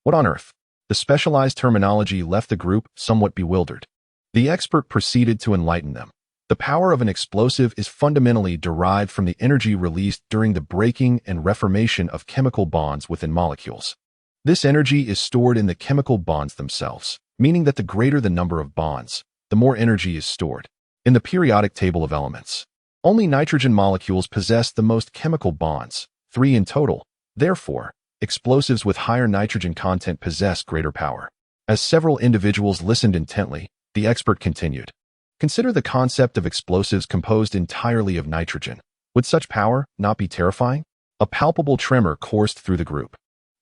What on earth? The specialized terminology left the group somewhat bewildered. The expert proceeded to enlighten them. The power of an explosive is fundamentally derived from the energy released during the breaking and reformation of chemical bonds within molecules. This energy is stored in the chemical bonds themselves, meaning that the greater the number of bonds, the more energy is stored. In the periodic table of elements, only nitrogen molecules possess the most chemical bonds, 3 in total. Therefore, explosives with higher nitrogen content possess greater power. As several individuals listened intently, the expert continued. Consider the concept of explosives composed entirely of nitrogen. Would such power not be terrifying? A palpable tremor coursed through the group.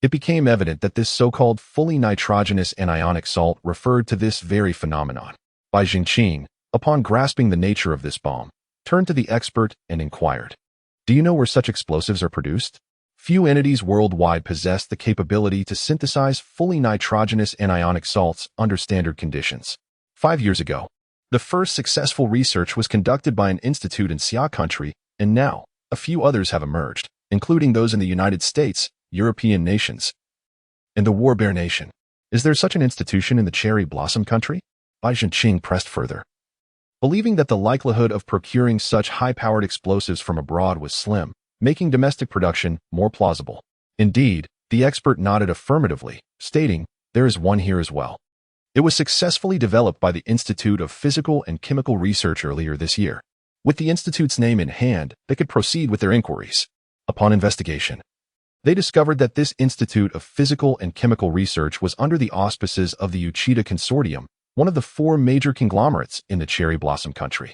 It became evident that this so-called fully nitrogenous anionic salt referred to this very phenomenon. Bai Zhiqing, upon grasping the nature of this bomb, turned to the expert and inquired, do you know where such explosives are produced? Few entities worldwide possess the capability to synthesize fully nitrogenous anionic salts under standard conditions. 5 years ago, the first successful research was conducted by an institute in Xia country, and now, a few others have emerged, including those in the United States, European nations, and the War Bear Nation. Is there such an institution in the Cherry Blossom country? Bai Zhiqing pressed further. Believing that the likelihood of procuring such high-powered explosives from abroad was slim, making domestic production more plausible. Indeed, The expert nodded affirmatively, stating, "There is one here as well." It was successfully developed by the Institute of Physical and Chemical Research earlier this year. With the institute's name in hand, they could proceed with their inquiries. Upon investigation, they discovered that this Institute of Physical and Chemical Research was under the auspices of the Uchida Consortium, one of the 4 major conglomerates in the cherry blossom country.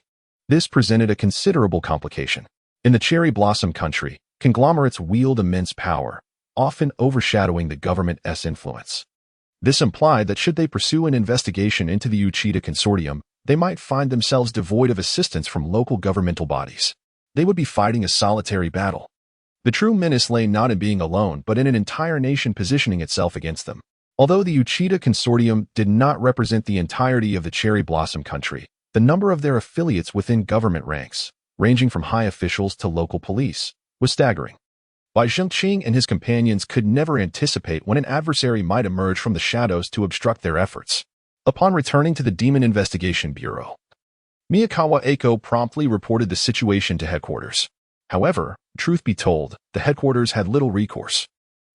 This presented a considerable complication. In the cherry blossom country, conglomerates wield immense power, often overshadowing the government's influence. This implied that should they pursue an investigation into the Uchida Consortium, they might find themselves devoid of assistance from local governmental bodies. They would be fighting a solitary battle. The true menace lay not in being alone, but in an entire nation positioning itself against them. Although the Uchida Consortium did not represent the entirety of the cherry blossom country, the number of their affiliates within government ranks, ranging from high officials to local police, was staggering. Bai Zhengqing and his companions could never anticipate when an adversary might emerge from the shadows to obstruct their efforts. Upon returning to the Demon Investigation Bureau, Miyakawa Eiko promptly reported the situation to headquarters. However, truth be told, the headquarters had little recourse.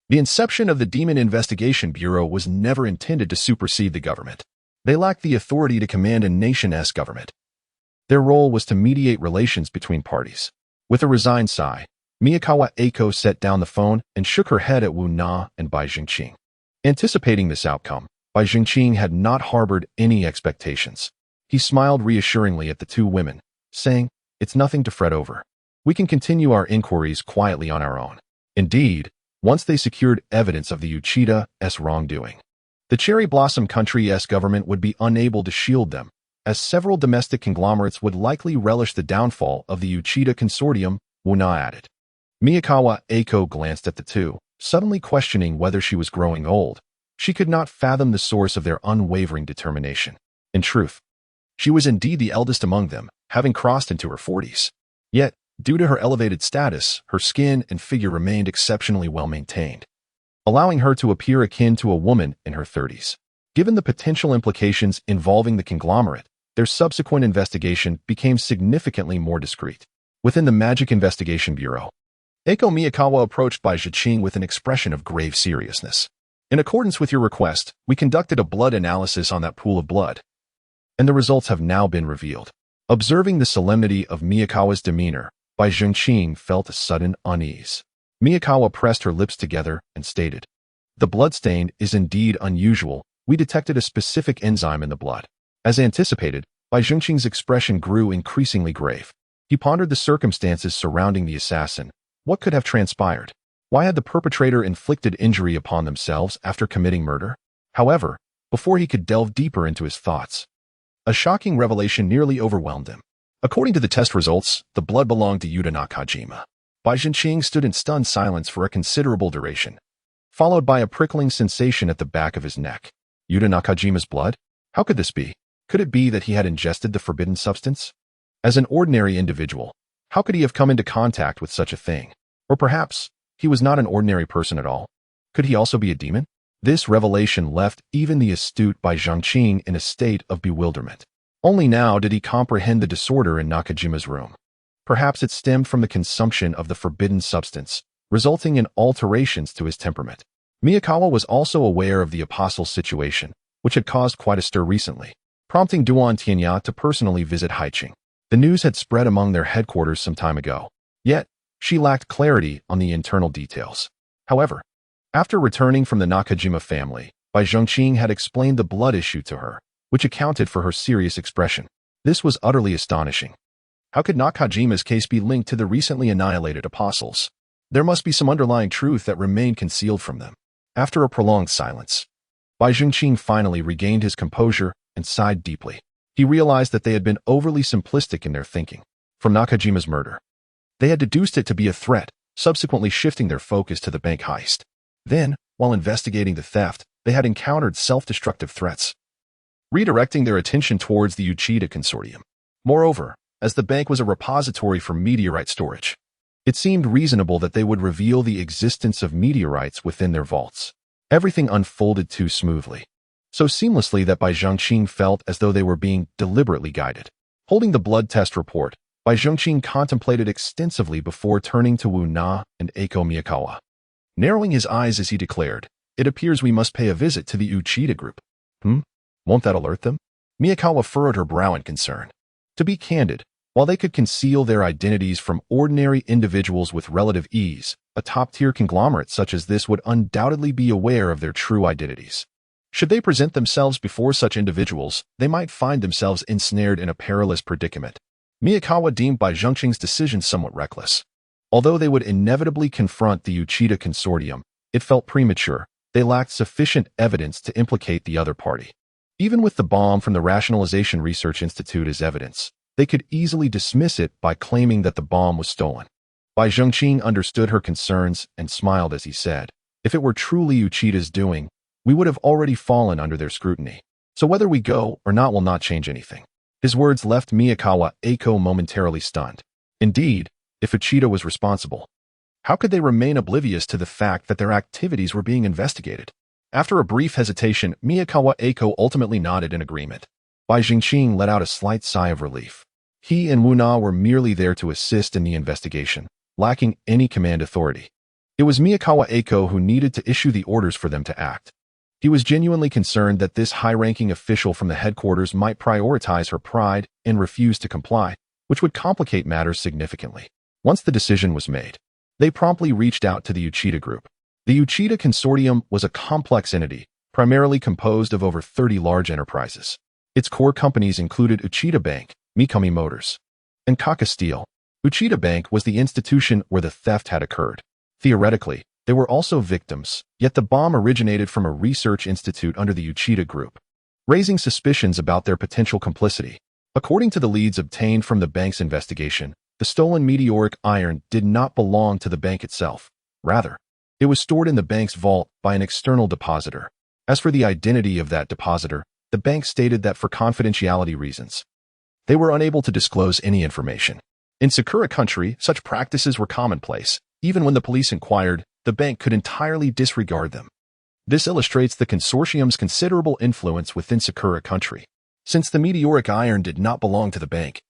The inception of the Demon Investigation Bureau was never intended to supersede the government. They lacked the authority to command a nation's government. Their role was to mediate relations between parties. With a resigned sigh, Miyakawa Eiko set down the phone and shook her head at Wu Na and Bai Zhengqing. Anticipating this outcome, Bai Zhengqing had not harbored any expectations. He smiled reassuringly at the 2 women, saying, "It's nothing to fret over. We can continue our inquiries quietly on our own." Indeed, once they secured evidence of the Uchida's wrongdoing, the cherry blossom country's government would be unable to shield them, as several domestic conglomerates would likely relish the downfall of the Uchida Consortium, Wu Na added. Miyakawa Eiko glanced at the 2, suddenly questioning whether she was growing old. She could not fathom the source of their unwavering determination. In truth, she was indeed the eldest among them, having crossed into her 40s. Yet, due to her elevated status, her skin and figure remained exceptionally well maintained, allowing her to appear akin to a woman in her 30s. Given the potential implications involving the conglomerate, their subsequent investigation became significantly more discreet. Within the Magic Investigation Bureau, Eiko Miyakawa approached Bai Zhengqing with an expression of grave seriousness. "In accordance with your request, we conducted a blood analysis on that pool of blood, and the results have now been revealed." Observing the solemnity of Miyakawa's demeanor, Bai Zhengqing felt a sudden unease. Miyakawa pressed her lips together and stated, "The blood stain is indeed unusual. We detected a specific enzyme in the blood." As anticipated, Bai Zhengqing's expression grew increasingly grave. He pondered the circumstances surrounding the assassin. What could have transpired? Why had the perpetrator inflicted injury upon themselves after committing murder? However, before he could delve deeper into his thoughts, a shocking revelation nearly overwhelmed him. According to the test results, the blood belonged to Yuta Nakajima. Bai Zhengqing stood in stunned silence for a considerable duration, followed by a prickling sensation at the back of his neck. Yuta Nakajima's blood? How could this be? Could it be that he had ingested the forbidden substance? As an ordinary individual, how could he have come into contact with such a thing? Or perhaps, he was not an ordinary person at all. Could he also be a demon? This revelation left even the astute Bai Zhengqing in a state of bewilderment. Only now did he comprehend the disorder in Nakajima's room. Perhaps it stemmed from the consumption of the forbidden substance, resulting in alterations to his temperament. Miyakawa was also aware of the apostle's situation, which had caused quite a stir recently, prompting Duan Tianya to personally visit Haiqing. The news had spread among their headquarters some time ago, yet she lacked clarity on the internal details. However, after returning from the Nakajima family, Bai Zhengqing had explained the blood issue to her, which accounted for her serious expression. This was utterly astonishing. How could Nakajima's case be linked to the recently annihilated apostles? There must be some underlying truth that remained concealed from them. After a prolonged silence, Bai Zhengqing finally regained his composure and sighed deeply. He realized that they had been overly simplistic in their thinking. From Nakajima's murder, they had deduced it to be a threat, subsequently shifting their focus to the bank heist. Then, while investigating the theft, they had encountered self-destructive threats, redirecting their attention towards the Uchida Consortium. Moreover, as the bank was a repository for meteorite storage, it seemed reasonable that they would reveal the existence of meteorites within their vaults. Everything unfolded too smoothly, so seamlessly that Bai Zhengqing felt as though they were being deliberately guided. Holding the blood test report, Bai Zhengqing contemplated extensively before turning to Wu Na and Eiko Miyakawa. Narrowing his eyes as he declared, "It appears we must pay a visit to the Uchida group." "Hmm? Won't that alert them?" Miyakawa furrowed her brow in concern. To be candid, while they could conceal their identities from ordinary individuals with relative ease, a top-tier conglomerate such as this would undoubtedly be aware of their true identities. Should they present themselves before such individuals, they might find themselves ensnared in a perilous predicament. Miyakawa deemed Bai Zhengqing's decision somewhat reckless. Although they would inevitably confront the Uchida consortium, it felt premature. They lacked sufficient evidence to implicate the other party. Even with the bomb from the Rationalization Research Institute as evidence, they could easily dismiss it by claiming that the bomb was stolen. Bai Zhengqing understood her concerns and smiled as he said, "If it were truly Uchida's doing, we would have already fallen under their scrutiny. So whether we go or not will not change anything." His words left Miyakawa Eiko momentarily stunned. Indeed, if Uchida was responsible, how could they remain oblivious to the fact that their activities were being investigated? After a brief hesitation, Miyakawa Eiko ultimately nodded in agreement. Bai Zhengqing let out a slight sigh of relief. He and Wu Na were merely there to assist in the investigation, lacking any command authority. It was Miyakawa Eiko who needed to issue the orders for them to act. He was genuinely concerned that this high-ranking official from the headquarters might prioritize her pride and refuse to comply, which would complicate matters significantly. Once the decision was made, they promptly reached out to the Uchida group. The Uchida consortium was a complex entity, primarily composed of over 30 large enterprises. Its core companies included Uchida Bank, Mikami Motors, and Kaka Steel. Uchida Bank was the institution where the theft had occurred. Theoretically, they were also victims, yet the bomb originated from a research institute under the Uchida group, raising suspicions about their potential complicity. According to the leads obtained from the bank's investigation, the stolen meteoric iron did not belong to the bank itself. Rather, it was stored in the bank's vault by an external depositor. As for the identity of that depositor, the bank stated that for confidentiality reasons, they were unable to disclose any information. In Sakura country, such practices were commonplace. Even when the police inquired, the bank could entirely disregard them. This illustrates the consortium's considerable influence within Sakura country. Since the meteoric iron did not belong to the bank,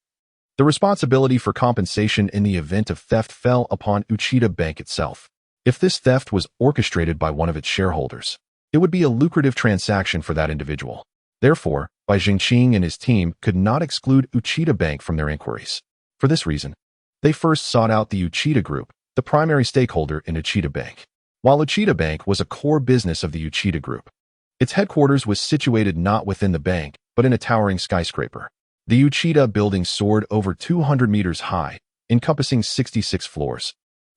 the responsibility for compensation in the event of theft fell upon Uchida Bank itself. If this theft was orchestrated by one of its shareholders, it would be a lucrative transaction for that individual. Therefore, Bai Zhengqing and his team could not exclude Uchida Bank from their inquiries. For this reason, they first sought out the Uchida Group, the primary stakeholder in Uchida Bank. While Uchida Bank was a core business of the Uchida Group, its headquarters was situated not within the bank, but in a towering skyscraper. The Uchida building soared over 200 meters high, encompassing 66 floors,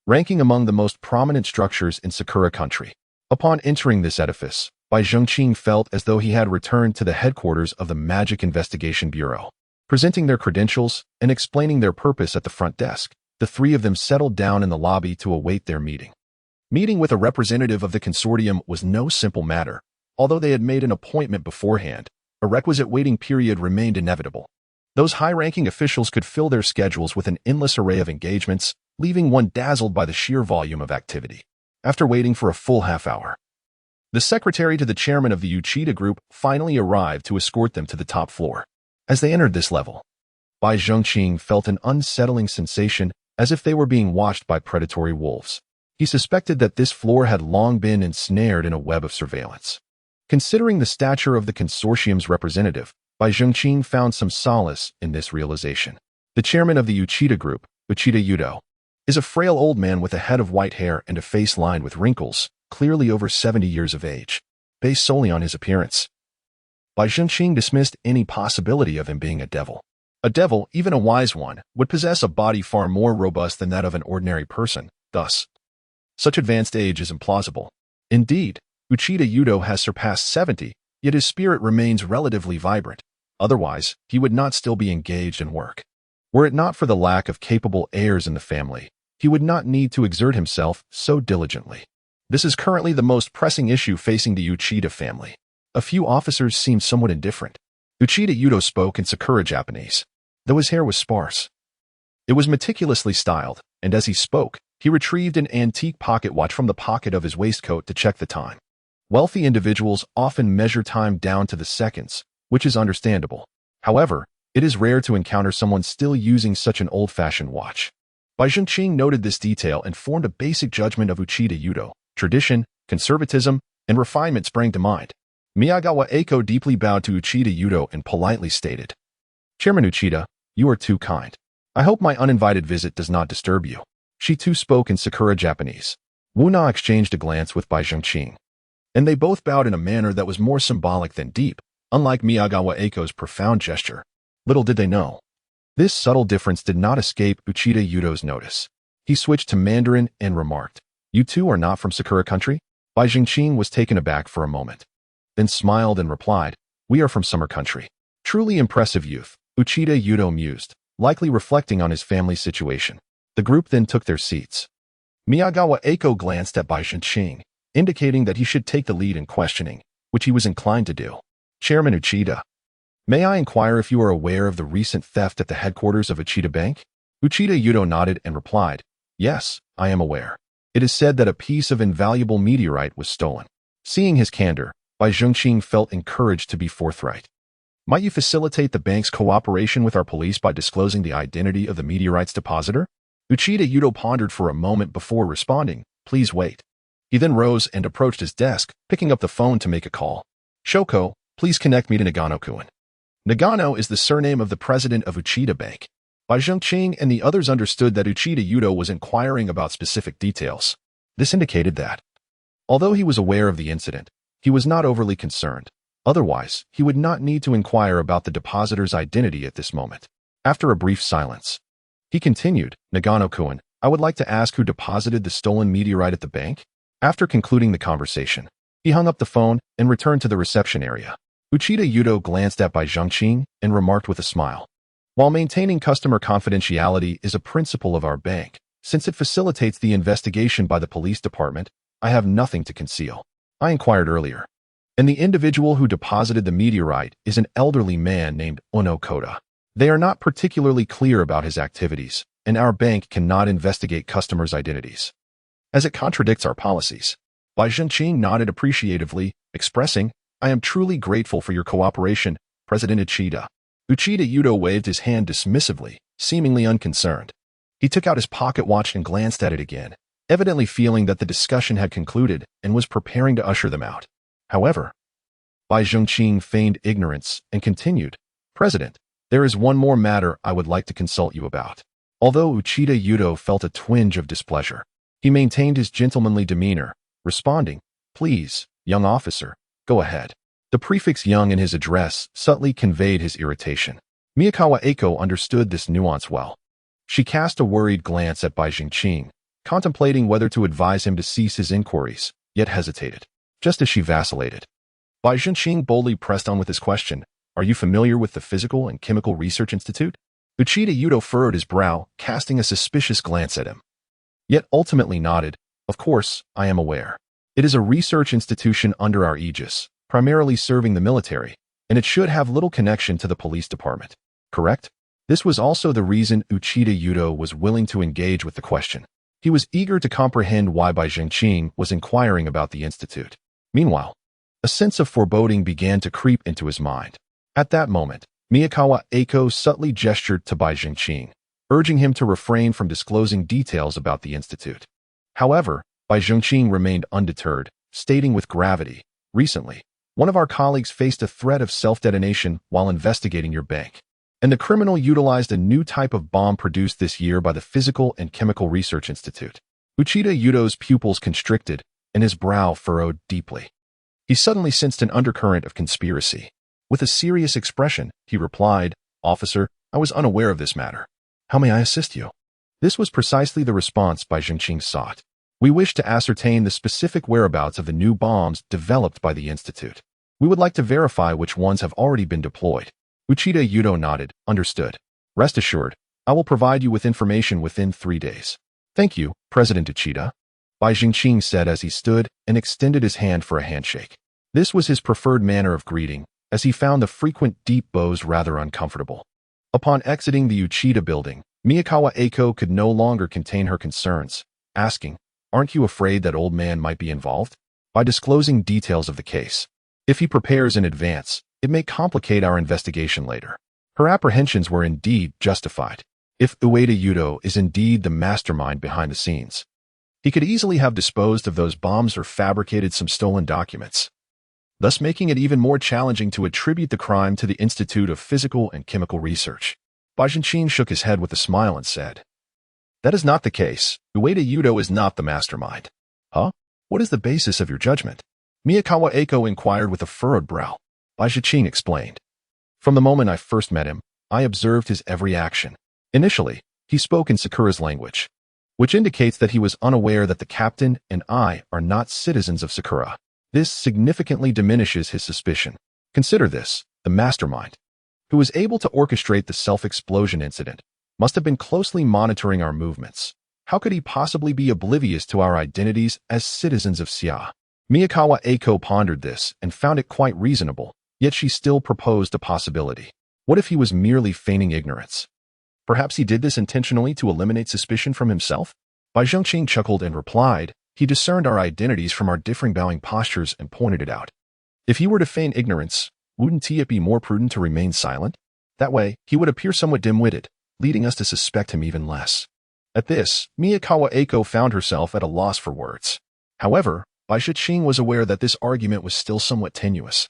ranking among the most prominent structures in Sakura country. Upon entering this edifice, Bai Zhengqing felt as though he had returned to the headquarters of the Magic Investigation Bureau. Presenting their credentials and explaining their purpose at the front desk, the three of them settled down in the lobby to await their meeting. Meeting with a representative of the consortium was no simple matter. Although they had made an appointment beforehand, a requisite waiting period remained inevitable. Those high-ranking officials could fill their schedules with an endless array of engagements, leaving one dazzled by the sheer volume of activity. After waiting for a full half-hour, the secretary to the chairman of the Uchida Group finally arrived to escort them to the top floor. As they entered this level, Bai Zhengqing felt an unsettling sensation as if they were being watched by predatory wolves. He suspected that this floor had long been ensnared in a web of surveillance. Considering the stature of the consortium's representative, Bai Zhengqing found some solace in this realization. The chairman of the Uchida Group, Uchida Yudo, is a frail old man with a head of white hair and a face lined with wrinkles, clearly over 70 years of age. Based solely on his appearance, Bai Zhengqing dismissed any possibility of him being a devil. A devil, even a wise one, would possess a body far more robust than that of an ordinary person. Thus, such advanced age is implausible. Indeed, Uchida Yudo has surpassed 70, yet his spirit remains relatively vibrant. Otherwise, he would not still be engaged in work. Were it not for the lack of capable heirs in the family, he would not need to exert himself so diligently. This is currently the most pressing issue facing the Uchida family. A few officers seemed somewhat indifferent. Uchida Yudo spoke in Sakura Japanese, though his hair was sparse. It was meticulously styled, and as he spoke, he retrieved an antique pocket watch from the pocket of his waistcoat to check the time. Wealthy individuals often measure time down to the seconds, which is understandable. However, it is rare to encounter someone still using such an old-fashioned watch. Bai Zhengqing noted this detail and formed a basic judgment of Uchida Yudo. Tradition, conservatism, and refinement sprang to mind. Miyagawa Eiko deeply bowed to Uchida Yudo and politely stated, "Chairman Uchida, you are too kind. I hope my uninvited visit does not disturb you." She too spoke in Sakura Japanese. Wuna exchanged a glance with Bai Zhengqing, and they both bowed in a manner that was more symbolic than deep, unlike Miyagawa Eiko's profound gesture. Little did they know, this subtle difference did not escape Uchida Yudo's notice. He switched to Mandarin and remarked, "You two are not from Sakura country?" Bai Zhengqing was taken aback for a moment, then smiled and replied, "We are from Summer country." Truly impressive youth, Uchida Yudo mused, likely reflecting on his family's situation. The group then took their seats. Miyagawa Eiko glanced at Bai Zhengqing, indicating that he should take the lead in questioning, which he was inclined to do. "Chairman Uchida, may I inquire if you are aware of the recent theft at the headquarters of Uchida Bank?" Uchida Yudo nodded and replied, "Yes, I am aware. It is said that a piece of invaluable meteorite was stolen." Seeing his candor, Bai Zhengqing felt encouraged to be forthright. "Might you facilitate the bank's cooperation with our police by disclosing the identity of the meteorite's depositor?" Uchida Yudo pondered for a moment before responding, "Please wait." He then rose and approached his desk, picking up the phone to make a call. "Shoko, please connect me to Nagano-kun." Nagano is the surname of the president of Uchida Bank. Bai Zhengqing and the others understood that Uchida Yudo was inquiring about specific details. This indicated that, although he was aware of the incident, he was not overly concerned. Otherwise, he would not need to inquire about the depositor's identity at this moment. After a brief silence, he continued, "Nagano-kun, I would like to ask who deposited the stolen meteorite at the bank?" After concluding the conversation, he hung up the phone and returned to the reception area. Uchida Yudo glanced at Bai Zhengqing and remarked with a smile, "While maintaining customer confidentiality is a principle of our bank, since it facilitates the investigation by the police department, I have nothing to conceal. I inquired earlier, and the individual who deposited the meteorite is an elderly man named Ono Koda. They are not particularly clear about his activities, and our bank cannot investigate customers' identities, as it contradicts our policies." Bai Zhengqing nodded appreciatively, expressing, "I am truly grateful for your cooperation, President Uchida." Uchida Yudo waved his hand dismissively, seemingly unconcerned. He took out his pocket watch and glanced at it again, evidently feeling that the discussion had concluded and was preparing to usher them out. However, Bai Zhengqing feigned ignorance and continued, "President, there is one more matter I would like to consult you about." Although Uchida Yudo felt a twinge of displeasure, he maintained his gentlemanly demeanor, responding, "Please, young officer, go ahead." The prefix young in his address subtly conveyed his irritation. Miyagawa Eiko understood this nuance well. She cast a worried glance at Bai Zhengqing, contemplating whether to advise him to cease his inquiries, yet hesitated. Just as she vacillated, Bai Zhengqing boldly pressed on with his question, "Are you familiar with the Physical and Chemical Research Institute?" Uchida Yudo furrowed his brow, casting a suspicious glance at him, yet ultimately nodded, "Of course, I am aware. It is a research institution under our aegis, primarily serving the military, and it should have little connection to the police department. Correct?" This was also the reason Uchida Yudo was willing to engage with the question. He was eager to comprehend why Bai Zhengqing was inquiring about the institute. Meanwhile, a sense of foreboding began to creep into his mind. At that moment, Miyagawa Eiko subtly gestured to Bai Zhengqing, urging him to refrain from disclosing details about the institute. However, Bai Zhengqing remained undeterred, stating with gravity, "Recently, one of our colleagues faced a threat of self-detonation while investigating your bank, and the criminal utilized a new type of bomb produced this year by the Physical and Chemical Research Institute." Uchida Yudo's pupils constricted, and his brow furrowed deeply. He suddenly sensed an undercurrent of conspiracy. With a serious expression, he replied, "Officer, I was unaware of this matter. How may I assist you?" This was precisely the response Bai Zhengqing sought. "We wish to ascertain the specific whereabouts of the new bombs developed by the Institute. We would like to verify which ones have already been deployed." Uchida Yudo nodded, "Understood. Rest assured, I will provide you with information within 3 days." "Thank you, President Uchida," Bai Zhengqing said as he stood and extended his hand for a handshake. This was his preferred manner of greeting, as he found the frequent deep bows rather uncomfortable. Upon exiting the Uchida building, Miyagawa Eiko could no longer contain her concerns, asking, "Aren't you afraid that old man might be involved?" By disclosing details of the case, if he prepares in advance, it may complicate our investigation later. Her apprehensions were indeed justified. If Ueda Yudo is indeed the mastermind behind the scenes, He could easily have disposed of those bombs or fabricated some stolen documents, thus making it even more challenging to attribute the crime to the Institute of Physical and Chemical Research. Bai Zhenqing shook his head with a smile and said, "That is not the case. Ueda Yudo is not the mastermind." "Huh? What is the basis of your judgment?" Miyakawa Eiko inquired with a furrowed brow. Bai Zhenqing explained, "From the moment I first met him, I observed his every action. Initially, he spoke in Sakura's language, which indicates that he was unaware that the captain and I are not citizens of Sakura. This significantly diminishes his suspicion. Consider this: the mastermind, who was able to orchestrate the self-explosion incident, must have been closely monitoring our movements. How could he possibly be oblivious to our identities as citizens of Xia?" Miyakawa Eiko pondered this and found it quite reasonable, yet she still proposed a possibility. What if he was merely feigning ignorance? Perhaps he did this intentionally to eliminate suspicion from himself? Bai Zhenqing chuckled and replied, "He discerned our identities from our differing bowing postures and pointed it out. If he were to feign ignorance, wouldn't it be more prudent to remain silent? That way, he would appear somewhat dim-witted, leading us to suspect him even less." At this, Miyakawa Eiko found herself at a loss for words. However, Bai Zhenqing was aware that this argument was still somewhat tenuous.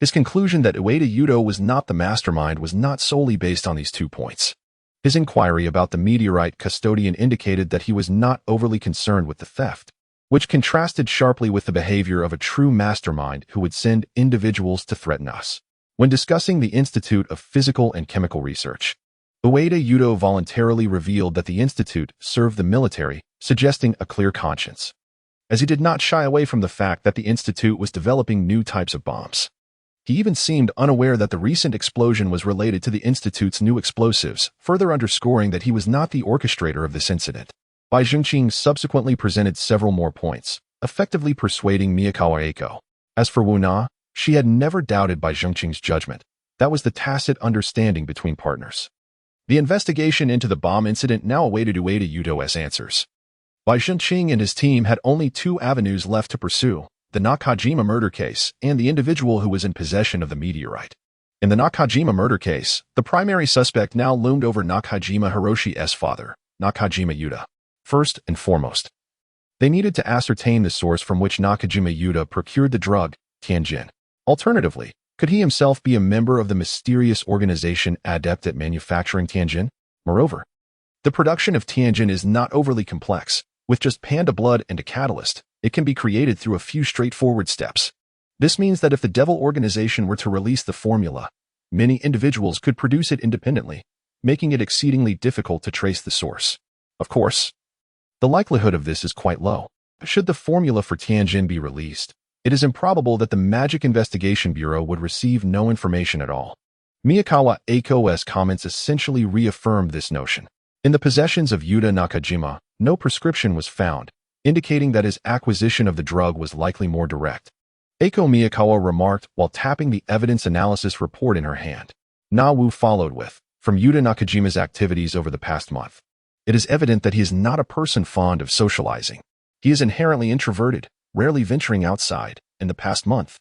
His conclusion that Ueda Yudo was not the mastermind was not solely based on these 2 points. His inquiry about the meteorite custodian indicated that he was not overly concerned with the theft, which contrasted sharply with the behavior of a true mastermind who would send individuals to threaten us. When discussing the Institute of Physical and Chemical Research, Ueda Yudo voluntarily revealed that the institute served the military, suggesting a clear conscience, as he did not shy away from the fact that the institute was developing new types of bombs. He even seemed unaware that the recent explosion was related to the institute's new explosives, further underscoring that he was not the orchestrator of this incident. Bai Zhenqing subsequently presented several more points, effectively persuading Miyakawa Eiko. As for Wu Na, she had never doubted Bai Zhenqing's judgment. That was the tacit understanding between partners. The investigation into the bomb incident now awaited Ueda Yudo's answers. Bai Zhenqing and his team had only 2 avenues left to pursue: the Nakajima murder case and the individual who was in possession of the meteorite. In the Nakajima murder case, the primary suspect now loomed over Nakajima Hiroshi's father, Nakajima Yuda. First and foremost, they needed to ascertain the source from which Nakajima Yuda procured the drug, Tianjin. Alternatively, could he himself be a member of the mysterious organization adept at manufacturing Tianjin? Moreover, the production of Tianjin is not overly complex. With just panda blood and a catalyst, it can be created through a few straightforward steps. This means that if the devil organization were to release the formula, many individuals could produce it independently, making it exceedingly difficult to trace the source. Of course, the likelihood of this is quite low. Should the formula for Tianjin be released, it is improbable that the Magic Investigation Bureau would receive no information at all. Miyakawa Eiko's comments essentially reaffirmed this notion. In the possessions of Yuda Nakajima, no prescription was found, indicating that his acquisition of the drug was likely more direct. Eiko Miyakawa remarked while tapping the evidence analysis report in her hand. Na Wu followed with, "From Yuda Nakajima's activities over the past month, it is evident that he is not a person fond of socializing. He is inherently introverted, rarely venturing outside. In the past month,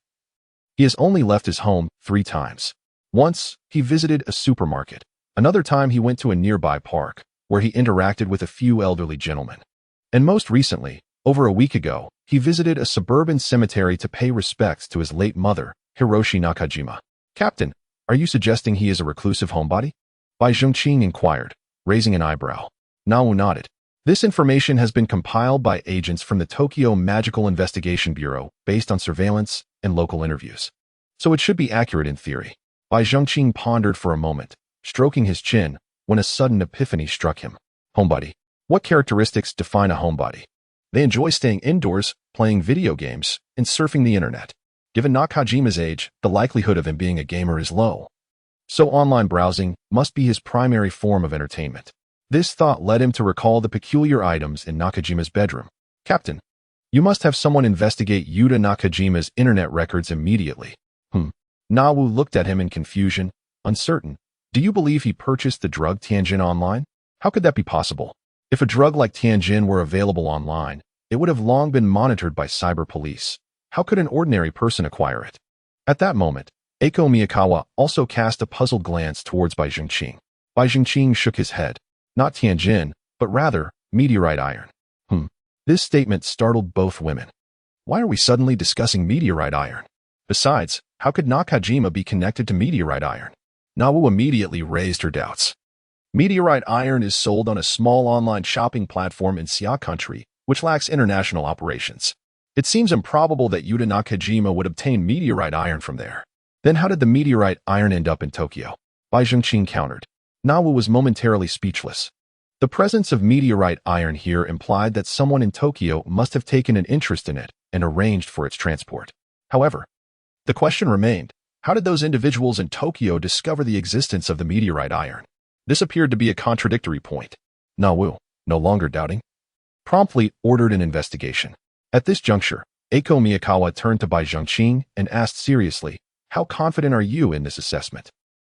he has only left his home 3 times. Once, he visited a supermarket. Another time he went to a nearby park, where he interacted with a few elderly gentlemen. And most recently, over a week ago, he visited a suburban cemetery to pay respects to his late mother, Hiroshi Nakajima." "Captain, are you suggesting he is a reclusive homebody?" Bai Zhenqing inquired, raising an eyebrow. Na Wu nodded. "This information has been compiled by agents from the Tokyo Magical Investigation Bureau based on surveillance and local interviews. So it should be accurate in theory." Bai Zhenqing pondered for a moment, stroking his chin, when a sudden epiphany struck him. Homebody. What characteristics define a homebody? They enjoy staying indoors, playing video games, and surfing the internet. Given Nakajima's age, the likelihood of him being a gamer is low. So online browsing must be his primary form of entertainment. This thought led him to recall the peculiar items in Nakajima's bedroom. "Captain, you must have someone investigate Yuda Nakajima's internet records immediately." Na Wu looked at him in confusion, uncertain. "Do you believe he purchased the drug Tianjin online? How could that be possible? If a drug like Tianjin were available online, it would have long been monitored by cyber police. How could an ordinary person acquire it?" At that moment, Eiko Miyakawa also cast a puzzled glance towards Bai Zhenqing. Bai Zhenqing shook his head. "Not Tianjin, but rather meteorite iron." This statement startled both women. Why are we suddenly discussing meteorite iron? Besides, how could Nakajima be connected to meteorite iron? Nawu immediately raised her doubts. Meteorite iron is sold on a small online shopping platform in Xia country, which lacks international operations. It seems improbable that Yuta Nakajima would obtain meteorite iron from there. Then how did the meteorite iron end up in Tokyo? Bai Zhengqing countered. Nawu was momentarily speechless. The presence of meteorite iron here implied that someone in Tokyo must have taken an interest in it and arranged for its transport. However, the question remained, how did those individuals in Tokyo discover the existence of the meteorite iron? This appeared to be a contradictory point. Nawu, no longer doubting, promptly ordered an investigation. At this juncture, Eiko Miyakawa turned to Bai Zhengqing and asked seriously, how confident are you in this assessment?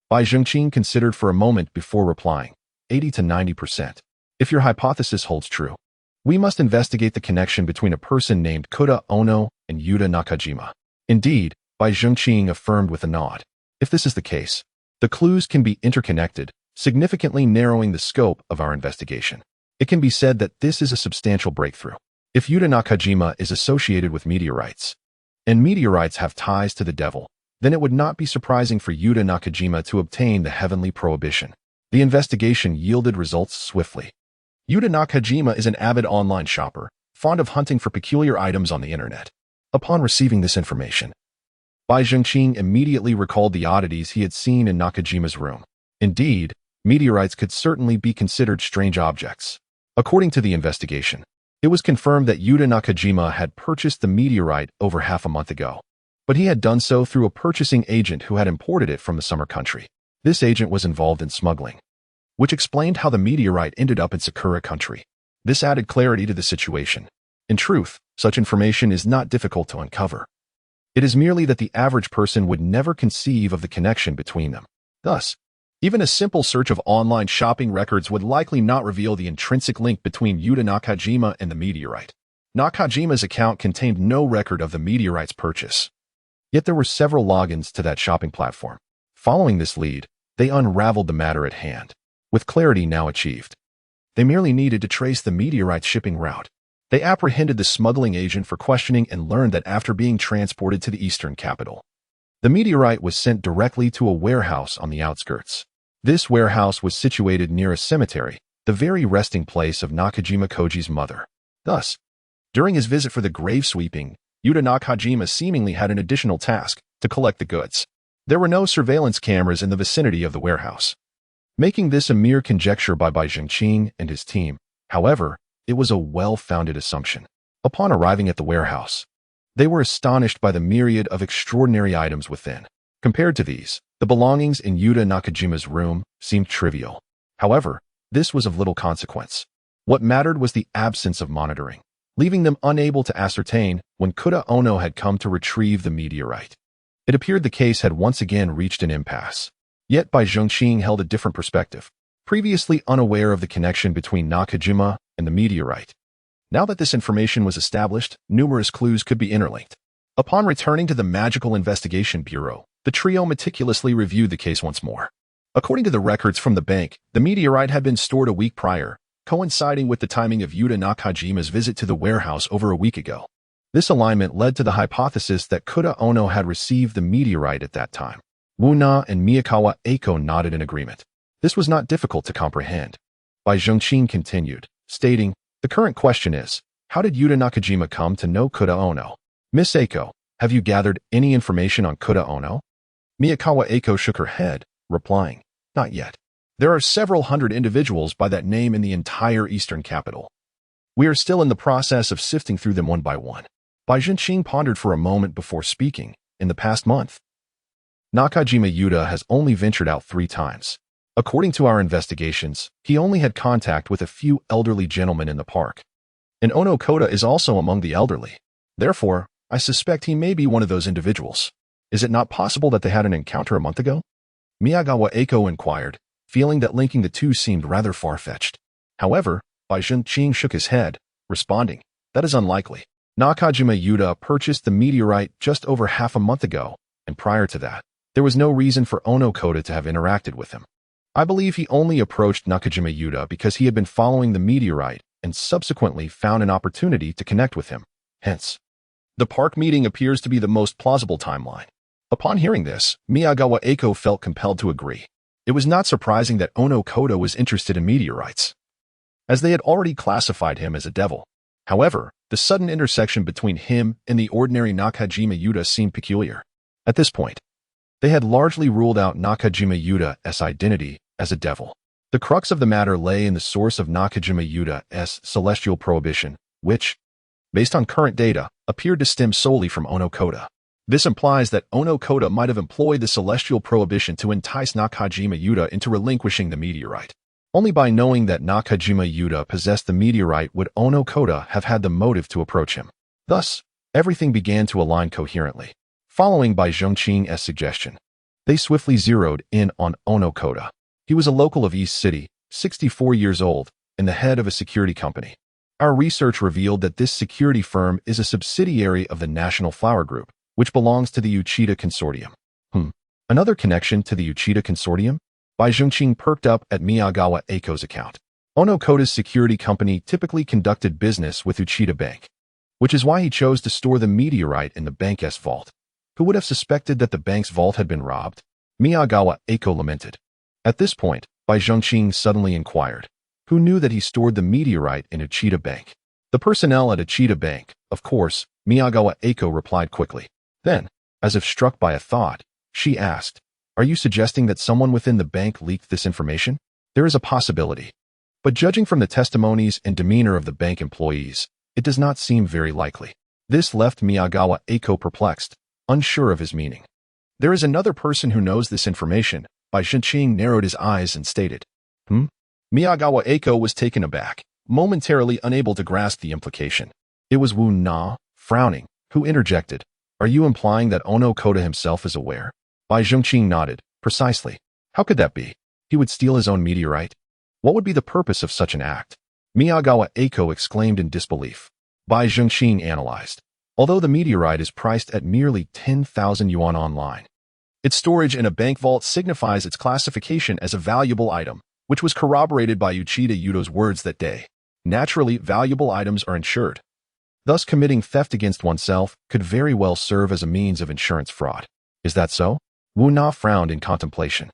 Bai Zhengqing considered for a moment before replying, 80 to 90%. If your hypothesis holds true, we must investigate the connection between a person named Kuda Ono and Yuta Nakajima. Indeed, Bai Zhengqing affirmed with a nod. If this is the case, the clues can be interconnected, significantly narrowing the scope of our investigation. It can be said that this is a substantial breakthrough. If Yuta Nakajima is associated with meteorites, and meteorites have ties to the devil, then it would not be surprising for Yuta Nakajima to obtain the heavenly prohibition. The investigation yielded results swiftly. Yuta Nakajima is an avid online shopper, fond of hunting for peculiar items on the internet. Upon receiving this information, Bai Zhengqing immediately recalled the oddities he had seen in Nakajima's room. Indeed, meteorites could certainly be considered strange objects. According to the investigation, it was confirmed that Yuta Nakajima had purchased the meteorite over half a month ago, but he had done so through a purchasing agent who had imported it from the summer country. This agent was involved in smuggling, which explained how the meteorite ended up in Sakura country. This added clarity to the situation. In truth, such information is not difficult to uncover. It is merely that the average person would never conceive of the connection between them. Thus, even a simple search of online shopping records would likely not reveal the intrinsic link between Yuta Nakajima and the meteorite. Nakajima's account contained no record of the meteorite's purchase. Yet there were several logins to that shopping platform. Following this lead, they unraveled the matter at hand. With clarity now achieved, they merely needed to trace the meteorite's shipping route. They apprehended the smuggling agent for questioning and learned that after being transported to the eastern capital, the meteorite was sent directly to a warehouse on the outskirts. This warehouse was situated near a cemetery, the very resting place of Nakajima Koji's mother. Thus, during his visit for the grave sweeping, Yuta Nakajima seemingly had an additional task to collect the goods. There were no surveillance cameras in the vicinity of the warehouse, making this a mere conjecture by Bai Zhengqing and his team. However, it was a well-founded assumption. Upon arriving at the warehouse, they were astonished by the myriad of extraordinary items within. Compared to these, the belongings in Yuta Nakajima's room seemed trivial. However, this was of little consequence. What mattered was the absence of monitoring, leaving them unable to ascertain when Kuda Ono had come to retrieve the meteorite. It appeared the case had once again reached an impasse. Yet Bai Zhengqing held a different perspective, previously unaware of the connection between Nakajima and the meteorite. Now that this information was established, numerous clues could be interlinked. Upon returning to the Magical Investigation Bureau, the trio meticulously reviewed the case once more. According to the records from the bank, the meteorite had been stored a week prior, coinciding with the timing of Yuta Nakajima's visit to the warehouse over a week ago. This alignment led to the hypothesis that Kuda Ono had received the meteorite at that time. Wuna and Miyakawa Eiko nodded in agreement. This was not difficult to comprehend. Bai Zhengqing continued, stating, the current question is, how did Yuta Nakajima come to know Kuda Ono? Miss Eiko, have you gathered any information on Kuda Ono? Miyakawa Eiko shook her head, replying, not yet. There are several hundred individuals by that name in the entire eastern capital. We are still in the process of sifting through them one by one. Bai Zhengqing pondered for a moment before speaking. In the past month, Nakajima Yuta has only ventured out 3 times. According to our investigations, he only had contact with a few elderly gentlemen in the park. And Ono Koda is also among the elderly. Therefore, I suspect he may be one of those individuals. Is it not possible that they had an encounter a month ago? Miyagawa Eiko inquired, feeling that linking the two seemed rather far-fetched. However, Bai Zhengqing shook his head, responding, that is unlikely. Nakajima Yuta purchased the meteorite just over half a month ago, and prior to that, there was no reason for Ono Koda to have interacted with him. I believe he only approached Nakajima Yuta because he had been following the meteorite and subsequently found an opportunity to connect with him. Hence, the park meeting appears to be the most plausible timeline. Upon hearing this, Miyagawa Eiko felt compelled to agree. It was not surprising that Ono Koda was interested in meteorites, as they had already classified him as a devil. However, the sudden intersection between him and the ordinary Nakajima Yuta seemed peculiar. At this point, they had largely ruled out Nakajima Yuta's identity as a devil. The crux of the matter lay in the source of Nakajima Yuta's celestial prohibition, which, based on current data, appeared to stem solely from Ono Koda. This implies that Ono Koda might have employed the celestial prohibition to entice Nakajima Yuta into relinquishing the meteorite. Only by knowing that Nakajima Yuta possessed the meteorite would Ono Koda have had the motive to approach him. Thus, everything began to align coherently. Following by Zhongqing's suggestion, they swiftly zeroed in on Ono Koda. He was a local of East City, 64 years old, and the head of a security company. Our research revealed that this security firm is a subsidiary of the National Flower Group, which belongs to the Uchida Consortium. Another connection to the Uchida Consortium? Bai Zhongqing perked up at Miyagawa Eiko's account. Ono Koda's security company typically conducted business with Uchida Bank, which is why he chose to store the meteorite in the bank's vault. Who would have suspected that the bank's vault had been robbed? Miyagawa Eiko lamented. At this point, Bai Zhongqing suddenly inquired, who knew that he stored the meteorite in Uchida Bank? The personnel at Uchida Bank, of course, Miyagawa Eiko replied quickly. Then, as if struck by a thought, she asked, are you suggesting that someone within the bank leaked this information? There is a possibility. But judging from the testimonies and demeanor of the bank employees, it does not seem very likely. This left Miyagawa Eiko perplexed, unsure of his meaning. There is another person who knows this information. Bai Zhongqing narrowed his eyes and stated. Miyagawa Eiko was taken aback, momentarily unable to grasp the implication. It was Wu Na, frowning, who interjected. Are you implying that Ono Koda himself is aware? Bai Zhongqing nodded. Precisely. How could that be? He would steal his own meteorite? What would be the purpose of such an act? Miyagawa Eiko exclaimed in disbelief. Bai Zhongqing analyzed. Although the meteorite is priced at merely 10,000 yuan online, its storage in a bank vault signifies its classification as a valuable item, which was corroborated by Uchida Yuto's words that day. Naturally, valuable items are insured. Thus, committing theft against oneself could very well serve as a means of insurance fraud. Is that so? Wu Na frowned in contemplation.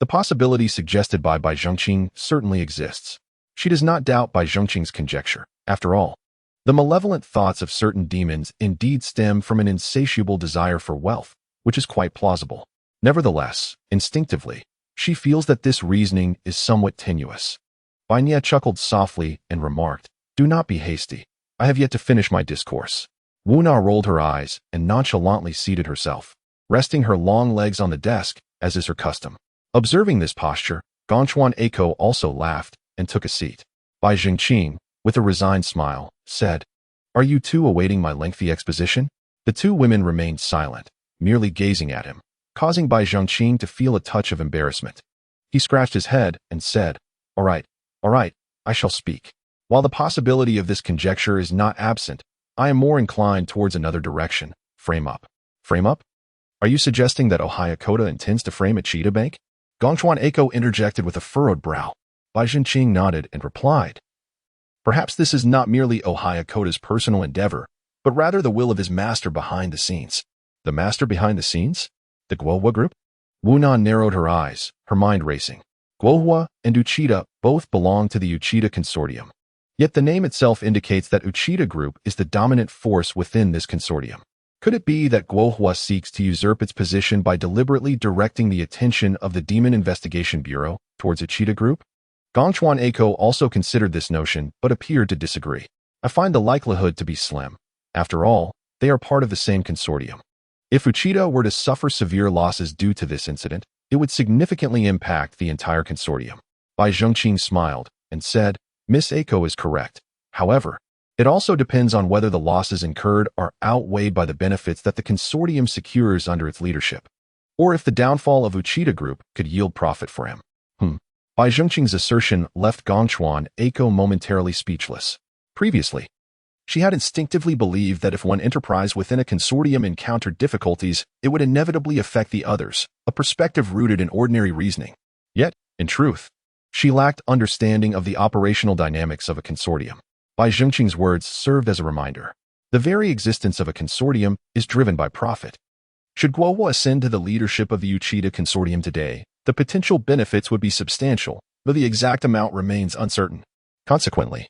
The possibility suggested by Bai Zhongqing certainly exists. She does not doubt Bai Zhongqing's conjecture. After all, the malevolent thoughts of certain demons indeed stem from an insatiable desire for wealth, which is quite plausible. Nevertheless, instinctively, she feels that this reasoning is somewhat tenuous. Bai Nia chuckled softly and remarked, do not be hasty. I have yet to finish my discourse. Wu Na rolled her eyes and nonchalantly seated herself, resting her long legs on the desk, as is her custom. Observing this posture, Gongchuan Eiko also laughed and took a seat. Bai Zhongqing, with a resigned smile, said, are you two awaiting my lengthy exposition? The two women remained silent, merely gazing at him, causing Bai Zhongqing to feel a touch of embarrassment. He scratched his head and said, all right, I shall speak. While the possibility of this conjecture is not absent, I am more inclined towards another direction. Frame up. Frame up? Are you suggesting that Ohio Koda intends to frame Uchida Bank? Gongchuan Eiko interjected with a furrowed brow. Bai Zhongqing nodded and replied, perhaps this is not merely Ohio Koda's personal endeavor, but rather the will of his master behind the scenes. The master behind the scenes? The Guohua Group? Wu Na narrowed her eyes, her mind racing. Guohua and Uchida both belong to the Uchida Consortium. Yet the name itself indicates that Uchida Group is the dominant force within this consortium. Could it be that Guohua seeks to usurp its position by deliberately directing the attention of the Demon Investigation Bureau towards Uchida Group? Gongchuan Eiko also considered this notion, but appeared to disagree. I find the likelihood to be slim. After all, they are part of the same consortium. If Uchida were to suffer severe losses due to this incident, it would significantly impact the entire consortium. Bai Zhongqing smiled and said, Miss Eiko is correct. However, it also depends on whether the losses incurred are outweighed by the benefits that the consortium secures under its leadership, or if the downfall of Uchida Group could yield profit for him. Bai Zhongqing's assertion left Gongchuan Eiko momentarily speechless. Previously, she had instinctively believed that if one enterprise within a consortium encountered difficulties, it would inevitably affect the others, a perspective rooted in ordinary reasoning. Yet, in truth, she lacked understanding of the operational dynamics of a consortium. Bai Zhengqing's words served as a reminder. The very existence of a consortium is driven by profit. Should Guohua ascend to the leadership of the Uchida Consortium today, the potential benefits would be substantial, though the exact amount remains uncertain. Consequently,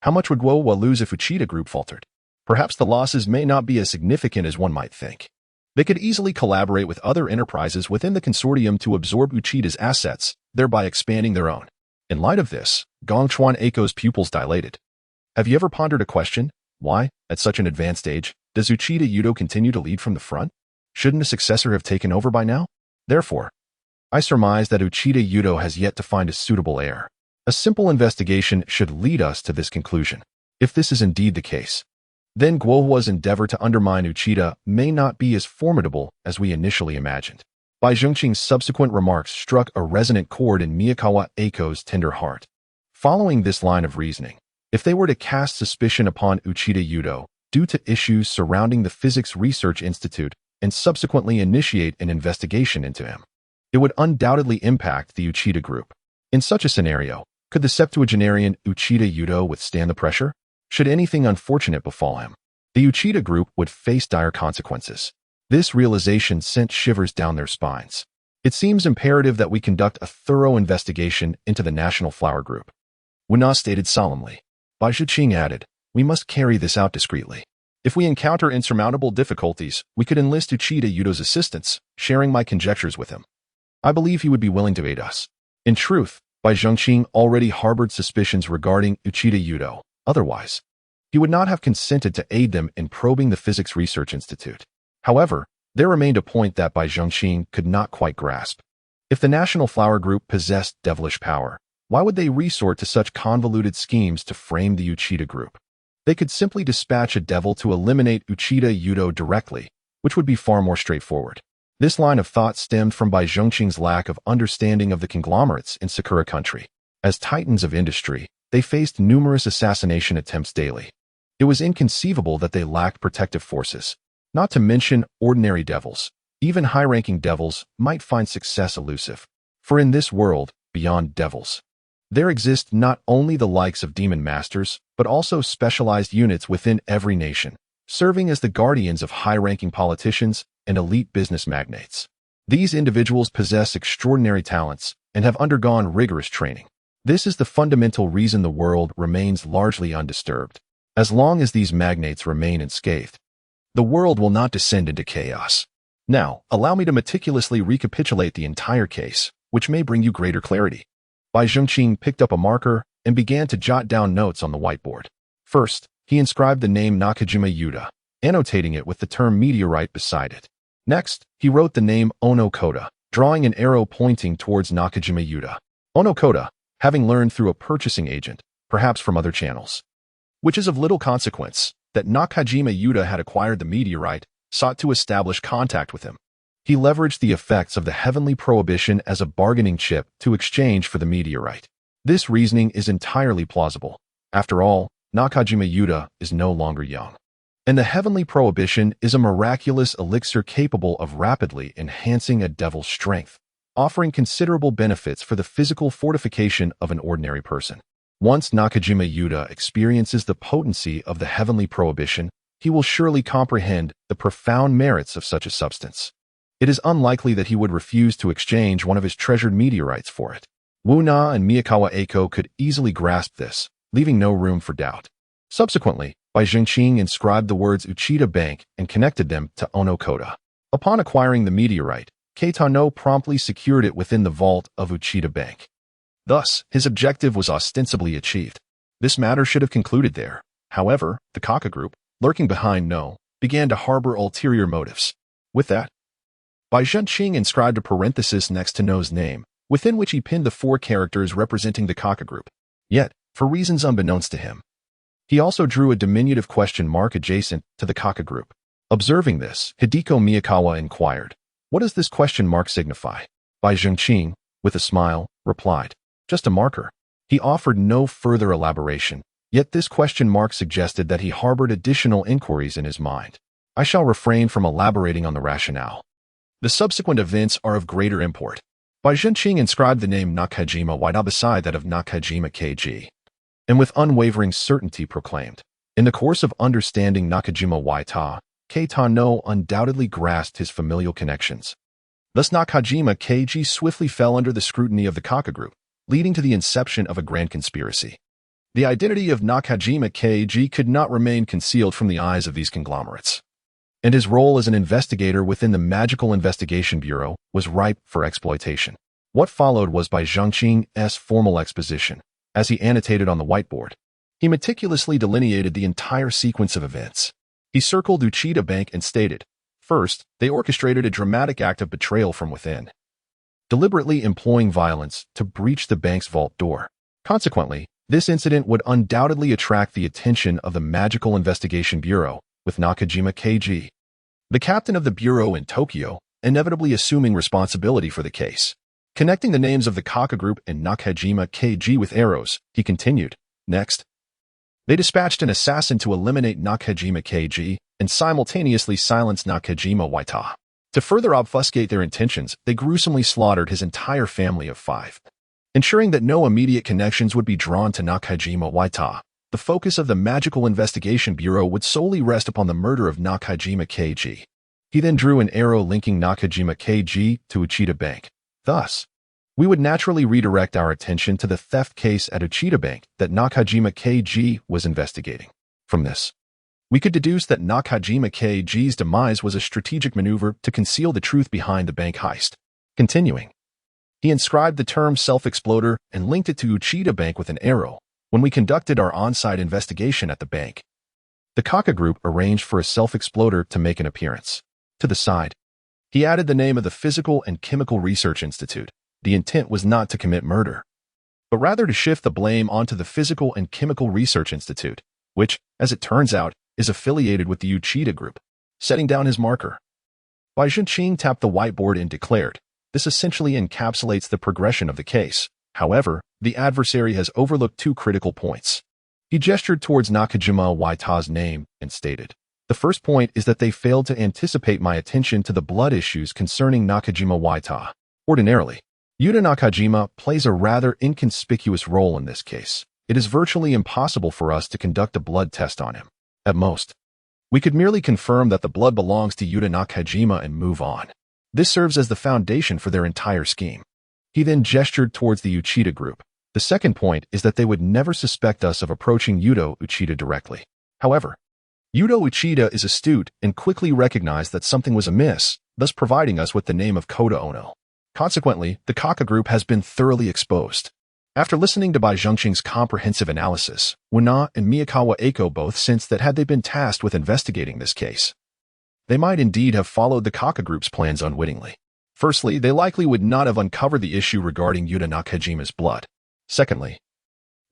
how much would Guohua lose if Uchida Group faltered? Perhaps the losses may not be as significant as one might think. They could easily collaborate with other enterprises within the consortium to absorb Uchida's assets, thereby expanding their own. In light of this, Gongchuan Eiko's pupils dilated. Have you ever pondered a question? Why, at such an advanced age, does Uchida Yudo continue to lead from the front? Shouldn't a successor have taken over by now? Therefore, I surmise that Uchida Yudo has yet to find a suitable heir. A simple investigation should lead us to this conclusion. If this is indeed the case, then Guohua's endeavor to undermine Uchida may not be as formidable as we initially imagined. Bai Zhengqing's subsequent remarks struck a resonant chord in Miyakawa Eiko's tender heart. Following this line of reasoning, if they were to cast suspicion upon Uchida Yudo due to issues surrounding the Physics Research Institute and subsequently initiate an investigation into him, it would undoubtedly impact the Uchida Group. In such a scenario, could the septuagenarian Uchida Yudo withstand the pressure? Should anything unfortunate befall him, the Uchida Group would face dire consequences. This realization sent shivers down their spines. It seems imperative that we conduct a thorough investigation into the National Flower Group. Wu stated solemnly. Bai Zhiqing added, we must carry this out discreetly. If we encounter insurmountable difficulties, we could enlist Uchida Yudo's assistance, sharing my conjectures with him. I believe he would be willing to aid us. In truth, Bai Zhengqing already harbored suspicions regarding Uchida Yudo. Otherwise, he would not have consented to aid them in probing the Physics Research Institute. However, there remained a point that Bai Zhengqing could not quite grasp. If the National Flower Group possessed devilish power, why would they resort to such convoluted schemes to frame the Uchida Group? They could simply dispatch a devil to eliminate Uchida Yudo directly, which would be far more straightforward. This line of thought stemmed from Bai Zhengqing's lack of understanding of the conglomerates in Sakura country. As titans of industry, they faced numerous assassination attempts daily. It was inconceivable that they lacked protective forces. Not to mention ordinary devils. Even high-ranking devils might find success elusive. For in this world, beyond devils, there exist not only the likes of demon masters, but also specialized units within every nation, serving as the guardians of high-ranking politicians and elite business magnates. These individuals possess extraordinary talents and have undergone rigorous training. This is the fundamental reason the world remains largely undisturbed. As long as these magnates remain unscathed, the world will not descend into chaos. Now, allow me to meticulously recapitulate the entire case, which may bring you greater clarity. Bai Zhengqing picked up a marker and began to jot down notes on the whiteboard. First, he inscribed the name Nakajima Yuda, annotating it with the term meteorite beside it. Next, he wrote the name Onokoda, drawing an arrow pointing towards Nakajima Yuda. Onokoda, having learned through a purchasing agent, perhaps from other channels, which is of little consequence, that Nakajima Yuda had acquired the meteorite, sought to establish contact with him. He leveraged the effects of the heavenly prohibition as a bargaining chip to exchange for the meteorite. This reasoning is entirely plausible. After all, Nakajima Yuda is no longer young. And the heavenly prohibition is a miraculous elixir capable of rapidly enhancing a devil's strength, offering considerable benefits for the physical fortification of an ordinary person. Once Nakajima Yuda experiences the potency of the heavenly prohibition, he will surely comprehend the profound merits of such a substance. It is unlikely that he would refuse to exchange one of his treasured meteorites for it. Wu Na and Miyakawa Eiko could easily grasp this, leaving no room for doubt. Subsequently, Bai Zhengqing inscribed the words Uchida Bank and connected them to Onokoda. Upon acquiring the meteorite, Keitano promptly secured it within the vault of Uchida Bank. Thus, his objective was ostensibly achieved. This matter should have concluded there. However, the Kaka Group, lurking behind No, began to harbor ulterior motives. With that, Bai Zhengqing inscribed a parenthesis next to No's name, within which he pinned the 4 characters representing the Kaka Group. Yet, for reasons unbeknownst to him, he also drew a diminutive question mark adjacent to the Kaka Group. Observing this, Hideko Miyakawa inquired, "What does this question mark signify?" Bai Zhengqing, with a smile, replied, "Just a marker." He offered no further elaboration, yet this question mark suggested that he harbored additional inquiries in his mind. I shall refrain from elaborating on the rationale. The subsequent events are of greater import. Bai Zhengqing inscribed the name Nakajima Wada beside that of Nakajima KG. and with unwavering certainty proclaimed. In the course of understanding Nakajima Waita, Keita no undoubtedly grasped his familial connections. Thus Nakajima Keiji swiftly fell under the scrutiny of the Kaka group, leading to the inception of a grand conspiracy. The identity of Nakajima Keiji could not remain concealed from the eyes of these conglomerates, and his role as an investigator within the Magical Investigation Bureau was ripe for exploitation. What followed was by Zhangqing's formal exposition. As he annotated on the whiteboard, he meticulously delineated the entire sequence of events. He circled Uchida Bank and stated, first, they orchestrated a dramatic act of betrayal from within, deliberately employing violence to breach the bank's vault door. Consequently, this incident would undoubtedly attract the attention of the Magical Investigation Bureau, with Nakajima Keiji, the captain of the bureau in Tokyo, inevitably assuming responsibility for the case. Connecting the names of the Kaka group and Nakajima Keiji with arrows, he continued, next, they dispatched an assassin to eliminate Nakajima Keiji and simultaneously silence Nakajima Waita. To further obfuscate their intentions, they gruesomely slaughtered his entire family of 5. Ensuring that no immediate connections would be drawn to Nakajima Waita, the focus of the Magical Investigation Bureau would solely rest upon the murder of Nakajima Keiji. He then drew an arrow linking Nakajima Keiji to Uchida Bank. Thus, we would naturally redirect our attention to the theft case at Uchida Bank that Nakajima Keiji was investigating. From this, we could deduce that Nakajima Keiji's demise was a strategic maneuver to conceal the truth behind the bank heist. Continuing, he inscribed the term self-exploder and linked it to Uchida Bank with an arrow. When we conducted our on-site investigation at the bank, the Kaka group arranged for a self-exploder to make an appearance. To the side, he added the name of the Physical and Chemical Research Institute. The intent was not to commit murder, but rather to shift the blame onto the Physical and Chemical Research Institute, which, as it turns out, is affiliated with the Uchida group. Setting down his marker, Bai Zhenqing tapped the whiteboard and declared, this essentially encapsulates the progression of the case. However, the adversary has overlooked 2 critical points. He gestured towards Nakajima Waita's name and stated, the first point is that they failed to anticipate my attention to the blood issues concerning Nakajima Waita. Ordinarily, Yuta Nakajima plays a rather inconspicuous role in this case. It is virtually impossible for us to conduct a blood test on him. At most, we could merely confirm that the blood belongs to Yuta Nakajima and move on. This serves as the foundation for their entire scheme. He then gestured towards the Uchida group. The second point is that they would never suspect us of approaching Yuto Uchida directly. However, Yuto Uchida is astute and quickly recognized that something was amiss, thus providing us with the name of Kota Ono. Consequently, the Kaka group has been thoroughly exposed. After listening to Bai Zhengqing's comprehensive analysis, Wuna and Miyakawa Eiko both sensed that had they been tasked with investigating this case, they might indeed have followed the Kaka group's plans unwittingly. Firstly, they likely would not have uncovered the issue regarding Yuta Nakajima's blood. Secondly,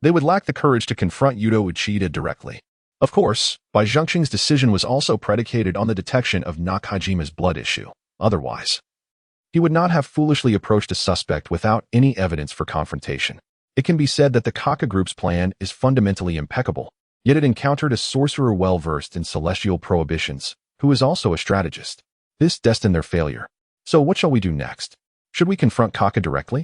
they would lack the courage to confront Yuto Uchida directly. Of course, Bai Zhengqing's decision was also predicated on the detection of Nakajima's blood issue. Otherwise, he would not have foolishly approached a suspect without any evidence for confrontation. It can be said that the Kaka group's plan is fundamentally impeccable, yet it encountered a sorcerer well-versed in celestial prohibitions, who is also a strategist. This destined their failure. So what shall we do next? Should we confront Kaka directly?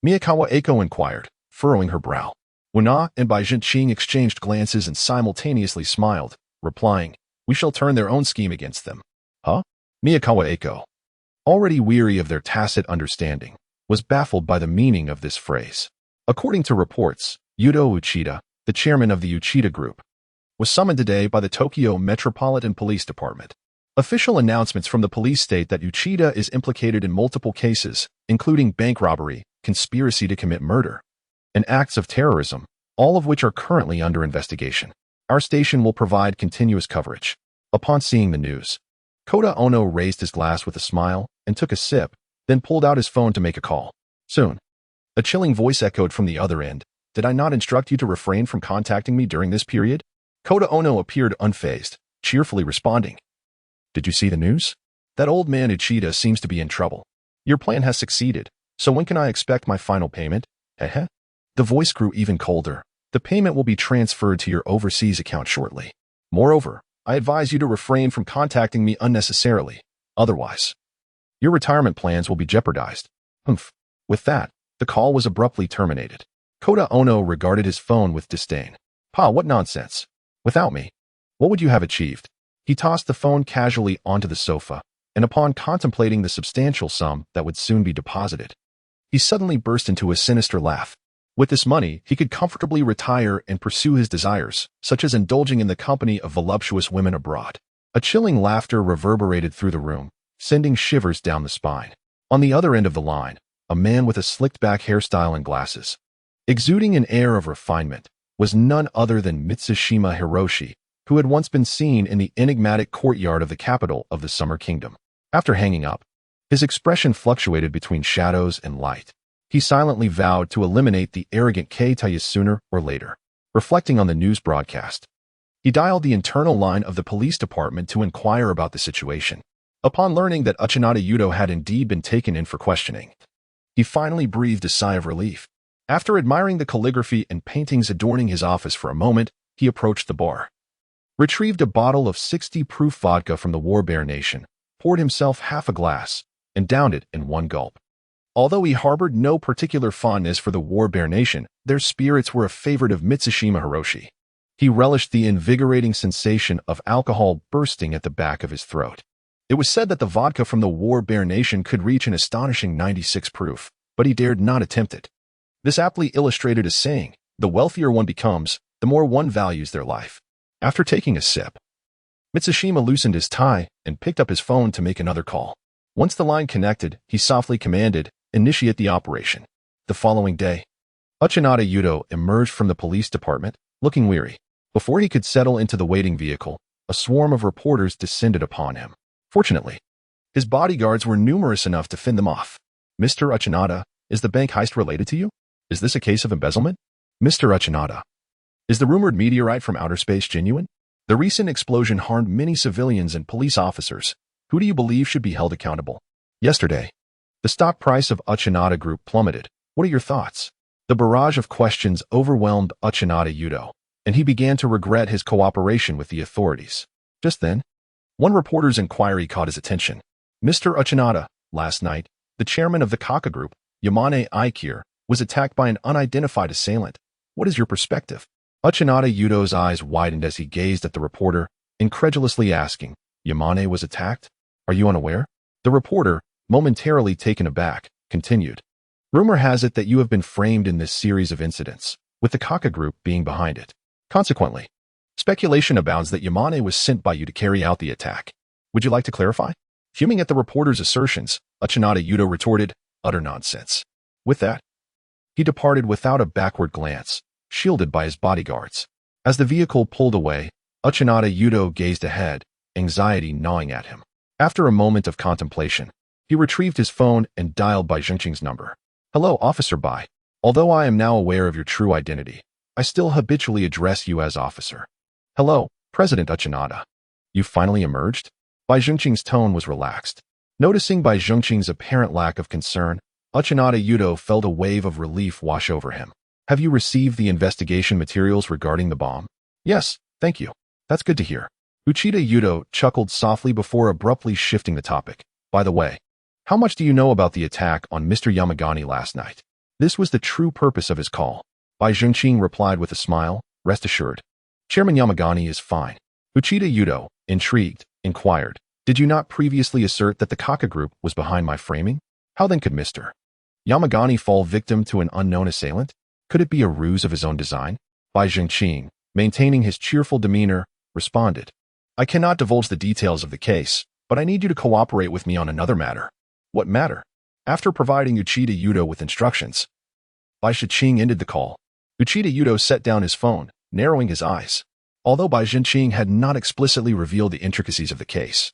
Miyakawa Eiko inquired, furrowing her brow. Wuna and Bai Zhenqing exchanged glances and simultaneously smiled, replying, we shall turn their own scheme against them. Huh? Miyakawa Eiko, already weary of their tacit understanding, was baffled by the meaning of this phrase. According to reports, Yuto Uchida, the chairman of the Uchida group, was summoned today by the Tokyo Metropolitan Police Department. Official announcements from the police state that Uchida is implicated in multiple cases, including bank robbery, conspiracy to commit murder, and acts of terrorism, all of which are currently under investigation. Our station will provide continuous coverage. Upon seeing the news, Kota Ono raised his glass with a smile and took a sip, then pulled out his phone to make a call. Soon, a chilling voice echoed from the other end. Did I not instruct you to refrain from contacting me during this period? Kota Ono appeared unfazed, cheerfully responding. Did you see the news? That old man Uchida seems to be in trouble. Your plan has succeeded, so when can I expect my final payment? Heh. The voice grew even colder. The payment will be transferred to your overseas account shortly. Moreover, I advise you to refrain from contacting me unnecessarily. Otherwise, your retirement plans will be jeopardized. Humph. With that, the call was abruptly terminated. Kota Ono regarded his phone with disdain. Pa, what nonsense. Without me, what would you have achieved? He tossed the phone casually onto the sofa, and upon contemplating the substantial sum that would soon be deposited, he suddenly burst into a sinister laugh. With this money, he could comfortably retire and pursue his desires, such as indulging in the company of voluptuous women abroad. A chilling laughter reverberated through the room, sending shivers down the spine. On the other end of the line, a man with a slicked-back hairstyle and glasses, exuding an air of refinement, was none other than Mitsushima Hiroshi, who had once been seen in the enigmatic courtyard of the capital of the Summer Kingdom. After hanging up, his expression fluctuated between shadows and light. He silently vowed to eliminate the arrogant Keitaya sooner or later. Reflecting on the news broadcast, he dialed the internal line of the police department to inquire about the situation. Upon learning that Uchinata Yudo had indeed been taken in for questioning, he finally breathed a sigh of relief. After admiring the calligraphy and paintings adorning his office for a moment, he approached the bar, retrieved a bottle of 60 proof vodka from the War Bear Nation, poured himself half a glass, and downed it in one gulp. Although he harbored no particular fondness for the War Bear Nation, their spirits were a favorite of Mitsushima Hiroshi. He relished the invigorating sensation of alcohol bursting at the back of his throat. It was said that the vodka from the War Bear Nation could reach an astonishing 96 proof, but he dared not attempt it. This aptly illustrated a saying: the wealthier one becomes, the more one values their life. After taking a sip, Mitsushima loosened his tie and picked up his phone to make another call. Once the line connected, he softly commanded, "Initiate the operation." The following day, Uchinata Yudo emerged from the police department, looking weary. Before he could settle into the waiting vehicle, a swarm of reporters descended upon him. Fortunately, his bodyguards were numerous enough to fend them off. "Mr. Uchinata, is the bank heist related to you? Is this a case of embezzlement? Mr. Uchinata, is the rumored meteorite from outer space genuine? The recent explosion harmed many civilians and police officers. Who do you believe should be held accountable? Yesterday, the stock price of Uchinata Group plummeted. What are your thoughts?" The barrage of questions overwhelmed Uchinata Yudo, and he began to regret his cooperation with the authorities. Just then, one reporter's inquiry caught his attention. "Mr. Uchinata, last night, the chairman of the Kaka Group, Yamane Aikir, was attacked by an unidentified assailant. What is your perspective?" Uchinata Yudo's eyes widened as he gazed at the reporter, incredulously asking, "Yamane was attacked? Are you unaware?" The reporter, momentarily taken aback, continued, "Rumor has it that you have been framed in this series of incidents, with the Kaka Group being behind it. Consequently, speculation abounds that Yamane was sent by you to carry out the attack. Would you like to clarify?" Fuming at the reporter's assertions, Uchinata Yudo retorted, "Utter nonsense." With that, he departed without a backward glance, shielded by his bodyguards. As the vehicle pulled away, Uchinata Yudo gazed ahead, anxiety gnawing at him. After a moment of contemplation, he retrieved his phone and dialed Bai Zhengqing's number. "Hello, Officer Bai. Although I am now aware of your true identity, I still habitually address you as Officer." "Hello, President Uchinata. You finally emerged?" Bai Zhengqing's tone was relaxed. Noticing Bai Zhengqing's apparent lack of concern, Uchinata Yudo felt a wave of relief wash over him. "Have you received the investigation materials regarding the bomb?" "Yes, thank you. That's good to hear." Uchida Yudo chuckled softly before abruptly shifting the topic. "By the way, how much do you know about the attack on Mr. Yamagani last night?" This was the true purpose of his call. Bai Zhengqing replied with a smile, "Rest assured, Chairman Yamagani is fine." Uchida Yudo, intrigued, inquired, "Did you not previously assert that the Kaka Group was behind my framing? How then could Mr. Yamagani fall victim to an unknown assailant? Could it be a ruse of his own design?" Bai Zhengqing, maintaining his cheerful demeanor, responded, "I cannot divulge the details of the case, but I need you to cooperate with me on another matter." "What matter?" After providing Uchida Yudo with instructions, Bai Zhengqing ended the call. Uchida Yudo set down his phone, narrowing his eyes. Although Bai Zhengqing had not explicitly revealed the intricacies of the case,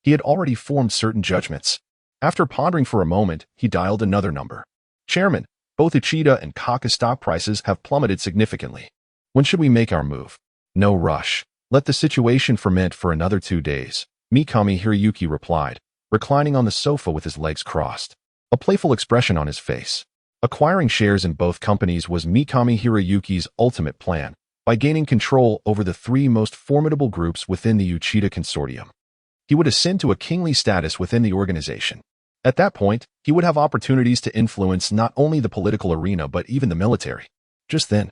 he had already formed certain judgments. After pondering for a moment, he dialed another number. "Chairman, both Uchida and Kaka stock prices have plummeted significantly. When should we make our move?" "No rush. Let the situation ferment for another 2 days," Mikami Hiroyuki replied, reclining on the sofa with his legs crossed, a playful expression on his face. Acquiring shares in both companies was Mikami Hiroyuki's ultimate plan, by gaining control over the 3 most formidable groups within the Uchida consortium. He would ascend to a kingly status within the organization. At that point, he would have opportunities to influence not only the political arena but even the military. Just then,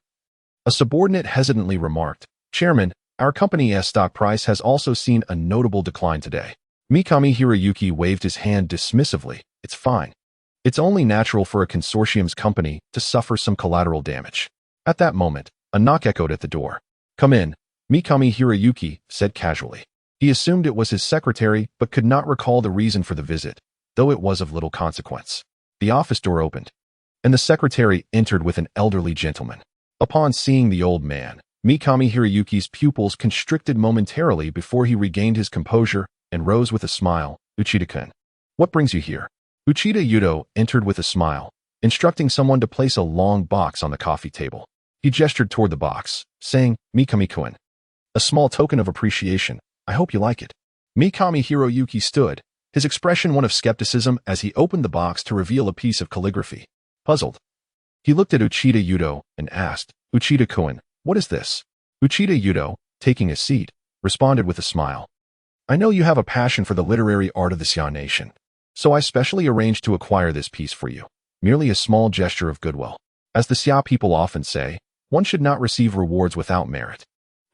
a subordinate hesitantly remarked, "Chairman, our company's stock price has also seen a notable decline today." Mikami Hiroyuki waved his hand dismissively. "It's fine. It's only natural for a consortium's company to suffer some collateral damage." At that moment, a knock echoed at the door. "Come in," Mikami Hiroyuki said casually. He assumed it was his secretary but could not recall the reason for the visit, though it was of little consequence. The office door opened, and the secretary entered with an elderly gentleman. Upon seeing the old man, Mikami Hiroyuki's pupils constricted momentarily before he regained his composure and rose with a smile. "Uchida-kun, what brings you here?" Uchida Yudo entered with a smile, instructing someone to place a long box on the coffee table. He gestured toward the box, saying, "Mikami-kun, a small token of appreciation. I hope you like it." Mikami Hiroyuki stood, his expression one of skepticism as he opened the box to reveal a piece of calligraphy. Puzzled, he looked at Uchida Yudo and asked, "Uchida-kun, what is this?" Uchida Yudo, taking a seat, responded with a smile. "I know you have a passion for the literary art of the Xian nation, so I specially arranged to acquire this piece for you. Merely a small gesture of goodwill. As the Xia people often say, one should not receive rewards without merit."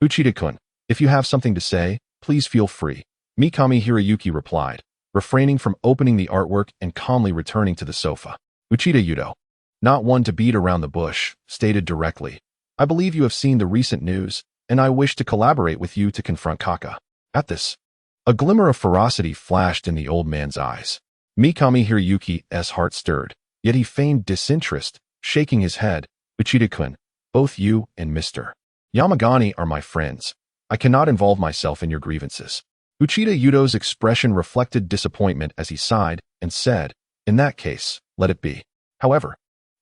"Uchida-kun, if you have something to say, please feel free," Mikami Hiroyuki replied, refraining from opening the artwork and calmly returning to the sofa. Uchida Yudo, not one to beat around the bush, stated directly, "I believe you have seen the recent news, and I wish to collaborate with you to confront Kaka." At this, a glimmer of ferocity flashed in the old man's eyes. Mikami Hiroyuki's heart stirred, yet he feigned disinterest, shaking his head. "Uchida-kun, both you and Mr. Yamagani are my friends. I cannot involve myself in your grievances." Uchida Yudo's expression reflected disappointment as he sighed and said, "In that case, let it be. However,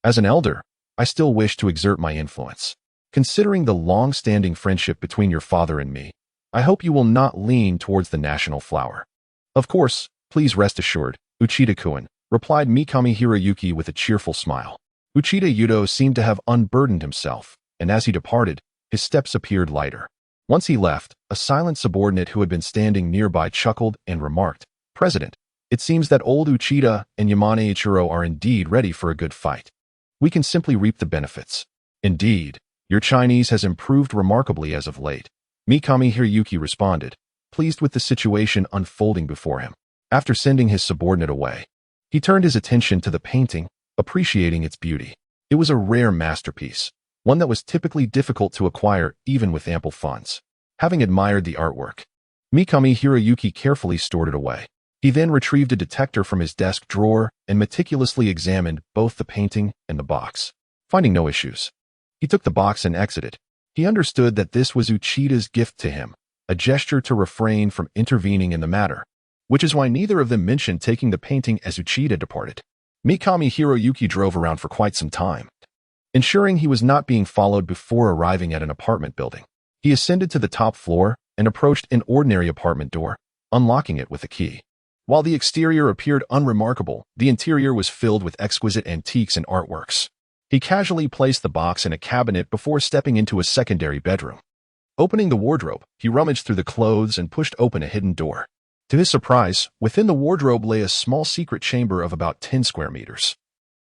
as an elder, I still wish to exert my influence. Considering the long-standing friendship between your father and me, I hope you will not lean towards the national flower." "Of course, please rest assured, Uchida-kun," replied Mikami Hiroyuki with a cheerful smile. Uchida Yudo seemed to have unburdened himself, and as he departed, his steps appeared lighter. Once he left, a silent subordinate who had been standing nearby chuckled and remarked, "President, it seems that old Uchida and Yamane Ichiro are indeed ready for a good fight. We can simply reap the benefits." "Indeed, your Chinese has improved remarkably as of late," Mikami Hiroyuki responded, pleased with the situation unfolding before him. After sending his subordinate away, he turned his attention to the painting, appreciating its beauty. It was a rare masterpiece, one that was typically difficult to acquire even with ample funds. Having admired the artwork, Mikami Hiroyuki carefully stored it away. He then retrieved a detector from his desk drawer and meticulously examined both the painting and the box. Finding no issues, he took the box and exited. He understood that this was Uchida's gift to him, a gesture to refrain from intervening in the matter, which is why neither of them mentioned taking the painting as Uchida departed. Mikami Hiroyuki drove around for quite some time, ensuring he was not being followed before arriving at an apartment building. He ascended to the top floor and approached an ordinary apartment door, unlocking it with a key. While the exterior appeared unremarkable, the interior was filled with exquisite antiques and artworks. He casually placed the box in a cabinet before stepping into a secondary bedroom. Opening the wardrobe, he rummaged through the clothes and pushed open a hidden door. To his surprise, within the wardrobe lay a small secret chamber of about 10 square meters,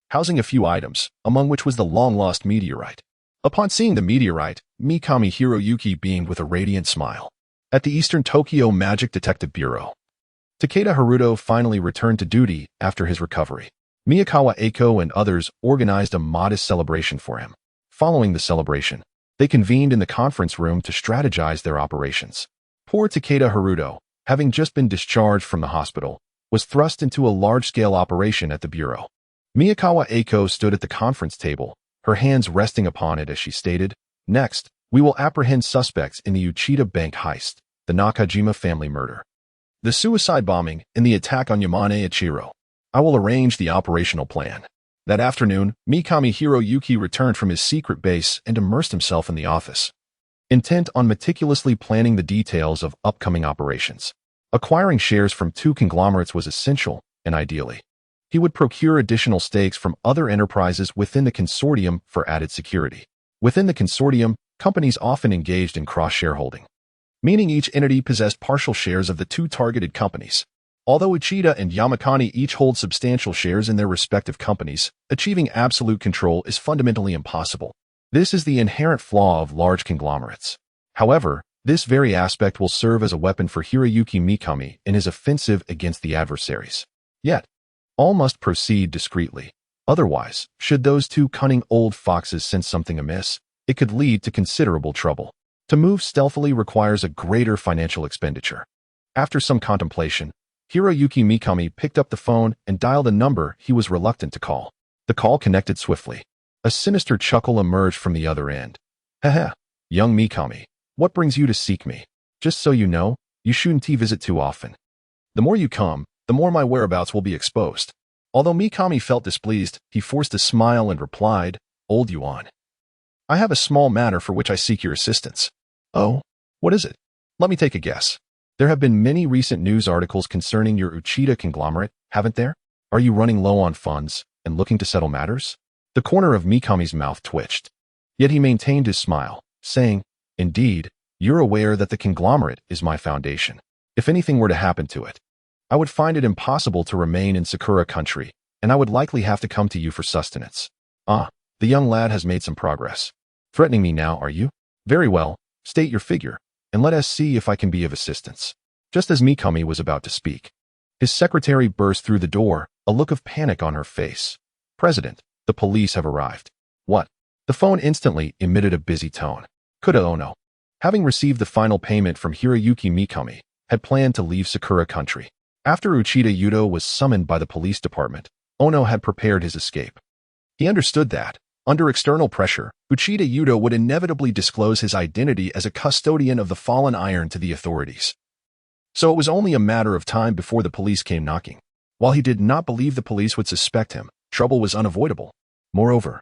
housing a few items, among which was the long-lost meteorite. Upon seeing the meteorite, Mikami Hiroyuki beamed with a radiant smile. At the Eastern Tokyo Magic Detective Bureau, Takeda Haruto finally returned to duty after his recovery. Miyakawa Eiko and others organized a modest celebration for him. Following the celebration, they convened in the conference room to strategize their operations. Poor Takeda Haruto, having just been discharged from the hospital, was thrust into a large-scale operation at the bureau. Miyakawa Eiko stood at the conference table, her hands resting upon it as she stated, "Next, we will apprehend suspects in the Uchida Bank heist, the Nakajima family murder, the suicide bombing, and the attack on Yamane Ichiro. I will arrange the operational plan." That afternoon, Mikami Hiroyuki returned from his secret base and immersed himself in the office, intent on meticulously planning the details of upcoming operations. Acquiring shares from 2 conglomerates was essential, and ideally, he would procure additional stakes from other enterprises within the consortium for added security. Within the consortium, companies often engaged in cross-shareholding, meaning each entity possessed partial shares of the 2 targeted companies. Although Uchida and Yamakani each hold substantial shares in their respective companies, achieving absolute control is fundamentally impossible. This is the inherent flaw of large conglomerates. However, this very aspect will serve as a weapon for Hiroyuki Mikami in his offensive against the adversaries. Yet, all must proceed discreetly. Otherwise, should those two cunning old foxes sense something amiss, it could lead to considerable trouble. To move stealthily requires a greater financial expenditure. After some contemplation, Hiroyuki Mikami picked up the phone and dialed a number he was reluctant to call. The call connected swiftly. A sinister chuckle emerged from the other end. Haha, young Mikami, what brings you to seek me? Just so you know, you shouldn't visit too often. The more you come, the more my whereabouts will be exposed. Although Mikami felt displeased, he forced a smile and replied, Old Yuan. I have a small matter for which I seek your assistance. Oh, what is it? Let me take a guess. There have been many recent news articles concerning your Uchida conglomerate, haven't there? Are you running low on funds and looking to settle matters? The corner of Mikami's mouth twitched. Yet he maintained his smile, saying, Indeed, you're aware that the conglomerate is my foundation. If anything were to happen to it, I would find it impossible to remain in Sakura country, and I would likely have to come to you for sustenance. Ah, the young lad has made some progress. Threatening me now, are you? Very well, state your figure, and let us see if I can be of assistance. Just as Mikami was about to speak, his secretary burst through the door, a look of panic on her face. President, the police have arrived. What? The phone instantly emitted a busy tone. Kuda Ono, having received the final payment from Hiroyuki Mikami, had planned to leave Sakura country. After Uchida Yudo was summoned by the police department, Ono had prepared his escape. He understood that, under external pressure, Uchida Yudo would inevitably disclose his identity as a custodian of the fallen iron to the authorities. So it was only a matter of time before the police came knocking. While he did not believe the police would suspect him, trouble was unavoidable. Moreover,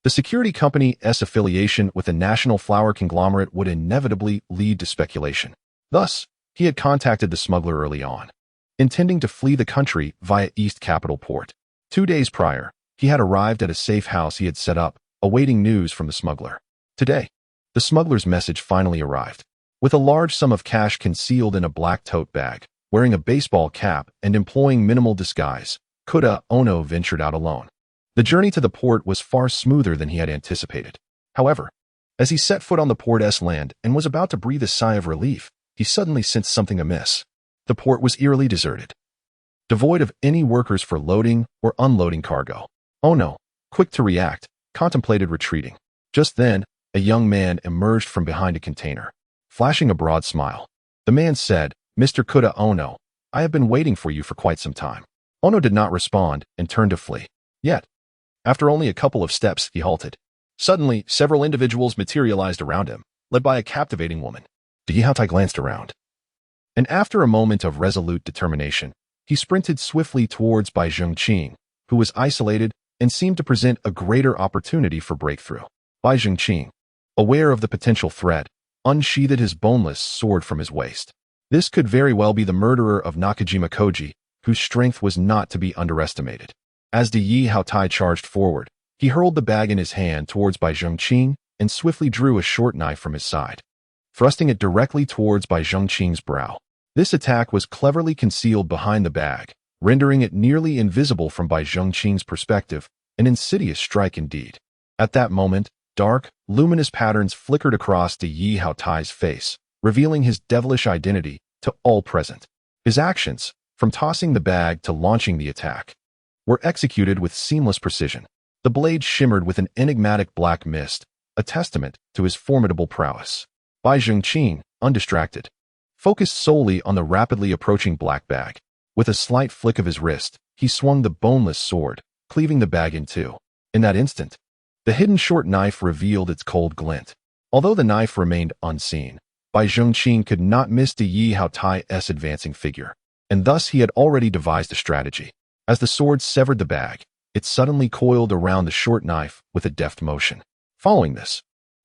the security company's affiliation with the national flour conglomerate would inevitably lead to speculation. Thus, he had contacted the smuggler early on, intending to flee the country via East Capital Port. 2 days prior, he had arrived at a safe house he had set up, awaiting news from the smuggler. Today, the smuggler's message finally arrived. With a large sum of cash concealed in a black tote bag, wearing a baseball cap and employing minimal disguise, Kuda Ono ventured out alone. The journey to the port was far smoother than he had anticipated. However, as he set foot on the port's land and was about to breathe a sigh of relief, he suddenly sensed something amiss. The port was eerily deserted, devoid of any workers for loading or unloading cargo. Ono, quick to react, contemplated retreating. Just then, a young man emerged from behind a container, flashing a broad smile. The man said, Mr. Kuda Ono, I have been waiting for you for quite some time. Ono did not respond and turned to flee. Yet, after only a couple of steps, he halted. Suddenly, several individuals materialized around him, led by a captivating woman. Daihatai glanced around, and after a moment of resolute determination, he sprinted swiftly towards Bai Zhengqing, who was isolated and seemed to present a greater opportunity for breakthrough. Bai Zhengqing, aware of the potential threat, unsheathed his boneless sword from his waist. This could very well be the murderer of Nakajima Koji, whose strength was not to be underestimated. As Daihatai charged forward, he hurled the bag in his hand towards Bai Zhengqing and swiftly drew a short knife from his side, thrusting it directly towards Bai Zhengqing's brow. This attack was cleverly concealed behind the bag, rendering it nearly invisible from Bai Zhengqing's perspective, an insidious strike indeed. At that moment, dark, luminous patterns flickered across Daihatai's face, revealing his devilish identity to all present. His actions, from tossing the bag to launching the attack, were executed with seamless precision. The blade shimmered with an enigmatic black mist, a testament to his formidable prowess. Bai Zhengqing, undistracted, focused solely on the rapidly approaching black bag. With a slight flick of his wrist, he swung the boneless sword, cleaving the bag in two. In that instant, the hidden short knife revealed its cold glint. Although the knife remained unseen, Bai Zhengqing could not miss Daihatai's advancing figure, and thus he had already devised a strategy. As the sword severed the bag, it suddenly coiled around the short knife with a deft motion. Following this,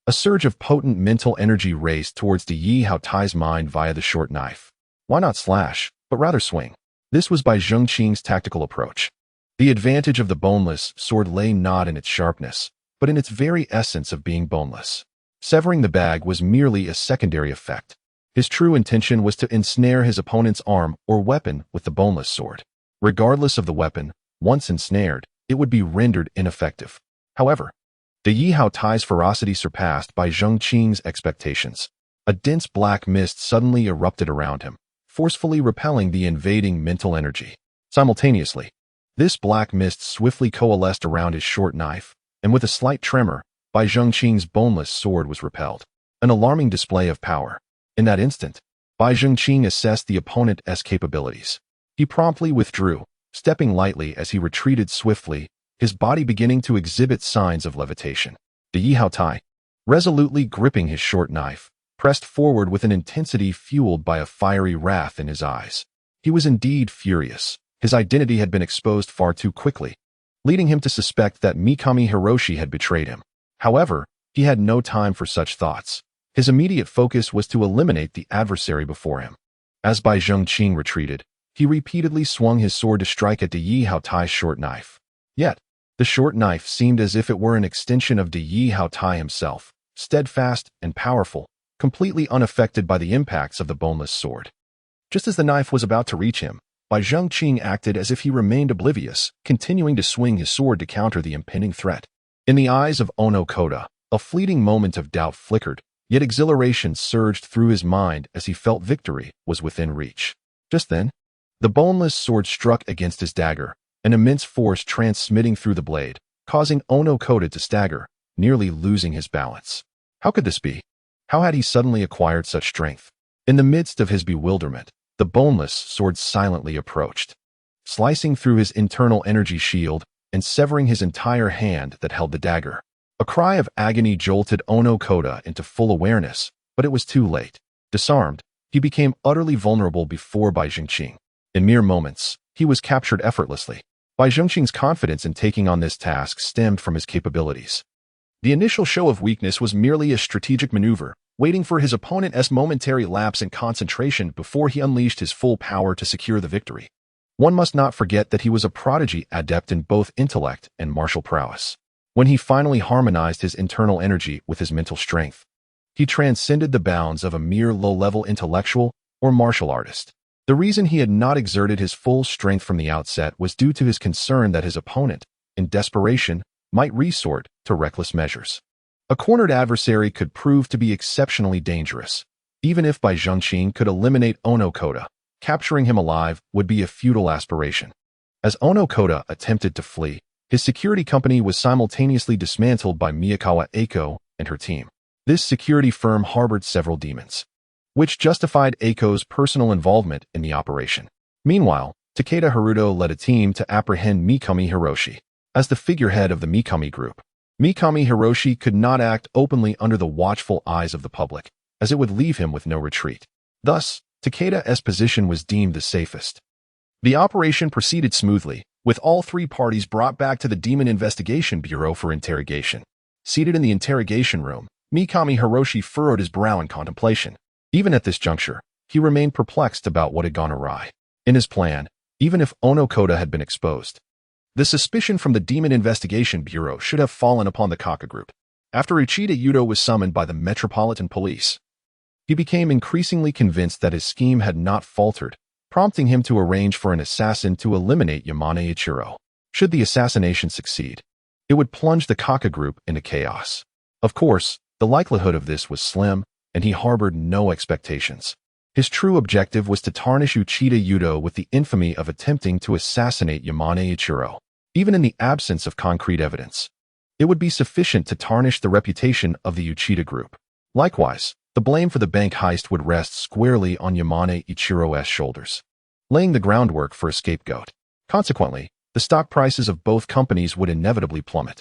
a surge of potent mental energy raced towards Daihatai's mind via the short knife. Why not slash, but rather swing? This was Bai Zhengqing's tactical approach. The advantage of the boneless sword lay not in its sharpness, but in its very essence of being boneless. Severing the bag was merely a secondary effect. His true intention was to ensnare his opponent's arm or weapon with the boneless sword. Regardless of the weapon, once ensnared, it would be rendered ineffective. However, De Yi Hao Tai's ferocity surpassed by Zheng Qing's expectations. A dense black mist suddenly erupted around him, forcefully repelling the invading mental energy. Simultaneously, this black mist swiftly coalesced around his short knife, and with a slight tremor, Bai Zhengqing's boneless sword was repelled. An alarming display of power. In that instant, Bai Zhengqing assessed the opponent's capabilities. He promptly withdrew, stepping lightly as he retreated swiftly, his body beginning to exhibit signs of levitation. De Yi Hao Tai, resolutely gripping his short knife, pressed forward with an intensity fueled by a fiery wrath in his eyes. He was indeed furious. His identity had been exposed far too quickly, leading him to suspect that Mikami Hiroshi had betrayed him. However, he had no time for such thoughts. His immediate focus was to eliminate the adversary before him. As Bai Zhengqing retreated, he repeatedly swung his sword to strike at De Yi Hao Tai's short knife. Yet, the short knife seemed as if it were an extension of De Yi Hao Tai himself, steadfast and powerful, completely unaffected by the impacts of the boneless sword. Just as the knife was about to reach him, Bai Zhengqing acted as if he remained oblivious, continuing to swing his sword to counter the impending threat. In the eyes of Ono Koda, a fleeting moment of doubt flickered, yet exhilaration surged through his mind as he felt victory was within reach. Just then, the boneless sword struck against his dagger, an immense force transmitting through the blade, causing Ono Koda to stagger, nearly losing his balance. How could this be? How had he suddenly acquired such strength? In the midst of his bewilderment, the boneless sword silently approached, slicing through his internal energy shield and severing his entire hand that held the dagger. A cry of agony jolted Ono Koda into full awareness, but it was too late. Disarmed, he became utterly vulnerable before Bai Zhengqing. In mere moments, he was captured effortlessly. Bai Zhengqing's confidence in taking on this task stemmed from his capabilities. The initial show of weakness was merely a strategic maneuver, waiting for his opponent's momentary lapse in concentration before he unleashed his full power to secure the victory. One must not forget that he was a prodigy adept in both intellect and martial prowess. When he finally harmonized his internal energy with his mental strength, he transcended the bounds of a mere low-level intellectual or martial artist. The reason he had not exerted his full strength from the outset was due to his concern that his opponent, in desperation, might resort to reckless measures. A cornered adversary could prove to be exceptionally dangerous. Even if Bai Zhengqing could eliminate Ono Koda, capturing him alive would be a futile aspiration. As Ono Koda attempted to flee, his security company was simultaneously dismantled by Miyakawa Eiko and her team. This security firm harbored several demons, which justified Eiko's personal involvement in the operation. Meanwhile, Takeda Haruto led a team to apprehend Mikami Hiroshi. As the figurehead of the Mikami group, Mikami Hiroshi could not act openly under the watchful eyes of the public, as it would leave him with no retreat. Thus, Takeda's position was deemed the safest. The operation proceeded smoothly, with all three parties brought back to the Demon Investigation Bureau for interrogation. Seated in the interrogation room, Mikami Hiroshi furrowed his brow in contemplation. Even at this juncture, he remained perplexed about what had gone awry. In his plan, even if Ono Koda had been exposed, the suspicion from the Demon Investigation Bureau should have fallen upon the Kaka Group. After Uchida Yudo was summoned by the Metropolitan Police, he became increasingly convinced that his scheme had not faltered, prompting him to arrange for an assassin to eliminate Yamane Ichiro. Should the assassination succeed, it would plunge the Kaka Group into chaos. Of course, the likelihood of this was slim, and he harbored no expectations. His true objective was to tarnish Uchida Yudo with the infamy of attempting to assassinate Yamane Ichiro. Even in the absence of concrete evidence, it would be sufficient to tarnish the reputation of the Uchida Group. Likewise, the blame for the bank heist would rest squarely on Yamane Ichiro's shoulders, laying the groundwork for a scapegoat. Consequently, the stock prices of both companies would inevitably plummet.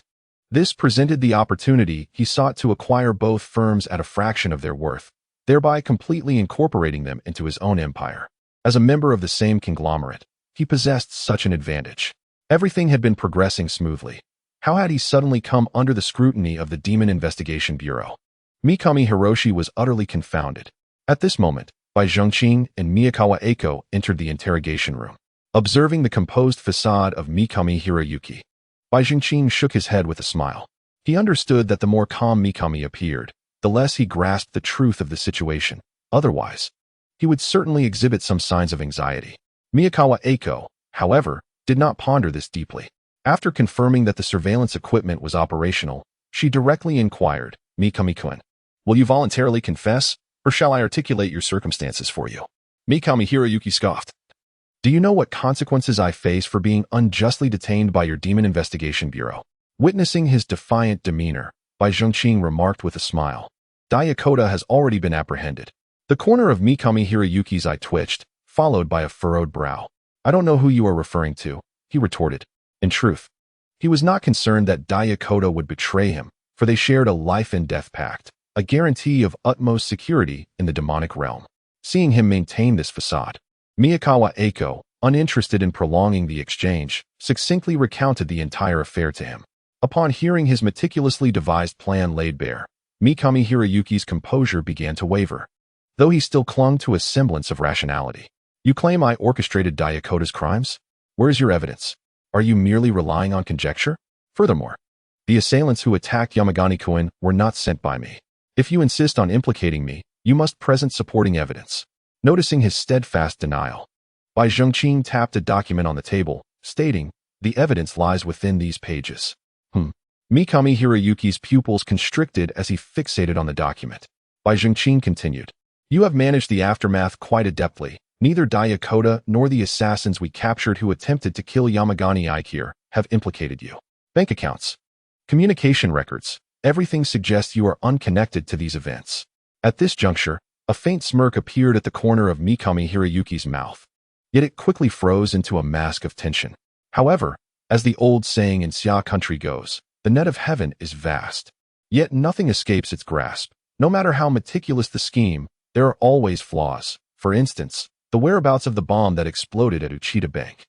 This presented the opportunity he sought to acquire both firms at a fraction of their worth, thereby completely incorporating them into his own empire. As a member of the same conglomerate, he possessed such an advantage. Everything had been progressing smoothly. How had he suddenly come under the scrutiny of the Demon Investigation Bureau? Mikami Hiroshi was utterly confounded. At this moment, Bai Zhengqing and Miyakawa Eiko entered the interrogation room. Observing the composed facade of Mikami Hiroyuki, Bai Zhengqing shook his head with a smile. He understood that the more calm Mikami appeared, the less he grasped the truth of the situation. Otherwise, he would certainly exhibit some signs of anxiety. Miyakawa Eiko, however, did not ponder this deeply. After confirming that the surveillance equipment was operational, she directly inquired, Mikami-kun, will you voluntarily confess, or shall I articulate your circumstances for you? Mikami Hiroyuki scoffed. Do you know what consequences I face for being unjustly detained by your Demon Investigation Bureau? Witnessing his defiant demeanor, Bai Zhengqing remarked with a smile. Daiyakota has already been apprehended. The corner of Mikami Hiroyuki's eye twitched, followed by a furrowed brow. I don't know who you are referring to, he retorted. In truth, he was not concerned that Daiyakota would betray him, for they shared a life-and-death pact, a guarantee of utmost security in the demonic realm. Seeing him maintain this facade, Miyakawa Eiko, uninterested in prolonging the exchange, succinctly recounted the entire affair to him. Upon hearing his meticulously devised plan laid bare, Mikami Hiroyuki's composure began to waver, though he still clung to a semblance of rationality. You claim I orchestrated Dayakota's crimes? Where is your evidence? Are you merely relying on conjecture? Furthermore, the assailants who attacked Yamagani-kun were not sent by me. If you insist on implicating me, you must present supporting evidence. Noticing his steadfast denial, Bai Zhengqing tapped a document on the table, stating, the evidence lies within these pages. Mikami Hiroyuki's pupils constricted as he fixated on the document. Bai Zhengqing continued, you have managed the aftermath quite adeptly. Neither Daiyakota nor the assassins we captured who attempted to kill Yamagani Aikir have implicated you. Bank accounts, communication records, everything suggests you are unconnected to these events. At this juncture, a faint smirk appeared at the corner of Mikami Hiroyuki's mouth, yet it quickly froze into a mask of tension. However, as the old saying in Xia country goes, the net of heaven is vast, yet nothing escapes its grasp. No matter how meticulous the scheme, there are always flaws. For instance, the whereabouts of the bomb that exploded at Uchida Bank.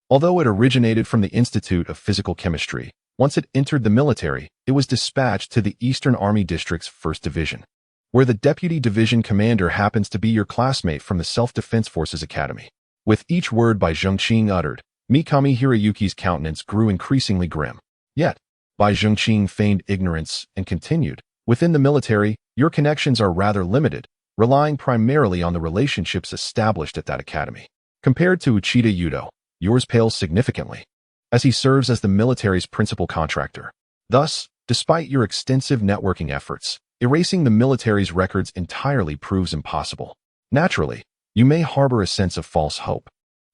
Although it originated from the Institute of Physical Chemistry, once it entered the military, it was dispatched to the Eastern Army District's 1st Division, where the deputy division commander happens to be your classmate from the Self-Defense Forces Academy. With each word Bai Zhengqing uttered, Mikami Hiroyuki's countenance grew increasingly grim. Yet, Bai Zhengqing feigned ignorance and continued, within the military, your connections are rather limited, relying primarily on the relationships established at that academy. Compared to Uchida Yudo, yours pales significantly, as he serves as the military's principal contractor. Thus, despite your extensive networking efforts, erasing the military's records entirely proves impossible. Naturally, you may harbor a sense of false hope,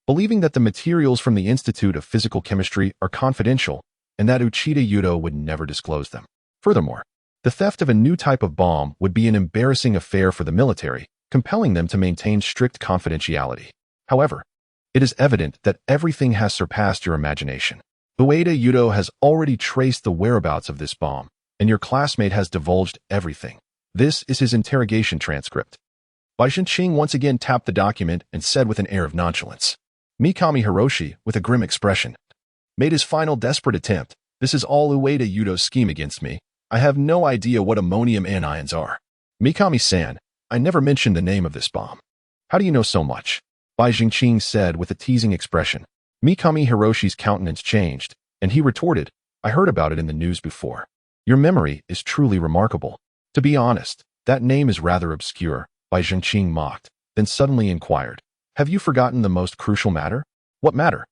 believing that the materials from the Institute of Physical Chemistry are confidential and that Uchida Yudo would never disclose them. Furthermore, the theft of a new type of bomb would be an embarrassing affair for the military, compelling them to maintain strict confidentiality. However, it is evident that everything has surpassed your imagination. Ueda Yudo has already traced the whereabouts of this bomb, and your classmate has divulged everything. This is his interrogation transcript. Bai Zhengqing once again tapped the document and said with an air of nonchalance. Mikami Hiroshi, with a grim expression, made his final desperate attempt. This is all Ueda Yudo's scheme against me. I have no idea what ammonium anions are. Mikami-san, I never mentioned the name of this bomb. How do you know so much? Bai Zhengqing said with a teasing expression. Mikami Hiroshi's countenance changed, and he retorted, I heard about it in the news before. Your memory is truly remarkable. To be honest, that name is rather obscure, Bai Zhengqing mocked, then suddenly inquired. Have you forgotten the most crucial matter? What matter?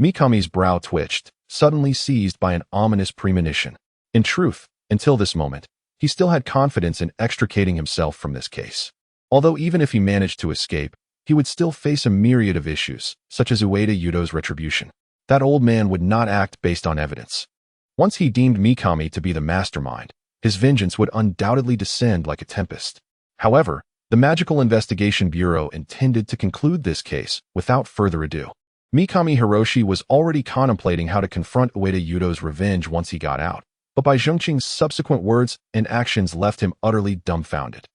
Mikami's brow twitched, suddenly seized by an ominous premonition. In truth, until this moment, he still had confidence in extricating himself from this case. Although even if he managed to escape, he would still face a myriad of issues, such as Ueda Yudo's retribution. That old man would not act based on evidence. Once he deemed Mikami to be the mastermind, his vengeance would undoubtedly descend like a tempest. However, the Magical Investigation Bureau intended to conclude this case without further ado. Mikami Hiroshi was already contemplating how to confront Ueda Yudo's revenge once he got out, but Bai Zhengqing's subsequent words and actions left him utterly dumbfounded.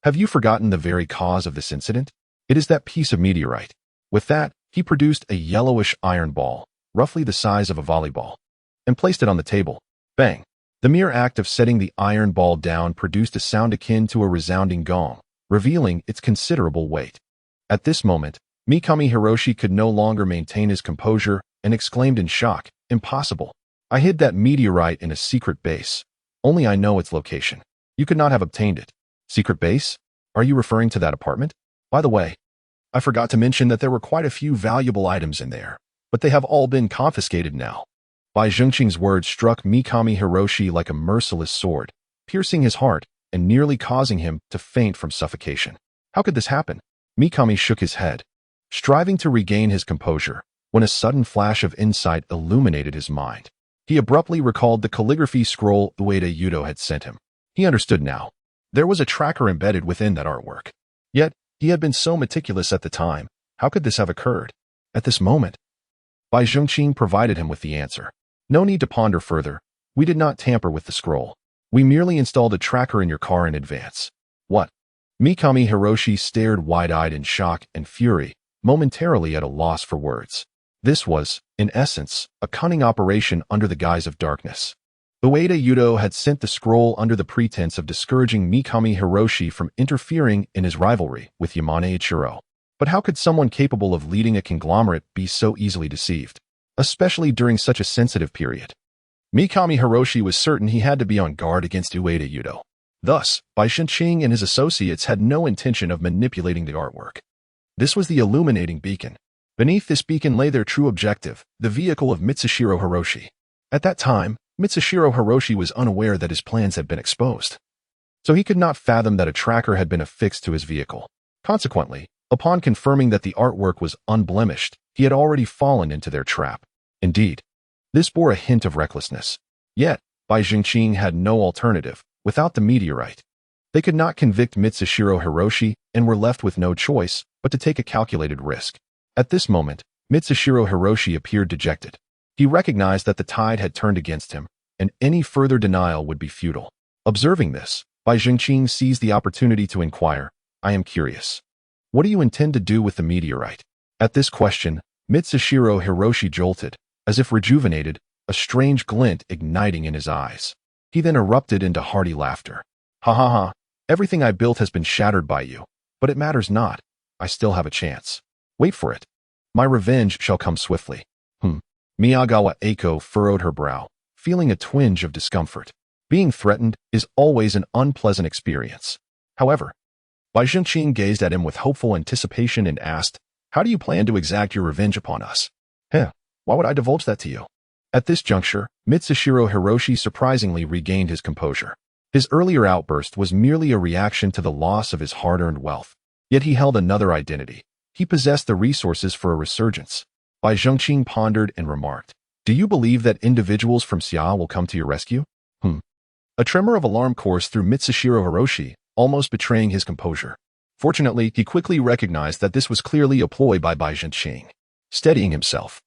Have you forgotten the very cause of this incident? It is that piece of meteorite. With that, he produced a yellowish iron ball, roughly the size of a volleyball, and placed it on the table. Bang! The mere act of setting the iron ball down produced a sound akin to a resounding gong, revealing its considerable weight. At this moment, Mikami Hiroshi could no longer maintain his composure and exclaimed in shock, Impossible! I hid that meteorite in a secret base. Only I know its location. You could not have obtained it. Secret base? Are you referring to that apartment? By the way, I forgot to mention that there were quite a few valuable items in there, but they have all been confiscated now. Bai Zhengqing's words struck Mikami Hiroshi like a merciless sword, piercing his heart and nearly causing him to faint from suffocation. How could this happen? Mikami shook his head, striving to regain his composure, when a sudden flash of insight illuminated his mind. He abruptly recalled the calligraphy scroll Ueda Yudo had sent him. He understood now. There was a tracker embedded within that artwork. Yet, he had been so meticulous at the time. How could this have occurred? At this moment, Bai Zhengqing provided him with the answer. No need to ponder further. We did not tamper with the scroll. We merely installed a tracker in your car in advance. What? Mikami Hiroshi stared wide-eyed in shock and fury, momentarily at a loss for words. This was, in essence, a cunning operation under the guise of darkness. Ueda Yudo had sent the scroll under the pretense of discouraging Mikami Hiroshi from interfering in his rivalry with Yamane Ichiro. But how could someone capable of leading a conglomerate be so easily deceived, especially during such a sensitive period? Mikami Hiroshi was certain he had to be on guard against Ueda Yudo. Thus, Bai Zhengqing and his associates had no intention of manipulating the artwork. This was the illuminating beacon. Beneath this beacon lay their true objective, the vehicle of Mitsushiro Hiroshi. At that time, Mitsushiro Hiroshi was unaware that his plans had been exposed. So he could not fathom that a tracker had been affixed to his vehicle. Consequently, upon confirming that the artwork was unblemished, he had already fallen into their trap. Indeed, this bore a hint of recklessness. Yet, Bai Zhengqing had no alternative. Without the meteorite, they could not convict Mitsushiro Hiroshi and were left with no choice but to take a calculated risk. At this moment, Mitsushiro Hiroshi appeared dejected. He recognized that the tide had turned against him, and any further denial would be futile. Observing this, Bai Zhengqing seized the opportunity to inquire, I am curious. What do you intend to do with the meteorite? At this question, Mitsushiro Hiroshi jolted, as if rejuvenated, a strange glint igniting in his eyes. He then erupted into hearty laughter. Ha ha ha, everything I built has been shattered by you, but it matters not. I still have a chance. Wait for it. My revenge shall come swiftly. Miyagawa Eiko furrowed her brow, feeling a twinge of discomfort. Being threatened is always an unpleasant experience. However, Bai Zhengqing gazed at him with hopeful anticipation and asked, how do you plan to exact your revenge upon us? Why would I divulge that to you? At this juncture, Mitsushiro Hiroshi surprisingly regained his composure. His earlier outburst was merely a reaction to the loss of his hard-earned wealth. Yet he held another identity. He possessed the resources for a resurgence. Bai Zhengqing pondered and remarked, do you believe that individuals from Xia will come to your rescue? A tremor of alarm coursed through Mitsushiro Hiroshi, almost betraying his composure. Fortunately, he quickly recognized that this was clearly a ploy by Bai Zhengqing. Steadying himself,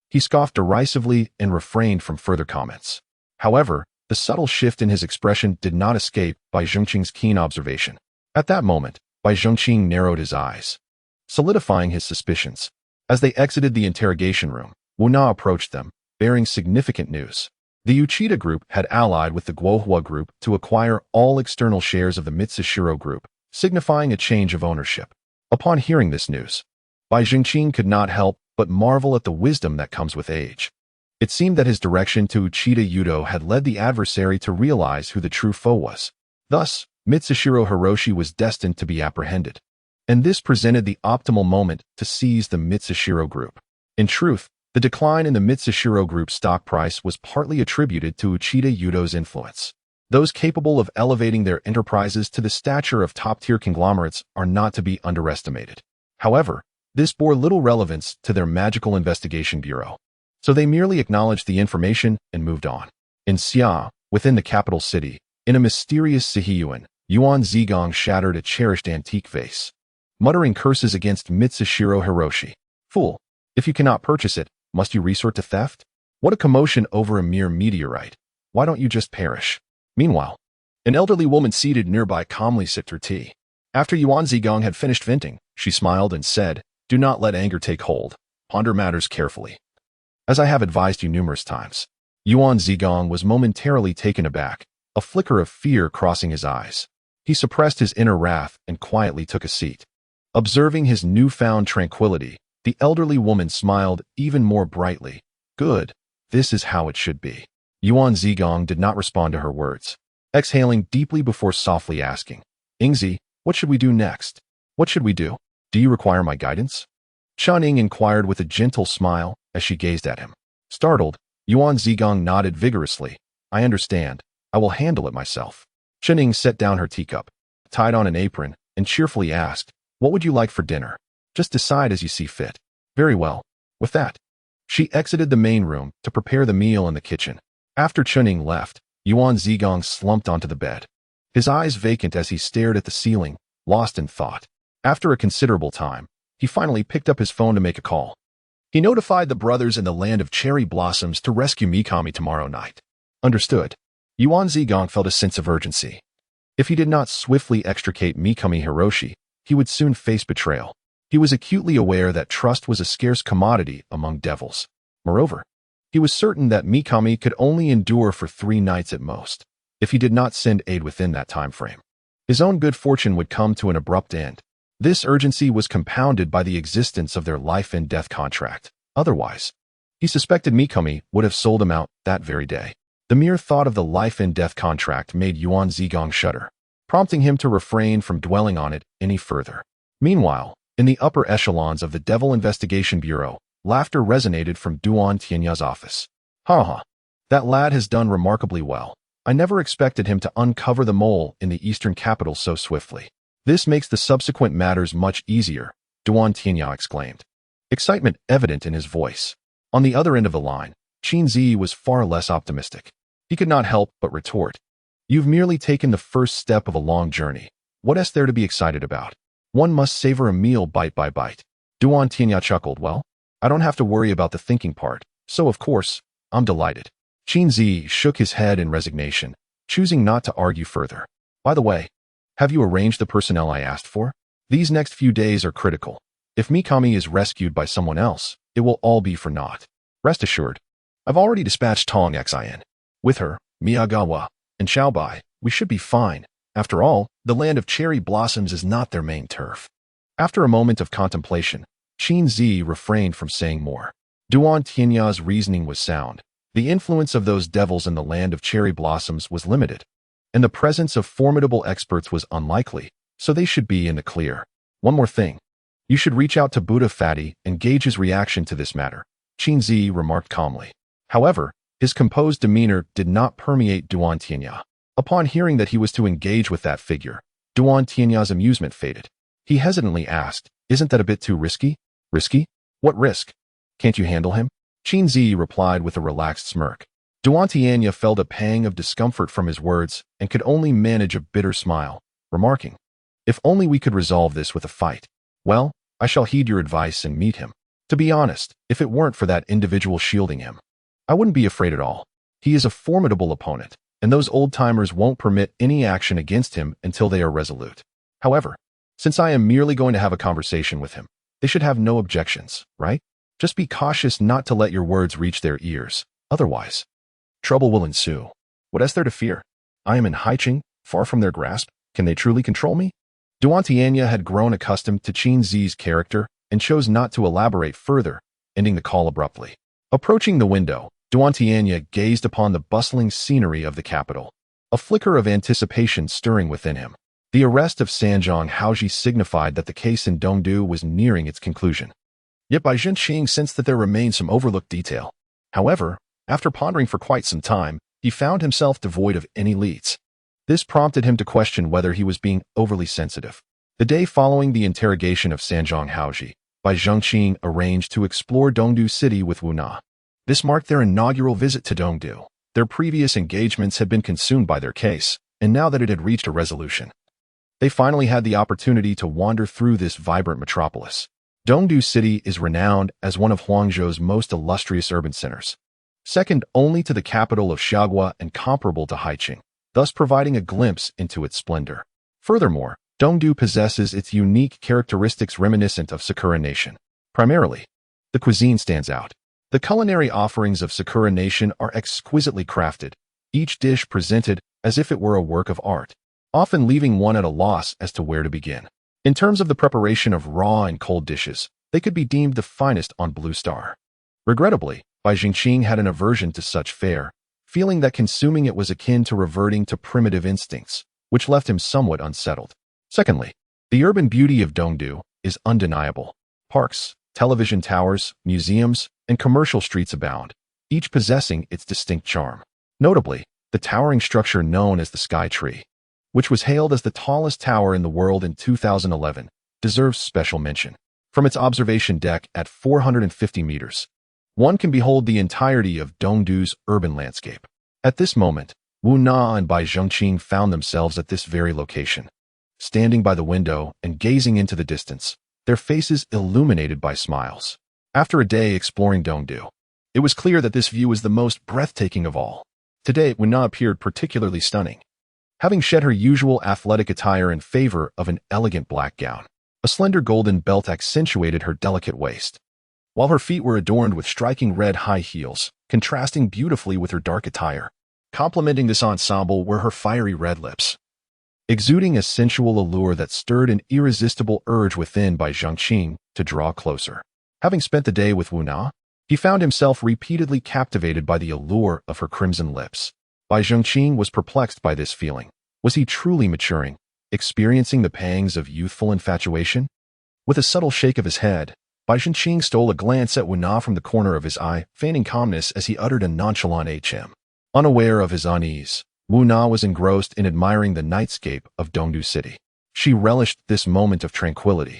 he scoffed derisively and refrained from further comments. However, the subtle shift in his expression did not escape Bai Zhengqing's keen observation. At that moment, Bai Zhengqing narrowed his eyes, solidifying his suspicions. As they exited the interrogation room, Wu Na approached them, bearing significant news. The Uchida Group had allied with the Guohua Group to acquire all external shares of the Mitsushiro Group, signifying a change of ownership. Upon hearing this news, Bai Zhengqing could not help but marvel at the wisdom that comes with age. It seemed that his direction to Uchida Yudo had led the adversary to realize who the true foe was. Thus, Mitsushiro Hiroshi was destined to be apprehended. And this presented the optimal moment to seize the Mitsushiro Group. In truth, the decline in the Mitsushiro Group's stock price was partly attributed to Uchida Yudo's influence. Those capable of elevating their enterprises to the stature of top-tier conglomerates are not to be underestimated. However, this bore little relevance to their Magical Investigation Bureau. So they merely acknowledged the information and moved on. In Xia, within the capital city, in a mysterious Sihiyuan, Yuan Zigong shattered a cherished antique vase, muttering curses against Mitsushiro Hiroshi. Fool, if you cannot purchase it, must you resort to theft? What a commotion over a mere meteorite. Why don't you just perish? Meanwhile, an elderly woman seated nearby calmly sipped her tea. After Yuan Zigong had finished venting, she smiled and said, do not let anger take hold. Ponder matters carefully. As I have advised you numerous times. Yuan Zigong was momentarily taken aback, a flicker of fear crossing his eyes. He suppressed his inner wrath and quietly took a seat. Observing his newfound tranquility, the elderly woman smiled even more brightly. Good, this is how it should be. Yuan Zigong did not respond to her words, exhaling deeply before softly asking, Ingzi, What should we do next? What should we do? Do you require my guidance? Cunning inquired with a gentle smile as she gazed at him. Startled, Yuan Zigong nodded vigorously. I understand. I will handle it myself. Cunning set down her teacup, tied on an apron, and cheerfully asked, what would you like for dinner? Just decide as you see fit. Very well. With that, she exited the main room to prepare the meal in the kitchen. After Cunning left, Yuan Zigong slumped onto the bed, his eyes vacant as he stared at the ceiling, lost in thought. After a considerable time, he finally picked up his phone to make a call. He notified the brothers in the land of cherry blossoms to rescue Mikami tomorrow night. Understood. Yuan Zigong felt a sense of urgency. If he did not swiftly extricate Mikami Hiroshi, he would soon face betrayal. He was acutely aware that trust was a scarce commodity among devils. Moreover, he was certain that Mikami could only endure for 3 nights at most, if he did not send aid within that time frame. His own good fortune would come to an abrupt end. This urgency was compounded by the existence of their life and death contract. Otherwise, he suspected Mikami would have sold him out that very day. The mere thought of the life and death contract made Yuan Zigong shudder, prompting him to refrain from dwelling on it any further. Meanwhile, in the upper echelons of the Devil Investigation Bureau, laughter resonated from Duan Tianya's office. Ha. That lad has done remarkably well. I never expected him to uncover the mole in the eastern capital so swiftly. This makes the subsequent matters much easier, Duan Tianya exclaimed, excitement evident in his voice. On the other end of the line, Qin Zi was far less optimistic. He could not help but retort. You've merely taken the first step of a long journey. What is there to be excited about? One must savor a meal bite by bite. Duan Tianya chuckled. Well, I don't have to worry about the thinking part, so of course, I'm delighted. Qin Zi shook his head in resignation, choosing not to argue further. By the way, have you arranged the personnel I asked for? These next few days are critical. If Mikami is rescued by someone else, it will all be for naught. Rest assured, I've already dispatched Tong Xin. With her, Miyagawa, and Xiaobai, we should be fine. After all, the land of cherry blossoms is not their main turf. After a moment of contemplation, Qin Zi refrained from saying more. Duan Tianya's reasoning was sound. The influence of those devils in the land of cherry blossoms was limited, and the presence of formidable experts was unlikely, so they should be in the clear. One more thing. You should reach out to Buddha Fatty and gauge his reaction to this matter, Qin Zi remarked calmly. However, his composed demeanor did not permeate Duan Tianya. Upon hearing that he was to engage with that figure, Duan Tianya's amusement faded. He hesitantly asked, isn't that a bit too risky? Risky? What risk? Can't you handle him? Qin Zi replied with a relaxed smirk. Duan Tianya felt a pang of discomfort from his words and could only manage a bitter smile, remarking, if only we could resolve this with a fight. Well, I shall heed your advice and meet him. To be honest, if it weren't for that individual shielding him, I wouldn't be afraid at all. He is a formidable opponent, and those old-timers won't permit any action against him until they are resolute. However, since I am merely going to have a conversation with him, they should have no objections, right? Just be cautious not to let your words reach their ears. Otherwise, trouble will ensue. What is there to fear? I am in Haiqing, far from their grasp. Can they truly control me? Duan Tianya had grown accustomed to Qin Zi's character and chose not to elaborate further, ending the call abruptly. Approaching the window, Duan Tianya gazed upon the bustling scenery of the capital, a flicker of anticipation stirring within him. The arrest of Sanjiang Haoji signified that the case in Dongdu was nearing its conclusion. Yet Bai Zhenqing sensed that there remained some overlooked detail. However, after pondering for quite some time, he found himself devoid of any leads. This prompted him to question whether he was being overly sensitive. The day following the interrogation of Sanjiang Haoji, Bai Zhenqing arranged to explore Dongdu City with Wu Na. This marked their inaugural visit to Dongdu. Their previous engagements had been consumed by their case, and now that it had reached a resolution, they finally had the opportunity to wander through this vibrant metropolis. Dongdu City is renowned as one of Huangzhou's most illustrious urban centers, second only to the capital of Xiagua and comparable to Haiqing, thus providing a glimpse into its splendor. Furthermore, Dongdu possesses its unique characteristics reminiscent of Sakura Nation. Primarily, the cuisine stands out. The culinary offerings of Sakura Nation are exquisitely crafted, each dish presented as if it were a work of art, often leaving one at a loss as to where to begin. In terms of the preparation of raw and cold dishes, they could be deemed the finest on Blue Star. Regrettably, Bai Zhenqing had an aversion to such fare, feeling that consuming it was akin to reverting to primitive instincts, which left him somewhat unsettled. Secondly, the urban beauty of Dongdu is undeniable. Parks, television towers, museums, and commercial streets abound, each possessing its distinct charm. Notably, the towering structure known as the Sky Tree, which was hailed as the tallest tower in the world in 2011, deserves special mention. From its observation deck at 450 meters, one can behold the entirety of Dongdu's urban landscape. At this moment, Wu Na and Bai Zhengqing found themselves at this very location, standing by the window and gazing into the distance, their faces illuminated by smiles. After a day exploring Dongdu, it was clear that this view was the most breathtaking of all. Today, Wu Na appeared particularly stunning, having shed her usual athletic attire in favor of an elegant black gown. A slender golden belt accentuated her delicate waist, while her feet were adorned with striking red high heels, contrasting beautifully with her dark attire. Complementing this ensemble were her fiery red lips, exuding a sensual allure that stirred an irresistible urge within Bai Zhengqing to draw closer. Having spent the day with Wu Na, he found himself repeatedly captivated by the allure of her crimson lips. Bai Zhengqing was perplexed by this feeling. Was he truly maturing, experiencing the pangs of youthful infatuation? With a subtle shake of his head, Bai Zhengqing stole a glance at Wu Na from the corner of his eye, feigning calmness as he uttered a nonchalant HM. Unaware of his unease, Wu Na was engrossed in admiring the nightscape of Dongdu City. She relished this moment of tranquility,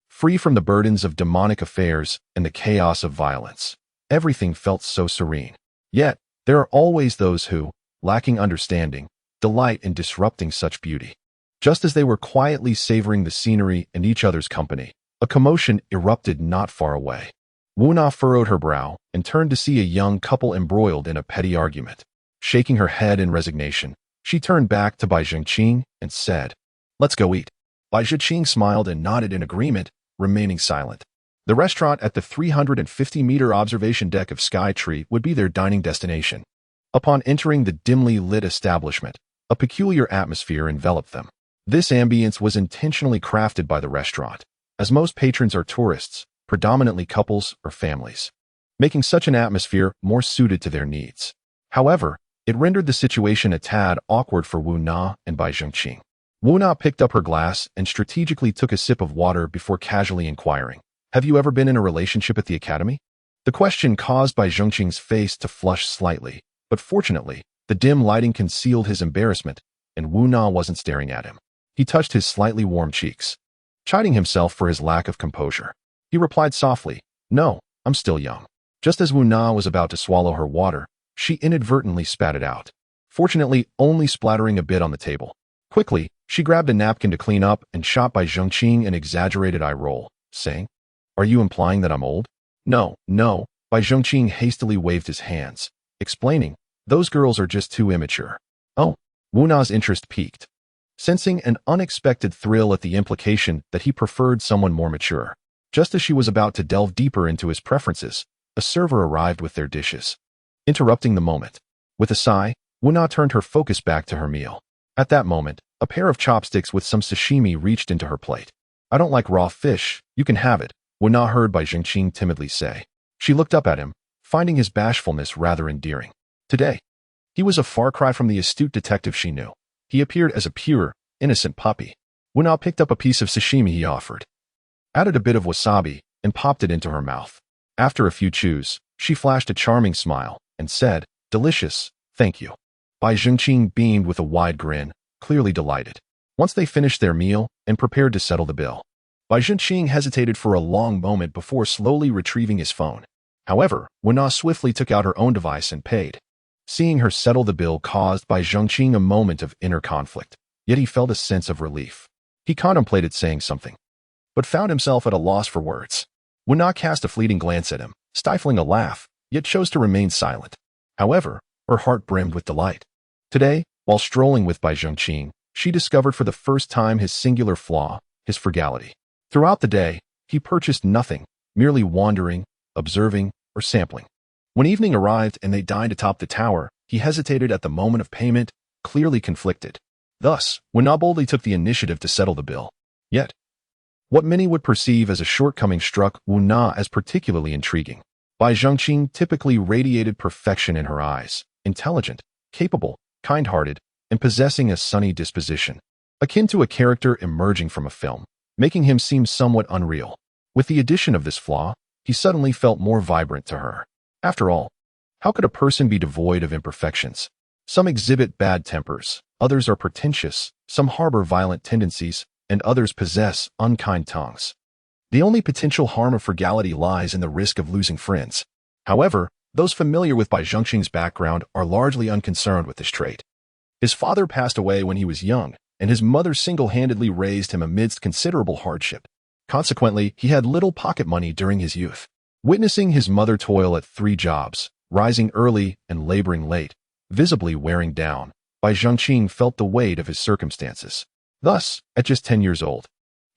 free from the burdens of demonic affairs and the chaos of violence. Everything felt so serene. Yet, there are always those who, lacking understanding, delight in disrupting such beauty. Just as they were quietly savoring the scenery and each other's company, a commotion erupted not far away. Wu Na furrowed her brow and turned to see a young couple embroiled in a petty argument. Shaking her head in resignation, she turned back to Bai Zhengqing and said, "Let's go eat." Bai Zhengqing smiled and nodded in agreement, remaining silent. The restaurant at the 350-meter observation deck of Sky Tree would be their dining destination. Upon entering the dimly lit establishment, a peculiar atmosphere enveloped them. This ambience was intentionally crafted by the restaurant, as most patrons are tourists, predominantly couples or families, making such an atmosphere more suited to their needs. However, it rendered the situation a tad awkward for Wu Na and Bai Zhengqing. Wu Na picked up her glass and strategically took a sip of water before casually inquiring, "Have you ever been in a relationship at the academy?" The question caused Bai Zhengqing's face to flush slightly, but fortunately, the dim lighting concealed his embarrassment, and Wu Na wasn't staring at him. He touched his slightly warm cheeks, chiding himself for his lack of composure. He replied softly, "No, I'm still young." Just as Wu Na was about to swallow her water, she inadvertently spat it out, fortunately only splattering a bit on the table. Quickly, she grabbed a napkin to clean up and shot Bai Zhengqing an exaggerated eye roll, saying, "Are you implying that I'm old?" No. Bai Zhengqing hastily waved his hands, explaining, "Those girls are just too immature." Oh, Wu Na's interest piqued, sensing an unexpected thrill at the implication that he preferred someone more mature. Just as she was about to delve deeper into his preferences, a server arrived with their dishes, interrupting the moment. With a sigh, Wu Na turned her focus back to her meal. At that moment, a pair of chopsticks with some sashimi reached into her plate. "I don't like raw fish, you can have it," Wu Na heard Bai Zhengqing timidly say. She looked up at him, finding his bashfulness rather endearing. Today, he was a far cry from the astute detective she knew. He appeared as a pure, innocent puppy. Wu Na picked up a piece of sashimi he offered, added a bit of wasabi, and popped it into her mouth. After a few chews, she flashed a charming smile and said, "Delicious, thank you." Bai Zhengqing beamed with a wide grin, clearly delighted. Once they finished their meal and prepared to settle the bill, Bai Zhengqing hesitated for a long moment before slowly retrieving his phone. However, Wu Na swiftly took out her own device and paid. Seeing her settle the bill caused Bai Zhengqing a moment of inner conflict, yet he felt a sense of relief. He contemplated saying something, but found himself at a loss for words. Wu Na cast a fleeting glance at him, stifling a laugh, yet chose to remain silent. However, her heart brimmed with delight. Today, while strolling with Bai Zhengqing, she discovered for the first time his singular flaw, his frugality. Throughout the day, he purchased nothing, merely wandering, observing, or sampling. When evening arrived and they dined atop the tower, he hesitated at the moment of payment, clearly conflicted. Thus, Wu Na boldly took the initiative to settle the bill. Yet, what many would perceive as a shortcoming struck Wu Na as particularly intriguing. Bai Zhengqing typically radiated perfection in her eyes, intelligent, capable, kind-hearted, and possessing a sunny disposition. akin to a character emerging from a film, making him seem somewhat unreal. With the addition of this flaw, he suddenly felt more vibrant to her. After all, how could a person be devoid of imperfections? Some exhibit bad tempers, others are pretentious, some harbor violent tendencies, and others possess unkind tongues. The only potential harm of frugality lies in the risk of losing friends. However, those familiar with Bai Zhengqing's background are largely unconcerned with this trait. His father passed away when he was young, and his mother single-handedly raised him amidst considerable hardship. Consequently, he had little pocket money during his youth. Witnessing his mother toil at 3 jobs, rising early and laboring late, visibly wearing down, Bai Zhengqing felt the weight of his circumstances. Thus, at just 10 years old,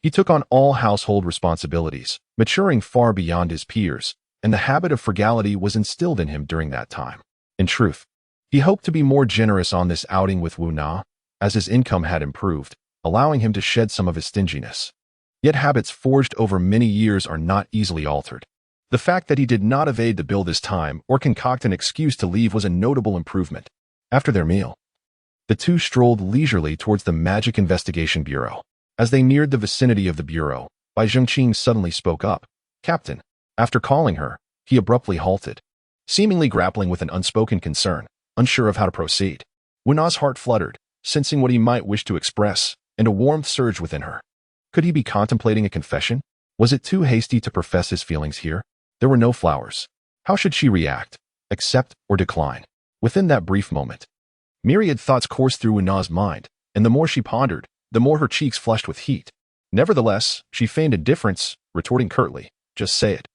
he took on all household responsibilities, maturing far beyond his peers, and the habit of frugality was instilled in him during that time. In truth, he hoped to be more generous on this outing with Wu Na, as his income had improved, allowing him to shed some of his stinginess. Yet habits forged over many years are not easily altered. The fact that he did not evade the bill this time or concoct an excuse to leave was a notable improvement. After their meal, the two strolled leisurely towards the Magic Investigation Bureau. As they neared the vicinity of the bureau, Bai Zhengqing suddenly spoke up. "Captain." After calling her, he abruptly halted, seemingly grappling with an unspoken concern, unsure of how to proceed. Wu Na's heart fluttered, sensing what he might wish to express, and a warmth surged within her. Could he be contemplating a confession? Was it too hasty to profess his feelings here? There were no flowers. How should she react? Accept or decline? Within that brief moment, myriad thoughts coursed through Wu Na's mind, and the more she pondered, the more her cheeks flushed with heat. Nevertheless, she feigned indifference, retorting curtly, "Just say it.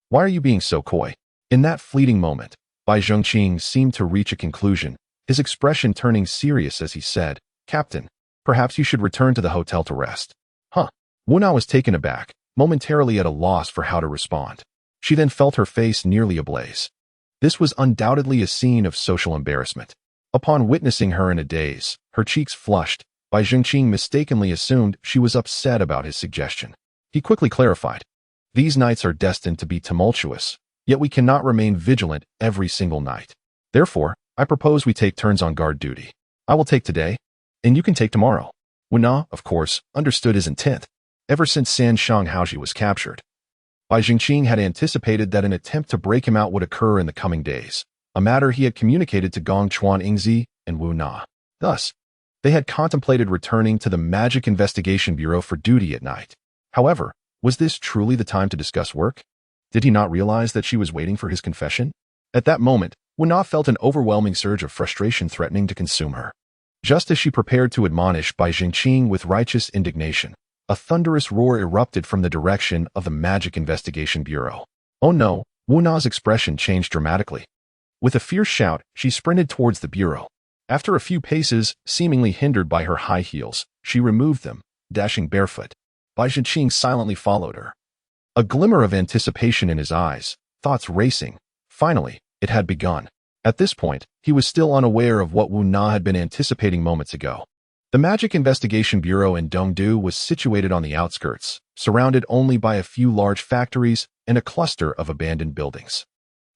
Why are you being so coy?" In that fleeting moment, Bai Zhengqing seemed to reach a conclusion, his expression turning serious as he said, "Captain, perhaps you should return to the hotel to rest." Huh. Wu Na was taken aback, momentarily at a loss for how to respond. She then felt her face nearly ablaze. This was undoubtedly a scene of social embarrassment. Upon witnessing her in a daze, her cheeks flushed. Bai Zhengqing mistakenly assumed she was upset about his suggestion. He quickly clarified, "These nights are destined to be tumultuous, yet we cannot remain vigilant every single night. Therefore, I propose we take turns on guard duty. I will take today, and you can take tomorrow." Wu Na, of course, understood his intent. Ever since San Shang Haoji was captured, Bai Zhengqing had anticipated that an attempt to break him out would occur in the coming days, a matter he had communicated to Gong Chuan Yingzi and Wu Na. Thus, they had contemplated returning to the Magic Investigation Bureau for duty at night. However, was this truly the time to discuss work? Did he not realize that she was waiting for his confession? At that moment, Wu Na felt an overwhelming surge of frustration threatening to consume her. Just as she prepared to admonish Bai Zhengqing with righteous indignation, a thunderous roar erupted from the direction of the Magic Investigation Bureau. Oh no, Wu Na's expression changed dramatically. With a fierce shout, she sprinted towards the bureau. After a few paces, seemingly hindered by her high heels, she removed them, dashing barefoot. Bai Zhengqing silently followed her. A glimmer of anticipation in his eyes, thoughts racing. Finally, it had begun. At this point, he was still unaware of what Wu Na had been anticipating moments ago. The Magic Investigation Bureau in Dongdu was situated on the outskirts, surrounded only by a few large factories and a cluster of abandoned buildings.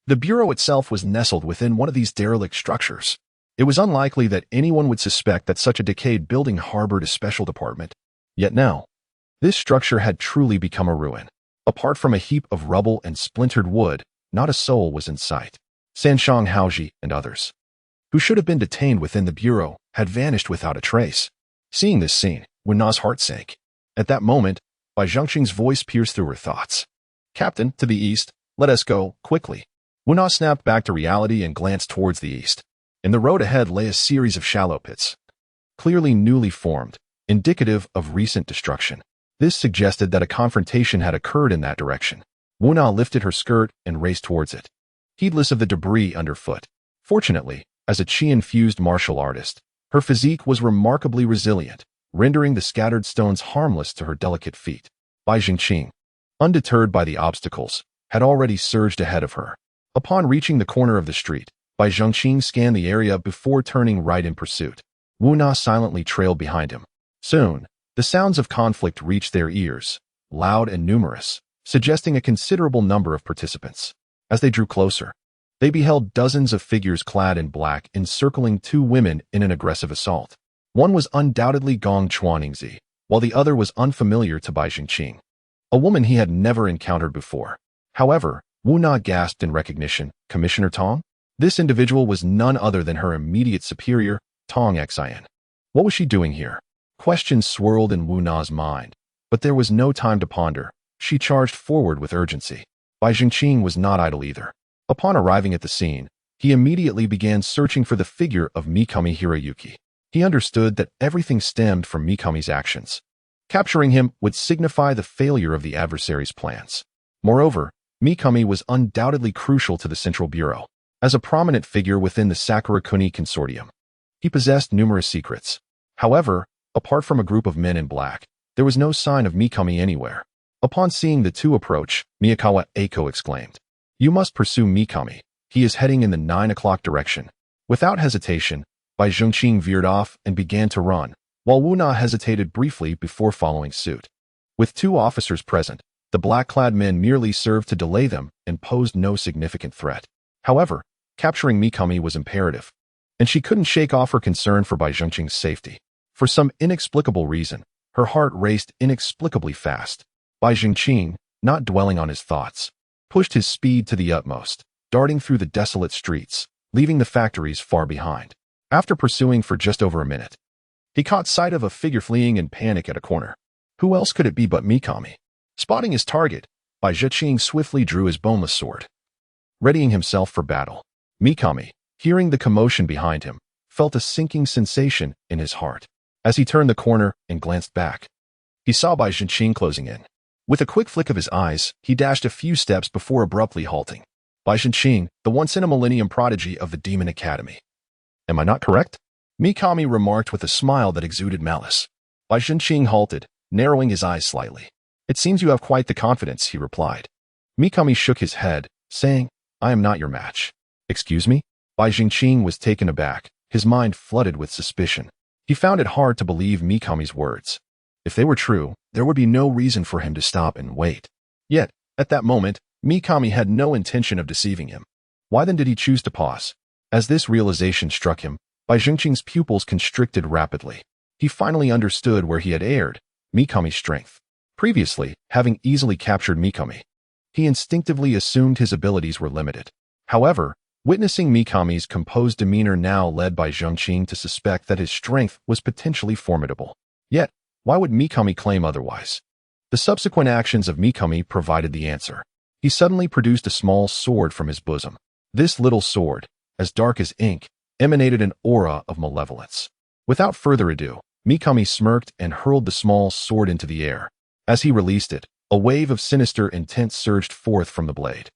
The bureau itself was nestled within one of these derelict structures. It was unlikely that anyone would suspect that such a decayed building harbored a special department. Yet now, this structure had truly become a ruin. Apart from a heap of rubble and splintered wood, not a soul was in sight. San Shang Haoji and others, who should have been detained within the bureau, had vanished without a trace. Seeing this scene, Wu Na's heart sank. At that moment, Bai Zhengqing's voice pierced through her thoughts. "Captain, to the east, let us go, quickly." Wu Na snapped back to reality and glanced towards the east. In the road ahead lay a series of shallow pits, clearly newly formed, indicative of recent destruction. This suggested that a confrontation had occurred in that direction. Wu Na lifted her skirt and raced towards it, heedless of the debris underfoot. Fortunately, as a qi-infused martial artist, her physique was remarkably resilient, rendering the scattered stones harmless to her delicate feet. Bai Zhengqing, undeterred by the obstacles, had already surged ahead of her. Upon reaching the corner of the street, Bai Zhengqing scanned the area before turning right in pursuit. Wu Na silently trailed behind him. Soon, the sounds of conflict reached their ears, loud and numerous, suggesting a considerable number of participants. As they drew closer, they beheld dozens of figures clad in black encircling two women in an aggressive assault. One was undoubtedly Gong Chuaningzi, while the other was unfamiliar to Bai Jingqing, a woman he had never encountered before. However, Wu Na gasped in recognition. Commissioner Tong? This individual was none other than her immediate superior, Tong Xian. What was she doing here? Questions swirled in Wu Na's mind, but there was no time to ponder. She charged forward with urgency. Bai Jingqing was not idle either. Upon arriving at the scene, he immediately began searching for the figure of Mikami Hiroyuki. He understood that everything stemmed from Mikami's actions. Capturing him would signify the failure of the adversary's plans. Moreover, Mikami was undoubtedly crucial to the Central Bureau. As a prominent figure within the Sakura-kuni consortium, he possessed numerous secrets. However, apart from a group of men in black, there was no sign of Mikami anywhere. Upon seeing the two approach, Miyakawa Eiko exclaimed, "You must pursue Mikami. He is heading in the 9 o'clock direction." Without hesitation, Bai Jingqing veered off and began to run, while Wu Na hesitated briefly before following suit. With two officers present, the black-clad men merely served to delay them and posed no significant threat. However, capturing Mikami was imperative, and she couldn't shake off her concern for Bai Jingqing's safety. For some inexplicable reason, her heart raced inexplicably fast. Bai Jingqing, not dwelling on his thoughts, pushed his speed to the utmost, darting through the desolate streets, leaving the factories far behind. After pursuing for just over a minute, he caught sight of a figure fleeing in panic at a corner. Who else could it be but Mikami? Spotting his target, Bai Jingqing swiftly drew his boneless sword, readying himself for battle. Mikami, hearing the commotion behind him, felt a sinking sensation in his heart. As he turned the corner and glanced back, he saw Bai Jingqing closing in. With a quick flick of his eyes, he dashed a few steps before abruptly halting. Bai Jingqing, the once-in-a-millennium prodigy of the Demon Academy. Am I not correct? Mikami remarked with a smile that exuded malice. Bai Jingqing halted, narrowing his eyes slightly. It seems you have quite the confidence, he replied. Mikami shook his head, saying, I am not your match. Excuse me? Bai Jingqing was taken aback, his mind flooded with suspicion. He found it hard to believe Mikami's words. If they were true, there would be no reason for him to stop and wait. Yet, at that moment, Mikami had no intention of deceiving him. Why then did he choose to pause? As this realization struck him, Bai Jingqing's pupils constricted rapidly. He finally understood where he had erred, Mikami's strength. Previously, having easily captured Mikami, he instinctively assumed his abilities were limited. However, witnessing Mikami's composed demeanor now led Bai Jingqing to suspect that his strength was potentially formidable. Yet, why would Mikami claim otherwise? The subsequent actions of Mikami provided the answer. He suddenly produced a small sword from his bosom. This little sword, as dark as ink, emanated an aura of malevolence. Without further ado, Mikami smirked and hurled the small sword into the air. As he released it, a wave of sinister intent surged forth from the blade,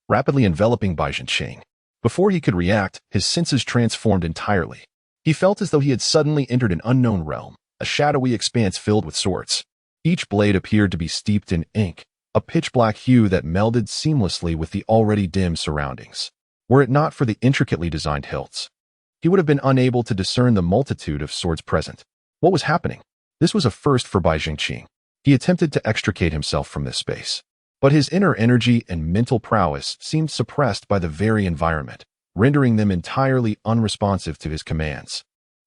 rapidly enveloping Bai Jingqing. Before he could react, his senses transformed entirely. He felt as though he had suddenly entered an unknown realm, a shadowy expanse filled with swords. Each blade appeared to be steeped in ink, a pitch-black hue that melded seamlessly with the already dim surroundings. Were it not for the intricately designed hilts, he would have been unable to discern the multitude of swords present. What was happening? This was a first for Bai Jingqing. He attempted to extricate himself from this space, but his inner energy and mental prowess seemed suppressed by the very environment, rendering them entirely unresponsive to his commands.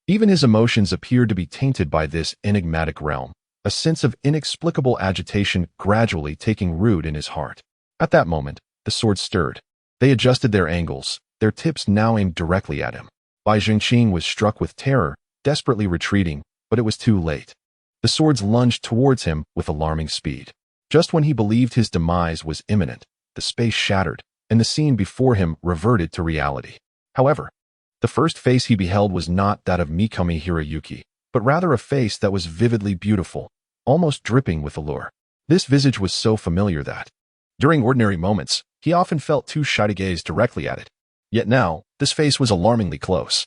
Even his emotions appeared to be tainted by this enigmatic realm, a sense of inexplicable agitation gradually taking root in his heart. At that moment, the swords stirred. They adjusted their angles, their tips now aimed directly at him. Bai Jingqing was struck with terror, desperately retreating, but it was too late. The swords lunged towards him with alarming speed. Just when he believed his demise was imminent, the space shattered, and the scene before him reverted to reality. However, the first face he beheld was not that of Mikami Hiroyuki, but rather a face that was vividly beautiful, almost dripping with allure. This visage was so familiar that, during ordinary moments, he often felt too shy to gaze directly at it. Yet now, this face was alarmingly close.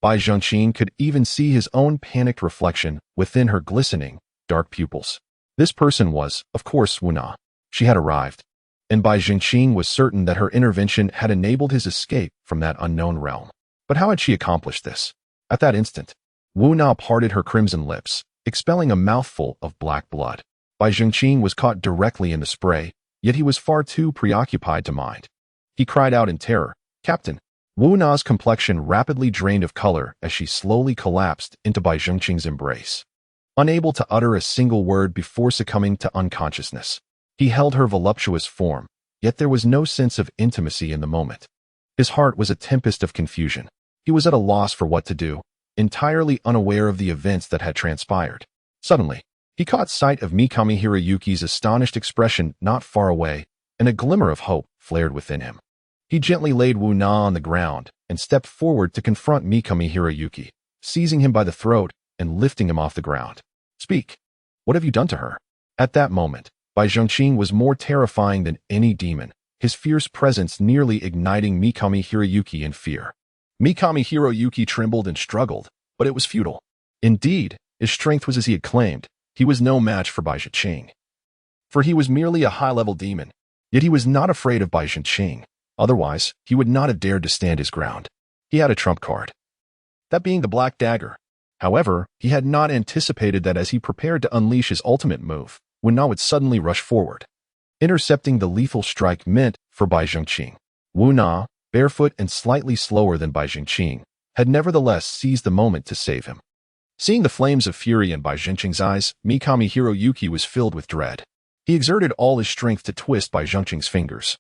Bai Jingqing could even see his own panicked reflection within her glistening, dark pupils. This person was, of course, Wu Na. She had arrived, and Bai Jingqing was certain that her intervention had enabled his escape from that unknown realm. But how had she accomplished this? At that instant, Wu Na parted her crimson lips, expelling a mouthful of black blood. Bai Jingqing was caught directly in the spray, yet he was far too preoccupied to mind. He cried out in terror, "Captain, Wu Na's complexion rapidly drained of color as she slowly collapsed into Bai Zhengqing's embrace. Unable to utter a single word before succumbing to unconsciousness, he held her voluptuous form, yet there was no sense of intimacy in the moment. His heart was a tempest of confusion. He was at a loss for what to do, entirely unaware of the events that had transpired. Suddenly, he caught sight of Mikami Hiroyuki's astonished expression not far away, and a glimmer of hope flared within him. He gently laid Wu Na on the ground and stepped forward to confront Mikami Hiroyuki, seizing him by the throat and lifting him off the ground. "Speak. What have you done to her?" At that moment, Bai Zhengqing was more terrifying than any demon, his fierce presence nearly igniting Mikami Hiroyuki in fear. Mikami Hiroyuki trembled and struggled, but it was futile. Indeed, his strength was as he had claimed. He was no match for Bai Zhengqing. For he was merely a high-level demon, yet he was not afraid of Bai Zhengqing. Otherwise, he would not have dared to stand his ground. He had a trump card, that being the black dagger. However, he had not anticipated that as he prepared to unleash his ultimate move, Wu Na would suddenly rush forward, intercepting the lethal strike meant for Bai Zhengqing. Wu Na, barefoot and slightly slower than Bai Zhengqing, had nevertheless seized the moment to save him. Seeing the flames of fury in Bai Zhengqing's eyes, Mikami Hiroyuki was filled with dread. He exerted all his strength to twist Bai Zhengqing's fingers,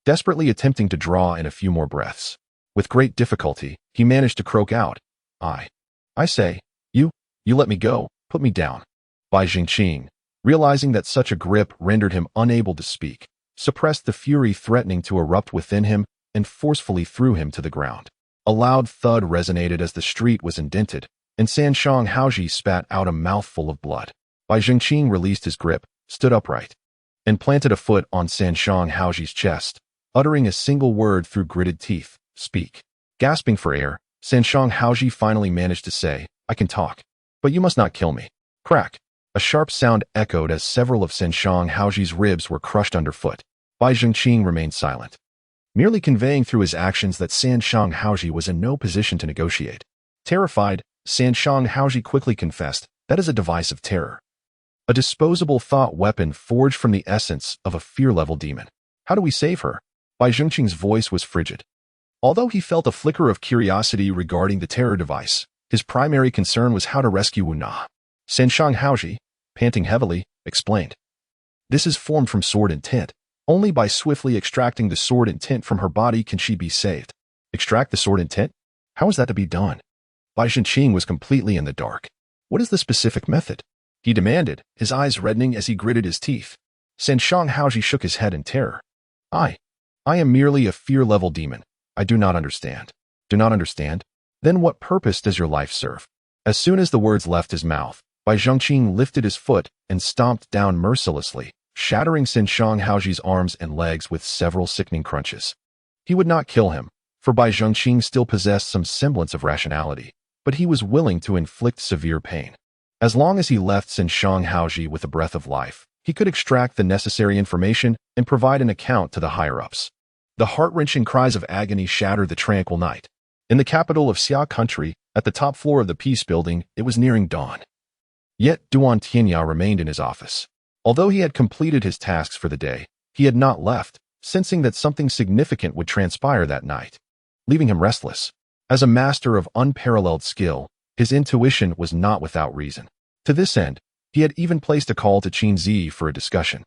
desperately attempting to draw in a few more breaths. With great difficulty, he managed to croak out, I say, you let me go, put me down." Bai Zhengqing, realizing that such a grip rendered him unable to speak, suppressed the fury threatening to erupt within him and forcefully threw him to the ground. A loud thud resonated as the street was indented, and Sanshang Haoji spat out a mouthful of blood. Bai Zhengqing released his grip, stood upright, and planted a foot on Sanshang Haoji's chest, uttering a single word through gritted teeth, "Speak." Gasping for air, Sanshang Haoji finally managed to say, "I can talk, but you must not kill me." Crack! A sharp sound echoed as several of Sanshang Haoji's ribs were crushed underfoot. Bai Zhengqing remained silent, merely conveying through his actions that Sanshang Haoji was in no position to negotiate. Terrified, Sanshang Haoji quickly confessed, "That is a device of terror. A disposable thought weapon forged from the essence of a fear-level demon. How do we save her?" Bai Zhengqing's voice was frigid. Although he felt a flicker of curiosity regarding the terror device, his primary concern was how to rescue Wu Na. Sanshang Haoji, panting heavily, explained, "This is formed from sword and tint. Only by swiftly extracting the sword and tint from her body can she be saved." "Extract the sword and tint? How is that to be done?" Bai Zhengqing was completely in the dark. "What is the specific method?" he demanded, his eyes reddening as he gritted his teeth. Sanshang Haoji shook his head in terror. I am merely a fear-level demon. I do not understand." "Do not understand? Then what purpose does your life serve?" As soon as the words left his mouth, Bai Zhengqing lifted his foot and stomped down mercilessly, shattering Sanshang Haoji's arms and legs with several sickening crunches. He would not kill him, for Bai Zhengqing still possessed some semblance of rationality, but he was willing to inflict severe pain. As long as he left Sanshang Haoji with a breath of life, he could extract the necessary information and provide an account to the higher-ups. The heart-wrenching cries of agony shattered the tranquil night. In the capital of Xia country, at the top floor of the Peace Building, it was nearing dawn. Yet Duan Tianya remained in his office. Although he had completed his tasks for the day, he had not left, sensing that something significant would transpire that night, leaving him restless. As a master of unparalleled skill, his intuition was not without reason. To this end, he had even placed a call to Qin Zi for a discussion.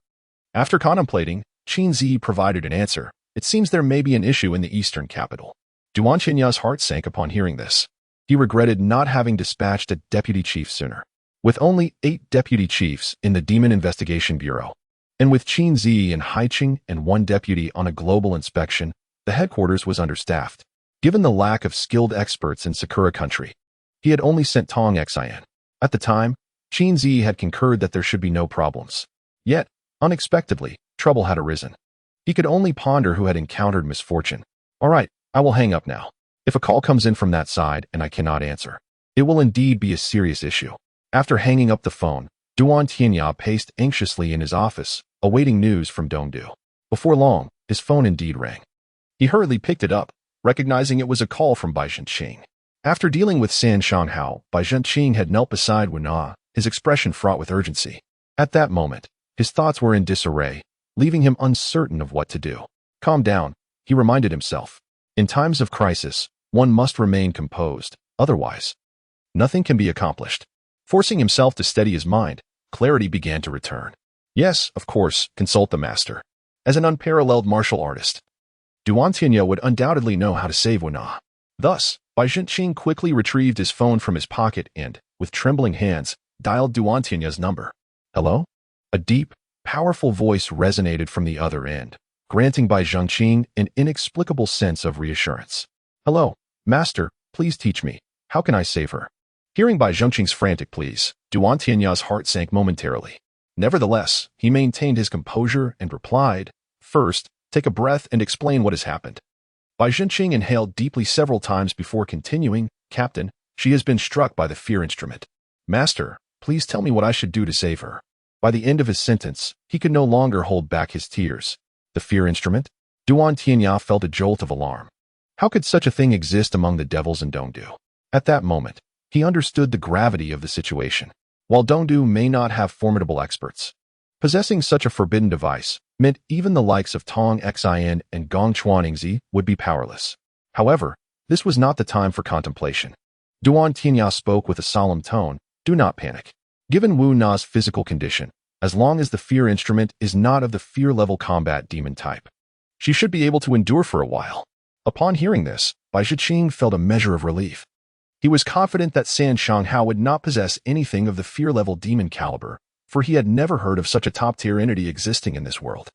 After contemplating, Qin Zi provided an answer. "It seems there may be an issue in the eastern capital." Duan Tinya's heart sank upon hearing this. He regretted not having dispatched a deputy chief sooner. With only 8 deputy chiefs in the Demon Investigation Bureau, and with Qin Zi in Haiqing and 1 deputy on a global inspection, the headquarters was understaffed. Given the lack of skilled experts in Sakura country, he had only sent Tong Xian. At the time, Qin Zi had concurred that there should be no problems. Yet, unexpectedly, trouble had arisen. He could only ponder who had encountered misfortune. "All right, I will hang up now. If a call comes in from that side and I cannot answer, it will indeed be a serious issue." After hanging up the phone, Duan Tianya paced anxiously in his office, awaiting news from Dongdu. Before long, his phone indeed rang. He hurriedly picked it up, recognizing it was a call from Bai Zhengqing. After dealing with Sanshang Hao, Bai Zhengqing had knelt beside Wu Na, his expression fraught with urgency. At that moment, his thoughts were in disarray, leaving him uncertain of what to do. "Calm down," he reminded himself. In times of crisis, one must remain composed, otherwise, nothing can be accomplished. Forcing himself to steady his mind, clarity began to return. Yes, of course, consult the master. As an unparalleled martial artist, Duan Tianya would undoubtedly know how to save Wu-Na. Thus, Bai Zhenqing quickly retrieved his phone from his pocket and, with trembling hands, dialed Duan Tianya's number. Hello? A deep, powerful voice resonated from the other end, granting Bai Zhenqing an inexplicable sense of reassurance. Hello, master, please teach me. How can I save her? Hearing Bai Zhenqing's frantic pleas, Duan Tianya's heart sank momentarily. Nevertheless, he maintained his composure and replied, First, take a breath and explain what has happened. Bai Zhenqing inhaled deeply several times before continuing, Captain, she has been struck by the fear instrument. Master, please tell me what I should do to save her. By the end of his sentence, he could no longer hold back his tears. The fear instrument? Duan Tianya felt a jolt of alarm. How could such a thing exist among the devils in Dongdu? At that moment, he understood the gravity of the situation. While Dongdu may not have formidable experts, possessing such a forbidden device meant even the likes of Tong Xin and Gong Chuaningzi would be powerless. However, this was not the time for contemplation. Duan Tianya spoke with a solemn tone, Do not panic. Given Wu Na's physical condition, as long as the fear instrument is not of the fear-level combat demon type, she should be able to endure for a while. Upon hearing this, Bai Zhenqing felt a measure of relief. He was confident that San Shanghao would not possess anything of the fear-level demon caliber, for he had never heard of such a top-tier entity existing in this world.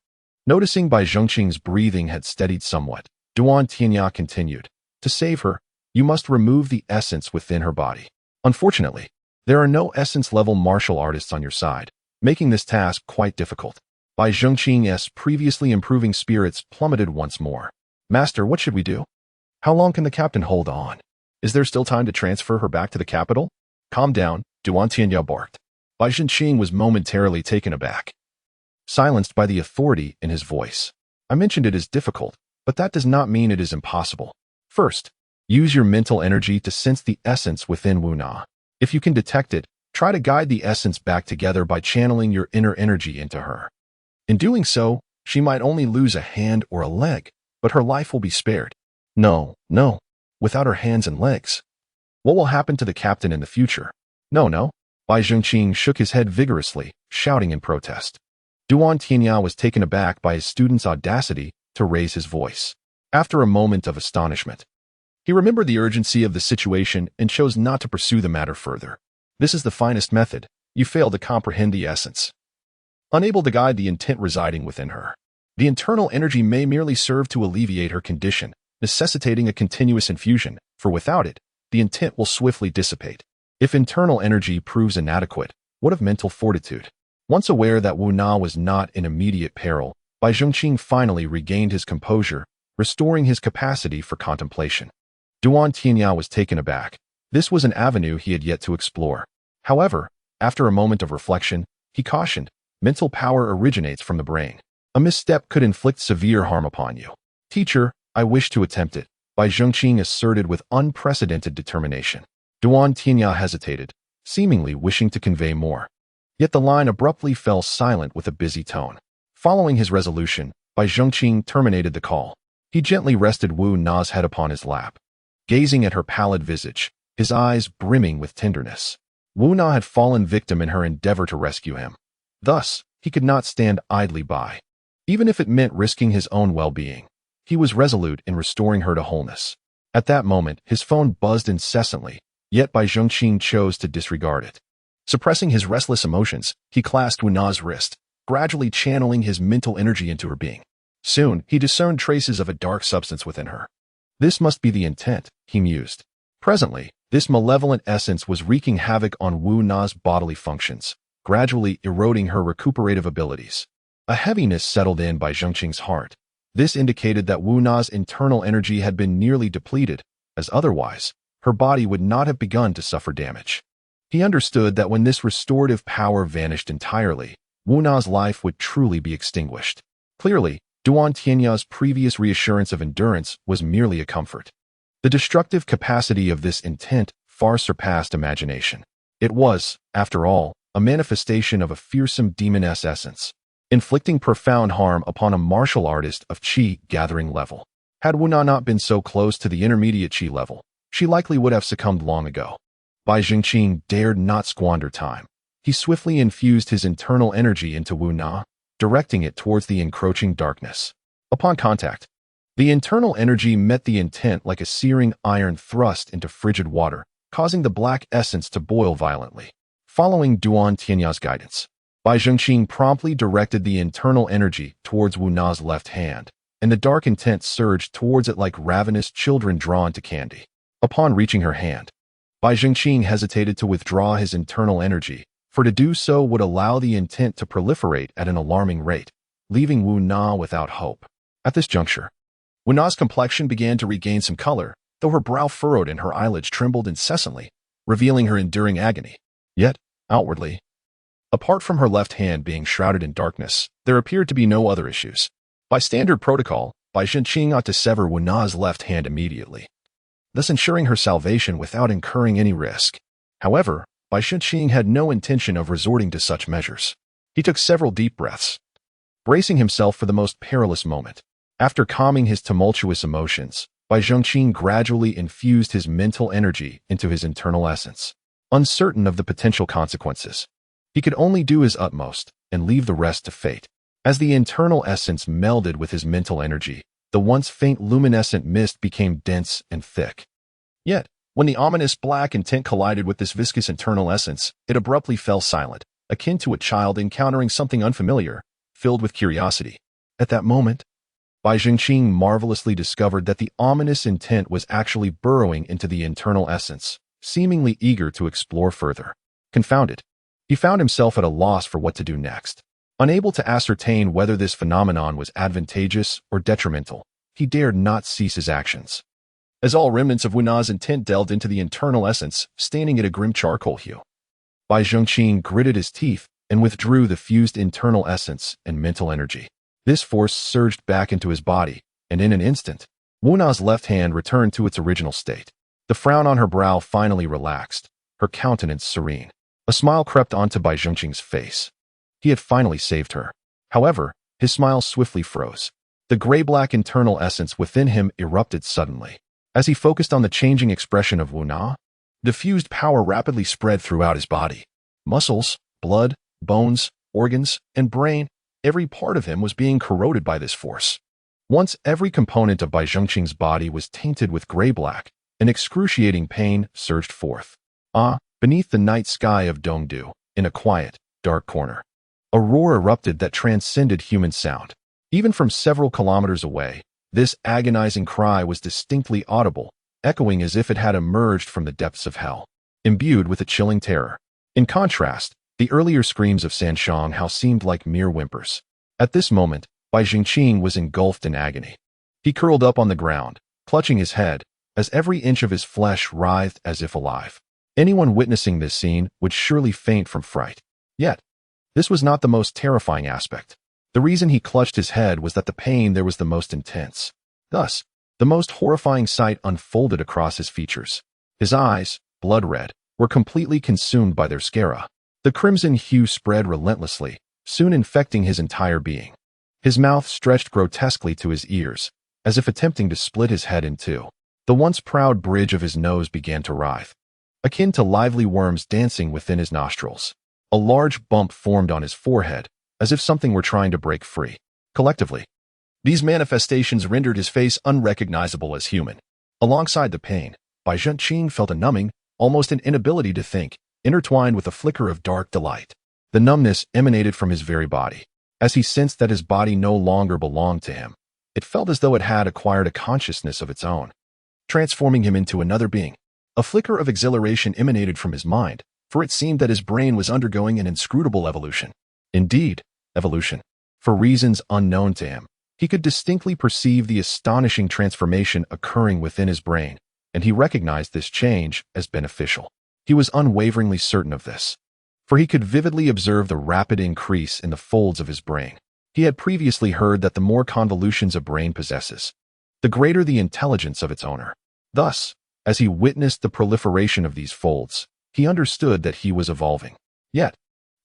Noticing Bai Zhenqing's breathing had steadied somewhat, Duan Tianya continued, To save her, you must remove the essence within her body. Unfortunately, there are no essence-level martial artists on your side, making this task quite difficult. Bai Zhenqing's previously improving spirits plummeted once more. Master, what should we do? How long can the captain hold on? Is there still time to transfer her back to the capital? Calm down, Duan Tianya barked. Bai Zhenqing was momentarily taken aback, silenced by the authority in his voice. I mentioned it is difficult, but that does not mean it is impossible. First, use your mental energy to sense the essence within Wu Na. If you can detect it, try to guide the essence back together by channeling your inner energy into her. In doing so, she might only lose a hand or a leg, but her life will be spared. No, without her hands and legs. What will happen to the captain in the future? No. Bai Zhenqing shook his head vigorously, shouting in protest. Duan Tianya was taken aback by his student's audacity to raise his voice. After a moment of astonishment, he remembered the urgency of the situation and chose not to pursue the matter further. This is the finest method. You fail to comprehend the essence. Unable to guide the intent residing within her, the internal energy may merely serve to alleviate her condition, necessitating a continuous infusion, for without it, the intent will swiftly dissipate. If internal energy proves inadequate, what of mental fortitude? Once aware that Wu Na was not in immediate peril, Bai Zhenqing finally regained his composure, restoring his capacity for contemplation. Duan Tianya was taken aback. This was an avenue he had yet to explore. However, after a moment of reflection, he cautioned, mental power originates from the brain. A misstep could inflict severe harm upon you. Teacher, I wish to attempt it, Bai Zhenqing asserted with unprecedented determination. Duan Tianya hesitated, seemingly wishing to convey more. Yet the line abruptly fell silent with a busy tone. Following his resolution, Bai Zhenqing terminated the call. He gently rested Wu Na's head upon his lap, gazing at her pallid visage, his eyes brimming with tenderness. Wu Na had fallen victim in her endeavor to rescue him. Thus, he could not stand idly by. Even if it meant risking his own well-being, he was resolute in restoring her to wholeness. At that moment, his phone buzzed incessantly, yet Bai Zhenqing chose to disregard it. Suppressing his restless emotions, he clasped Wu Na's wrist, gradually channeling his mental energy into her being. Soon, he discerned traces of a dark substance within her. This must be the intent, he mused. Presently, this malevolent essence was wreaking havoc on Wu Na's bodily functions, gradually eroding her recuperative abilities. A heaviness settled in Bai Zhenqing's heart. This indicated that Wu Na's internal energy had been nearly depleted, as otherwise, her body would not have begun to suffer damage. He understood that when this restorative power vanished entirely, Wu Na's life would truly be extinguished. Clearly, Duan Tianya's previous reassurance of endurance was merely a comfort. The destructive capacity of this intent far surpassed imagination. It was, after all, a manifestation of a fearsome demoness essence, inflicting profound harm upon a martial artist of qi gathering level. Had Wu-Na not been so close to the intermediate Qi level, she likely would have succumbed long ago. Bai Jingqing dared not squander time. He swiftly infused his internal energy into Wu-Na, directing it towards the encroaching darkness. Upon contact, the internal energy met the intent like a searing iron thrust into frigid water, causing the black essence to boil violently. Following Duan Tianya's guidance, Bai Zhengqing promptly directed the internal energy towards Wu-Na's left hand, and the dark intent surged towards it like ravenous children drawn to candy. Upon reaching her hand, Bai Zhengqing hesitated to withdraw his internal energy, for to do so would allow the intent to proliferate at an alarming rate, leaving Wu-Na without hope. At this juncture, Wu-Na's complexion began to regain some color, though her brow furrowed and her eyelids trembled incessantly, revealing her enduring agony. Yet, outwardly, apart from her left hand being shrouded in darkness, there appeared to be no other issues. By standard protocol, Bai Zhengqing ought to sever Wu-Na's left hand immediately, thus ensuring her salvation without incurring any risk. However, Bai Zhengqing had no intention of resorting to such measures. He took several deep breaths, bracing himself for the most perilous moment. After calming his tumultuous emotions, Bai Zhengqing gradually infused his mental energy into his internal essence. Uncertain of the potential consequences, he could only do his utmost and leave the rest to fate. As the internal essence melded with his mental energy, the once faint luminescent mist became dense and thick. Yet, when the ominous black intent collided with this viscous internal essence, it abruptly fell silent, akin to a child encountering something unfamiliar, filled with curiosity. At that moment, Bai Zhengqing marvelously discovered that the ominous intent was actually burrowing into the internal essence, seemingly eager to explore further. Confounded, he found himself at a loss for what to do next. Unable to ascertain whether this phenomenon was advantageous or detrimental, he dared not cease his actions. As all remnants of Wu-Na's intent delved into the internal essence, staining it a grim charcoal hue, Bai Zhengqing gritted his teeth and withdrew the fused internal essence and mental energy. This force surged back into his body, and in an instant, Wu-Na's left hand returned to its original state. The frown on her brow finally relaxed, her countenance serene. A smile crept onto Bai Zhengqing's face. He had finally saved her. However, his smile swiftly froze. The gray-black internal essence within him erupted suddenly. As he focused on the changing expression of Wu-Na, diffused power rapidly spread throughout his body. Muscles, blood, bones, organs, and brain, every part of him was being corroded by this force. Once every component of Bai Zhengqing's body was tainted with gray-black, an excruciating pain surged forth. Beneath the night sky of Dongdu, in a quiet, dark corner, a roar erupted that transcended human sound. Even from several kilometers away, this agonizing cry was distinctly audible, echoing as if it had emerged from the depths of hell, imbued with a chilling terror. In contrast, the earlier screams of Sanshang Hao seemed like mere whimpers. At this moment, Bai Zhengqing was engulfed in agony. He curled up on the ground, clutching his head, as every inch of his flesh writhed as if alive. Anyone witnessing this scene would surely faint from fright. Yet, this was not the most terrifying aspect. The reason he clutched his head was that the pain there was the most intense. Thus, the most horrifying sight unfolded across his features. His eyes, blood red, were completely consumed by their sclera. The crimson hue spread relentlessly, soon infecting his entire being. His mouth stretched grotesquely to his ears, as if attempting to split his head in two. The once proud bridge of his nose began to writhe, akin to lively worms dancing within his nostrils. A large bump formed on his forehead, as if something were trying to break free. Collectively, these manifestations rendered his face unrecognizable as human. Alongside the pain, Bai Zhengqing felt a numbing, almost an inability to think, intertwined with a flicker of dark delight. The numbness emanated from his very body. As he sensed that his body no longer belonged to him, it felt as though it had acquired a consciousness of its own, transforming him into another being. A flicker of exhilaration emanated from his mind, for it seemed that his brain was undergoing an inscrutable evolution. Indeed, evolution. For reasons unknown to him, he could distinctly perceive the astonishing transformation occurring within his brain, and he recognized this change as beneficial. He was unwaveringly certain of this, for he could vividly observe the rapid increase in the folds of his brain. He had previously heard that the more convolutions a brain possesses, the greater the intelligence of its owner. Thus, as he witnessed the proliferation of these folds, he understood that he was evolving. Yet,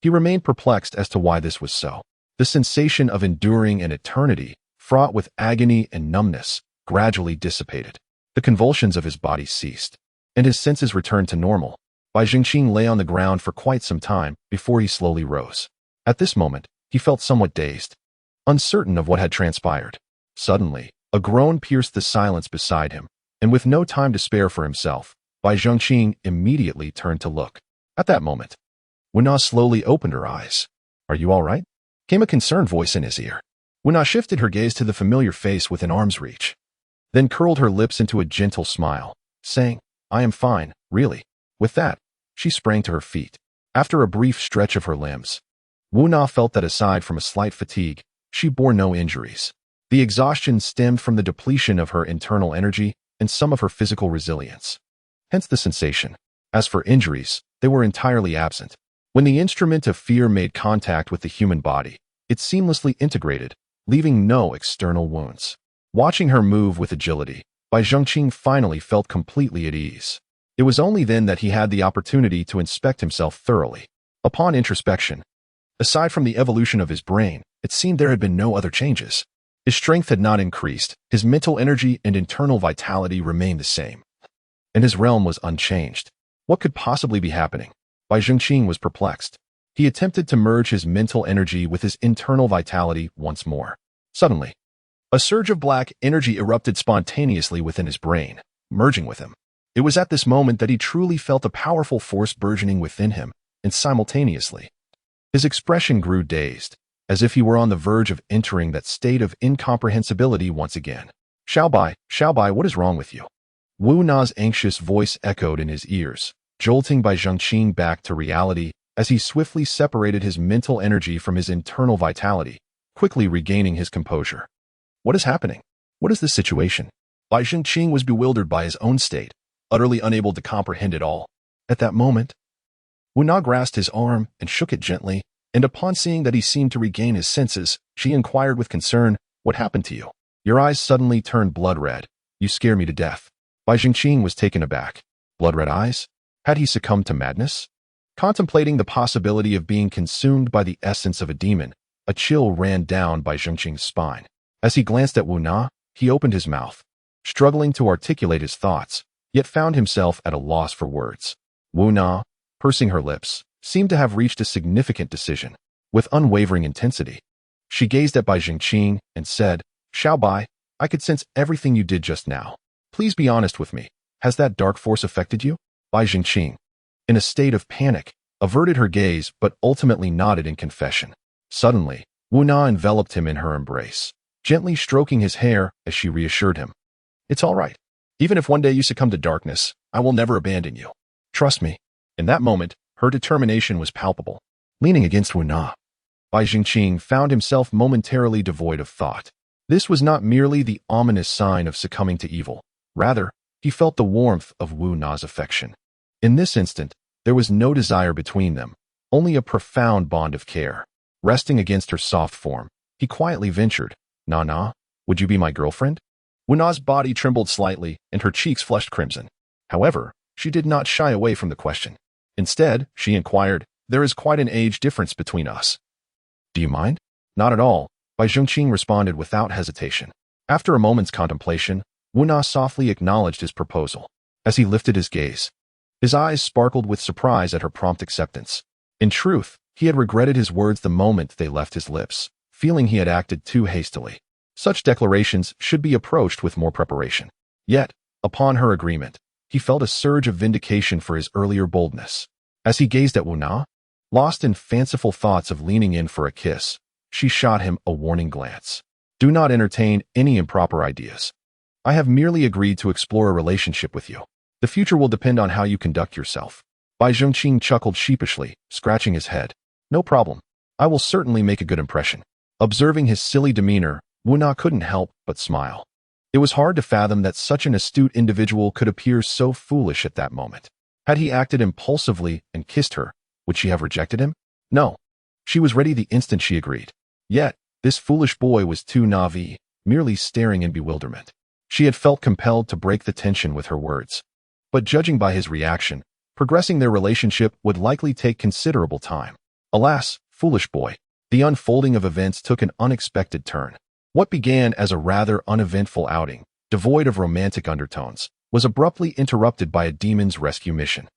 he remained perplexed as to why this was so. The sensation of enduring an eternity, fraught with agony and numbness, gradually dissipated. The convulsions of his body ceased, and his senses returned to normal. Bai Jingqing lay on the ground for quite some time before he slowly rose. At this moment, he felt somewhat dazed, uncertain of what had transpired. Suddenly, a groan pierced the silence beside him, and with no time to spare for himself, Bai Jingqing immediately turned to look. At that moment, Wuna slowly opened her eyes. "Are you all right?" came a concerned voice in his ear. Wuna shifted her gaze to the familiar face within arm's reach, then curled her lips into a gentle smile, saying, "I am fine, really." With that, she sprang to her feet. After a brief stretch of her limbs, Wuna felt that aside from a slight fatigue, she bore no injuries. The exhaustion stemmed from the depletion of her internal energy and some of her physical resilience. Hence the sensation. As for injuries, they were entirely absent. When the instrument of fear made contact with the human body, it seamlessly integrated, leaving no external wounds. Watching her move with agility, Bai Jingqing finally felt completely at ease. It was only then that he had the opportunity to inspect himself thoroughly. Upon introspection, aside from the evolution of his brain, it seemed there had been no other changes. His strength had not increased, his mental energy and internal vitality remained the same, and his realm was unchanged. What could possibly be happening? Bai Jingqing was perplexed. He attempted to merge his mental energy with his internal vitality once more. Suddenly, a surge of black energy erupted spontaneously within his brain, merging with him. It was at this moment that he truly felt a powerful force burgeoning within him, and simultaneously, his expression grew dazed, as if he were on the verge of entering that state of incomprehensibility once again. Xiaobai, what is wrong with you?" Wu Na's anxious voice echoed in his ears, jolting Bai Jingqing back to reality as he swiftly separated his mental energy from his internal vitality, quickly regaining his composure. "What is happening? What is the situation?" Bai Jingqing was bewildered by his own state, utterly unable to comprehend it all. At that moment, Wu Na grasped his arm and shook it gently, and upon seeing that he seemed to regain his senses, she inquired with concern, "What happened to you? Your eyes suddenly turned blood red. You scare me to death." Bai Jingqing was taken aback. Blood red eyes? Had he succumbed to madness? Contemplating the possibility of being consumed by the essence of a demon, a chill ran down Bai Jingqing's spine. As he glanced at Wu Na, he opened his mouth, struggling to articulate his thoughts, yet found himself at a loss for words. Wu Na, pursing her lips, seemed to have reached a significant decision. With unwavering intensity, she gazed at Bai Jingqing and said, "Xiaobai, I could sense everything you did just now. Please be honest with me. Has that dark force affected you?" Bai Jingqing, in a state of panic, averted her gaze but ultimately nodded in confession. Suddenly, Wu Na enveloped him in her embrace, gently stroking his hair as she reassured him. "It's all right. Even if one day you succumb to darkness, I will never abandon you. Trust me." In that moment, her determination was palpable. Leaning against Wu Na, Bai Jingqing found himself momentarily devoid of thought. This was not merely the ominous sign of succumbing to evil. Rather, he felt the warmth of Wu Na's affection. In this instant, there was no desire between them, only a profound bond of care. Resting against her soft form, he quietly ventured, "Na, would you be my girlfriend?" Wu Na's body trembled slightly and her cheeks flushed crimson. However, she did not shy away from the question. Instead, she inquired, "There is quite an age difference between us. Do you mind?" "Not at all," Bai Jingqing responded without hesitation. After a moment's contemplation, Wu Na softly acknowledged his proposal. As he lifted his gaze, his eyes sparkled with surprise at her prompt acceptance. In truth, he had regretted his words the moment they left his lips, feeling he had acted too hastily. Such declarations should be approached with more preparation. Yet, upon her agreement, he felt a surge of vindication for his earlier boldness. As he gazed at Wu Na, lost in fanciful thoughts of leaning in for a kiss, she shot him a warning glance. "Do not entertain any improper ideas. I have merely agreed to explore a relationship with you. The future will depend on how you conduct yourself." Bai Jingqing chuckled sheepishly, scratching his head. "No problem. I will certainly make a good impression." Observing his silly demeanor, Wu Na couldn't help but smile. It was hard to fathom that such an astute individual could appear so foolish at that moment. Had he acted impulsively and kissed her, would she have rejected him? No. She was ready the instant she agreed. Yet, this foolish boy was too naive, merely staring in bewilderment. She had felt compelled to break the tension with her words. But judging by his reaction, progressing their relationship would likely take considerable time. Alas, foolish boy. The unfolding of events took an unexpected turn. What began as a rather uneventful outing devoid of romantic undertones, was abruptly interrupted by a demon's rescue mission.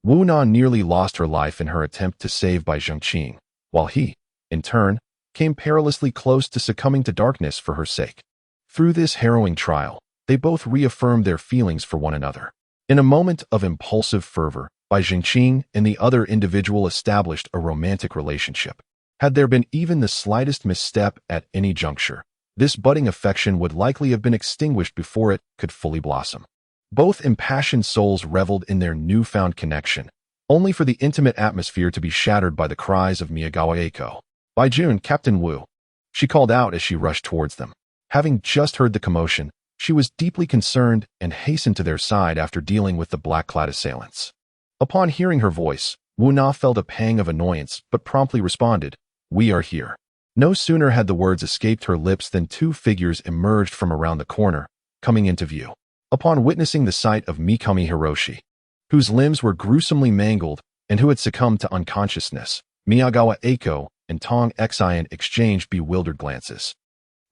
Wu Na nearly lost her life in her attempt to save Bai Zhengqing, while he, in turn, came perilously close to succumbing to darkness for her sake. Through this harrowing trial, they both reaffirmed their feelings for one another. In a moment of impulsive fervor, Bai Zhengqing and the other individual established a romantic relationship. Had there been even the slightest misstep at any juncture, this budding affection would likely have been extinguished before it could fully blossom. Both impassioned souls reveled in their newfound connection, only for the intimate atmosphere to be shattered by the cries of Miyagawa Eiko. "By June, Captain Wu," she called out as she rushed towards them. Having just heard the commotion, she was deeply concerned and hastened to their side after dealing with the black-clad assailants. Upon hearing her voice, Wu Na felt a pang of annoyance but promptly responded, "We are here." No sooner had the words escaped her lips than two figures emerged from around the corner, coming into view. Upon witnessing the sight of Mikami Hiroshi, whose limbs were gruesomely mangled and who had succumbed to unconsciousness, Miyagawa Eiko and Tong Xian exchanged bewildered glances.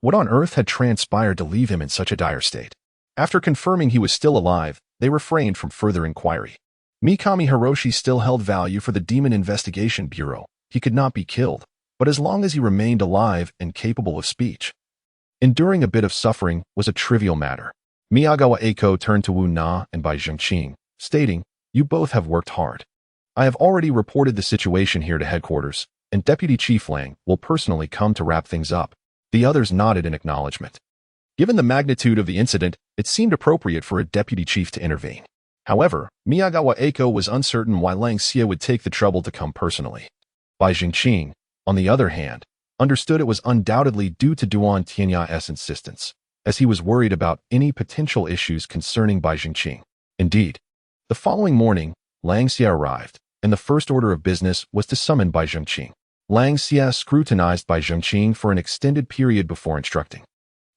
What on earth had transpired to leave him in such a dire state? After confirming he was still alive, they refrained from further inquiry. Mikami Hiroshi still held value for the Demon Investigation Bureau. He could not be killed, but as long as he remained alive and capable of speech. Enduring a bit of suffering was a trivial matter. Miyagawa Eiko turned to Wu Na and Bai Zhengqing, stating, "You both have worked hard. I have already reported the situation here to headquarters, and Deputy Chief Lang will personally come to wrap things up." The others nodded in acknowledgement. Given the magnitude of the incident, it seemed appropriate for a deputy chief to intervene. However, Miyagawa Eiko was uncertain why Lang Xie would take the trouble to come personally. Bai Zhengqing, on the other hand, understood it was undoubtedly due to Duan Tianya's insistence, as he was worried about any potential issues concerning Bai Zhengqing. Indeed, the following morning, Lang Xie arrived, and the first order of business was to summon Bai Zhengqing. Lang Xie scrutinized Bai Zhengqing for an extended period before instructing.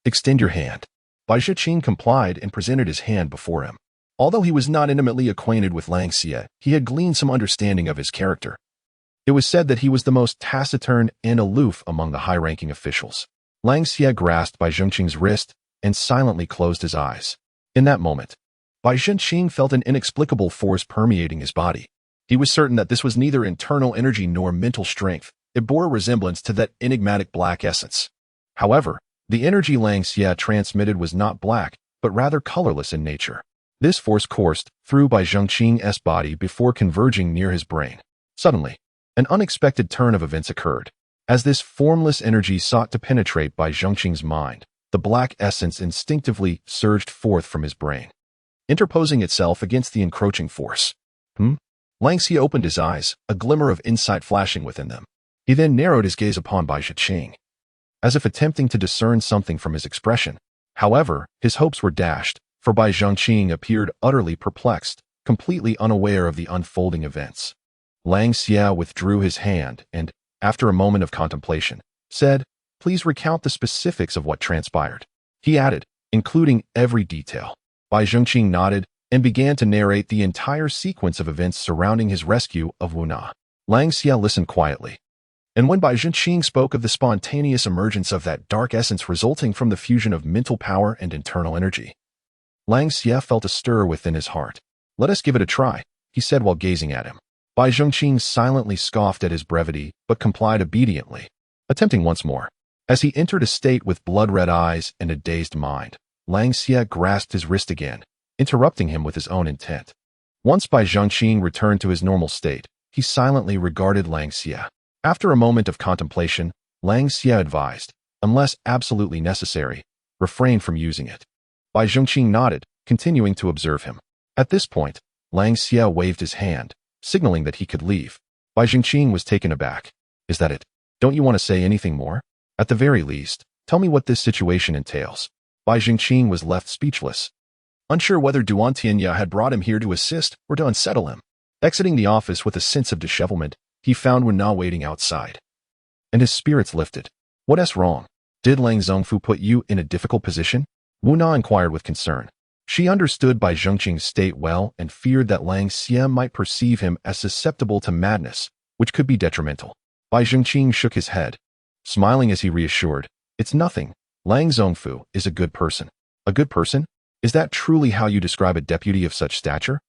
"Extend your hand." Bai Zhengqing complied and presented his hand before him. Although he was not intimately acquainted with Lang Xie, he had gleaned some understanding of his character. It was said that he was the most taciturn and aloof among the high-ranking officials. Lang Xie grasped Bai Zhengqing's wrist and silently closed his eyes. In that moment, Bai Zhengqing felt an inexplicable force permeating his body. He was certain that this was neither internal energy nor mental strength. It bore a resemblance to that enigmatic black essence. However, the energy Lang Xie transmitted was not black, but rather colorless in nature. This force coursed through Bai Zhengqing's body before converging near his brain. Suddenly, an unexpected turn of events occurred. As this formless energy sought to penetrate Bai Zhengqing's mind, the black essence instinctively surged forth from his brain, interposing itself against the encroaching force. Lang Xie opened his eyes, a glimmer of insight flashing within them. He then narrowed his gaze upon Bai Zhengqing, as if attempting to discern something from his expression. However, his hopes were dashed, for Bai Zhengqing appeared utterly perplexed, completely unaware of the unfolding events. Lang Xie withdrew his hand and, after a moment of contemplation, said, "Please recount the specifics of what transpired." He added, "Including every detail." Bai Zhengqing nodded and began to narrate the entire sequence of events surrounding his rescue of Wu Na. Lang Xie listened quietly. And when Bai Zhengqing spoke of the spontaneous emergence of that dark essence resulting from the fusion of mental power and internal energy, Lang Xie felt a stir within his heart. "Let us give it a try," he said while gazing at him. Bai Zhengqing silently scoffed at his brevity, but complied obediently, attempting once more. As he entered a state with blood-red eyes and a dazed mind, Lang Xie grasped his wrist again, interrupting him with his own intent. Once Bai Zhengqing returned to his normal state, he silently regarded Lang Xie. After a moment of contemplation, Lang Xie advised, unless absolutely necessary, refrain from using it. Bai Zhengqing nodded, continuing to observe him. At this point, Lang Xie waved his hand, signaling that he could leave. Bai Zhengqing was taken aback. "Is that it? Don't you want to say anything more? At the very least, tell me what this situation entails." Bai Zhengqing was left speechless, unsure whether Duan Tianya had brought him here to assist or to unsettle him. Exiting the office with a sense of dishevelment, he found Wu Na waiting outside, and his spirits lifted. "What's wrong? Did Lang Zhongfu put you in a difficult position?" Wu Na inquired with concern. She understood Bai Zhengqing's state well and feared that Lang Xie might perceive him as susceptible to madness, which could be detrimental. Bai Zhengqing shook his head, smiling as he reassured, "It's nothing. Lang Zhongfu is a good person." "A good person?" Is that truly how you describe a deputy of such stature?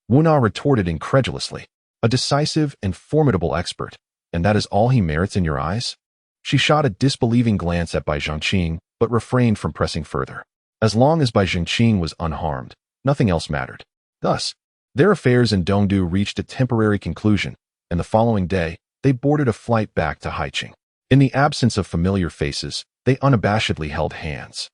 Wu Na retorted incredulously. A decisive and formidable expert, and that is all he merits in your eyes? She shot a disbelieving glance at Bai Zhongqing, but refrained from pressing further. As long as Bai Zhongqing was unharmed, nothing else mattered. Thus, their affairs in Dongdu reached a temporary conclusion, and the following day, they boarded a flight back to Haiqing. In the absence of familiar faces, they unabashedly held hands,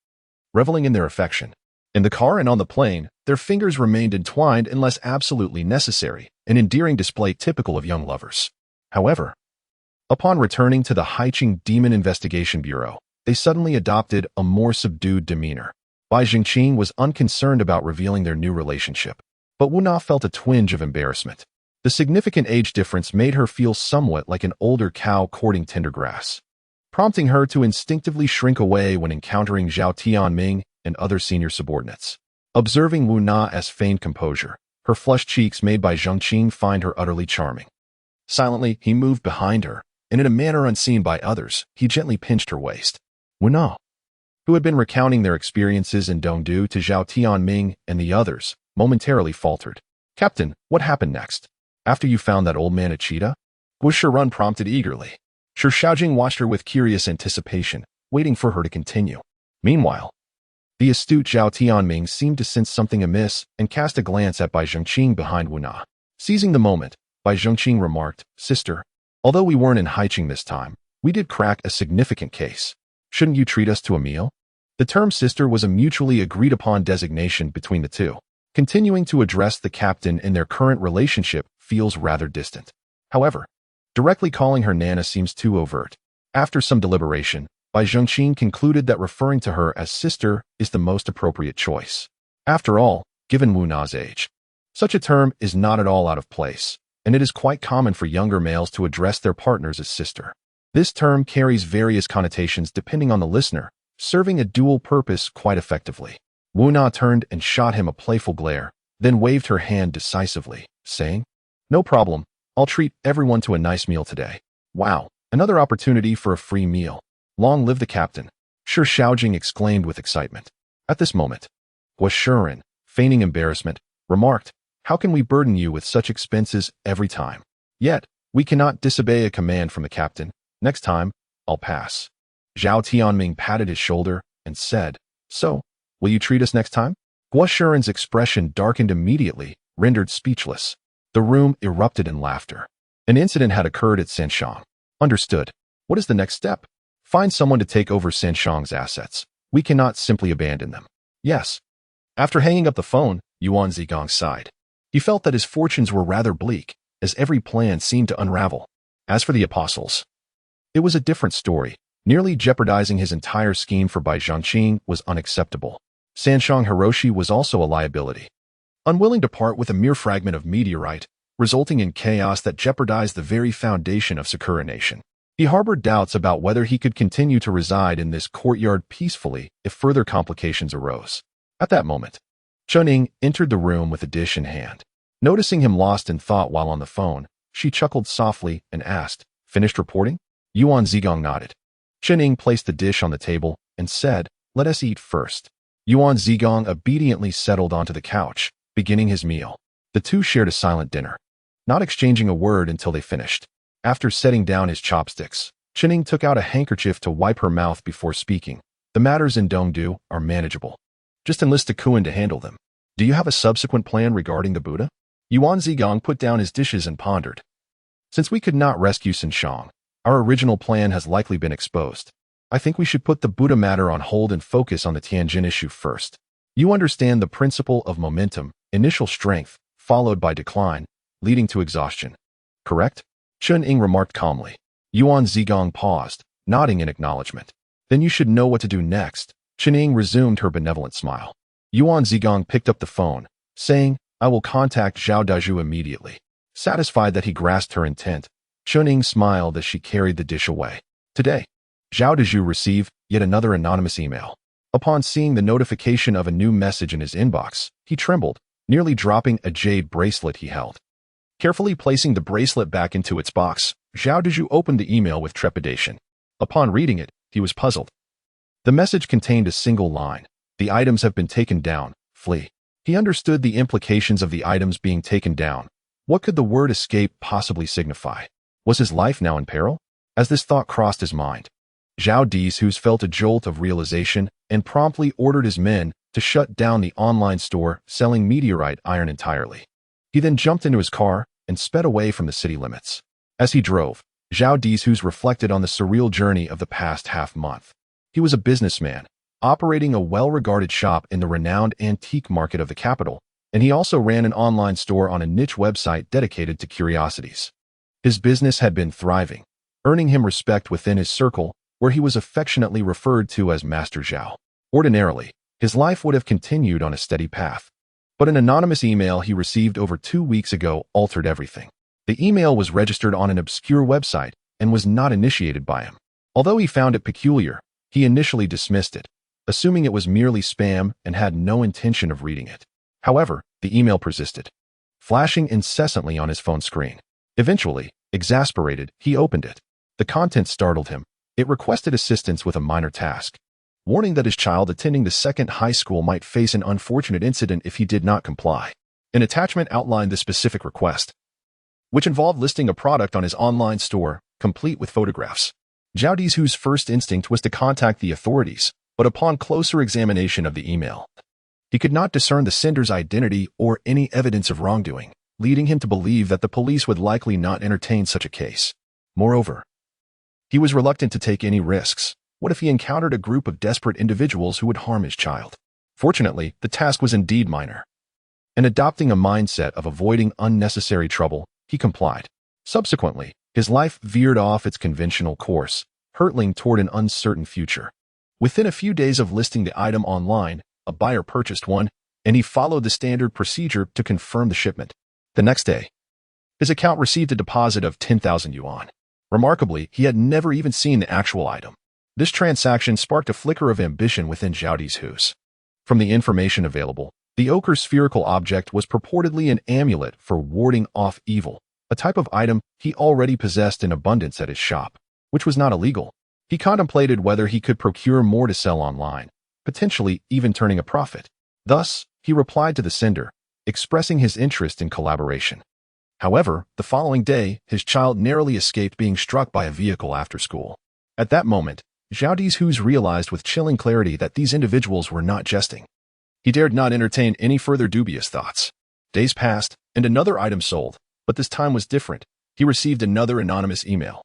reveling in their affection. In the car and on the plane, their fingers remained entwined unless absolutely necessary, an endearing display typical of young lovers. However, upon returning to the Haiqing Demon Investigation Bureau, they suddenly adopted a more subdued demeanor. Bai Zhongqing was unconcerned about revealing their new relationship, but Wu Na felt a twinge of embarrassment. The significant age difference made her feel somewhat like an older cow courting tender grass, prompting her to instinctively shrink away when encountering Zhao Tianming and other senior subordinates. Observing Wu Na as feigned composure, her flushed cheeks made Bai Zhongqing find her utterly charming. Silently, he moved behind her, and in a manner unseen by others, he gently pinched her waist. Wu Na, who had been recounting their experiences in Dongdu to Zhao Tianming and the others, momentarily faltered. Captain, what happened next? After you found that old man a cheetah? Guo Shirun prompted eagerly. Shi Shaojing watched her with curious anticipation, waiting for her to continue. Meanwhile, the astute Zhao Tianming seemed to sense something amiss and cast a glance at Bai Zhongqing behind Wu Na. Seizing the moment, Bai Zhongqing remarked, Sister, although we weren't in Haiqing this time, we did crack a significant case. Shouldn't you treat us to a meal? The term sister was a mutually agreed upon designation between the two. Continuing to address the captain in their current relationship feels rather distant. However, directly calling her Nana seems too overt. After some deliberation, Bai Zhongqing concluded that referring to her as sister is the most appropriate choice. After all, given Wu Na's age, such a term is not at all out of place, and it is quite common for younger males to address their partners as sister. This term carries various connotations depending on the listener, serving a dual purpose quite effectively. Wu Na turned and shot him a playful glare, then waved her hand decisively, saying, No problem, I'll treat everyone to a nice meal today. Wow, another opportunity for a free meal. Long live the captain, Shi Shaojing exclaimed with excitement. At this moment, Guo Shirun, feigning embarrassment, remarked, How can we burden you with such expenses every time? Yet, we cannot disobey a command from the captain. Next time, I'll pass. Zhao Tianming patted his shoulder and said, So, will you treat us next time? Guo Shirun's expression darkened immediately, rendered speechless. The room erupted in laughter. An incident had occurred at Sanshang. Understood. What is the next step? Find someone to take over Sanshang's assets. We cannot simply abandon them. Yes. After hanging up the phone, Yuan Zigong sighed. He felt that his fortunes were rather bleak, as every plan seemed to unravel. As for the apostles, it was a different story. Nearly jeopardizing his entire scheme for Bai Zhongqing was unacceptable. Sanshang Hiroshi was also a liability. Unwilling to part with a mere fragment of meteorite, resulting in chaos that jeopardized the very foundation of Sakura Nation. He harbored doubts about whether he could continue to reside in this courtyard peacefully if further complications arose. At that moment, Chunning entered the room with a dish in hand. Noticing him lost in thought while on the phone, she chuckled softly and asked, Finished reporting? Yuan Zigong nodded. Chunning placed the dish on the table and said, Let us eat first. Yuan Zigong obediently settled onto the couch, beginning his meal. The two shared a silent dinner, not exchanging a word until they finished. After setting down his chopsticks, Chunning took out a handkerchief to wipe her mouth before speaking. The matters in Dongdu are manageable. Just enlist a Kuan to handle them. Do you have a subsequent plan regarding the Buddha? Yuan Zigong put down his dishes and pondered. Since we could not rescue Sanshang, our original plan has likely been exposed. I think we should put the Buddha matter on hold and focus on the Tianjin issue first. You understand the principle of momentum, initial strength, followed by decline, leading to exhaustion. Correct? Chun-Ing remarked calmly. Yuan Zigong paused, nodding in acknowledgement. Then you should know what to do next. Chun-Ing resumed her benevolent smile. Yuan Zigong picked up the phone, saying, I will contact Zhao Daju immediately. Satisfied that he grasped her intent, Chun-Ing smiled as she carried the dish away. Today, Zhao Daju received yet another anonymous email. Upon seeing the notification of a new message in his inbox, he trembled, nearly dropping a jade bracelet he held. Carefully placing the bracelet back into its box, Zhao Daju opened the email with trepidation. Upon reading it, he was puzzled. The message contained a single line. The items have been taken down, flee. He understood the implications of the items being taken down. What could the word escape possibly signify? Was his life now in peril? As this thought crossed his mind, Zhao Dizhus felt a jolt of realization and promptly ordered his men to shut down the online store selling meteorite iron entirely. He then jumped into his car and sped away from the city limits. As he drove, Zhao Dizhus reflected on the surreal journey of the past half-month. He was a businessman, operating a well-regarded shop in the renowned antique market of the capital, and he also ran an online store on a niche website dedicated to curiosities. His business had been thriving, earning him respect within his circle, where he was affectionately referred to as Master Zhao. Ordinarily, his life would have continued on a steady path. But an anonymous email he received over 2 weeks ago altered everything. The email was registered on an obscure website and was not initiated by him. Although he found it peculiar, he initially dismissed it, assuming it was merely spam and had no intention of reading it. However, the email persisted, flashing incessantly on his phone screen. Eventually, exasperated, he opened it. The content startled him. It requested assistance with a minor task, warning that his child attending the second high school might face an unfortunate incident if he did not comply. An attachment outlined the specific request, which involved listing a product on his online store, complete with photographs. Zhao Dizhus' first instinct was to contact the authorities, but upon closer examination of the email, he could not discern the sender's identity or any evidence of wrongdoing, leading him to believe that the police would likely not entertain such a case. Moreover, he was reluctant to take any risks. What if he encountered a group of desperate individuals who would harm his child? Fortunately, the task was indeed minor, and adopting a mindset of avoiding unnecessary trouble, he complied. Subsequently, his life veered off its conventional course, hurtling toward an uncertain future. Within a few days of listing the item online, a buyer purchased one, and he followed the standard procedure to confirm the shipment. The next day, his account received a deposit of 10,000 yuan. Remarkably, he had never even seen the actual item. This transaction sparked a flicker of ambition within Zhao Dizhus. From the information available, the ochre spherical object was purportedly an amulet for warding off evil, a type of item he already possessed in abundance at his shop, which was not illegal. He contemplated whether he could procure more to sell online, potentially even turning a profit. Thus, he replied to the sender, expressing his interest in collaboration. However, the following day, his child narrowly escaped being struck by a vehicle after school. At that moment, Zhao Dizhus realized with chilling clarity that these individuals were not jesting. He dared not entertain any further dubious thoughts. Days passed, and another item sold, but this time was different. He received another anonymous email.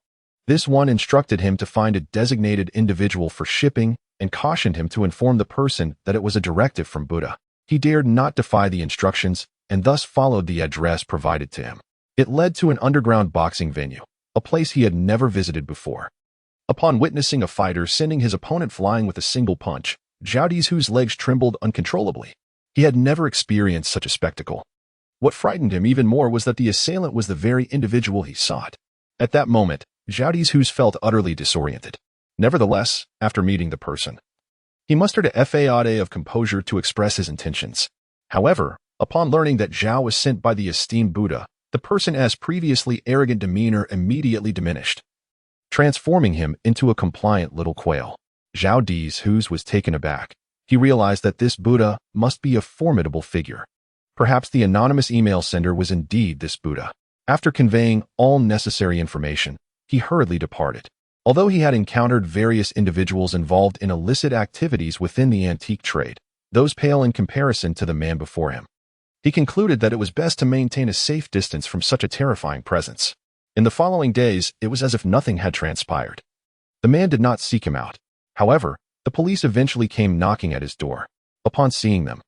This one instructed him to find a designated individual for shipping and cautioned him to inform the person that it was a directive from Buddha. He dared not defy the instructions and thus followed the address provided to him. It led to an underground boxing venue, a place he had never visited before. Upon witnessing a fighter sending his opponent flying with a single punch, Zhao Dizhus' legs trembled uncontrollably. He had never experienced such a spectacle. What frightened him even more was that the assailant was the very individual he sought. At that moment, Zhao Dizhus felt utterly disoriented. Nevertheless, after meeting the person, he mustered a faade of composure to express his intentions. However, upon learning that Zhao was sent by the esteemed Buddha, the person's previously arrogant demeanor immediately diminished, transforming him into a compliant little quail. Zhao Dizhus was taken aback. He realized that this Buddha must be a formidable figure. Perhaps the anonymous email sender was indeed this Buddha. After conveying all necessary information, he hurriedly departed. Although he had encountered various individuals involved in illicit activities within the antique trade, those pale in comparison to the man before him, he concluded that it was best to maintain a safe distance from such a terrifying presence. In the following days, it was as if nothing had transpired. The man did not seek him out. However, the police eventually came knocking at his door. Upon seeing them,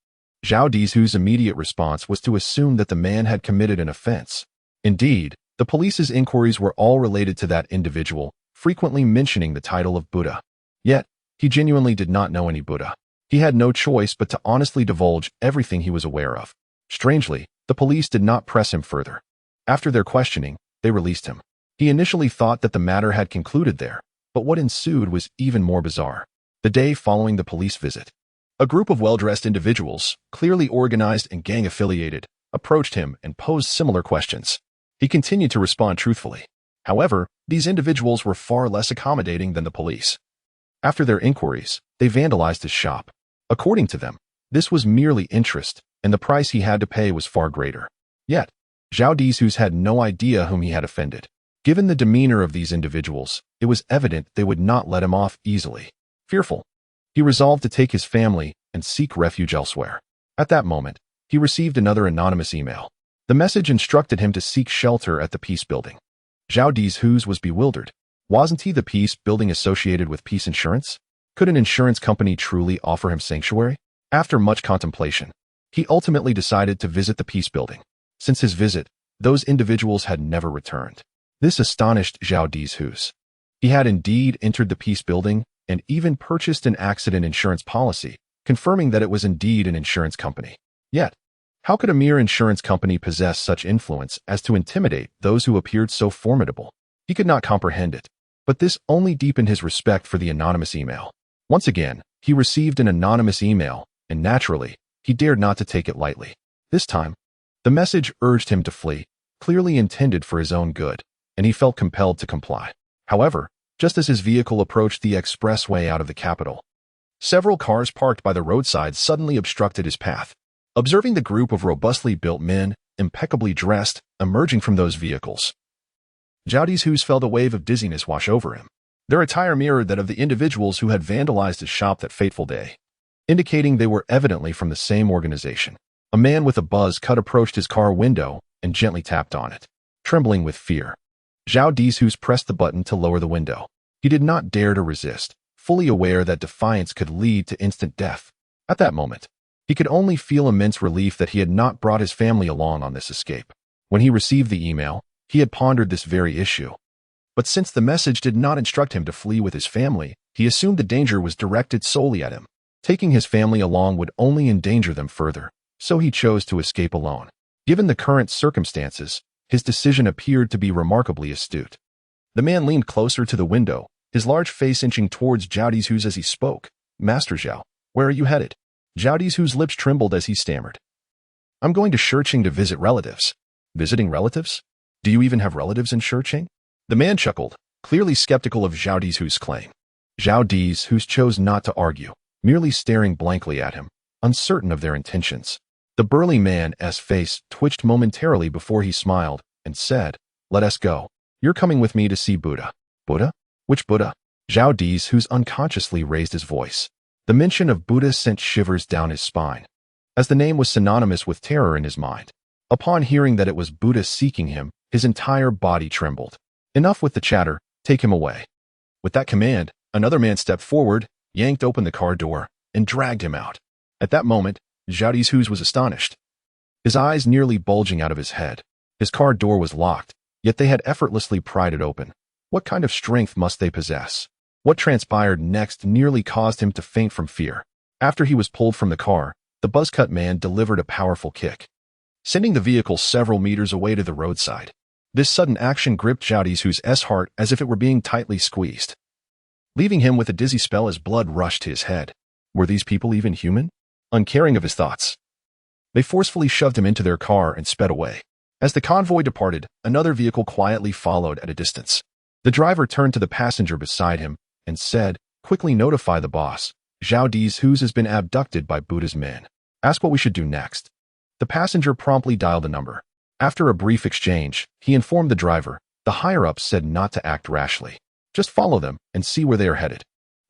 Zhao Dizhus' immediate response was to assume that the man had committed an offense. Indeed, the police's inquiries were all related to that individual, frequently mentioning the title of Buddha. Yet, he genuinely did not know any Buddha. He had no choice but to honestly divulge everything he was aware of. Strangely, the police did not press him further. After their questioning, they released him. He initially thought that the matter had concluded there, but what ensued was even more bizarre. The day following the police visit, a group of well-dressed individuals, clearly organized and gang-affiliated, approached him and posed similar questions. He continued to respond truthfully. However, these individuals were far less accommodating than the police. After their inquiries, they vandalized his shop. According to them, This was merely interest, and the price he had to pay was far greater. Yet, Zhao Dizhus had no idea whom he had offended. Given the demeanor of these individuals, it was evident they would not let him off easily. Fearful, he resolved to take his family and seek refuge elsewhere. At that moment, he received another anonymous email. The message instructed him to seek shelter at the Peace Building. Zhao Dizhus was bewildered. Wasn't he the Peace Building associated with Peace Insurance? Could an insurance company truly offer him sanctuary? After much contemplation, he ultimately decided to visit the Peace Building. Since his visit, those individuals had never returned. This astonished Zhao Dizhus. He had indeed entered the Peace Building and even purchased an accident insurance policy, confirming that it was indeed an insurance company. Yet, how could a mere insurance company possess such influence as to intimidate those who appeared so formidable? He could not comprehend it, but this only deepened his respect for the anonymous email. Once again, he received an anonymous email, and naturally, he dared not to take it lightly. This time, the message urged him to flee, clearly intended for his own good, and he felt compelled to comply. However, just as his vehicle approached the expressway out of the capital, several cars parked by the roadside suddenly obstructed his path. Observing the group of robustly built men, impeccably dressed, emerging from those vehicles, Zhao Dizhus felt a wave of dizziness wash over him. Their attire mirrored that of the individuals who had vandalized his shop that fateful day, indicating they were evidently from the same organization. A man with a buzz cut approached his car window and gently tapped on it. Trembling with fear, Zhao Dizhus pressed the button to lower the window. He did not dare to resist, fully aware that defiance could lead to instant death. At that moment, he could only feel immense relief that he had not brought his family along on this escape. When he received the email, he had pondered this very issue. But since the message did not instruct him to flee with his family, he assumed the danger was directed solely at him. Taking his family along would only endanger them further, so he chose to escape alone. Given the current circumstances, his decision appeared to be remarkably astute. The man leaned closer to the window, his large face inching towards Zhao Dizhus as he spoke. "Master Zhao, where are you headed?" Zhao Dizhus' lips trembled as he stammered. "I'm going to Shiqing to visit relatives." "Visiting relatives? Do you even have relatives in Shiqing?" The man chuckled, clearly skeptical of Zhao Dizhus' claim. Zhao Dizhus chose not to argue, merely staring blankly at him, uncertain of their intentions. The burly man's face twitched momentarily before he smiled and said, "Let us go. You're coming with me to see Buddha." "Buddha? Which Buddha?" Zhao Dizhus unconsciously raised his voice. The mention of Buddha sent shivers down his spine, as the name was synonymous with terror in his mind. Upon hearing that it was Buddha seeking him, his entire body trembled. "Enough with the chatter, take him away." With that command, another man stepped forward, yanked open the car door, and dragged him out. At that moment, Zhao Dizhus was astonished, his eyes nearly bulging out of his head. His car door was locked, yet they had effortlessly pried it open. What kind of strength must they possess? What transpired next nearly caused him to faint from fear. After he was pulled from the car, the buzzcut man delivered a powerful kick, sending the vehicle several meters away to the roadside. This sudden action gripped Zhao Dizhus' heart as if it were being tightly squeezed, leaving him with a dizzy spell as blood rushed to his head. Were these people even human? Uncaring of his thoughts, they forcefully shoved him into their car and sped away. As the convoy departed, another vehicle quietly followed at a distance. The driver turned to the passenger beside him and said, "Quickly notify the boss. Zhao Dizhus has been abducted by Buddha's men. Ask what we should do next." The passenger promptly dialed the number. After a brief exchange, he informed the driver. The higher-ups said not to act rashly. Just follow them and see where they are headed.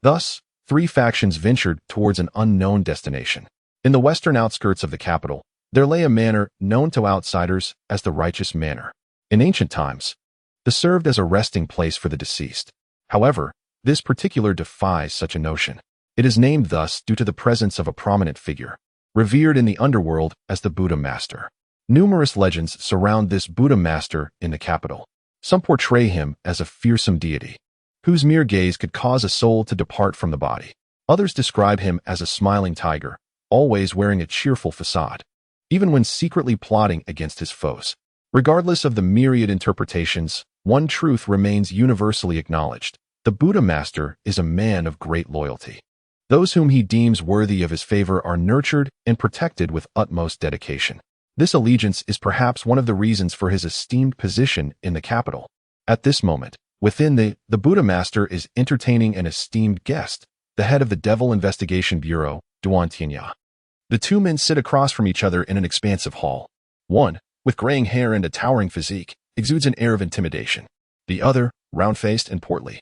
Thus, three factions ventured towards an unknown destination. In the western outskirts of the capital, there lay a manor known to outsiders as the Righteous Manor. In ancient times, this served as a resting place for the deceased. However, this particular defies such a notion. It is named thus due to the presence of a prominent figure, revered in the underworld as the Buddha Master. Numerous legends surround this Buddha Master in the capital. Some portray him as a fearsome deity, whose mere gaze could cause a soul to depart from the body. Others describe him as a smiling tiger, always wearing a cheerful facade, even when secretly plotting against his foes. Regardless of the myriad interpretations, one truth remains universally acknowledged. The Buddha Master is a man of great loyalty. Those whom he deems worthy of his favor are nurtured and protected with utmost dedication. This allegiance is perhaps one of the reasons for his esteemed position in the capital. At this moment, within the Buddha Master is entertaining an esteemed guest, the head of the Devil Investigation Bureau, Duan Tianya. The two men sit across from each other in an expansive hall. One, with graying hair and a towering physique, exudes an air of intimidation. The other, round-faced and portly,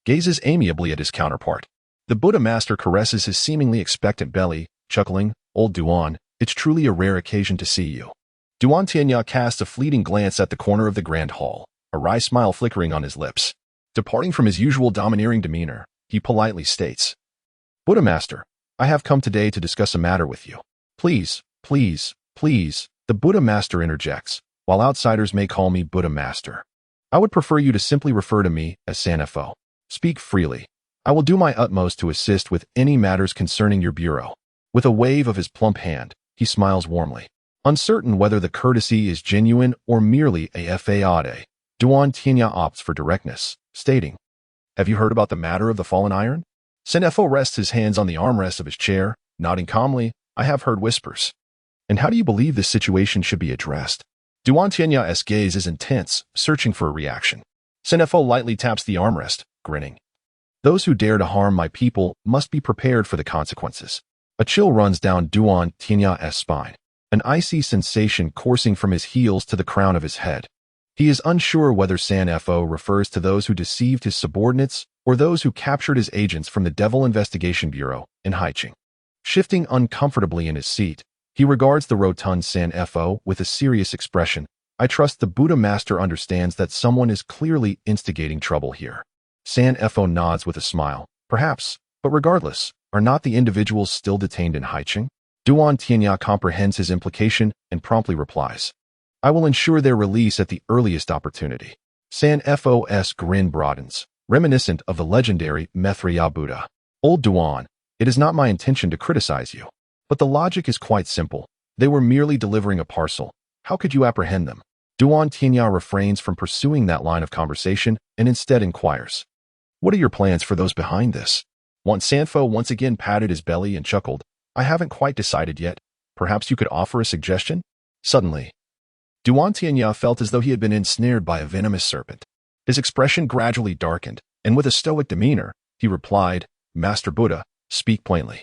gazes amiably at his counterpart. The Buddha master caresses his seemingly expectant belly, chuckling, "Old Duan, it's truly a rare occasion to see you." Duan Tianya casts a fleeting glance at the corner of the grand hall, a wry smile flickering on his lips. Departing from his usual domineering demeanor, he politely states, "Buddha master, I have come today to discuss a matter with you." "Please, please, please," the Buddha master interjects, "while outsiders may call me Buddha master, I would prefer you to simply refer to me as Sanfo. Speak freely. I will do my utmost to assist with any matters concerning your bureau." With a wave of his plump hand, he smiles warmly. Uncertain whether the courtesy is genuine or merely a facade, Duan Tianya opts for directness, stating, "Have you heard about the matter of the fallen iron?" Sanfo rests his hands on the armrest of his chair, nodding calmly. "I have heard whispers." "And how do you believe this situation should be addressed?" Duan Tianya's gaze is intense, searching for a reaction. Sanfo lightly taps the armrest, grinning. "Those who dare to harm my people must be prepared for the consequences." A chill runs down Duan Tianya's spine, an icy sensation coursing from his heels to the crown of his head. He is unsure whether Sanfo refers to those who deceived his subordinates or those who captured his agents from the Devil Investigation Bureau in Haicheng. Shifting uncomfortably in his seat, he regards the rotund Sanfo with a serious expression. "I trust the Buddha master understands that someone is clearly instigating trouble here." Sanfo nods with a smile. "Perhaps, but regardless, are not the individuals still detained in Haicheng?" Duan Tianya comprehends his implication and promptly replies, "I will ensure their release at the earliest opportunity." Sanfo's grin broadens, reminiscent of the legendary Maitreya Buddha. "Old Duan, it is not my intention to criticize you, but the logic is quite simple. They were merely delivering a parcel. How could you apprehend them?" Duan Tianya refrains from pursuing that line of conversation and instead inquires, "What are your plans for those behind this?" Sanfo once again patted his belly and chuckled, "I haven't quite decided yet. Perhaps you could offer a suggestion?" Suddenly, Duan Tianya felt as though he had been ensnared by a venomous serpent. His expression gradually darkened, and with a stoic demeanor, he replied, "Master Buddha, speak plainly.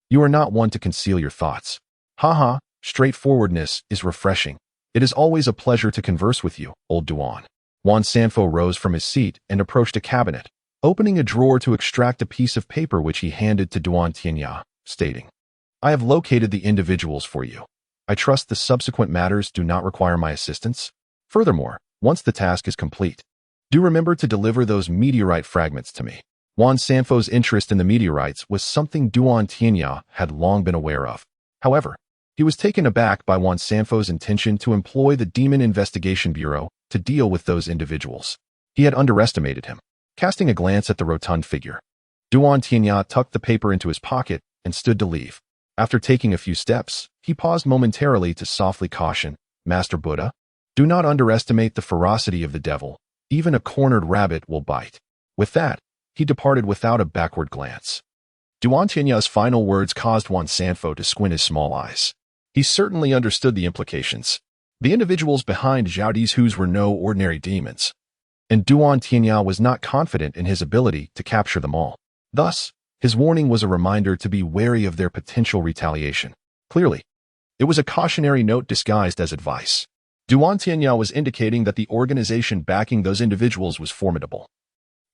You are not one to conceal your thoughts. Haha, straightforwardness is refreshing. It is always a pleasure to converse with you, old Duan." Sanfo rose from his seat and approached a cabinet, opening a drawer to extract a piece of paper which he handed to Duan Tianya, stating, "I have located the individuals for you. I trust the subsequent matters do not require my assistance. Furthermore, once the task is complete, do remember to deliver those meteorite fragments to me." Sanfo's interest in the meteorites was something Duan Tianya had long been aware of. However, he was taken aback by Sanfo's intention to employ the Demon Investigation Bureau to deal with those individuals. He had underestimated him. Casting a glance at the rotund figure, Duan Tianya tucked the paper into his pocket and stood to leave. After taking a few steps, he paused momentarily to softly caution, "Master Buddha, do not underestimate the ferocity of the devil. Even a cornered rabbit will bite." With that, he departed without a backward glance. Duan Tianya's final words caused Sanfo to squint his small eyes. He certainly understood the implications. The individuals behind Zhao Dishu's were no ordinary demons, and Duan Tianya was not confident in his ability to capture them all. Thus, his warning was a reminder to be wary of their potential retaliation. Clearly, it was a cautionary note disguised as advice. Duan Tianya was indicating that the organization backing those individuals was formidable.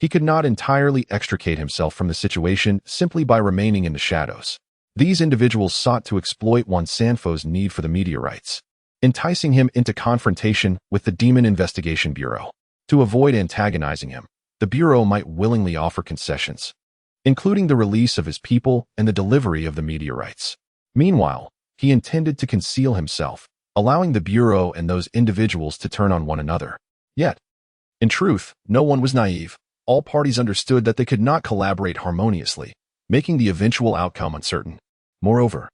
He could not entirely extricate himself from the situation simply by remaining in the shadows. These individuals sought to exploit Sanfo's need for the meteorites, enticing him into confrontation with the Demon Investigation Bureau. To avoid antagonizing him, the Bureau might willingly offer concessions, including the release of his people and the delivery of the meteorites. Meanwhile, he intended to conceal himself, allowing the Bureau and those individuals to turn on one another. Yet, in truth, no one was naive. All parties understood that they could not collaborate harmoniously, making the eventual outcome uncertain. Moreover,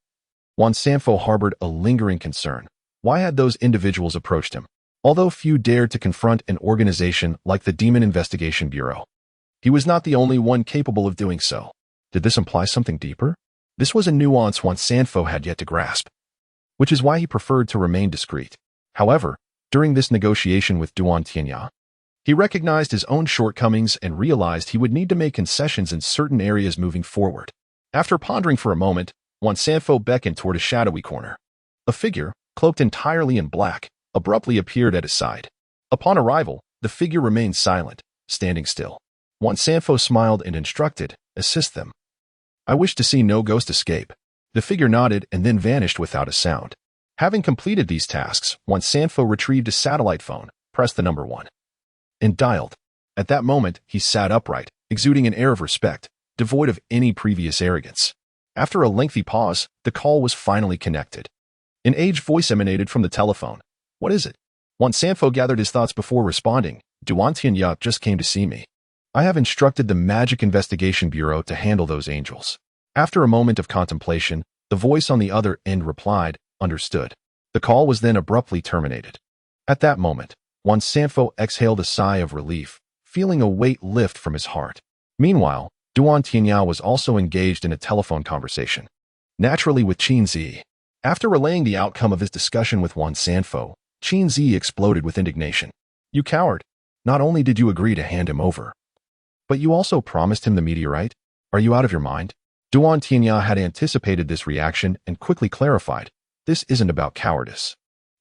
Sanfo harbored a lingering concern. Why had those individuals approached him? Although few dared to confront an organization like the Demon Investigation Bureau, he was not the only one capable of doing so. Did this imply something deeper? This was a nuance Sanfo had yet to grasp, which is why he preferred to remain discreet. However, during this negotiation with Duan Tianya, he recognized his own shortcomings and realized he would need to make concessions in certain areas moving forward. After pondering for a moment, Juan Sanfo beckoned toward a shadowy corner. A figure, cloaked entirely in black, abruptly appeared at his side. Upon arrival, the figure remained silent, standing still. Juan Sanfo smiled and instructed, "Assist them." "I wish to see no ghost escape." The figure nodded and then vanished without a sound. Having completed these tasks, Juan Sanfo retrieved a satellite phone, pressed the number 1, and dialed. At that moment, he sat upright, exuding an air of respect, devoid of any previous arrogance. After a lengthy pause, the call was finally connected. An aged voice emanated from the telephone. "What is it?" Juan Sanfo gathered his thoughts before responding. "Duan Tianya just came to see me. I have instructed the Magic Investigation Bureau to handle those angels." After a moment of contemplation, the voice on the other end replied, "Understood." The call was then abruptly terminated. At that moment, Juan Sanfo exhaled a sigh of relief, feeling a weight lift from his heart. Meanwhile, Duan Tianya was also engaged in a telephone conversation, naturally with Qin Zi. After relaying the outcome of his discussion with Juan Sanfo, Qin Zi exploded with indignation. "You coward! Not only did you agree to hand him over, but you also promised him the meteorite? Are you out of your mind?" Duan Tianya had anticipated this reaction and quickly clarified, "This isn't about cowardice.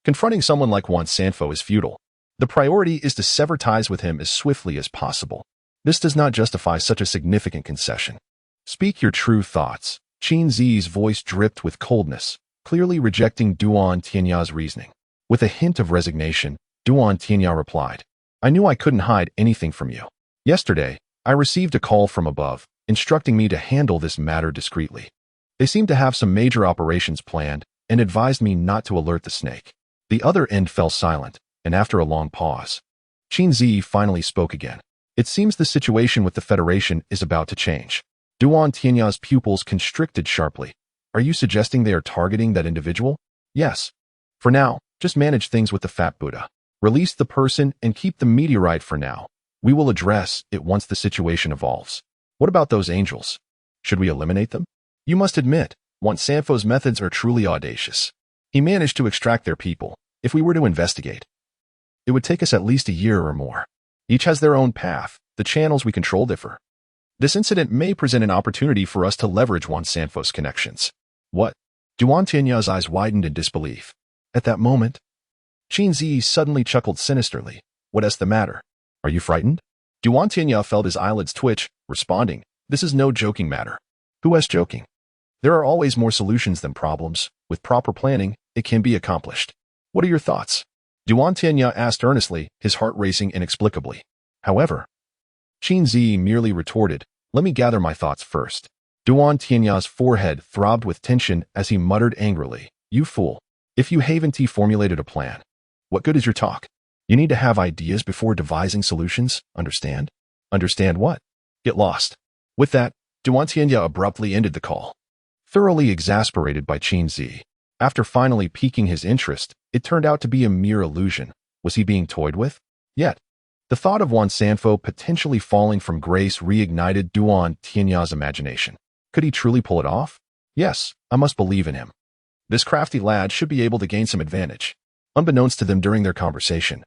Confronting someone like Juan Sanfo is futile. The priority is to sever ties with him as swiftly as possible. This does not justify such a significant concession. Speak your true thoughts." Qin Zi's voice dripped with coldness, clearly rejecting Duan Tianya's reasoning. With a hint of resignation, Duan Tianya replied, "I knew I couldn't hide anything from you. Yesterday, I received a call from above, instructing me to handle this matter discreetly. They seemed to have some major operations planned and advised me not to alert the snake." The other end fell silent, and after a long pause, Qin Zi finally spoke again. "It seems the situation with the Federation is about to change." Duan Tianya's pupils constricted sharply. "Are you suggesting they are targeting that individual?" "Yes. For now, just manage things with the Fat Buddha. Release the person and keep the meteorite for now. We will address it once the situation evolves." "What about those angels? Should we eliminate them?" "You must admit, Juan Sanfo's methods are truly audacious. He managed to extract their people. If we were to investigate, it would take us at least a year or more. Each has their own path. The channels we control differ. This incident may present an opportunity for us to leverage Juan Sanfo's connections." "What?" Duan Tianya's eyes widened in disbelief. At that moment, Qin Zi suddenly chuckled sinisterly. "What is the matter? Are you frightened?" Duan Tianya felt his eyelids twitch, responding, "This is no joking matter." "Who is joking? There are always more solutions than problems. With proper planning, it can be accomplished. What are your thoughts?" Duan Tianya asked earnestly, his heart racing inexplicably. However, Qin Zi merely retorted, "Let me gather my thoughts first." Duan Tianya's forehead throbbed with tension as he muttered angrily, "You fool. If you haven't formulated a plan, what good is your talk? You need to have ideas before devising solutions, understand?" "Understand what?" "Get lost." With that, Duan Tianya abruptly ended the call. Thoroughly exasperated by Qin Zi, after finally piquing his interest, it turned out to be a mere illusion. Was he being toyed with? Yet, the thought of Juan Sanfo potentially falling from grace reignited Duan Tianya's imagination. Could he truly pull it off? Yes, I must believe in him. This crafty lad should be able to gain some advantage. Unbeknownst to them during their conversation,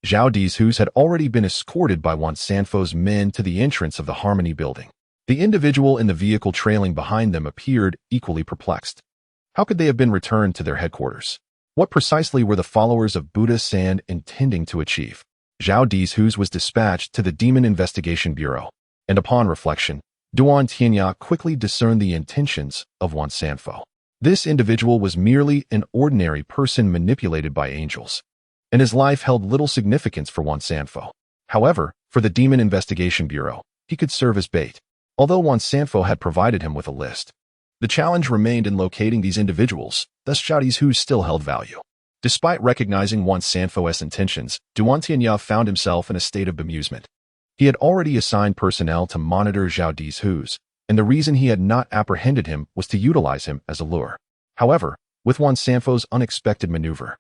Zhao Dizhu's had already been escorted by Juan Sanfo's men to the entrance of the Harmony building. The individual in the vehicle trailing behind them appeared equally perplexed. How could they have been returned to their headquarters? What precisely were the followers of Buddha Sand intending to achieve? Zhao Dizhu's was dispatched to the Demon Investigation Bureau, and upon reflection, Duan Tianya quickly discerned the intentions of Juan Sanfo. This individual was merely an ordinary person manipulated by angels, and his life held little significance for Juan Sanfo. However, for the Demon Investigation Bureau, he could serve as bait. Although Juan Sanfo had provided him with a list, the challenge remained in locating these individuals, thus Zhao Dizhu still held value. Despite recognizing Juan Sanfo's intentions, Duan Tianya found himself in a state of bemusement. He had already assigned personnel to monitor Zhao Dizhu's, and the reason he had not apprehended him was to utilize him as a lure. However, with Juan Sanfo's unexpected maneuver,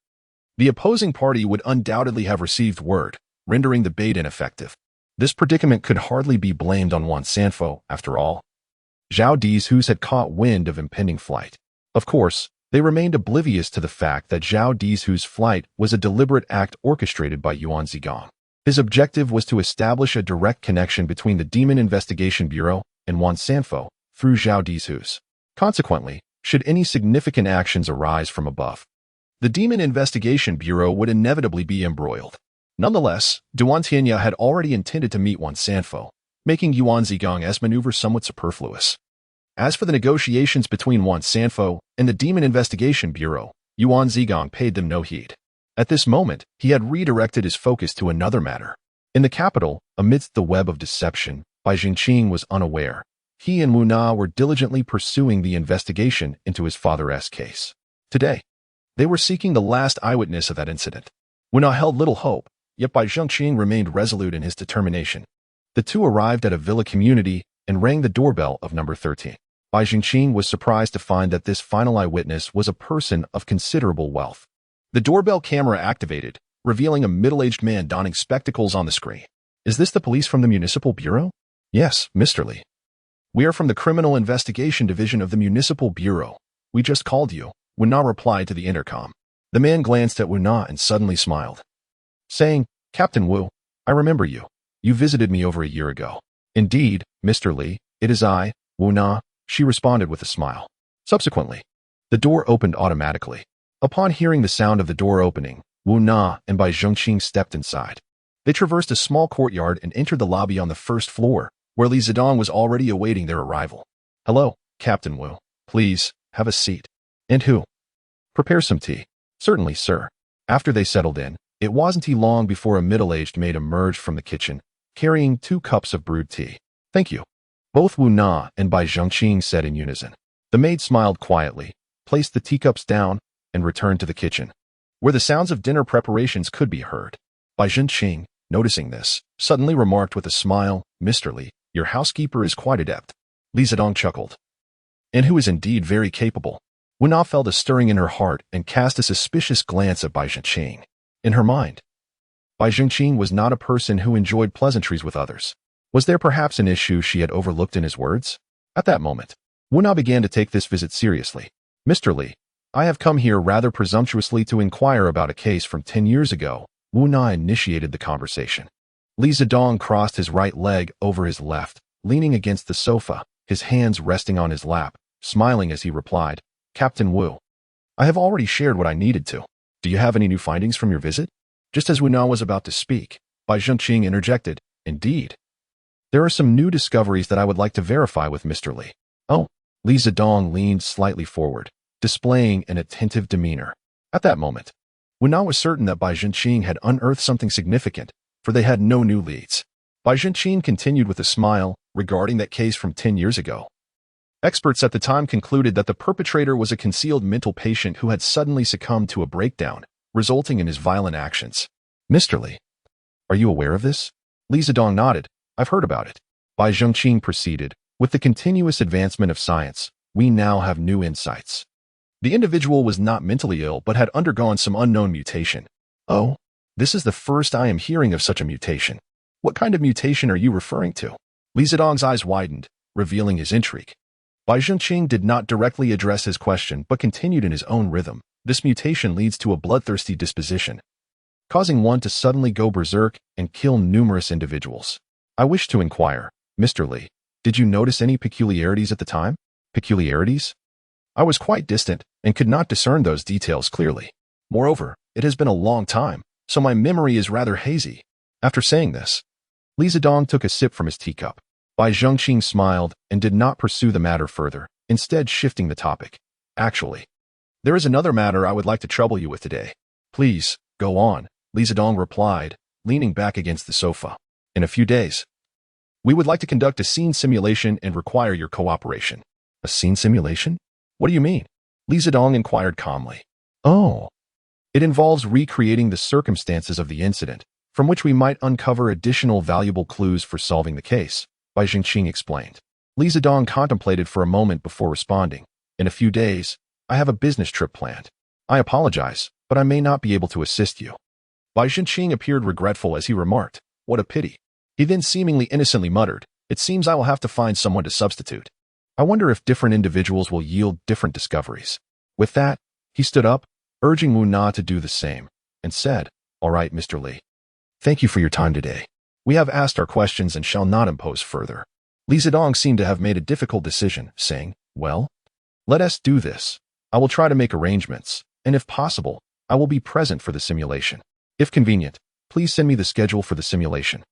the opposing party would undoubtedly have received word, rendering the bait ineffective. This predicament could hardly be blamed on Juan Sanfo, after all. Zhao Dizhu's had caught wind of impending flight. Of course, they remained oblivious to the fact that Zhao Dizhu's flight was a deliberate act orchestrated by Yuan Zigong. His objective was to establish a direct connection between the Demon Investigation Bureau and Juan Sanfo through Zhao Dizhu's. Consequently, should any significant actions arise from above. The Demon Investigation Bureau would inevitably be embroiled. Nonetheless, Duan Tianya had already intended to meet Wan Sanfo, making Yuan Zigong's maneuver somewhat superfluous. As for the negotiations between Wan Sanfo and the Demon Investigation Bureau, Yuan Zigong paid them no heed. At this moment, he had redirected his focus to another matter. In the capital, amidst the web of deception, Bai Jingqing was unaware. He and Wu Na were diligently pursuing the investigation into his father's case. Today, they were seeking the last eyewitness of that incident. Wu Na held little hope, yet Bai Jingqing remained resolute in his determination. The two arrived at a villa community and rang the doorbell of number 13. Bai Jingqing was surprised to find that this final eyewitness was a person of considerable wealth. The doorbell camera activated, revealing a middle-aged man donning spectacles on the screen. Is this the police from the Municipal Bureau? Yes, Mr. Li. We are from the Criminal Investigation Division of the Municipal Bureau. We just called you, Wu Na replied to the intercom. The man glanced at Wu Na and suddenly smiled, saying, Captain Wu, I remember you. You visited me over a year ago. Indeed, Mr. Li, it is I, Wu Na, she responded with a smile. Subsequently, the door opened automatically. Upon hearing the sound of the door opening, Wu Na and Bai Jingqing stepped inside. They traversed a small courtyard and entered the lobby on the first floor, where Li Zedong was already awaiting their arrival. Hello, Captain Wu. Please, have a seat. And who? Prepare some tea. Certainly, sir. After they settled in, it wasn't long before a middle-aged maid emerged from the kitchen, carrying 2 cups of brewed tea. Thank you. Both Wu Na and Bai Jingqing said in unison. The maid smiled quietly, placed the teacups down, and returned to the kitchen, where the sounds of dinner preparations could be heard. Bai Jingqing, noticing this, suddenly remarked with a smile, Mr. Li, your housekeeper is quite adept. Li Zedong chuckled. And who is indeed very capable. Wu Na felt a stirring in her heart and cast a suspicious glance at Bai Jingqing. In her mind, Bai Jingqing was not a person who enjoyed pleasantries with others. Was there perhaps an issue she had overlooked in his words? At that moment, Wu Na began to take this visit seriously. Mr. Li, I have come here rather presumptuously to inquire about a case from 10 years ago. Wu Na initiated the conversation. Li Zedong crossed his right leg over his left, leaning against the sofa, his hands resting on his lap, smiling as he replied, Captain Wu, I have already shared what I needed to. Do you have any new findings from your visit? Just as Wu Na was about to speak, Bai Jingqing interjected, Indeed. There are some new discoveries that I would like to verify with Mr. Li. Oh, Li Zedong leaned slightly forward, displaying an attentive demeanor. At that moment, Wu Na was certain that Bai Jingqing had unearthed something significant, for they had no new leads. Bai Jingqing continued with a smile, regarding that case from 10 years ago. Experts at the time concluded that the perpetrator was a concealed mental patient who had suddenly succumbed to a breakdown, resulting in his violent actions. Mr. Li, are you aware of this? Li Zedong nodded. I've heard about it. Bai Jingqing proceeded. With the continuous advancement of science, we now have new insights. The individual was not mentally ill but had undergone some unknown mutation. Oh, this is the first I am hearing of such a mutation. What kind of mutation are you referring to? Li Zedong's eyes widened, revealing his intrigue. Bai Jingqing did not directly address his question but continued in his own rhythm. This mutation leads to a bloodthirsty disposition, causing one to suddenly go berserk and kill numerous individuals. I wish to inquire, Mr. Li, did you notice any peculiarities at the time? Peculiarities? I was quite distant and could not discern those details clearly. Moreover, it has been a long time, so my memory is rather hazy. After saying this, Li Zedong took a sip from his teacup. Bai Jingqing smiled and did not pursue the matter further, instead shifting the topic. Actually, there is another matter I would like to trouble you with today. Please, go on, Li Zedong replied, leaning back against the sofa. In a few days, we would like to conduct a scene simulation and require your cooperation. A scene simulation? What do you mean? Li Zedong inquired calmly. Oh, it involves recreating the circumstances of the incident, from which we might uncover additional valuable clues for solving the case, Bai Jingqing explained. Li Zedong contemplated for a moment before responding. In a few days, I have a business trip planned. I apologize, but I may not be able to assist you. Bai Jingqing appeared regretful as he remarked, What a pity. He then seemingly innocently muttered, It seems I will have to find someone to substitute. I wonder if different individuals will yield different discoveries. With that, he stood up, urging Wu Na to do the same, and said, All right, Mr. Li. Thank you for your time today. We have asked our questions and shall not impose further. Li Zedong seemed to have made a difficult decision, saying, Well, Let us do this. I will try to make arrangements, and if possible, I will be present for the simulation. If convenient, please send me the schedule for the simulation,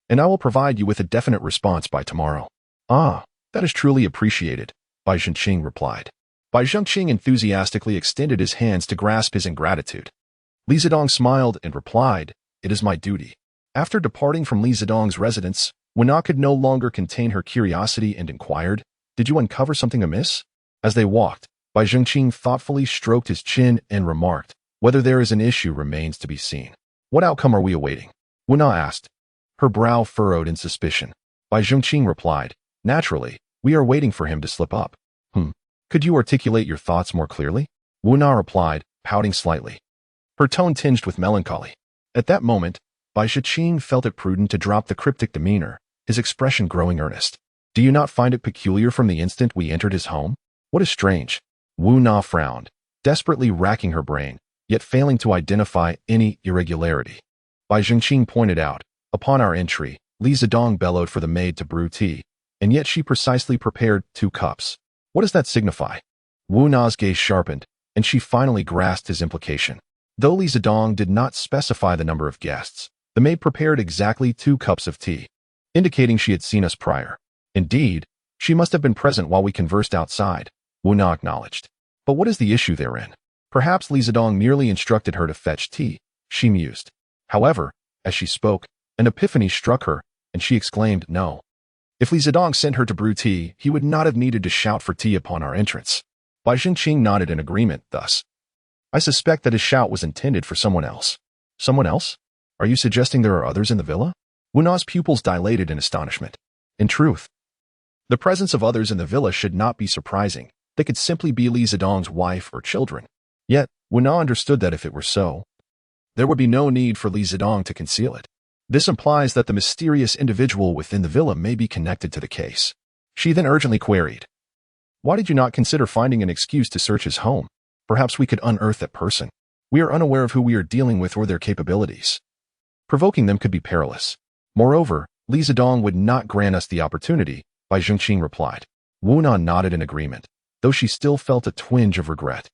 and I will provide you with a definite response by tomorrow. Ah, that is truly appreciated, Bai Zhenqing replied. Bai Zhenqing enthusiastically extended his hands to grasp his ingratitude. Li Zedong smiled and replied, "It is my duty." After departing from Li Zedong's residence, Wen could no longer contain her curiosity and inquired, "Did you uncover something amiss?" As they walked, Bai Zhenqing thoughtfully stroked his chin and remarked, "Whether there is an issue remains to be seen. What outcome are we awaiting?" Wen asked. Her brow furrowed in suspicion. Bai Zhenqing replied, "Naturally, we are waiting for him to slip up." Could you articulate your thoughts more clearly?" Wen replied, pouting slightly, her tone tinged with melancholy. At that moment, Bai Zhenqing felt it prudent to drop the cryptic demeanor, his expression growing earnest. "Do you not find it peculiar from the instant we entered his home? What is strange?" Wu Na frowned, desperately racking her brain, yet failing to identify any irregularity. Bai Zhenqing pointed out, "Upon our entry, Li Zedong bellowed for the maid to brew tea, and yet she precisely prepared 2 cups. What does that signify?" Wu Na's gaze sharpened, and she finally grasped his implication. Though Li Zedong did not specify the number of guests, the maid prepared exactly 2 cups of tea, indicating she had seen us prior. "Indeed, she must have been present while we conversed outside," Wu Na acknowledged. "But what is the issue therein? Perhaps Li Zedong merely instructed her to fetch tea," she mused. However, as she spoke, an epiphany struck her, and she exclaimed, "No. If Li Zedong sent her to brew tea, he would not have needed to shout for tea upon our entrance." Bai Zhenqing nodded in agreement, thus, "I suspect that his shout was intended for someone else." "Someone else? Are you suggesting there are others in the villa?" Wu Na's pupils dilated in astonishment. In truth, the presence of others in the villa should not be surprising. They could simply be Li Zedong's wife or children. Yet, Wu Na understood that if it were so, there would be no need for Li Zedong to conceal it. This implies that the mysterious individual within the villa may be connected to the case. She then urgently queried, "Why did you not consider finding an excuse to search his home? Perhaps we could unearth that person. We are unaware of who we are dealing with or their capabilities. Provoking them could be perilous. Moreover, Li Zedong would not grant us the opportunity," Bai Zhenqing replied. Wu Na nodded in agreement, though she still felt a twinge of regret.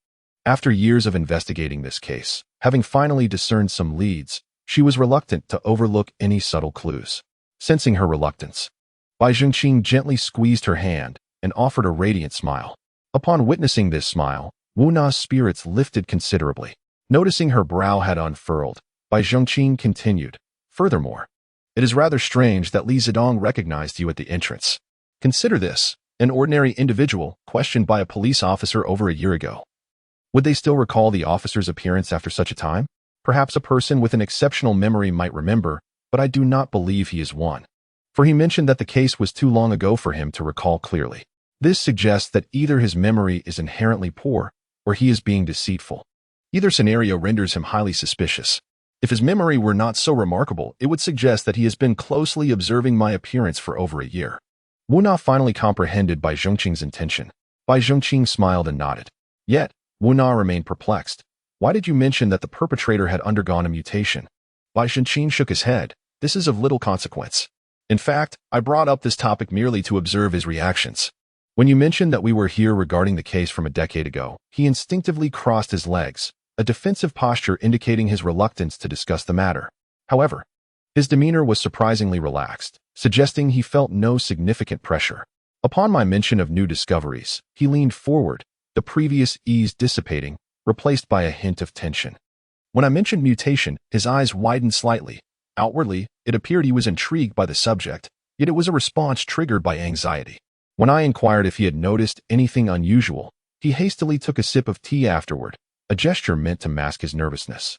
After years of investigating this case, having finally discerned some leads, she was reluctant to overlook any subtle clues. Sensing her reluctance, Bai Zhenqing gently squeezed her hand and offered a radiant smile. Upon witnessing this smile, Wu Na's spirits lifted considerably. Noticing her brow had unfurled, Bai Zhenqing continued, "Furthermore, it is rather strange that Li Zedong recognized you at the entrance. Consider this, an ordinary individual questioned by a police officer over a year ago. Would they still recall the officer's appearance after such a time? Perhaps a person with an exceptional memory might remember, but I do not believe he is one. For he mentioned that the case was too long ago for him to recall clearly. This suggests that either his memory is inherently poor, or he is being deceitful. Either scenario renders him highly suspicious. If his memory were not so remarkable, it would suggest that he has been closely observing my appearance for over a year." Wu Na finally comprehended Bai Zhenqing's intention. Bai Zhenqing smiled and nodded. Yet, Wu Na remained perplexed. "Why did you mention that the perpetrator had undergone a mutation?" Bai Zhenqing shook his head. "This is of little consequence. In fact, I brought up this topic merely to observe his reactions. When you mentioned that we were here regarding the case from a decade ago, he instinctively crossed his legs, a defensive posture indicating his reluctance to discuss the matter. However, his demeanor was surprisingly relaxed, suggesting he felt no significant pressure. Upon my mention of new discoveries, he leaned forward, the previous ease dissipating, replaced by a hint of tension. When I mentioned mutation, his eyes widened slightly. Outwardly, it appeared he was intrigued by the subject, yet it was a response triggered by anxiety. When I inquired if he had noticed anything unusual, he hastily took a sip of tea afterward, a gesture meant to mask his nervousness.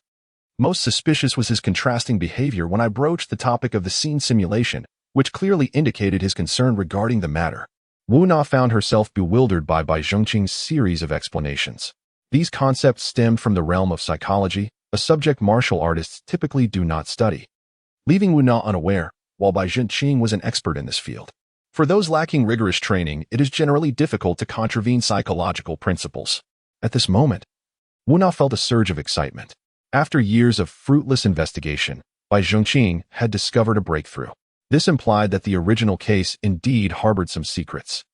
Most suspicious was his contrasting behavior when I broached the topic of the scene simulation, which clearly indicated his concern regarding the matter. Wu Na found herself bewildered by Bai Zhenqing's series of explanations. These concepts stemmed from the realm of psychology, a subject martial artists typically do not study, leaving Wu Na unaware, while Bai Zhenqing was an expert in this field. For those lacking rigorous training, it is generally difficult to contravene psychological principles. At this moment, Wu Na felt a surge of excitement. After years of fruitless investigation, Bai Zhenqing had discovered a breakthrough. This implied that the original case indeed harbored some secrets.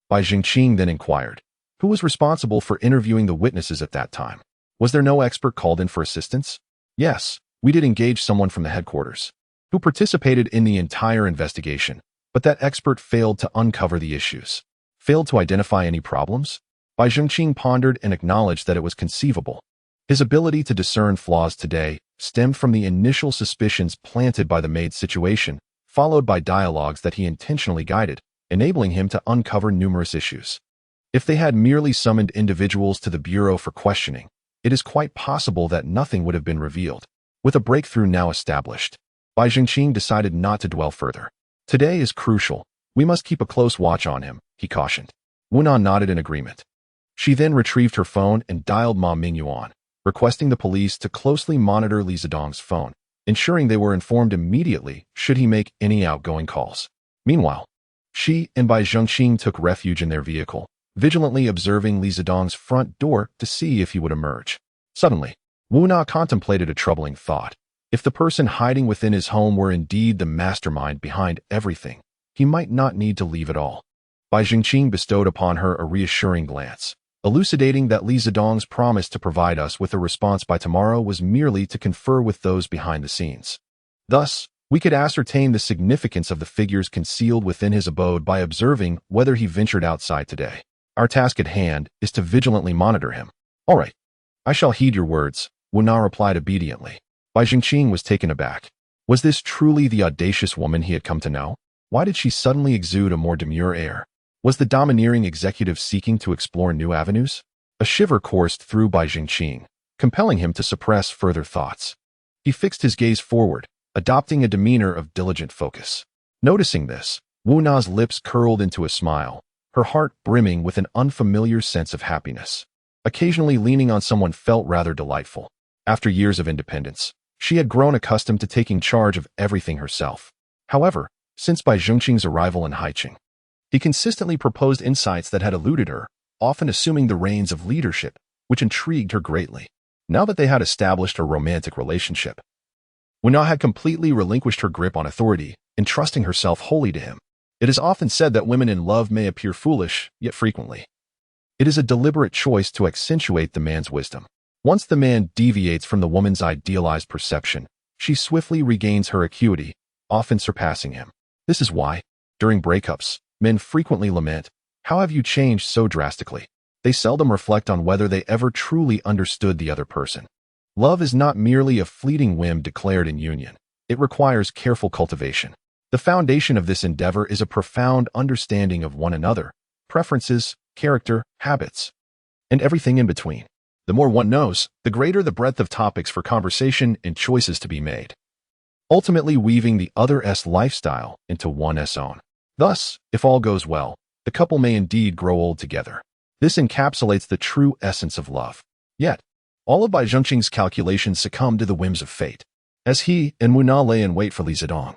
Bai Zhenqing then inquired, Who was responsible for interviewing the witnesses at that time? Was there no expert called in for assistance? Yes, we did engage someone from the headquarters, who participated in the entire investigation, but that expert failed to uncover the issues. Failed to identify any problems? Bai Zhengqing pondered and acknowledged that it was conceivable. His ability to discern flaws today stemmed from the initial suspicions planted by the maid situation, followed by dialogues that he intentionally guided, enabling him to uncover numerous issues. If they had merely summoned individuals to the bureau for questioning, it is quite possible that nothing would have been revealed. With a breakthrough now established, Bai Zhengqing decided not to dwell further. Today is crucial. We must keep a close watch on him, he cautioned. Wunan nodded in agreement. She then retrieved her phone and dialed Ma Mingyuan, requesting the police to closely monitor Li Zedong's phone, ensuring they were informed immediately should he make any outgoing calls. Meanwhile, she and Bai Zhengqing took refuge in their vehicle, vigilantly observing Li Zedong's front door to see if he would emerge. Suddenly, Wu Na contemplated a troubling thought. If the person hiding within his home were indeed the mastermind behind everything, he might not need to leave at all. Bai Zhengqing bestowed upon her a reassuring glance, elucidating that Li Zedong's promise to provide us with a response by tomorrow was merely to confer with those behind the scenes. Thus, we could ascertain the significance of the figures concealed within his abode by observing whether he ventured outside today. Our task at hand is to vigilantly monitor him. All right, I shall heed your words, Wu Na replied obediently. Bai Zhengqing was taken aback. Was this truly the audacious woman he had come to know? Why did she suddenly exude a more demure air? Was the domineering executive seeking to explore new avenues? A shiver coursed through Bai Zhengqing, compelling him to suppress further thoughts. He fixed his gaze forward, adopting a demeanor of diligent focus. Noticing this, Wu Na's lips curled into a smile, her heart brimming with an unfamiliar sense of happiness. Occasionally leaning on someone felt rather delightful. After years of independence, she had grown accustomed to taking charge of everything herself. However, since Bai Zhengqing's arrival in Haiqing, he consistently proposed insights that had eluded her, often assuming the reins of leadership, which intrigued her greatly. Now that they had established a romantic relationship, Wu Na had completely relinquished her grip on authority, entrusting herself wholly to him. It is often said that women in love may appear foolish, yet frequently it is a deliberate choice to accentuate the man's wisdom. Once the man deviates from the woman's idealized perception, she swiftly regains her acuity, often surpassing him. This is why, during breakups, men frequently lament, "How have you changed so drastically?" They seldom reflect on whether they ever truly understood the other person. Love is not merely a fleeting whim declared in union. It requires careful cultivation. The foundation of this endeavor is a profound understanding of one another, preferences, character, habits, and everything in between. The more one knows, the greater the breadth of topics for conversation and choices to be made, ultimately weaving the other's lifestyle into one's own. Thus, if all goes well, the couple may indeed grow old together. This encapsulates the true essence of love. Yet, all of Bai Zhengqing's calculations succumbed to the whims of fate. As he and Wu Na lay in wait for Li Zedong,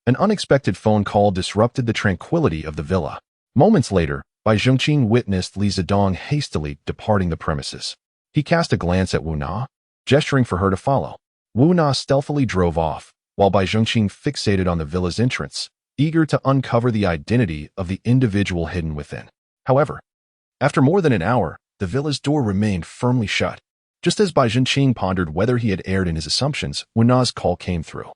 an unexpected phone call disrupted the tranquility of the villa. Moments later, Bai Zhengqing witnessed Li Zedong hastily departing the premises. He cast a glance at Wu Na, gesturing for her to follow. Wu Na stealthily drove off, while Bai Zhengqing fixated on the villa's entrance, eager to uncover the identity of the individual hidden within. However, after more than an hour, the villa's door remained firmly shut. Just as Bai Zhengqing pondered whether he had erred in his assumptions, Wu Na's call came through.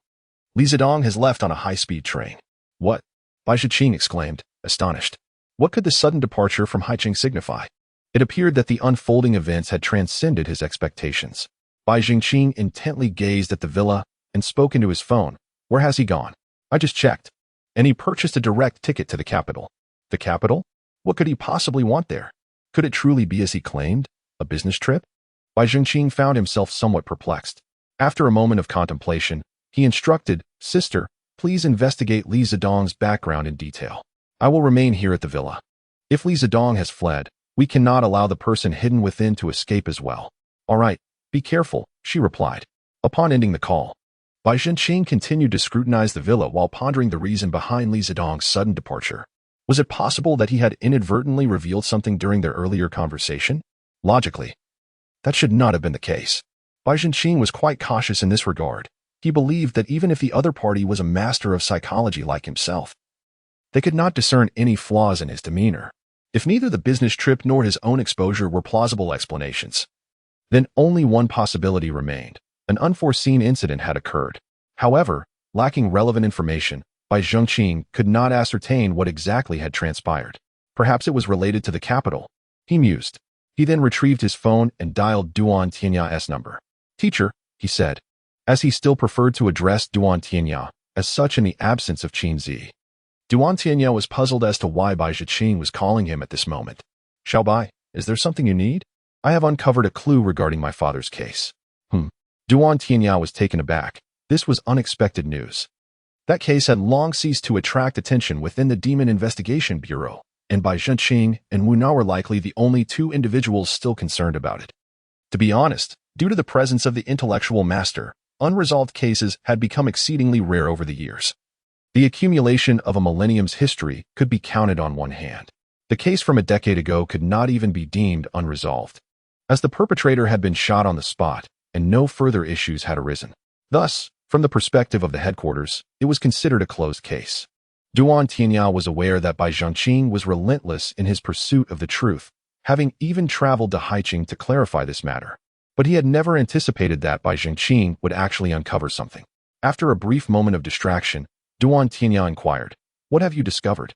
Li Zedong has left on a high-speed train. What? Bai Zhengqing exclaimed, astonished. What could the sudden departure from Haiqing signify? It appeared that the unfolding events had transcended his expectations. Bai Zhengqing intently gazed at the villa and spoke into his phone. Where has he gone? I just checked. And he purchased a direct ticket to the capital. The capital? What could he possibly want there? Could it truly be as he claimed? A business trip? Bai Zhengqing found himself somewhat perplexed. After a moment of contemplation, he instructed, "Sister, please investigate Li Zedong's background in detail. I will remain here at the villa. If Li Zedong has fled, we cannot allow the person hidden within to escape as well." "All right, be careful," she replied. Upon ending the call, Bai Zhengqing continued to scrutinize the villa while pondering the reason behind Li Zedong's sudden departure. Was it possible that he had inadvertently revealed something during their earlier conversation? Logically, that should not have been the case. Bai Zhengqing was quite cautious in this regard. He believed that even if the other party was a master of psychology like himself, they could not discern any flaws in his demeanor. If neither the business trip nor his own exposure were plausible explanations, then only one possibility remained. An unforeseen incident had occurred. However, lacking relevant information, Bai Zhengqing could not ascertain what exactly had transpired. Perhaps it was related to the capital. He mused. He then retrieved his phone and dialed Duan Tianya's number. "Teacher," he said, as he still preferred to address Duan Tianya as such in the absence of Qin Zi. Duan Tianya was puzzled as to why Bai Zhiqing was calling him at this moment. "Xiao Bai, is there something you need? I have uncovered a clue regarding my father's case." Duan Tianya was taken aback. This was unexpected news. That case had long ceased to attract attention within the Demon Investigation Bureau, and Bai Zhenqing and Wu Na were likely the only two individuals still concerned about it. To be honest, due to the presence of the intellectual master, unresolved cases had become exceedingly rare over the years. The accumulation of a millennium's history could be counted on one hand. The case from a decade ago could not even be deemed unresolved, as the perpetrator had been shot on the spot, and no further issues had arisen. Thus, from the perspective of the headquarters, it was considered a closed case. Duan Tianya was aware that Bai Zhengqing was relentless in his pursuit of the truth, having even traveled to Haiqing to clarify this matter. But he had never anticipated that Bai Zhengqing would actually uncover something. After a brief moment of distraction, Duan Tianya inquired, "What have you discovered?"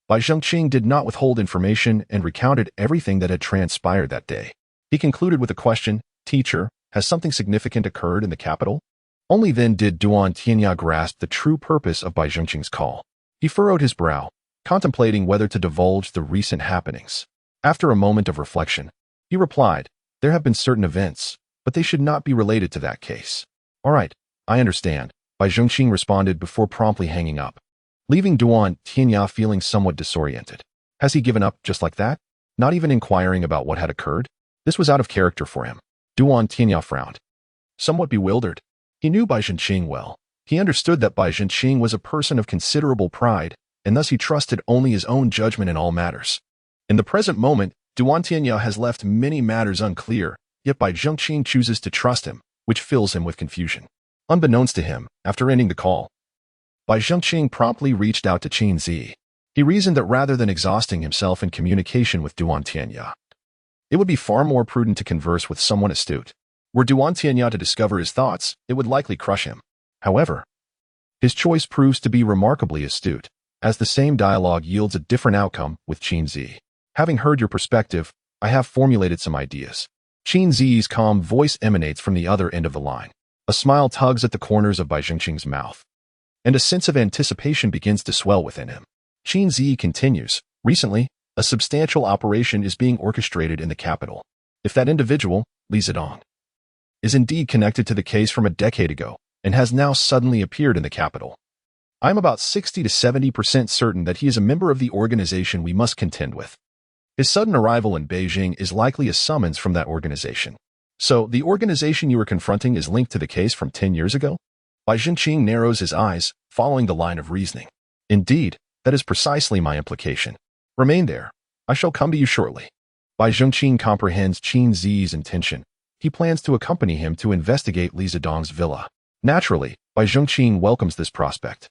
Bai Zhengqing did not withhold information and recounted everything that had transpired that day. He concluded with a question, "Teacher, has something significant occurred in the capital?" Only then did Duan Tianya grasp the true purpose of Bai Zhengqing's call. He furrowed his brow, contemplating whether to divulge the recent happenings. After a moment of reflection, he replied, "There have been certain events, but they should not be related to that case." "All right, I understand," Bai Zhengqing responded before promptly hanging up, leaving Duan Tianya feeling somewhat disoriented. Has he given up just like that? Not even inquiring about what had occurred? This was out of character for him. Duan Tianya frowned. Somewhat bewildered, he knew Bai Zhenqing well. He understood that Bai Zhenqing was a person of considerable pride, and thus he trusted only his own judgment in all matters. In the present moment, Duan Tianya has left many matters unclear, yet Bai Zhengqing chooses to trust him, which fills him with confusion. Unbeknownst to him, after ending the call, Bai Zhengqing promptly reached out to Qin Zi. He reasoned that rather than exhausting himself in communication with Duan Tianya, it would be far more prudent to converse with someone astute. Were Duan Tianya to discover his thoughts, it would likely crush him. However, his choice proves to be remarkably astute, as the same dialogue yields a different outcome with Qin Zi. "Having heard your perspective, I have formulated some ideas." Qin Zi's calm voice emanates from the other end of the line. A smile tugs at the corners of Bai Zhengqing's mouth, and a sense of anticipation begins to swell within him. Qin Zi continues, "Recently, a substantial operation is being orchestrated in the capital. If that individual, Li Zedong, is indeed connected to the case from a decade ago and has now suddenly appeared in the capital, I am about 60 to 70% certain that he is a member of the organization we must contend with. His sudden arrival in Beijing is likely a summons from that organization." "So, the organization you were confronting is linked to the case from 10 years ago?" Bai Zhengqing narrows his eyes, following the line of reasoning. "Indeed, that is precisely my implication. Remain there. I shall come to you shortly." Bai Zhengqing comprehends Qin Zi's intention. He plans to accompany him to investigate Li Zedong's villa. Naturally, Bai Zhengqing welcomes this prospect.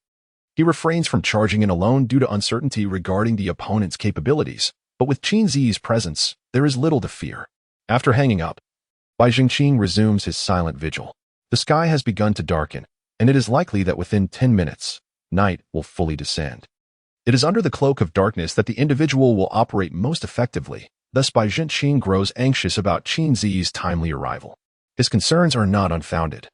He refrains from charging in alone due to uncertainty regarding the opponent's capabilities, but with Qin Zi's presence, there is little to fear. After hanging up, Bai Zhengqing resumes his silent vigil. The sky has begun to darken, and it is likely that within 10 minutes, night will fully descend. It is under the cloak of darkness that the individual will operate most effectively. Thus Bai Zhengqing grows anxious about Qin Zi's timely arrival. His concerns are not unfounded.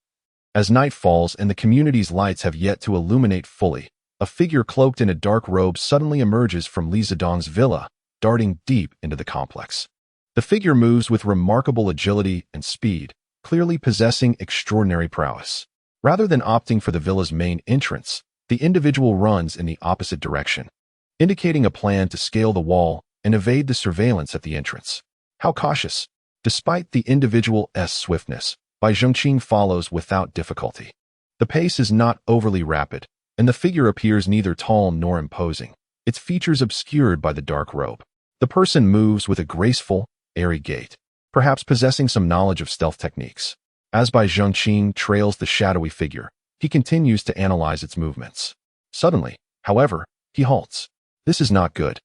As night falls and the community's lights have yet to illuminate fully, a figure cloaked in a dark robe suddenly emerges from Li Zedong's villa, darting deep into the complex. The figure moves with remarkable agility and speed, clearly possessing extraordinary prowess. Rather than opting for the villa's main entrance, the individual runs in the opposite direction, indicating a plan to scale the wall and evade the surveillance at the entrance. How cautious! Despite the individual's swiftness, Bai Zhengqing follows without difficulty. The pace is not overly rapid, and the figure appears neither tall nor imposing, its features obscured by the dark robe. The person moves with a graceful, airy gait, perhaps possessing some knowledge of stealth techniques. As Bai Zhengqing trails the shadowy figure, he continues to analyze its movements. Suddenly, however, he halts. This is not good.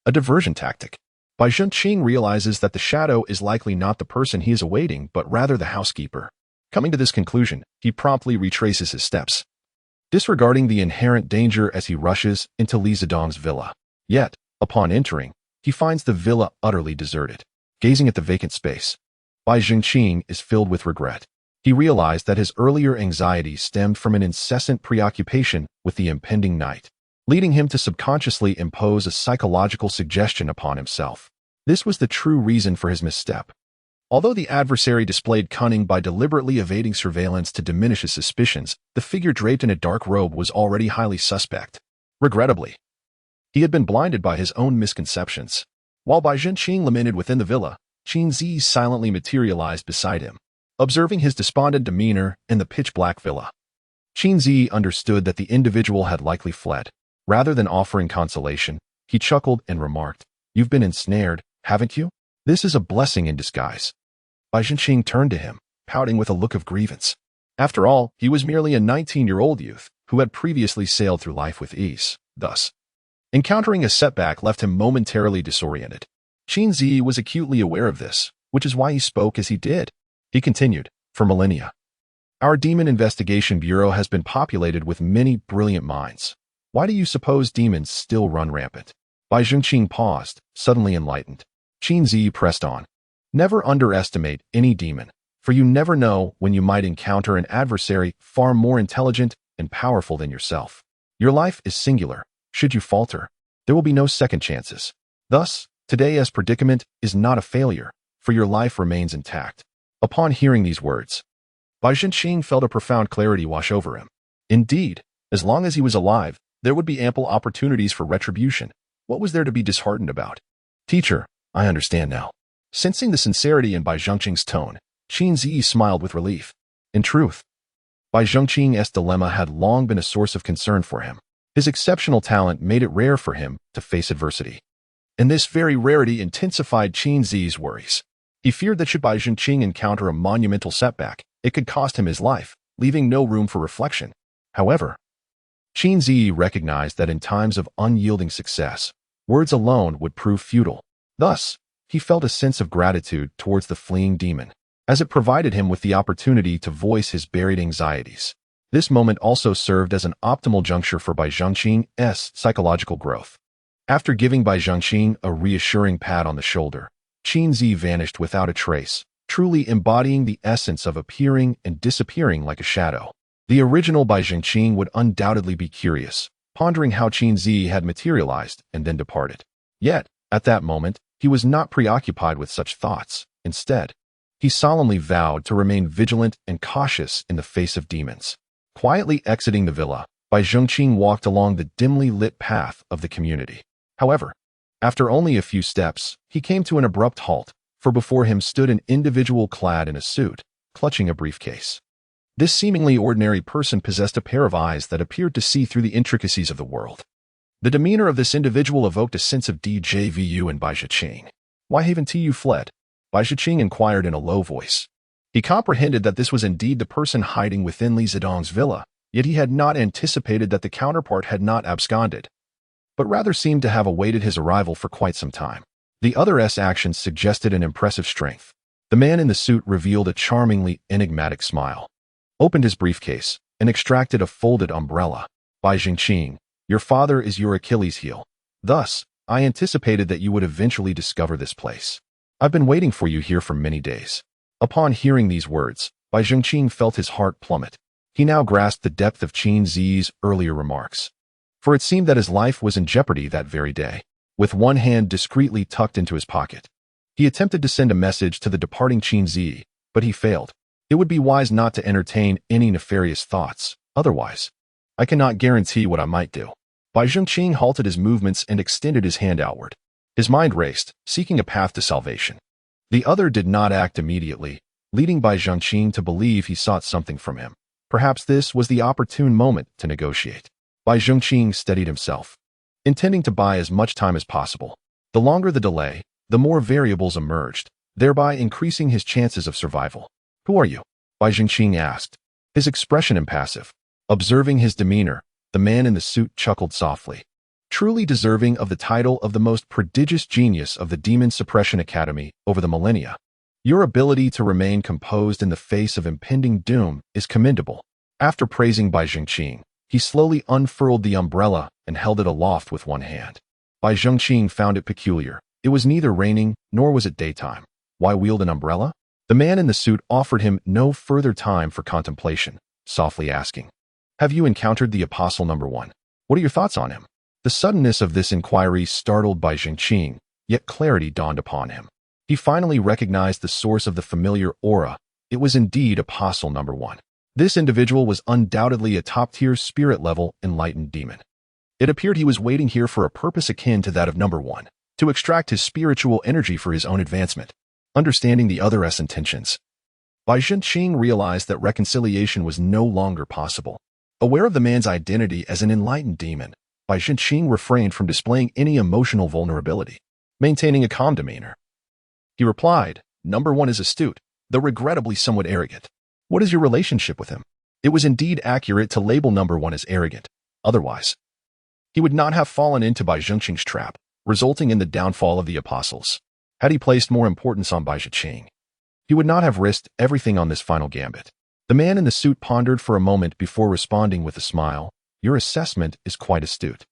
A diversion tactic. Bai Zhenqing realizes that the shadow is likely not the person he is awaiting, but rather the housekeeper. Coming to this conclusion, he promptly retraces his steps, disregarding the inherent danger as he rushes into Li Zedong's villa. Yet, upon entering, he finds the villa utterly deserted. Gazing at the vacant space, Bai Zhenqing is filled with regret. He realized that his earlier anxiety stemmed from an incessant preoccupation with the impending night, leading him to subconsciously impose a psychological suggestion upon himself. This was the true reason for his misstep. Although the adversary displayed cunning by deliberately evading surveillance to diminish his suspicions, the figure draped in a dark robe was already highly suspect. Regrettably, he had been blinded by his own misconceptions. While Bai Zhenqing lamented within the villa, Qin Zi silently materialized beside him. Observing his despondent demeanor in the pitch-black villa, Qin Zi understood that the individual had likely fled. Rather than offering consolation, he chuckled and remarked, "You've been ensnared, haven't you? This is a blessing in disguise." Bai Zhenqing turned to him, pouting with a look of grievance. After all, he was merely a 19-year-old youth who had previously sailed through life with ease. Thus, encountering a setback left him momentarily disoriented. Qin Zi was acutely aware of this, which is why he spoke as he did. He continued, "For millennia, our Demon Investigation Bureau has been populated with many brilliant minds. Why do you suppose demons still run rampant?" Bai Zhenqing paused, suddenly enlightened. Qin Zi pressed on, "Never underestimate any demon, for you never know when you might encounter an adversary far more intelligent and powerful than yourself. Your life is singular. Should you falter, there will be no second chances. Thus, today's predicament is not a failure, for your life remains intact." Upon hearing these words, Bai Zhenqing felt a profound clarity wash over him. Indeed, as long as he was alive, there would be ample opportunities for retribution. What was there to be disheartened about? "Teacher, I understand now." Sensing the sincerity in Bai Zhenqing's tone, Qin Zi smiled with relief. In truth, Bai Zhenqing's dilemma had long been a source of concern for him. His exceptional talent made it rare for him to face adversity, and this very rarity intensified Qin Zi's worries. He feared that should Bai Zhenqing encounter a monumental setback, it could cost him his life, leaving no room for reflection. However, Qin Zi recognized that in times of unyielding success, words alone would prove futile. Thus, he felt a sense of gratitude towards the fleeing demon, as it provided him with the opportunity to voice his buried anxieties. This moment also served as an optimal juncture for Bai Zhenqing's psychological growth. After giving Bai Zhenqing a reassuring pat on the shoulder, Qin Zi vanished without a trace, truly embodying the essence of appearing and disappearing like a shadow. The original Bai Zhenqing would undoubtedly be curious, pondering how Qin Zi had materialized and then departed. Yet, at that moment, he was not preoccupied with such thoughts. Instead, he solemnly vowed to remain vigilant and cautious in the face of demons. Quietly exiting the villa, Bai Zhenqing walked along the dimly lit path of the community. However, after only a few steps, he came to an abrupt halt, for before him stood an individual clad in a suit, clutching a briefcase. This seemingly ordinary person possessed a pair of eyes that appeared to see through the intricacies of the world. The demeanor of this individual evoked a sense of déjà vu in Bai Zhenqing. "Why haven't you fled?" Bai Zhenqing inquired in a low voice. He comprehended that this was indeed the person hiding within Li Zedong's villa, yet he had not anticipated that the counterpart had not absconded, but rather seemed to have awaited his arrival for quite some time. The other's actions suggested an impressive strength. The man in the suit revealed a charmingly enigmatic smile, opened his briefcase, and extracted a folded umbrella. "Bai Zhenqing, your father is your Achilles heel. Thus, I anticipated that you would eventually discover this place. I've been waiting for you here for many days." Upon hearing these words, Bai Zhenqing felt his heart plummet. He now grasped the depth of Qin Zi's earlier remarks, for it seemed that his life was in jeopardy that very day. With one hand discreetly tucked into his pocket, he attempted to send a message to the departing Qin Zi, but he failed. It would be wise not to entertain any nefarious thoughts, otherwise, I cannot guarantee what I might do. Bai Zhenqing halted his movements and extended his hand outward. His mind raced, seeking a path to salvation. The other did not act immediately, leading Bai Zhenqing to believe he sought something from him. Perhaps this was the opportune moment to negotiate. Bai Zhenqing steadied himself, intending to buy as much time as possible. The longer the delay, the more variables emerged, thereby increasing his chances of survival. "Who are you?" Bai Zhenqing asked, his expression impassive. Observing his demeanor, the man in the suit chuckled softly. truly deserving of the title of the most prodigious genius of the Demon Suppression Academy over the millennia. Your ability to remain composed in the face of impending doom is commendable. After praising Bai Zhengqing, he slowly unfurled the umbrella and held it aloft with one hand. Bai Zhengqing found it peculiar. It was neither raining, nor was it daytime. Why wield an umbrella? The man in the suit offered him no further time for contemplation, softly asking, "Have you encountered the Apostle number 1? What are your thoughts on him?" The suddenness of this inquiry startled Bai Zhengqing, yet clarity dawned upon him. He finally recognized the source of the familiar aura. It was indeed Apostle number 1. This individual was undoubtedly a top-tier spirit-level enlightened demon. It appeared he was waiting here for a purpose akin to that of number 1, to extract his spiritual energy for his own advancement. Understanding the other's intentions, Bai Zhengqing realized that reconciliation was no longer possible. Aware of the man's identity as an enlightened demon, Bai Zhengqing refrained from displaying any emotional vulnerability, maintaining a calm demeanor. He replied, "Number 1 is astute, though regrettably somewhat arrogant. What is your relationship with him?" It was indeed accurate to label number 1 as arrogant. Otherwise, he would not have fallen into Bai Zhengqing's trap, resulting in the downfall of the apostles. Had he placed more importance on Bai Zhengqing, he would not have risked everything on this final gambit. The man in the suit pondered for a moment before responding with a smile. "Your assessment is quite astute.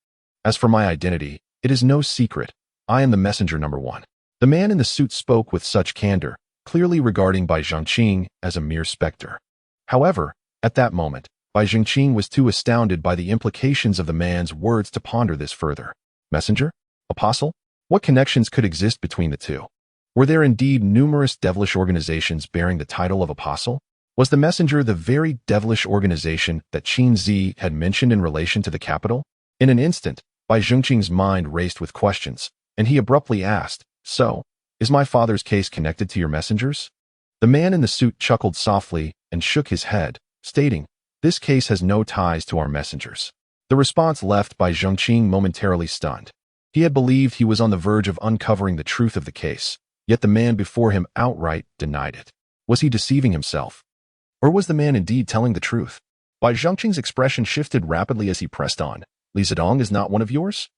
As for my identity, it is no secret. I am the messenger number 1. The man in the suit spoke with such candor, clearly regarding Bai Zhengqing as a mere specter. However, at that moment, Bai Zhengqing was too astounded by the implications of the man's words to ponder this further. Messenger? Apostle? What connections could exist between the two? Were there indeed numerous devilish organizations bearing the title of apostle? Was the messenger the very devilish organization that Qin Zi had mentioned in relation to the capital? In an instant, Bai Zhengqing's mind raced with questions, and he abruptly asked, "So, is my father's case connected to your messengers?" The man in the suit chuckled softly and shook his head, stating, "This case has no ties to our messengers." The response left Bai Zhengqing momentarily stunned. He had believed he was on the verge of uncovering the truth of the case, yet the man before him outright denied it. Was he deceiving himself? Or was the man indeed telling the truth? Bai Zhengqing's expression shifted rapidly as he pressed on. "Li Zedong is not one of yours?"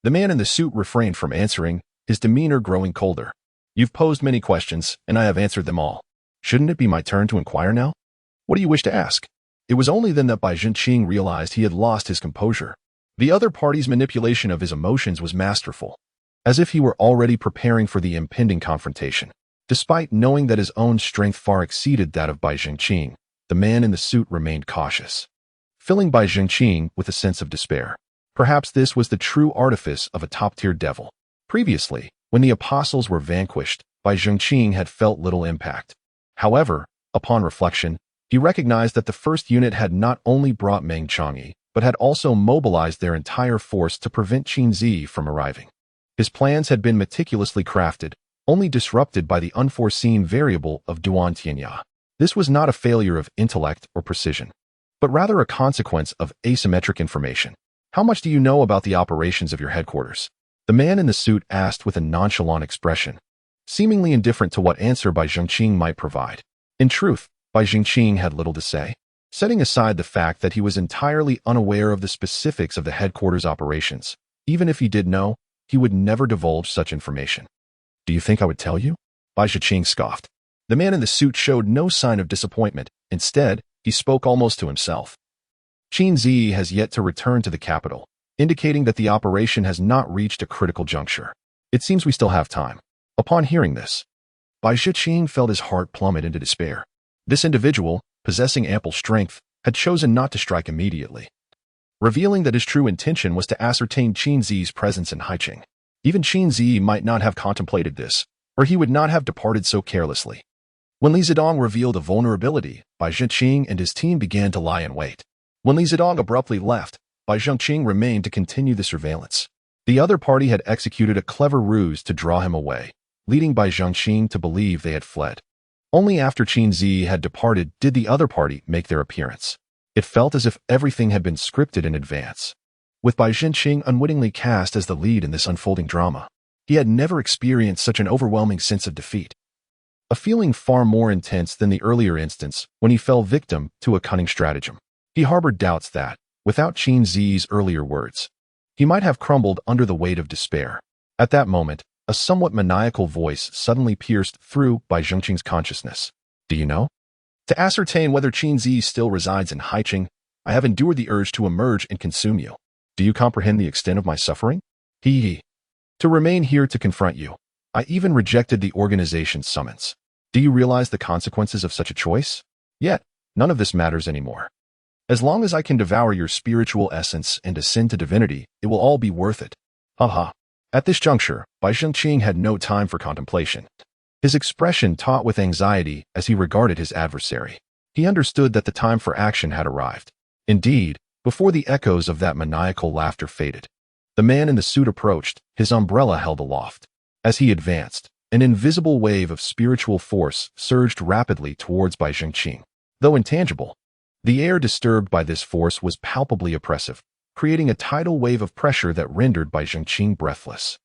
The man in the suit refrained from answering, his demeanor growing colder. "You've posed many questions, and I have answered them all. Shouldn't it be my turn to inquire now? What do you wish to ask?" It was only then that Bai Zhengqing realized he had lost his composure. The other party's manipulation of his emotions was masterful, as if he were already preparing for the impending confrontation. Despite knowing that his own strength far exceeded that of Bai Zhengqing, the man in the suit remained cautious, filling Bai Zhengqing with a sense of despair. Perhaps this was the true artifice of a top-tier devil. Previously, when the apostles were vanquished, Bai Zhengqing had felt little impact. However, upon reflection, he recognized that the first unit had not only brought Meng Chang'e, but had also mobilized their entire force to prevent Qin Zi from arriving. His plans had been meticulously crafted, only disrupted by the unforeseen variable of Duan Tianya. This was not a failure of intellect or precision, but rather a consequence of asymmetric information. "How much do you know about the operations of your headquarters?" The man in the suit asked with a nonchalant expression, seemingly indifferent to what answer Bai Zhengqing might provide. In truth, Bai Zhengqing had little to say. Setting aside the fact that he was entirely unaware of the specifics of the headquarters operations, even if he did know, he would never divulge such information. "Do you think I would tell you?" Bai Zhengqing scoffed. The man in the suit showed no sign of disappointment. Instead, he spoke almost to himself. "Qin Zi has yet to return to the capital, indicating that the operation has not reached a critical juncture. It seems we still have time." Upon hearing this, Bai Zhengqing felt his heart plummet into despair. This individual, possessing ample strength, had chosen not to strike immediately, revealing that his true intention was to ascertain Qin Zi's presence in Haiqing. Even Qin Zi might not have contemplated this, or he would not have departed so carelessly. When Li Zedong revealed a vulnerability, Bai Zhengqing and his team began to lie in wait. When Li Zedong abruptly left, Bai Zhengqing remained to continue the surveillance. The other party had executed a clever ruse to draw him away, leading Bai Zhengqing to believe they had fled. Only after Qin Zi had departed did the other party make their appearance. It felt as if everything had been scripted in advance, with Bai Zhengqing unwittingly cast as the lead in this unfolding drama. He had never experienced such an overwhelming sense of defeat, a feeling far more intense than the earlier instance when he fell victim to a cunning stratagem. He harbored doubts that, without Qin Zi's earlier words, He might have crumbled under the weight of despair. At that moment, a somewhat maniacal voice suddenly pierced through by Zhengqing's consciousness. Do you know? To ascertain whether Qin Zi still resides in Haiqing, I have endured the urge to emerge and consume you. Do you comprehend the extent of my suffering? He. To remain here to confront you. I even rejected the organization's summons. Do you realize the consequences of such a choice? Yet, none of this matters anymore. As long as I can devour your spiritual essence and ascend to divinity, it will all be worth it. Haha. At this juncture, Bai Zhengqing had no time for contemplation. His expression taut with anxiety as he regarded his adversary. He understood that the time for action had arrived. Indeed, before the echoes of that maniacal laughter faded, the man in the suit approached, his umbrella held aloft. As he advanced, an invisible wave of spiritual force surged rapidly towards Bai Zhengqing. Though intangible, the air disturbed by this force was palpably oppressive, creating a tidal wave of pressure that rendered Bai Zhengqing breathless.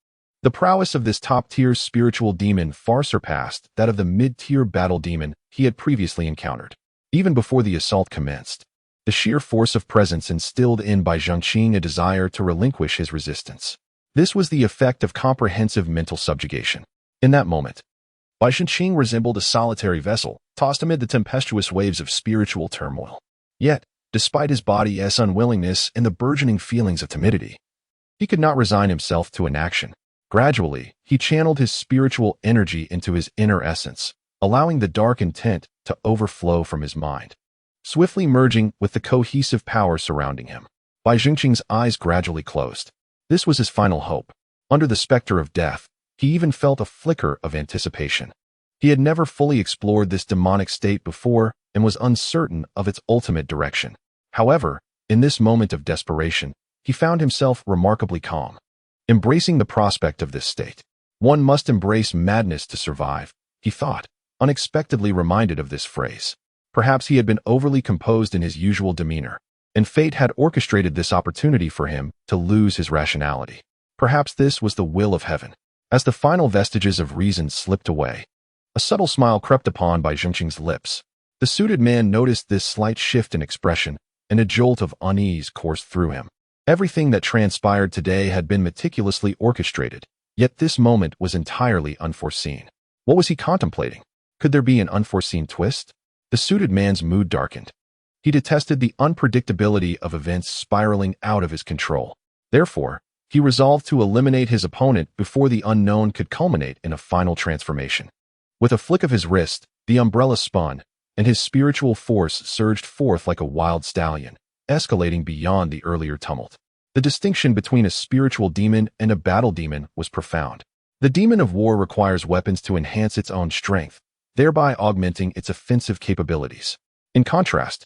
The prowess of this top-tier spiritual demon far surpassed that of the mid-tier battle demon he had previously encountered. Even before the assault commenced, the sheer force of presence instilled in Bai Zhengqing a desire to relinquish his resistance. This was the effect of comprehensive mental subjugation. In that moment, Bai Zhengqing resembled a solitary vessel, tossed amid the tempestuous waves of spiritual turmoil. Yet, despite his body's unwillingness and the burgeoning feelings of timidity, he could not resign himself to inaction. Gradually, he channeled his spiritual energy into his inner essence, allowing the dark intent to overflow from his mind. Swiftly merging with the cohesive power surrounding him, Bai Zhengqing's eyes gradually closed. This was his final hope. Under the specter of death, he even felt a flicker of anticipation. He had never fully explored this demonic state before and was uncertain of its ultimate direction. However, in this moment of desperation, he found himself remarkably calm. Embracing the prospect of this state. One must embrace madness to survive, he thought, unexpectedly reminded of this phrase. Perhaps he had been overly composed in his usual demeanor, and fate had orchestrated this opportunity for him to lose his rationality. Perhaps this was the will of heaven. As the final vestiges of reason slipped away, a subtle smile crept upon Bai Zhengqing's lips. The suited man noticed this slight shift in expression, and a jolt of unease coursed through him. Everything that transpired today had been meticulously orchestrated, yet this moment was entirely unforeseen. What was he contemplating? Could there be an unforeseen twist? The suited man's mood darkened. He detested the unpredictability of events spiraling out of his control. Therefore, he resolved to eliminate his opponent before the unknown could culminate in a final transformation. With a flick of his wrist, the umbrella spun, and his spiritual force surged forth like a wild stallion, escalating beyond the earlier tumult. The distinction between a spiritual demon and a battle demon was profound. The demon of war requires weapons to enhance its own strength, thereby augmenting its offensive capabilities. In contrast,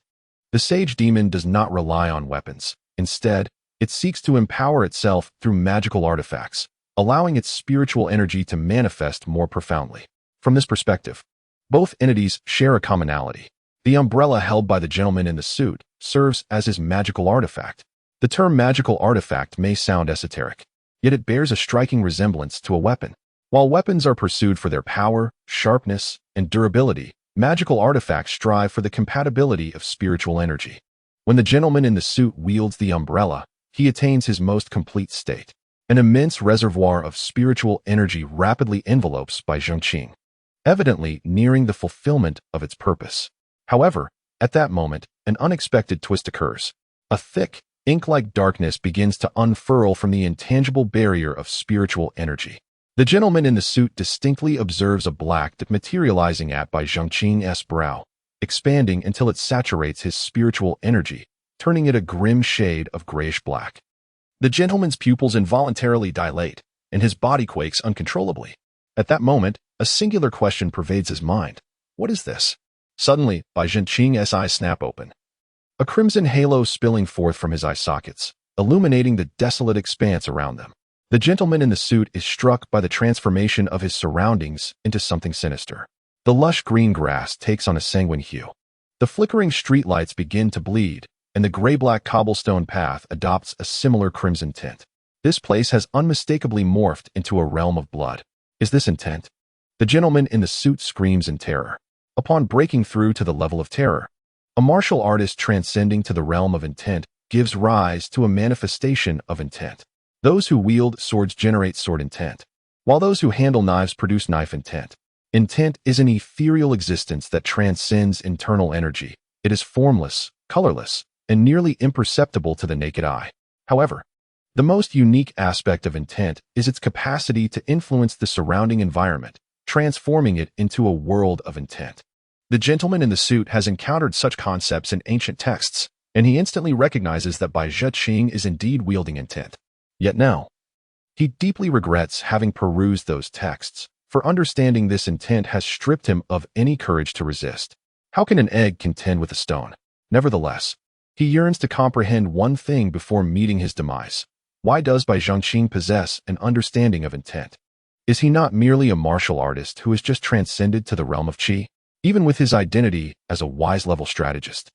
the sage demon does not rely on weapons. Instead, it seeks to empower itself through magical artifacts, allowing its spiritual energy to manifest more profoundly. From this perspective, both entities share a commonality. The umbrella held by the gentleman in the suit serves as his magical artifact. The term magical artifact may sound esoteric, yet it bears a striking resemblance to a weapon. While weapons are pursued for their power, sharpness, and durability, magical artifacts strive for the compatibility of spiritual energy. When the gentleman in the suit wields the umbrella, he attains his most complete state. An immense reservoir of spiritual energy rapidly envelopes Bai Zhengqing, evidently nearing the fulfillment of its purpose. However, at that moment, an unexpected twist occurs. A thick, ink-like darkness begins to unfurl from the intangible barrier of spiritual energy. The gentleman in the suit distinctly observes a black dot materializing at Bai Zhengqing's brow, expanding until it saturates his spiritual energy, turning it a grim shade of grayish-black. The gentleman's pupils involuntarily dilate, and his body quakes uncontrollably. At that moment, a singular question pervades his mind. What is this? Suddenly, Bai Zhengqing's eyes snap open, a crimson halo spilling forth from his eye sockets, illuminating the desolate expanse around them. The gentleman in the suit is struck by the transformation of his surroundings into something sinister. The lush green grass takes on a sanguine hue. The flickering streetlights begin to bleed, and the gray-black cobblestone path adopts a similar crimson tint. This place has unmistakably morphed into a realm of blood. Is this intent? The gentleman in the suit screams in terror. Upon breaking through to the level of terror, a martial artist transcending to the realm of intent gives rise to a manifestation of intent. Those who wield swords generate sword intent, while those who handle knives produce knife intent. Intent is an ethereal existence that transcends internal energy. It is formless, colorless, and nearly imperceptible to the naked eye. However, the most unique aspect of intent is its capacity to influence the surrounding environment, transforming it into a world of intent. The gentleman in the suit has encountered such concepts in ancient texts, and he instantly recognizes that Bai Zhengqing is indeed wielding intent. Yet now, he deeply regrets having perused those texts, for understanding this intent has stripped him of any courage to resist. How can an egg contend with a stone? Nevertheless, he yearns to comprehend one thing before meeting his demise. Why does Bai Zhengqing possess an understanding of intent? Is he not merely a martial artist who has just transcended to the realm of qi? Even with his identity as a wise-level strategist,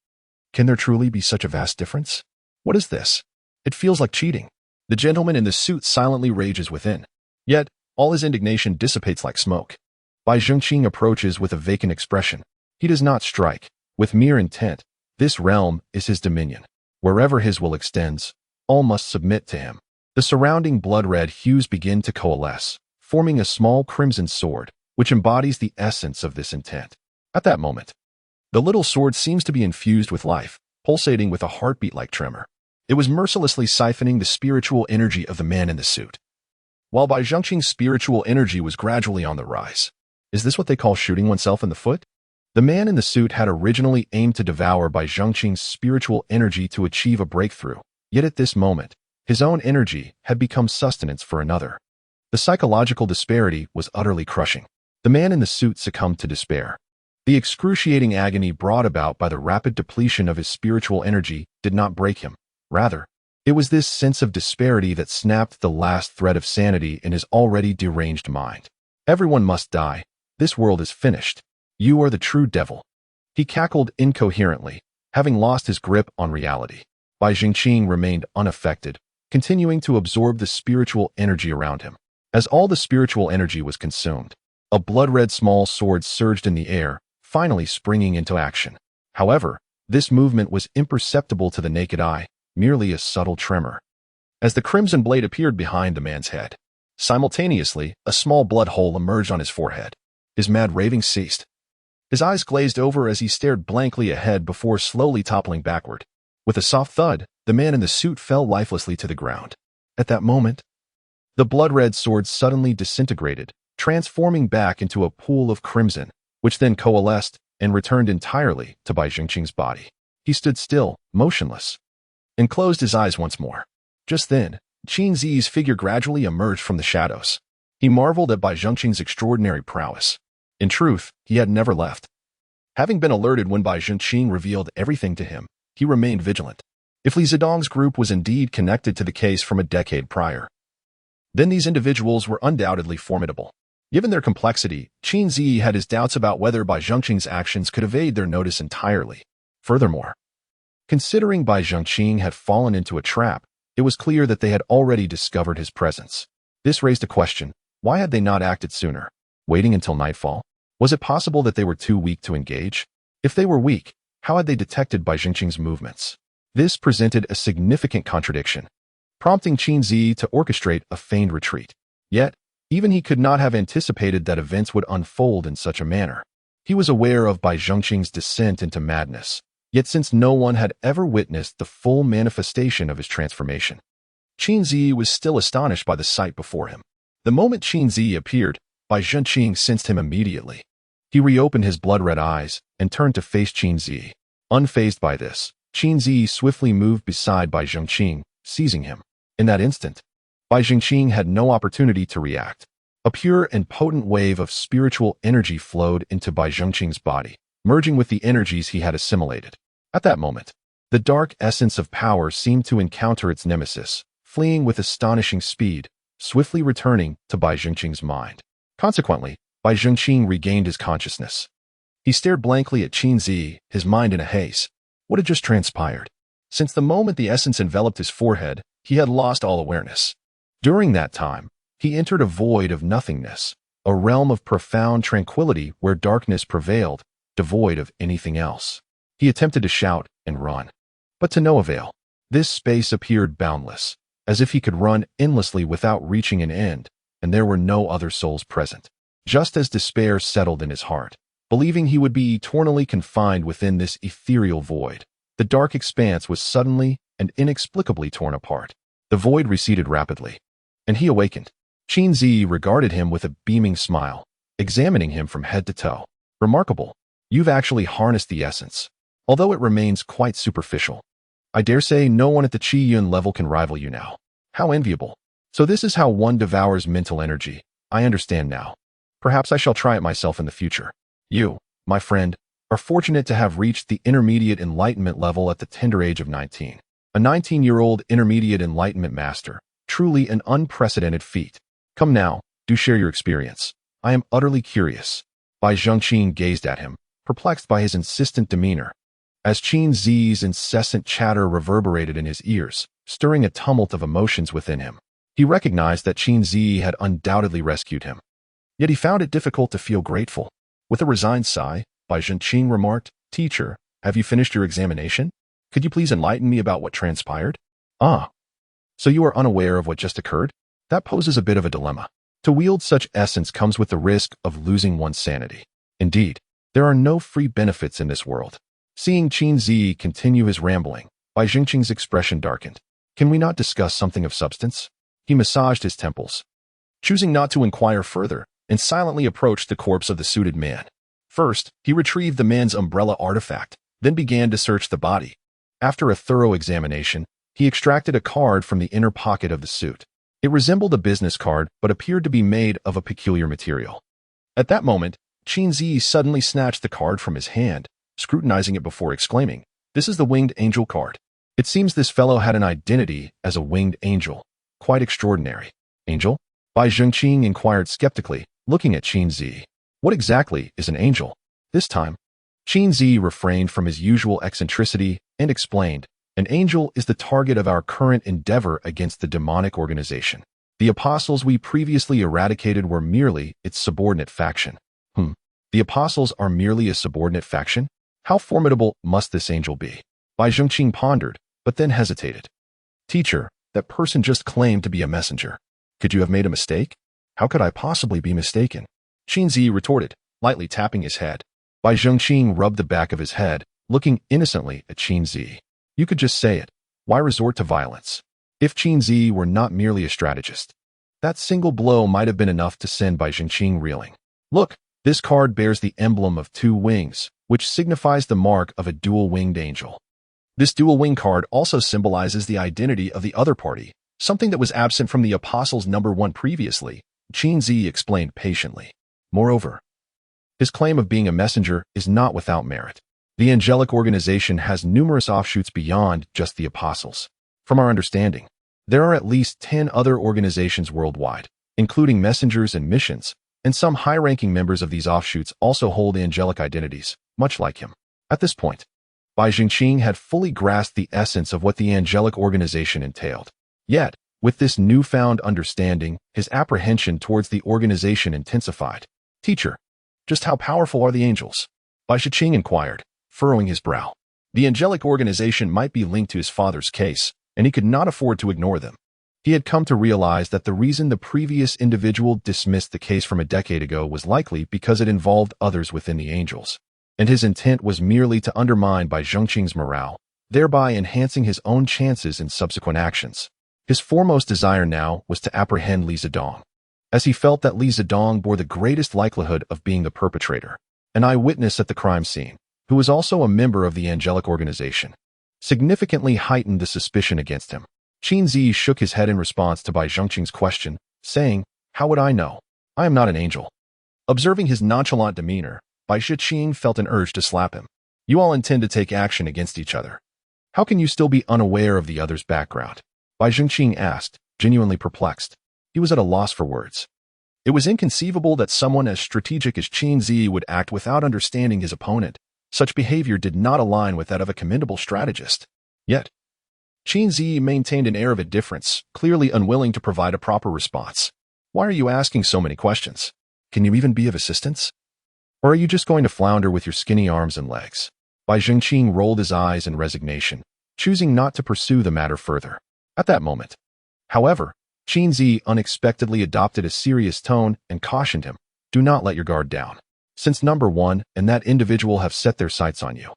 can there truly be such a vast difference? What is this? It feels like cheating. The gentleman in the suit silently rages within. Yet, all his indignation dissipates like smoke. Bai Zhengqing approaches with a vacant expression. He does not strike. With mere intent, this realm is his dominion. Wherever his will extends, all must submit to him. The surrounding blood-red hues begin to coalesce, forming a small crimson sword, which embodies the essence of this intent. At that moment, the little sword seems to be infused with life, pulsating with a heartbeat-like tremor. It was mercilessly siphoning the spiritual energy of the man in the suit. While Bai Zhengqing's spiritual energy was gradually on the rise. Is this what they call shooting oneself in the foot? The man in the suit had originally aimed to devour Bai Zhengqing's spiritual energy to achieve a breakthrough, yet at this moment, his own energy had become sustenance for another. The psychological disparity was utterly crushing. The man in the suit succumbed to despair. The excruciating agony brought about by the rapid depletion of his spiritual energy did not break him. Rather, it was this sense of disparity that snapped the last thread of sanity in his already deranged mind. Everyone must die. This world is finished. You are the true devil. He cackled incoherently, having lost his grip on reality. Bai Zhengqing remained unaffected, continuing to absorb the spiritual energy around him. As all the spiritual energy was consumed, a blood-red small sword surged in the air, finally springing into action. However, this movement was imperceptible to the naked eye, merely a subtle tremor. As the crimson blade appeared behind the man's head, simultaneously, a small blood hole emerged on his forehead. His mad raving ceased. His eyes glazed over as he stared blankly ahead before slowly toppling backward. With a soft thud, the man in the suit fell lifelessly to the ground. At that moment, the blood-red sword suddenly disintegrated, transforming back into a pool of crimson, which then coalesced and returned entirely to Bai Zhengqing's body. He stood still, motionless, and closed his eyes once more. Just then, Qin Zi's figure gradually emerged from the shadows. He marveled at Bai Zhengqing's extraordinary prowess. In truth, he had never left. Having been alerted when Bai Zhengqing revealed everything to him, he remained vigilant. If Li Zedong's group was indeed connected to the case from a decade prior, then these individuals were undoubtedly formidable. Given their complexity, Qin Zi had his doubts about whether Bai Zhengqing's actions could evade their notice entirely. Furthermore, considering Bai Zhengqing had fallen into a trap, it was clear that they had already discovered his presence. This raised a question. Why had they not acted sooner? Waiting until nightfall? Was it possible that they were too weak to engage? If they were weak, how had they detected Bai Zhengqing's movements? This presented a significant contradiction, prompting Qin Zi to orchestrate a feigned retreat. Yet, even he could not have anticipated that events would unfold in such a manner. He was aware of Bai Zhengqing's descent into madness, yet since no one had ever witnessed the full manifestation of his transformation, Qin Zi was still astonished by the sight before him. The moment Qin Zi appeared, Bai Zhengqing sensed him immediately. He reopened his blood-red eyes and turned to face Qin Zi. Unfazed by this, Qin Zi swiftly moved beside Bai Zhengqing, seizing him. In that instant, Bai Zhengqing had no opportunity to react. A pure and potent wave of spiritual energy flowed into Bai Zhengqing's body, merging with the energies he had assimilated. At that moment, the dark essence of power seemed to encounter its nemesis, fleeing with astonishing speed, swiftly returning to Bai Zhengqing's mind. Consequently, Bai Zhengqing regained his consciousness. He stared blankly at Qin Zi, his mind in a haze. What had just transpired? Since the moment the essence enveloped his forehead, he had lost all awareness. During that time, he entered a void of nothingness, a realm of profound tranquility where darkness prevailed, devoid of anything else. He attempted to shout and run, but to no avail. This space appeared boundless, as if he could run endlessly without reaching an end, and there were no other souls present. Just as despair settled in his heart, believing he would be eternally confined within this ethereal void, the dark expanse was suddenly and inexplicably torn apart. The void receded rapidly, and he awakened. Qin Zi regarded him with a beaming smile, examining him from head to toe. Remarkable. You've actually harnessed the essence, although it remains quite superficial. I dare say no one at the Qi Yun level can rival you now. How enviable. So this is how one devours mental energy. I understand now. Perhaps I shall try it myself in the future. You, my friend, are fortunate to have reached the intermediate enlightenment level at the tender age of 19. A 19-year-old intermediate enlightenment master. Truly an unprecedented feat. Come now, do share your experience. I am utterly curious. Bai Zhengqin gazed at him, perplexed by his insistent demeanor. As Qin Zi's incessant chatter reverberated in his ears, stirring a tumult of emotions within him, he recognized that Qin Zi had undoubtedly rescued him. Yet he found it difficult to feel grateful. With a resigned sigh, Bai Zhengqin remarked, "Teacher, have you finished your examination? Could you please enlighten me about what transpired?" "Ah, so you are unaware of what just occurred? That poses a bit of a dilemma. To wield such essence comes with the risk of losing one's sanity. Indeed, there are no free benefits in this world." Seeing Qin Zi continue his rambling, Bai Zhengqin's expression darkened. "Can we not discuss something of substance?" He massaged his temples, choosing not to inquire further, and silently approached the corpse of the suited man. First, he retrieved the man's umbrella artifact, then began to search the body. After a thorough examination, he extracted a card from the inner pocket of the suit. It resembled a business card, but appeared to be made of a peculiar material. At that moment, Qin Zi suddenly snatched the card from his hand, scrutinizing it before exclaiming, "This is the winged angel card. It seems this fellow had an identity as a winged angel. Quite extraordinary." "Angel?" Bai Zhengqin inquired skeptically, looking at Qin Zi. "What exactly is an angel?" This time, Qin Zi refrained from his usual eccentricity and explained, "An angel is the target of our current endeavor against the demonic organization. The apostles we previously eradicated were merely its subordinate faction." The apostles are merely a subordinate faction? How formidable must this angel be? Bai Zhengqin pondered, but then hesitated. "Teacher, that person just claimed to be a messenger. Could you have made a mistake?" "How could I possibly be mistaken?" Qin Zi retorted, lightly tapping his head. Bai Zhengqin rubbed the back of his head, looking innocently at Qin Zi. "You could just say it. Why resort to violence?" If Qin Zi were not merely a strategist, that single blow might have been enough to send Bai Zhengqin reeling. "Look, this card bears the emblem of 2 wings, which signifies the mark of a dual-winged angel. This dual-wing card also symbolizes the identity of the other party, something that was absent from the apostles number 1 previously," Qin Zi explained patiently. "Moreover, his claim of being a messenger is not without merit. The angelic organization has numerous offshoots beyond just the apostles. From our understanding, there are at least 10 other organizations worldwide, including messengers and missions, and some high-ranking members of these offshoots also hold angelic identities, much like him." At this point, Bai Zhengqin had fully grasped the essence of what the angelic organization entailed. Yet, with this newfound understanding, his apprehension towards the organization intensified. "Teacher, just how powerful are the angels?" Bai Zhengqin inquired, furrowing his brow. The angelic organization might be linked to his father's case, and he could not afford to ignore them. He had come to realize that the reason the previous individual dismissed the case from a decade ago was likely because it involved others within the angels, and his intent was merely to undermine Bai Zhengqin's morale, thereby enhancing his own chances in subsequent actions. His foremost desire now was to apprehend Li Zedong, as he felt that Li Zedong bore the greatest likelihood of being the perpetrator, an eyewitness at the crime scene, who was also a member of the angelic organization, significantly heightened the suspicion against him. Qin Zi shook his head in response to Bai Zhengqin's question, saying, "How would I know? I am not an angel." Observing his nonchalant demeanor, Bai Zhengqin felt an urge to slap him. "You all intend to take action against each other. How can you still be unaware of the other's background?" Bai Zhengqin asked, genuinely perplexed. He was at a loss for words. It was inconceivable that someone as strategic as Qin Zi would act without understanding his opponent. Such behavior did not align with that of a commendable strategist. Yet, Qin Zi maintained an air of indifference, clearly unwilling to provide a proper response. "Why are you asking so many questions? Can you even be of assistance? Or are you just going to flounder with your skinny arms and legs?" Bai Zhengqin rolled his eyes in resignation, choosing not to pursue the matter further. At that moment, However, Qin Zi unexpectedly adopted a serious tone and cautioned him, "Do not let your guard down. Since number one and that individual have set their sights on you,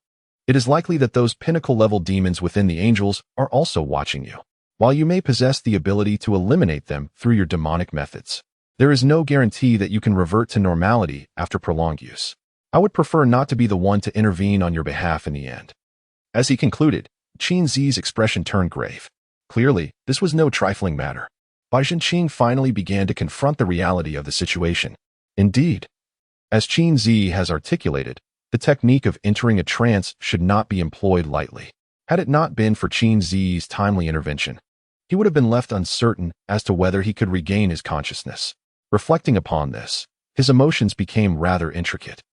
it is likely that those pinnacle-level demons within the angels are also watching you. While you may possess the ability to eliminate them through your demonic methods, there is no guarantee that you can revert to normality after prolonged use. I would prefer not to be the one to intervene on your behalf in the end." As he concluded, Qin Zi's expression turned grave. Clearly, this was no trifling matter. Bai Zhenqing finally began to confront the reality of the situation. Indeed, as Qin Zi has articulated, the technique of entering a trance should not be employed lightly. Had it not been for Qin Zi's timely intervention, he would have been left uncertain as to whether he could regain his consciousness. Reflecting upon this, his emotions became rather intricate.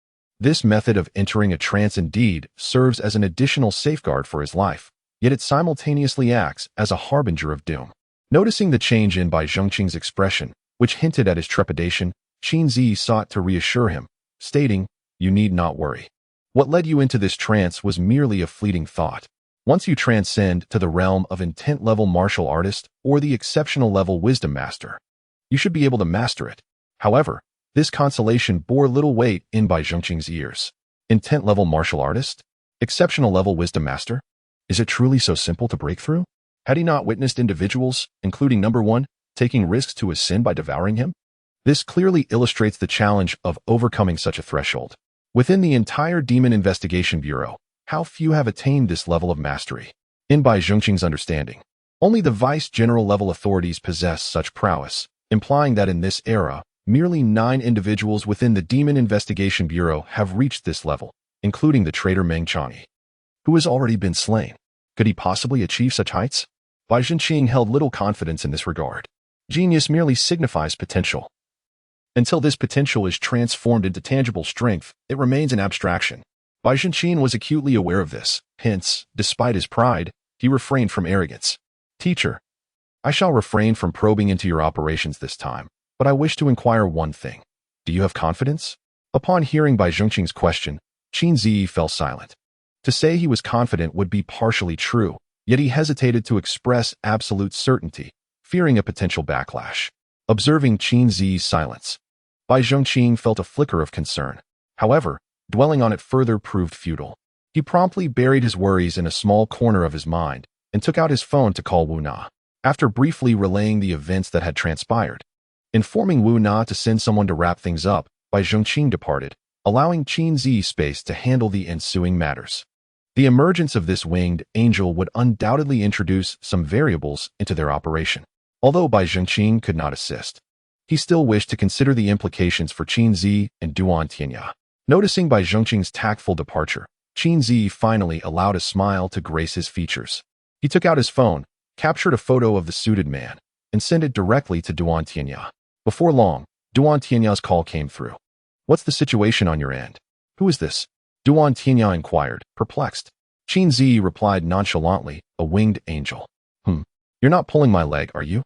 This method of entering a trance indeed serves as an additional safeguard for his life, yet it simultaneously acts as a harbinger of doom. Noticing the change in Bai Zhenqing's expression, which hinted at his trepidation, Qin Zi sought to reassure him, stating, "You need not worry. What led you into this trance was merely a fleeting thought. Once you transcend to the realm of intent-level martial artist or the exceptional-level wisdom master, you should be able to master it." However, this consolation bore little weight in Bai Zhenqing's ears. Intent-level martial artist? Exceptional-level wisdom master? Is it truly so simple to break through? Had he not witnessed individuals, including number one, taking risks to ascend by devouring him? This clearly illustrates the challenge of overcoming such a threshold. Within the entire Demon Investigation Bureau, how few have attained this level of mastery. In Bai Zhenqing's understanding, only the vice-general level authorities possess such prowess, implying that in this era, merely 9 individuals within the Demon Investigation Bureau have reached this level, including the traitor Meng Chang'e, who has already been slain. Could he possibly achieve such heights? Bai Zhenqing held little confidence in this regard. Genius merely signifies potential. Until this potential is transformed into tangible strength, it remains an abstraction. Bai Zhenqing was acutely aware of this, hence, despite his pride, he refrained from arrogance. "Teacher, I shall refrain from probing into your operations this time, but I wish to inquire one thing. Do you have confidence?" Upon hearing Bai Zhenqing's question, Qin Zi fell silent. To say he was confident would be partially true, yet he hesitated to express absolute certainty, fearing a potential backlash. Observing Qin Zi's silence, Bai Zhenqing felt a flicker of concern. However, dwelling on it further proved futile. He promptly buried his worries in a small corner of his mind and took out his phone to call Wu Na. After briefly relaying the events that had transpired, informing Wu Na to send someone to wrap things up, Bai Zhenqing departed, allowing Qin Zi space to handle the ensuing matters. The emergence of this winged angel would undoubtedly introduce some variables into their operation. Although Bai Zhenqing could not assist, he still wished to consider the implications for Qin Zi and Duan Tianya. Noticing Bai Zhenqing's tactful departure, Qin Zi finally allowed a smile to grace his features. He took out his phone, captured a photo of the suited man, and sent it directly to Duan Tianya. Before long, Duan Tianya's call came through. "What's the situation on your end? Who is this?" Duan Tianya inquired, perplexed. Qin Zi replied nonchalantly, "A winged angel." You're not pulling my leg, are you?"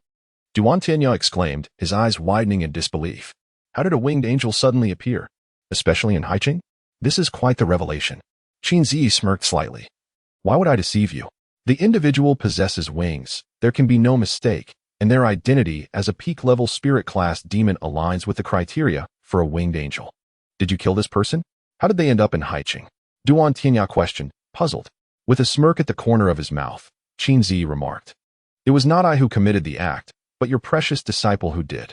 Duan Tianya exclaimed, his eyes widening in disbelief. How did a winged angel suddenly appear? Especially in Haicheng? This is quite the revelation. Qin Zi smirked slightly. "Why would I deceive you? The individual possesses wings, there can be no mistake, and their identity as a peak-level spirit class demon aligns with the criteria for a winged angel. Did you kill this person? How did they end up in Haicheng?" Duan Tianya questioned, puzzled. With a smirk at the corner of his mouth, Qin Zi remarked, "It was not I who committed the act, but your precious disciple who did."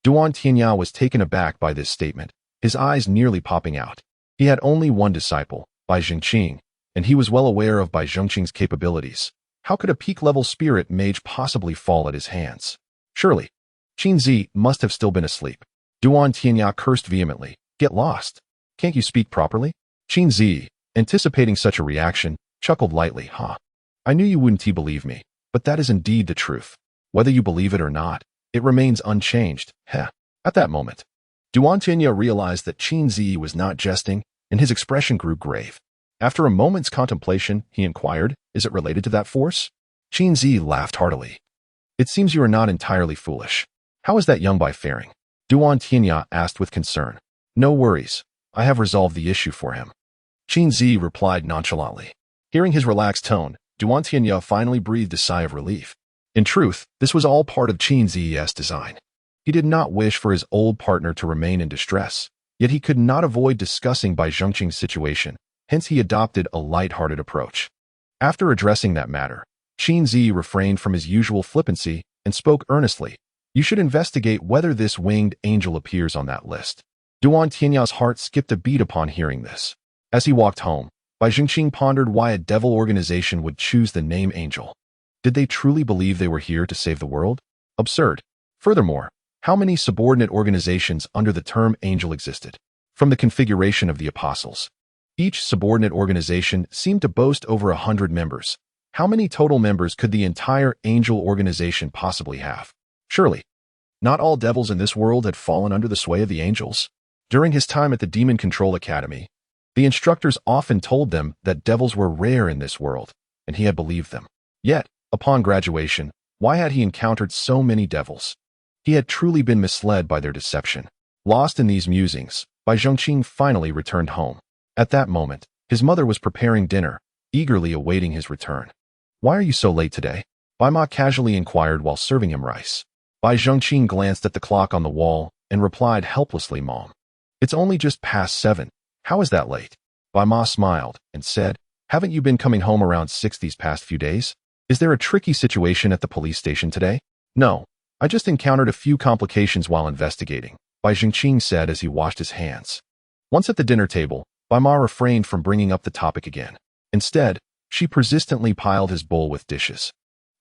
Duan Tianya was taken aback by this statement, his eyes nearly popping out. He had only one disciple, Bai Zhenqing, and he was well aware of Bai Zhenqing's capabilities. How could a peak-level spirit mage possibly fall at his hands? Surely, Qin Zi must have still been asleep. Duan Tianya cursed vehemently, "Get lost. Can't you speak properly?" Qin Zi, anticipating such a reaction, chuckled lightly, I knew you wouldn't believe me, but that is indeed the truth. Whether you believe it or not, it remains unchanged. At that moment, Duan Tianya realized that Qin Zi was not jesting, and his expression grew grave. After a moment's contemplation, he inquired, "Is it related to that force?" Qin Zi laughed heartily. "It seems you are not entirely foolish. How is that young Bai faring?" Duan Tianya asked with concern. "No worries. I have resolved the issue for him." Qin Zi replied nonchalantly. Hearing his relaxed tone, Duan Tianya finally breathed a sigh of relief. In truth, this was all part of Qin Zi's design. He did not wish for his old partner to remain in distress, yet he could not avoid discussing Bai Zhengqing's situation, hence he adopted a light-hearted approach. After addressing that matter, Qin Zi refrained from his usual flippancy and spoke earnestly. You should investigate whether this winged angel appears on that list. Duan Tianya's heart skipped a beat upon hearing this. As he walked home, Bai Zhengqing pondered why a devil organization would choose the name angel. Did they truly believe they were here to save the world? Absurd. Furthermore, how many subordinate organizations under the term angel existed? From the configuration of the apostles, each subordinate organization seemed to boast over 100 members. How many total members could the entire angel organization possibly have? Surely, not all devils in this world had fallen under the sway of the angels. During his time at the Demon Control Academy, the instructors often told them that devils were rare in this world, and he had believed them. Yet, upon graduation, why had he encountered so many devils? He had truly been misled by their deception. Lost in these musings, Bai Zhengqing finally returned home. At that moment, his mother was preparing dinner, eagerly awaiting his return. Why are you so late today? Bai Ma casually inquired while serving him rice. Bai Zhengqing glanced at the clock on the wall and replied helplessly, Mom. It's only just past 7. How is that late? Bai Ma smiled and said, Haven't you been coming home around 6 these past few days? Is there a tricky situation at the police station today? No, I just encountered a few complications while investigating, Bai Zhengqing said as he washed his hands. Once at the dinner table, Bai Ma refrained from bringing up the topic again. Instead, she persistently piled his bowl with dishes,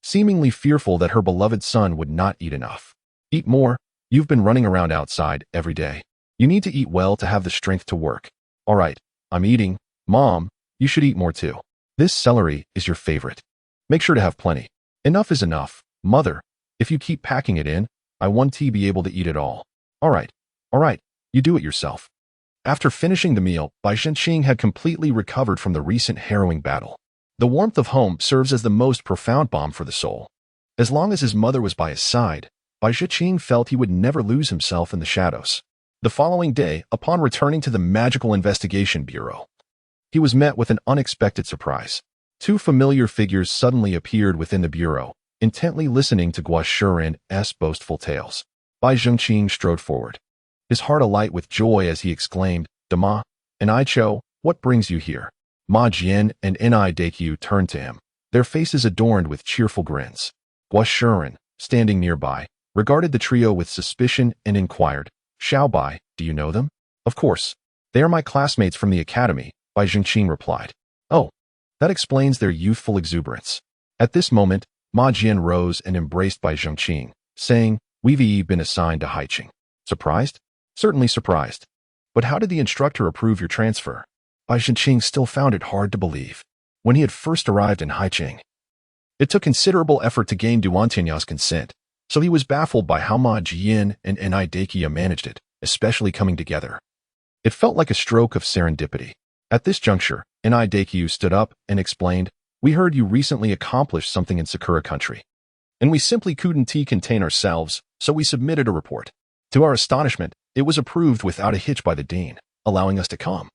seemingly fearful that her beloved son would not eat enough. Eat more. You've been running around outside every day. You need to eat well to have the strength to work. All right, I'm eating. Mom, you should eat more too. This celery is your favorite. Make sure to have plenty. Enough is enough. Mother, if you keep packing it in, I won't be able to eat it all. All right, you do it yourself. After finishing the meal, Bai Zhengqing had completely recovered from the recent harrowing battle. The warmth of home serves as the most profound balm for the soul. As long as his mother was by his side, Bai Zhengqing felt he would never lose himself in the shadows. The following day, upon returning to the Magical Investigation Bureau, he was met with an unexpected surprise. 2 familiar figures suddenly appeared within the bureau, intently listening to Guo Shiren's boastful tales. Bai Zhengqing strode forward, his heart alight with joy as he exclaimed, Dama and Icho, what brings you here? Ma Jian and Ni Deqiu turned to him, their faces adorned with cheerful grins. Guo Shiren, standing nearby, regarded the trio with suspicion and inquired, Xiao Bai, do you know them? Of course. They are my classmates from the academy, Bai Zhengqing replied. Oh, that explains their youthful exuberance. At this moment, Ma Jian rose and embraced Bai Zhengqing, saying, We've been assigned to Haiqing. Surprised? Certainly surprised. But how did the instructor approve your transfer? Bai Zhengqing still found it hard to believe. When he had first arrived in Haiqing, it took considerable effort to gain Duan Tianya's consent, so he was baffled by how Ma Jian and Ni Deqiu managed it, especially coming together. It felt like a stroke of serendipity. At this juncture, Ni Deqiu stood up and explained, We heard you recently accomplished something in Sakura country, and we simply couldn't contain ourselves, so we submitted a report. To our astonishment, it was approved without a hitch by the dean, allowing us to come.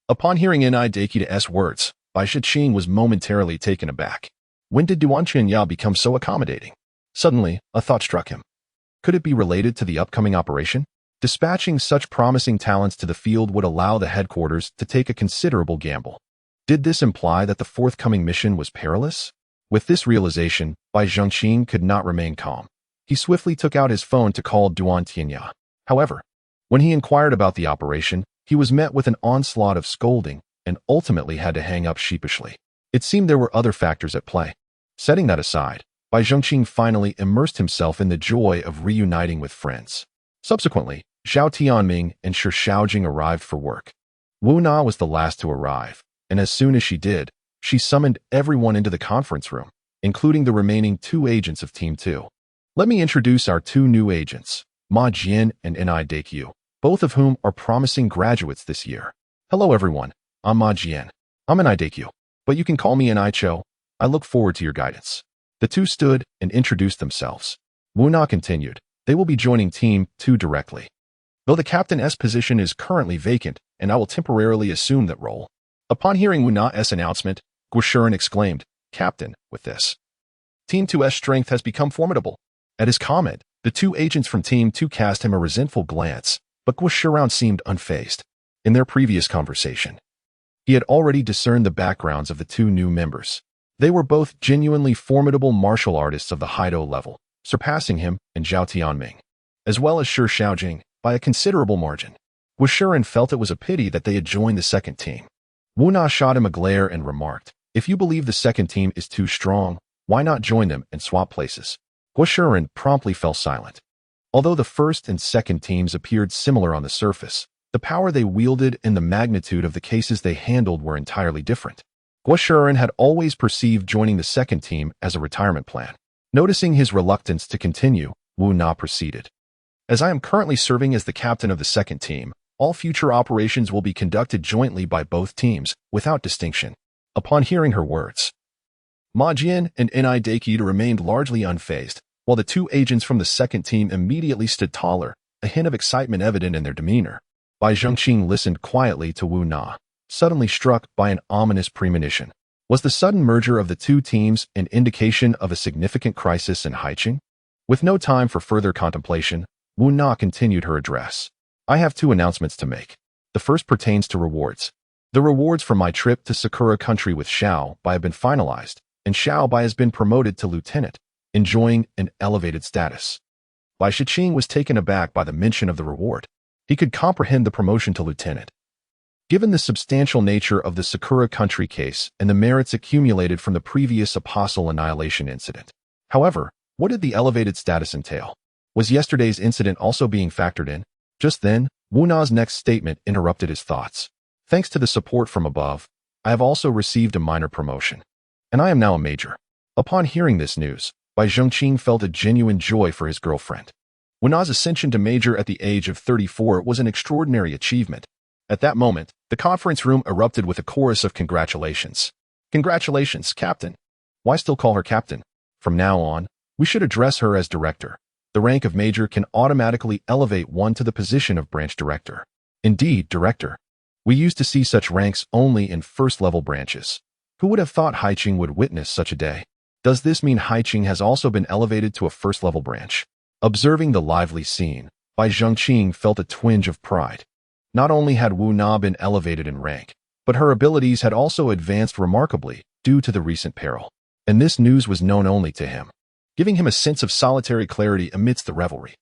Upon hearing Ni Deqiu's words, Bai Zhengqing was momentarily taken aback. When did Duan Tianya become so accommodating? Suddenly, a thought struck him. Could it be related to the upcoming operation? Dispatching such promising talents to the field would allow the headquarters to take a considerable gamble. Did this imply that the forthcoming mission was perilous? With this realization, Bai Zhengqing could not remain calm. He swiftly took out his phone to call Duan Tianya. However, when he inquired about the operation, he was met with an onslaught of scolding and ultimately had to hang up sheepishly. It seemed there were other factors at play. Setting that aside, Bai Zhengqing finally immersed himself in the joy of reuniting with friends. Subsequently, Zhao Tianming and Shi Shaojing arrived for work. Wu Na was the last to arrive, and as soon as she did, she summoned everyone into the conference room, including the remaining 2 agents of Team 2. Let me introduce our 2 new agents, Ma Jian and Ni Deqiu, both of whom are promising graduates this year. Hello everyone, I'm Ma Jian. I'm Ni Deqiu, but you can call me Ni Cho. I look forward to your guidance. The 2 stood and introduced themselves. Wu Na continued, they will be joining Team 2 directly. Though the captain's position is currently vacant, and I will temporarily assume that role. Upon hearing Wu Na's announcement, Guo Shiren exclaimed, Captain, with this. Team 2's strength has become formidable. At his comment, the two agents from Team 2 cast him a resentful glance, but Guo Shiran seemed unfazed. In their previous conversation, he had already discerned the backgrounds of the two new members. They were both genuinely formidable martial artists of the Haido level, surpassing him and Zhao Tianming, as well as Shi Shaojing, by a considerable margin. Guo Shiran felt it was a pity that they had joined the second team. Wu Na shot him a glare and remarked, "If you believe the second team is too strong, why not join them and swap places?" Guo Shiran promptly fell silent. Although the first and second teams appeared similar on the surface, the power they wielded and the magnitude of the cases they handled were entirely different. Guo Shiran had always perceived joining the second team as a retirement plan. Noticing his reluctance to continue, Wu Na proceeded. "As I am currently serving as the captain of the second team, all future operations will be conducted jointly by both teams, without distinction." Upon hearing her words, Ma Jian and Ni Daikid remained largely unfazed, while the two agents from the second team immediately stood taller, a hint of excitement evident in their demeanor. Bai Zhongqing listened quietly to Wu Na, suddenly struck by an ominous premonition. Was the sudden merger of the two teams an indication of a significant crisis in Haiqing? With no time for further contemplation, Wu Na continued her address. "I have two announcements to make. The first pertains to rewards. The rewards for my trip to Sakura country with Xiao Bai have been finalized, and Xiao Bai has been promoted to lieutenant, enjoying an elevated status." Bai Shiqing was taken aback by the mention of the reward. He could comprehend the promotion to lieutenant. Given the substantial nature of the Sakura country case and the merits accumulated from the previous Apostle Annihilation incident. However, what did the elevated status entail? Was yesterday's incident also being factored in? Just then, Wu Na's next statement interrupted his thoughts. "Thanks to the support from above, I have also received a minor promotion, and I am now a major." Upon hearing this news, Bai Zhongqing felt a genuine joy for his girlfriend. Wu Na's ascension to major at the age of 34 was an extraordinary achievement. At that moment, the conference room erupted with a chorus of congratulations. "Congratulations, Captain." "Why still call her Captain? From now on, we should address her as Director. The rank of Major can automatically elevate one to the position of Branch Director." "Indeed, Director. We used to see such ranks only in first-level branches. Who would have thought Haiqing would witness such a day? Does this mean Haiqing has also been elevated to a first-level branch?" Observing the lively scene, Bai Zhongqing felt a twinge of pride. Not only had Wu Na been elevated in rank, but her abilities had also advanced remarkably due to the recent peril. And this news was known only to him, giving him a sense of solitary clarity amidst the revelry.